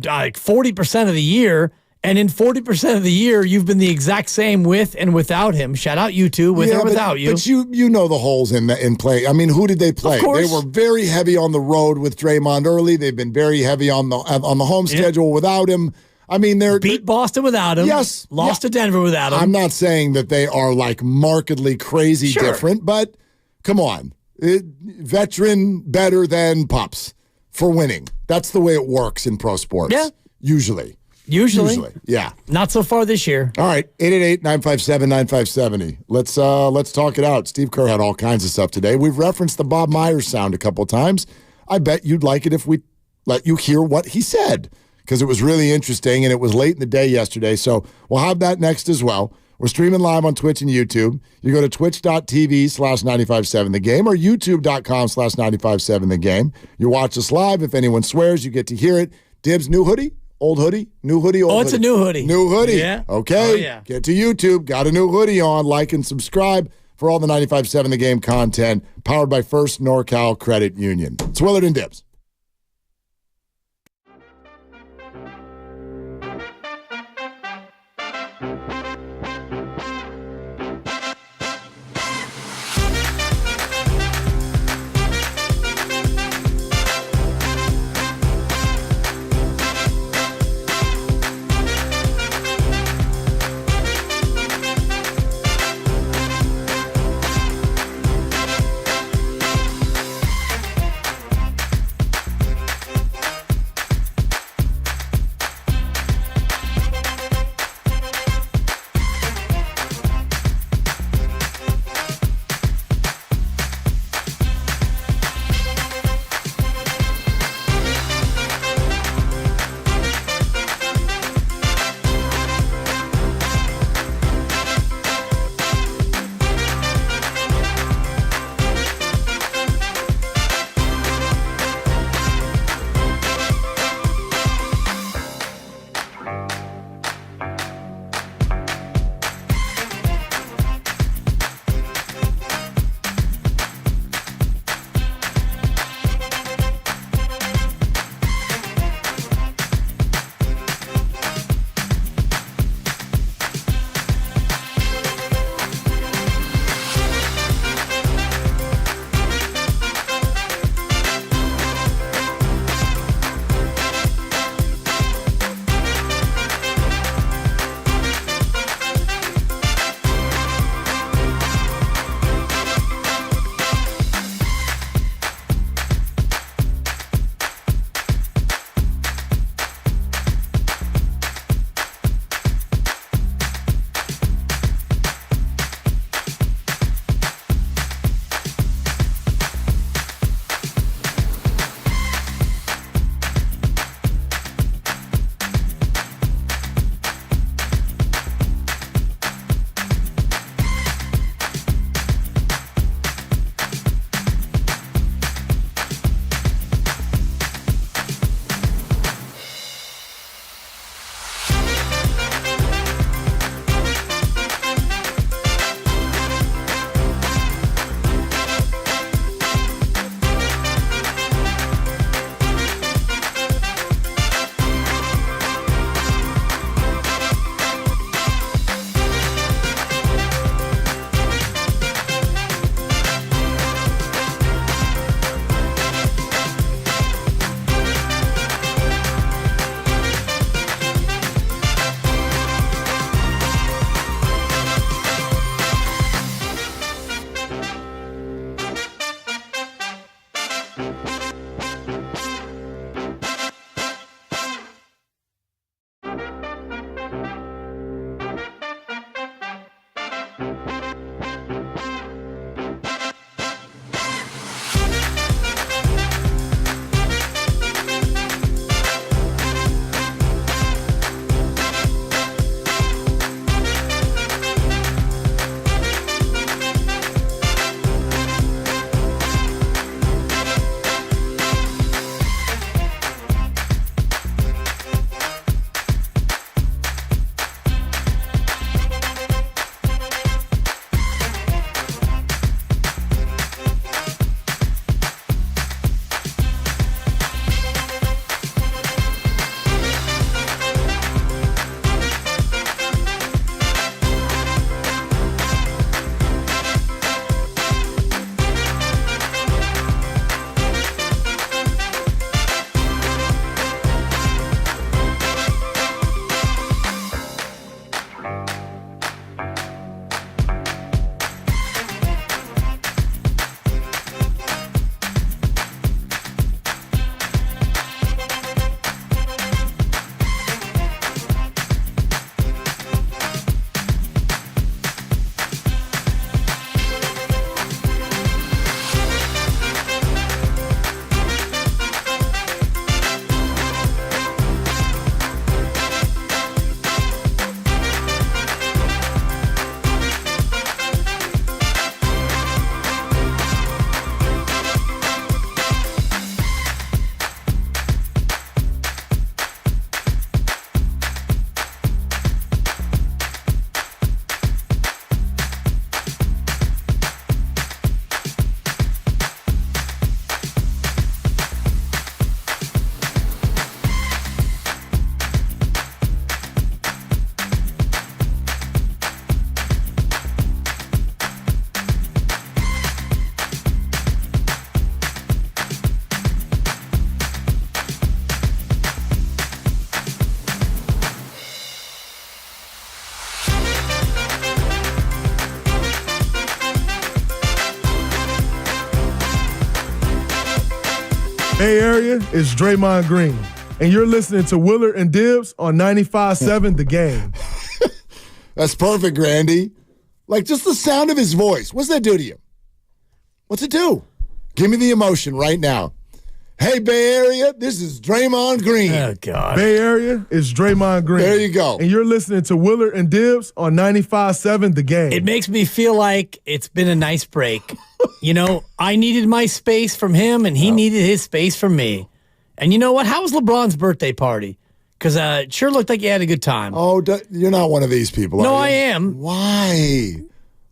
like 40% of the year. And in 40% of the year, you've been the exact same with and without him. Shout out you two, with or without you. But you know the holes in play. I mean, who did they play? Of course. They were very heavy on the road with Draymond early. They've been very heavy on the home schedule without him. I mean, they're beat Boston without him. Yes, lost to Denver without him. I'm not saying that they are like markedly crazy different, but come on, veteran better than pups for winning. That's the way it works in pro sports. Yeah, usually. Yeah. Not so far this year. All right, 888-957-9570. Let's talk it out. Steve Kerr had all kinds of stuff today. We've referenced the Bob Myers sound a couple of times. I bet you'd like it if we let you hear what he said, because it was really interesting, and it was late in the day yesterday, so we'll have that next as well. We're streaming live on Twitch and YouTube. You go to twitch.tv/957thegame or youtube.com/957thegame. You watch us live. If anyone swears, you get to hear it. Dibs, new hoodie? Old hoodie? New hoodie? Old It's a new hoodie. New hoodie. Yeah. Okay. Oh, yeah. Get to YouTube. Got a new hoodie on. Like and subscribe for all the 95.7 The Game content. Powered by First NorCal Credit Union. It's Willard and Dibs. Bay Area, it's Draymond Green. And you're listening to Willard and Dibbs on 95.7 The Game. That's perfect, Randy. Like, just the sound of his voice. What's that do to you? What's it do? Give me the emotion right now. Hey, Bay Area, this is Draymond Green. Oh, God. Bay Area, it's Draymond Green. There you go. And you're listening to Willard and Dibbs on 95.7 The Game. It makes me feel like it's been a nice break. You know, I needed my space from him, and he needed his space from me. And you know what? How was LeBron's birthday party? Because it sure looked like you had a good time. Oh, you're not one of these people, No, are you? I am. Why?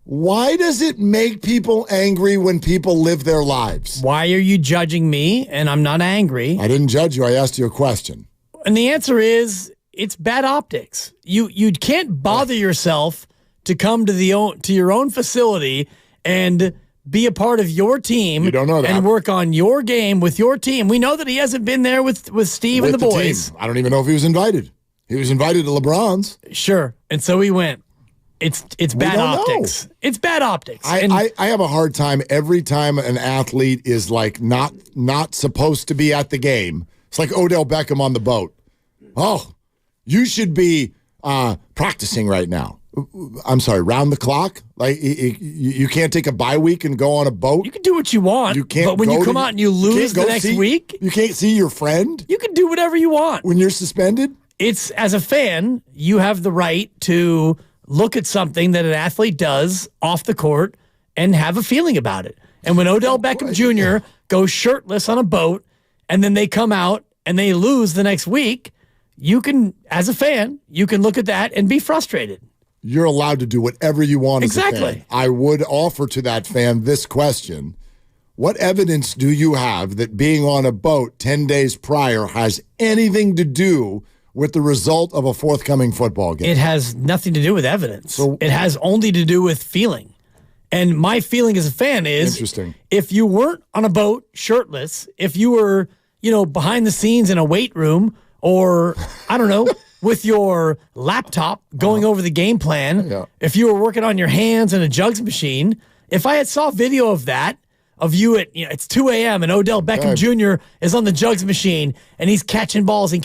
Why does it make people angry when people live their lives? Why are you judging me? And I'm not angry. I didn't judge you. I asked you a question. And the answer is it's bad optics. You can't bother yourself to come to your own facility and be a part of your team. You don't know that. And work on your game with your team. We know that he hasn't been there with Steve and the boys. Team. I don't even know if he was invited. He was invited to LeBron's. Sure. And so he went. It's bad optics. Know. It's bad optics. I have a hard time every time an athlete is like not supposed to be at the game. It's like Odell Beckham on the boat. Oh, you should be practicing right now. I'm sorry, round the clock? Like you can't take a bye week and go on a boat? You can do what you want. You can't. But when you come out and you lose the next week, you can't see your friend? You can do whatever you want. When you're suspended? It's, as a fan, you have the right to look at something that an athlete does off the court and have a feeling about it. And when Odell Beckham Jr. goes shirtless on a boat and then they come out and they lose the next week, you can, as a fan, you can look at that and be frustrated. You're allowed to do whatever you want as a fan. Exactly. I would offer to that fan this question. What evidence do you have that being on a boat 10 days prior has anything to do with the result of a forthcoming football game? It has nothing to do with evidence. It has only to do with feeling. And my feeling as a fan is, interesting. If you weren't on a boat shirtless, if you were, behind the scenes in a weight room or, I don't know, with your laptop going over the game plan, if you were working on your hands in a jugs machine, if I had saw video of that, of you at, it's 2 a.m. and Odell Beckham Jr. is on the jugs machine and he's catching balls, and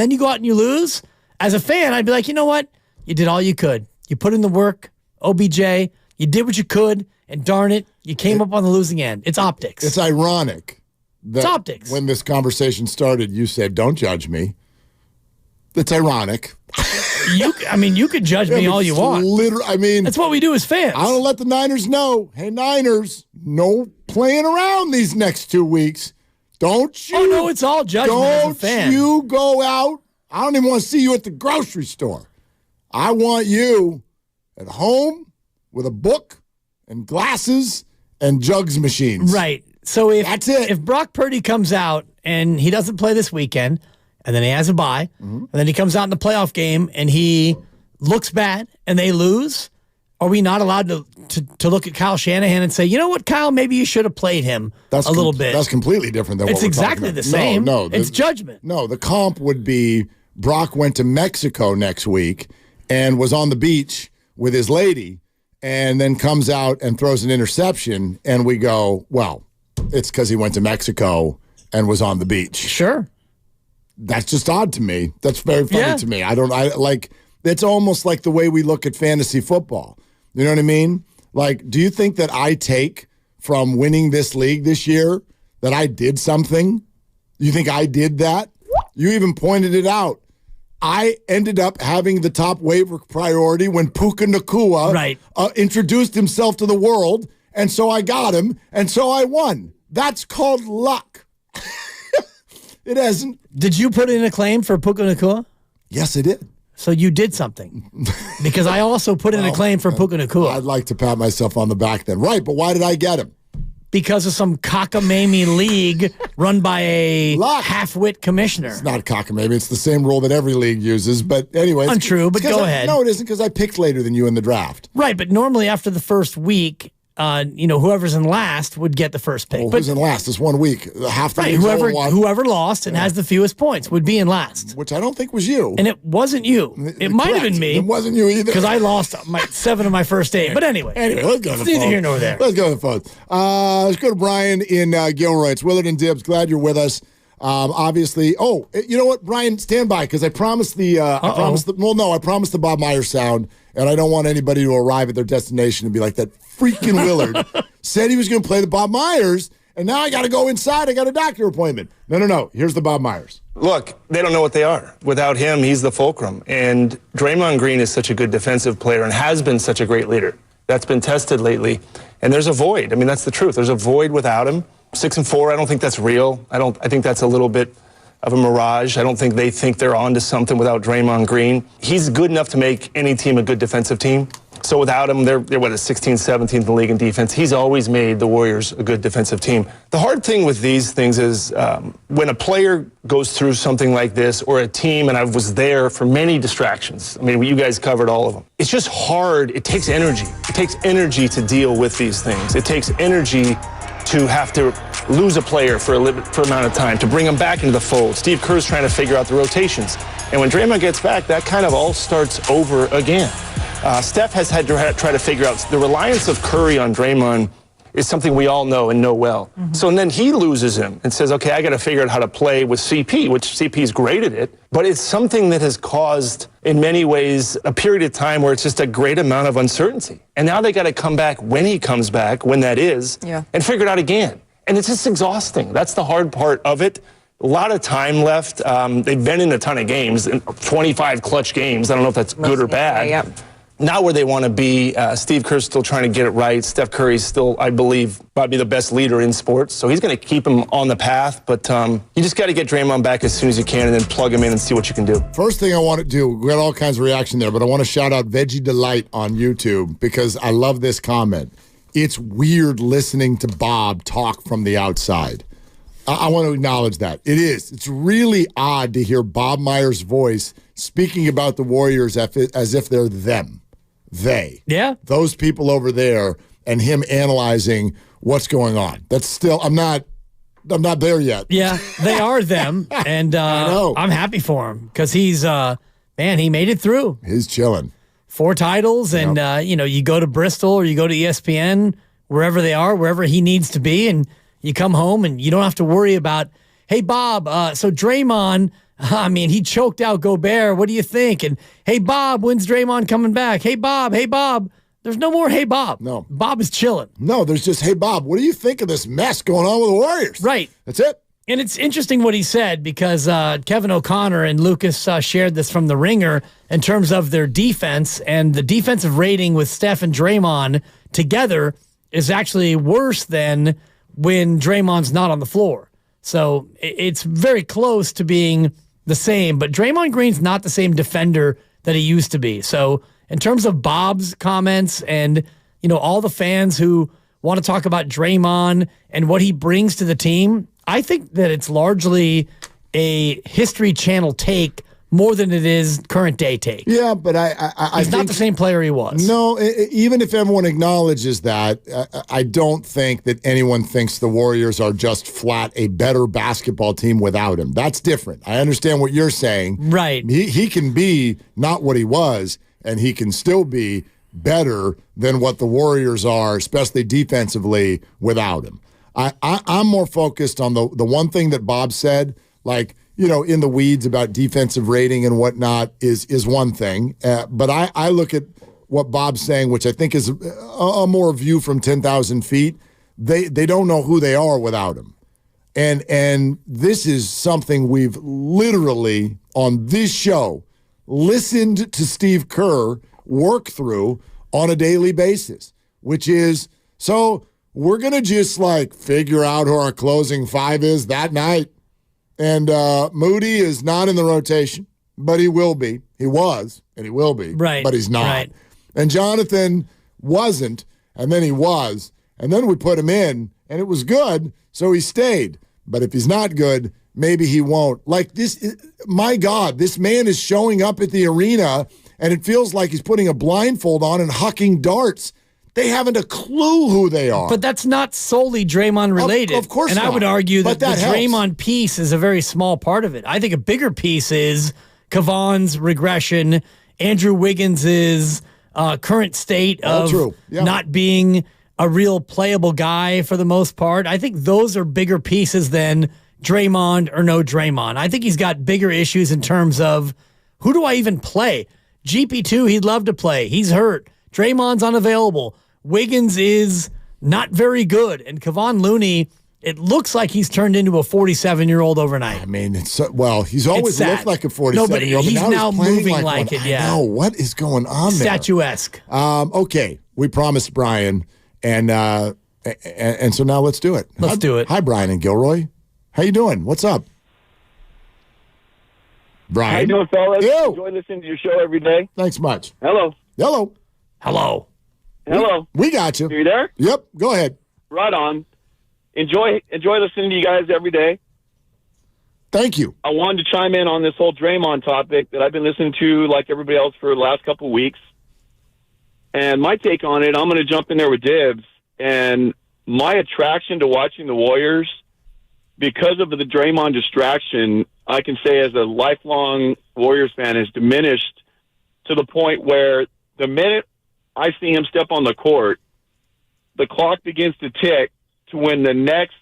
then you go out and you lose, as a fan, I'd be like, you know what? You did all you could. You put in the work, OBJ, you did what you could, and darn it, you came up on the losing end. It's optics. It's ironic that it's optics. When this conversation started, you said, don't judge me. It's ironic. You could judge me all you want. That's what we do as fans. I don't let the Niners know. Hey, Niners, no playing around these next 2 weeks. Don't you? Oh, no, it's all judgment as a fan. Don't you go out. I don't even want to see you at the grocery store. I want you at home with a book and glasses and jugs machines. Right. So that's it. If Brock Purdy comes out and he doesn't play this weekend, and then he has a bye, and then he comes out in the playoff game and he looks bad and they lose, are we not allowed to look at Kyle Shanahan and say, you know what, Kyle, maybe you should have played him a little bit? That's completely different than what we're talking about. It's exactly the same. No, it's judgment. No, the comp would be Brock went to Mexico next week and was on the beach with his lady and then comes out and throws an interception and we go, well, it's because he went to Mexico and was on the beach. Sure. That's just odd to me. That's very funny to me. It's almost like the way we look at fantasy football. You know what I mean? Like, do you think that I take from winning this league this year that I did something? You think I did that? You even pointed it out. I ended up having the top waiver priority when Puka Nacua introduced himself to the world, and so I got him, and so I won. That's called luck. It hasn't. Did you put in a claim for Puka Nacua? Yes, I did. So you did something. Because I also put in a claim for Puka Nacua. I'd like to pat myself on the back then. Right, but why did I get him? Because of some cockamamie league run by a half-wit commissioner. It's not cockamamie. It's the same rule that every league uses. But anyway. Untrue, but go ahead. No, it isn't because I picked later than you in the draft. Right, but normally after the first week, whoever's in last would get the first pick. Well, who's in last this 1 week? Half the league's 0-1. Whoever lost and has the fewest points would be in last. Which I don't think was you. And it wasn't you. It might have been me. It wasn't you either. Because I lost 7 of my first 8. But anyway, let's go to the phone. Neither here nor there. Let's go to the phone. Let's go to Brian in Gilroy. It's Willard and Dibbs. Glad you're with us. Obviously, you know what, Brian, stand by, because I promised the Bob Myers sound, and I don't want anybody to arrive at their destination and be like, that freaking Willard said he was going to play the Bob Myers, and now I got to go inside. I got a doctor appointment. No. Here's the Bob Myers. Look, they don't know what they are. Without him, he's the fulcroom. And Draymond Green is such a good defensive player and has been such a great leader. That's been tested lately. And there's a void. I mean, that's the truth. There's a void without him. 6-4, I don't think that's real. I think that's a little bit of a mirage. I don't think they think they're onto something without Draymond Green. He's good enough to make any team a good defensive team. So without him, they're 16th, 17th in the league in defense. He's always made the Warriors a good defensive team. The hard thing with these things is when a player goes through something like this, or a team, and I was there for many distractions. I mean, you guys covered all of them. It's just hard. It takes energy. It takes energy to deal with these things. It takes energy to have to lose a player for an amount of time, to bring him back into the fold. Steve Kerr's trying to figure out the rotations. And when Draymond gets back, that kind of all starts over again. Steph has had to try to figure out the reliance of Curry on Draymond is something we all know and know well. Mm-hmm. So and then he loses him and says, okay, I got to figure out how to play with CP, which CP's great at it. But it's something that has caused, in many ways, a period of time where it's just a great amount of uncertainty. And now they got to come back when he comes back, when that is, and figure it out again. And it's just exhausting. That's the hard part of it. A lot of time left. They've been in a ton of games, 25 clutch games. I don't know if that's good or bad. Not where they want to be. Steve Kerr's still trying to get it right. Steph Curry's still, I believe, probably the best leader in sports. So he's going to keep him on the path. But you just got to get Draymond back as soon as you can and then plug him in and see what you can do. First thing I want to do, we got all kinds of reaction there, but I want to shout out Veggie Delight on YouTube because I love this comment. It's weird listening to Bob talk from the outside. I want to acknowledge that. It is. It's really odd to hear Bob Myers' voice speaking about the Warriors as if they're them. They. Yeah. Those people over there and him analyzing what's going on. That's still, I'm not there yet. Yeah, they are them. And I know. I'm happy for him because he's, he made it through. He's chilling. 4 titles and, you go to Bristol or you go to ESPN, wherever they are, wherever he needs to be, and you come home and you don't have to worry about, hey, Bob, so Draymond, he choked out Gobert. What do you think? And, hey, Bob, when's Draymond coming back? Hey, Bob. There's no more hey, Bob. No. Bob is chilling. No, there's just, hey, Bob, what do you think of this mess going on with the Warriors? Right. That's it. And it's interesting what he said because Kevin O'Connor and Lucas shared this from The Ringer in terms of their defense, and the defensive rating with Steph and Draymond together is actually worse than when Draymond's not on the floor. So it's very close to being the same, but Draymond Green's not the same defender that he used to be. So in terms of Bob's comments and, all the fans who want to talk about Draymond and what he brings to the team, I think that it's largely a History Channel take more than it is current day take. Yeah, but he's not the same player he was. No, even if everyone acknowledges that, I don't think that anyone thinks the Warriors are just flat a better basketball team without him. That's different. I understand what you're saying. Right. He can be not what he was, and he can still be better than what the Warriors are, especially defensively, without him. I'm more focused on the one thing that Bob said, like, in the weeds about defensive rating and whatnot is one thing. But I look at what Bob's saying, which I think is a more view from 10,000 feet. They don't know who they are without him. And this is something we've literally, on this show, listened to Steve Kerr work through on a daily basis, which is, so we're going to just figure out who our closing 5 is that night. And Moody is not in the rotation, but he will be. He was, and he will be. Right. But he's not. Right. And Jonathan wasn't, and then he was. And then we put him in, and it was good, so he stayed. But if he's not good, maybe he won't. My God, this man is showing up at the arena, and it feels like he's putting a blindfold on and hucking darts. They haven't a clue who they are. But that's not solely Draymond related. Of course and not. I would argue that the helps. Draymond piece is a very small part of it. I think a bigger piece is Kevon's regression, Andrew Wiggins' current state of not being a real playable guy for the most part. I think those are bigger pieces than Draymond or no Draymond. I think he's got bigger issues in terms of who do I even play? GP2, he'd love to play. He's hurt. Draymond's unavailable. Wiggins is not very good. And Kevon Looney, it looks like he's turned into a 47-year-old overnight. I mean, he's always looked like a 47-year-old. No, but he's now playing moving like it, yeah. I know. What is going on there? Statuesque. Okay, we promised Brian, and so now let's do it. Let's do it. Hi, Brian and Gilroy. How you doing? What's up? Brian. How you doing, fellas? You. Enjoy listening to your show every day. Thanks much. Hello. Hello. Hello. Hello. We got you. Are you there? Yep. Go ahead. Right on. Enjoy listening to you guys every day. Thank you. I wanted to chime in on this whole Draymond topic that I've been listening to like everybody else for the last couple of weeks. And my take on it, I'm going to jump in there with Dibs. And my attraction to watching the Warriors, because of the Draymond distraction, I can say as a lifelong Warriors fan, is diminished to the point where the minute I see him step on the court, the clock begins to tick to when the next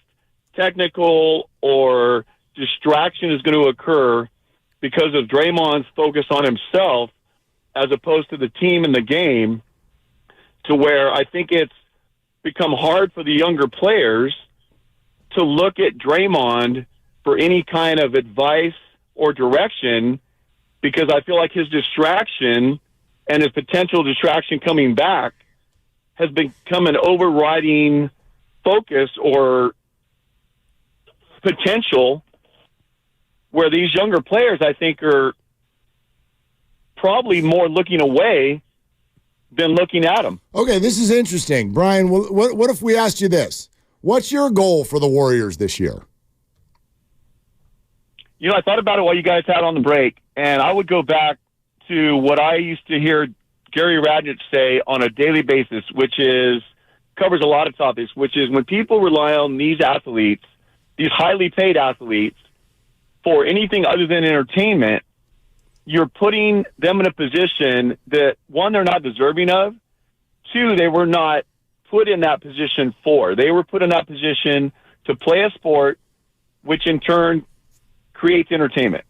technical or distraction is going to occur because of Draymond's focus on himself as opposed to the team and the game, to where I think it's become hard for the younger players to look at Draymond for any kind of advice or direction, because I feel like his distraction and his potential distraction coming back has become an overriding focus or potential, where these younger players, I think, are probably more looking away than looking at him. Okay, this is interesting. Brian, what if we asked you this? What's your goal for the Warriors this year? You know, I thought about it while you guys had on the break, and I would go back to what I used to hear Gary Radnich say on a daily basis, which is covers a lot of topics, which is when people rely on these athletes, these highly paid athletes, for anything other than entertainment, you're putting them in a position that, one, they're not deserving of, two, they were not put in that position for. They were put in that position to play a sport, which in turn creates entertainment.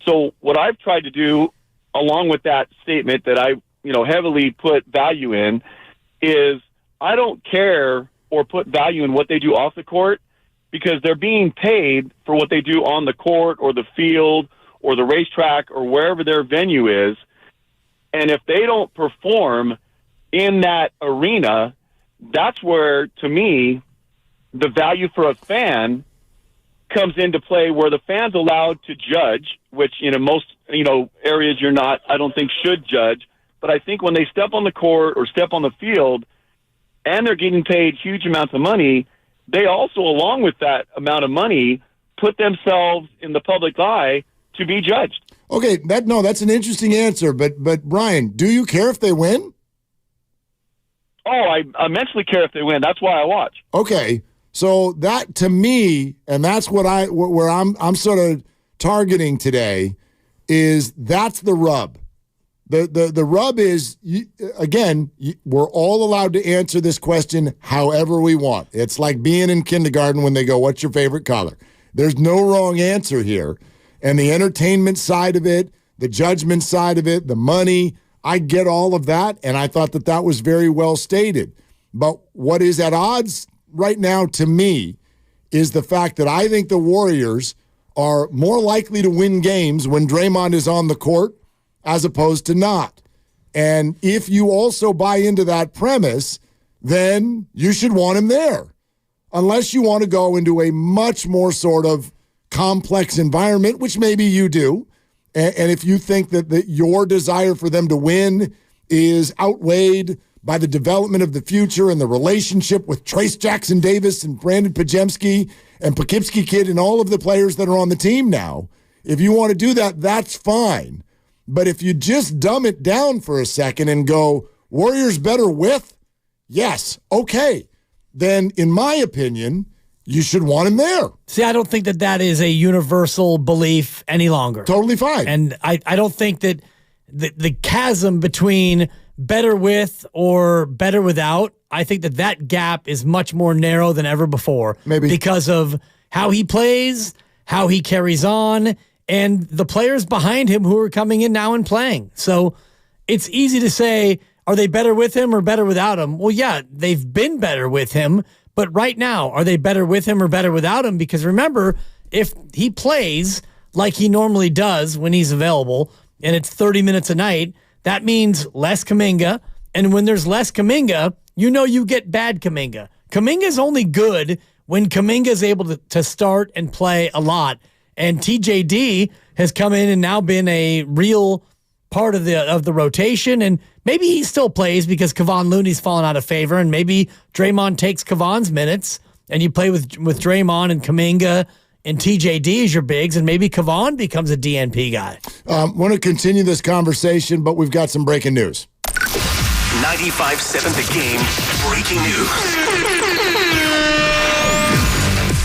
So what I've tried to do, along with that statement that I, heavily put value in, is I don't care or put value in what they do off the court, because they're being paid for what they do on the court or the field or the racetrack or wherever their venue is. And if they don't perform in that arena, that's where, to me, the value for a fan comes into play, where the fan's allowed to judge, which in most areas you're not, I don't think, should judge. But I think when they step on the court or step on the field and they're getting paid huge amounts of money, they also, along with that amount of money, put themselves in the public eye to be judged. Okay, that's an interesting answer. But Brian, do you care if they win? Oh, I immensely care if they win. That's why I watch. Okay, so that, to me, and that's where I'm sort of targeting today, is that's the rub. The rub is, again, we're all allowed to answer this question however we want. It's like being in kindergarten when they go, what's your favorite color? There's no wrong answer here. And the entertainment side of it, the judgment side of it, the money, I get all of that, and I thought that was very well stated. But what is at odds right now, to me, is the fact that I think the Warriors are more likely to win games when Draymond is on the court as opposed to not. And if you also buy into that premise, then you should want him there. Unless you want to go into a much more sort of complex environment, which maybe you do. And if you think that your desire for them to win is outweighed by the development of the future and the relationship with Trace Jackson Davis and Brandon Podziemski and Poughkeepsie Kid and all of the players that are on the team now, if you want to do that, that's fine. But if you just dumb it down for a second and go, Warriors better with, yes, okay. Then, in my opinion, you should want him there. See, I don't think that is a universal belief any longer. Totally fine. And I don't think that the chasm between better with or better without, I think that gap is much more narrow than ever before. Maybe. Because of how he plays, how he carries on, and the players behind him who are coming in now and playing. So it's easy to say, are they better with him or better without him? Well, yeah, they've been better with him. But right now, are they better with him or better without him? Because remember, if he plays like he normally does when he's available, and it's 30 minutes a night, that means less Kaminga. And when there's less Kaminga, you get bad Kaminga. Kaminga's only good when Kaminga's able to start and play a lot. And TJD has come in and now been a real part of the rotation, and maybe he still plays because Kevon Looney's fallen out of favor, and maybe Draymond takes Kevon's minutes, and you play with Draymond and Kaminga and TJD as your bigs, and maybe Kevon becomes a DNP guy. Want to continue this conversation, but we've got some breaking news. 95.7 The Game breaking news.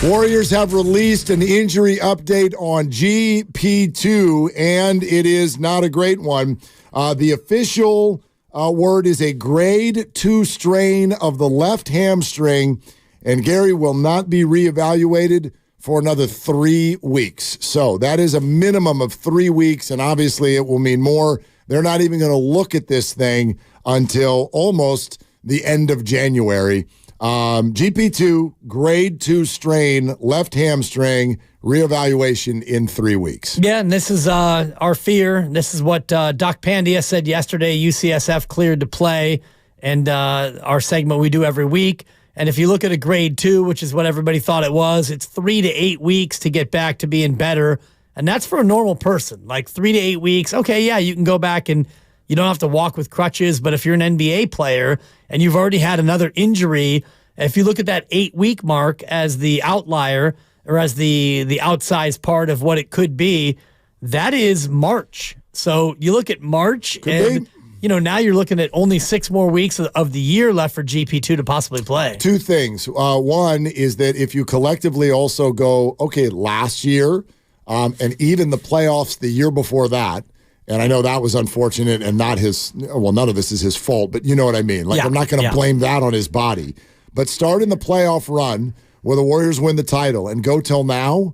Warriors have released an injury update on GP2, and it is not a great one. The official word is a grade 2 strain of the left hamstring, and Gary will not be reevaluated for another 3 weeks. So that is a minimum of 3 weeks, and obviously it will mean more. They're not even going to look at this thing until almost the end of January. GP2, grade 2 strain, left hamstring, reevaluation in 3 weeks. Yeah, and this is our fear. This is what Doc Pandia said yesterday. UCSF cleared to play, and our segment we do every week. And if you look at a grade 2, which is what everybody thought it was, it's 3 to 8 weeks to get back to being better. And that's for a normal person, like 3 to 8 weeks. Okay, yeah, you can go back and you don't have to walk with crutches. But if you're an NBA player and you've already had another injury, if you look at that 8-week mark as the outlier or as the outsized part of what it could be, that is March. So you look at March and now you're looking at only 6 more weeks of the year left for GP2 to possibly play. 2 things. One is that if you collectively also go, okay, last year and even the playoffs the year before that, and I know that was unfortunate and not his, well, none of this is his fault, but you know what I mean. Like, I'm not going to blame that on his body. But start in the playoff run where the Warriors win the title and go till now,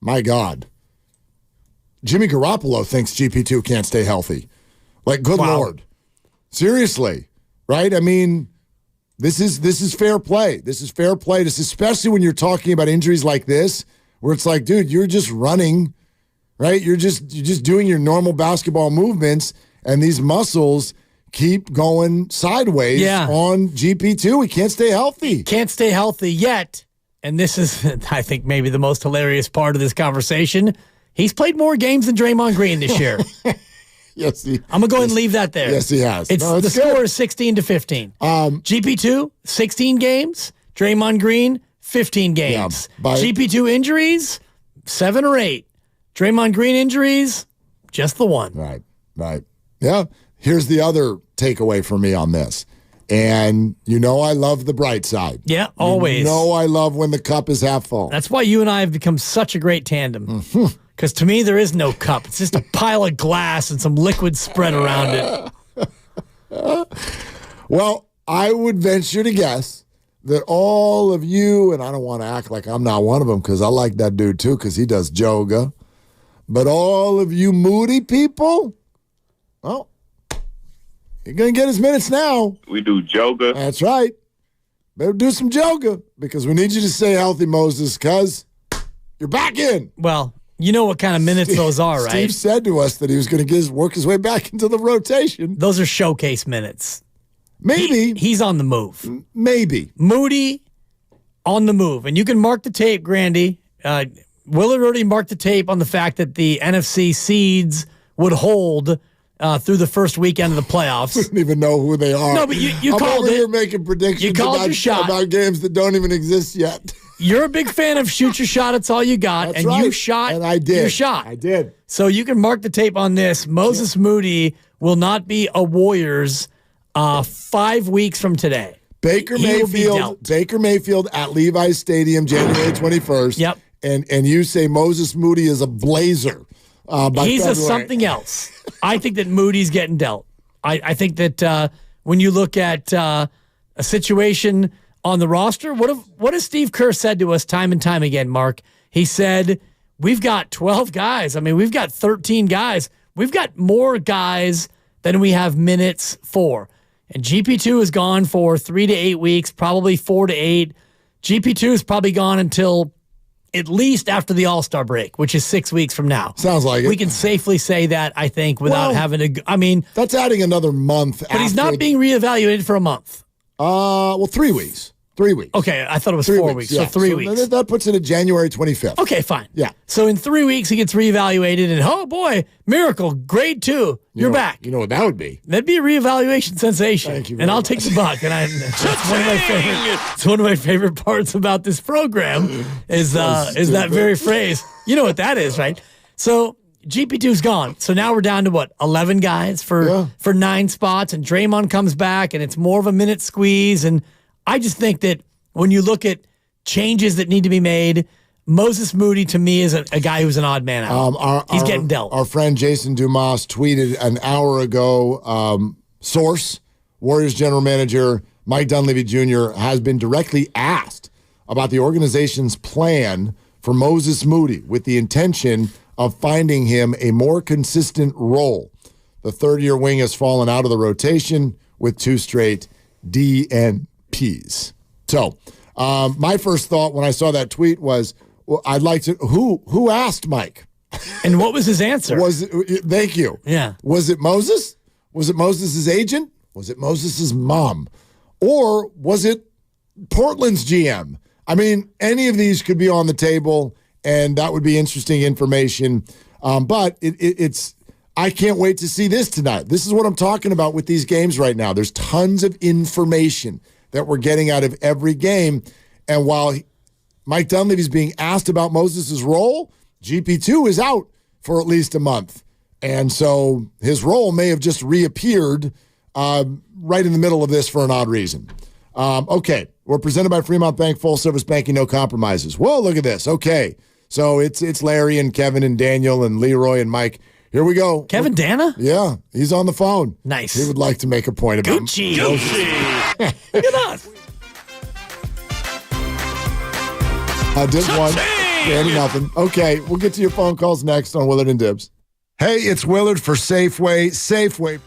my God. Jimmy Garoppolo thinks GP2 can't stay healthy. Like, good Lord. Seriously, right? I mean, this is fair play. This is fair play. This is especially when you're talking about injuries like this, where it's like, dude, you're just running, right? You're just doing your normal basketball movements, and these muscles keep going sideways on GP2. He can't stay healthy. Can't stay healthy yet. And this is, I think, maybe the most hilarious part of this conversation. He's played more games than Draymond Green this year. Yes, I'm going to go ahead and leave that there. Yes, he has. The score is 16-15. GP2, 16 games. Draymond Green, 15 games. GP2 injuries, 7 or 8. Draymond Green injuries, just the 1. Right. Yeah. Here's the other takeaway for me on this. And I love the bright side. Yeah, always. I love when the cup is half full. That's why you and I have become such a great tandem. Because to me, there is no cup. It's just a pile of glass and some liquid spread around it. Well, I would venture to guess that all of you, and I don't want to act like I'm not one of them because I like that dude too because he does yoga, but all of you moody people, well, you're going to get his minutes now. We do yoga. That's right. Better do some yoga because we need you to stay healthy, Moses, because you're back in. Well, you know what kind of minutes those are, right? Steve said to us that he was going to work his way back into the rotation. Those are showcase minutes. Maybe. He's on the move. Maybe. Moody on the move. And you can mark the tape, Grandy. Willard already marked the tape on the fact that the NFC seeds would hold through the first weekend of the playoffs. I don't even know who they are. No, but you I'm called over it. Here making predictions You called your shot. about games that don't even exist yet. You're a big fan of shoot your shot. It's all you got. That's and right. You shot. And I did. Your shot. I did. So you can mark the tape on this. Moses Moody will not be a Warriors 5 weeks from today. Baker Mayfield at Levi's Stadium, January 21st. Yep. And you say Moses Moody is a Blazer. He's a something else. I think that Moody's getting dealt. I think that when you look at a situation on the roster, what has Steve Kerr said to us time and time again, Mark? He said, we've got 12 guys. I mean, we've got 13 guys. We've got more guys than we have minutes for. And GP2 is gone for 3 to 8 weeks, probably 4 to 8. GP2 is probably gone until at least after the All-Star break, which is 6 weeks from now. Sounds like it. We can safely say that, I think, without having to. I mean, that's adding another month. But he's not being reevaluated for a month. 3 weeks. 3 weeks. Okay, I thought it was 4 weeks. Yeah. So 3 weeks. That puts it at January 25th. Okay, fine. Yeah. So in 3 weeks, he gets reevaluated, and oh boy, miracle, grade 2, you're back. You know what that would be? That'd be a reevaluation sensation. Thank you. And I'll take the buck. And it's one of my favorite parts about this program is that very phrase. You know what that is, right? So GP2's gone. So now we're down to what, 11 guys for 9 spots, and Draymond comes back, and it's more of a minute squeeze. And I just think that when you look at changes that need to be made, Moses Moody to me is a guy who's an odd man out. He's getting dealt. Our friend Jason Dumas tweeted an hour ago, source, Warriors general manager Mike Dunleavy Jr. has been directly asked about the organization's plan for Moses Moody with the intention of finding him a more consistent role. The third-year wing has fallen out of the rotation with 2 straight DNPs. So my first thought when I saw that tweet was, well, I'd like to, who asked Mike? And what was his answer? Thank you. Yeah. Was it Moses? Was it Moses' agent? Was it Moses' mom? Or was it Portland's GM? I mean, any of these could be on the table, and that would be interesting information. But it's I can't wait to see this tonight. This is what I'm talking about with these games right now. There's tons of information that we're getting out of every game. And while Mike Dunleavy's being asked about Moses' role, GP2 is out for at least a month. And so his role may have just reappeared right in the middle of this for an odd reason. Okay, we're presented by Fremont Bank, full service banking, no compromises. Whoa, look at this. Okay, so it's Larry and Kevin and Daniel and Leroy and Mike. Here we go. Kevin Dana? Yeah, he's on the phone. Nice. He would like to make a point about Gucci. Look at us. Dibs one. Danny nothing. Okay, we'll get to your phone calls next on Willard and Dibs. Hey, it's Willard for Safeway. Safeway.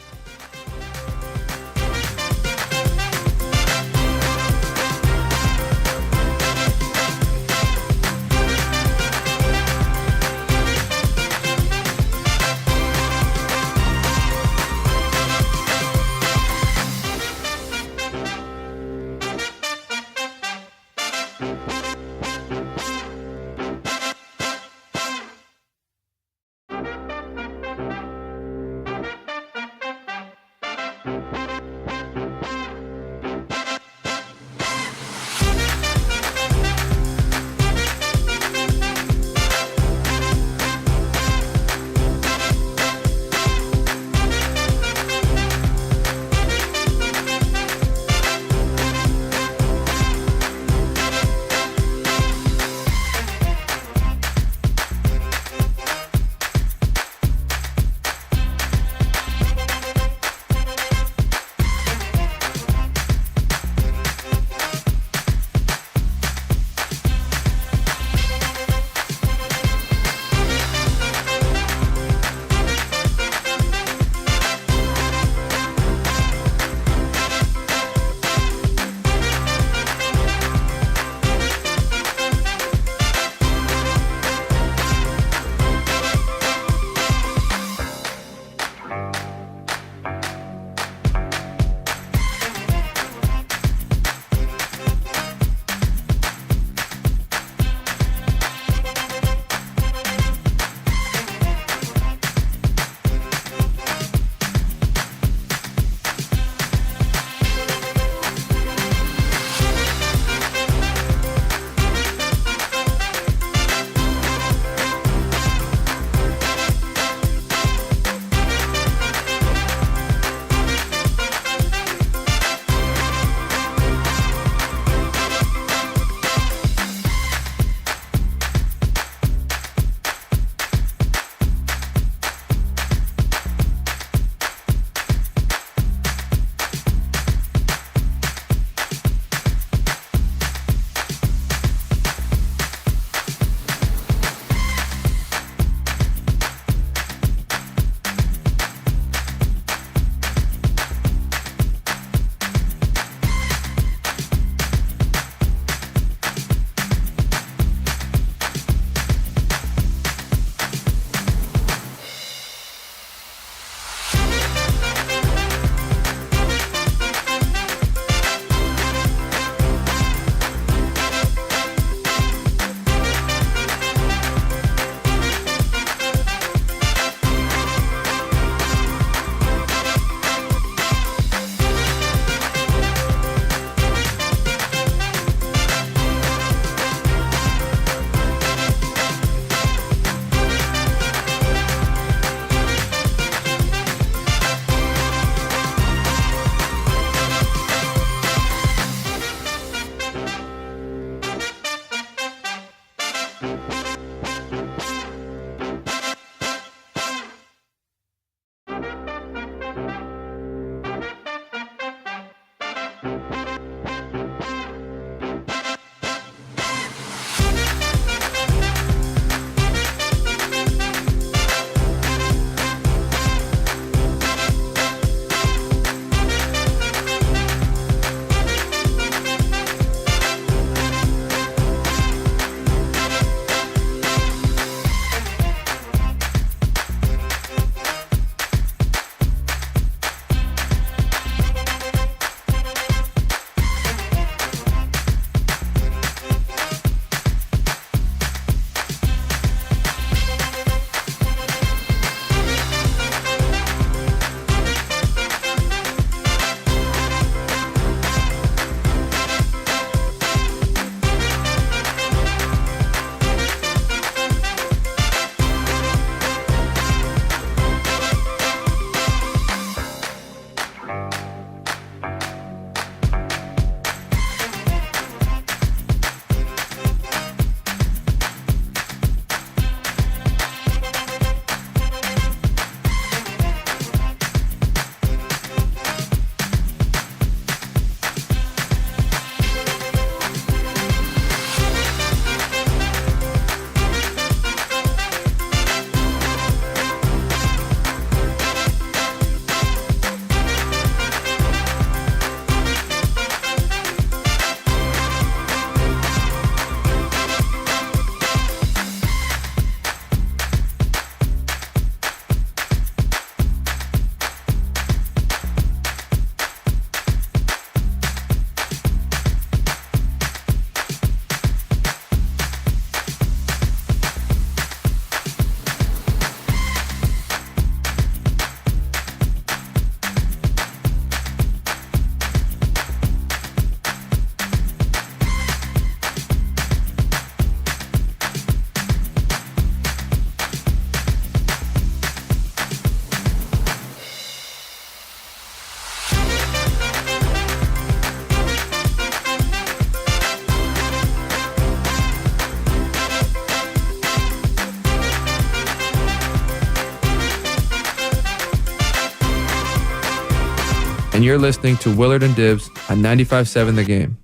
and you're listening to Willard and Dibs on 95.7 The Game.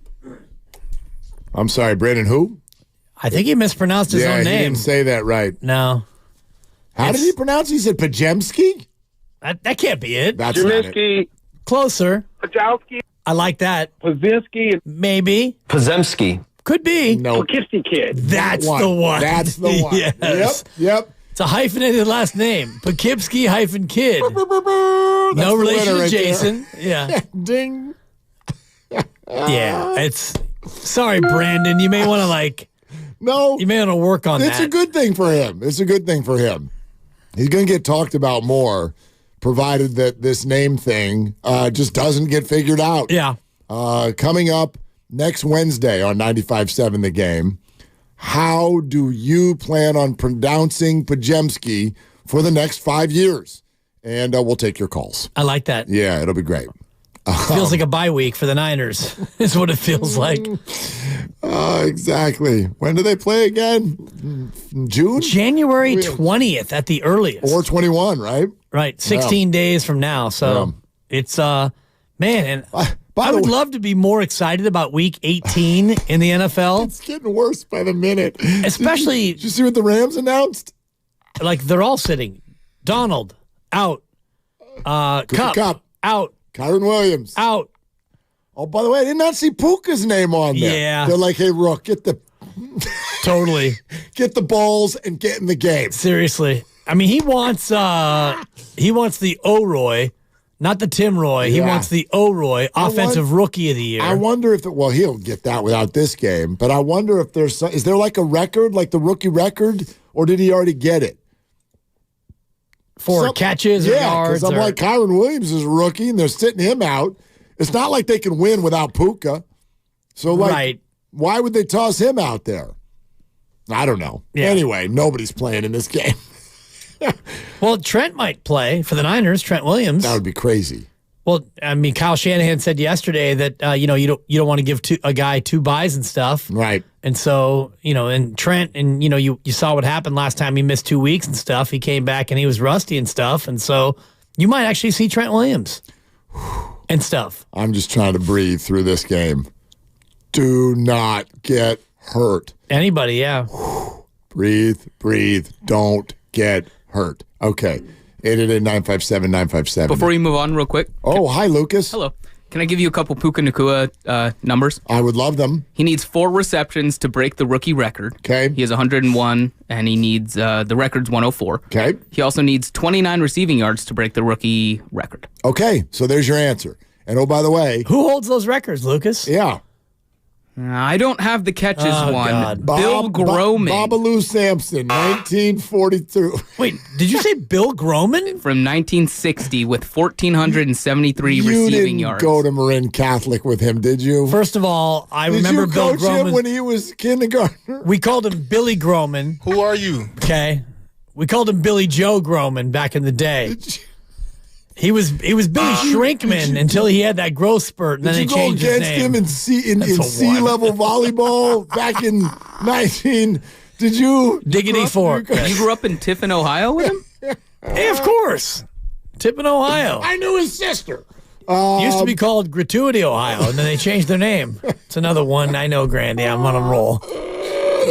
I'm sorry, Brandon, who? I think he mispronounced his own He name. didn't say that right. No. How did he pronounce it? He said Pajemski? That can't be it. That's not it. Closer. Pajowski. I like that. Pazinski. Maybe. Pazemski. Could be. No. Poughkeepsie Kid. That's the one. That's the one. Yes. Yep. It's a hyphenated last name. Poughkeepsie -kid. No relation to Jason. Yeah. Ding. Yeah. It's sorry, Brandon. You may want to No. You may want to work on that. It's a good thing for him. It's a good thing for him. He's going to get talked about more, provided that this name thing just doesn't get figured out. Yeah. Coming up next Wednesday on 95.7 The Game, how do you plan on pronouncing Pajemski for the next 5 years? And we'll take your calls. I like that. Yeah, it'll be great. Feels like a bye week for the Niners, is what it feels like. Exactly. When do they play again? June? January 20th at the earliest. Or 21, right? Right. 16 days from now. So it's, man, and I would love to be more excited about week 18 in the NFL. It's getting worse by the minute. Especially. Did you see what the Rams announced? They're all sitting. Donald, out. Cup, out. Kyron Williams. Out. Oh, by the way, I did not see Puka's name on there. Yeah. They're like, hey, Rook, get the... Totally. Get the balls and get in the game. Seriously. I mean, he wants the O-Roy, not the Tim Roy. He wants the O-Roy, Offensive Rookie of the Year. I wonder if, he'll get that without this game, but I wonder if is there like a record, like the rookie record, or did he already get it? For catches or yards? Yeah, because I'm like, Kyron Williams is a rookie, and they're sitting him out. It's not like they can win without Puka. So, why would they toss him out there? I don't know. Yeah. Anyway, nobody's playing in this game. Well, Trent might play for the Niners, Trent Williams. That would be crazy. Well, I mean, Kyle Shanahan said yesterday that you don't want to give a guy 2 buys and stuff, right? And so and Trent, and you saw what happened last time he missed 2 weeks and stuff. He came back and he was rusty and stuff, and so you might actually see Trent Williams and stuff. I'm just trying to breathe through this game. Do not get hurt. Anybody, yeah. Breathe. Don't get hurt. Okay. 888-957-957. Before you move on real quick. Oh, hi, Lucas. Hello. Can I give you a couple Puka Nacua numbers? I would love them. He needs 4 receptions to break the rookie record. Okay. He has 101, and he needs the record's 104. Okay. He also needs 29 receiving yards to break the rookie record. Okay, so there's your answer. And oh, by the way. Who holds those records, Lucas? Yeah. I don't have the catches one. God. Bill Groman. Babaloo Sampson, 1942. Wait, did you say Bill Groman? From 1960 with 1,473 receiving yards. You didn't go to Marin Catholic with him, did you? First of all, I remember Bill Groman. Did you coach him when he was kindergartner? We called him Billy Groman. Who are you? Okay. We called him Billy Joe Groman back in the day. He was Billy Shrinkman until he had that growth spurt, and then they changed his name. Did you go against him in C-level volleyball back in 19? Did you? Diggity Fork. You grew up in Tiffin, Ohio with him? Hey, of course. Tiffin, Ohio. I knew his sister. Used to be called Gratuity, Ohio, and then they changed their name. It's another one. I know, Grandy. I'm on a roll.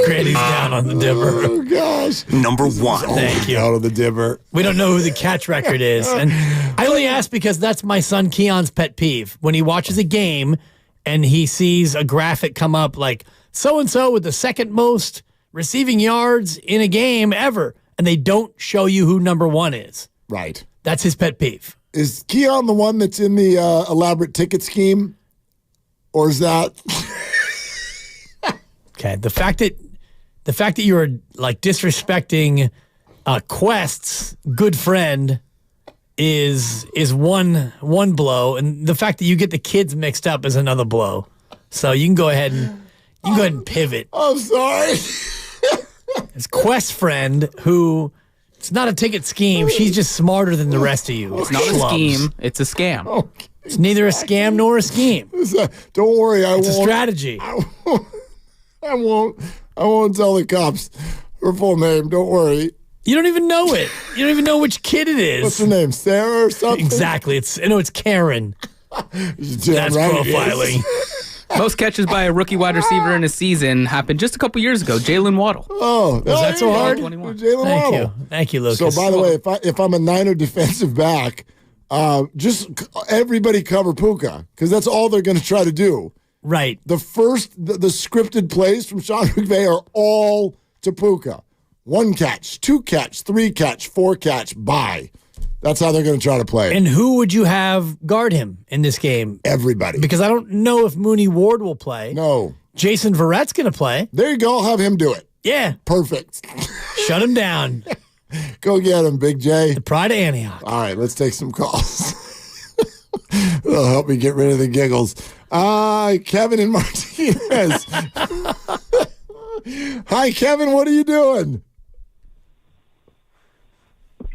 Grandy's down on the dibber. Oh, gosh. Number 1. Thank you. Out of the dibber. We don't know who the catch record is. And I only ask because that's my son Keon's pet peeve. When he watches a game and he sees a graphic come up like so-and-so with the second most receiving yards in a game ever, and they don't show you who number 1 is. Right. That's his pet peeve. Is Keon the one that's in the elaborate ticket scheme? Or is that... Okay, the fact that you are like disrespecting Quest's good friend is one blow, and the fact that you get the kids mixed up is another blow. So you can go ahead and pivot. I'm sorry. It's Quest's friend who it's not a ticket scheme. She's just smarter than the rest of you. It's not a scheme. It's a scam. Okay. It's neither a scam nor a scheme. Don't worry, it's a strategy. I won't tell the cops her full name. Don't worry. You don't even know it. You don't even know which kid it is. What's her name? Sarah or something? Exactly. It's Karen. That's profiling. Most catches by a rookie wide receiver in a season happened just a couple years ago. Jalen Waddle. Oh, Was that so hard? Jalen Waddle. Thank you, Lucas. So, by the way, if I'm a Niner defensive back, just everybody cover Puka because that's all they're going to try to do. Right. The scripted plays from Sean McVay are all to Puka. 1 catch, 2 catch, 3 catch, 4 catch, bye. That's how they're going to try to play. And who would you have guard him in this game? Everybody. Because I don't know if Mooney Ward will play. No. Jason Verrett's going to play. There you go. I'll have him do it. Yeah. Perfect. Shut him down. Go get him, Big J. The pride of Antioch. All right, let's take some calls. It'll help me get rid of the giggles. Kevin and Martinez. Hi, Kevin. What are you doing?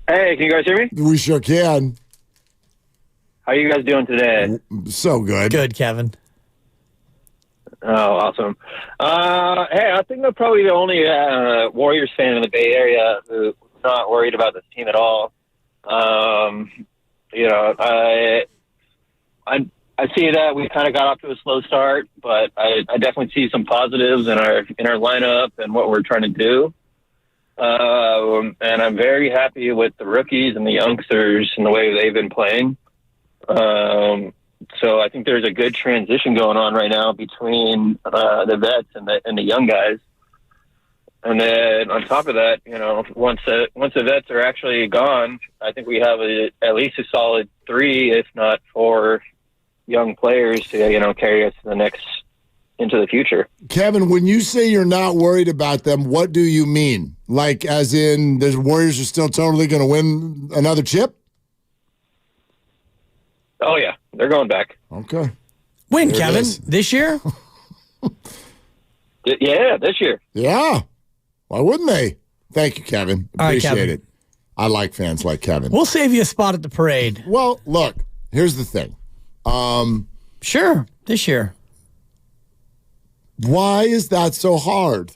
Hey, can you guys hear me? We sure can. How are you guys doing today? So good. Good, Kevin. Oh, awesome. Hey, I think I'm probably the only Warriors fan in the Bay Area who's not worried about this team at all. You know, I see that we kind of got off to a slow start, but I definitely see some positives in our lineup and what we're trying to do. And I'm very happy with the rookies and the youngsters and the way they've been playing. So I think there's a good transition going on right now between the vets and the young guys. And then on top of that, you know, once the vets are actually gone, I think we have at least a solid 3, if not 4, young players to, you know, carry us into the future. Kevin, when you say you're not worried about them, what do you mean? Like, as in, the Warriors are still totally going to win another chip? Oh, yeah. They're going back. Okay. When, Kevin? This year? Yeah, this year. Yeah. Why wouldn't they? Thank you, Kevin. All right, Appreciate Kevin. it. I like fans like Kevin. We'll save you a spot at the parade. Well, look, here's the thing. Sure, this year. Why is that so hard?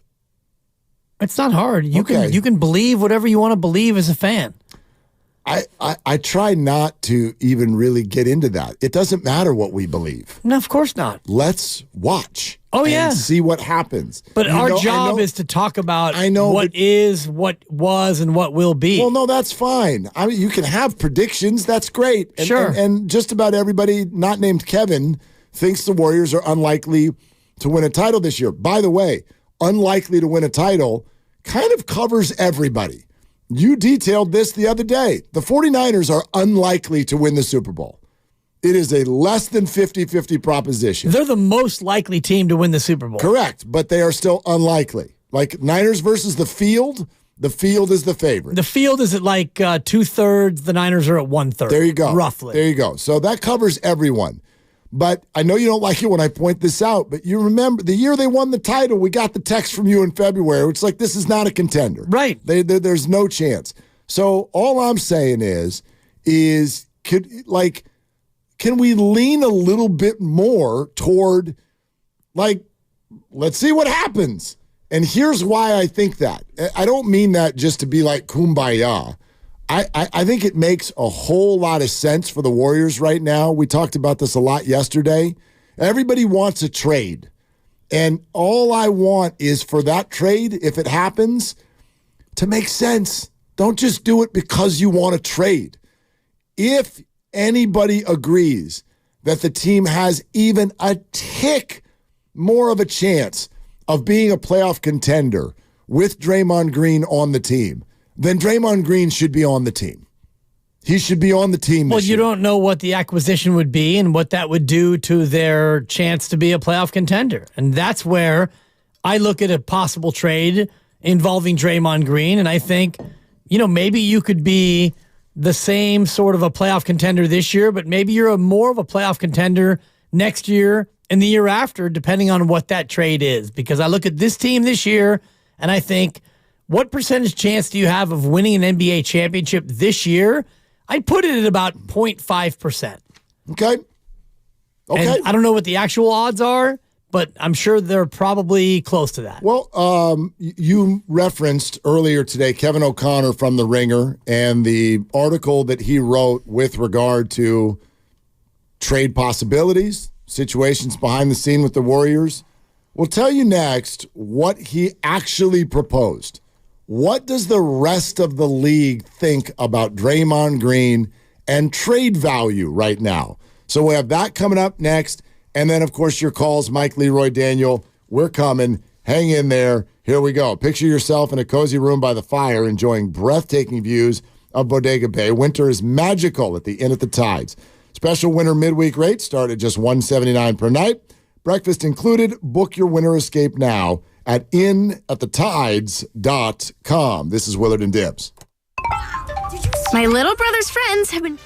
It's not hard. You can believe whatever you want to believe as a fan. I try not to even really get into that. It doesn't matter what we believe. No, of course not. Let's watch. Oh, yeah. And see what happens. But our job is to talk about what is, what was, and what will be. Well, no, that's fine. I mean, you can have predictions. That's great. And, sure. And just about everybody not named Kevin thinks the Warriors are unlikely to win a title this year. By the way, unlikely to win a title kind of covers everybody. You detailed this the other day. The 49ers are unlikely to win the Super Bowl. It is a less than 50-50 proposition. They're the most likely team to win the Super Bowl. Correct, but they are still unlikely. Like Niners versus the field is the favorite. The field is at like 2/3. The Niners are at 1/3. There you go. Roughly. There you go. So that covers everyone. But I know you don't like it when I point this out, but you remember the year they won the title, we got the text from you in February. It's like, this is not a contender. Right. There's no chance. So all I'm saying is can we lean a little bit more toward, like, let's see what happens? And here's why I think that. I don't mean that just to be like kumbaya. I think it makes a whole lot of sense for the Warriors right now. We talked about this a lot yesterday. Everybody wants a trade. And all I want is for that trade, if it happens, to make sense. Don't just do it because you want to trade. If anybody agrees that the team has even a tick more of a chance of being a playoff contender with Draymond Green on the team, then Draymond Green should be on the team. He should be on the team. Well, you don't know what the acquisition would be and what that would do to their chance to be a playoff contender. And that's where I look at a possible trade involving Draymond Green, and I think, maybe you could be the same sort of a playoff contender this year, but maybe you're more of a playoff contender next year and the year after, depending on what that trade is. Because I look at this team this year, and I think, what percentage chance do you have of winning an NBA championship this year? I'd put it at about 0.5%. Okay. And I don't know what the actual odds are, but I'm sure they're probably close to that. Well, you referenced earlier today Kevin O'Connor from The Ringer and the article that he wrote with regard to trade possibilities, situations behind the scene with the Warriors. We'll tell you next what he actually proposed. What does the rest of the league think about Draymond Green and trade value right now? So we have that coming up next. And then, of course, your calls, Mike, Leroy, Daniel. We're coming. Hang in there. Here we go. Picture yourself in a cozy room by the fire enjoying breathtaking views of Bodega Bay. Winter is magical at the Inn at the Tides. Special winter midweek rates start at just $179 per night. Breakfast included. Book your winter escape now at inatthetides.com. This is Willard and Dibs. My little brother's friends have been...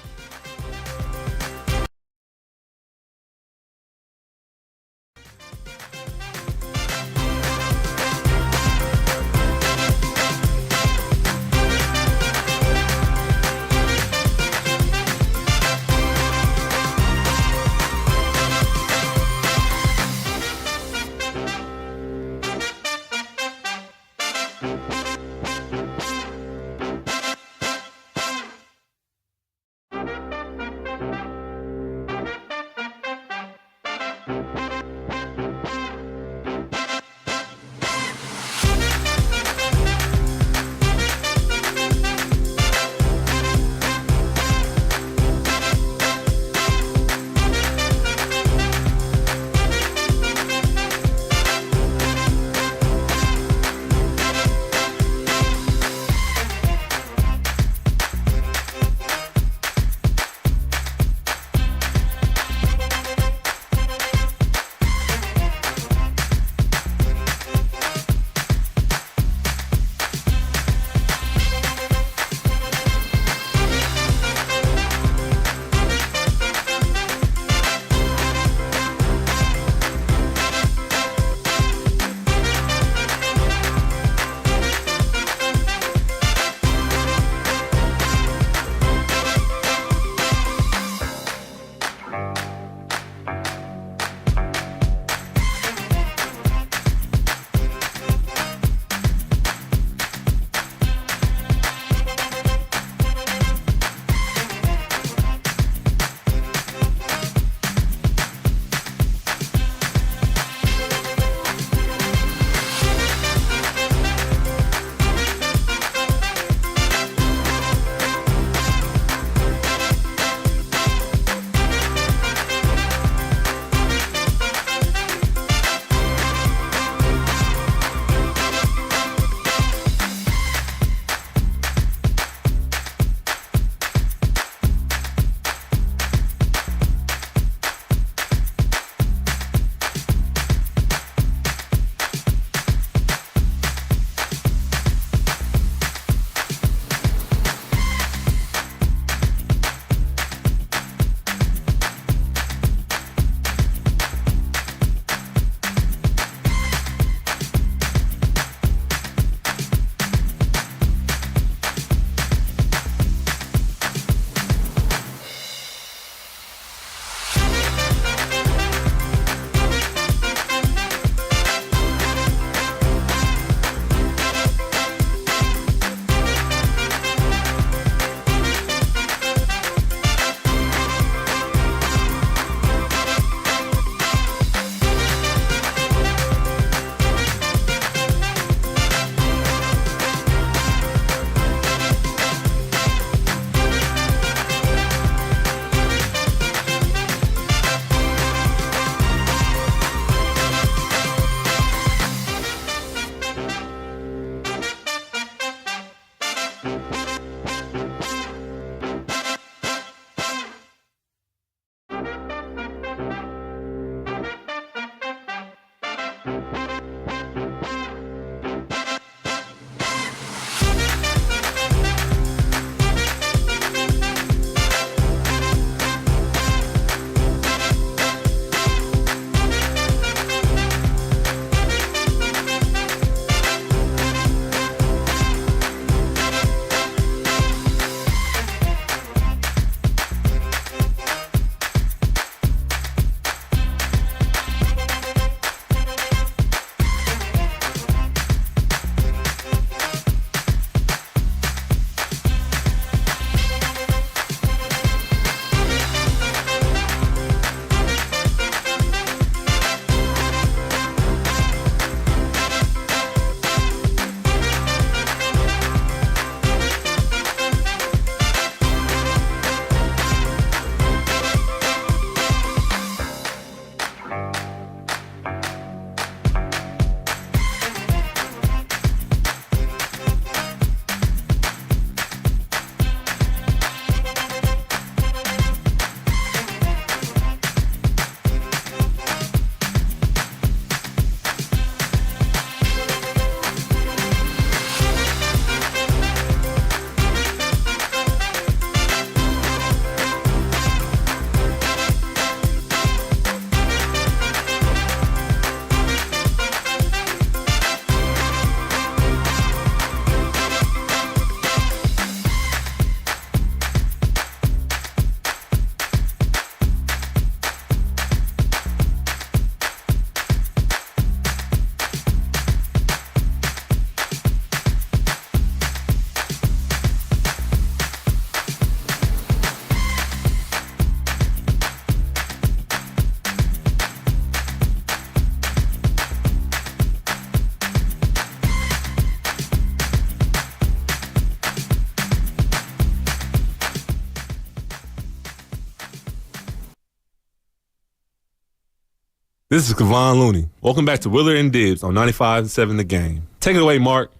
This is Kevon Looney. Welcome back to Willard and Dibs on 95.7 The Game. Take it away, Mark.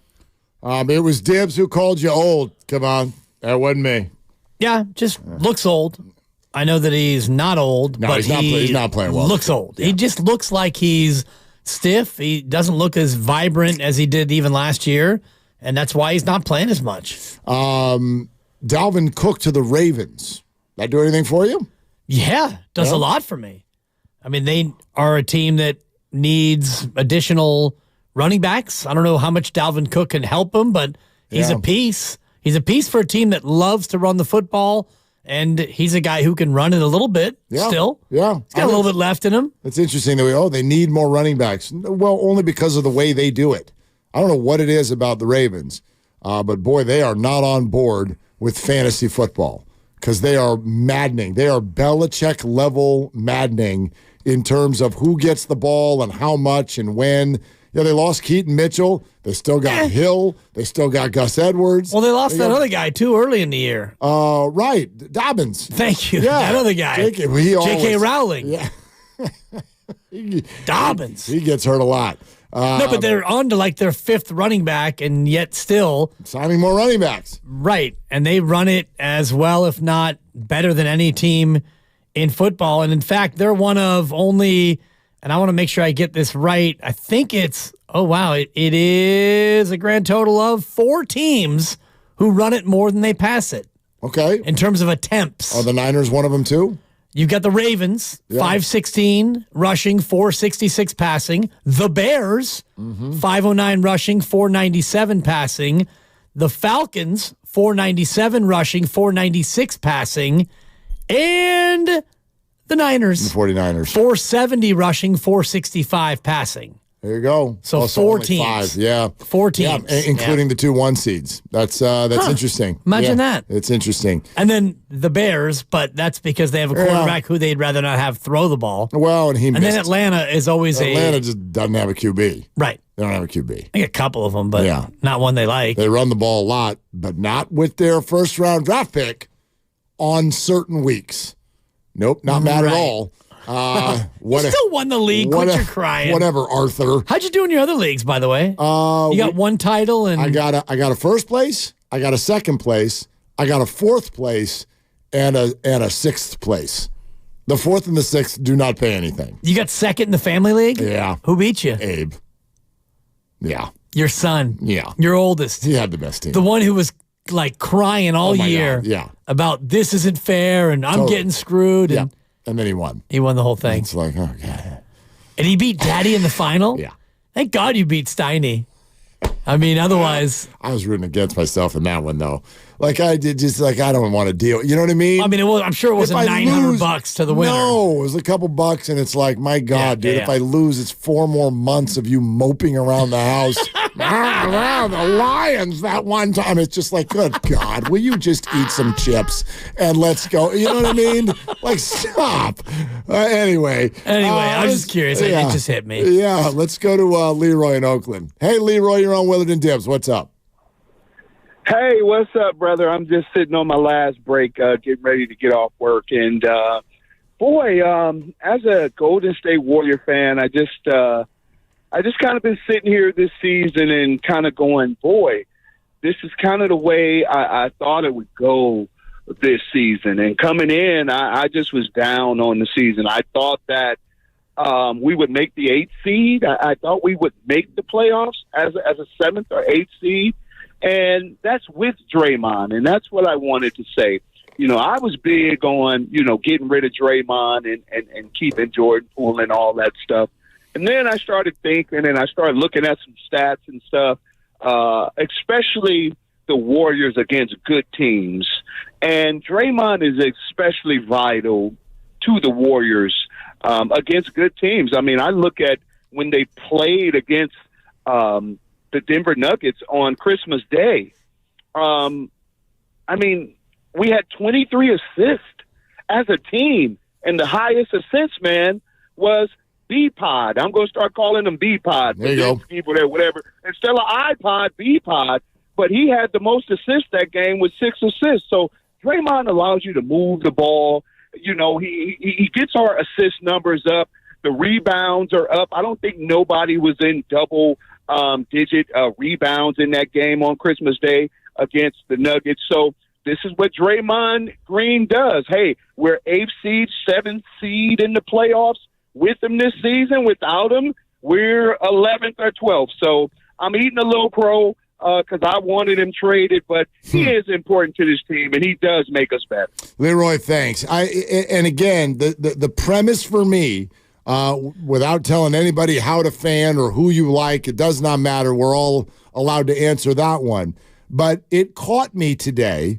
It was Dibs who called you old. Come on. That wasn't me. Yeah, just looks old. I know that he's not old, No, but he's not playing well. Looks old. Yeah. He just looks like he's stiff. He doesn't look as vibrant as he did even last year, and that's why he's not playing as much. Dalvin Cook to the Ravens. That do anything for you? Yeah, does a lot for me. I mean, they are a team that needs additional running backs. I don't know how much Dalvin Cook can help them, but he's a piece. He's a piece for a team that loves to run the football, and he's a guy who can run it a little bit still. Yeah. He's got a little bit left in him. It's interesting that they need more running backs. Well, only because of the way they do it. I don't know what it is about the Ravens, but boy, they are not on board with fantasy football because they are maddening. They are Belichick-level maddening in terms of who gets the ball and how much and when. Yeah, they lost Keaton Mitchell. They still got Hill. They still got Gus Edwards. Well, they lost that other guy, too, early in the year. Right. Dobbins. Thank you. Yeah. That other guy. J.K. Rowling. Yeah. Dobbins. He gets hurt a lot. No, but they're on to like their fifth running back, and yet still signing more running backs. Right, and they run it as well, if not better than any team in football. And in fact, they're one of only, and I want to make sure I get this right, I think it's, it is a grand total of 4 teams who run it more than they pass it. Okay. In terms of attempts. Are the Niners one of them too? You've got the Ravens, 516 rushing, 466 passing. The Bears, 509 rushing, 497 passing. The Falcons, 497 rushing, 496 passing. And the Niners. The 49ers. 470 rushing, 465 passing. There you go. So also 4 only teams. 5, yeah. 4 teams. Yeah, including the 2 1 seeds. That's interesting. Imagine that. It's interesting. And then the Bears, but that's because they have a quarterback who they'd rather not have throw the ball. Well, and then Atlanta is always Atlanta just doesn't have a QB. Right. They don't have a QB. I think a couple of them, but not one they like. They run the ball a lot, but not with their first-round draft pick on certain weeks. Nope, not mad at all. You still won the league. Quit your crying. Whatever, Arthur. How'd you do in your other leagues, by the way? You got one title, and I got a first place. I got a second place. I got a 4th place, and a 6th place. The 4th and the 6th do not pay anything. You got second in the family league. Yeah. Who beat you? Abe. Yeah. Your son. Yeah. Your oldest. He had the best team. The one who was like crying all year. God. Yeah. About this isn't fair, and I'm getting screwed. And And then he won. He won the whole thing. It's like, oh, God. And he beat Daddy in the final? Yeah. Thank God you beat Steiny. I mean, otherwise. I was rooting against myself in that one, though. Like, I did just, I don't want to deal. You know what I mean? I mean, I'm sure it wasn't $900 to the winner. No, it was a couple bucks, and it's like, my God, dude, if I lose, it's 4 more months of you moping around the house. The Lions that one time. It's just like, good God, will you just eat some chips and let's go? You know what I mean? Like, stop. Anyway, I was just curious. It just hit me. Yeah, let's go to Leroy in Oakland. Hey, Leroy, you're on Willard and Dibs. What's up? Hey, what's up, brother? I'm just sitting on my last break, getting ready to get off work. And, as a Golden State Warrior fan, I just kind of been sitting here this season and kind of going, boy, this is kind of the way I thought it would go this season. And coming in, I just was down on the season. I thought that we would make the 8th seed. I thought we would make the playoffs as a 7th or 8th seed. And that's with Draymond, and that's what I wanted to say. You know, I was big on, getting rid of Draymond and keeping Jordan Poole and all that stuff. And then I started thinking, and I started looking at some stats and stuff, especially the Warriors against good teams. And Draymond is especially vital to the Warriors against good teams. I mean, I look at when they played against the Denver Nuggets on Christmas Day. I mean, we had 23 assists as a team, and the highest assists, man, was B-Pod. I'm going to start calling him B-Pod. There you go. People there, whatever. Instead of iPod, B-Pod. But he had the most assists that game with 6 assists. So Draymond allows you to move the ball. He gets our assist numbers up the rebounds are up. I don't think nobody was in double-digit rebounds in that game on Christmas Day against the Nuggets. So this is what Draymond Green does. Hey, we're 8th seed, 7th seed in the playoffs with him this season. Without him, we're 11th or 12th. So I'm eating a little crow because I wanted him traded, but he is important to this team, and he does make us better. Leroy, thanks. And again, the premise for me, without telling anybody how to fan or who you like, it does not matter. We're all allowed to answer that one. But it caught me today,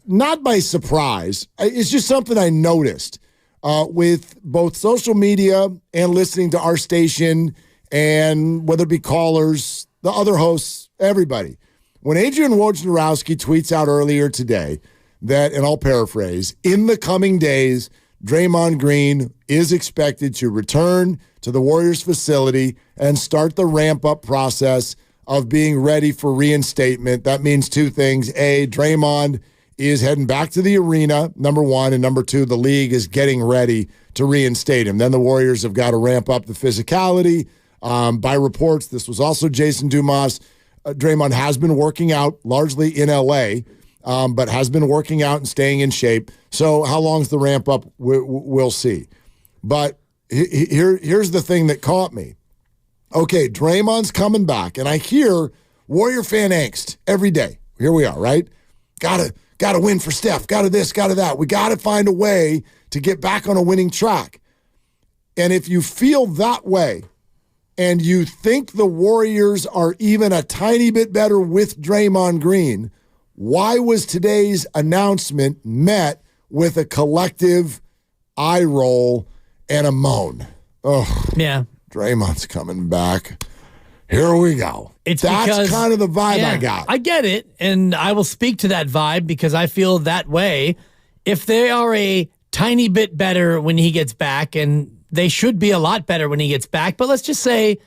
not by surprise. It's just something I noticed with both social media and listening to our station, and whether it be callers, the other hosts, everybody. When Adrian Wojnarowski tweets out earlier today that, and I'll paraphrase, in the coming days, Draymond Green is expected to return to the Warriors facility and start the ramp-up process of being ready for reinstatement. That means two things. A, Draymond is heading back to the arena, number one, and number two, the league is getting ready to reinstate him. Then the Warriors have got to ramp up the physicality. By reports, this was also Jason Dumas. Draymond has been working out largely in L.A., but has been working out and staying in shape. So how long's the ramp up? We'll see. But here's the thing that caught me. Okay, Draymond's coming back, and I hear Warrior fan angst every day. Here we are, right? Gotta win for Steph. Gotta this, gotta that. We gotta find a way to get back on a winning track. And if you feel that way, and you think the Warriors are even a tiny bit better with Draymond Green, why was today's announcement met with a collective eye roll and a moan? Oh, yeah. Draymond's coming back. Here we go. That's because, kind of the vibe I got. I get it, and I will speak to that vibe because I feel that way. If they are a tiny bit better when he gets back, and they should be a lot better when he gets back, but let's just say,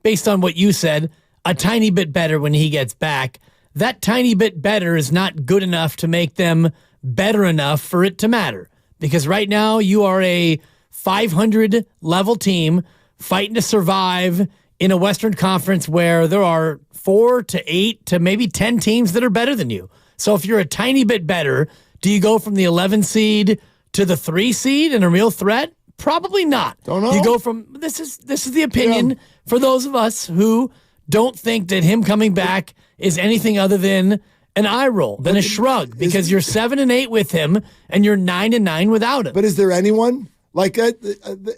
based on what you said, a tiny bit better when he gets back, that tiny bit better is not good enough to make them better enough for it to matter. Because right now you are a 500 level team fighting to survive in a Western Conference where there are 4 to 8 to maybe 10 teams that are better than you. So if you're a tiny bit better, do you go from the 11 seed to the 3 seed and a real threat? Probably not. Don't know. You go from this is the opinion for those of us who don't think that him coming back is anything other than an eye roll, than a shrug, because you're 7-8 with him and you're 9-9 without him. But is there anyone? Like,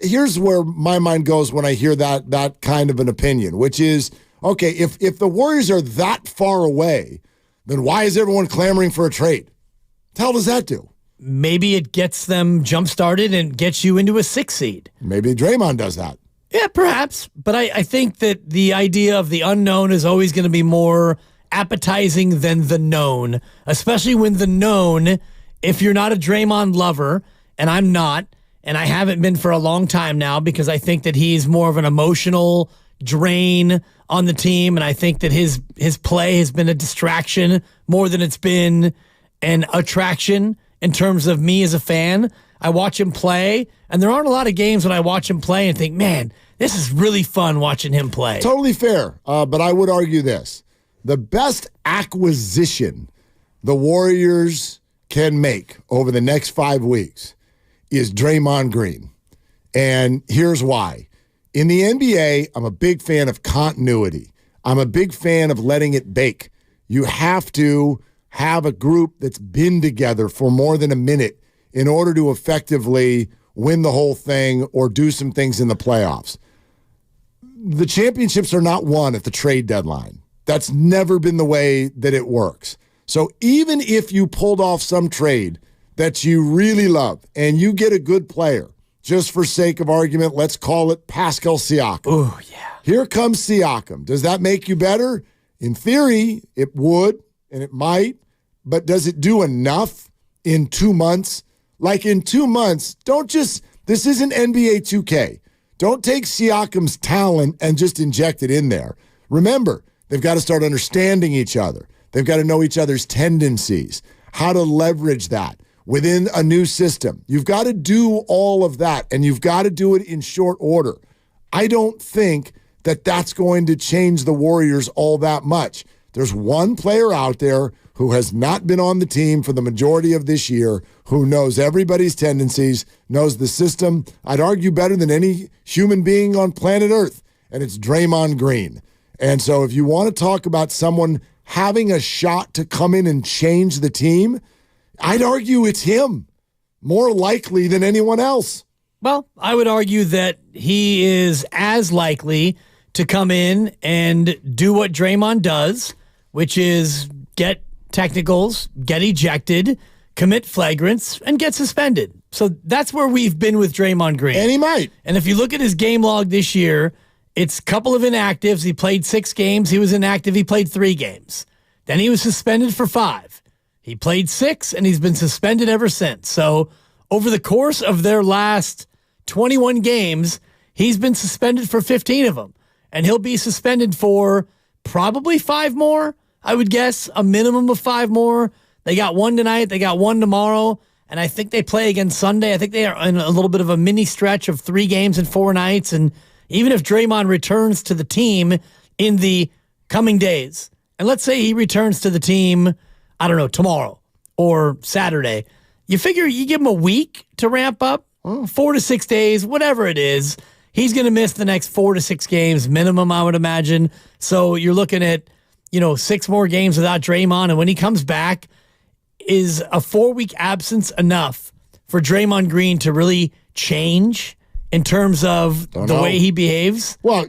here's where my mind goes when I hear that kind of an opinion, which is, okay, if the Warriors are that far away, then why is everyone clamoring for a trade? What the hell does that do? Maybe it gets them jump-started and gets you into a 6 seed. Maybe Draymond does that. Yeah, perhaps. But I think that the idea of the unknown is always going to be more appetizing than the known, especially when the known, if you're not a Draymond lover, and I'm not, and I haven't been for a long time now because I think that he's more of an emotional drain on the team, and I think that his play has been a distraction more than it's been an attraction in terms of me as a fan. I watch him play, and there aren't a lot of games when I watch him play and think, man, this is really fun watching him play. Totally fair, but I would argue this. The best acquisition the Warriors can make over the next 5 weeks is Draymond Green. And here's why. In the NBA, I'm a big fan of continuity. I'm a big fan of letting it bake. You have to have a group that's been together for more than a minute in order to effectively win the whole thing or do some things in the playoffs. The championships are not won at the trade deadline. That's never been the way that it works. So even if you pulled off some trade that you really love and you get a good player, just for sake of argument, let's call it Pascal Siakam. Oh, yeah. Here comes Siakam. Does that make you better? In theory, it would, and it might, but does it do enough in 2 months? Like in 2 months, this isn't NBA 2K. Don't take Siakam's talent and just inject it in there. Remember, they've got to start understanding each other. They've got to know each other's tendencies, how to leverage that. within a new system. You've got to do all of that, and you've got to do it in short order. I don't think that that's going to change the Warriors all that much. There's one player out there who has not been on the team for the majority of this year, who knows everybody's tendencies, knows the system, I'd argue better than any human being on planet Earth, and it's Draymond Green. And so if you want to talk about someone having a shot to come in and change the team, I'd argue it's him, more likely than anyone else. Well, I would argue that he is as likely to come in and do what Draymond does, which is get technicals, get ejected, commit flagrants, and get suspended. So that's where we've been with Draymond Green. And he might. And if you look at his game log this year, it's a couple of inactives. He played 6 games. He was inactive. He played 3 games. Then he was suspended for 5. He played 6, and he's been suspended ever since. So over the course of their last 21 games, he's been suspended for 15 of them. And he'll be suspended for probably 5 more, I would guess, a minimum of 5 more. They got 1 tonight. They got 1 tomorrow. And I think they play again Sunday. I think they are in a little bit of a mini stretch of 3 games in 4 nights. And even if Draymond returns to the team in the coming days, and let's say he returns to the team, I don't know, tomorrow or Saturday, you figure you give him a week to ramp up, 4 to 6 days, whatever it is. He's going to miss the next 4 to 6 games minimum, I would imagine. So you're looking at, 6 more games without Draymond. And when he comes back, is a 4-week absence enough for Draymond Green to really change in terms of the way he behaves? Well,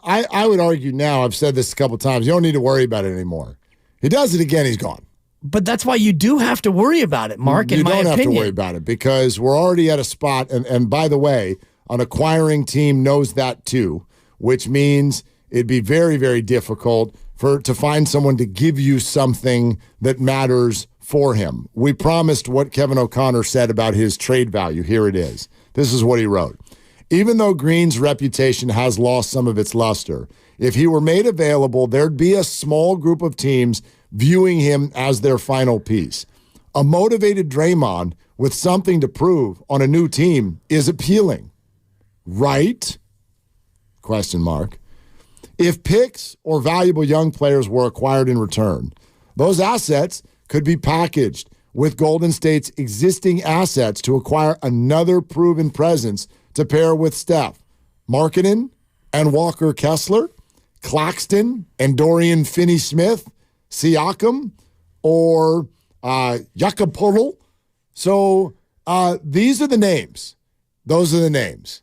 I would argue now, I've said this a couple times, you don't need to worry about it anymore. He does it again, he's gone. But that's why you do have to worry about it, Mark, in my opinion. You don't have to worry about it because we're already at a spot, and by the way, an acquiring team knows that too, which means it'd be very, very difficult to find someone to give you something that matters for him. We promised what Kevin O'Connor said about his trade value. Here it is. This is what he wrote. Even though Green's reputation has lost some of its luster, if he were made available, there'd be a small group of teams viewing him as their final piece. A motivated Draymond with something to prove on a new team is appealing. Right? Question mark. If picks or valuable young players were acquired in return, those assets could be packaged with Golden State's existing assets to acquire another proven presence to pair with Steph, Markkanen and Walker Kessler, Claxton and Dorian Finney-Smith, Siakam, or Jakob. So these are the names. Those are the names.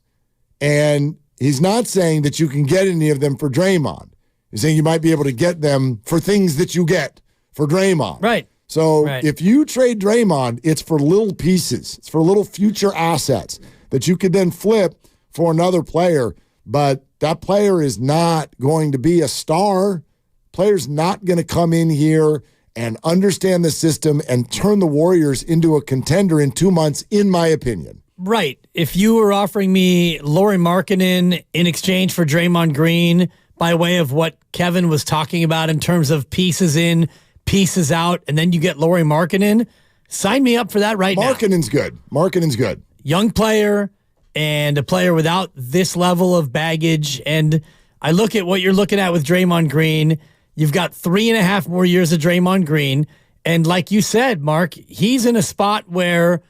And he's not saying that you can get any of them for Draymond. He's saying you might be able to get them for things that you get for Draymond. Right. So if you trade Draymond, it's for little pieces. It's for little future assets that you could then flip for another player. But that player is not going to be a star. Player's not going to come in here and understand the system and turn the Warriors into a contender in 2 months, in my opinion. Right. If you were offering me Lauri Markkanen in exchange for Draymond Green by way of what Kevin was talking about in terms of pieces in, pieces out, and then you get Lauri Markkanen, sign me up for that right now. Markkanen's good. Markkanen's good. Young player and a player without this level of baggage. And I look at what you're looking at with Draymond Green. You've got 3.5 more years of Draymond Green. And like you said, Mark, he's in a spot where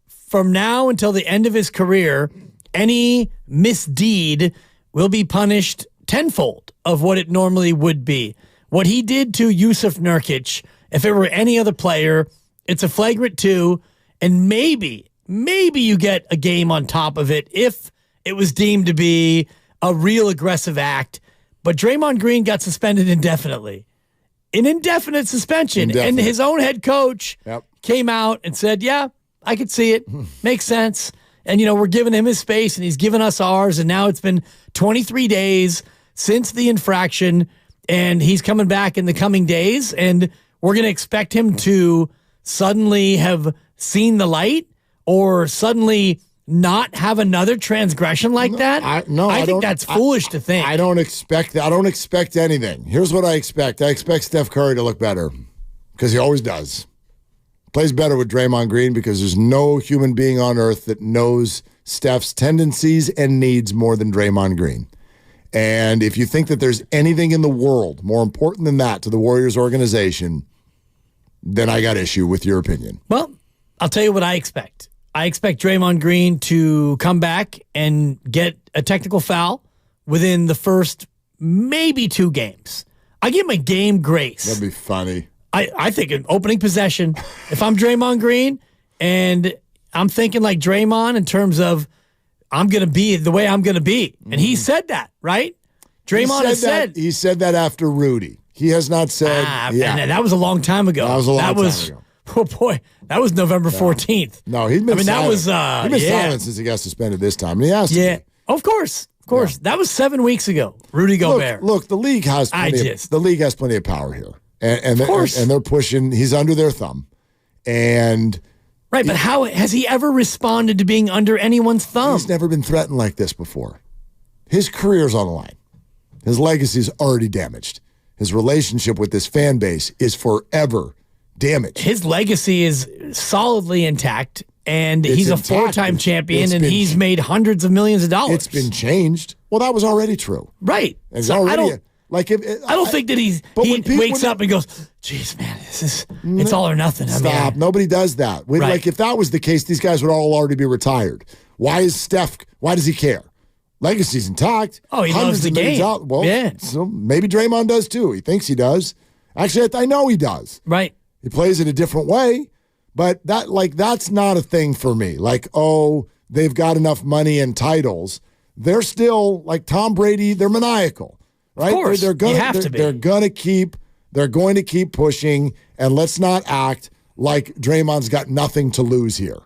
from now until the end of his career, any misdeed will be punished tenfold of what it normally would be. What he did to Yusuf Nurkic, if it were any other player, it's a flagrant 2, and maybe you get a game on top of it if it was deemed to be a real aggressive act. But Draymond Green got suspended indefinitely. An indefinite suspension. And his own head coach came out and said, yeah, I could see it. Makes sense. And, we're giving him his space, and he's given us ours. And now it's been 23 days since the infraction, and he's coming back in the coming days. And we're going to expect him to suddenly have seen the light or suddenly not have another transgression like that. I think that's foolish to think. I don't expect that. I don't expect anything. Here's what I expect. I expect Steph Curry to look better because he always does. Plays better with Draymond Green because there's no human being on earth that knows Steph's tendencies and needs more than Draymond Green. And if you think that there's anything in the world more important than that to the Warriors organization, then I got issue with your opinion. Well, I'll tell you what I expect. I expect Draymond Green to come back and get a technical foul within the first maybe 2 games. I give him a game grace. That'd be funny. I think an opening possession, if I'm Draymond Green and I'm thinking like Draymond in terms of I'm going to be the way I'm going to be. And he said that, right? Draymond has said. He said that after Rudy. He has not said. And that was a long time ago. That was a long time ago. Oh, boy. That was November 14th. No, he's been silent. That was, he's been silent since he got suspended this time. And he has to. Yeah. Of course. Of course. Yeah. That was 7 weeks ago. Rudy Gobert. Look, the league has plenty of power here. And they're pushing. He's under their thumb. And right, but how has he ever responded to being under anyone's thumb? He's never been threatened like this before. His career's on the line. His legacy's already damaged. His relationship with this fan base is forever damaged. His legacy is solidly intact, and he's a 4-time champion, and he's made hundreds of millions of dollars. It's been changed. Well, that was already true. Right. It's so already I don't think that he wakes up and goes, "Geez, man, it's all or nothing." Stop. Nobody does that. Right. Like if that was the case, these guys would all already be retired. Why does he care? Legacy's intact. Oh, he loves the game. Well, yeah. So maybe Draymond does too. He thinks he does. Actually, I know he does. Right. He plays it a different way, but that's not a thing for me. Like, oh, they've got enough money and titles. They're still like Tom Brady. They're maniacal, right? Of course, they're going to keep pushing, and let's not act like Draymond's got nothing to lose here.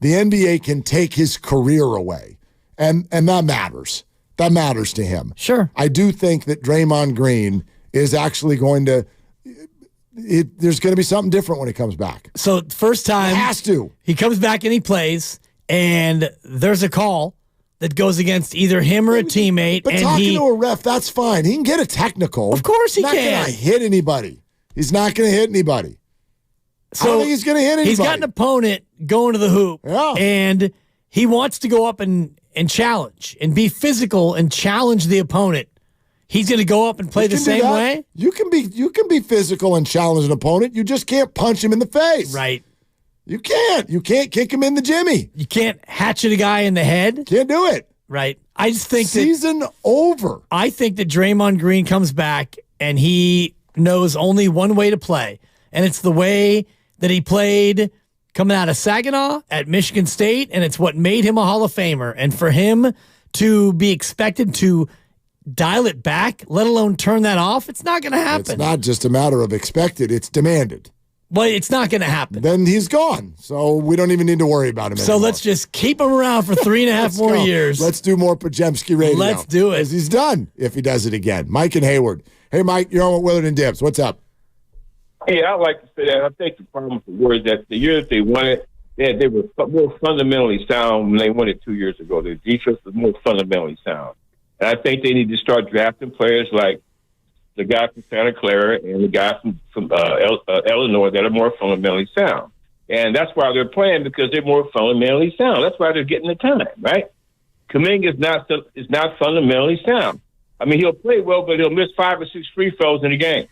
The NBA can take his career away, and that matters. That matters to him. Sure. I do think that Draymond Green is actually going to. There's going to be something different when he comes back. So first time, has to. He comes back and he plays, and there's a call that goes against either him or a teammate. But and talking to a ref, that's fine. He can get a technical. Of course he can. can. He's not going to hit anybody. He's not going to hit anybody. So I don't think he's going to hit anybody. He's got an opponent going to the hoop, and he wants to go up and challenge and be physical and challenge the opponent. He's going to go up and play the same way? You can be physical and challenge an opponent. You just can't punch him in the face. Right. You can't. You can't kick him in the jimmy. You can't hatchet a guy in the head. Can't do it. Right. I just think season over. I think that Draymond Green comes back and he knows only one way to play, and it's the way that he played coming out of Saginaw at Michigan State, and it's what made him a Hall of Famer. And for him to be expected to dial it back, let alone turn that off, it's not going to happen. It's not just a matter of expected, it's demanded. Well, it's not going to happen. Then he's gone, so we don't even need to worry about him So anymore. let's just keep him around for 3.5 more years. Let's do more Pajemski radio. Let's do it. Because he's done if he does it again. Mike and Hayward. Hey, Mike, you're on with Willard and Dibbs. What's up? Hey, I'd like to say that I think the problem with the Warriors that the year that they won it, they were more fundamentally sound when they won it 2 years ago. Their defense was more fundamentally sound. And I think they need to start drafting players like the guy from Santa Clara and the guy from Illinois that are more fundamentally sound. And that's why they're playing, because they're more fundamentally sound. That's why they're getting the time, right? Kaminga is not fundamentally sound. I mean, he'll play well, but he'll miss 5 or 6 free throws in a game,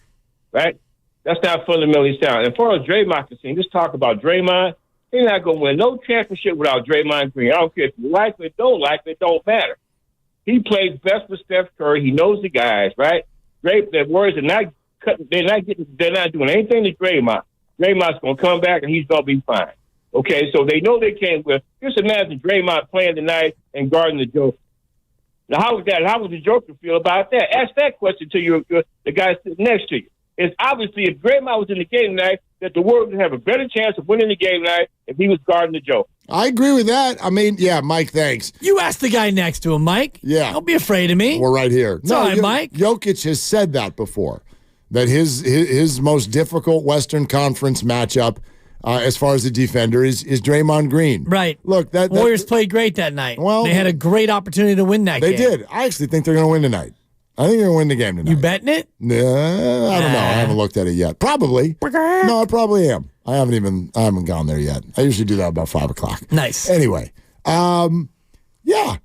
right? That's not fundamentally sound. And as far as Draymond is concerned, just talk about Draymond. They're not going to win no championship without Draymond Green. I don't care if you like it, don't like it, don't matter. He plays best with Steph Curry. He knows the guys, right? The Warriors are not cutting. They're not doing anything to Draymond. Draymond's going to come back and he's going to be fine. Okay, so they know they can't win. Just imagine Draymond playing tonight and guarding the Joker. Now, how would the Joker feel about that? Ask that question to the guy sitting next to you. It's obviously if Draymond was in the game tonight, that the Warriors would have a better chance of winning the game tonight if he was guarding the Joker. I agree with that. I mean, yeah, Mike, thanks. You ask the guy next to him, Mike. Yeah. Don't be afraid of me. We're right here. It's all right, Mike. Jokic has said that before, that his most difficult Western Conference matchup as far as the defender is Draymond Green. Right. Look, that Warriors played great that night. Well, they had a great opportunity to win that game. They did. I actually think they're going to win tonight. I think they're going to win the game tonight. You betting it? I don't know. I haven't looked at it yet. Probably. No, I probably am. I haven't gone there yet. I usually do that about 5 o'clock. Nice. Anyway, yeah.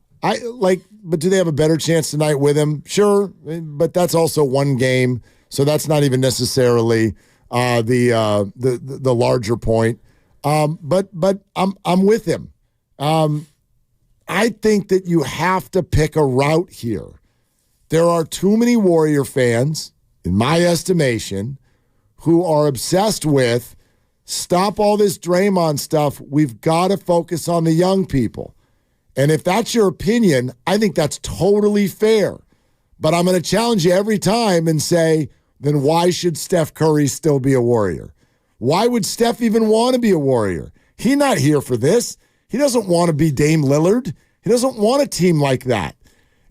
But do they have a better chance tonight with him? Sure, but that's also one game, so that's not even necessarily the larger point. But I'm with him. I think that you have to pick a route here. There are too many Warrior fans, in my estimation, who are obsessed with stop all this Draymond stuff. We've got to focus on the young people. And if that's your opinion, I think that's totally fair. But I'm going to challenge you every time and say, then why should Steph Curry still be a Warrior? Why would Steph even want to be a Warrior? He's not here for this. He doesn't want to be Dame Lillard. He doesn't want a team like that.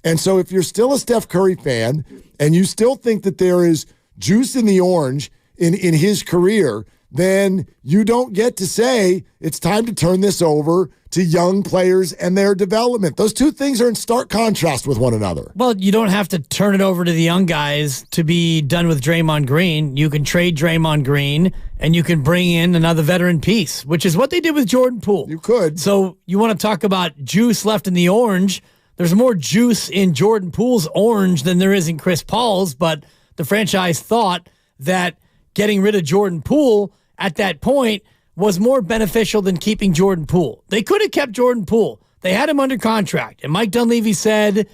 And so if you're still a Steph Curry fan and you still think that there is juice in the orange in his career, then you don't get to say it's time to turn this over to young players and their development. Those two things are in stark contrast with one another. Well, you don't have to turn it over to the young guys to be done with Draymond Green. You can trade Draymond Green and you can bring in another veteran piece, which is what they did with Jordan Poole. You could. So you want to talk about juice left in the orange. There's more juice in Jordan Poole's orange than there is in Chris Paul's, but the franchise thought that getting rid of Jordan Poole at that point was more beneficial than keeping Jordan Poole. They could have kept Jordan Poole. They had him under contract. And Mike Dunleavy said,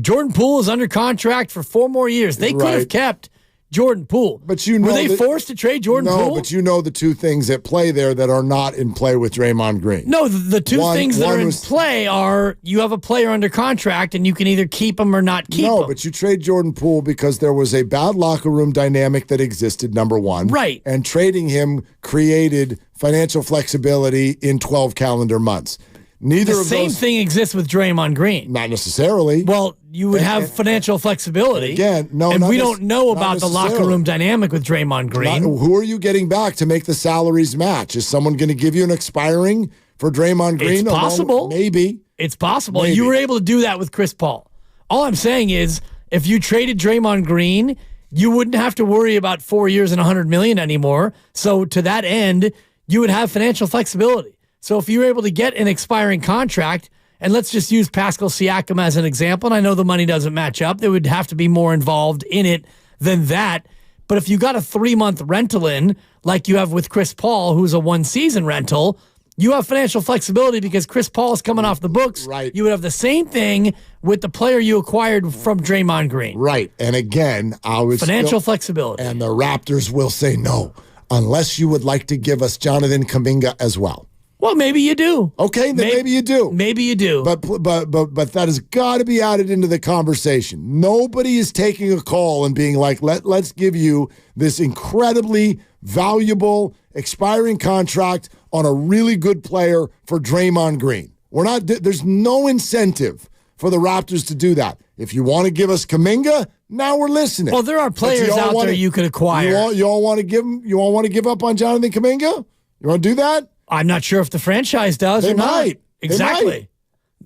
Jordan Poole is under contract for 4 more years. They could have kept Jordan Poole. But were they forced to trade Jordan Poole? No, but you know the two things at play there that are not in play with Draymond Green. No, the two things that are in play are you have a player under contract and you can either keep him or not keep him. No, but you trade Jordan Poole because there was a bad locker room dynamic that existed, number one. Right. And trading him created financial flexibility in 12 calendar months. Neither the of same those thing exists with Draymond Green. Not necessarily. Well, you would have financial flexibility. Again, no, and not we don't know about the locker room dynamic with Draymond Green. Who are you getting back to make the salaries match? Is someone going to give you an expiring for Draymond Green? It's possible. Maybe. It's possible. Maybe. You were able to do that with Chris Paul. All I'm saying is if you traded Draymond Green, you wouldn't have to worry about 4 years and $100 million anymore. So to that end, you would have financial flexibility. So if you're able to get an expiring contract, and let's just use Pascal Siakam as an example, and I know the money doesn't match up. There would have to be more involved in it than that. But if you got a 3-month rental in, like you have with Chris Paul, who's a 1-season rental, you have financial flexibility because Chris Paul is coming off the books. Right. You would have the same thing with the player you acquired from Draymond Green. Right. And again, I was financial flexibility. And the Raptors will say no, unless you would like to give us Jonathan Kaminga as well. Well, maybe you do. Okay, then maybe you do. Maybe you do. But that has got to be added into the conversation. Nobody is taking a call and being like, let's give you this incredibly valuable expiring contract on a really good player for Draymond Green. We're not. There's no incentive for the Raptors to do that. If you want to give us Kaminga, now we're listening. Well, there are players out there you could acquire. You all want to give them? You all want to give up on Jonathan Kaminga? You want to do that? I'm not sure if the franchise does or not. Exactly. They might.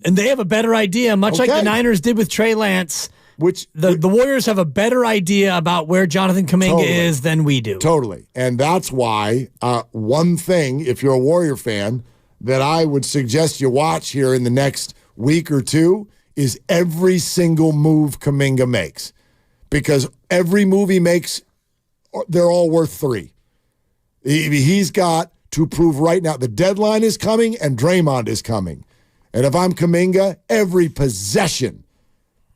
And they have a better idea, much like the Niners did with Trey Lance. The Warriors have a better idea about where Jonathan Kaminga is than we do. Totally. And that's why one thing, if you're a Warrior fan, that I would suggest you watch here in the next week or two is every single move Kaminga makes. Because every move he makes, they're all worth 3. He's got to prove right now. The deadline is coming and Draymond is coming. And if I'm Kaminga, every possession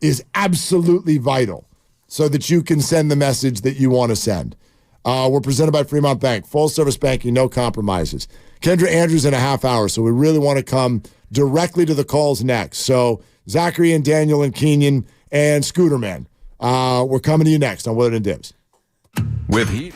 is absolutely vital so that you can send the message that you want to send. We're presented by Fremont Bank. Full service banking, no compromises. Kendra Andrews in a half hour, so we really want to come directly to the calls next. So Zachary and Daniel and Kenyon and Scooterman, we're coming to you next on Willard and Dibs. With heat.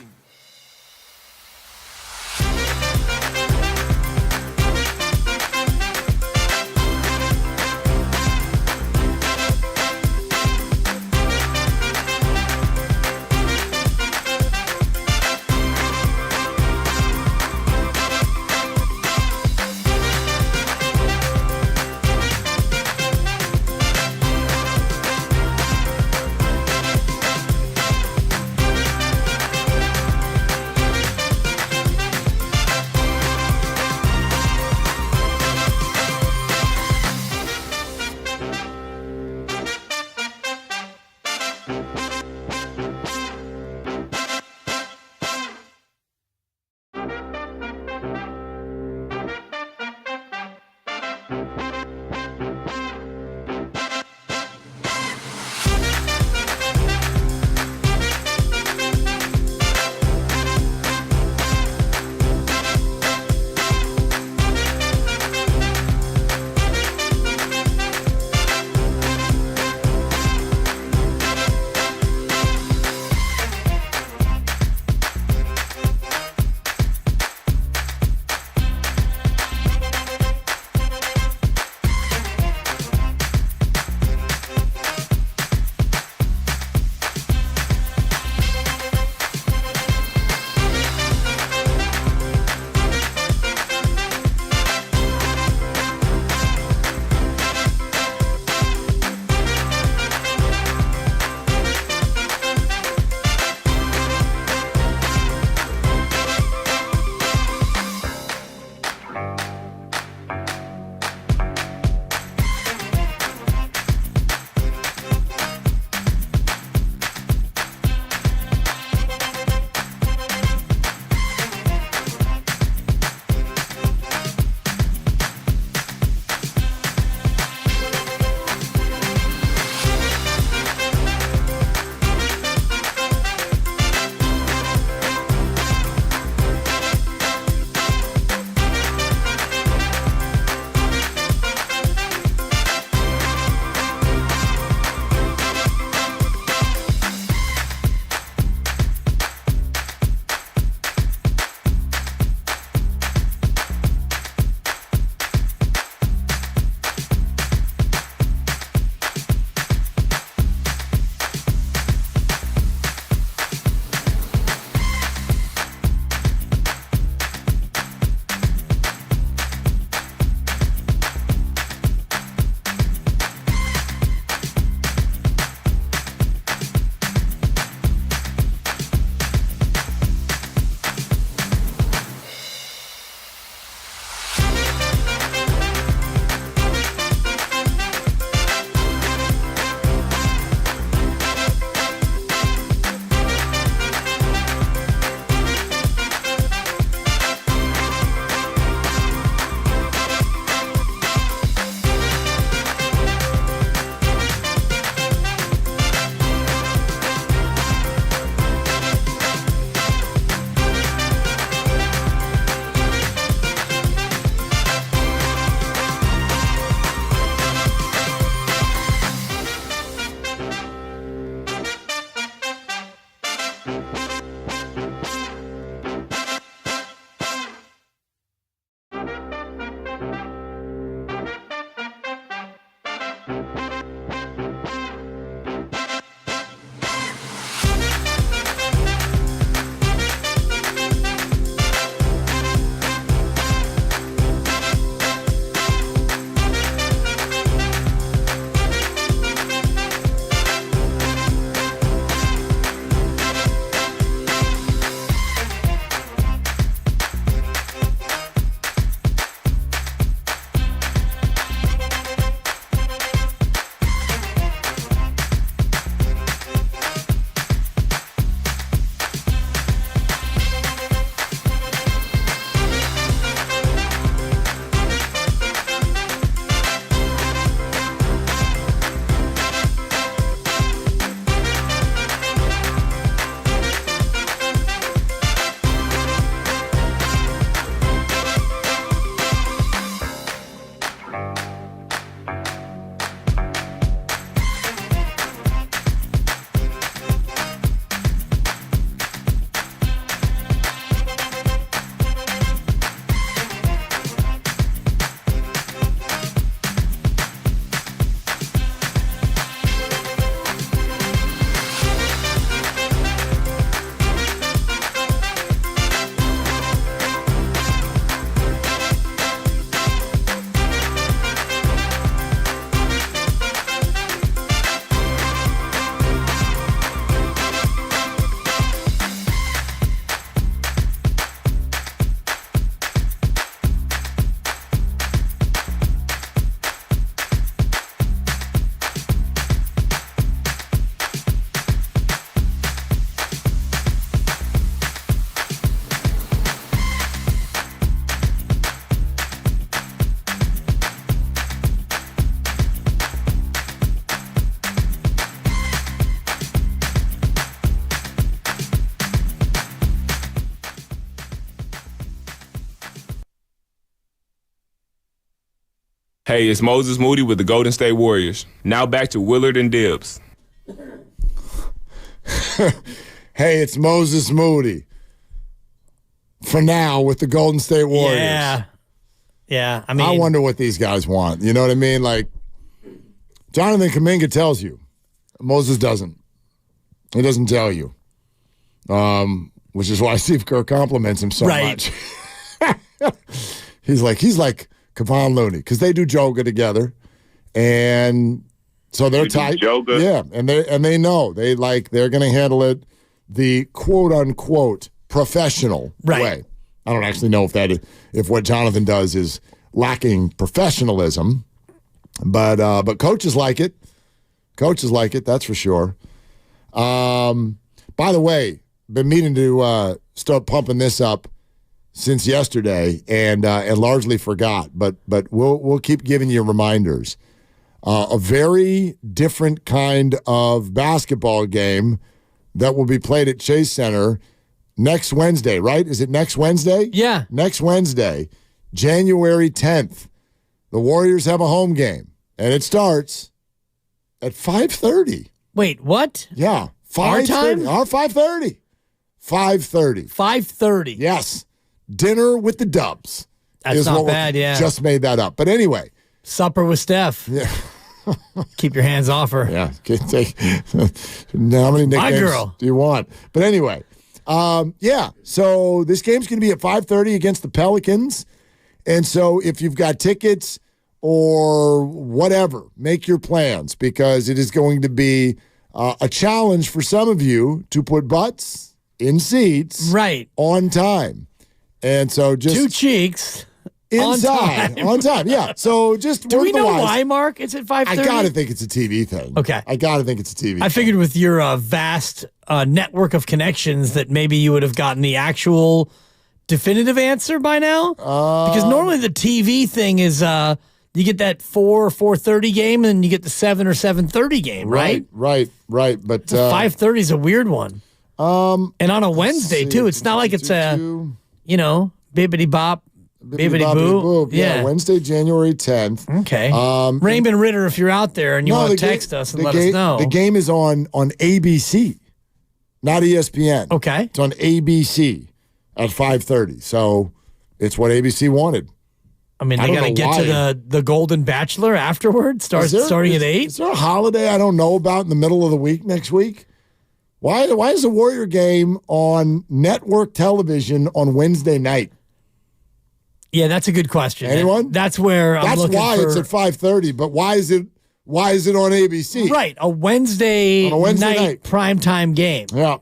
Hey, it's Moses Moody with the Golden State Warriors. Now back to Willard and Dibs. Hey, it's Moses Moody. For now, with the Golden State Warriors. Yeah. I mean, I wonder what these guys want. You know what I mean? Like, Jonathan Kaminga tells you. Moses doesn't. He doesn't tell you. Which is why Steve Kerr compliments him so much. He's like Kevon Looney, because they do yoga together, and so they're tight. Yoga. Yeah, and they know they're going to handle it the quote unquote professional way. I don't actually know if what Jonathan does is lacking professionalism, but coaches like it. Coaches like it, that's for sure. By the way, been meaning to start pumping this up since yesterday, and largely forgot, but we'll keep giving you reminders. A very different kind of basketball game that will be played at Chase Center next Wednesday, right? Is it next Wednesday? Yeah. Next Wednesday, January 10th. The Warriors have a home game, and it starts at 5:30. Wait, what? Yeah. Our time? Our 5:30. 5:30. 5:30. Yes. Dinner with the Dubs. That's not bad, yeah. Just made that up. But anyway. Supper with Steph. Yeah. Keep your hands off her. Yeah. Take, how many nicknames My girl. do you want? But anyway. Yeah. So this game's going to be at 5:30 against the Pelicans. And so if you've got tickets or whatever, make your plans, because it is going to be a challenge for some of you to put butts in seats on time. And so just 2 cheeks inside on time. Yeah. So just do we know wise. why, Mark? It's at 5:30. I gotta think it's a TV thing. Okay. I gotta think it's a TV. I figured with your vast network of connections that maybe you would have gotten the actual definitive answer by now. Because normally the TV thing is you get that 4 or 4:30 game, and you get the 7 or 7:30 game, right? Right. But 5:30 is a weird one. And on a Wednesday too. It's not like it's a bibbity bop, bibbity boo. Yeah, Wednesday, January 10th. Okay. Raymond Ritter, if you're out there and you want to text us and let us know. The game is on ABC, not ESPN. Okay. It's on ABC at 5:30. So it's what ABC wanted. I mean, they got to get to the Golden Bachelor afterwards, starting at 8. Is there a holiday I don't know about in the middle of the week next week? Why is the Warrior game on network television on Wednesday night? Yeah, that's a good question. Anyone? That's where I'm looking for. That's why it's at 5:30. But why is it on ABC? Right, a Wednesday night primetime game. Yeah,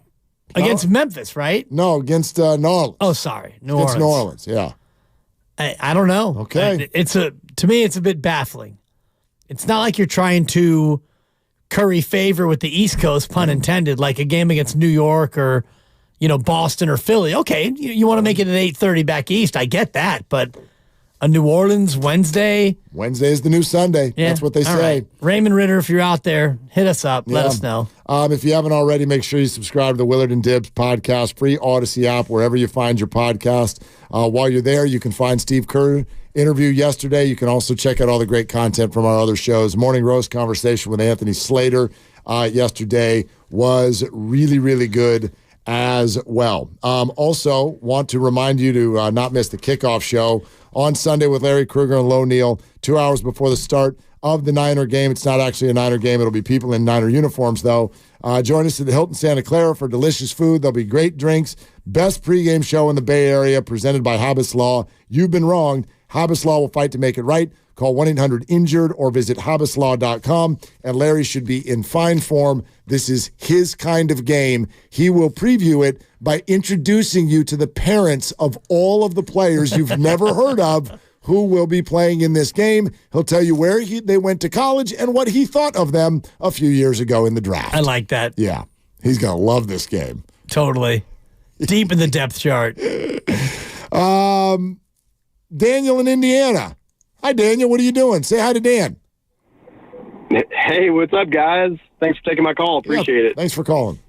against Memphis, right? No, against New Orleans. Oh, sorry, New Orleans. New Orleans. Yeah. I don't know. Okay. To me, it's a bit baffling. It's not like you're trying to curry favor with the East Coast, pun intended, like a game against New York or, Boston or Philly. Okay, you want to make it at 8:30 back east. I get that, but a New Orleans Wednesday. Wednesday is the new Sunday. Yeah. That's what they say. Right. Raymond Ritter, if you're out there, hit us up. Let us know. If you haven't already, make sure you subscribe to the Willard and Dibs podcast, free Odyssey app, wherever you find your podcast. While you're there, you can find Steve Kerr interview yesterday. You can also check out all the great content from our other shows. Morning Roast conversation with Anthony Slater yesterday was really, really good as well. Also, want to remind you to not miss the kickoff show on Sunday with Larry Krueger and Lo Neal, 2 hours before the start of the Niner game. It's not actually a Niner game. It'll be people in Niner uniforms, though. Join us at the Hilton Santa Clara for delicious food. There'll be great drinks. Best pregame show in the Bay Area, presented by Habas Law. You've been wronged. Habas Law will fight to make it right. Call 1-800-INJURED or visit habaslaw.com. And Larry should be in fine form. This is his kind of game. He will preview it by introducing you to the parents of all of the players you've never heard of who will be playing in this game. He'll tell you where they went to college and what he thought of them a few years ago in the draft. I like that. Yeah. He's going to love this game. Totally. Deep in the depth chart. Daniel in Indiana. Hi, Daniel. What are you doing? Say hi to Dan. Hey, what's up, guys? Thanks for taking my call. Appreciate it. Thanks for calling.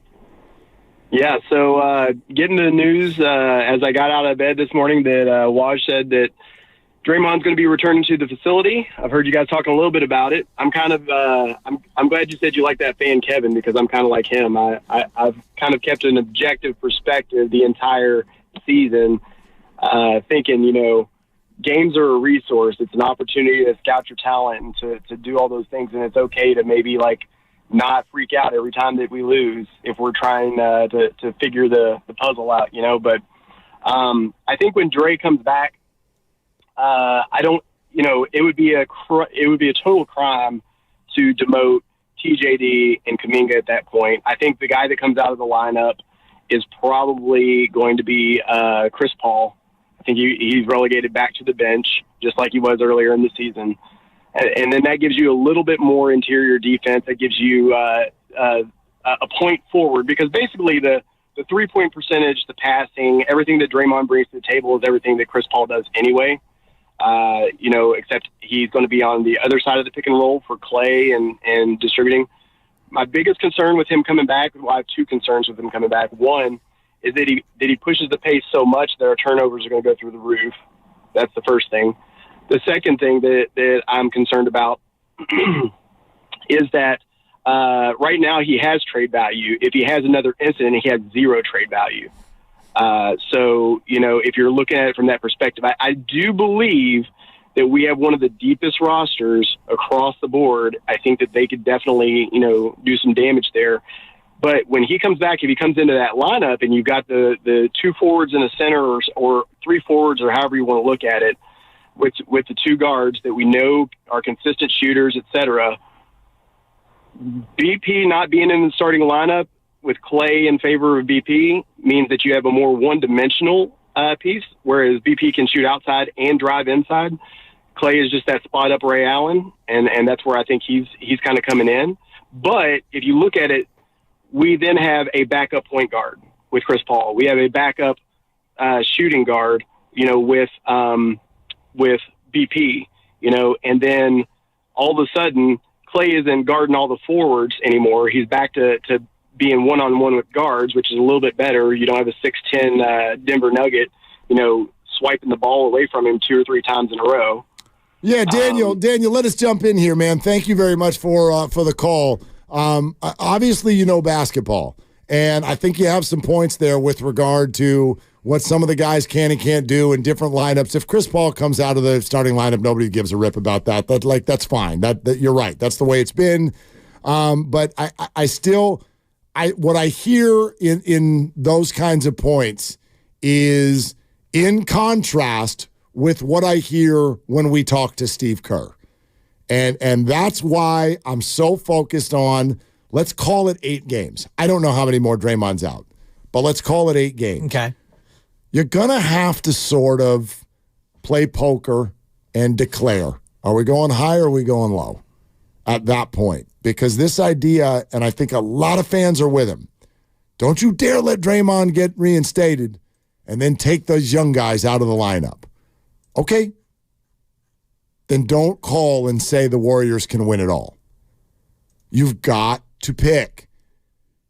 Yeah, so getting the news as I got out of bed this morning that Waj said that Draymond's going to be returning to the facility. I've heard you guys talking a little bit about it. I'm kind of I'm glad you said you like that fan, Kevin, because I'm kind of like him. I've kind of kept an objective perspective the entire season, thinking, games are a resource. It's an opportunity to scout your talent and to do all those things, and it's okay to maybe not freak out every time that we lose if we're trying to figure the puzzle out, But I think when Dre comes back, it would be a total crime to demote TJD and Kaminga at that point. I think the guy that comes out of the lineup is probably going to be Chris Paul. I think he's relegated back to the bench, just like he was earlier in the season. And then that gives you a little bit more interior defense. That gives you a point forward, because basically the 3-point percentage, the passing, everything that Draymond brings to the table is everything that Chris Paul does anyway. Except he's going to be on the other side of the pick and roll for Clay and distributing. My biggest concern with him coming back, well, I have two concerns with him coming back. One is that he pushes the pace so much that our turnovers are going to go through the roof. That's the first thing. The second thing that I'm concerned about is that right now he has trade value. If he has another incident, he has zero trade value. So, if you're looking at it from that perspective, I do believe that we have one of the deepest rosters across the board. I think that they could definitely, do some damage there. But when he comes back, if he comes into that lineup and you've got the two forwards and a center or three forwards or however you want to look at it, with the two guards that we know are consistent shooters, et cetera, BP not being in the starting lineup with Clay in favor of BP means that you have a more one-dimensional piece, whereas BP can shoot outside and drive inside. Clay is just that spot-up Ray Allen, and that's where I think he's kind of coming in. But if you look at it, we then have a backup point guard with Chris Paul. We have a backup shooting guard, with BP, and then all of a sudden Clay isn't guarding all the forwards anymore. He's back to being one-on-one with guards, which is a little bit better. You don't have a 6'10" Denver Nugget, swiping the ball away from him 2 or 3 times in a row. Yeah, Daniel, let us jump in here, man. Thank you very much for the call. Obviously, basketball, and I think you have some points there with regard to what some of the guys can and can't do in different lineups. If Chris Paul comes out of the starting lineup, nobody gives a rip about that. That's fine. That you're right. That's the way it's been. But I still what I hear in those kinds of points is in contrast with what I hear when we talk to Steve Kerr. And that's why I'm so focused on, let's call it 8 games. I don't know how many more Draymond's out, but let's call it 8 games. Okay. You're going to have to sort of play poker and declare, are we going high or are we going low at that point? Because this idea, and I think a lot of fans are with him, don't you dare let Draymond get reinstated and then take those young guys out of the lineup. Okay, then don't call and say the Warriors can win it all. You've got to pick.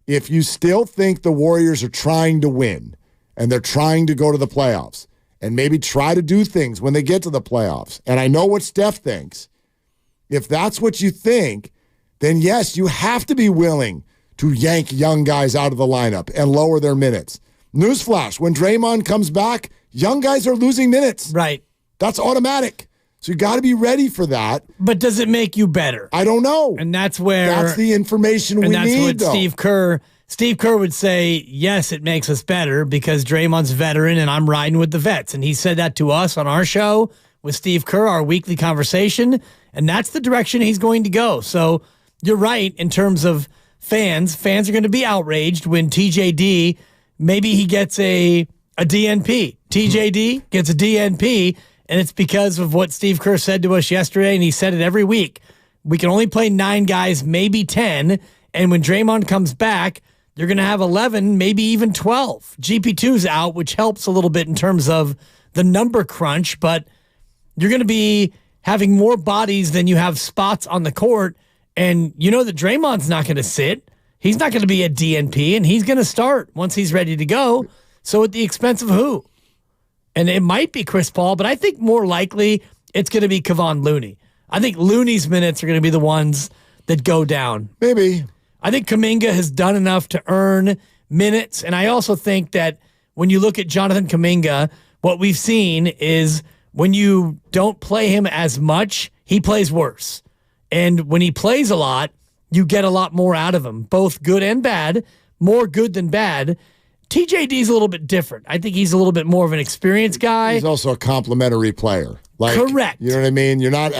If you still think the Warriors are trying to win and they're trying to go to the playoffs and maybe try to do things when they get to the playoffs, and I know what Steph thinks, if that's what you think, then yes, you have to be willing to yank young guys out of the lineup and lower their minutes. Newsflash, when Draymond comes back, young guys are losing minutes. Right. That's automatic. So you got to be ready for that. But does it make you better? I don't know. And that's where... That's the information we need, And that's what Steve Kerr would say, yes, it makes us better because Draymond's veteran and I'm riding with the vets. And he said that to us on our show with Steve Kerr, our weekly conversation. And that's the direction he's going to go. So you're right in terms of fans. Fans are going to be outraged when TJD, maybe he gets a DNP. TJD gets a DNP, and it's because of what Steve Kerr said to us yesterday, and he said it every week. We can only play 9 guys, maybe 10, and when Draymond comes back, you're going to have 11, maybe even 12. GP2's out, which helps a little bit in terms of the number crunch, but you're going to be having more bodies than you have spots on the court, and you know that Draymond's not going to sit. He's not going to be a DNP, and he's going to start once he's ready to go. So at the expense of who? And it might be Chris Paul, but I think more likely it's going to be Kevon Looney. I think Looney's minutes are going to be the ones that go down. Maybe. I think Kaminga has done enough to earn minutes. And I also think that when you look at Jonathan Kaminga, what we've seen is when you don't play him as much, he plays worse. And when he plays a lot, you get a lot more out of him, both good and bad, more good than bad. TJD's a little bit different. I think he's a little bit more of an experienced guy. He's also a complimentary player. Correct. You know what I mean? You're not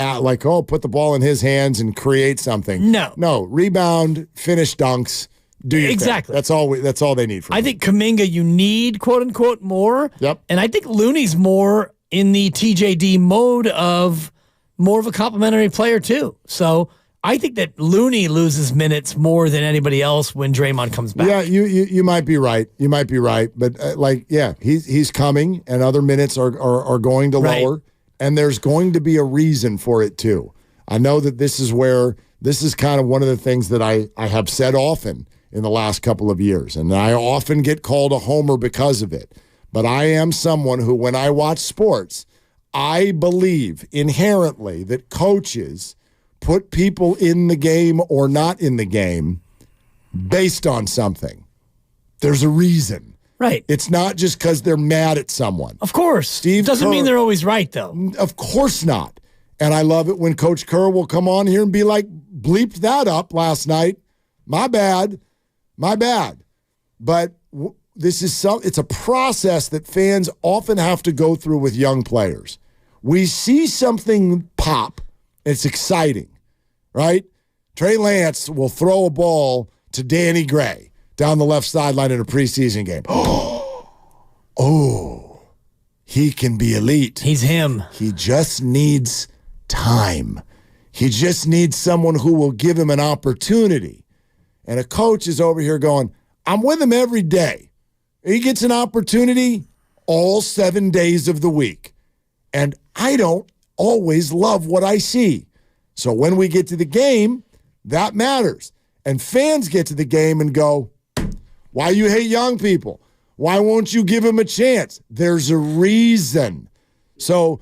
put the ball in his hands and create something. No. Rebound, finish dunks, do your exactly. thing. That's all they need from him. I think Kaminga, you need quote unquote more. Yep. And I think Looney's more in the TJD mode of more of a complimentary player too. So I think that Looney loses minutes more than anybody else when Draymond comes back. Yeah, you might be right. You might be right. But he's coming, and other minutes are going to lower, and there's going to be a reason for it too. I know that this is kind of one of the things that I have said often in the last couple of years, and I often get called a homer because of it. But I am someone who, when I watch sports, I believe inherently that coaches put people in the game or not in the game based on something. There's a reason. Right. It's not just because they're mad at someone. Of course. Doesn't mean they're always right, though. Of course not. And I love it when Coach Kerr will come on here and be like, bleeped that up last night. My bad. But it's a process that fans often have to go through with young players. We see something pop. It's exciting. Right? Trey Lance will throw a ball to Danny Gray down the left sideline in a preseason game. Oh, he can be elite. He's him. He just needs time. He just needs someone who will give him an opportunity. And a coach is over here going, I'm with him every day. He gets an opportunity all 7 days of the week. And I don't always love what I see. So when we get to the game, that matters. And fans get to the game and go, why you hate young people? Why won't you give them a chance? There's a reason. So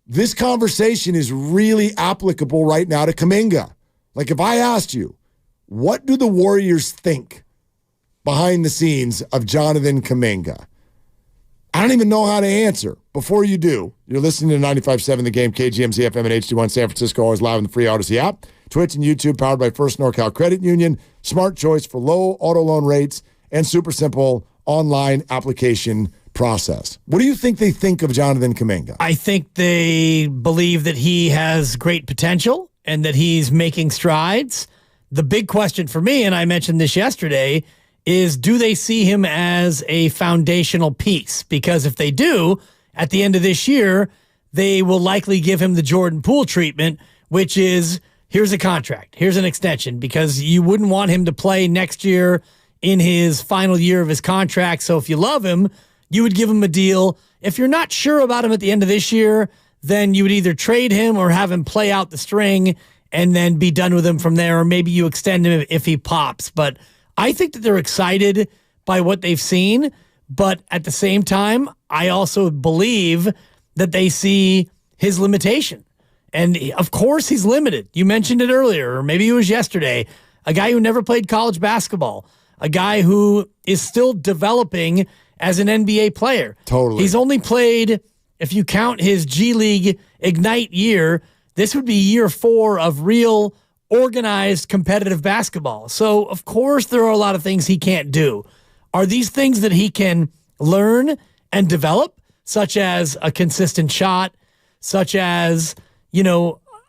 this conversation is really applicable right now to Kaminga. Like if I asked you, what do the Warriors think behind the scenes of Jonathan Kaminga? I don't even know how to answer. Before you do, you're listening to 95.7 The Game, KGMZ FM and HD1 San Francisco, always live on the free Odyssey app. Twitch and YouTube powered by First NorCal Credit Union. Smart choice for low auto loan rates and super simple online application process. What do you think they think of Jonathan Kaminga? I think they believe that he has great potential and that he's making strides. The big question for me, and I mentioned this yesterday, is do they see him as a foundational piece? Because if they do, at the end of this year, they will likely give him the Jordan Poole treatment, which is here's a contract, here's an extension, because you wouldn't want him to play next year in his final year of his contract. So if you love him, you would give him a deal. If you're not sure about him at the end of this year, then you would either trade him or have him play out the string and then be done with him from there, or maybe you extend him if he pops. But I think that they're excited by what they've seen, but at the same time, I also believe that they see his limitation. And of course, he's limited. You mentioned it earlier, or maybe it was yesterday. A guy who never played college basketball, a guy who is still developing as an NBA player. Totally. He's only played, if you count his G League Ignite year, this would be year 4 of real organized competitive basketball. So, of course, there are a lot of things he can't do. Are these things that he can learn and develop, such as a consistent shot, such as,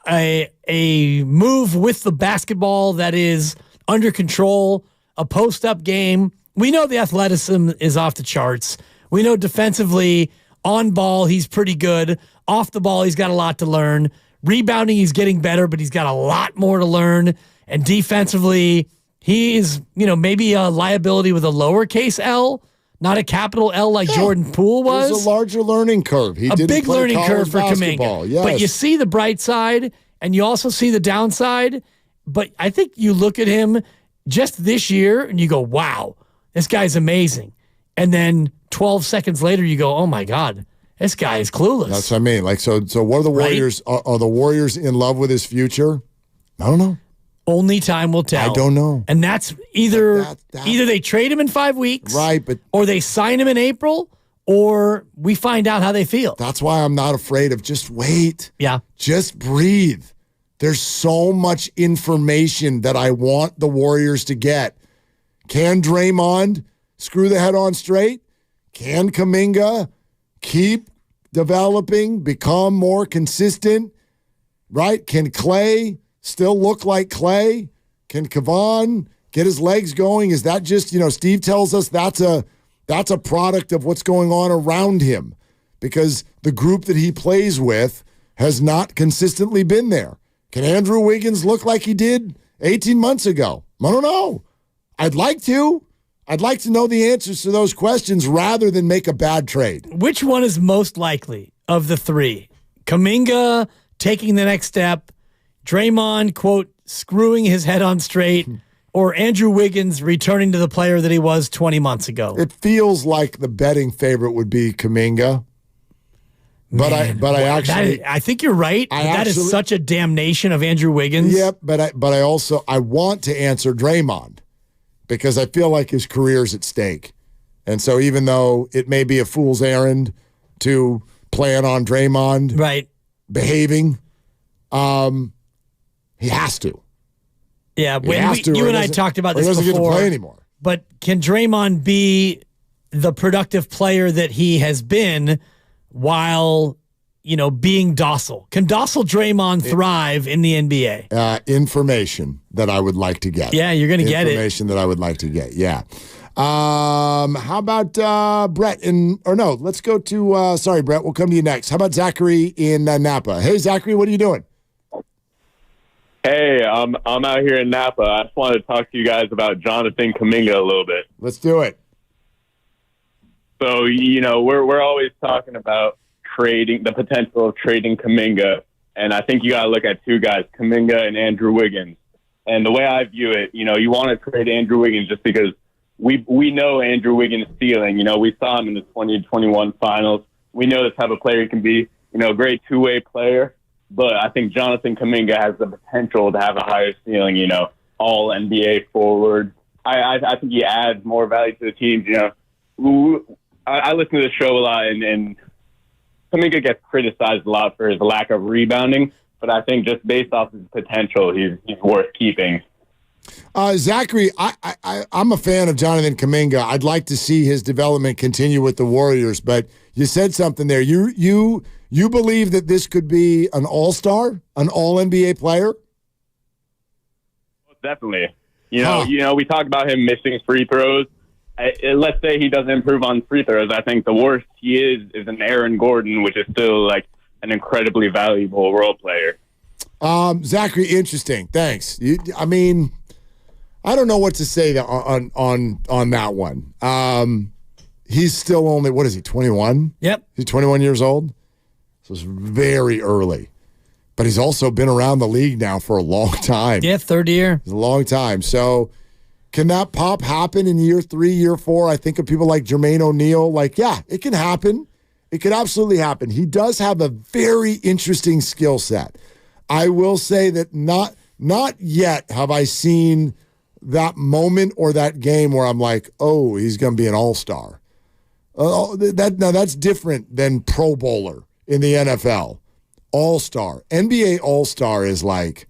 a move with the basketball that is under control, a post-up game? We know the athleticism is off the charts. We know defensively, on ball, he's pretty good. Off the ball, he's got a lot to learn. Rebounding, he's getting better, but he's got a lot more to learn. And defensively, he is, maybe a liability with a lowercase L, not a capital L like Jordan Poole was. There's a larger learning curve. He didn't big play learning curve for basketball. Kaminga. Yes. But you see the bright side, and you also see the downside. But I think you look at him just this year, and you go, wow, this guy's amazing. And then 12 seconds later, you go, oh, my God. This guy is clueless. That's what I mean. Like, so what are the Warriors? Are the Warriors in love with his future? I don't know. Only time will tell. I don't know. And that's either they trade him in 5 weeks, right? Or they sign him in April, or we find out how they feel. That's why I'm not afraid of just wait. Yeah. Just breathe. There's so much information that I want the Warriors to get. Can Draymond screw the head on straight? Can Kaminga keep developing, become more consistent? Right? Can Clay still look like Clay? Can Kevon get his legs going? Is that just, Steve tells us that's a product of what's going on around him because the group that he plays with has not consistently been there. Can Andrew Wiggins look like he did 18 months ago? I don't know. I'd like to. I'd like to know the answers to those questions rather than make a bad trade. Which one is most likely of the three? Kaminga taking the next step, Draymond, quote, screwing his head on straight, or Andrew Wiggins returning to the player that he was 20 months ago? It feels like the betting favorite would be Kaminga. But I think you're right. That is such a damnation of Andrew Wiggins. Yep, but I want to answer Draymond because I feel like his career's at stake. And so even though it may be a fool's errand to plan on Draymond behaving, he has to. Yeah, you and I talked about this before. He doesn't get to play anymore. But can Draymond be the productive player that he has been while, being docile? Can docile Draymond thrive in the NBA? Information that I would like to get. Yeah, you're going to get it. Information that I would like to get, yeah. How about Brett let's go to, sorry, Brett, we'll come to you next. How about Zachary in Napa? Hey, Zachary, what are you doing? Hey, I'm out here in Napa. I just wanted to talk to you guys about Jonathan Kaminga a little bit. Let's do it. So, we're always talking about the potential of trading Kaminga, and I think you got to look at two guys, Kaminga and Andrew Wiggins. And the way I view it, you want to trade Andrew Wiggins just because we know Andrew Wiggins' ceiling. We saw him in the 2021 finals. We know the type of player he can be, a great two-way player. But I think Jonathan Kaminga has the potential to have a higher ceiling, all NBA forward. I think he adds more value to the teams. I listen to the show a lot, and Kaminga gets criticized a lot for his lack of rebounding. But I think just based off his potential, he's worth keeping. Zachary, I'm a fan of Jonathan Kaminga. I'd like to see his development continue with the Warriors. But you said something there. You believe that this could be an all-star, an all-NBA player? Definitely. We talk about him missing free throws. Let's say he doesn't improve on free throws. I think the worst he is an Aaron Gordon, which is still like an incredibly valuable role player. Zachary, interesting. Thanks. I don't know what to say on that one. He's still only, what is he, 21? Yep. He's 21 years old? So it's very early. But he's also been around the league now for a long time. Yeah, third year. It's a long time. So can that pop happen in year 3, year 4? I think of people like Jermaine O'Neal. Yeah, it can happen. It could absolutely happen. He does have a very interesting skill set. I will say that not yet have I seen that moment or that game where I'm like, oh, he's going to be an all-star. That's different than Pro Bowler in the NFL. All-star. NBA all-star is like,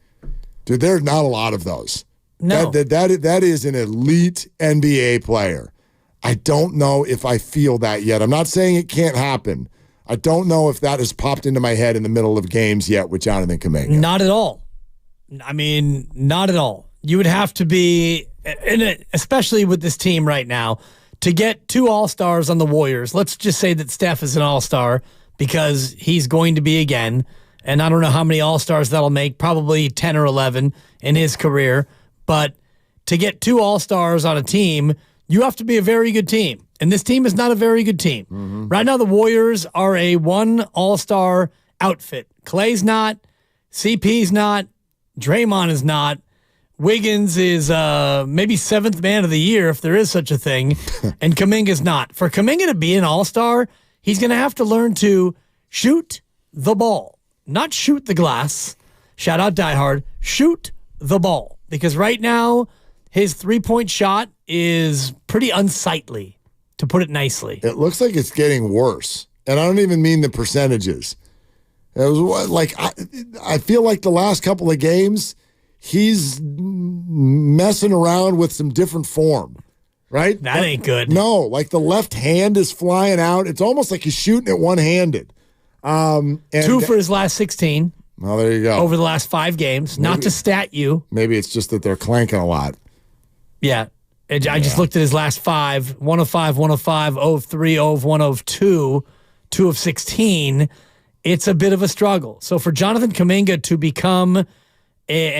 dude, there's not a lot of those. No. That is an elite NBA player. I don't know if I feel that yet. I'm not saying it can't happen. I don't know if that has popped into my head in the middle of games yet with Jonathan Kaminga. Not at all. Not at all. You would have to be, especially with this team right now, to get 2 all-stars on the Warriors. Let's just say that Steph is an all-star because he's going to be again. And I don't know how many all-stars that'll make, probably 10 or 11 in his career. But to get 2 all-stars on a team, you have to be a very good team. And this team is not a very good team. Mm-hmm. Right now, the Warriors are a 1 all-star outfit. Clay's not. CP's not. Draymond is not. Wiggins is maybe 7th man of the year, if there is such a thing. And Kaminga's not. For Kaminga to be an all-star, he's going to have to learn to shoot the ball, not shoot the glass. Shout out Die Hard. Shoot the ball. Because right now, his three-point shot is pretty unsightly, to put it nicely. It looks like it's getting worse. And I don't even mean the percentages. It was like I feel like the last couple of games, he's messing around with some different form, right? That ain't good. No, like the left hand is flying out. It's almost like he's shooting it one-handed. And 2 for his last 16. Well, there you go. Over the last 5 games. Not to stat you. Maybe it's just that they're clanking a lot. Yeah. I just looked at his last 5. 1 of 5, 1 of 5, 0 of 3, 0 of 1 of 2, 2 of 16. It's a bit of a struggle. So for Jonathan Kaminga to become an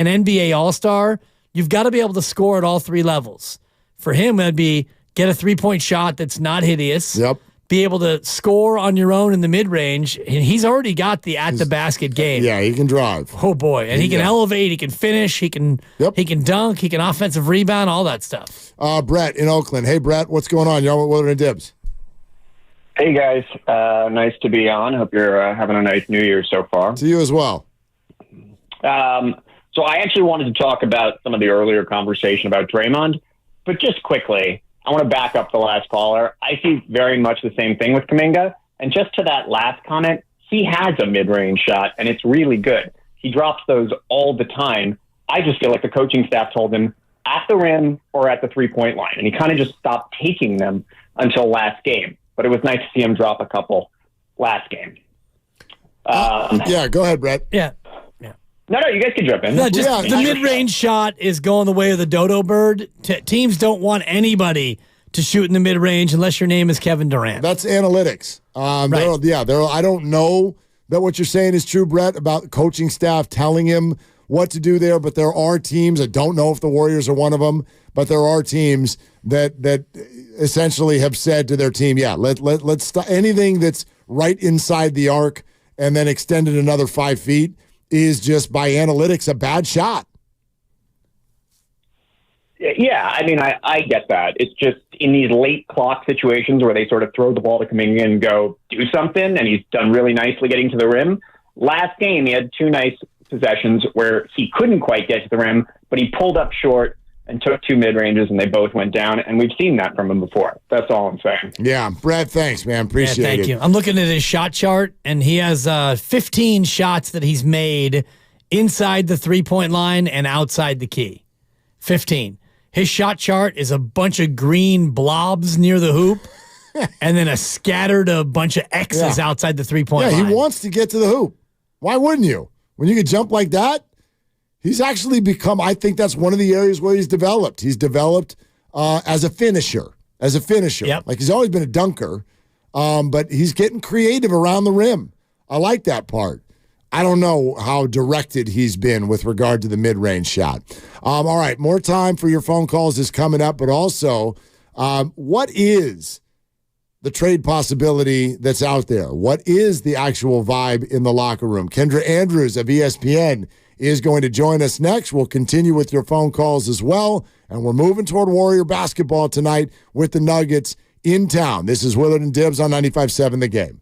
NBA All-Star, you've got to be able to score at all 3 levels. For him, that'd be get a three-point shot that's not hideous. Yep. Be able to score on your own in the mid-range. And he's already got the at-the-basket game. Yeah, he can drive. Oh, boy. And he can elevate. He can finish. He can dunk. He can offensive rebound, all that stuff. Brett in Oakland. Hey, Brett, what's going on? Y'all with Willard and Dibs? Hey, guys. Nice to be on. Hope you're having a nice New Year so far. To you as well. So I actually wanted to talk about some of the earlier conversation about Draymond, but just quickly, I want to back up the last caller. I see very much the same thing with Kaminga. And just to that last comment, he has a mid-range shot, and it's really good. He drops those all the time. I just feel like the coaching staff told him at the rim or at the three-point line, and he kind of just stopped taking them until last game. But it was nice to see him drop a couple last game. Yeah, go ahead, Brett. Yeah. No, you guys can jump in. No, just the mid-range shot is going the way of the dodo bird. Teams don't want anybody to shoot in the mid-range unless your name is Kevin Durant. That's analytics. Right. I don't know that what you're saying is true, Brett, about coaching staff telling him what to do there, but there are teams, I don't know if the Warriors are one of them, but there are teams that essentially have said to their team, let's stop anything that's right inside the arc and then extend it another 5 feet is just by analytics a bad shot. Yeah, I mean, I get that. It's just in these late clock situations where they sort of throw the ball to Kaminga and go do something, and he's done really nicely getting to the rim. Last game, he had 2 nice possessions where he couldn't quite get to the rim, but he pulled up short and took 2 mid-ranges, and they both went down, and we've seen that from him before. That's all I'm saying. Yeah, Brad, thanks, man. Appreciate it. Thank you. I'm looking at his shot chart, and he has 15 shots that he's made inside the three-point line and outside the key. 15. His shot chart is a bunch of green blobs near the hoop and then a bunch of X's outside the three-point line. He wants to get to the hoop. Why wouldn't you? When you can jump like that, he's actually become, I think that's one of the areas where he's developed. He's developed as a finisher. Yep. Like he's always been a dunker, but he's getting creative around the rim. I like that part. I don't know how directed he's been with regard to the mid-range shot. All right, more time for your phone calls is coming up, but also what is the trade possibility that's out there? What is the actual vibe in the locker room? Kendra Andrews of ESPN is going to join us next. We'll continue with your phone calls as well, and we're moving toward Warrior basketball tonight with the Nuggets in town. This is Willard and Dibs on 95.7 The Game.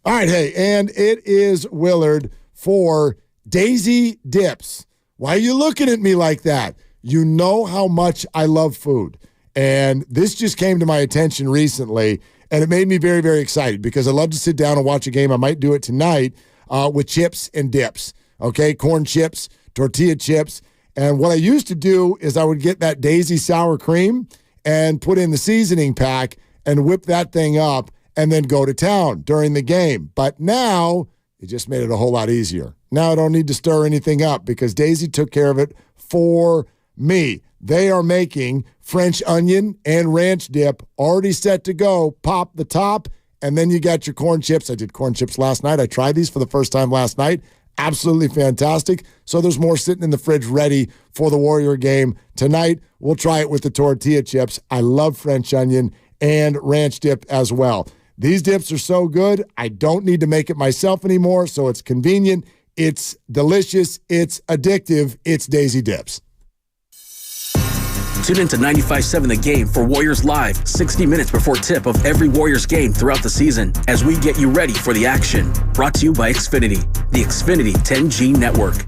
All right, hey, and it is Willard for Daisy Dips. Why are you looking at me like that? You know how much I love food. And this just came to my attention recently, and it made me very, very excited because I love to sit down and watch a game. I might do it tonight with chips and dips, okay? Corn chips, tortilla chips. And what I used to do is I would get that Daisy sour cream and put in the seasoning pack and whip that thing up and then go to town during the game. But now, it just made it a whole lot easier. Now I don't need to stir anything up because Daisy took care of it for me. They are making French onion and ranch dip already set to go. Pop the top, and then you got your corn chips. I did corn chips last night. I tried these for the first time last night. Absolutely fantastic. So there's more sitting in the fridge ready for the Warrior game. Tonight, we'll try it with the tortilla chips. I love French onion and ranch dip as well. These dips are so good, I don't need to make it myself anymore, so it's convenient, it's delicious, it's addictive, it's Daisy Dips. Tune into 95.7 The Game for Warriors Live 60 minutes before tip of every Warriors game throughout the season as we get you ready for the action. Brought to you by Xfinity, the Xfinity 10G network.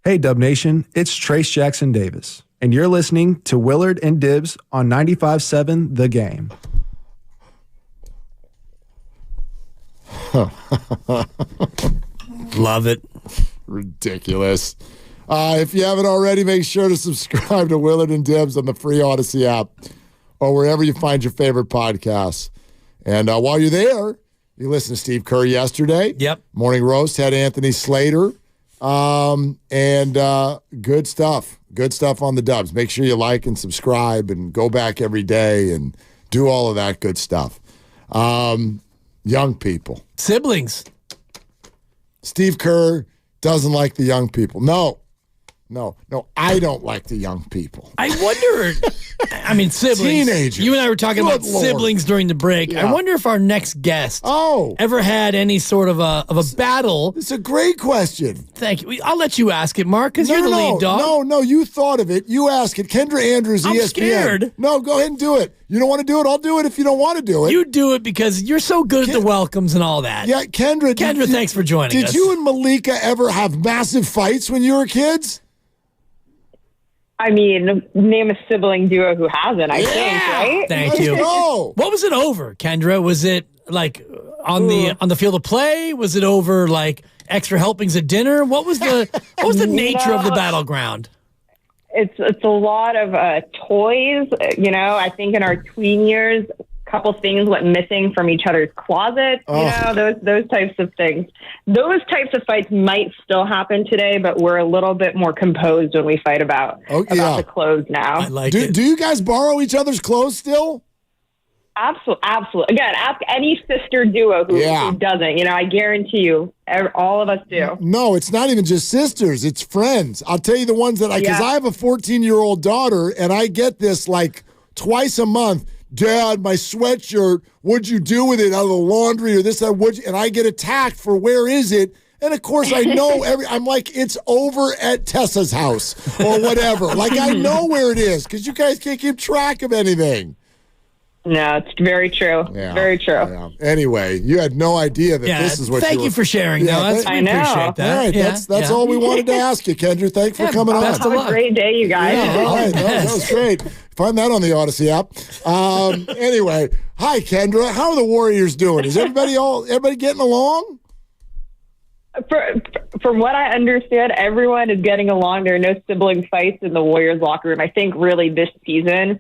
Hey, Dub Nation, it's Trace Jackson Davis. and you're listening to Willard and Dibs on 95.7 The Game. Love it. Ridiculous. If you haven't already, make sure to subscribe to Willard and Dibs on the free Odyssey app or wherever you find your favorite podcasts. And while you're there, you listen to Steve Kerr yesterday. Yep. Morning Roast had Anthony Slater. And good stuff. Good stuff on the Dubs. Make sure you like and subscribe and go back every day and do all of that good stuff. Young people. Siblings. Steve Kerr doesn't like the young people. No, I don't like the young people. I wonder, I mean, siblings. Teenagers. You and I were talking Good about Lord. siblings during the break. Yeah. I wonder if our next guest ever had any sort of a battle. It's a great question. Thank you. I'll let you ask it, Mark, because you're the lead dog. No, you thought of it. You ask it. Kendra Andrews, I'm ESPN. scared. No, go ahead and do it. You don't want to do it? I'll do it if you don't want to do it. You do it because you're so good at the welcomes and all that. Yeah, Kendra. Thanks for joining us. Did you and Malika ever have massive fights when you were kids? I mean, name a sibling duo who hasn't, I think, right? Thank you. What was it over, Kendra? Was it like on the field of play? Was it over like extra helpings at dinner? What was the nature of the battleground? It's a lot of toys. You know, I think in our tween years, a couple things went missing from each other's closets. You know, those types of things. Those types of fights might still happen today, but we're a little bit more composed when we fight about the clothes now. I like Do you guys borrow each other's clothes still? Absolutely. Again, ask any sister duo who doesn't. You know, I guarantee you, all of us do. No, it's not even just sisters. It's friends. I'll tell you the ones that because I have a 14-year-old daughter, and I get this like twice a month. Dad, my sweatshirt, what'd you do with it out of the laundry or this, that, and I get attacked for where is it? And of course I know I'm like, it's over at Tessa's house or whatever. Like I know where it is because you guys can't keep track of anything. No, it's very true. Yeah, very true. Yeah. Anyway, you had no idea that this is what thank you for sharing. I know. We appreciate that. All right, that's all we wanted to ask you, Kendra. Thanks for coming on. Have a great day, you guys. Yeah, all right. That was great. Find that on the Odyssey app. Anyway, hi, Kendra. How are the Warriors doing? Is everybody getting along? From what I understand, everyone is getting along. There are no sibling fights in the Warriors locker room. I think really this season,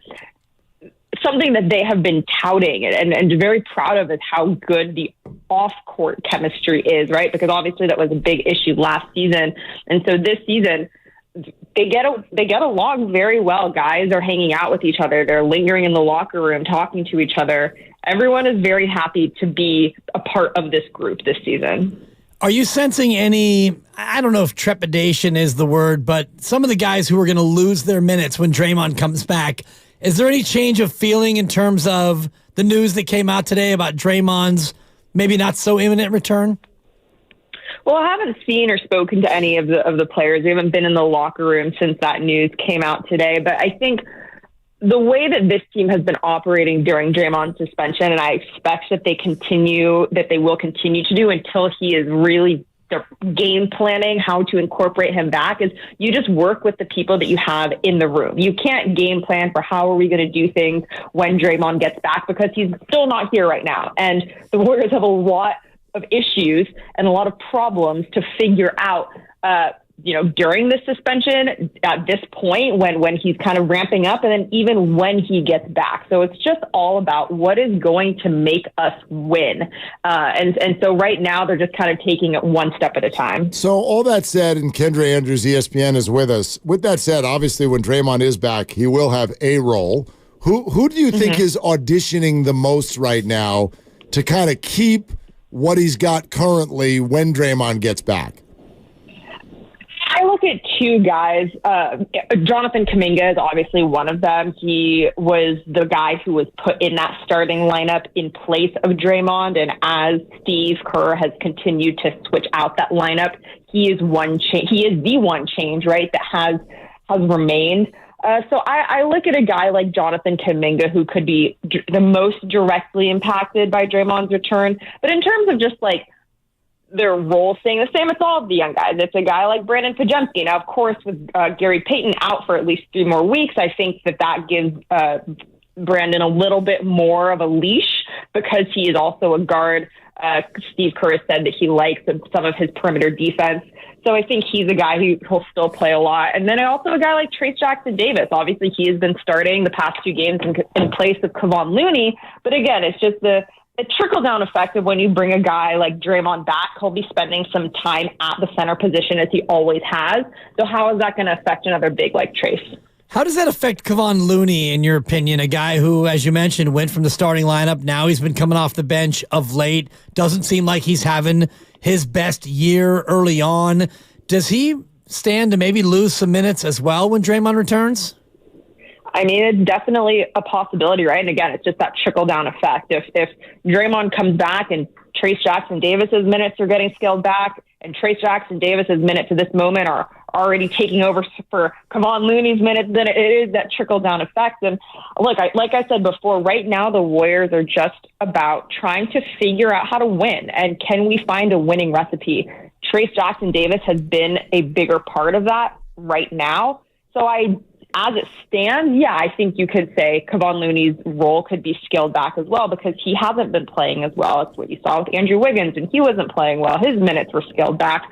something that they have been touting and very proud of is how good the off-court chemistry is, right? Because obviously that was a big issue last season. And so this season, they get along very well. Guys are hanging out with each other. They're lingering in the locker room, talking to each other. Everyone is very happy to be a part of this group this season. Are you sensing any, I don't know if trepidation is the word, but some of the guys who are going to lose their minutes when Draymond comes back, is there any change of feeling in terms of the news that came out today about Draymond's maybe not so imminent return? Well, I haven't seen or spoken to any of the players. We haven't been in the locker room since that news came out today. But I think the way that this team has been operating during Draymond's suspension, and I expect that they will continue to do until he is really game planning how to incorporate him back, is you just work with the people that you have in the room. You can't game plan for how are we going to do things when Draymond gets back, because he's still not here right now. And the Warriors have a lot of issues and a lot of problems to figure out, during the suspension at this point when he's kind of ramping up, and then even when he gets back. So it's just all about what is going to make us win. And so right now they're just kind of taking it one step at a time. So all that said, and Kendra Andrews, ESPN, is with us. With that said, obviously when Draymond is back, he will have a role. Who do you think is auditioning the most right now to kind of keep what he's got currently when Draymond gets back? I look at two guys. Jonathan Kaminga is obviously one of them. He was the guy who was put in that starting lineup in place of Draymond. And as Steve Kerr has continued to switch out that lineup, he is the one change, right, that has remained. So I look at a guy like Jonathan Kaminga, who could be the most directly impacted by Draymond's return. But in terms of just like their role staying the same. It's all of the young guys. It's a guy like Brandon Pajemski. Now, of course, with Gary Payton out for at least 3 more weeks, I think that gives Brandon a little bit more of a leash because he is also a guard. Steve Kerr said that he likes some of his perimeter defense. So I think he's a guy who'll still play a lot. And then also a guy like Trayce Jackson-Davis. Obviously, he has been starting the past 2 games in place of Kevon Looney. But again, it's just the trickle-down effect of when you bring a guy like Draymond back. He'll be spending some time at the center position as he always has. So how is that going to affect another big like Trayce? How does that affect Kevon Looney, in your opinion? A guy who, as you mentioned, went from the starting lineup. Now he's been coming off the bench of late. Doesn't seem like he's having his best year early on. Does he stand to maybe lose some minutes as well when Draymond returns? I mean, it's definitely a possibility, right? And again, it's just that trickle-down effect. If Draymond comes back and Trayce Jackson-Davis's minutes are getting scaled back, and Trayce Jackson-Davis's minutes at this moment are already taking over for Kevon Looney's minutes, then it is that trickle-down effect. And look, like I said before, right now the Warriors are just about trying to figure out how to win. And can we find a winning recipe? Trayce Jackson-Davis has been a bigger part of that right now. So as it stands, yeah, I think you could say Kevon Looney's role could be scaled back as well because he hasn't been playing as well. That's what you saw with Andrew Wiggins, and he wasn't playing well. His minutes were scaled back.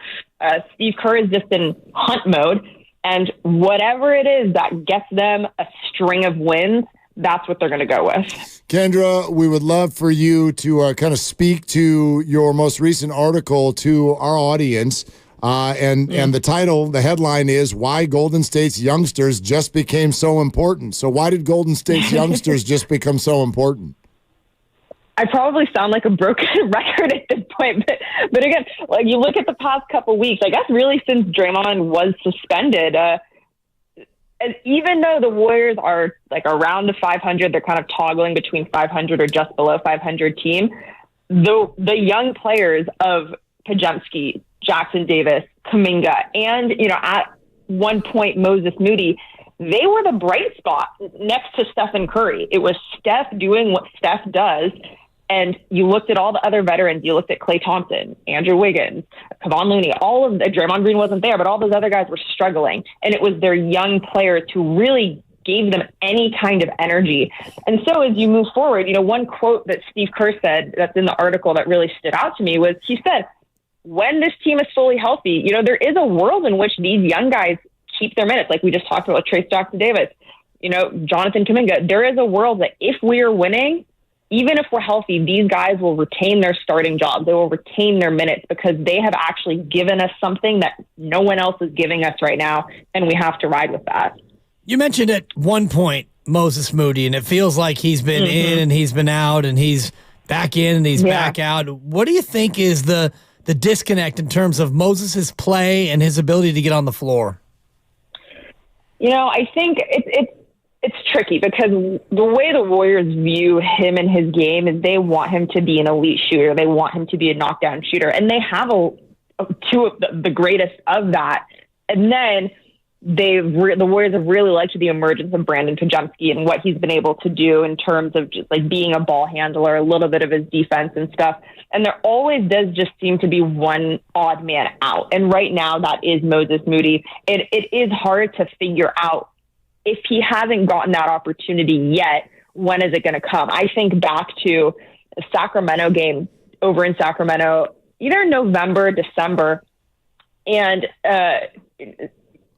Steve Kerr is just in hunt mode, and whatever it is that gets them a string of wins, that's what they're going to go with. Kendra, we would love for you to kind of speak to your most recent article to our audience. And the title, the headline is Why Golden State's Youngsters Just Became So Important. So why did Golden State's youngsters just become so important? I probably sound like a broken record at this point, but again, like you look at the past couple weeks, I guess really since Draymond was suspended, and even though the Warriors are like around the 500, they're kind of toggling between 500 or just below 500 team, the young players of Pajemski, Jackson-Davis, Kaminga, and, at one point, Moses Moody, they were the bright spot next to Stephen Curry. It was Steph doing what Steph does, and you looked at all the other veterans. You looked at Klay Thompson, Andrew Wiggins, Kevon Looney, all of the Draymond Green wasn't there, but all those other guys were struggling, and it was their young players who really gave them any kind of energy. And so as you move forward, one quote that Steve Kerr said that's in the article that really stood out to me was he said, when this team is fully healthy, there is a world in which these young guys keep their minutes. Like we just talked about Trayce Jackson-Davis, Jonathan Kaminga. There is a world that if we are winning, even if we're healthy, these guys will retain their starting jobs. They will retain their minutes because they have actually given us something that no one else is giving us right now, and we have to ride with that. You mentioned at one point Moses Moody, and it feels like he's been in and he's been out and he's back in and he's back out. What do you think is the disconnect in terms of Moses' play and his ability to get on the floor? I think it's tricky because the way the Warriors view him and his game is they want him to be an elite shooter. They want him to be a knockdown shooter, and they have two of the greatest of that. And then the Warriors have really liked the emergence of Brandon Pajemski and what he's been able to do in terms of just like being a ball handler, a little bit of his defense and stuff. And there always does just seem to be one odd man out. And right now that is Moses Moody. It is hard to figure out if he hasn't gotten that opportunity yet, when is it going to come? I think back to the Sacramento game over in Sacramento, either November, December, and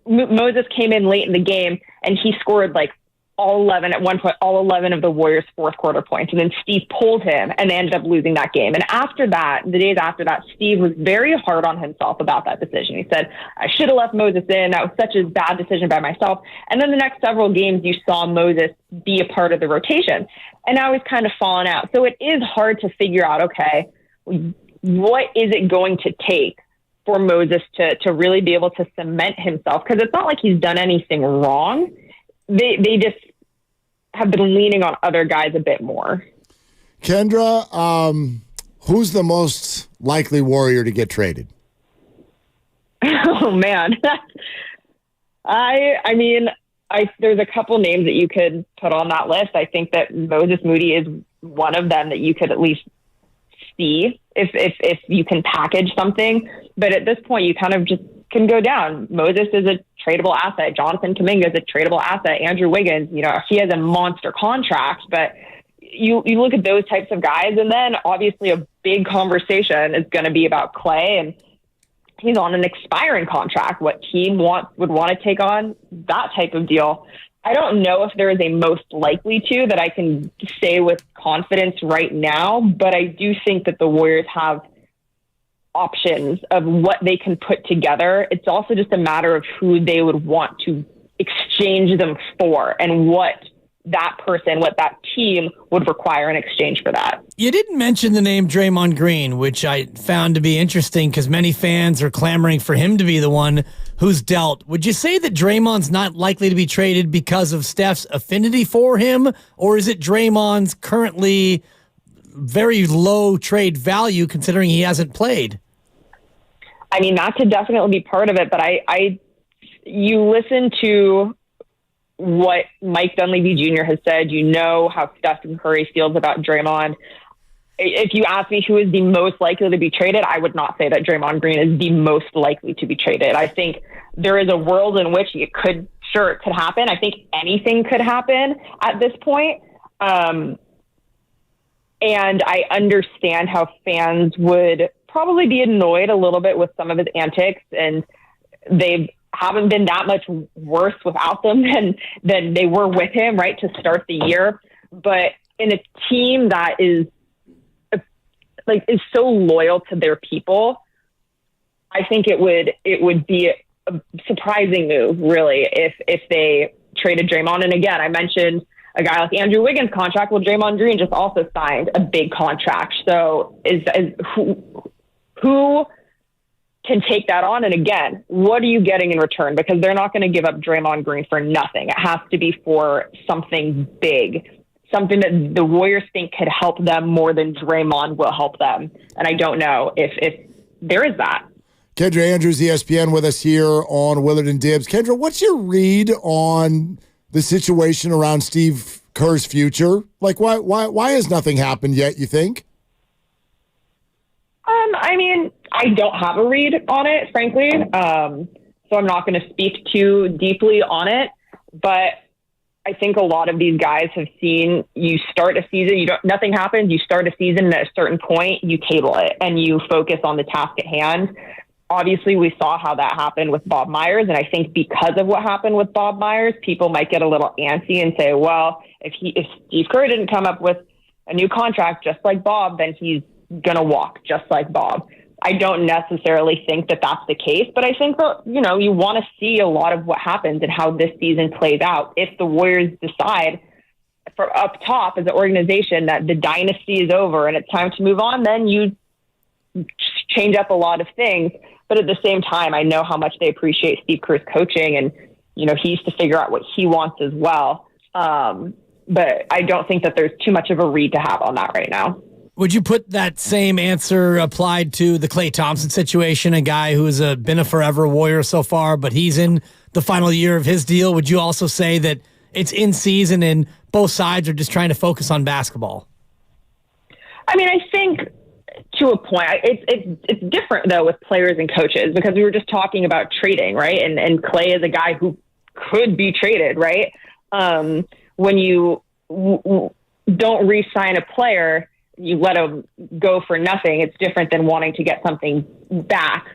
Moses came in late in the game and he scored like all 11 of the Warriors' fourth quarter points. And then Steve pulled him and they ended up losing that game. And after that, the days after that, Steve was very hard on himself about that decision. He said, I should have left Moses in. That was such a bad decision by myself. And then the next several games, you saw Moses be a part of the rotation. And now he's kind of fallen out. So it is hard to figure out, okay, what is it going to take for Moses to really be able to cement himself? Because it's not like he's done anything wrong. They just have been leaning on other guys a bit more. Kendra, who's the most likely Warrior to get traded? Oh, man. I mean, there's a couple names that you could put on that list. I think that Moses Moody is one of them that you could at least see if you can package something. But at this point, you kind of just can go down. Moses is a tradable asset. Jonathan Kaminga is a tradable asset. Andrew Wiggins, he has a monster contract, but you look at those types of guys, and then obviously a big conversation is going to be about Clay, and he's on an expiring contract. What team would want to take on that type of deal? I don't know if there is a most likely to that I can say with confidence right now, but I do think that the Warriors have options of what they can put together. It's also just a matter of who they would want to exchange them for and what that person, what that team would require in exchange for that. You didn't mention the name Draymond Green, which I found to be interesting because many fans are clamoring for him to be the one who's dealt. Would you say that Draymond's not likely to be traded because of Steph's affinity for him, or is it Draymond's currently very low trade value considering he hasn't played? I mean, that could definitely be part of it, but you listen to what Mike Dunleavy Jr. has said, how Stephen Curry feels about Draymond. If you ask me who is the most likely to be traded, I would not say that Draymond Green is the most likely to be traded. I think there is a world in which it could happen. I think anything could happen at this point. And I understand how fans would probably be annoyed a little bit with some of his antics, and they haven't been that much worse without them than they were with him, right, to start the year. But in a team that is so loyal to their people, I think it would be a surprising move, really, if they traded Draymond. And again, I mentioned a guy like Andrew Wiggins' contract. Well, Draymond Green just also signed a big contract. So who can take that on? And again, what are you getting in return? Because they're not going to give up Draymond Green for nothing. It has to be for something big, something that the Warriors think could help them more than Draymond will help them. And I don't know if there is that. Kendra Andrews, ESPN, with us here on Willard and Dibs. Kendra, what's your read on the situation around Steve Kerr's future? Like, why has nothing happened yet, you think? I mean, I don't have a read on it, frankly. So I'm not going to speak too deeply on it. But I think a lot of these guys have seen you start a season, nothing happens. You start a season, and at a certain point, you table it and you focus on the task at hand. Obviously, we saw how that happened with Bob Myers. And I think because of what happened with Bob Myers, people might get a little antsy and say, well, if Steve Kerr didn't come up with a new contract just like Bob, then he's going to walk just like Bob. I don't necessarily think that that's the case, but I think that, you want to see a lot of what happens and how this season plays out. If the Warriors decide from up top as an organization that the dynasty is over and it's time to move on, then you change up a lot of things. But at the same time, I know how much they appreciate Steve Kerr's coaching, and, he used to figure out what he wants as well. But I don't think that there's too much of a read to have on that right now. Would you put that same answer applied to the Klay Thompson situation, a guy who's been a forever Warrior so far, but he's in the final year of his deal? Would you also say that it's in season and both sides are just trying to focus on basketball? I mean, I think to a point, it's different though with players and coaches, because we were just talking about trading, right? And Klay is a guy who could be traded, right? When you don't re-sign a player, you let them go for nothing. It's different than wanting to get something back.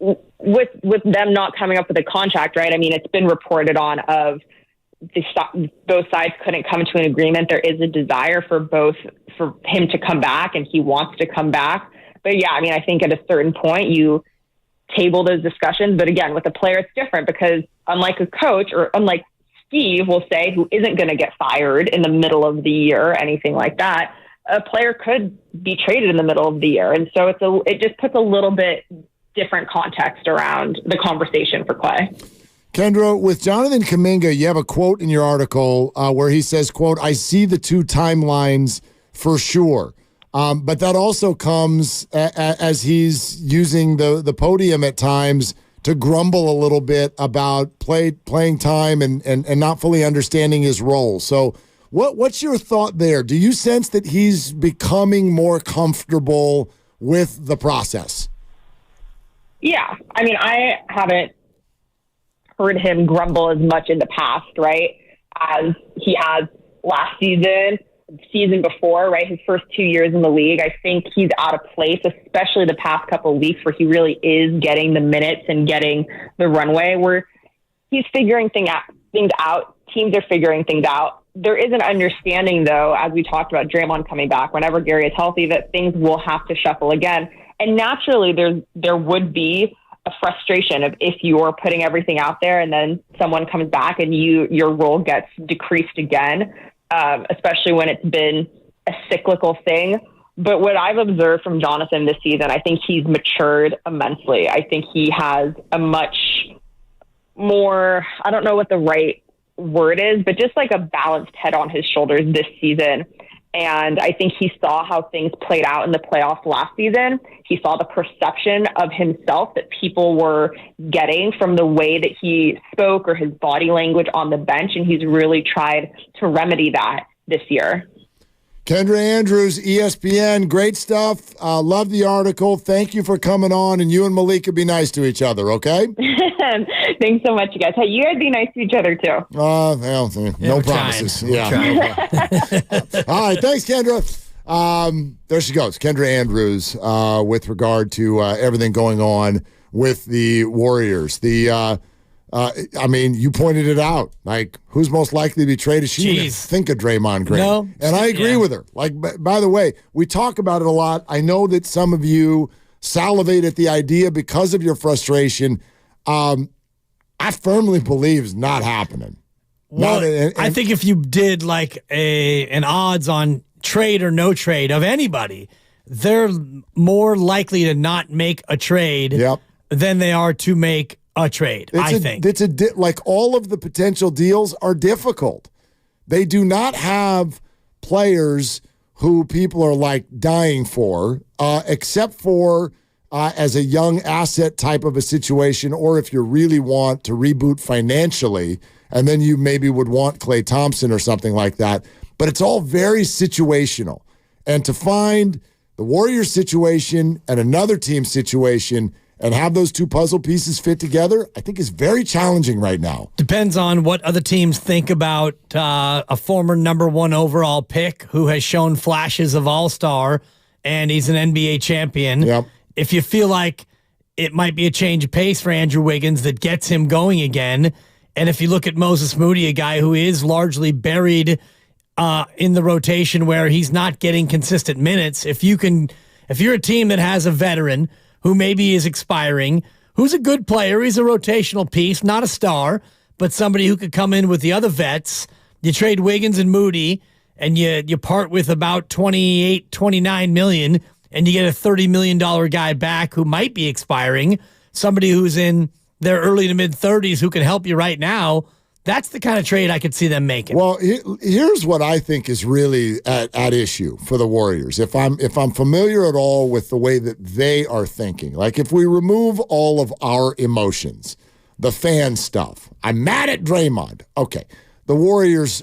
With them not coming up with a contract, right? I mean, it's been reported on of both sides couldn't come to an agreement. There is a desire for him to come back, and he wants to come back. But yeah, I mean, I think at a certain point you table those discussions. But again, with a player, it's different, because unlike a coach, or unlike Steve will say, who isn't going to get fired in the middle of the year or anything like that, a player could be traded in the middle of the year. And so it just puts a little bit different context around the conversation for Klay. Kendra, with Jonathan Kaminga, you have a quote in your article where he says, quote, "I see the two timelines for sure." But that also comes as he's using the podium at times to grumble a little bit about playing time and not fully understanding his role. So What's your thought there? Do you sense that he's becoming more comfortable with the process? Yeah. I mean, I haven't heard him grumble as much in the past, right, as he has last season, season before, right, his first 2 years in the league. I think he's out of place, especially the past couple of weeks where he really is getting the minutes and getting the runway, where he's figuring things out. Teams are figuring things out. There is an understanding, though, as we talked about Draymond coming back, whenever Gary is healthy, that things will have to shuffle again. And naturally, there would be a frustration of if you're putting everything out there and then someone comes back and your role gets decreased again, especially when it's been a cyclical thing. But what I've observed from Jonathan this season, I think he's matured immensely. I think he has a much more, I don't know what the right word is, but just like a balanced head on his shoulders this season. And I think he saw how things played out in the playoffs last season. He saw the perception of himself that people were getting from the way that he spoke or his body language on the bench. And he's really tried to remedy that this year. Kendra Andrews, ESPN, great stuff. Love the article. Thank you for coming on, and you and Malika be nice to each other, okay? Thanks so much, you guys. Hey, you guys be nice to each other, too. Well, no promises. Yeah. All right, thanks, Kendra. There she goes, Kendra Andrews, with regard to everything going on with the Warriors. I mean, you pointed it out. Like, who's most likely to be traded? She didn't think of Draymond Green. No. And I agree with her. Like, by the way, we talk about it a lot. I know that some of you salivate at the idea because of your frustration. I firmly believe it's not happening. Well, I think if you did like an odds on trade or no trade of anybody, they're more likely to not make a trade than they are to make a trade, I think. Like all of the potential deals are difficult. They do not have players who people are like dying for, except for as a young asset type of a situation, or if you really want to reboot financially, and then you maybe would want Klay Thompson or something like that. But it's all very situational. And to find the Warriors situation and another team situation and have those two puzzle pieces fit together, I think is very challenging right now. Depends on what other teams think about a former number 1 overall pick who has shown flashes of all-star, and he's an NBA champion. Yep. If you feel like it might be a change of pace for Andrew Wiggins that gets him going again, and if you look at Moses Moody, a guy who is largely buried in the rotation where he's not getting consistent minutes, if you're a team that has a veteran who maybe is expiring, who's a good player, he's a rotational piece, not a star, but somebody who could come in with the other vets. You trade Wiggins and Moody, and you part with about $28, $29 million, and you get a $30 million guy back who might be expiring, somebody who's in their early to mid-30s who can help you right now. That's the kind of trade I could see them making. Well, here's what I think is really at issue for the Warriors. If I'm familiar at all with the way that they are thinking, like if we remove all of our emotions, the fan stuff, I'm mad at Draymond. Okay, the Warriors,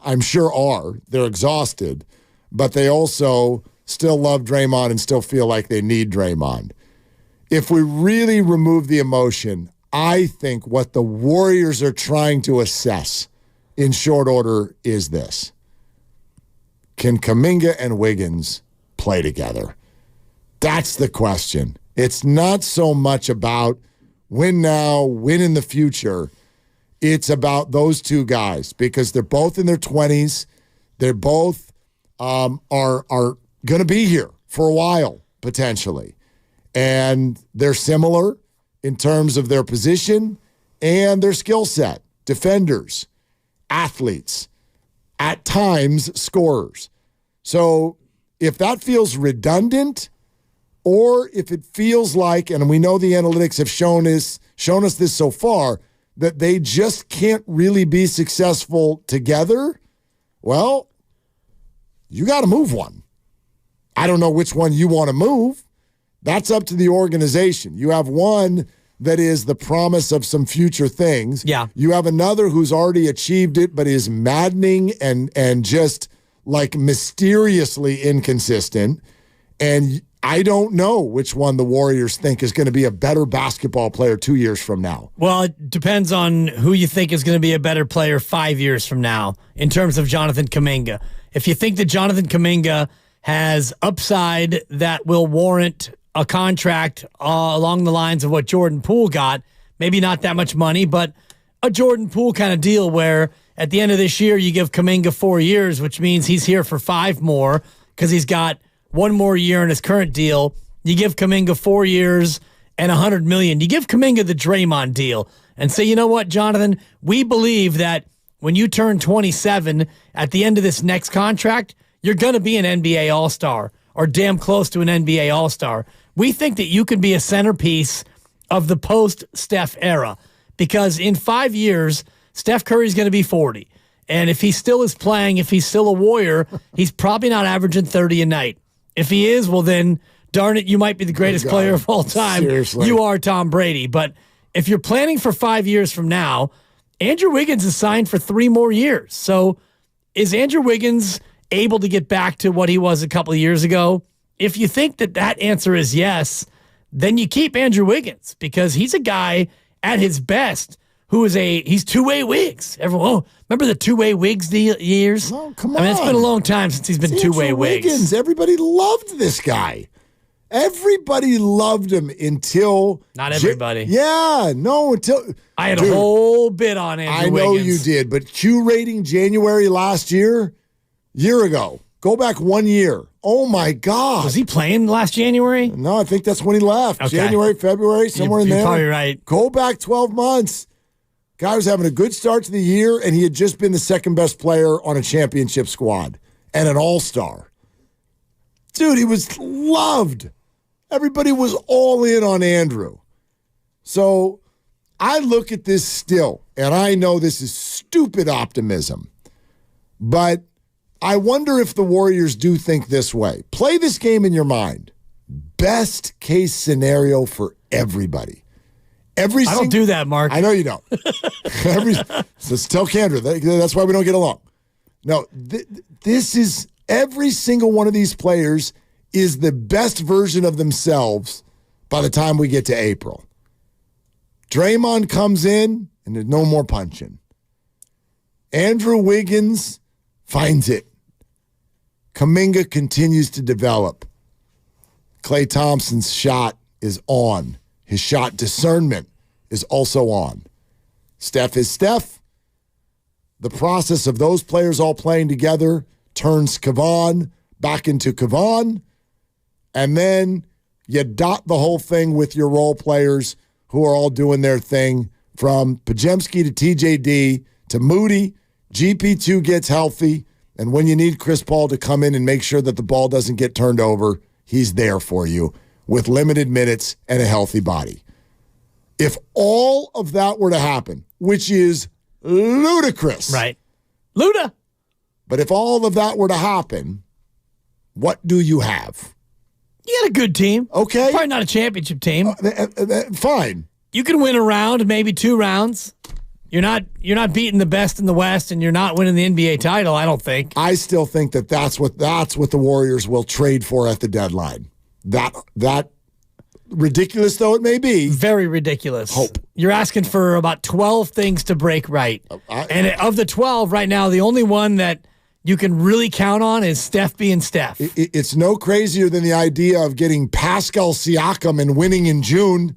I'm sure are. They're exhausted, but they also still love Draymond and still feel like they need Draymond. If we really remove the emotion, I think what the Warriors are trying to assess in short order is this. Can Kaminga and Wiggins play together? That's the question. It's not so much about win now, win in the future. It's about those two guys because they're both in their 20s. They're both are going to be here for a while, potentially. And they're similar in terms of their position and their skill set. Defenders, athletes, at times scorers. So if that feels redundant, or if it feels like, and we know the analytics have shown us this so far, that they just can't really be successful together, well, you got to move one. I don't know which one you want to move. That's up to the organization. You have one that is the promise of some future things. Yeah. You have another who's already achieved it, but is maddening and just like mysteriously inconsistent. And I don't know which one the Warriors think is going to be a better basketball player 2 years from now. Well, it depends on who you think is going to be a better player 5 years from now in terms of Jonathan Kaminga. If you think that Jonathan Kaminga has upside that will warrant a contract along the lines of what Jordan Poole got, maybe not that much money, but a Jordan Poole kind of deal where at the end of this year you give Kaminga 4 years, which means he's here for 5 more because he's got 1 more year in his current deal. You give Kaminga 4 years and $100 million. You give Kaminga the Draymond deal and say, you know what, Jonathan, we believe that when you turn 27 at the end of this next contract, you're going to be an NBA All-Star or damn close to an NBA All-Star. We think that you can be a centerpiece of the post-Steph era because in 5 years, Steph Curry's going to be 40. And if he still is playing, if he's still a Warrior, he's probably not averaging 30 a night. If he is, well then, darn it, you might be the greatest player of all time. Seriously. You are Tom Brady. But if you're planning for 5 years from now, Andrew Wiggins is signed for 3 more years. So is Andrew Wiggins able to get back to what he was a couple of years ago? If you think that that answer is yes, then you keep Andrew Wiggins because he's a guy at his best who is he's two-way Wiggs. Everyone, remember the two-way Wiggs years? Oh, come on. I mean, it's been a long time since he's been two-way Wiggs. Wiggins, everybody loved this guy. Everybody loved him until... Not everybody. Until... I had a whole bit on Andrew Wiggins. I know you did, but Q rating January last year ago. Go back 1 year. Oh, my God. Was he playing last January? No, I think that's when he left. Okay. January, February, somewhere in there. You're probably right. Go back 12 months. Guy was having a good start to the year, and he had just been the second best player on a championship squad and an all-star. Dude, he was loved. Everybody was all in on Andrew. So I look at this still, and I know this is stupid optimism, but I wonder if the Warriors do think this way. Play this game in your mind. Best case scenario for everybody. I don't do that, Mark. I know you don't. So tell Kendra. That's why we don't get along. No, this is every single one of these players is the best version of themselves by the time we get to April. Draymond comes in, and there's no more punching. Andrew Wiggins finds it. Kaminga continues to develop. Klay Thompson's shot is on. His shot discernment is also on. Steph is Steph. The process of those players all playing together turns Kevon back into Kevon. And then you dot the whole thing with your role players who are all doing their thing from Pajemski to TJD to Moody. GP2 gets healthy. And when you need Chris Paul to come in and make sure that the ball doesn't get turned over, he's there for you with limited minutes and a healthy body. If all of that were to happen, which is ludicrous. Right. Luda. But if all of that were to happen, what do you have? You got a good team. Okay. Probably not a championship team. Fine. You can win a round, maybe 2 rounds. You're not beating the best in the West, and you're not winning the NBA title, I don't think. I still think that's what the Warriors will trade for at the deadline. That ridiculous though it may be. Very ridiculous. Hope. You're asking for about 12 things to break right. And of the 12 right now, the only one that you can really count on is Steph being Steph. It's no crazier than the idea of getting Pascal Siakam and winning in June.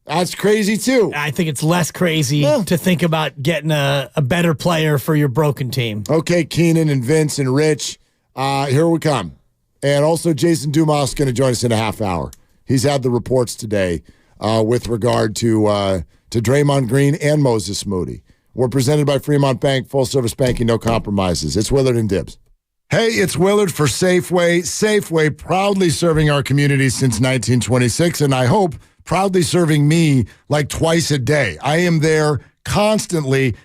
That's crazy, too. I think it's less crazy to think about getting a better player for your broken team. Okay, Keenan and Vince and Rich, here we come. And also Jason Dumas is going to join us in a half hour. He's had the reports today with regard to Draymond Green and Moses Moody. We're presented by Fremont Bank, full-service banking, no compromises. It's Willard and Dibs. Hey, it's Willard for Safeway. Safeway proudly serving our community since 1926, and I hope proudly serving me like twice a day. I am there constantly.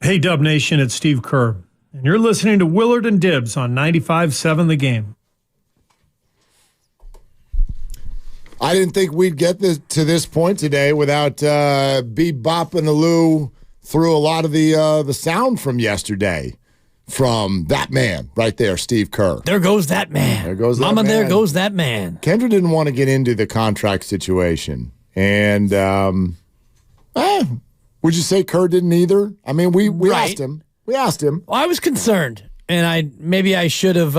Hey, Dub Nation, it's Steve Kerr, and you're listening to Willard and Dibs on 95.7 The Game. I didn't think we'd get to this point today without Bebop and Alou through a lot of the sound from yesterday from that man right there, Steve Kerr. There goes that man. There goes that Mama, man. there goes that man. Kendra didn't want to get into the contract situation, and would you say Kerr didn't either? I mean, we asked him. We asked him. Well, I was concerned, and I should have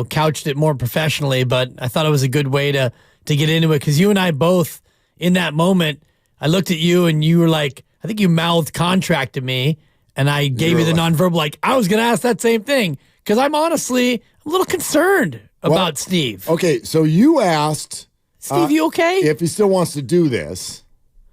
couched it more professionally, but I thought it was a good way to get into it because you and I both in that moment. I looked at you and you were like, I think you mouthed contract to me, and I gave you the nonverbal like I was going to ask that same thing because I'm honestly a little concerned about Steve. Okay, so you asked Steve, you okay? If he still wants to do this.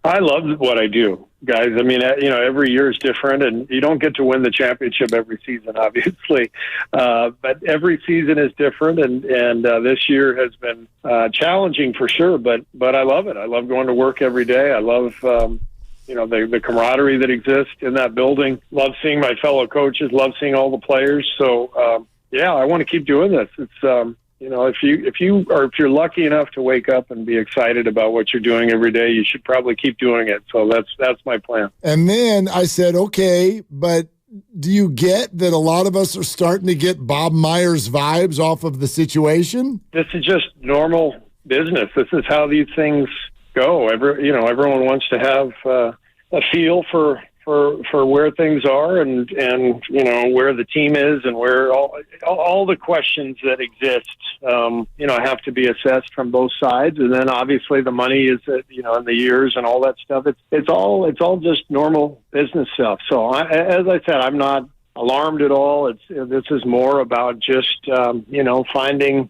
I love what I do, guys. I mean, every year is different, and you don't get to win the championship every season, obviously. But every season is different, and this year has been challenging for sure. But I love it. I love going to work every day. I love the camaraderie that exists in that building. Love seeing my fellow coaches. Love seeing all the players. So I want to keep doing this. It's if you're lucky enough to wake up and be excited about what you're doing every day, you should probably keep doing it. So that's my plan. And then I said, okay, but do you get that a lot of us are starting to get Bob Myers vibes off of the situation? This is just normal business. This is how these things go. Everyone wants to have a feel for where things are and where the team is and where all the questions that exist have to be assessed from both sides, and then obviously the money is and the years and all that stuff. It's all just normal business stuff. So as I said, I'm not alarmed at all. This is more about just finding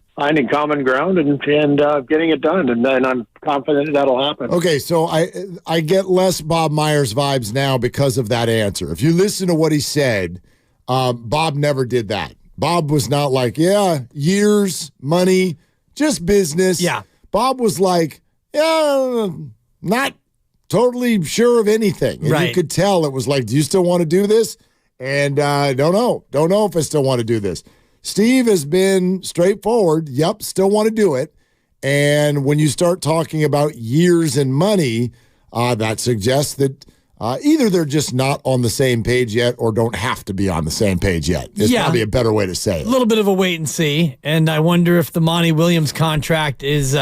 common ground and getting it done, and then I'm confident that'll happen. Okay, so I get less Bob Myers vibes now because of that answer. If you listen to what he said, Bob never did that. Bob was not like, years, money, just business. Yeah. Bob was like, not totally sure of anything. And you could tell it was like, do you still want to do this? And don't know if I still want to do this. Steve has been straightforward. Yep, still want to do it. And when you start talking about years and money, that suggests that either they're just not on the same page yet or don't have to be on the same page yet. It's probably a better way to say it. A little bit of a wait and see. And I wonder if the Monty Williams contract is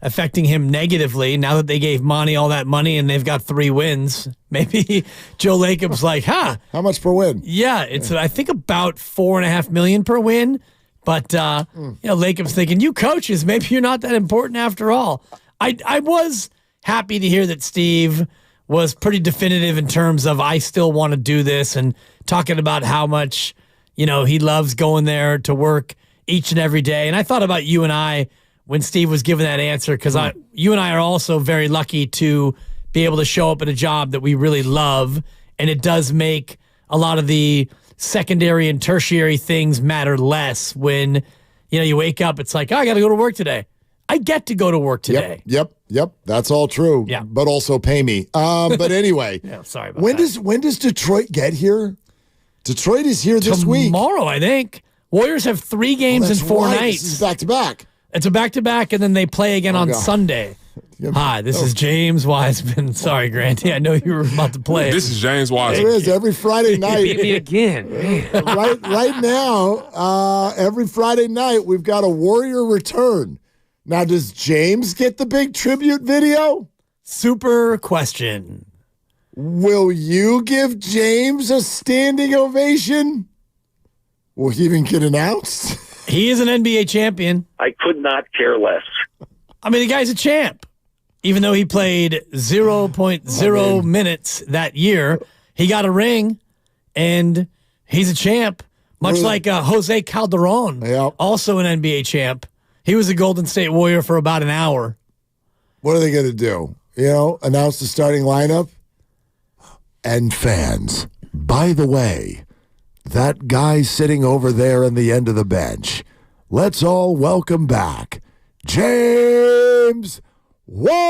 affecting him negatively now that they gave Monty all that money and they've got 3 wins. Maybe Joe Lacob's like, how much per win? Yeah, it's I think about $4.5 million per win. But Lacob's thinking, you coaches, maybe you're not that important after all. I was happy to hear that Steve was pretty definitive in terms of I still want to do this and talking about how much he loves going there to work each and every day. And I thought about you and I when Steve was given that answer, because you and I are also very lucky to be able to show up at a job that we really love, and it does make a lot of the secondary and tertiary things matter less when you wake up. It's like, I got to go to work today. I get to go to work today. Yep. That's all true. Yeah. But also pay me. But anyway, sorry about that. When does Detroit get here? Detroit is here this week. Tomorrow, I think. Warriors have 3 games in 4 nights. This is back-to-back. It's a back-to-back, and then they play again on Sunday. Hi, this is James Wiseman. Sorry, Granty. I know you were about to play. This is James Wiseman. It is every Friday night. Beat me again. right now, every Friday night, we've got a Warrior return. Now, does James get the big tribute video? Super question. Will you give James a standing ovation? Will he even get announced? He is an NBA champion. I could not care less. I mean, the guy's a champ. Even though he played 0.0 minutes that year, he got a ring, and he's a champ. Much like Jose Calderon, also an NBA champ. He was a Golden State Warrior for about an hour. What are they going to do? Announce the starting lineup? And fans, by the way, that guy sitting over there in the end of the bench, let's all welcome back James Wiseman.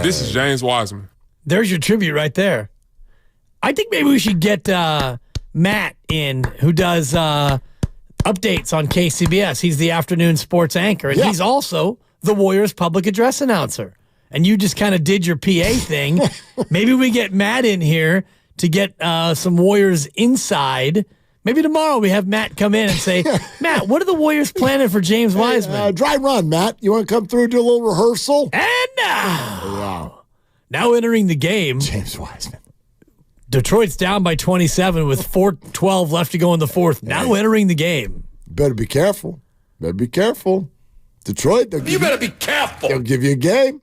This is James Wiseman. There's your tribute right there. I think maybe we should get Matt in, who does updates on KCBS. He's the afternoon sports anchor, and he's also the Warriors public address announcer. And you just kind of did your PA thing. Maybe we get Matt in here to get some Warriors inside. Maybe tomorrow we have Matt come in and say, Matt, what are the Warriors planning for James Wiseman? Dry run, Matt. You want to come through and do a little rehearsal? And now entering the game, James Wiseman. Detroit's down by 27 with 4:12 left to go in the fourth. Now entering the game. Better be careful. Detroit, You better be careful. They'll give you a game.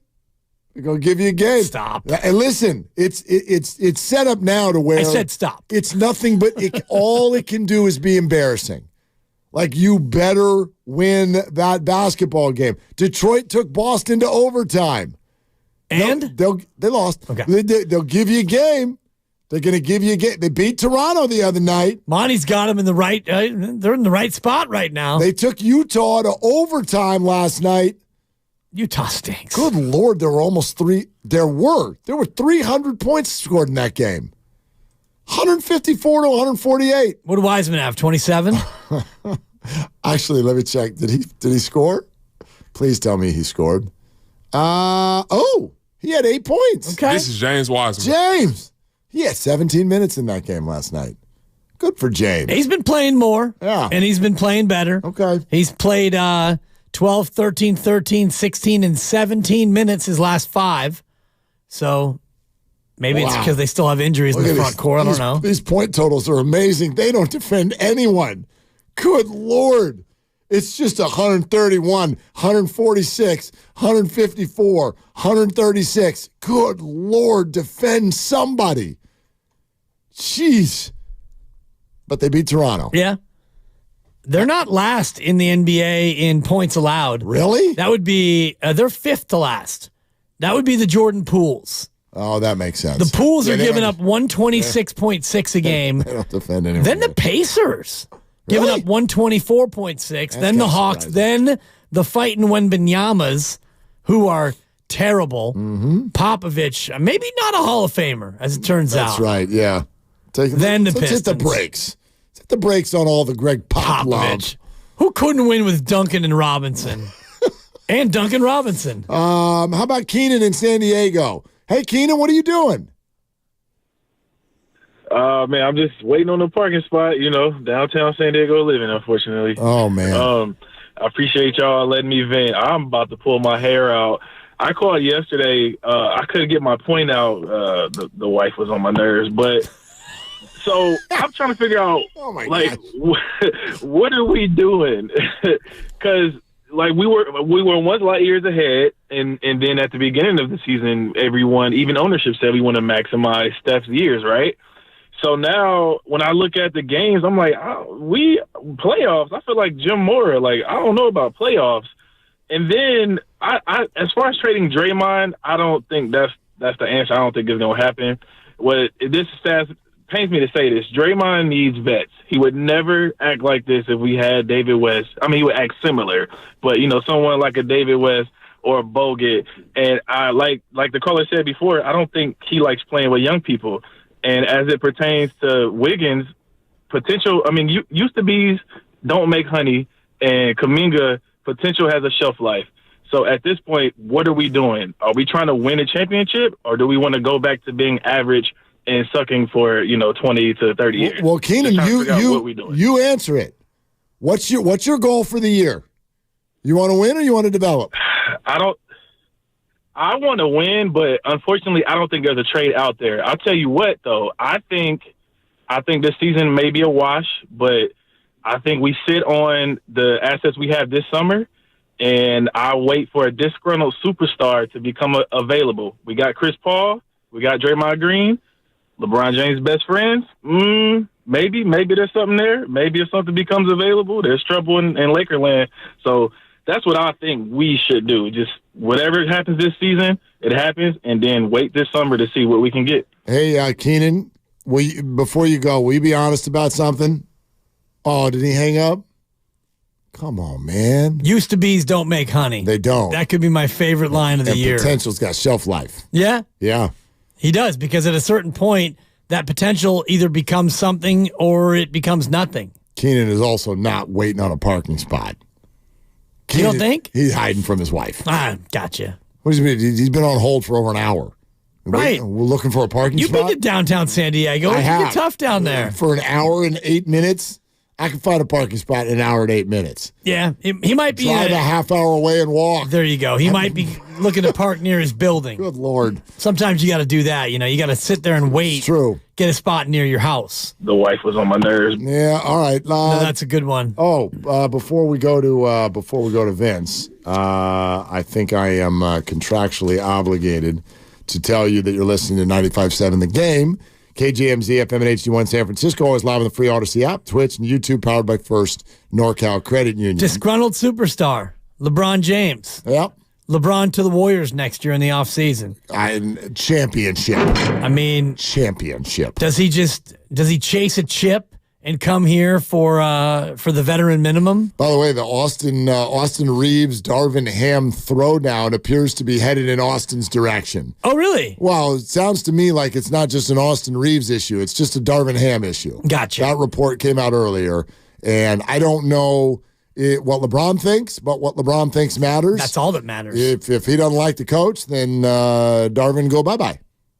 They're going to give you a game. Stop. And listen, it's set up now to where I said stop. It's nothing but all it can do is be embarrassing. Like, you better win that basketball game. Detroit took Boston to overtime. And? They lost. Okay. They'll give you a game. They're going to give you a game. They beat Toronto the other night. Monty's got them in the right. They're in the right spot right now. They took Utah to overtime last night. Utah stinks. Good Lord, there were 300 points scored in that game. 154 to 148. What did Wiseman have? 27. Actually, let me check. Did he score? Please tell me he scored. He had 8 points. Okay. This is James Wiseman. James. He had 17 minutes in that game last night. Good for James. He's been playing more. Yeah. And he's been playing better. Okay. He's played 12, 13, 13, 16, and 17 minutes his last 5. So maybe it's because they still have injuries in the front court. I don't know. These point totals are amazing. They don't defend anyone. Good Lord. It's just 131, 146, 154, 136. Good Lord, defend somebody. Jeez. But they beat Toronto. Yeah. They're not last in the NBA in points allowed. Really? That would be, they're 5th to last. That would be the Jordan Pools. Oh, that makes sense. The Pools are giving up 126.6 a game. They don't defend anyone. Then the Pacers. Giving up 124.6, then the Hawks, then the Fighting Wembanyamas, who are terrible. Popovich, maybe not a Hall of Famer, as it turns out. That's right, yeah. Then the Let's hit the Pistons. brakes. Let's hit the brakes on all the Greg Pop love. Popovich. Who couldn't win with Duncan and Robinson? And Duncan Robinson. How about Keenan in San Diego? Hey, Keenan, what are you doing? Man, I'm just waiting on the parking spot, downtown San Diego living, unfortunately. Oh, man. I appreciate y'all letting me vent. I'm about to pull my hair out. I called yesterday. I couldn't get my point out. The wife was on my nerves. But so I'm trying to figure out, what are we doing? Because, we were once light years ahead, and then at the beginning of the season, everyone, even ownership, said we want to maximize Steph's years, right? So now, when I look at the games, I'm like, playoffs. I feel like Jim Mora. I don't know about playoffs. And then, I as far as trading Draymond, I don't think that's the answer. I don't think it's going to happen. Pains me to say this. Draymond needs vets. He would never act like this if we had David West. I mean, he would act similar, but someone like a David West or a Bogut. And I like the caller said before, I don't think he likes playing with young people. And as it pertains to Wiggins, potential, used to be's don't make honey, and Kaminga, potential has a shelf life. So at this point, what are we doing? Are we trying to win a championship, or do we want to go back to being average and sucking for 20 to 30 years? Well, Keenan, you answer it. What's your goal for the year? You want to win or you want to develop? I want to win, but unfortunately, I don't think there's a trade out there. I'll tell you what, though. I think this season may be a wash, but I think we sit on the assets we have this summer, and I wait for a disgruntled superstar to become available. We got Chris Paul. We got Draymond Green. LeBron James' best friends. Maybe there's something there. Maybe if something becomes available, there's trouble in Lakerland. So that's what I think we should do. Just whatever happens this season, it happens, and then wait this summer to see what we can get. Hey, Keenan, before you go, will you be honest about something? Oh, did he hang up? Come on, man. Used to be's don't make honey. They don't. That could be my favorite line of the year. Potential's got shelf life. Yeah? Yeah. He does, because at a certain point, that potential either becomes something or it becomes nothing. Keenan is also not waiting on a parking spot. You don't think? He's hiding from his wife. Gotcha. What does he mean? He's been on hold for over an hour. Right. We're looking for a parking You've spot. been to downtown San Diego. I It's have. tough down there. For an hour and 8 minutes, I can find a parking spot in an hour and 8 minutes. Yeah, he might be Drive a half hour away and walk. There you go. He might be looking to park near his building. Good Lord. Sometimes you got to do that. You got to sit there and wait. True. Get a spot near your house. The wife was on my nerves. Yeah. All right. No, that's a good one. Before we go to Vince, I think I am contractually obligated to tell you that you're listening to 95.7 The Game, KJMZ FM and HD1 San Francisco, always live on the free Odyssey app, Twitch, and YouTube, powered by First NorCal Credit Union. Disgruntled superstar, LeBron James. Yep. LeBron to the Warriors next year in the offseason. Championship. I mean, championship. Does he chase a chip and come here for the veteran minimum? By the way, the Austin Reeves Darvin Ham throwdown appears to be headed in Austin's direction. Oh, really? Well, it sounds to me like it's not just an Austin Reeves issue; it's just a Darvin Ham issue. Gotcha. That report came out earlier, and I don't know what LeBron thinks, but what LeBron thinks matters. That's all that matters. If he doesn't like the coach, then Darvin go bye-bye.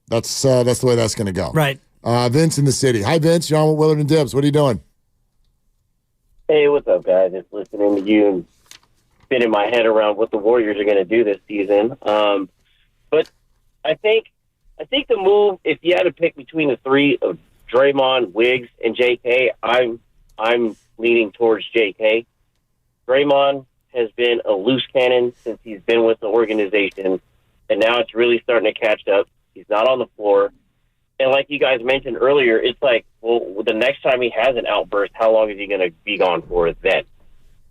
That's the way that's going to go. Right. Vince in the city. Hi, Vince. You're on with Willard and Dibs. What are you doing? Hey, what's up, guys? Just listening to you and spinning my head around what the Warriors are going to do this season. But I think the move, if you had to pick between the three of Draymond, Wiggs, and JK, I'm leaning towards JK. Draymond has been a loose cannon since he's been with the organization, and now it's really starting to catch up. He's not on the floor. And like you guys mentioned earlier, it's like, well, the next time he has an outburst, how long is he going to be gone for then?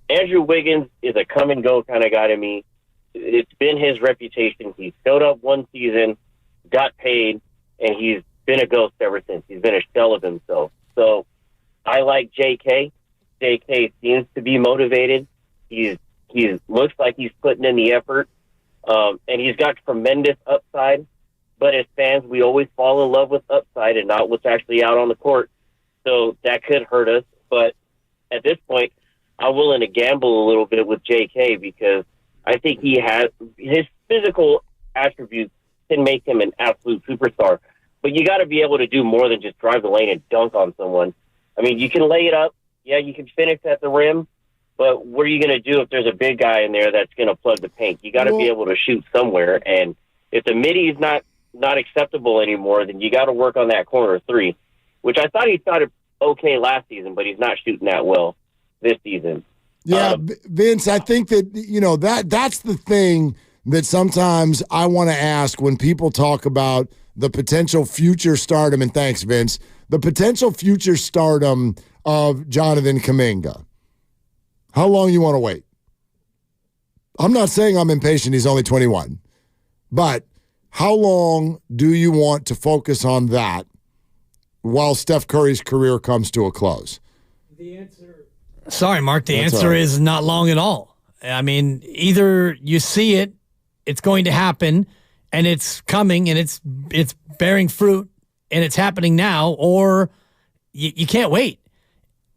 Andrew Wiggins is a come-and-go kind of guy to me. It's been his reputation. He showed up one season, got paid, and he's been a ghost ever since. He's been a shell of himself. So I like JK. JK seems to be motivated. He looks like he's putting in the effort, and he's got tremendous upside. But as fans, we always fall in love with upside and not what's actually out on the court. So that could hurt us. But at this point, I'm willing to gamble a little bit with JK because I think he has his physical attributes can make him an absolute superstar. But you got to be able to do more than just drive the lane and dunk on someone. I mean, you can lay it up. Yeah, you can finish at the rim. But what are you going to do if there's a big guy in there that's going to plug the paint? You got to be able to shoot somewhere. And if the midi is not acceptable anymore, then you got to work on that corner three, which I thought he started okay last season, but he's not shooting that well this season. Yeah, Vince, I think that, that's the thing that sometimes I want to ask when people talk about the potential future stardom, and thanks, Vince, the potential future stardom of Jonathan Kaminga. How long you want to wait? I'm not saying I'm impatient. He's only 21. But how long do you want to focus on that while Steph Curry's career comes to a close? Sorry, Mark. The answer is not long at all. I mean, either you see it, it's going to happen, and it's coming, and it's bearing fruit, and it's happening now, or you can't wait.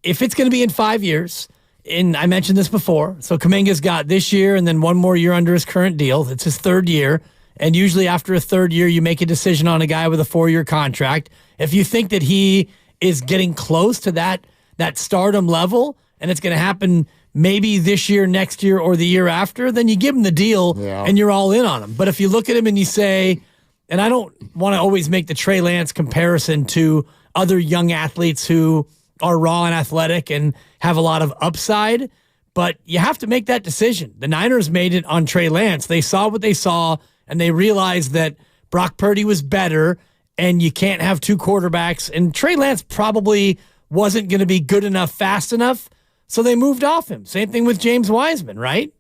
If it's going to be in 5 years, and I mentioned this before, so Kaminga's got this year and then one more year under his current deal. It's his third year. And usually after a third year, you make a decision on a guy with a 4-year contract. If you think that he is getting close to that stardom level and it's going to happen maybe this year, next year, or the year after, then you give him the deal and you're all in on him. But if you look at him and you say, and I don't want to always make the Trey Lance comparison to other young athletes who are raw and athletic and have a lot of upside, but you have to make that decision. The Niners made it on Trey Lance. They saw what they saw, and they realized that Brock Purdy was better, and you can't have two quarterbacks. And Trey Lance probably wasn't going to be good enough, fast enough, so they moved off him. Same thing with James Wiseman, right?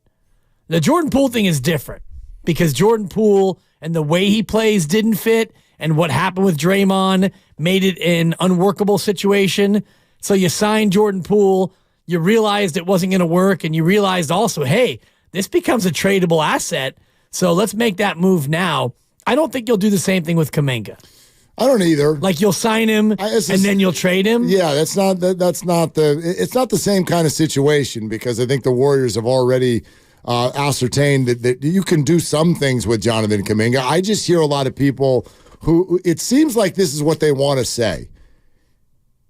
The Jordan Poole thing is different because Jordan Poole and the way he plays didn't fit, and what happened with Draymond made it an unworkable situation. So you signed Jordan Poole, you realized it wasn't going to work, and you realized also, hey, this becomes a tradable asset, so let's make that move now. I don't think you'll do the same thing with Kaminga. I don't either. Like you'll sign him and then you'll trade him. Yeah, it's not the same kind of situation because I think the Warriors have already ascertained that you can do some things with Jonathan Kaminga. I just hear a lot of people who it seems like this is what they want to say.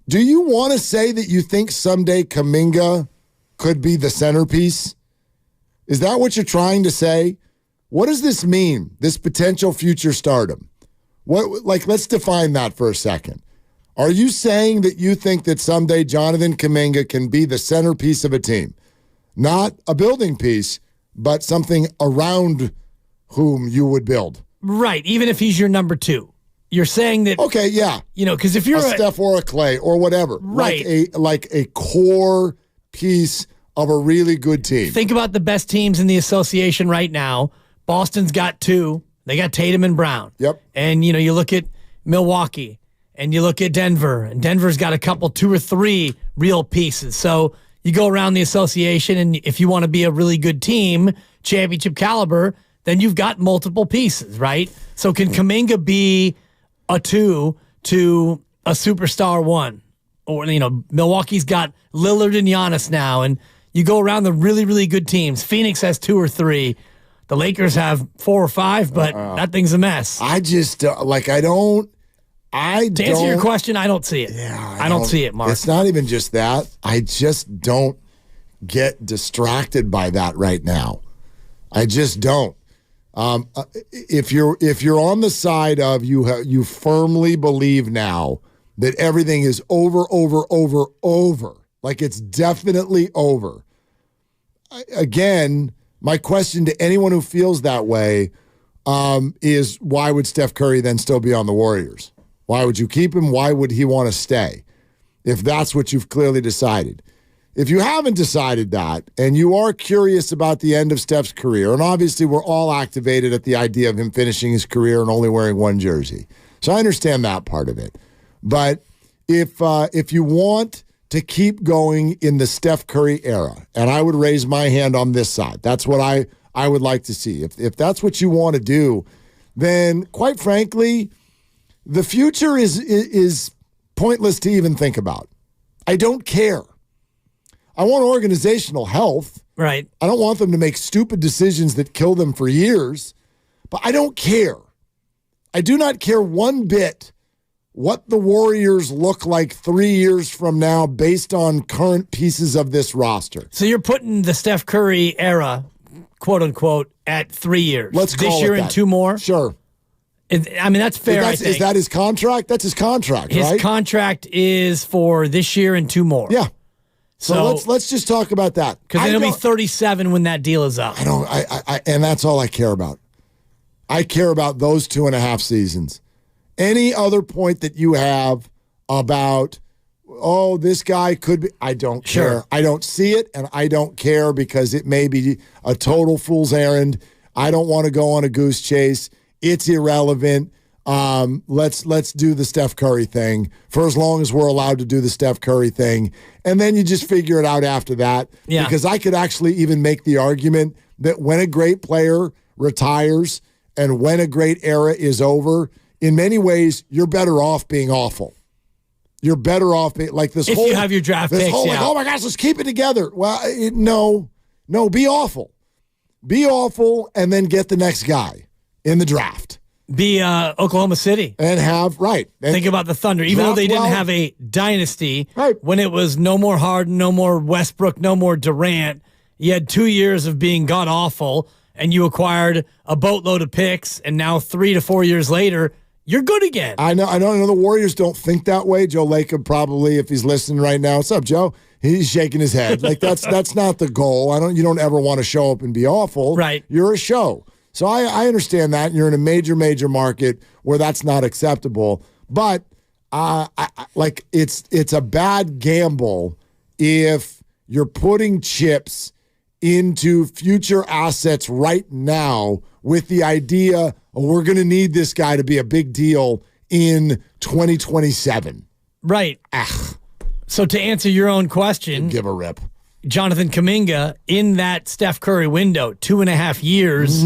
Do you want to say that you think someday Kaminga could be the centerpiece? Is that what you're trying to say? What does this mean, this potential future stardom? Let's define that for a second. Are you saying that you think that someday Jonathan Kaminga can be the centerpiece of a team? Not a building piece, but something around whom you would build. Right, even if he's your number 2. You're saying that... Okay, yeah. Because if you're a Steph or a Clay or whatever. Right. Like a core piece of a really good team. Think about the best teams in the association right now. Boston's got 2. They got Tatum and Brown. Yep. And, you look at Milwaukee and you look at Denver, and Denver's got a couple, 2 or 3 real pieces. So you go around the association, and if you want to be a really good team, championship caliber, then you've got multiple pieces, right? So can Kaminga be a 2 to a superstar 1? Or, Milwaukee's got Lillard and Giannis now, and you go around the really, really good teams. Phoenix has 2 or 3. The Lakers have 4 or 5, but that thing's a mess. I just, To answer your question, I don't see it. Yeah, I don't see it, Mark. It's not even just that. I just don't get distracted by that right now. I just don't. If you're on the side of you firmly believe now that everything is over, like it's definitely over. Again, my question to anyone who feels that way is why would Steph Curry then still be on the Warriors? Why would you keep him? Why would he want to stay if that's what you've clearly decided? If you haven't decided that and you are curious about the end of Steph's career, and obviously we're all activated at the idea of him finishing his career and only wearing 1 jersey. So I understand that part of it. But if you want to keep going in the Steph Curry era, and I would raise my hand on this side. That's what I would like to see. If that's what you want to do, then quite frankly, the future is pointless to even think about. I don't care. I want organizational health. Right. I don't want them to make stupid decisions that kill them for years, but I don't care. I do not care one bit what the Warriors look like 3 years from now based on current pieces of this roster. So you're putting the Steph Curry era, quote unquote, at 3 years. Let's call this year it and that. 2 more? Sure. That's fair, I think. Is that his contract? That's his contract, right? His contract is for this year and 2 more. Yeah. So let's just talk about that. Because it'll be 37 when that deal is up. And that's all I care about. I care about those 2.5 seasons. Any other point that you have about, this guy could be, I don't care. Sure. I don't see it, and I don't care because it may be a total fool's errand. I don't want to go on a goose chase. It's irrelevant. Let's do the Steph Curry thing for as long as we're allowed to do the Steph Curry thing. And then you just figure it out after that. Yeah. Because I could actually even make the argument that when a great player retires and when a great era is over, in many ways, you're better off being awful. You're better off being like this if whole. You have your draft picks, like, oh my gosh, let's keep it together. Well, no, be awful. Be awful and then get the next guy in the draft. Be Oklahoma City. And think about the Thunder. Even though they didn't have a dynasty, when it was no more Harden, no more Westbrook, no more Durant, you had 2 years of being god-awful, and you acquired a boatload of picks, and now 3 to 4 years later, you're good again. I know the Warriors don't think that way. Joe Lacob probably, if he's listening right now, what's up, Joe? He's shaking his head. Like that's not the goal. You don't ever want to show up and be awful. Right. You're a show. So I understand that. You're in a major market where that's not acceptable. But it's a bad gamble if you're putting chips into future assets right now with the idea, we're going to need this guy to be a big deal in 2027. Right. So to answer your own question, give a rip. Jonathan Kaminga, in that Steph Curry window, 2.5 years,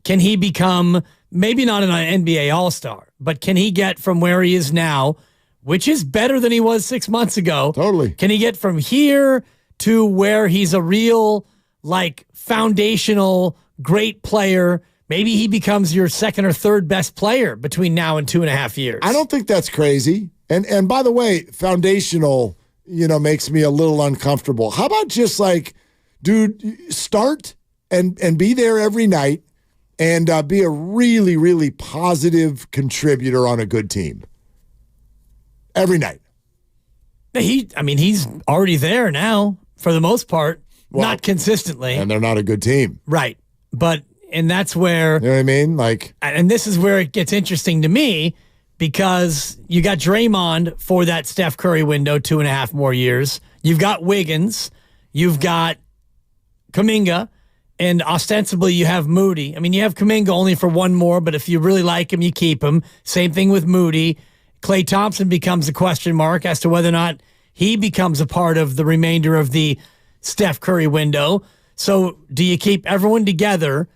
can he become maybe not an NBA All-Star, but can he get from where he is now, which is better than he was 6 months ago? Totally. Can he get from here to where he's a real, like, foundational, great player? Maybe he becomes your second or third best player between now and 2.5 years. I don't think that's crazy. And by the way, foundational, makes me a little uncomfortable. How about just like, dude, start and be there every night and be a really, really positive contributor on a good team. Every night. He's already there now for the most part, not consistently. And they're not a good team. Right. And that's where, you know what I mean? Like, and this is where it gets interesting to me, because you got Draymond for that Steph Curry window, 2.5 more years. You've got Wiggins. You've got Kaminga. And ostensibly you have Moody. I mean, you have Kaminga only for one more, but if you really like him, you keep him. Same thing with Moody. Klay Thompson becomes a question mark as to whether or not he becomes a part of the remainder of the Steph Curry window. So do you keep everyone together,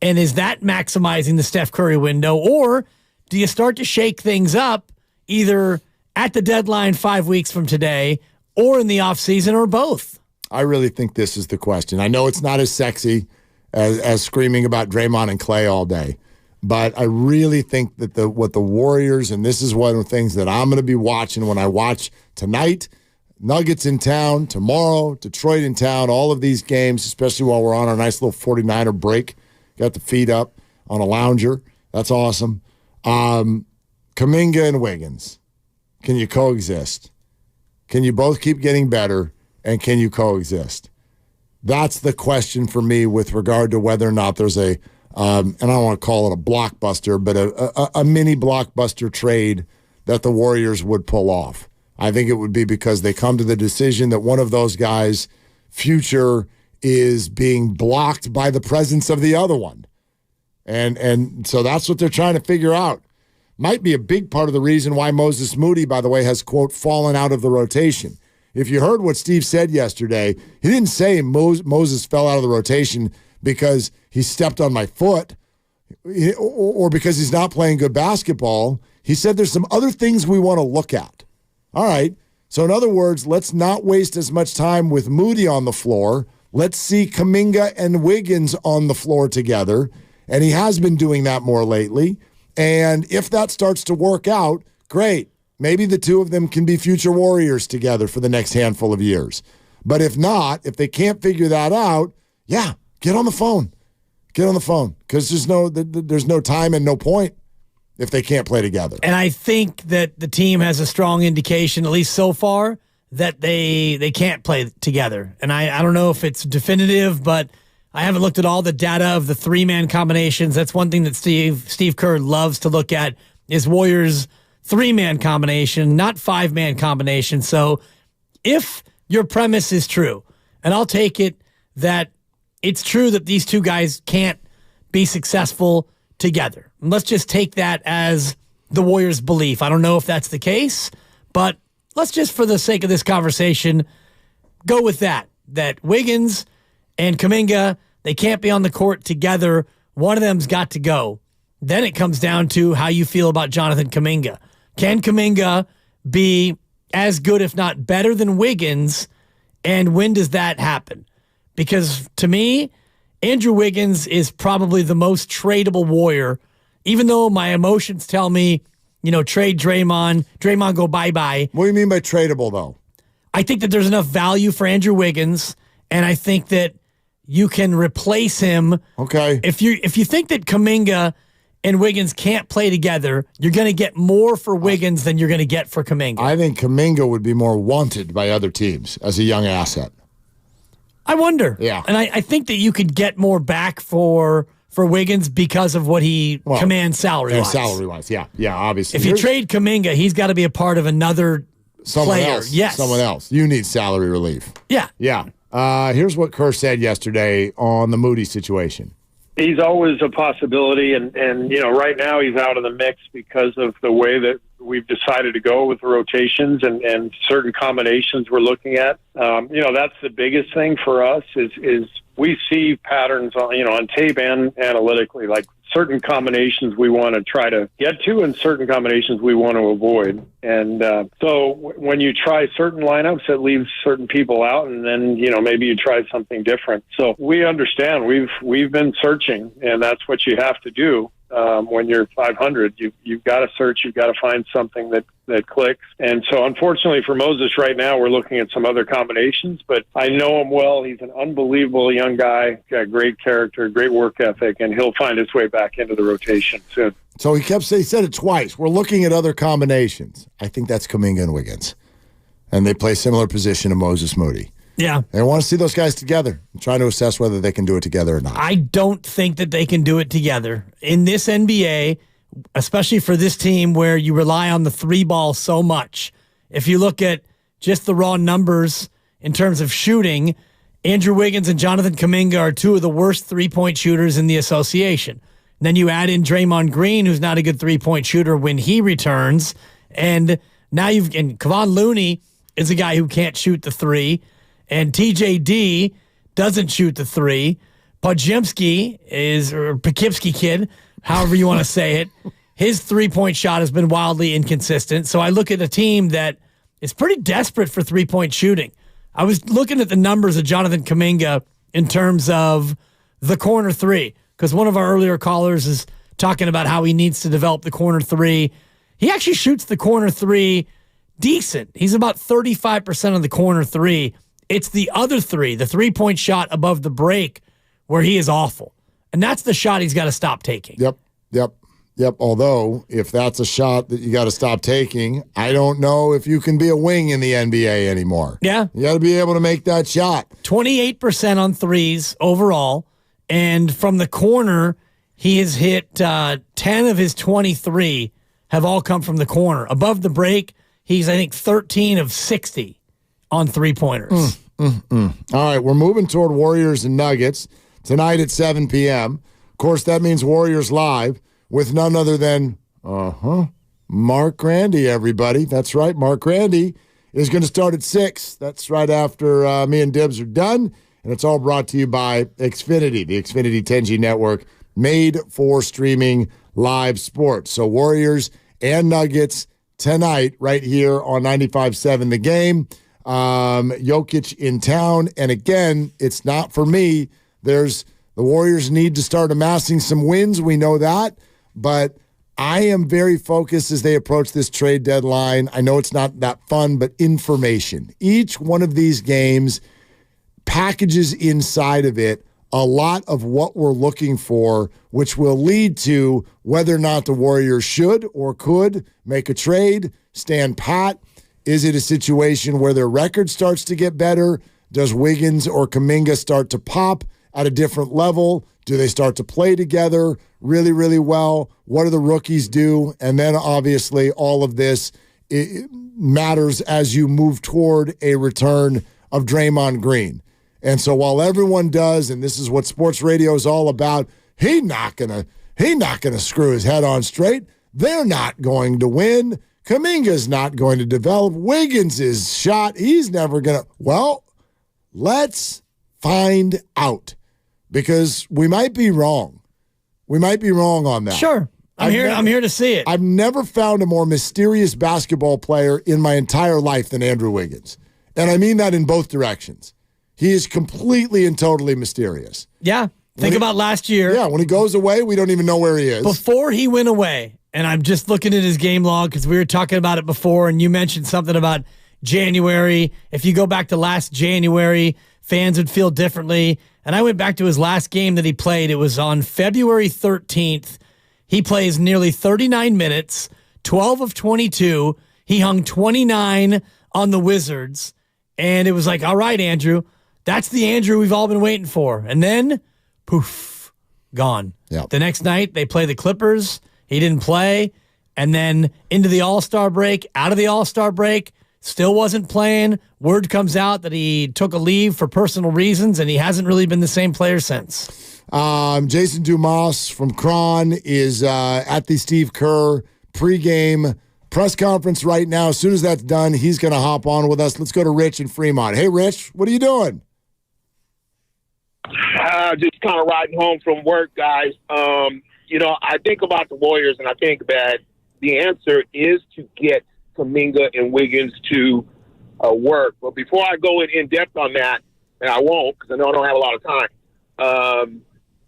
and is that maximizing the Steph Curry window, or do you start to shake things up either at the deadline 5 weeks from today or in the offseason, or both? I really think this is the question. I know it's not as sexy as screaming about Draymond and Klay all day, but I really think that what the Warriors, and this is one of the things that I'm going to be watching when I watch tonight, Nuggets in town, tomorrow, Detroit in town, all of these games, especially while we're on our nice little 49er break. Got the feet up on a lounger. That's awesome. Kaminga and Wiggins, can you coexist? Can you both keep getting better, and can you coexist? That's the question for me with regard to whether or not there's and I don't want to call it a blockbuster, but a mini blockbuster trade that the Warriors would pull off. I think it would be because they come to the decision that one of those guys' future is being blocked by the presence of the other one. And so that's what they're trying to figure out. Might be a big part of the reason why Moses Moody, by the way, has, quote, fallen out of the rotation. If you heard what Steve said yesterday, he didn't say Moses fell out of the rotation because he stepped on my foot or because he's not playing good basketball. He said there's some other things we want to look at. All right. So in other words, let's not waste as much time with Moody on the floor. Let's see Kaminga and Wiggins on the floor together. And he has been doing that more lately. And if that starts to work out, great. Maybe the two of them can be future Warriors together for the next handful of years. But if not, if they can't figure that out, yeah, get on the phone. Get on the phone, because there's no time and no point if they can't play together. And I think that the team has a strong indication, at least so far, that they can't play together. And I don't know if it's definitive, but I haven't looked at all the data of the three-man combinations. That's one thing that Steve Kerr loves to look at, is Warriors' three-man combination, not five-man combination. So if your premise is true, and I'll take it that it's true that these two guys can't be successful together. And let's just take that as the Warriors' belief. I don't know if that's the case, but let's just, for the sake of this conversation, go with that Wiggins and Kaminga, they can't be on the court together. One of them's got to go. Then it comes down to how you feel about Jonathan Kaminga. Can Kaminga be as good, if not better, than Wiggins? And when does that happen? Because to me, Andrew Wiggins is probably the most tradable Warrior, even though my emotions tell me, trade Draymond go bye-bye. What do you mean by tradable, though? I think that there's enough value for Andrew Wiggins, and I think that you can replace him. Okay. If you think that Kaminga and Wiggins can't play together, you're going to get more for Wiggins than you're going to get for Kaminga. I think Kaminga would be more wanted by other teams as a young asset. I wonder. Yeah. And I think that you could get more back for Wiggins because of what he commands salary-wise. Salary-wise, yeah. Yeah, obviously. If you trade Kaminga, he's got to be a part of another player. Else. Yes. Someone else. You need salary relief. Yeah. Yeah. Here's what Kerr said yesterday on the Moody situation. He's always a possibility, and right now he's out of the mix because of the way that we've decided to go with the rotations and certain combinations we're looking at. That's the biggest thing for us is we see patterns on tape and analytically, like certain combinations we want to try to get to and certain combinations we want to avoid. And so when you try certain lineups, it leaves certain people out, and then, maybe you try something different. So we understand. We've been searching, and that's what you have to do. When you're 500, you've got to search. You've got to find something that clicks. And so, unfortunately for Moses, right now we're looking at some other combinations. But I know him well. He's an unbelievable young guy. Got great character, great work ethic, and he'll find his way back into the rotation soon. So he said it twice. We're looking at other combinations. I think that's Kaminga and Wiggins, and they play similar position to Moses Moody. Yeah. And I want to see those guys together and trying to assess whether they can do it together or not. I don't think that they can do it together. In this NBA, especially for this team where you rely on the three ball so much, if you look at just the raw numbers in terms of shooting, Andrew Wiggins and Jonathan Kaminga are two of the worst three-point shooters in the association. And then you add in Draymond Green, who's not a good three-point shooter when he returns. And now and Kevon Looney is a guy who can't shoot the three. And TJD doesn't shoot the three. Podziemski or Poughkeepsie kid, however you want to say it, his three-point shot has been wildly inconsistent. So I look at a team that is pretty desperate for three-point shooting. I was looking at the numbers of Jonathan Kaminga in terms of the corner three, because one of our earlier callers is talking about how he needs to develop the corner three. He actually shoots the corner three decent. He's about 35% of the corner three. It's the other three, the three-point shot above the break, where he is awful. And that's the shot he's got to stop taking. Yep. Although, if that's a shot that you got to stop taking, I don't know if you can be a wing in the NBA anymore. Yeah. You got to be able to make that shot. 28% on threes overall. And from the corner, he has hit 10 of his 23 have all come from the corner. Above the break, he's, I think, 13 of 60. On three-pointers. All right, we're moving toward Warriors and Nuggets tonight at 7 p.m. Of course, that means Warriors Live with none other than, Mark Grandy, everybody. That's right, Mark Grandy is going to start at 6. That's right after me and Dibs are done, and it's all brought to you by Xfinity, the Xfinity 10G network made for streaming live sports. So Warriors and Nuggets tonight right here on 95.7 The Game. Jokic in town, and again, it's not for me. The Warriors need to start amassing some wins. We know that, but I am very focused as they approach this trade deadline. I know it's not that fun, but information. Each one of these games packages inside of it a lot of what we're looking for, which will lead to whether or not the Warriors should or could make a trade, stand pat. Is it a situation where their record starts to get better? Does Wiggins or Kaminga start to pop at a different level? Do they start to play together really, really well? What do the rookies do? And then obviously all of this matters as you move toward a return of Draymond Green. And so while everyone does, and this is what sports radio is all about, he's not gonna screw his head on straight. They're not going to win. Kaminga's not going to develop. Wiggins is shot. He's never going to. Well, let's find out, because we might be wrong. We might be wrong on that. Sure. I'm here to see it. I've never found a more mysterious basketball player in my entire life than Andrew Wiggins. And I mean that in both directions. He is completely and totally mysterious. Yeah. Think about last year. Yeah, when he goes away, we don't even know where he is. Before he went away, and I'm just looking at his game log because we were talking about it before, and you mentioned something about January. If you go back to last January, fans would feel differently. And I went back to his last game that he played. It was on February 13th. He plays nearly 39 minutes, 12 of 22. He hung 29 on the Wizards. And it was like, all right, Andrew, that's the Andrew we've all been waiting for. And then, poof, gone. Yep. The next night, they play the Clippers. He didn't play. And then into the All-Star break, out of the All-Star break, still wasn't playing. Word comes out that he took a leave for personal reasons, and he hasn't really been the same player since. Jason Dumas from Cron is at the Steve Kerr pregame press conference right now. As soon as that's done, he's going to hop on with us. Let's go to Rich in Fremont. Hey, Rich, what are you doing? Just kind of riding home from work, guys. I think about the Warriors, and I think that the answer is to get Kaminga and Wiggins to work. But before I go in depth on that, and I won't because I know I don't have a lot of time,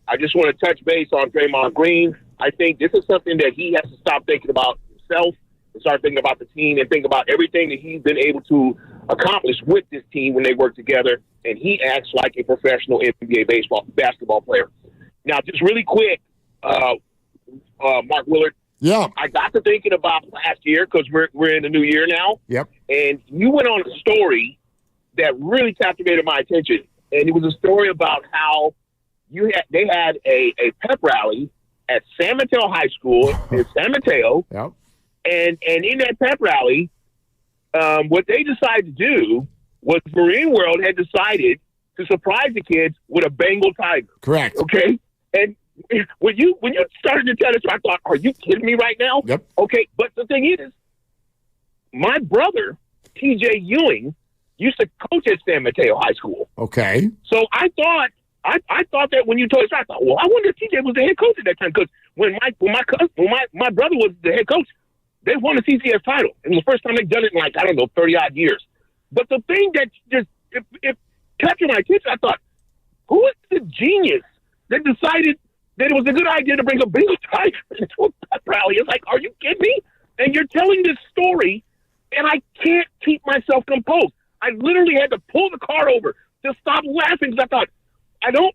I just want to touch base on Draymond Green. I think this is something that he has to stop thinking about himself and start thinking about the team and think about everything that he's been able to accomplish with this team when they work together. And he acts like a professional NBA basketball player. Now, just really quick, Mark Willard. Yeah. I got to thinking about last year because we're in the new year now. Yep. And you went on a story that really captivated my attention. And it was a story about how they had a pep rally at San Mateo High School in San Mateo. Yep. And in that pep rally, what they decided to do was Marine World had decided to surprise the kids with a Bengal tiger. Correct. Okay? And when you started to tell us, I thought, are you kidding me right now? Yep. Okay, but the thing is, my brother, TJ Ewing, used to coach at San Mateo High School. Okay. So I thought that when you told us, I thought, well, I wonder if TJ was the head coach at that time. Because when my brother was the head coach, they won the CCS title. It was the first time they'd done it in 30-odd years. But the thing that just it captured my attention, I thought, who is the genius that decided that it was a good idea to bring a Bengal tiger into a pep rally? It's like, are you kidding me? And you're telling this story, and I can't keep myself composed. I literally had to pull the car over to stop laughing because I thought, I'm not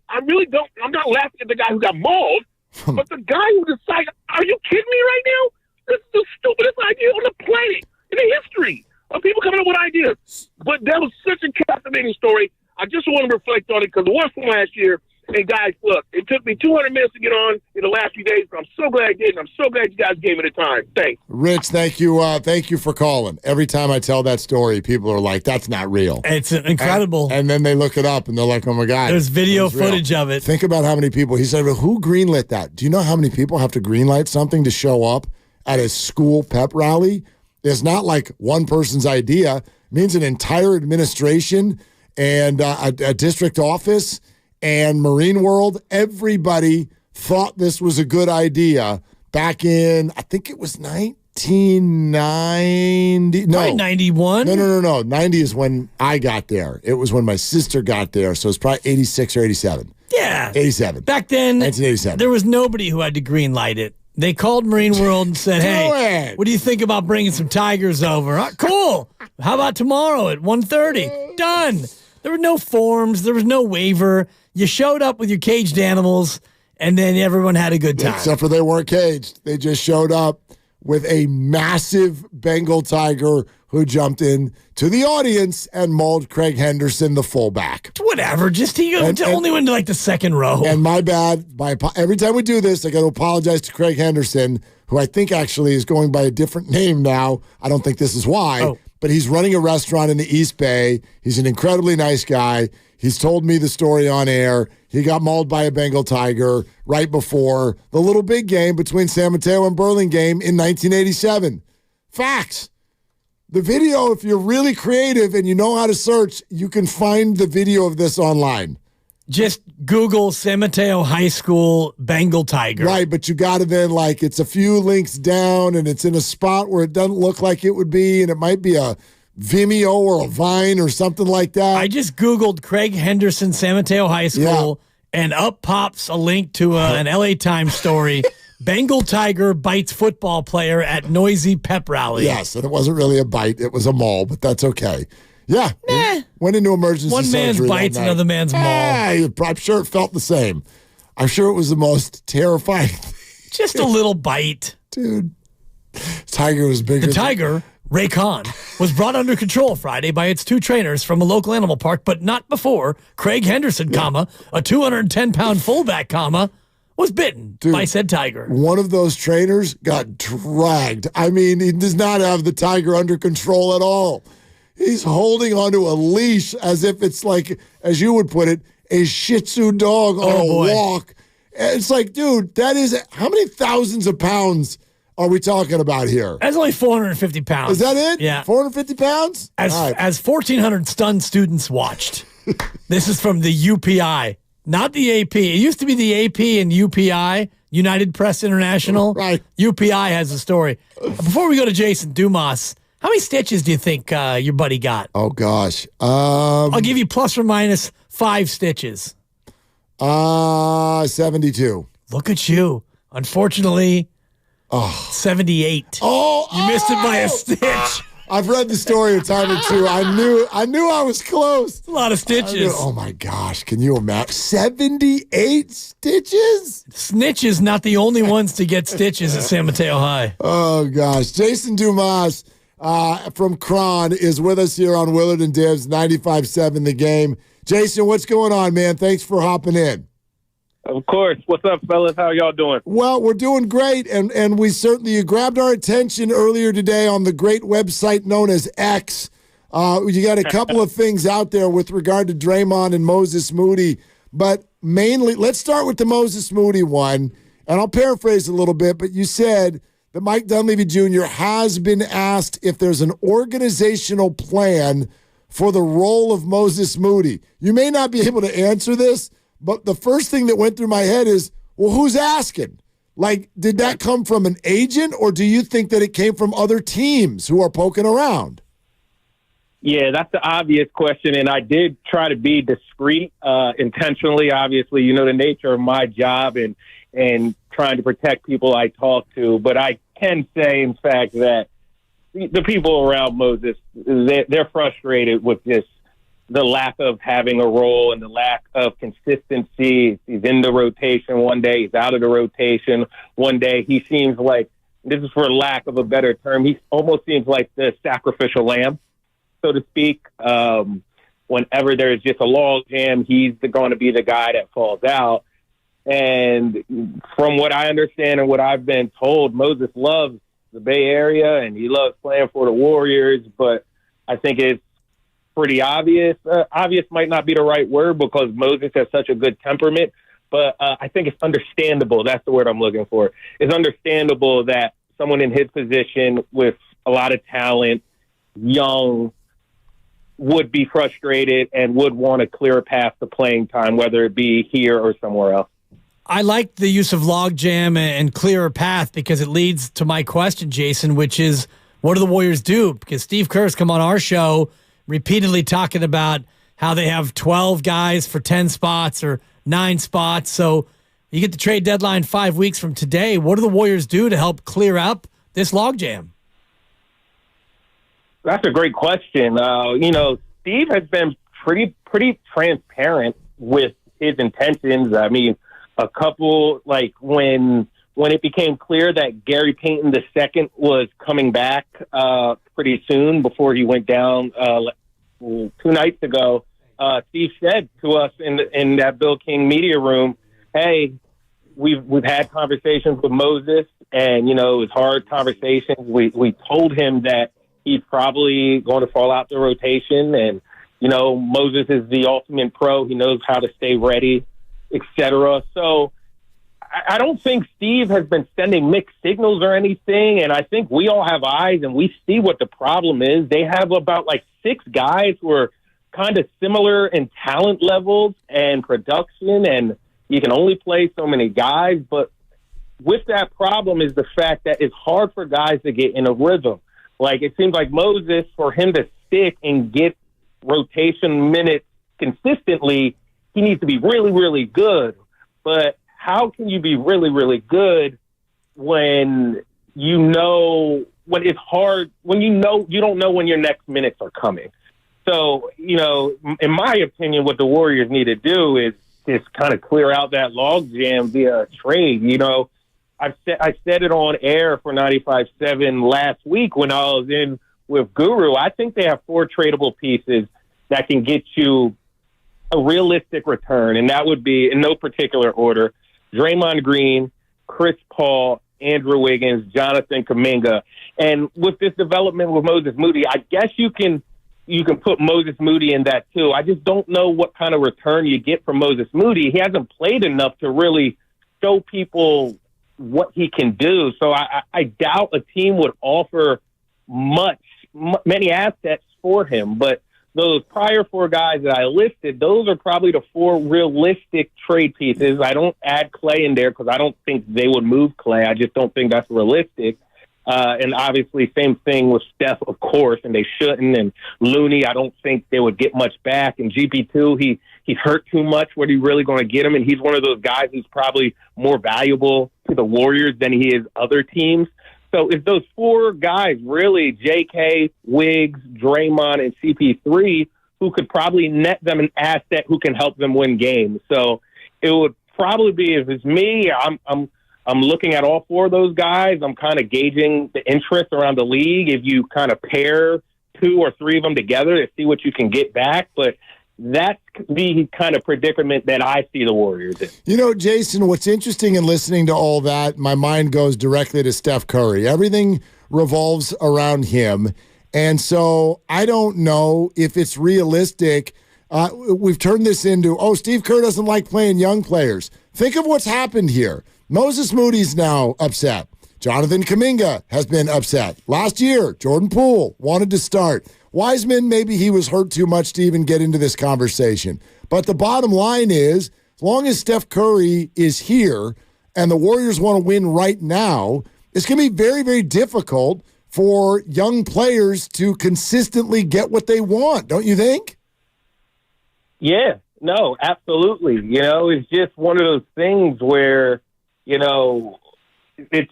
laughing at the guy who got mauled, but the guy who decided, are you kidding me right now? This is the stupidest idea on the planet in the history of people coming up with ideas. But that was such a captivating story. I just want to reflect on it because it was from last year. And guys, look, it took me 200 minutes to get on in the last few days, but I'm so glad I did, and I'm so glad you guys gave me the time. Thanks. Rich, thank you. Thank you for calling. Every time I tell that story, people are like, that's not real. It's incredible. And then they look it up, and they're like, oh, my God. There's video footage of it. Think about how many people. He said, well, who greenlit that? Do you know how many people have to greenlight something to show up at a school pep rally? It's not like one person's idea. It means an entire administration and a district office and Marine World, everybody thought this was a good idea back in, I think it was 1990. No. Probably 91. No. 90 is when I got there. It was when my sister got there, so it's probably 86 or 87. Yeah. 87. Back then, 1987. There was nobody who had to green light it. They called Marine World and said, hey, what do you think about bringing some tigers over? Cool. How about tomorrow at 1:30? Done. There were no forms. There was no waiver. You showed up with your caged animals, and then everyone had a good time. Except for they weren't caged. They just showed up with a massive Bengal tiger who jumped in to the audience and mauled Craig Henderson, the fullback. Whatever. Just he only went to the second row. And my bad. Every time we do this, I got to apologize to Craig Henderson, who I think actually is going by a different name now. I don't think this is why. Oh. But he's running a restaurant in the East Bay. He's an incredibly nice guy. He's told me the story on air. He got mauled by a Bengal tiger right before the Little Big game between San Mateo and Burlingame in 1987. Facts. The video, if you're really creative and you know how to search, you can find the video of this online. Just Google San Mateo High School Bengal tiger. Right, but you got to then, it's a few links down, and it's in a spot where it doesn't look like it would be, and it might be a Vimeo or a Vine or something like that. I just Googled Craig Henderson San Mateo High School, and up pops a link to an LA Times story. Bengal tiger bites football player at noisy pep rally. Yes, and it wasn't really a bite. It was a maul, but that's okay. Yeah. Went into emergency One man's surgery bites, another man's maul. I'm sure it felt the same. I'm sure it was the most terrifying thing. Just a little bite. Dude. Tiger was bigger. The tiger, Ray Khan, was brought under control Friday by its two trainers from a local animal park, but not before Craig Henderson, a 210-pound fullback, was bitten by said tiger. One of those trainers got dragged. I mean, he does not have the tiger under control at all. He's holding onto a leash as if it's like, as you would put it, a Shih Tzu dog on a walk. It's like, dude, that is, how many thousands of pounds are we talking about here? That's only 450 pounds. Is that it? Yeah. 450 pounds? As 1,400 stunned students watched. This is from the UPI, not the AP. It used to be the AP and UPI, United Press International. Right. UPI has a story. Before we go to Jason Dumas, how many stitches do you think your buddy got? Oh, gosh. I'll give you plus or minus 5 stitches. 72. Look at you. Unfortunately, 78. Oh, you missed it by a stitch. I've read the story a time or two. I knew I was close. A lot of stitches. Oh my gosh, can you imagine 78 stitches? Snitches not the only ones to get stitches at San Mateo High. Oh gosh, Jason Dumas from Cron is with us here on Willard and Dibs 95.7 The Game. Jason, what's going on, man? Thanks for hopping in. Of course. What's up, fellas? How y'all doing? Well, we're doing great, and we certainly, you grabbed our attention earlier today on the great website known as X. You got a couple of things out there with regard to Draymond and Moses Moody, but mainly, let's start with the Moses Moody one, and I'll paraphrase a little bit, but you said that Mike Dunleavy Jr. has been asked if there's an organizational plan for the role of Moses Moody. You may not be able to answer this, but the first thing that went through my head is, well, who's asking? Like, did that come from an agent, or do you think that it came from other teams who are poking around? Yeah, that's the obvious question, and I did try to be discreet intentionally. Obviously, you know the nature of my job and trying to protect people I talk to. But I can say, in fact, that the people around Moses, they're frustrated with just the lack of having a role and the lack of consistency. He's in the rotation one day, he's out of the rotation one day. He seems like, this is for lack of a better term, he almost seems like the sacrificial lamb, so to speak. Whenever there's just a log jam, he's going to be the guy that falls out. And from what I understand and what I've been told, Moses loves the Bay Area and he loves playing for the Warriors, but I think it's pretty obvious. Obvious might not be the right word because Moses has such a good temperament, but I think it's understandable. That's the word I'm looking for. It's understandable that someone in his position with a lot of talent, young, would be frustrated and would want a clear path to playing time, whether it be here or somewhere else. I like the use of logjam and clearer path because it leads to my question, Jason, which is, what do the Warriors do? Because Steve Kerr's come on our show repeatedly talking about how they have 12 guys for 10 spots or 9 spots. So you get the trade deadline 5 weeks from today. What do the Warriors do to help clear up this logjam? That's a great question. Steve has been pretty transparent with his intentions. I mean, a couple, like when it became clear that Gary Payton II was coming back pretty soon before he went down 2 nights ago, Steve said to us in that Bill King media room, hey, we've had conversations with Moses, and, it was hard conversations. We told him that he's probably going to fall out the rotation, and, Moses is the ultimate pro. He knows how to stay ready, etc. So I don't think Steve has been sending mixed signals or anything, and I think we all have eyes and we see what the problem is. They have about 6 guys who are kind of similar in talent levels and production, and you can only play so many guys. But with that problem is the fact that it's hard for guys to get in a rhythm. It seems like Moses, for him to stick and get rotation minutes consistently, he needs to be really, really good. But how can you be really, really good when it's hard, when you don't know when your next minutes are coming? So, in my opinion, what the Warriors need to do is just kind of clear out that logjam via a trade. I said it on air for 95.7 last week when I was in with Guru. I think they have 4 tradable pieces that can get you a realistic return, and that would be, in no particular order, Draymond Green, Chris Paul, Andrew Wiggins, Jonathan Kaminga. And with this development with Moses Moody, I guess you can put Moses Moody in that too. I just don't know what kind of return you get from Moses Moody. He hasn't played enough to really show people what he can do. So I doubt a team would offer many assets for him. But those prior four guys that I listed, those are probably the four realistic trade pieces. I don't add Clay in there because I don't think they would move Clay. I just don't think that's realistic. And obviously, same thing with Steph, of course, and they shouldn't. And Looney, I don't think they would get much back. And GP2, he's hurt too much. What are you really going to get him? And he's one of those guys who's probably more valuable to the Warriors than he is other teams. So if those four guys really, JK, Wiggs, Draymond, and CP3, who could probably net them an asset who can help them win games. So it would probably be, if it's me, I'm looking at all four of those guys. I'm kind of gauging the interest around the league. If you kind of pair two or three of them together to see what you can get back. But that's the kind of predicament that I see the Warriors in. You know, Jason, what's interesting in listening to all that, my mind goes directly to Steph Curry. Everything revolves around him. And so I don't know if it's realistic. We've turned this into, Steve Kerr doesn't like playing young players. Think of what's happened here. Moses Moody's now upset. Jonathan Kaminga has been upset. Last year, Jordan Poole wanted to start. Wiseman, maybe he was hurt too much to even get into this conversation. But the bottom line is, as long as Steph Curry is here and the Warriors want to win right now, it's going to be very, very difficult for young players to consistently get what they want, don't you think? Yeah, no, absolutely. You know, it's just one of those things where, you know, it's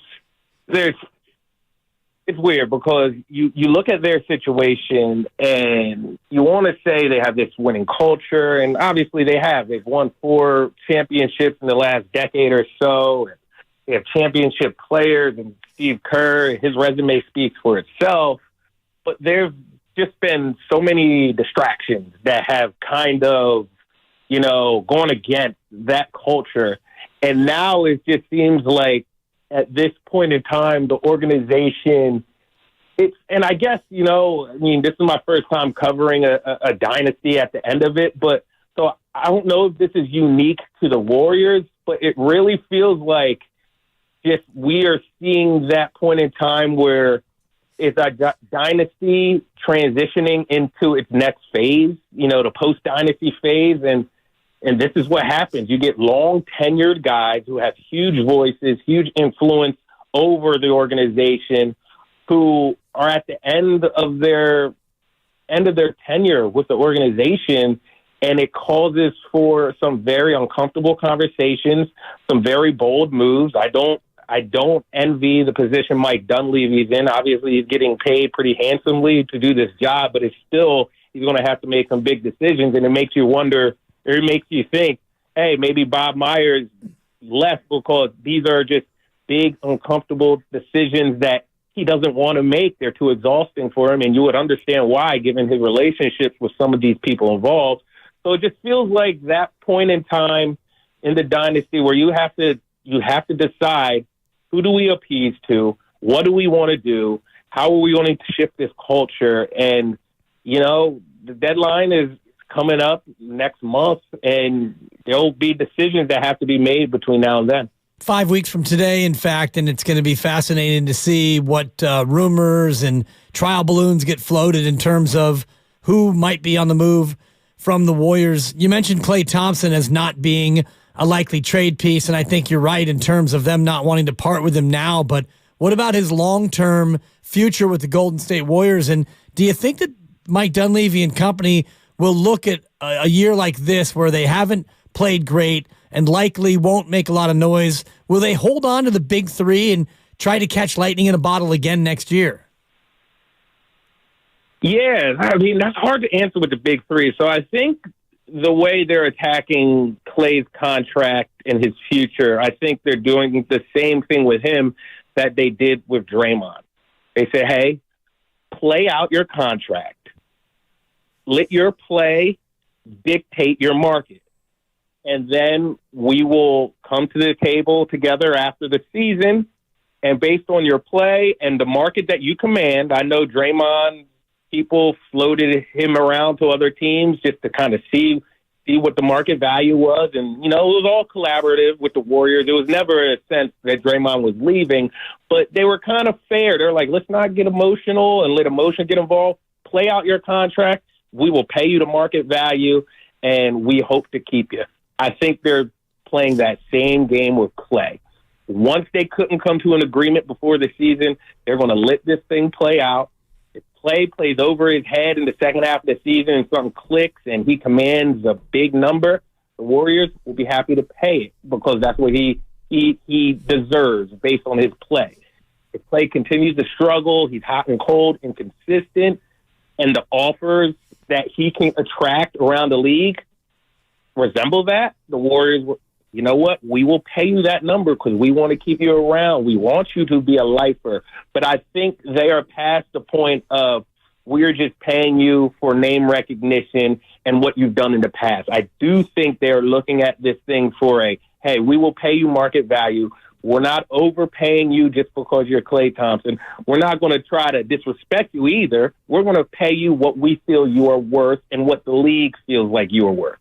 weird because you look at their situation and you want to say they have this winning culture, and obviously they have. They've won 4 championships in the last decade or so. They have championship players, and Steve Kerr, his resume speaks for itself. But there's just been so many distractions that have kind of, you know, gone against that culture. And now it just seems like at this point in time, the organization, and I guess, you know, I mean, this is my first time covering a dynasty at the end of it, but so I don't know if this is unique to the Warriors, but it really feels like just we are seeing that point in time where it's a dynasty transitioning into its next phase, you know, the post-dynasty phase, and this is what happens. You get long-tenured guys who have huge voices, huge influence over the organization, who are at the end of their tenure with the organization, and it causes for some very uncomfortable conversations, some very bold moves. I don't envy the position Mike Dunleavy's in. Obviously, he's getting paid pretty handsomely to do this job, but it's still, he's going to have to make some big decisions, and it makes you wonder, or it makes you think, hey, maybe Bob Myers left because these are just big, uncomfortable decisions that he doesn't want to make. They're too exhausting for him, and you would understand why, given his relationships with some of these people involved. So it just feels like that point in time in the dynasty where you have to decide, who do we appease to? What do we want to do? How are we going to shift this culture? And, you know, the deadline is coming up next month, and there'll be decisions that have to be made between now and then. 5 weeks from today, in fact, and it's going to be fascinating to see what rumors and trial balloons get floated in terms of who might be on the move from the Warriors. You mentioned Klay Thompson as not being a likely trade piece, and I think you're right in terms of them not wanting to part with him now, but what about his long-term future with the Golden State Warriors? And do you think that Mike Dunleavy and company will look at a year like this where they haven't played great and likely won't make a lot of noise? Will they hold on to the big three and try to catch lightning in a bottle again next year? Yeah, I mean, that's hard to answer with the big three. So I think the way they're attacking Klay's contract and his future, I think they're doing the same thing with him that they did with Draymond. They say, hey, play out your contract. Let your play dictate your market. And then we will come to the table together after the season, and based on your play and the market that you command, I know Draymond, people floated him around to other teams just to kind of see what the market value was. And, you know, it was all collaborative with the Warriors. It was never a sense that Draymond was leaving, but they were kind of fair. They're like, let's not get emotional and let emotion get involved. Play out your contract. we will pay you the market value, and we hope to keep you. I think they're playing that same game with Klay. Once they couldn't come to an agreement before the season, they're going to let this thing play out. If Klay plays over his head in the second half of the season and something clicks and he commands a big number, the Warriors will be happy to pay it because that's what he deserves based on his play. If Klay continues to struggle, he's hot and cold, inconsistent, and the offers that he can attract around the league resemble that, the Warriors will, you know what? We will pay you that number because we want to keep you around. We want you to be a lifer. But I think they are past the point of we're just paying you for name recognition and what you've done in the past. I do think they're looking at this thing for hey, we will pay you market value. We're not overpaying you just because you're Klay Thompson. We're not going to try to disrespect you either. We're going to pay you what we feel you are worth and what the league feels like you are worth.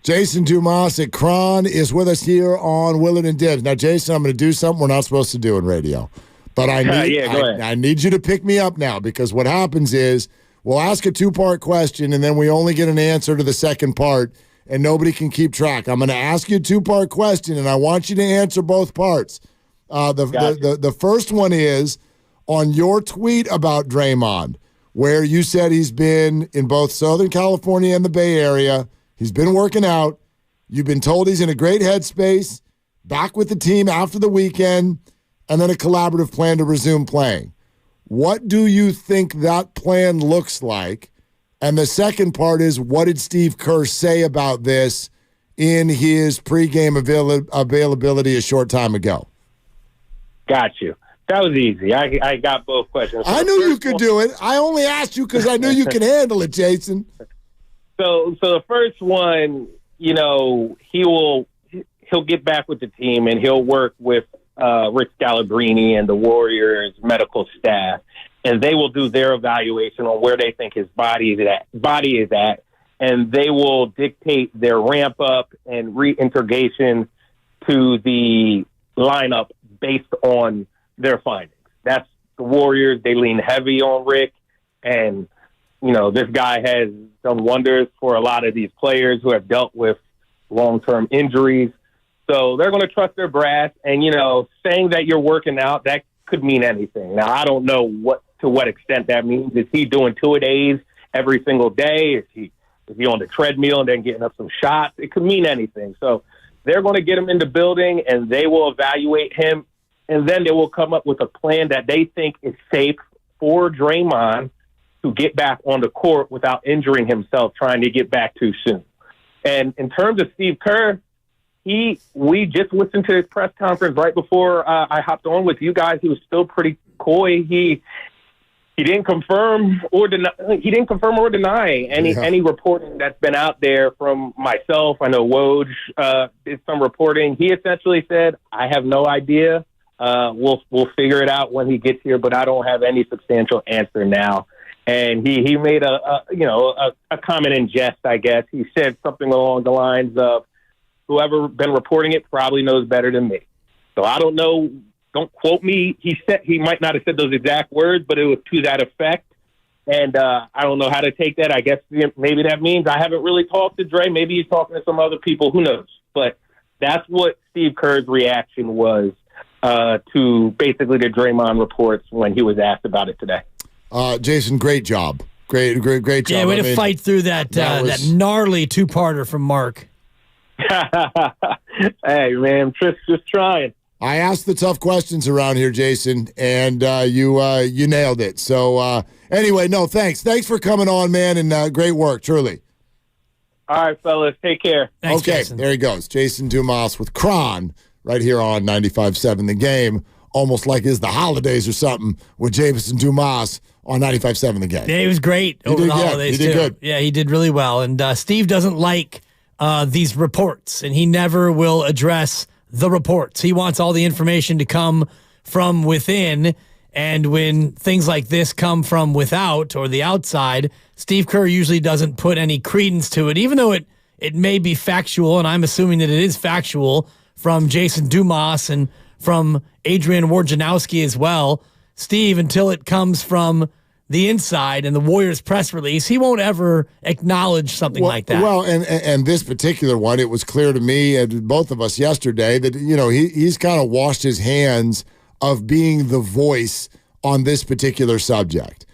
Jason Dumas at Cron is with us here on Willard and Dibs. Now, Jason, I'm going to do something we're not supposed to do in radio. But I need you to pick me up now because what happens is we'll ask a two-part question and then we only get an answer to the second part and nobody can keep track. I'm going to ask you a two-part question and I want you to answer both parts. The first one is on your tweet about Draymond where you said he's been in both Southern California and the Bay Area. He's been working out. You've been told he's in a great headspace, back with the team after the weekend, and then a collaborative plan to resume playing. What do you think that plan looks like? And the second part is, what did Steve Kerr say about this in his pregame availability a short time ago? Got you. That was easy. I got both questions. I knew you could do it. I only asked you because I knew you could handle it, Jason. So the first one, you know, he'll get back with the team and he'll work with Rick Scalabrine and the Warriors medical staff, and they will do their evaluation on where they think his body is at, and they will dictate their ramp up and reintegration to the lineup based on their findings. That's the Warriors. They lean heavy on Rick, and you know, this guy has done wonders for a lot of these players who have dealt with long-term injuries. So they're going to trust their brass. And, you know, saying that you're working out, that could mean anything. Now, I don't know to what extent that means. Is he doing 2-a-days every single day? Is he on the treadmill and then getting up some shots? It could mean anything. So they're going to get him in the building, and they will evaluate him, and then they will come up with a plan that they think is safe for Draymond to get back on the court without injuring himself trying to get back too soon. And in terms of Steve Kerr, we just listened to his press conference right before I hopped on with you guys. He was still pretty coy. He didn't confirm or deny any reporting that's been out there from myself. I know Woj did some reporting. He essentially said, "I have no idea. We'll figure it out when he gets here, but I don't have any substantial answer now." And he made a comment in jest, I guess. He said something along the lines of, "Whoever been reporting it probably knows better than me." So I don't know. Don't quote me. He said he might not have said those exact words, but it was to that effect. And I don't know how to take that. I guess maybe that means I haven't really talked to Dre. Maybe he's talking to some other people. Who knows? But that's what Steve Kerr's reaction was to basically the Draymond reports when he was asked about it today. Jason, great job. Great job. Yeah, way to fight through that gnarly two-parter from Mark. Hey, man, just trying. I asked the tough questions around here, Jason, and you nailed it. So anyway, no, thanks. Thanks for coming on, man, and great work, truly. All right, fellas, take care. Thanks, okay, Jason. There he goes. Jason Dumas with Cron right here on 95.7 The Game, almost like it's the holidays or something with Jason Dumas on 95.7 The Game. Yeah, he was great over the holidays, he did too. Good. Yeah, he did really well. And Steve doesn't like these reports, and he never will address the reports. He wants all the information to come from within, and when things like this come from without or the outside, Steve Kerr usually doesn't put any credence to it, even though it may be factual, and I'm assuming that it is factual from Jason Dumas and from Adrian Wojnarowski as well. Steve, until it comes from the inside and the Warriors press release, he won't ever acknowledge something like that. Well, and this particular one, it was clear to me and both of us yesterday that, he's kind of washed his hands of being the voice on this particular subject.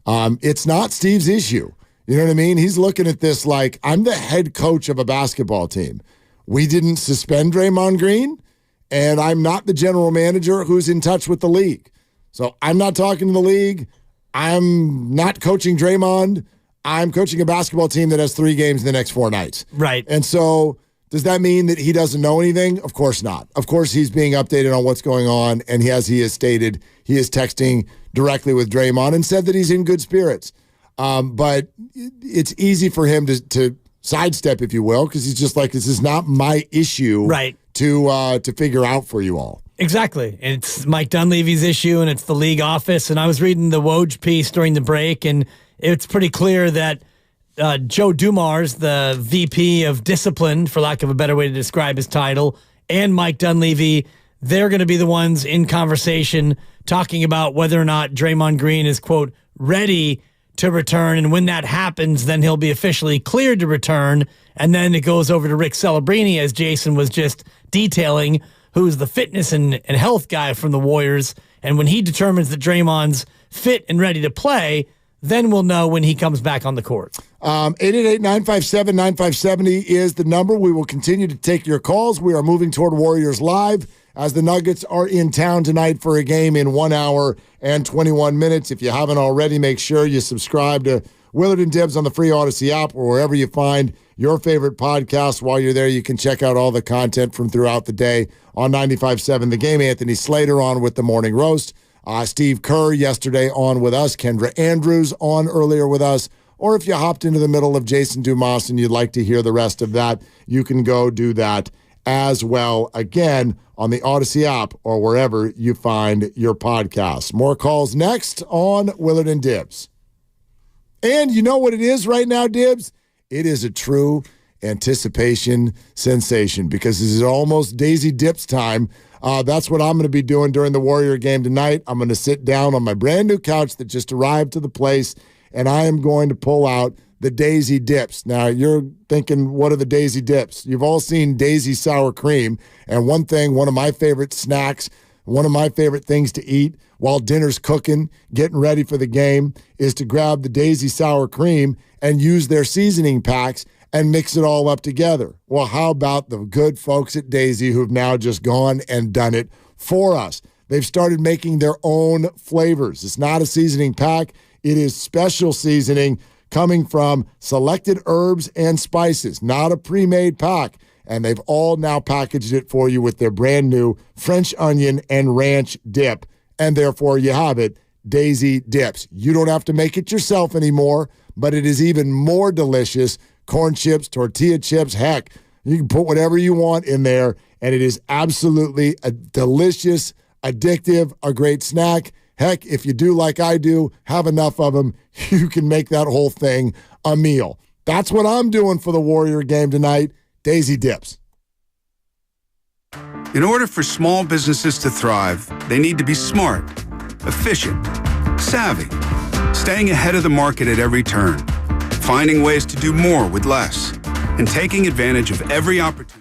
It's not Steve's issue. You know what I mean? He's looking at this like, I'm the head coach of a basketball team. We didn't suspend Draymond Green, and I'm not the general manager who's in touch with the league. So I'm not talking to the league. I'm not coaching Draymond. I'm coaching a basketball team that has 3 games in the next 4 nights. Right. And so does that mean that he doesn't know anything? Of course not. Of course he's being updated on what's going on, and he has stated he is texting directly with Draymond and said that he's in good spirits. But it's easy for him to sidestep, if you will, because he's just like, this is not my issue to figure out for you all. Exactly. It's Mike Dunleavy's issue, and it's the league office. And I was reading the Woj piece during the break, and it's pretty clear that Joe Dumas, the VP of discipline, for lack of a better way to describe his title, and Mike Dunleavy, they're going to be the ones in conversation talking about whether or not Draymond Green is, quote, ready to return. And when that happens, then he'll be officially cleared to return. And then it goes over to Rick Celebrini, as Jason was just detailing, who's the fitness and health guy from the Warriors. And when he determines that Draymond's fit and ready to play, then we'll know when he comes back on the court. 888-957-9570 is the number. We will continue to take your calls. We are moving toward Warriors Live as the Nuggets are in town tonight for a game in 1 hour and 21 minutes. If you haven't already, make sure you subscribe to Willard and Dibs on the free Odyssey app or wherever you find your favorite podcast. While you're there, you can check out all the content from throughout the day on 95.7 The Game. Anthony Slater on with the Morning Roast. Steve Kerr yesterday on with us. Kendra Andrews on earlier with us. Or if you hopped into the middle of Jason Dumas and you'd like to hear the rest of that, you can go do that as well, again, on the Odyssey app or wherever you find your podcasts. More calls next on Willard and Dibs. And you know what it is right now, Dibs? It is a true anticipation sensation because this is almost Daisy Dips time. That's what I'm going to be doing during the Warrior game tonight. I'm going to sit down on my brand new couch that just arrived to the place, and I am going to pull out the Daisy Dips. Now, you're thinking, what are the Daisy Dips? You've all seen Daisy Sour Cream, and one of my favorite snacks, one of my favorite things to eat while dinner's cooking, getting ready for the game, is to grab the Daisy Sour Cream and use their seasoning packs and mix it all up together. Well, how about the good folks at Daisy who've now just gone and done it for us? They've started making their own flavors. It's not a seasoning pack. It is special seasoning coming from selected herbs and spices, not a pre-made pack. And they've all now packaged it for you with their brand new French onion and ranch dip. And therefore you have it, Daisy Dips. You don't have to make it yourself anymore, but it is even more delicious. Corn chips, tortilla chips, heck, you can put whatever you want in there, and it is absolutely a delicious, addictive, a great snack. Heck, if you do like I do, have enough of them, you can make that whole thing a meal. That's what I'm doing for the Warrior game tonight, Daisy Dips. In order for small businesses to thrive, they need to be smart, efficient, savvy, staying ahead of the market at every turn, finding ways to do more with less, and taking advantage of every opportunity.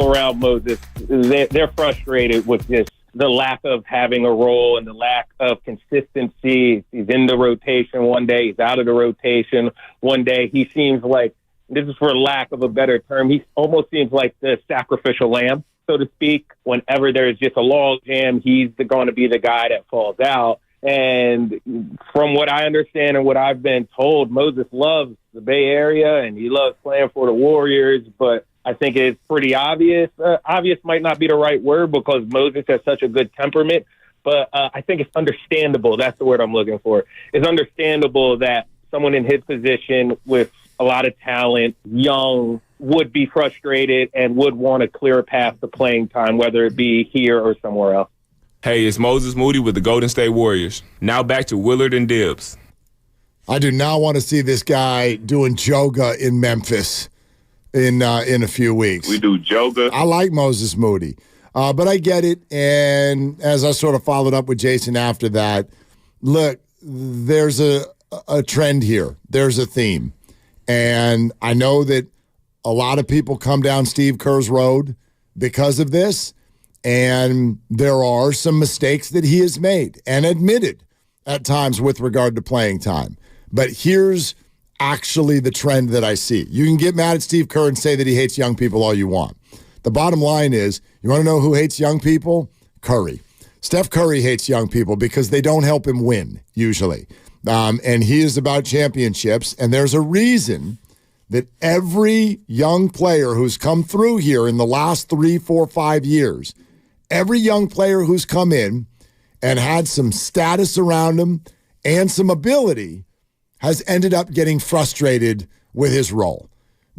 people around Moses, they're frustrated with just the lack of having a role and the lack of consistency. He's in the rotation one day, he's out of the rotation one day. He seems like, this is for lack of a better term, he almost seems like the sacrificial lamb, so to speak. Whenever there's just a log jam, he's going to be the guy that falls out. And from what I understand and what I've been told, Moses loves the Bay Area and he loves playing for the Warriors, but I think it's pretty obvious. Obvious might not be the right word because Moses has such a good temperament, but I think it's understandable. That's the word I'm looking for. It's understandable that someone in his position with a lot of talent, young, would be frustrated and would want a clear path to playing time, whether it be here or somewhere else. Hey, it's Moses Moody with the Golden State Warriors. Now back to Willard and Dibbs. I do not want to see this guy doing yoga in Memphis in a few weeks. We do yoga. I like Moses Moody, but I get it. And as I sort of followed up with Jason after that, look, there's a trend here. There's a theme. And I know that a lot of people come down Steve Kerr's road because of this. And there are some mistakes that he has made and admitted at times with regard to playing time. But here's actually the trend that I see. You can get mad at Steve Kerr and say that he hates young people all you want. The bottom line is, you want to know who hates young people? Curry. Steph Curry hates young people because they don't help him win, usually. And he is about championships. And there's a reason that every young player who's come through here in the last 3, 4, 5 years, every young player who's come in and had some status around him and some ability has ended up getting frustrated with his role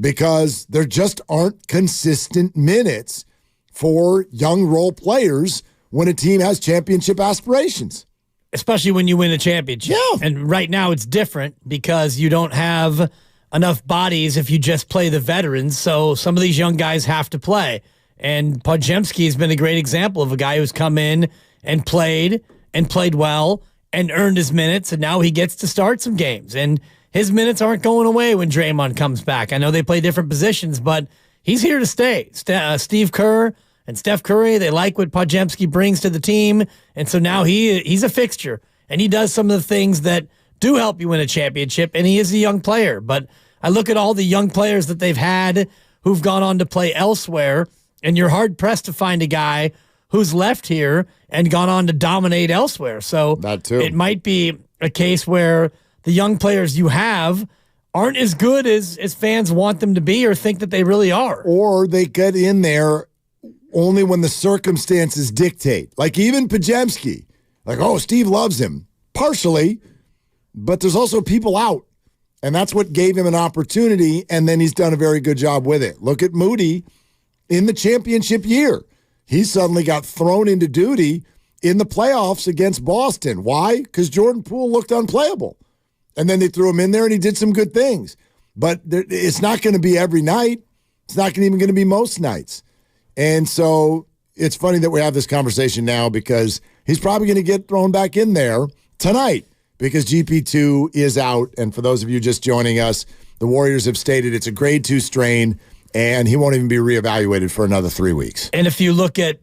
because there just aren't consistent minutes for young role players when a team has championship aspirations. Especially when you win a championship. Yeah. And right now it's different because you don't have enough bodies if you just play the veterans, so some of these young guys have to play. And Podziemski has been a great example of a guy who's come in and played well and earned his minutes, and now he gets to start some games. And his minutes aren't going away when Draymond comes back. I know they play different positions, but he's here to stay. Steve Kerr and Steph Curry, they like what Podziemski brings to the team, and so now he's a fixture, and he does some of the things that do help you win a championship, and he is a young player. But I look at all the young players that they've had who've gone on to play elsewhere, and you're hard-pressed to find a guy who's left here and gone on to dominate elsewhere. So that too. It might be a case where the young players you have aren't as good as fans want them to be or think that they really are. Or they get in there only when the circumstances dictate. Like even Podziemski. Like, oh, Steve loves him. Partially, but there's also people out. And that's what gave him an opportunity, and then he's done a very good job with it. Look at Moody in the championship year. He suddenly got thrown into duty in the playoffs against Boston. Why? Because Jordan Poole looked unplayable. And then they threw him in there, and he did some good things. But it's not going to be every night. It's not even going to be most nights. And so it's funny that we have this conversation now because he's probably going to get thrown back in there tonight because GP2 is out. And for those of you just joining us, the Warriors have stated it's a grade 2 strain, and he won't even be reevaluated for another 3 weeks. And if you look at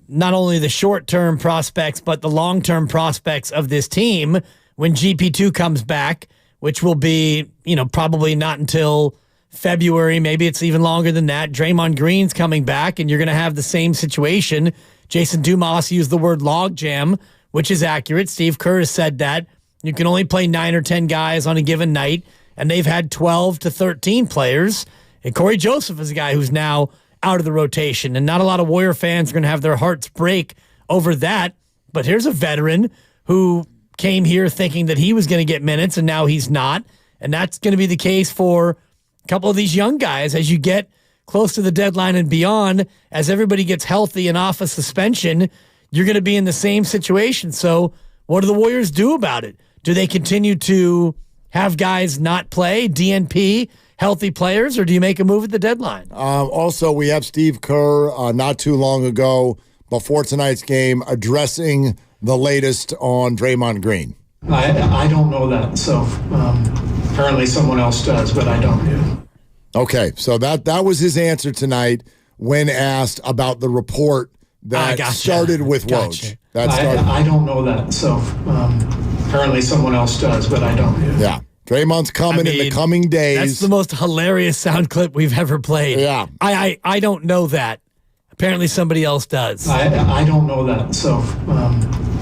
not only the short-term prospects, but the long-term prospects of this team, when GP2 comes back, which will be, probably not until February, maybe it's even longer than that. Draymond Green's coming back, and you're going to have the same situation. Jason Dumas used the word logjam, which is accurate. Steve Kerr has said that. You can only play 9 or 10 guys on a given night, and they've had 12 to 13 players. And Corey Joseph is a guy who's now out of the rotation, and not a lot of Warrior fans are going to have their hearts break over that. But here's a veteran who came here thinking that he was going to get minutes, and now he's not. And that's going to be the case for a couple of these young guys as you get close to the deadline and beyond. As everybody gets healthy and off a suspension, you're going to be in the same situation. So what do the Warriors do about it? Do they continue to have guys not play, DNP, healthy players, or do you make a move at the deadline? Also, we have Steve Kerr not too long ago, before tonight's game, addressing the latest on Draymond Green. I don't know that, so apparently someone else does, but I don't. Okay, so that was his answer tonight when asked about the report that started with Woj. I don't know that, so apparently someone else does, but I don't. Yeah. Draymond's coming in the coming days. That's the most hilarious sound clip we've ever played. Yeah. I don't know that. Apparently somebody else does. I don't know that, so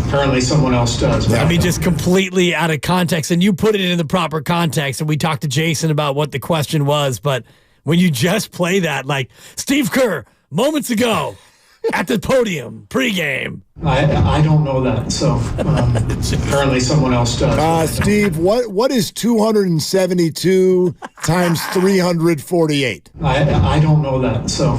apparently someone else does. But I mean, just completely out of context. And you put it in the proper context, and we talked to Jason about what the question was, but when you just play that, like, Steve Kerr, moments ago, at the podium, pregame. I don't know that, so apparently someone else does. Steve, what is 272 times 348? I don't know that, so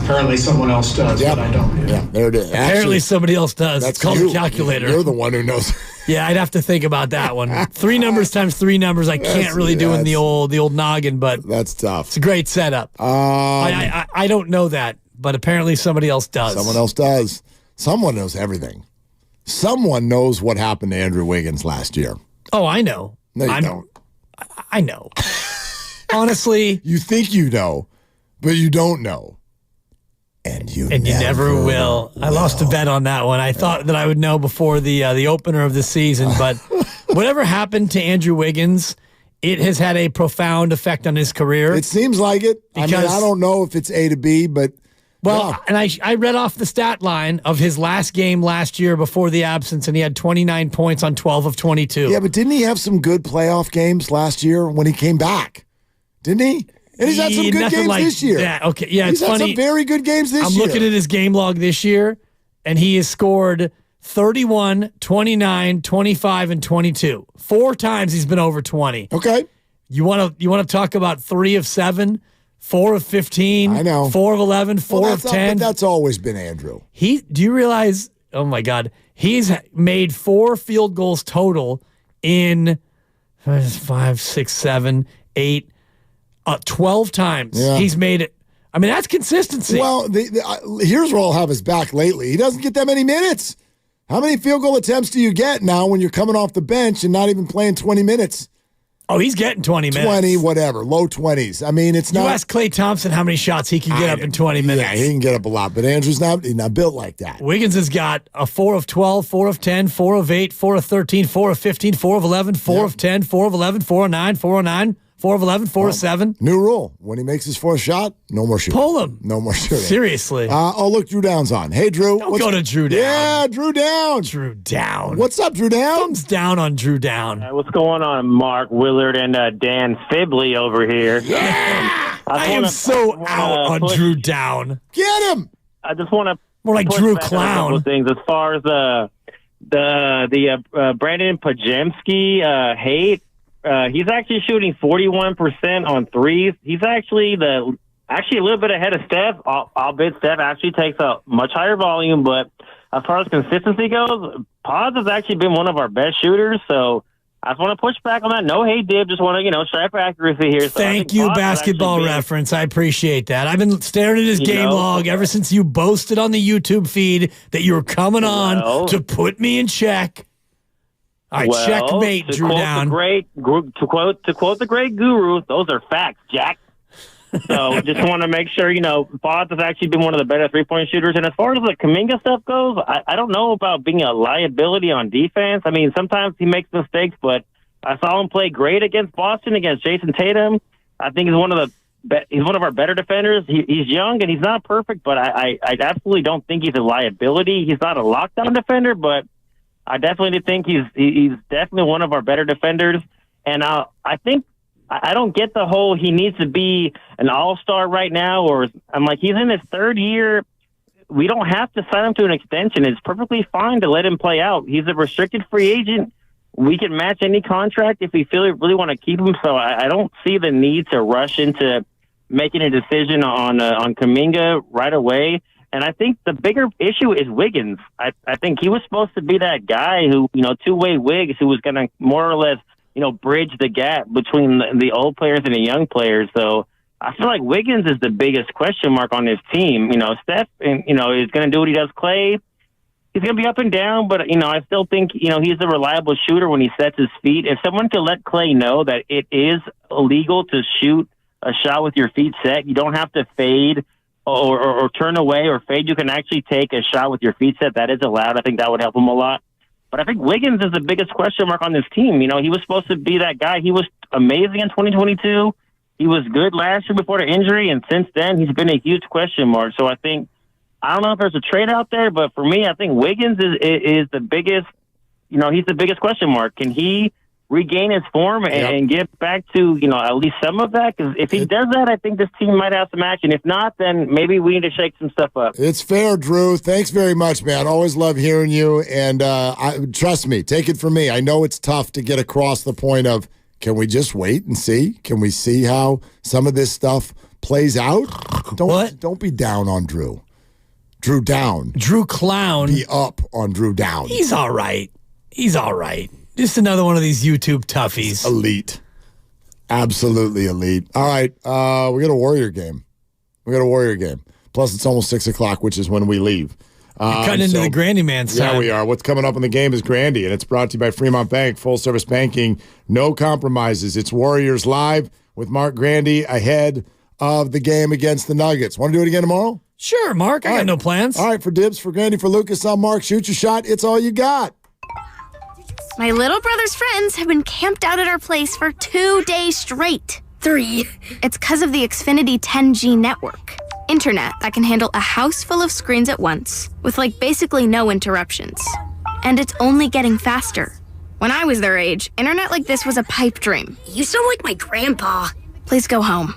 apparently someone else does, but I don't. Yeah, there it is. Apparently somebody else does. It's called a calculator. You're the one who knows. Yeah, I'd have to think about that one. 3 numbers times 3 numbers. I can't really do in the old noggin, but that's tough. It's a great setup. I don't know that, but apparently somebody else does. Someone else does. Someone knows everything. Someone knows what happened to Andrew Wiggins last year. Oh, I know. No, you don't. I know. Honestly, you think you know, but you don't know. And you never will. I lost a bet on that one. I thought that I would know before the opener of the season, but whatever happened to Andrew Wiggins, it has had a profound effect on his career. It seems like it. I don't know if it's A to B, but and I read off the stat line of his last game last year before the absence, and he had 29 points on 12 of 22. Yeah, but didn't he have some good playoff games last year when he came back? Didn't he? And he's had some good games this year. Yeah, okay. Yeah, he's it's had funny. some very good games this year. I'm looking at his game log this year, and he has scored 31, 29, 25, and 22. 4 times he's been over 20. Okay. You want to talk about 3 of 7, 4 of 15, I know. 4 of 11, 4 of 10. But that's always been Andrew. Do you realize, oh my God, he's made 4 field goals total in 5, 6, 7, 8, 12 times. Yeah. He's made it. I mean, that's consistency. Well, here's where I'll have his back lately. He doesn't get that many minutes. How many field goal attempts do you get now when you're coming off the bench and not even playing 20 minutes? Oh, he's getting 20 minutes. 20, whatever, low 20s. I mean, it's not. You ask Klay Thompson how many shots he can get up in 20 minutes. Yeah, he can get up a lot, but Andrew's not built like that. Wiggins has got a 4 of 12, 4 of 10, 4 of 8, 4 of 13, 4 of 15, 4 of 11, 4 of 10, 4 of 11, 4 of 9, 4 of 9. 4 of 11, 4 of 7. New rule. When he makes his 4th shot, no more shooting. Pull him. No more shooting. Seriously. Look, Drew Down's on. Hey, Drew. Don't go to Drew Down. Yeah, Drew Down. Drew Down. What's up, Drew Down? Thumbs down on Drew Down. What's going on, Mark Willard and Dan Fibley over here? Yeah! I am so out on Drew Down. Get him. I just want to more like Drew Clown. A couple things as far as the Brandon Pajemski hate. He's actually shooting 41% on threes. He's actually a little bit ahead of Steph. Albeit Steph actually takes a much higher volume, but as far as consistency goes, Paz has actually been one of our best shooters. So I just want to push back on that. No hate, Dib. Just want to strive for accuracy here. So Thank you, Basketball Reference. I appreciate that. I've been staring at his game log ever since you boasted on the YouTube feed that you were coming on to put me in check. All right, checkmate, Drew Down. To quote the great guru, those are facts, Jack. So just want to make sure, Foz has actually been one of the better three-point shooters. And as far as the Kaminga stuff goes, I don't know about being a liability on defense. I mean, sometimes he makes mistakes, but I saw him play great against Boston, against Jason Tatum. I think he's one of our better defenders. He's young and he's not perfect, but I absolutely don't think he's a liability. He's not a lockdown defender, but I definitely think he's definitely one of our better defenders. And I think I don't get the whole he needs to be an all-star right now, or I'm like, he's in his 3rd year. We don't have to sign him to an extension. It's perfectly fine to let him play out. He's a restricted free agent. We can match any contract if we really want to keep him. So I don't see the need to rush into making a decision on Kaminga right away. And I think the bigger issue is Wiggins. I think he was supposed to be that guy who, two-way Wiggs, who was going to more or less, bridge the gap between the old players and the young players. So I feel like Wiggins is the biggest question mark on this team. Steph, is going to do what he does. Klay, he's going to be up and down, but, I still think, he's a reliable shooter when he sets his feet. If someone could let Klay know that it is illegal to shoot a shot with your feet set, you don't have to fade or turn away or fade. You can actually take a shot with your feet set. That is allowed. I think that would help him a lot. But I think Wiggins is the biggest question mark on this team. You know, he was supposed to be that guy. He was amazing in 2022. He was good last year before the injury, and since then, he's been a huge question mark. So I don't know if there's a trade out there, but for me, I think Wiggins is the biggest, you know, he's the biggest question mark. Can he regain his form and get back to, you know, at least some of that? Because if he does that, I think this team might have some action. If not, then maybe we need to shake some stuff up. It's fair, Drew. Thanks very much, man. Always love hearing you. And trust me, take it from me. I know it's tough to get across the point of, can we just wait and see? Can we see how some of this stuff plays out? Don't be down on Drew. Drew down. Drew Clown. Be up on Drew down. He's all right. Just another one of these YouTube toughies. Elite. Absolutely elite. All right. We got a Warrior game. Plus, it's almost 6 o'clock, which is when we leave. You're cutting into the Grandy Man's time. Yeah, we are. What's coming up in the game is Grandy, and it's brought to you by Fremont Bank. Full-service banking, no compromises. It's Warriors Live with Mark Grandy ahead of the game against the Nuggets. Want to do it again tomorrow? Sure, Mark. I got no plans. All right, for Dibs, for Grandy, for Lucas, I'm Mark. Shoot your shot. It's all you got. My little brother's friends have been camped out at our place for 2 days straight. 3. It's because of the Xfinity 10G network. Internet that can handle a house full of screens at once, with basically no interruptions. And it's only getting faster. When I was their age, internet like this was a pipe dream. You sound like my grandpa. Please go home.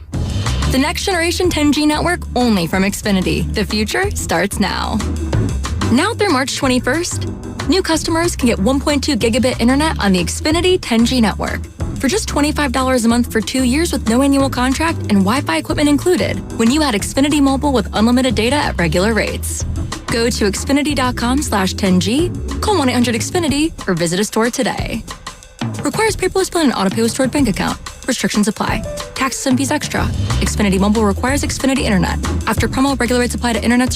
The next generation 10G network only from Xfinity. The future starts now. Now through March 21st, new customers can get 1.2 gigabit internet on the Xfinity 10G network for just $25 a month for 2 years with no annual contract and Wi-Fi equipment included when you add Xfinity Mobile with unlimited data at regular rates. Go to Xfinity.com/10G, call 1-800-XFINITY, or visit a store today. Requires paperless bill and auto-pay with stored bank account. Restrictions apply. Taxes and fees extra. Xfinity Mobile requires Xfinity Internet. After promo, regular rates apply to internet